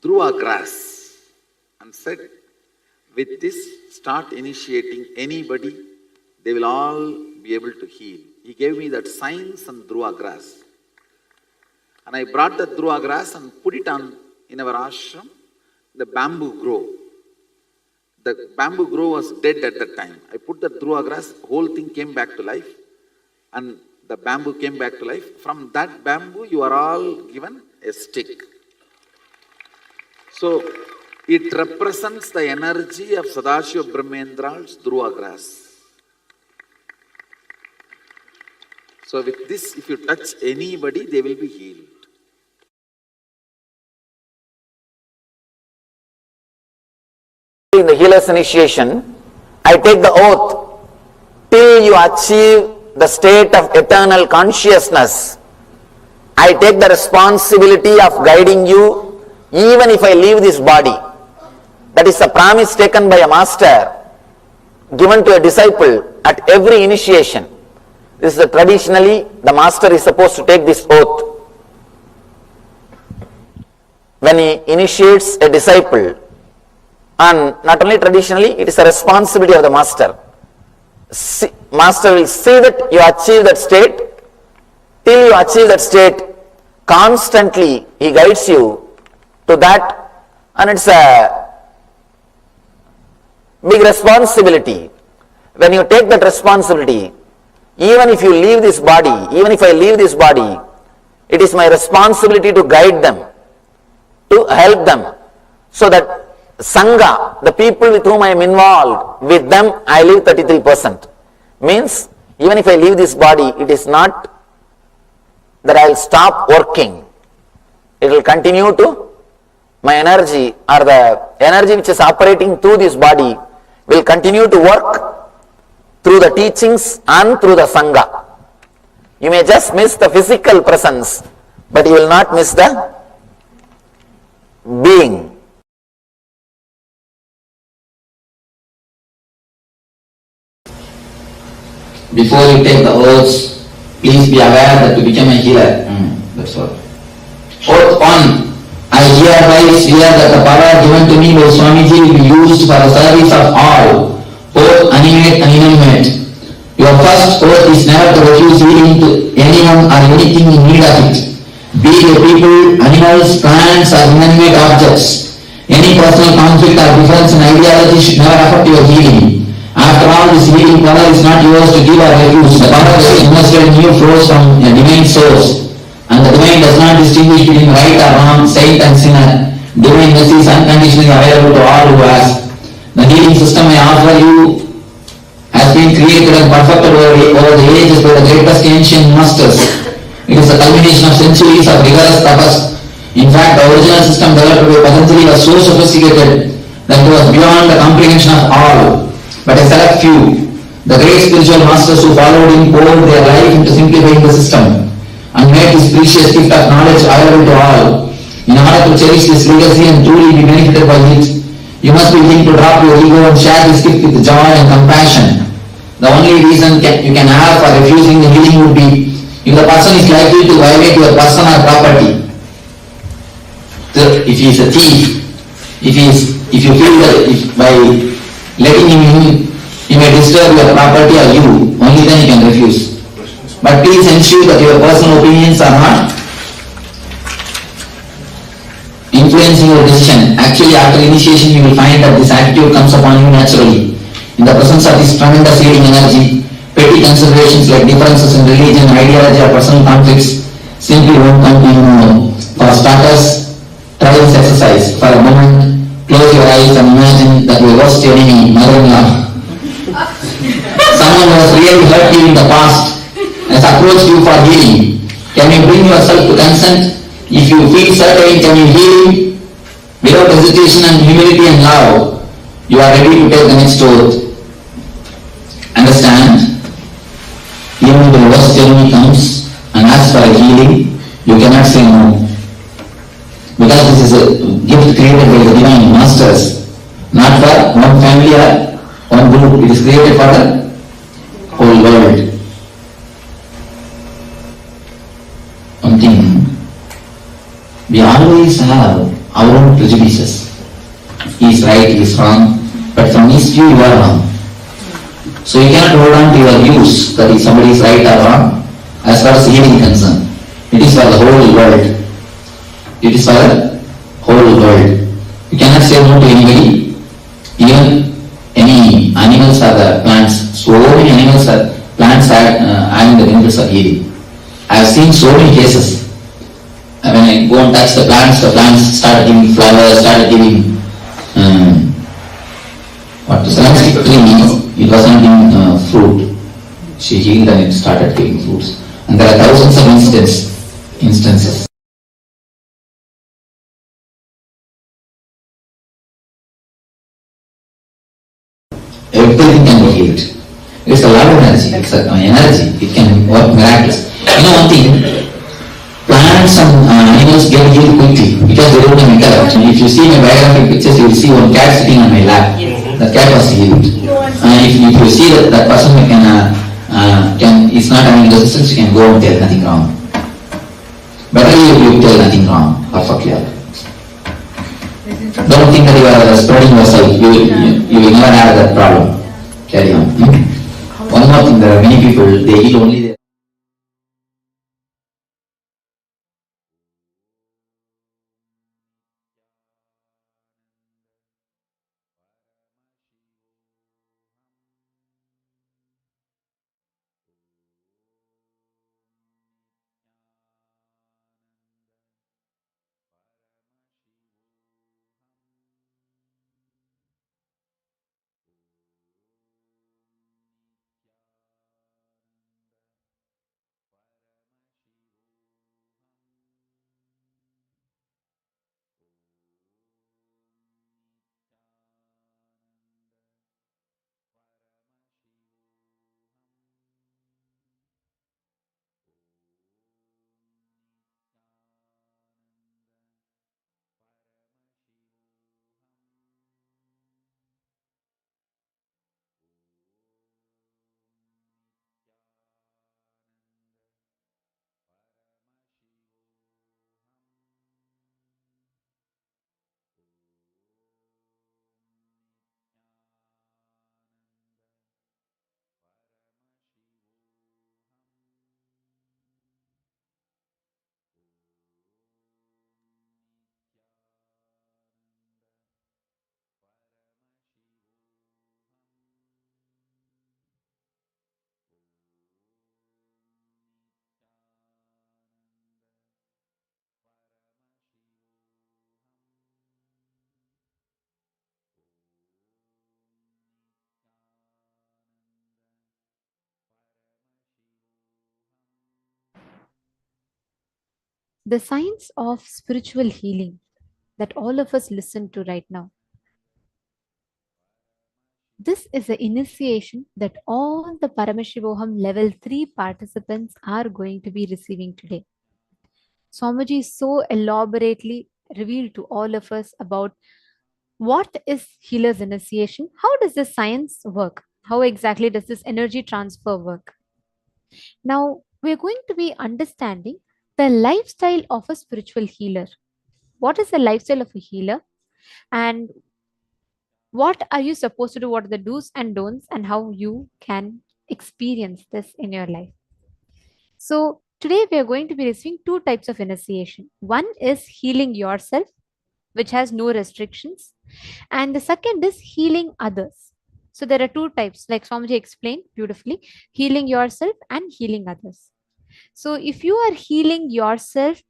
Dhruva grass and said, with this, start initiating anybody, they will all be able to heal. He gave me that science and Dhruva grass. And I brought the Dhruva grass and put it on in our ashram. The bamboo grew. The bamboo grove was dead at that time. I put the Dhruva grass, whole thing came back to life, and the bamboo came back to life. From that bamboo, you are all given a stick. So, it represents the energy of Sadashiva Brahmendral's Dhruva grass. So, with this, if you touch anybody, they will be healed. In the healer's initiation, I take the oath till you achieve the state of eternal consciousness. I take the responsibility of guiding you even if I leave this body. That is a promise taken by a master, given to a disciple at every initiation. This is traditionally the master is supposed to take this oath. When he initiates a disciple, and not only traditionally, it is a responsibility of the master. Master will see that you achieve that state. Till you achieve that state, constantly he guides you to that, and it's a big responsibility. When you take that responsibility, even if you leave this body, even if I leave this body, it is my responsibility to guide them, to help them, so that Sangha, the people with whom I am involved, with them I live 33%. Means, even if I leave this body, it is not that I will stop working. It will continue to, my energy or the energy which is operating through this body will continue to work through the teachings and through the Sangha. You may just miss the physical presence, but you will not miss the being. Before you take the oaths, please be aware that to become a healer. That's all. Oath 1. I hereby swear that the power given to me by Swamiji will be used for the service of all, both animate and inanimate. Your first oath is never to refuse healing to anyone or anything in need of it, be they people, animals, plants, or inanimate objects. Any personal conflict or difference in ideology should never affect your healing. After all, this healing power is not yours to give or refuse. The power that is invested in you flows from a divine source, and the divine does not distinguish between right or wrong, saint and sinner. Divine mercy is unconditionally available to all who ask. The healing system I offer you has been created and perfected over the ages by the greatest ancient masters. It is a culmination of centuries of rigorous tapas. In fact, the original system developed by Patanjali was so sophisticated that it was beyond the comprehension of all. But a select few, the great spiritual masters who followed him, poured their life into simplifying the system and made this precious gift of knowledge available to all. In order to cherish this legacy and truly be benefited by it, you must be willing to drop your ego and share this gift with joy and compassion. The only reason you can have for refusing the healing would be if the person is likely to violate your person or property. If he is a thief, if you feel that by letting him in, he may disturb your property or you, only then you can refuse. But please ensure that your personal opinions are not influencing your decision. Actually, after initiation, you will find that this attitude comes upon you naturally. In the presence of this tremendous healing energy, petty considerations like differences in religion, ideology, or personal conflicts simply won't come to you more. For starters, try this exercise. For a moment, close your eyes and imagine that your worst enemy, mother-in-law, someone who has really hurt you in the past, has approached you for healing. Can you bring yourself to consent? If you feel certain, can you heal him? Without hesitation and humility and love, you are ready to take the next oath. Understand? Even if the worst enemy comes and asks for a healing, you cannot say no. Because this is a gift created by the divine masters, not for one family or one group. It is created for the whole world. One thing, we always have our own prejudices. He is right, he is wrong, but from his view you are wrong. So you cannot hold on to your views that if somebody is right or wrong as far as healing is concerned. It is for the whole world. It is for the whole world. You cannot say no to anybody, even any animals or the plants. So many animals or plants are having the benefits of healing. I have seen so many cases. When I go and touch the plants start giving flowers, start giving plastic tree. It was not giving fruit. She healed and it started giving fruits. And there are thousands of instances. Everything can be healed. It's a lot of energy. It's an energy. It can work miraculous. You know one thing, plants and animals get healed quickly because they don't have intellect. If you see my biographic pictures, you will see one cat sitting on my lap. The cat was healed. If you see that person is not having resistance, you can go and tell nothing wrong. Better you tell nothing wrong, perfectly. Don't think that you are spreading yourself. You will never have that problem. Carry on. One more thing, there are many people, they heal only their the science of spiritual healing that all of us listen to right now. This is the initiation that all the Paramashivoham Level 3 participants are going to be receiving today. Swamiji so elaborately revealed to all of us about what is healer's initiation, how does this science work, how exactly does this energy transfer work. Now, we're going to be understanding the lifestyle of a spiritual healer. What is the lifestyle of a healer? And what are you supposed to do? What are the do's and don'ts, and how you can experience this in your life? So, today we are going to be receiving two types of initiation. One is healing yourself, which has no restrictions, and the second is healing others. So, there are two types, like Swamiji explained beautifully, healing yourself and healing others. So, if you are healing yourself,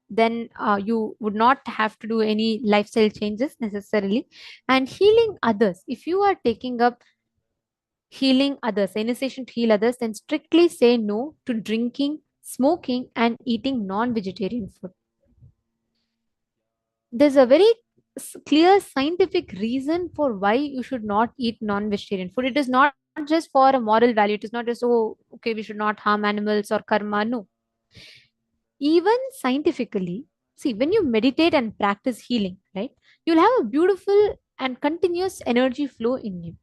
then you would not have to do any lifestyle changes necessarily. And healing others, if you are taking up healing others, initiation to heal others, then strictly say no to drinking, smoking, and eating non-vegetarian food. There's a very clear scientific reason for why you should not eat non-vegetarian food. It is not just for a moral value. It is not just, oh, okay, we should not harm animals or karma. No. Even scientifically, see, when you meditate and practice healing, right, you'll have a beautiful and continuous energy flow in you.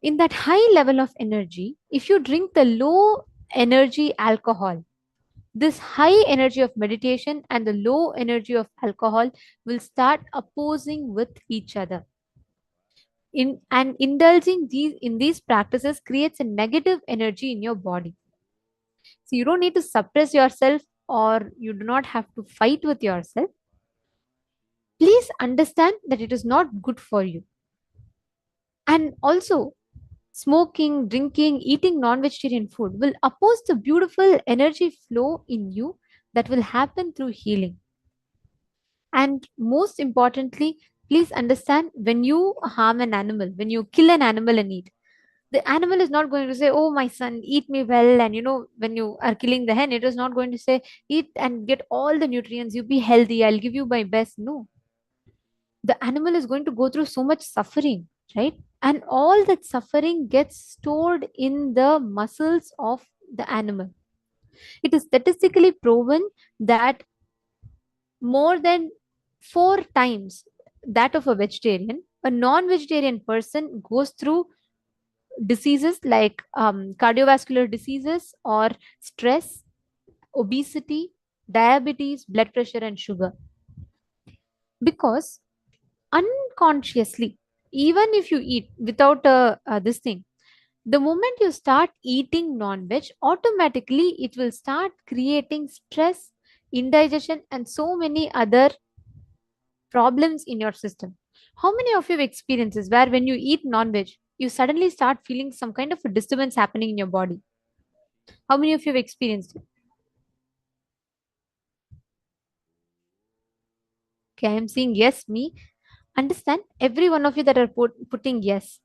In that high level of energy, if you drink the low energy alcohol, this high energy of meditation and the low energy of alcohol will start opposing with each other. And indulging in these practices creates a negative energy in your body. So you don't need to suppress yourself, or you do not have to fight with yourself. Please understand that it is not good for you. And also, smoking, drinking, eating non-vegetarian food will oppose the beautiful energy flow in you that will happen through healing. And most importantly, please understand, when you harm an animal, when you kill an animal and eat, the animal is not going to say, oh, my son, eat me well. And when you are killing the hen, it is not going to say, eat and get all the nutrients, you be healthy, I'll give you my best. No. The animal is going to go through so much suffering, right? And all that suffering gets stored in the muscles of the animal. It is statistically proven that more than 4 times that of a vegetarian, a non-vegetarian person goes through diseases like cardiovascular diseases or stress, obesity, diabetes, blood pressure, and sugar. Because unconsciously, even if you eat without this thing, the moment you start eating non-veg, automatically it will start creating stress, indigestion, and so many other problems in your system. How many of you have experiences where when you eat non-veg, you suddenly start feeling some kind of a disturbance happening in your body? How many of you have experienced it? Okay, I am saying yes, me. Understand, every one of you that are putting yes.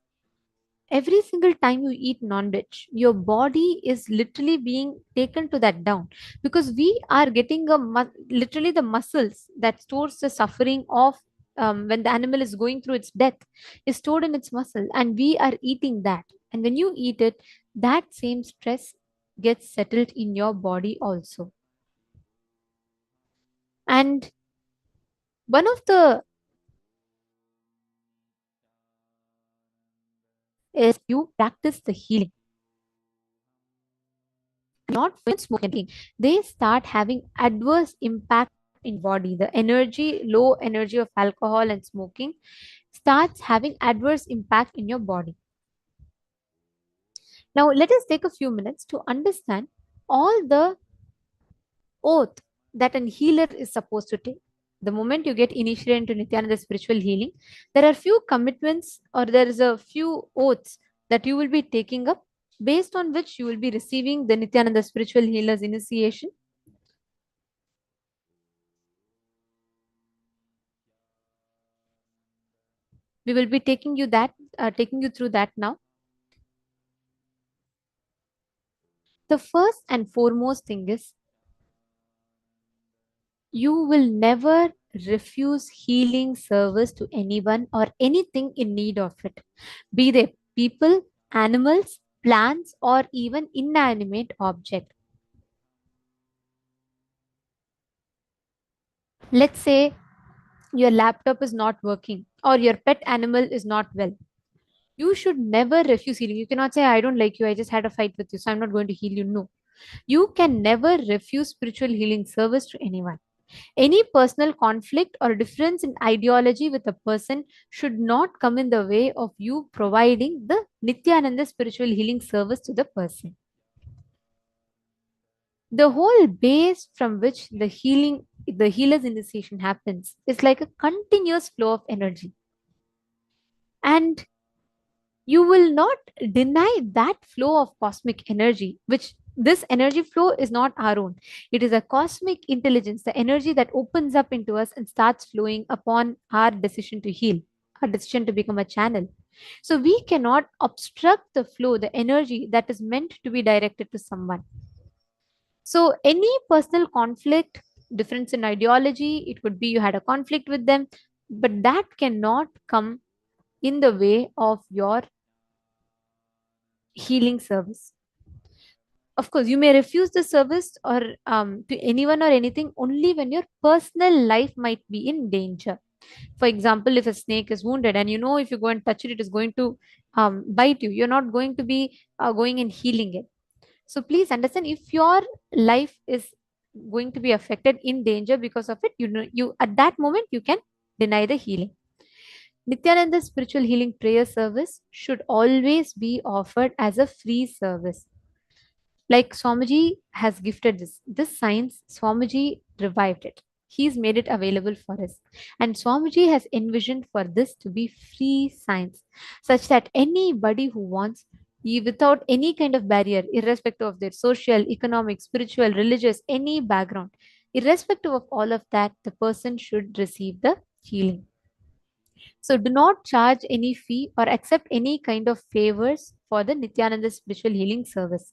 Every single time you eat non-veg, your body is literally being taken to that down, because we are getting literally the muscles that stores the suffering of when the animal is going through its death is stored in its muscle, and we are eating that. And when you eat it, that same stress gets settled in your body also. And one of the is you practice the healing, not when smoking, they start having adverse impact in body. The low energy of alcohol and smoking starts having adverse impact in your body. Now let us take a few minutes to understand all the oath that an healer is supposed to take. The moment you get initiated into Nithyananda spiritual healing, there are few commitments, or there is a few oaths that you will be taking up, based on which you will be receiving the Nithyananda spiritual healer's initiation. We will be taking you through that now. The first and foremost thing is you will never refuse healing service to anyone or anything in need of it, be they people, animals, plants, or even inanimate object. Let's say your laptop is not working or your pet animal is not well. You should never refuse healing. You cannot say, I don't like you, I just had a fight with you, so I'm not going to heal you. No. You can never refuse spiritual healing service to anyone. Any personal conflict or difference in ideology with a person should not come in the way of you providing the Nithyananda spiritual healing service to the person. The whole base from which the healer's initiation happens is like a continuous flow of energy. And you will not deny that flow of cosmic energy, which this energy flow is not our own. It is a cosmic intelligence, the energy that opens up into us and starts flowing upon our decision to heal, our decision to become a channel. So we cannot obstruct the flow, the energy that is meant to be directed to someone. So any personal conflict, difference in ideology, it could be you had a conflict with them, but that cannot come in the way of your healing service. Of course, you may refuse the service or to anyone or anything only when your personal life might be in danger. For example, if a snake is wounded and you know if you go and touch it, it is going to bite you. You're not going to be going and healing it. So please understand, if your life is going to be affected in danger because of it, you at that moment you can deny the healing. Nithyananda's spiritual healing prayer service should always be offered as a free service. Like Swamiji has gifted this science, Swamiji revived it. He's made it available for us. And Swamiji has envisioned for this to be free science, such that anybody who wants, without any kind of barrier, irrespective of their social, economic, spiritual, religious, any background, irrespective of all of that, the person should receive the healing. So do not charge any fee or accept any kind of favors for the Nithyananda spiritual healing service.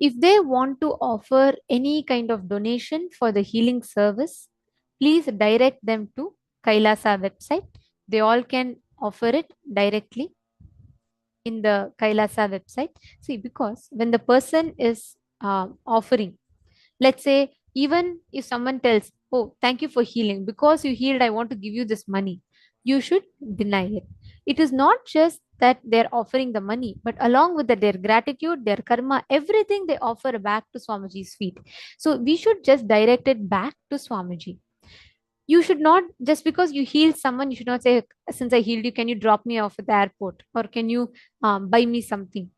If they want to offer any kind of donation for the healing service, please direct them to KAILASA website. They all can offer it directly in the KAILASA website. See, because when the person is offering, let's say, even if someone tells, oh, thank you for healing, because you healed, I want to give you this money, you should deny it. It is not just that they're offering the money, but along with that, their gratitude, their karma, everything they offer back to Swamiji's feet. So we should just direct it back to Swamiji. You should not, just because you healed someone, you should not say, since I healed you, can you drop me off at the airport? Or can you buy me something?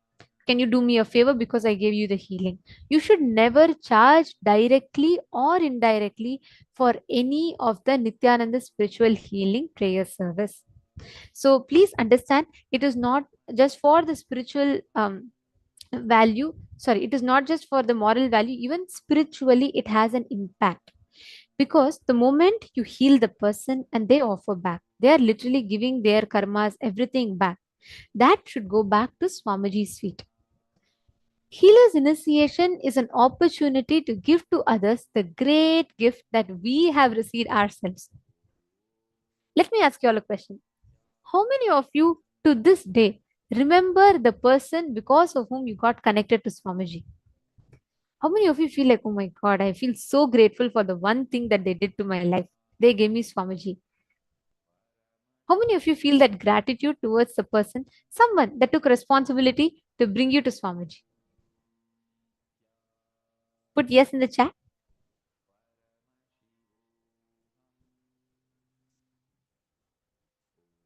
Can you do me a favor because I gave you the healing? You should never charge directly or indirectly for any of the Nithyananda spiritual healing prayer service. So please understand, it is not just for the spiritual value. Sorry, it is not just for the moral value. Even spiritually, it has an impact. Because the moment you heal the person and they offer back, they are literally giving their karmas, everything back. That should go back to Swamiji's feet. Healer's initiation is an opportunity to give to others the great gift that we have received ourselves. Let me ask you all a question. How many of you to this day remember the person because of whom you got connected to Swamiji? How many of you feel like, oh my God, I feel so grateful for the one thing that they did to my life? They gave me Swamiji. How many of you feel that gratitude towards the person, someone that took responsibility to bring you to Swamiji? Put yes in the chat.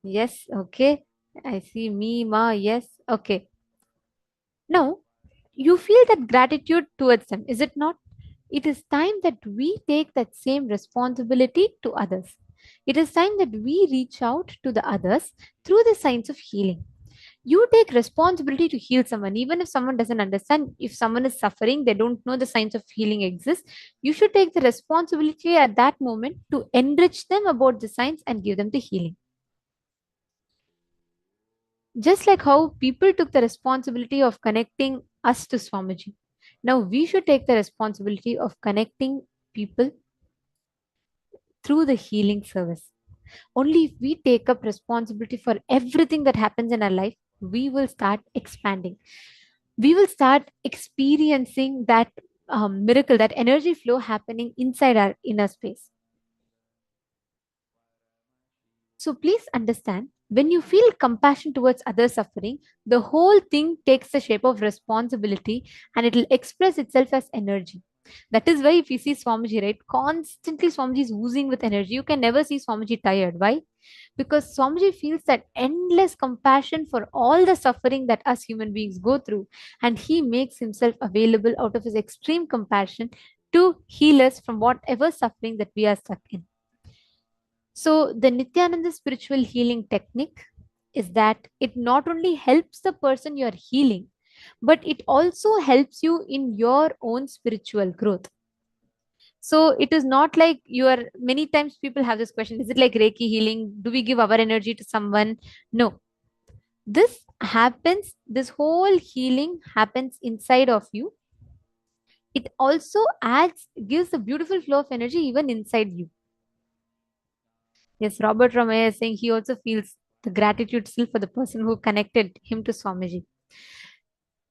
Yes, okay. I see me, ma, yes, okay. Now, you feel that gratitude towards them, is it not? It is time that we take that same responsibility to others. It is time that we reach out to the others through the signs of healing. You take responsibility to heal someone, even if someone doesn't understand. If someone is suffering, they don't know the signs of healing exist, you should take the responsibility at that moment to enrich them about the signs and give them the healing. Just like how people took the responsibility of connecting us to Swamiji, now we should take the responsibility of connecting people through the healing service. Only if we take up responsibility for everything that happens in our life, we will start expanding. We will start experiencing that miracle, that energy flow happening inside our inner space. So please understand, when you feel compassion towards other suffering, the whole thing takes the shape of responsibility and it will express itself as energy. That is why if you see Swamiji, right, constantly Swamiji is oozing with energy. You can never see Swamiji tired. Why? Because Swamiji feels that endless compassion for all the suffering that us human beings go through, and he makes himself available out of his extreme compassion to heal us from whatever suffering that we are stuck in. So the Nithyananda spiritual healing technique is that it not only helps the person you are healing, but it also helps you in your own spiritual growth. So it is not like you are, many times people have this question, is it like Reiki healing? Do we give our energy to someone? No. This happens, this whole healing happens inside of you. It also gives a beautiful flow of energy even inside you. Yes, Robert Ramaya is saying he also feels the gratitude still for the person who connected him to Swamiji.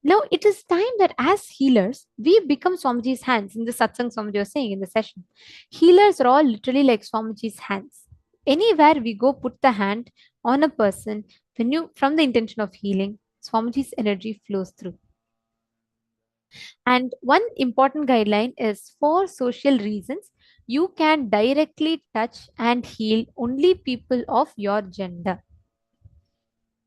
Now it is time that as healers, we become Swamiji's hands. In the satsang Swamiji was saying in the session, healers are all literally like Swamiji's hands. Anywhere we go, put the hand on a person, when you, from the intention of healing, Swamiji's energy flows through. And one important guideline is, for social reasons, you can directly touch and heal only people of your gender.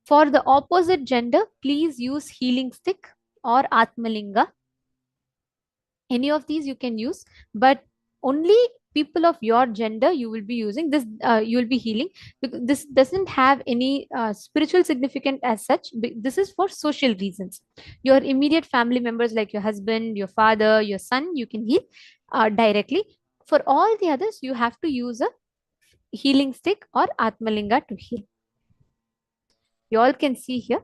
For the opposite gender, please use healing stick or Atmalinga. Any of these you can use, but only people of your gender you will be using this, you will be healing, because this doesn't have any spiritual significance as such. This is for social reasons. Your immediate family members like your husband, your father, your son, you can heal directly. For all the others, you have to use a healing stick or Atmalinga to heal. You all can see here,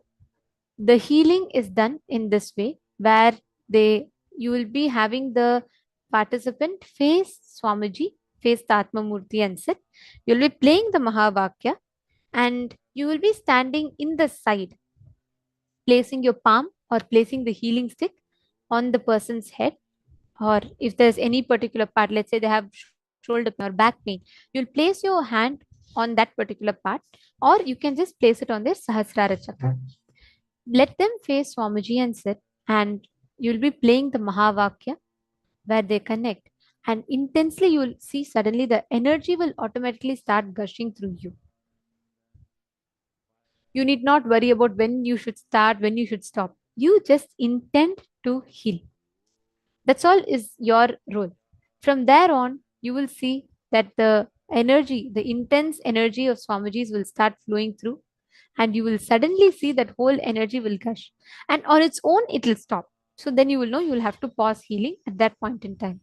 the healing is done in this way, where you will be having the participant face Swamiji, face the Atma Murti and sit. You will be playing the Mahavakya and you will be standing in the side, placing your palm or placing the healing stick on the person's head, or if there's any particular part, let's say they have shoulder pain or back pain, you'll place your hand on that particular part, or you can just place it on their Sahasrara Chakra. Let them face Swamiji and sit, and you'll be playing the Mahavakya where they connect. And intensely, you'll see suddenly the energy will automatically start gushing through you. You need not worry about when you should start, when you should stop. You just intend to heal. That's all is your role. From there on, you will see that the energy, the intense energy of Swamiji's will start flowing through, and you will suddenly see that whole energy will gush, and on its own it will stop. So then you will know you will have to pause healing at that point in time.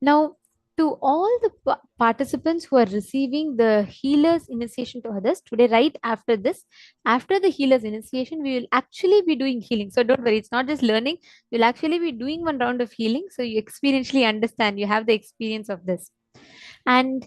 Now, to all the participants who are receiving the healer's initiation to others today, right after this, after the healer's initiation, we will actually be doing healing. So don't worry, it's not just learning, you'll actually be doing one round of healing, so you experientially understand, you have the experience of this. And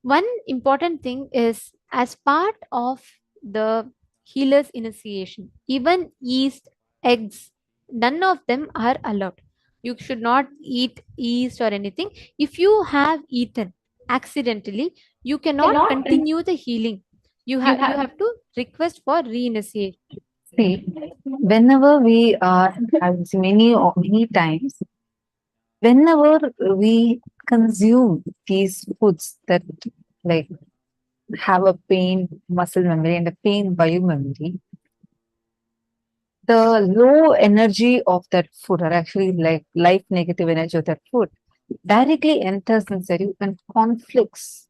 one important thing is, as part of the healer's initiation, even yeast, eggs, none of them are allowed. You should not eat yeast or anything. If you have eaten accidentally, you cannot continue the healing. You have to request for reinitiation. See, whenever we are, I've seen many times, whenever we consume these foods that like have a pain muscle memory and a pain bio memory, the low energy of that food, or actually like life negative energy of that food, directly enters inside you and contradicts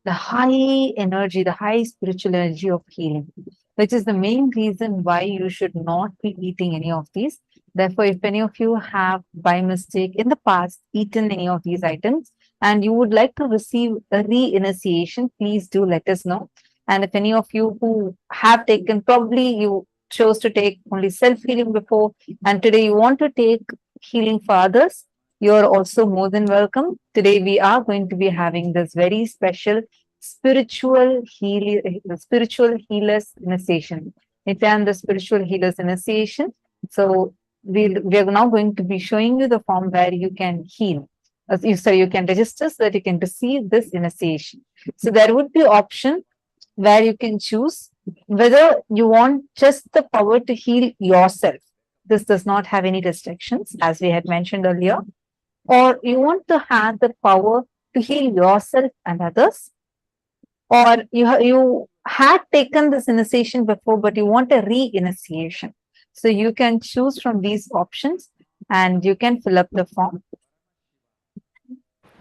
the high energy, the high spiritual energy of healing, which is the main reason why you should not be eating any of these. Therefore, if any of you have by mistake in the past eaten any of these items and you would like to receive a re-initiation, please do let us know. And if any of you who have taken, probably you chose to take only self-healing before, and today you want to take healing for others, you are also more than welcome. Today we are going to be having this very special spiritual healers initiation. Nityan, the spiritual healers initiation. So we are now going to be showing you the form where you can heal. You can register so that you can receive this initiation. So there would be option where you can choose whether you want just the power to heal yourself. This does not have any restrictions, as we had mentioned earlier, or you want to have the power to heal yourself and others, or you had taken this initiation before, but you want a re-initiation. So you can choose from these options and you can fill up the form.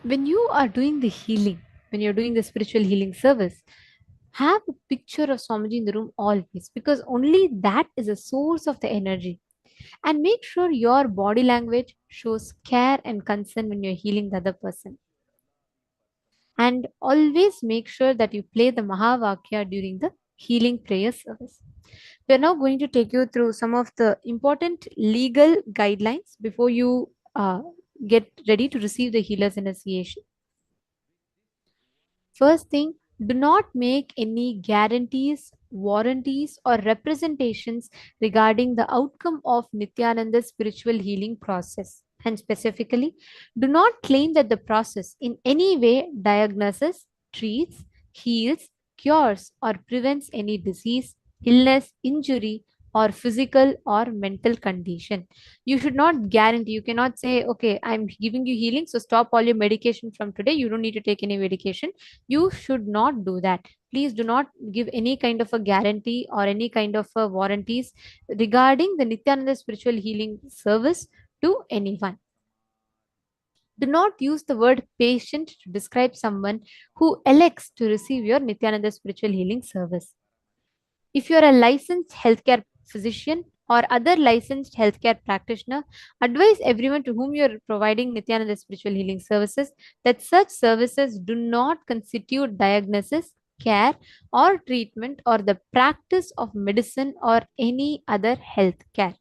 When you are doing the healing, when you're doing the spiritual healing service, have a picture of Swamiji in the room always, because only that is a source of the energy. And make sure your body language shows care and concern when you're healing the other person. And always make sure that you play the Mahavakya during the healing prayer service. We are now going to take you through some of the important legal guidelines before you get ready to receive the healer's initiation. First thing, do not make any guarantees, warranties, or representations regarding the outcome of Nithyananda's spiritual healing process. And specifically, do not claim that the process in any way diagnoses, treats, heals, cures, or prevents any disease, illness, injury, or physical or mental condition. You should not guarantee. You cannot say, okay, I'm giving you healing, so stop all your medication from today. You don't need to take any medication. You should not do that. Please do not give any kind of a guarantee or any kind of a warranties regarding the Nithyananda spiritual healing service to anyone. Do not use the word patient to describe someone who elects to receive your Nithyananda spiritual healing service. If you are a licensed healthcare physician or other licensed healthcare practitioner, advise everyone to whom you are providing Nithyananda spiritual healing services that such services do not constitute diagnosis, care, or treatment or the practice of medicine or any other health care.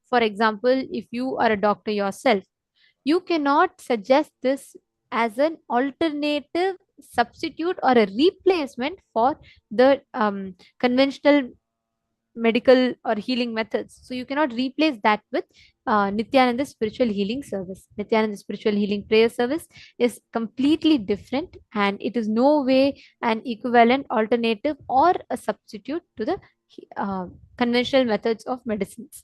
For example, if you are a doctor yourself, you cannot suggest this as an alternative substitute or a replacement for the conventional medical or healing methods. So you cannot replace that with Nithyananda spiritual healing service. Nithyananda spiritual healing prayer service is completely different, and it is no way an equivalent alternative or a substitute to the conventional methods of medicines.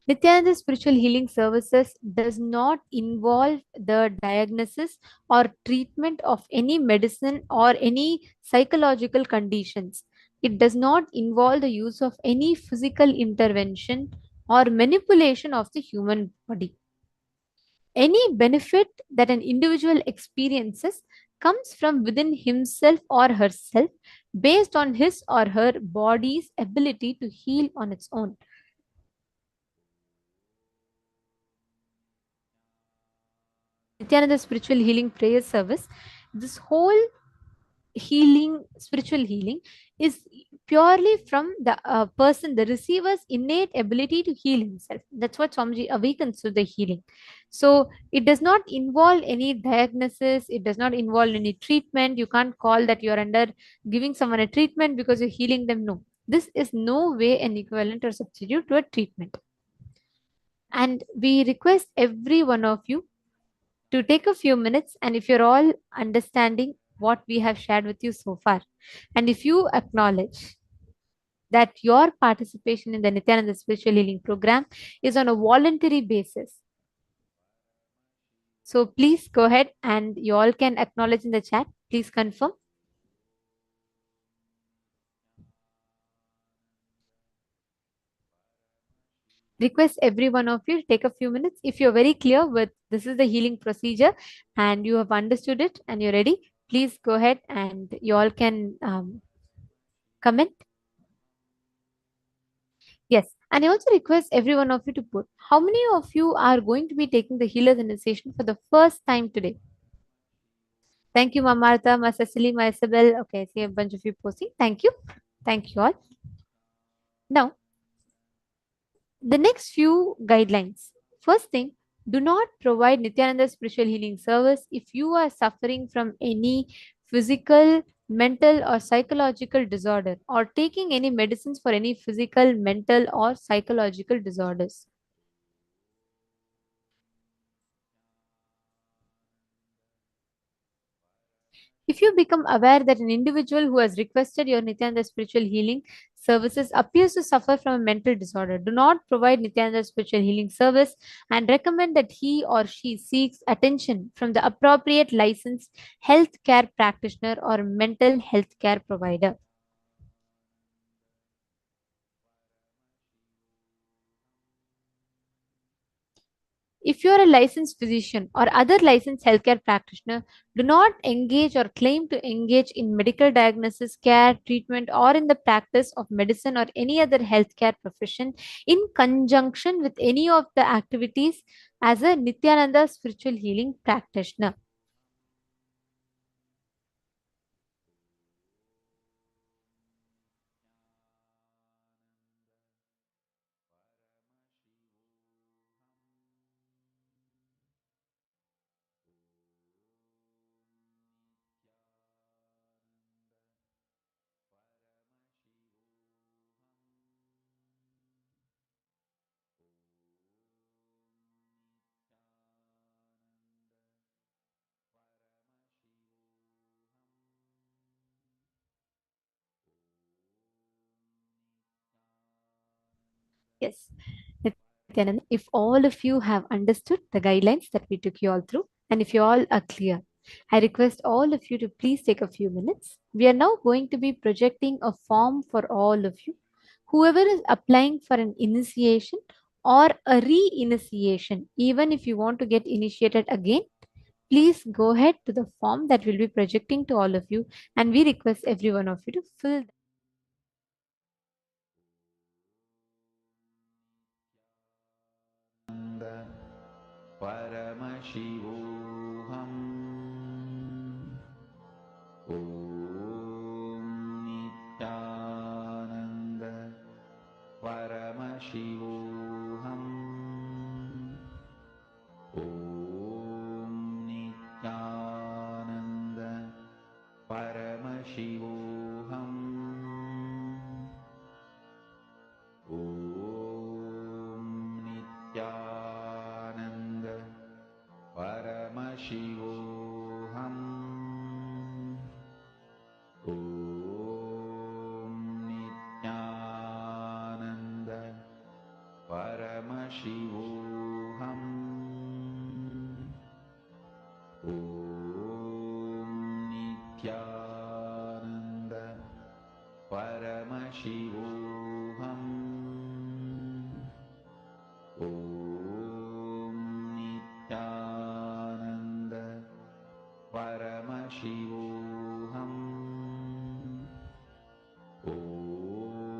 Nithyananda spiritual healing services does not involve the diagnosis or treatment of any medicine or any psychological conditions. It does not involve the use of any physical intervention or manipulation of the human body. Any benefit that an individual experiences comes from within himself or herself based on his or her body's ability to heal on its own. Nithyananda spiritual healing prayer service, this whole spiritual healing is purely from the person, the receiver's innate ability to heal himself. That's what Swamiji awakens to the healing. So it does not involve any diagnosis, it does not involve any treatment. You can't call that you're under giving someone a treatment because you're healing them. No, this is no way an equivalent or substitute to a treatment. And we request every one of you to take a few minutes, and if you're all understanding what we have shared with you so far, and if you acknowledge that your participation in the Nithyananda spiritual healing program is on a voluntary basis, so please go ahead and you all can acknowledge in the chat. Please confirm. Request every one of you to take a few minutes. If you're very clear with this is the healing procedure and you have understood it and you're ready, please go ahead and you all can comment. Yes, and I also request every one of you to put how many of you are going to be taking the healer's initiation for the first time today. Thank you, Mamartha, Ma Cecily, Ma Isabel. Okay, I see a bunch of you posting. Thank you. Thank you all. Now, The next few guidelines. First thing, do not provide Nithyananda spiritual healing service if you are suffering from any physical, mental, or psychological disorder, or taking any medicines for any physical, mental, or psychological disorders. If you become aware that an individual who has requested your Nithyananda spiritual healing services appears to suffer from a mental disorder, do not provide Nithyananda spiritual healing service and recommend that he or she seeks attention from the appropriate licensed healthcare practitioner or mental health care provider. If you are a licensed physician or other licensed healthcare practitioner, do not engage or claim to engage in medical diagnosis, care, treatment, or in the practice of medicine or any other healthcare profession in conjunction with any of the activities as a Nithyananda spiritual healing practitioner. Yes. Nithyananda, if all of you have understood the guidelines that we took you all through, and if you all are clear, I request all of you to please take a few minutes. We are now going to be projecting a form for all of you. Whoever is applying for an initiation or a re-initiation, even if you want to get initiated again, please go ahead to the form that we'll be projecting to all of you, and we request every one of you to fill Paramashivoham Om Nithyananda Paramashivoham Om Nithyananda Paramashivoham Om Nithyananda Paramashivoham Om Nithyananda Paramashivoham Om Nithyananda Paramashivoham Om Nithyananda Paramashivoham Om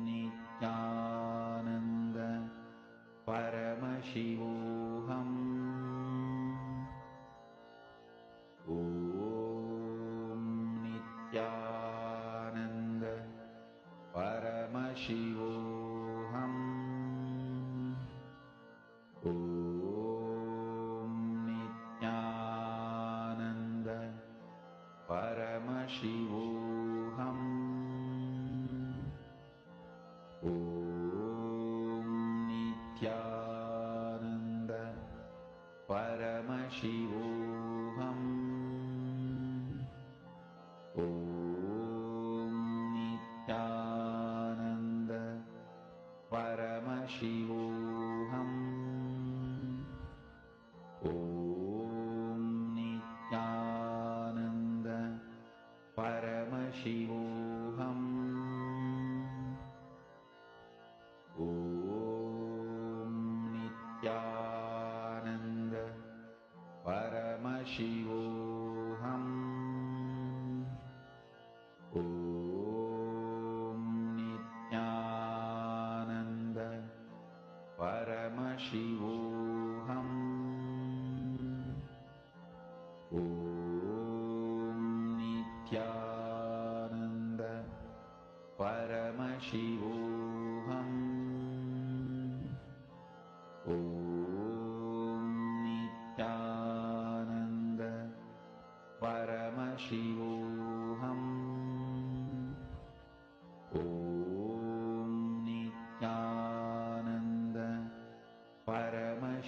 Nithyananda Paramashivoham Om Nithyananda Paramashivoham Om Nithyananda Paramashivoham Om Nithyananda Paramashivoham Om Nithyananda Paramashivoham Om Nithyananda Paramashivoham Om Nithyananda Paramashivoham Om Nithyananda Paramashivoham Om Nithyananda Paramashivoham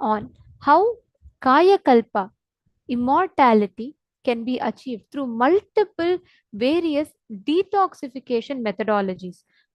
on how Kaya Kalpa, immortality, can be achieved through multiple various detoxification methodologies.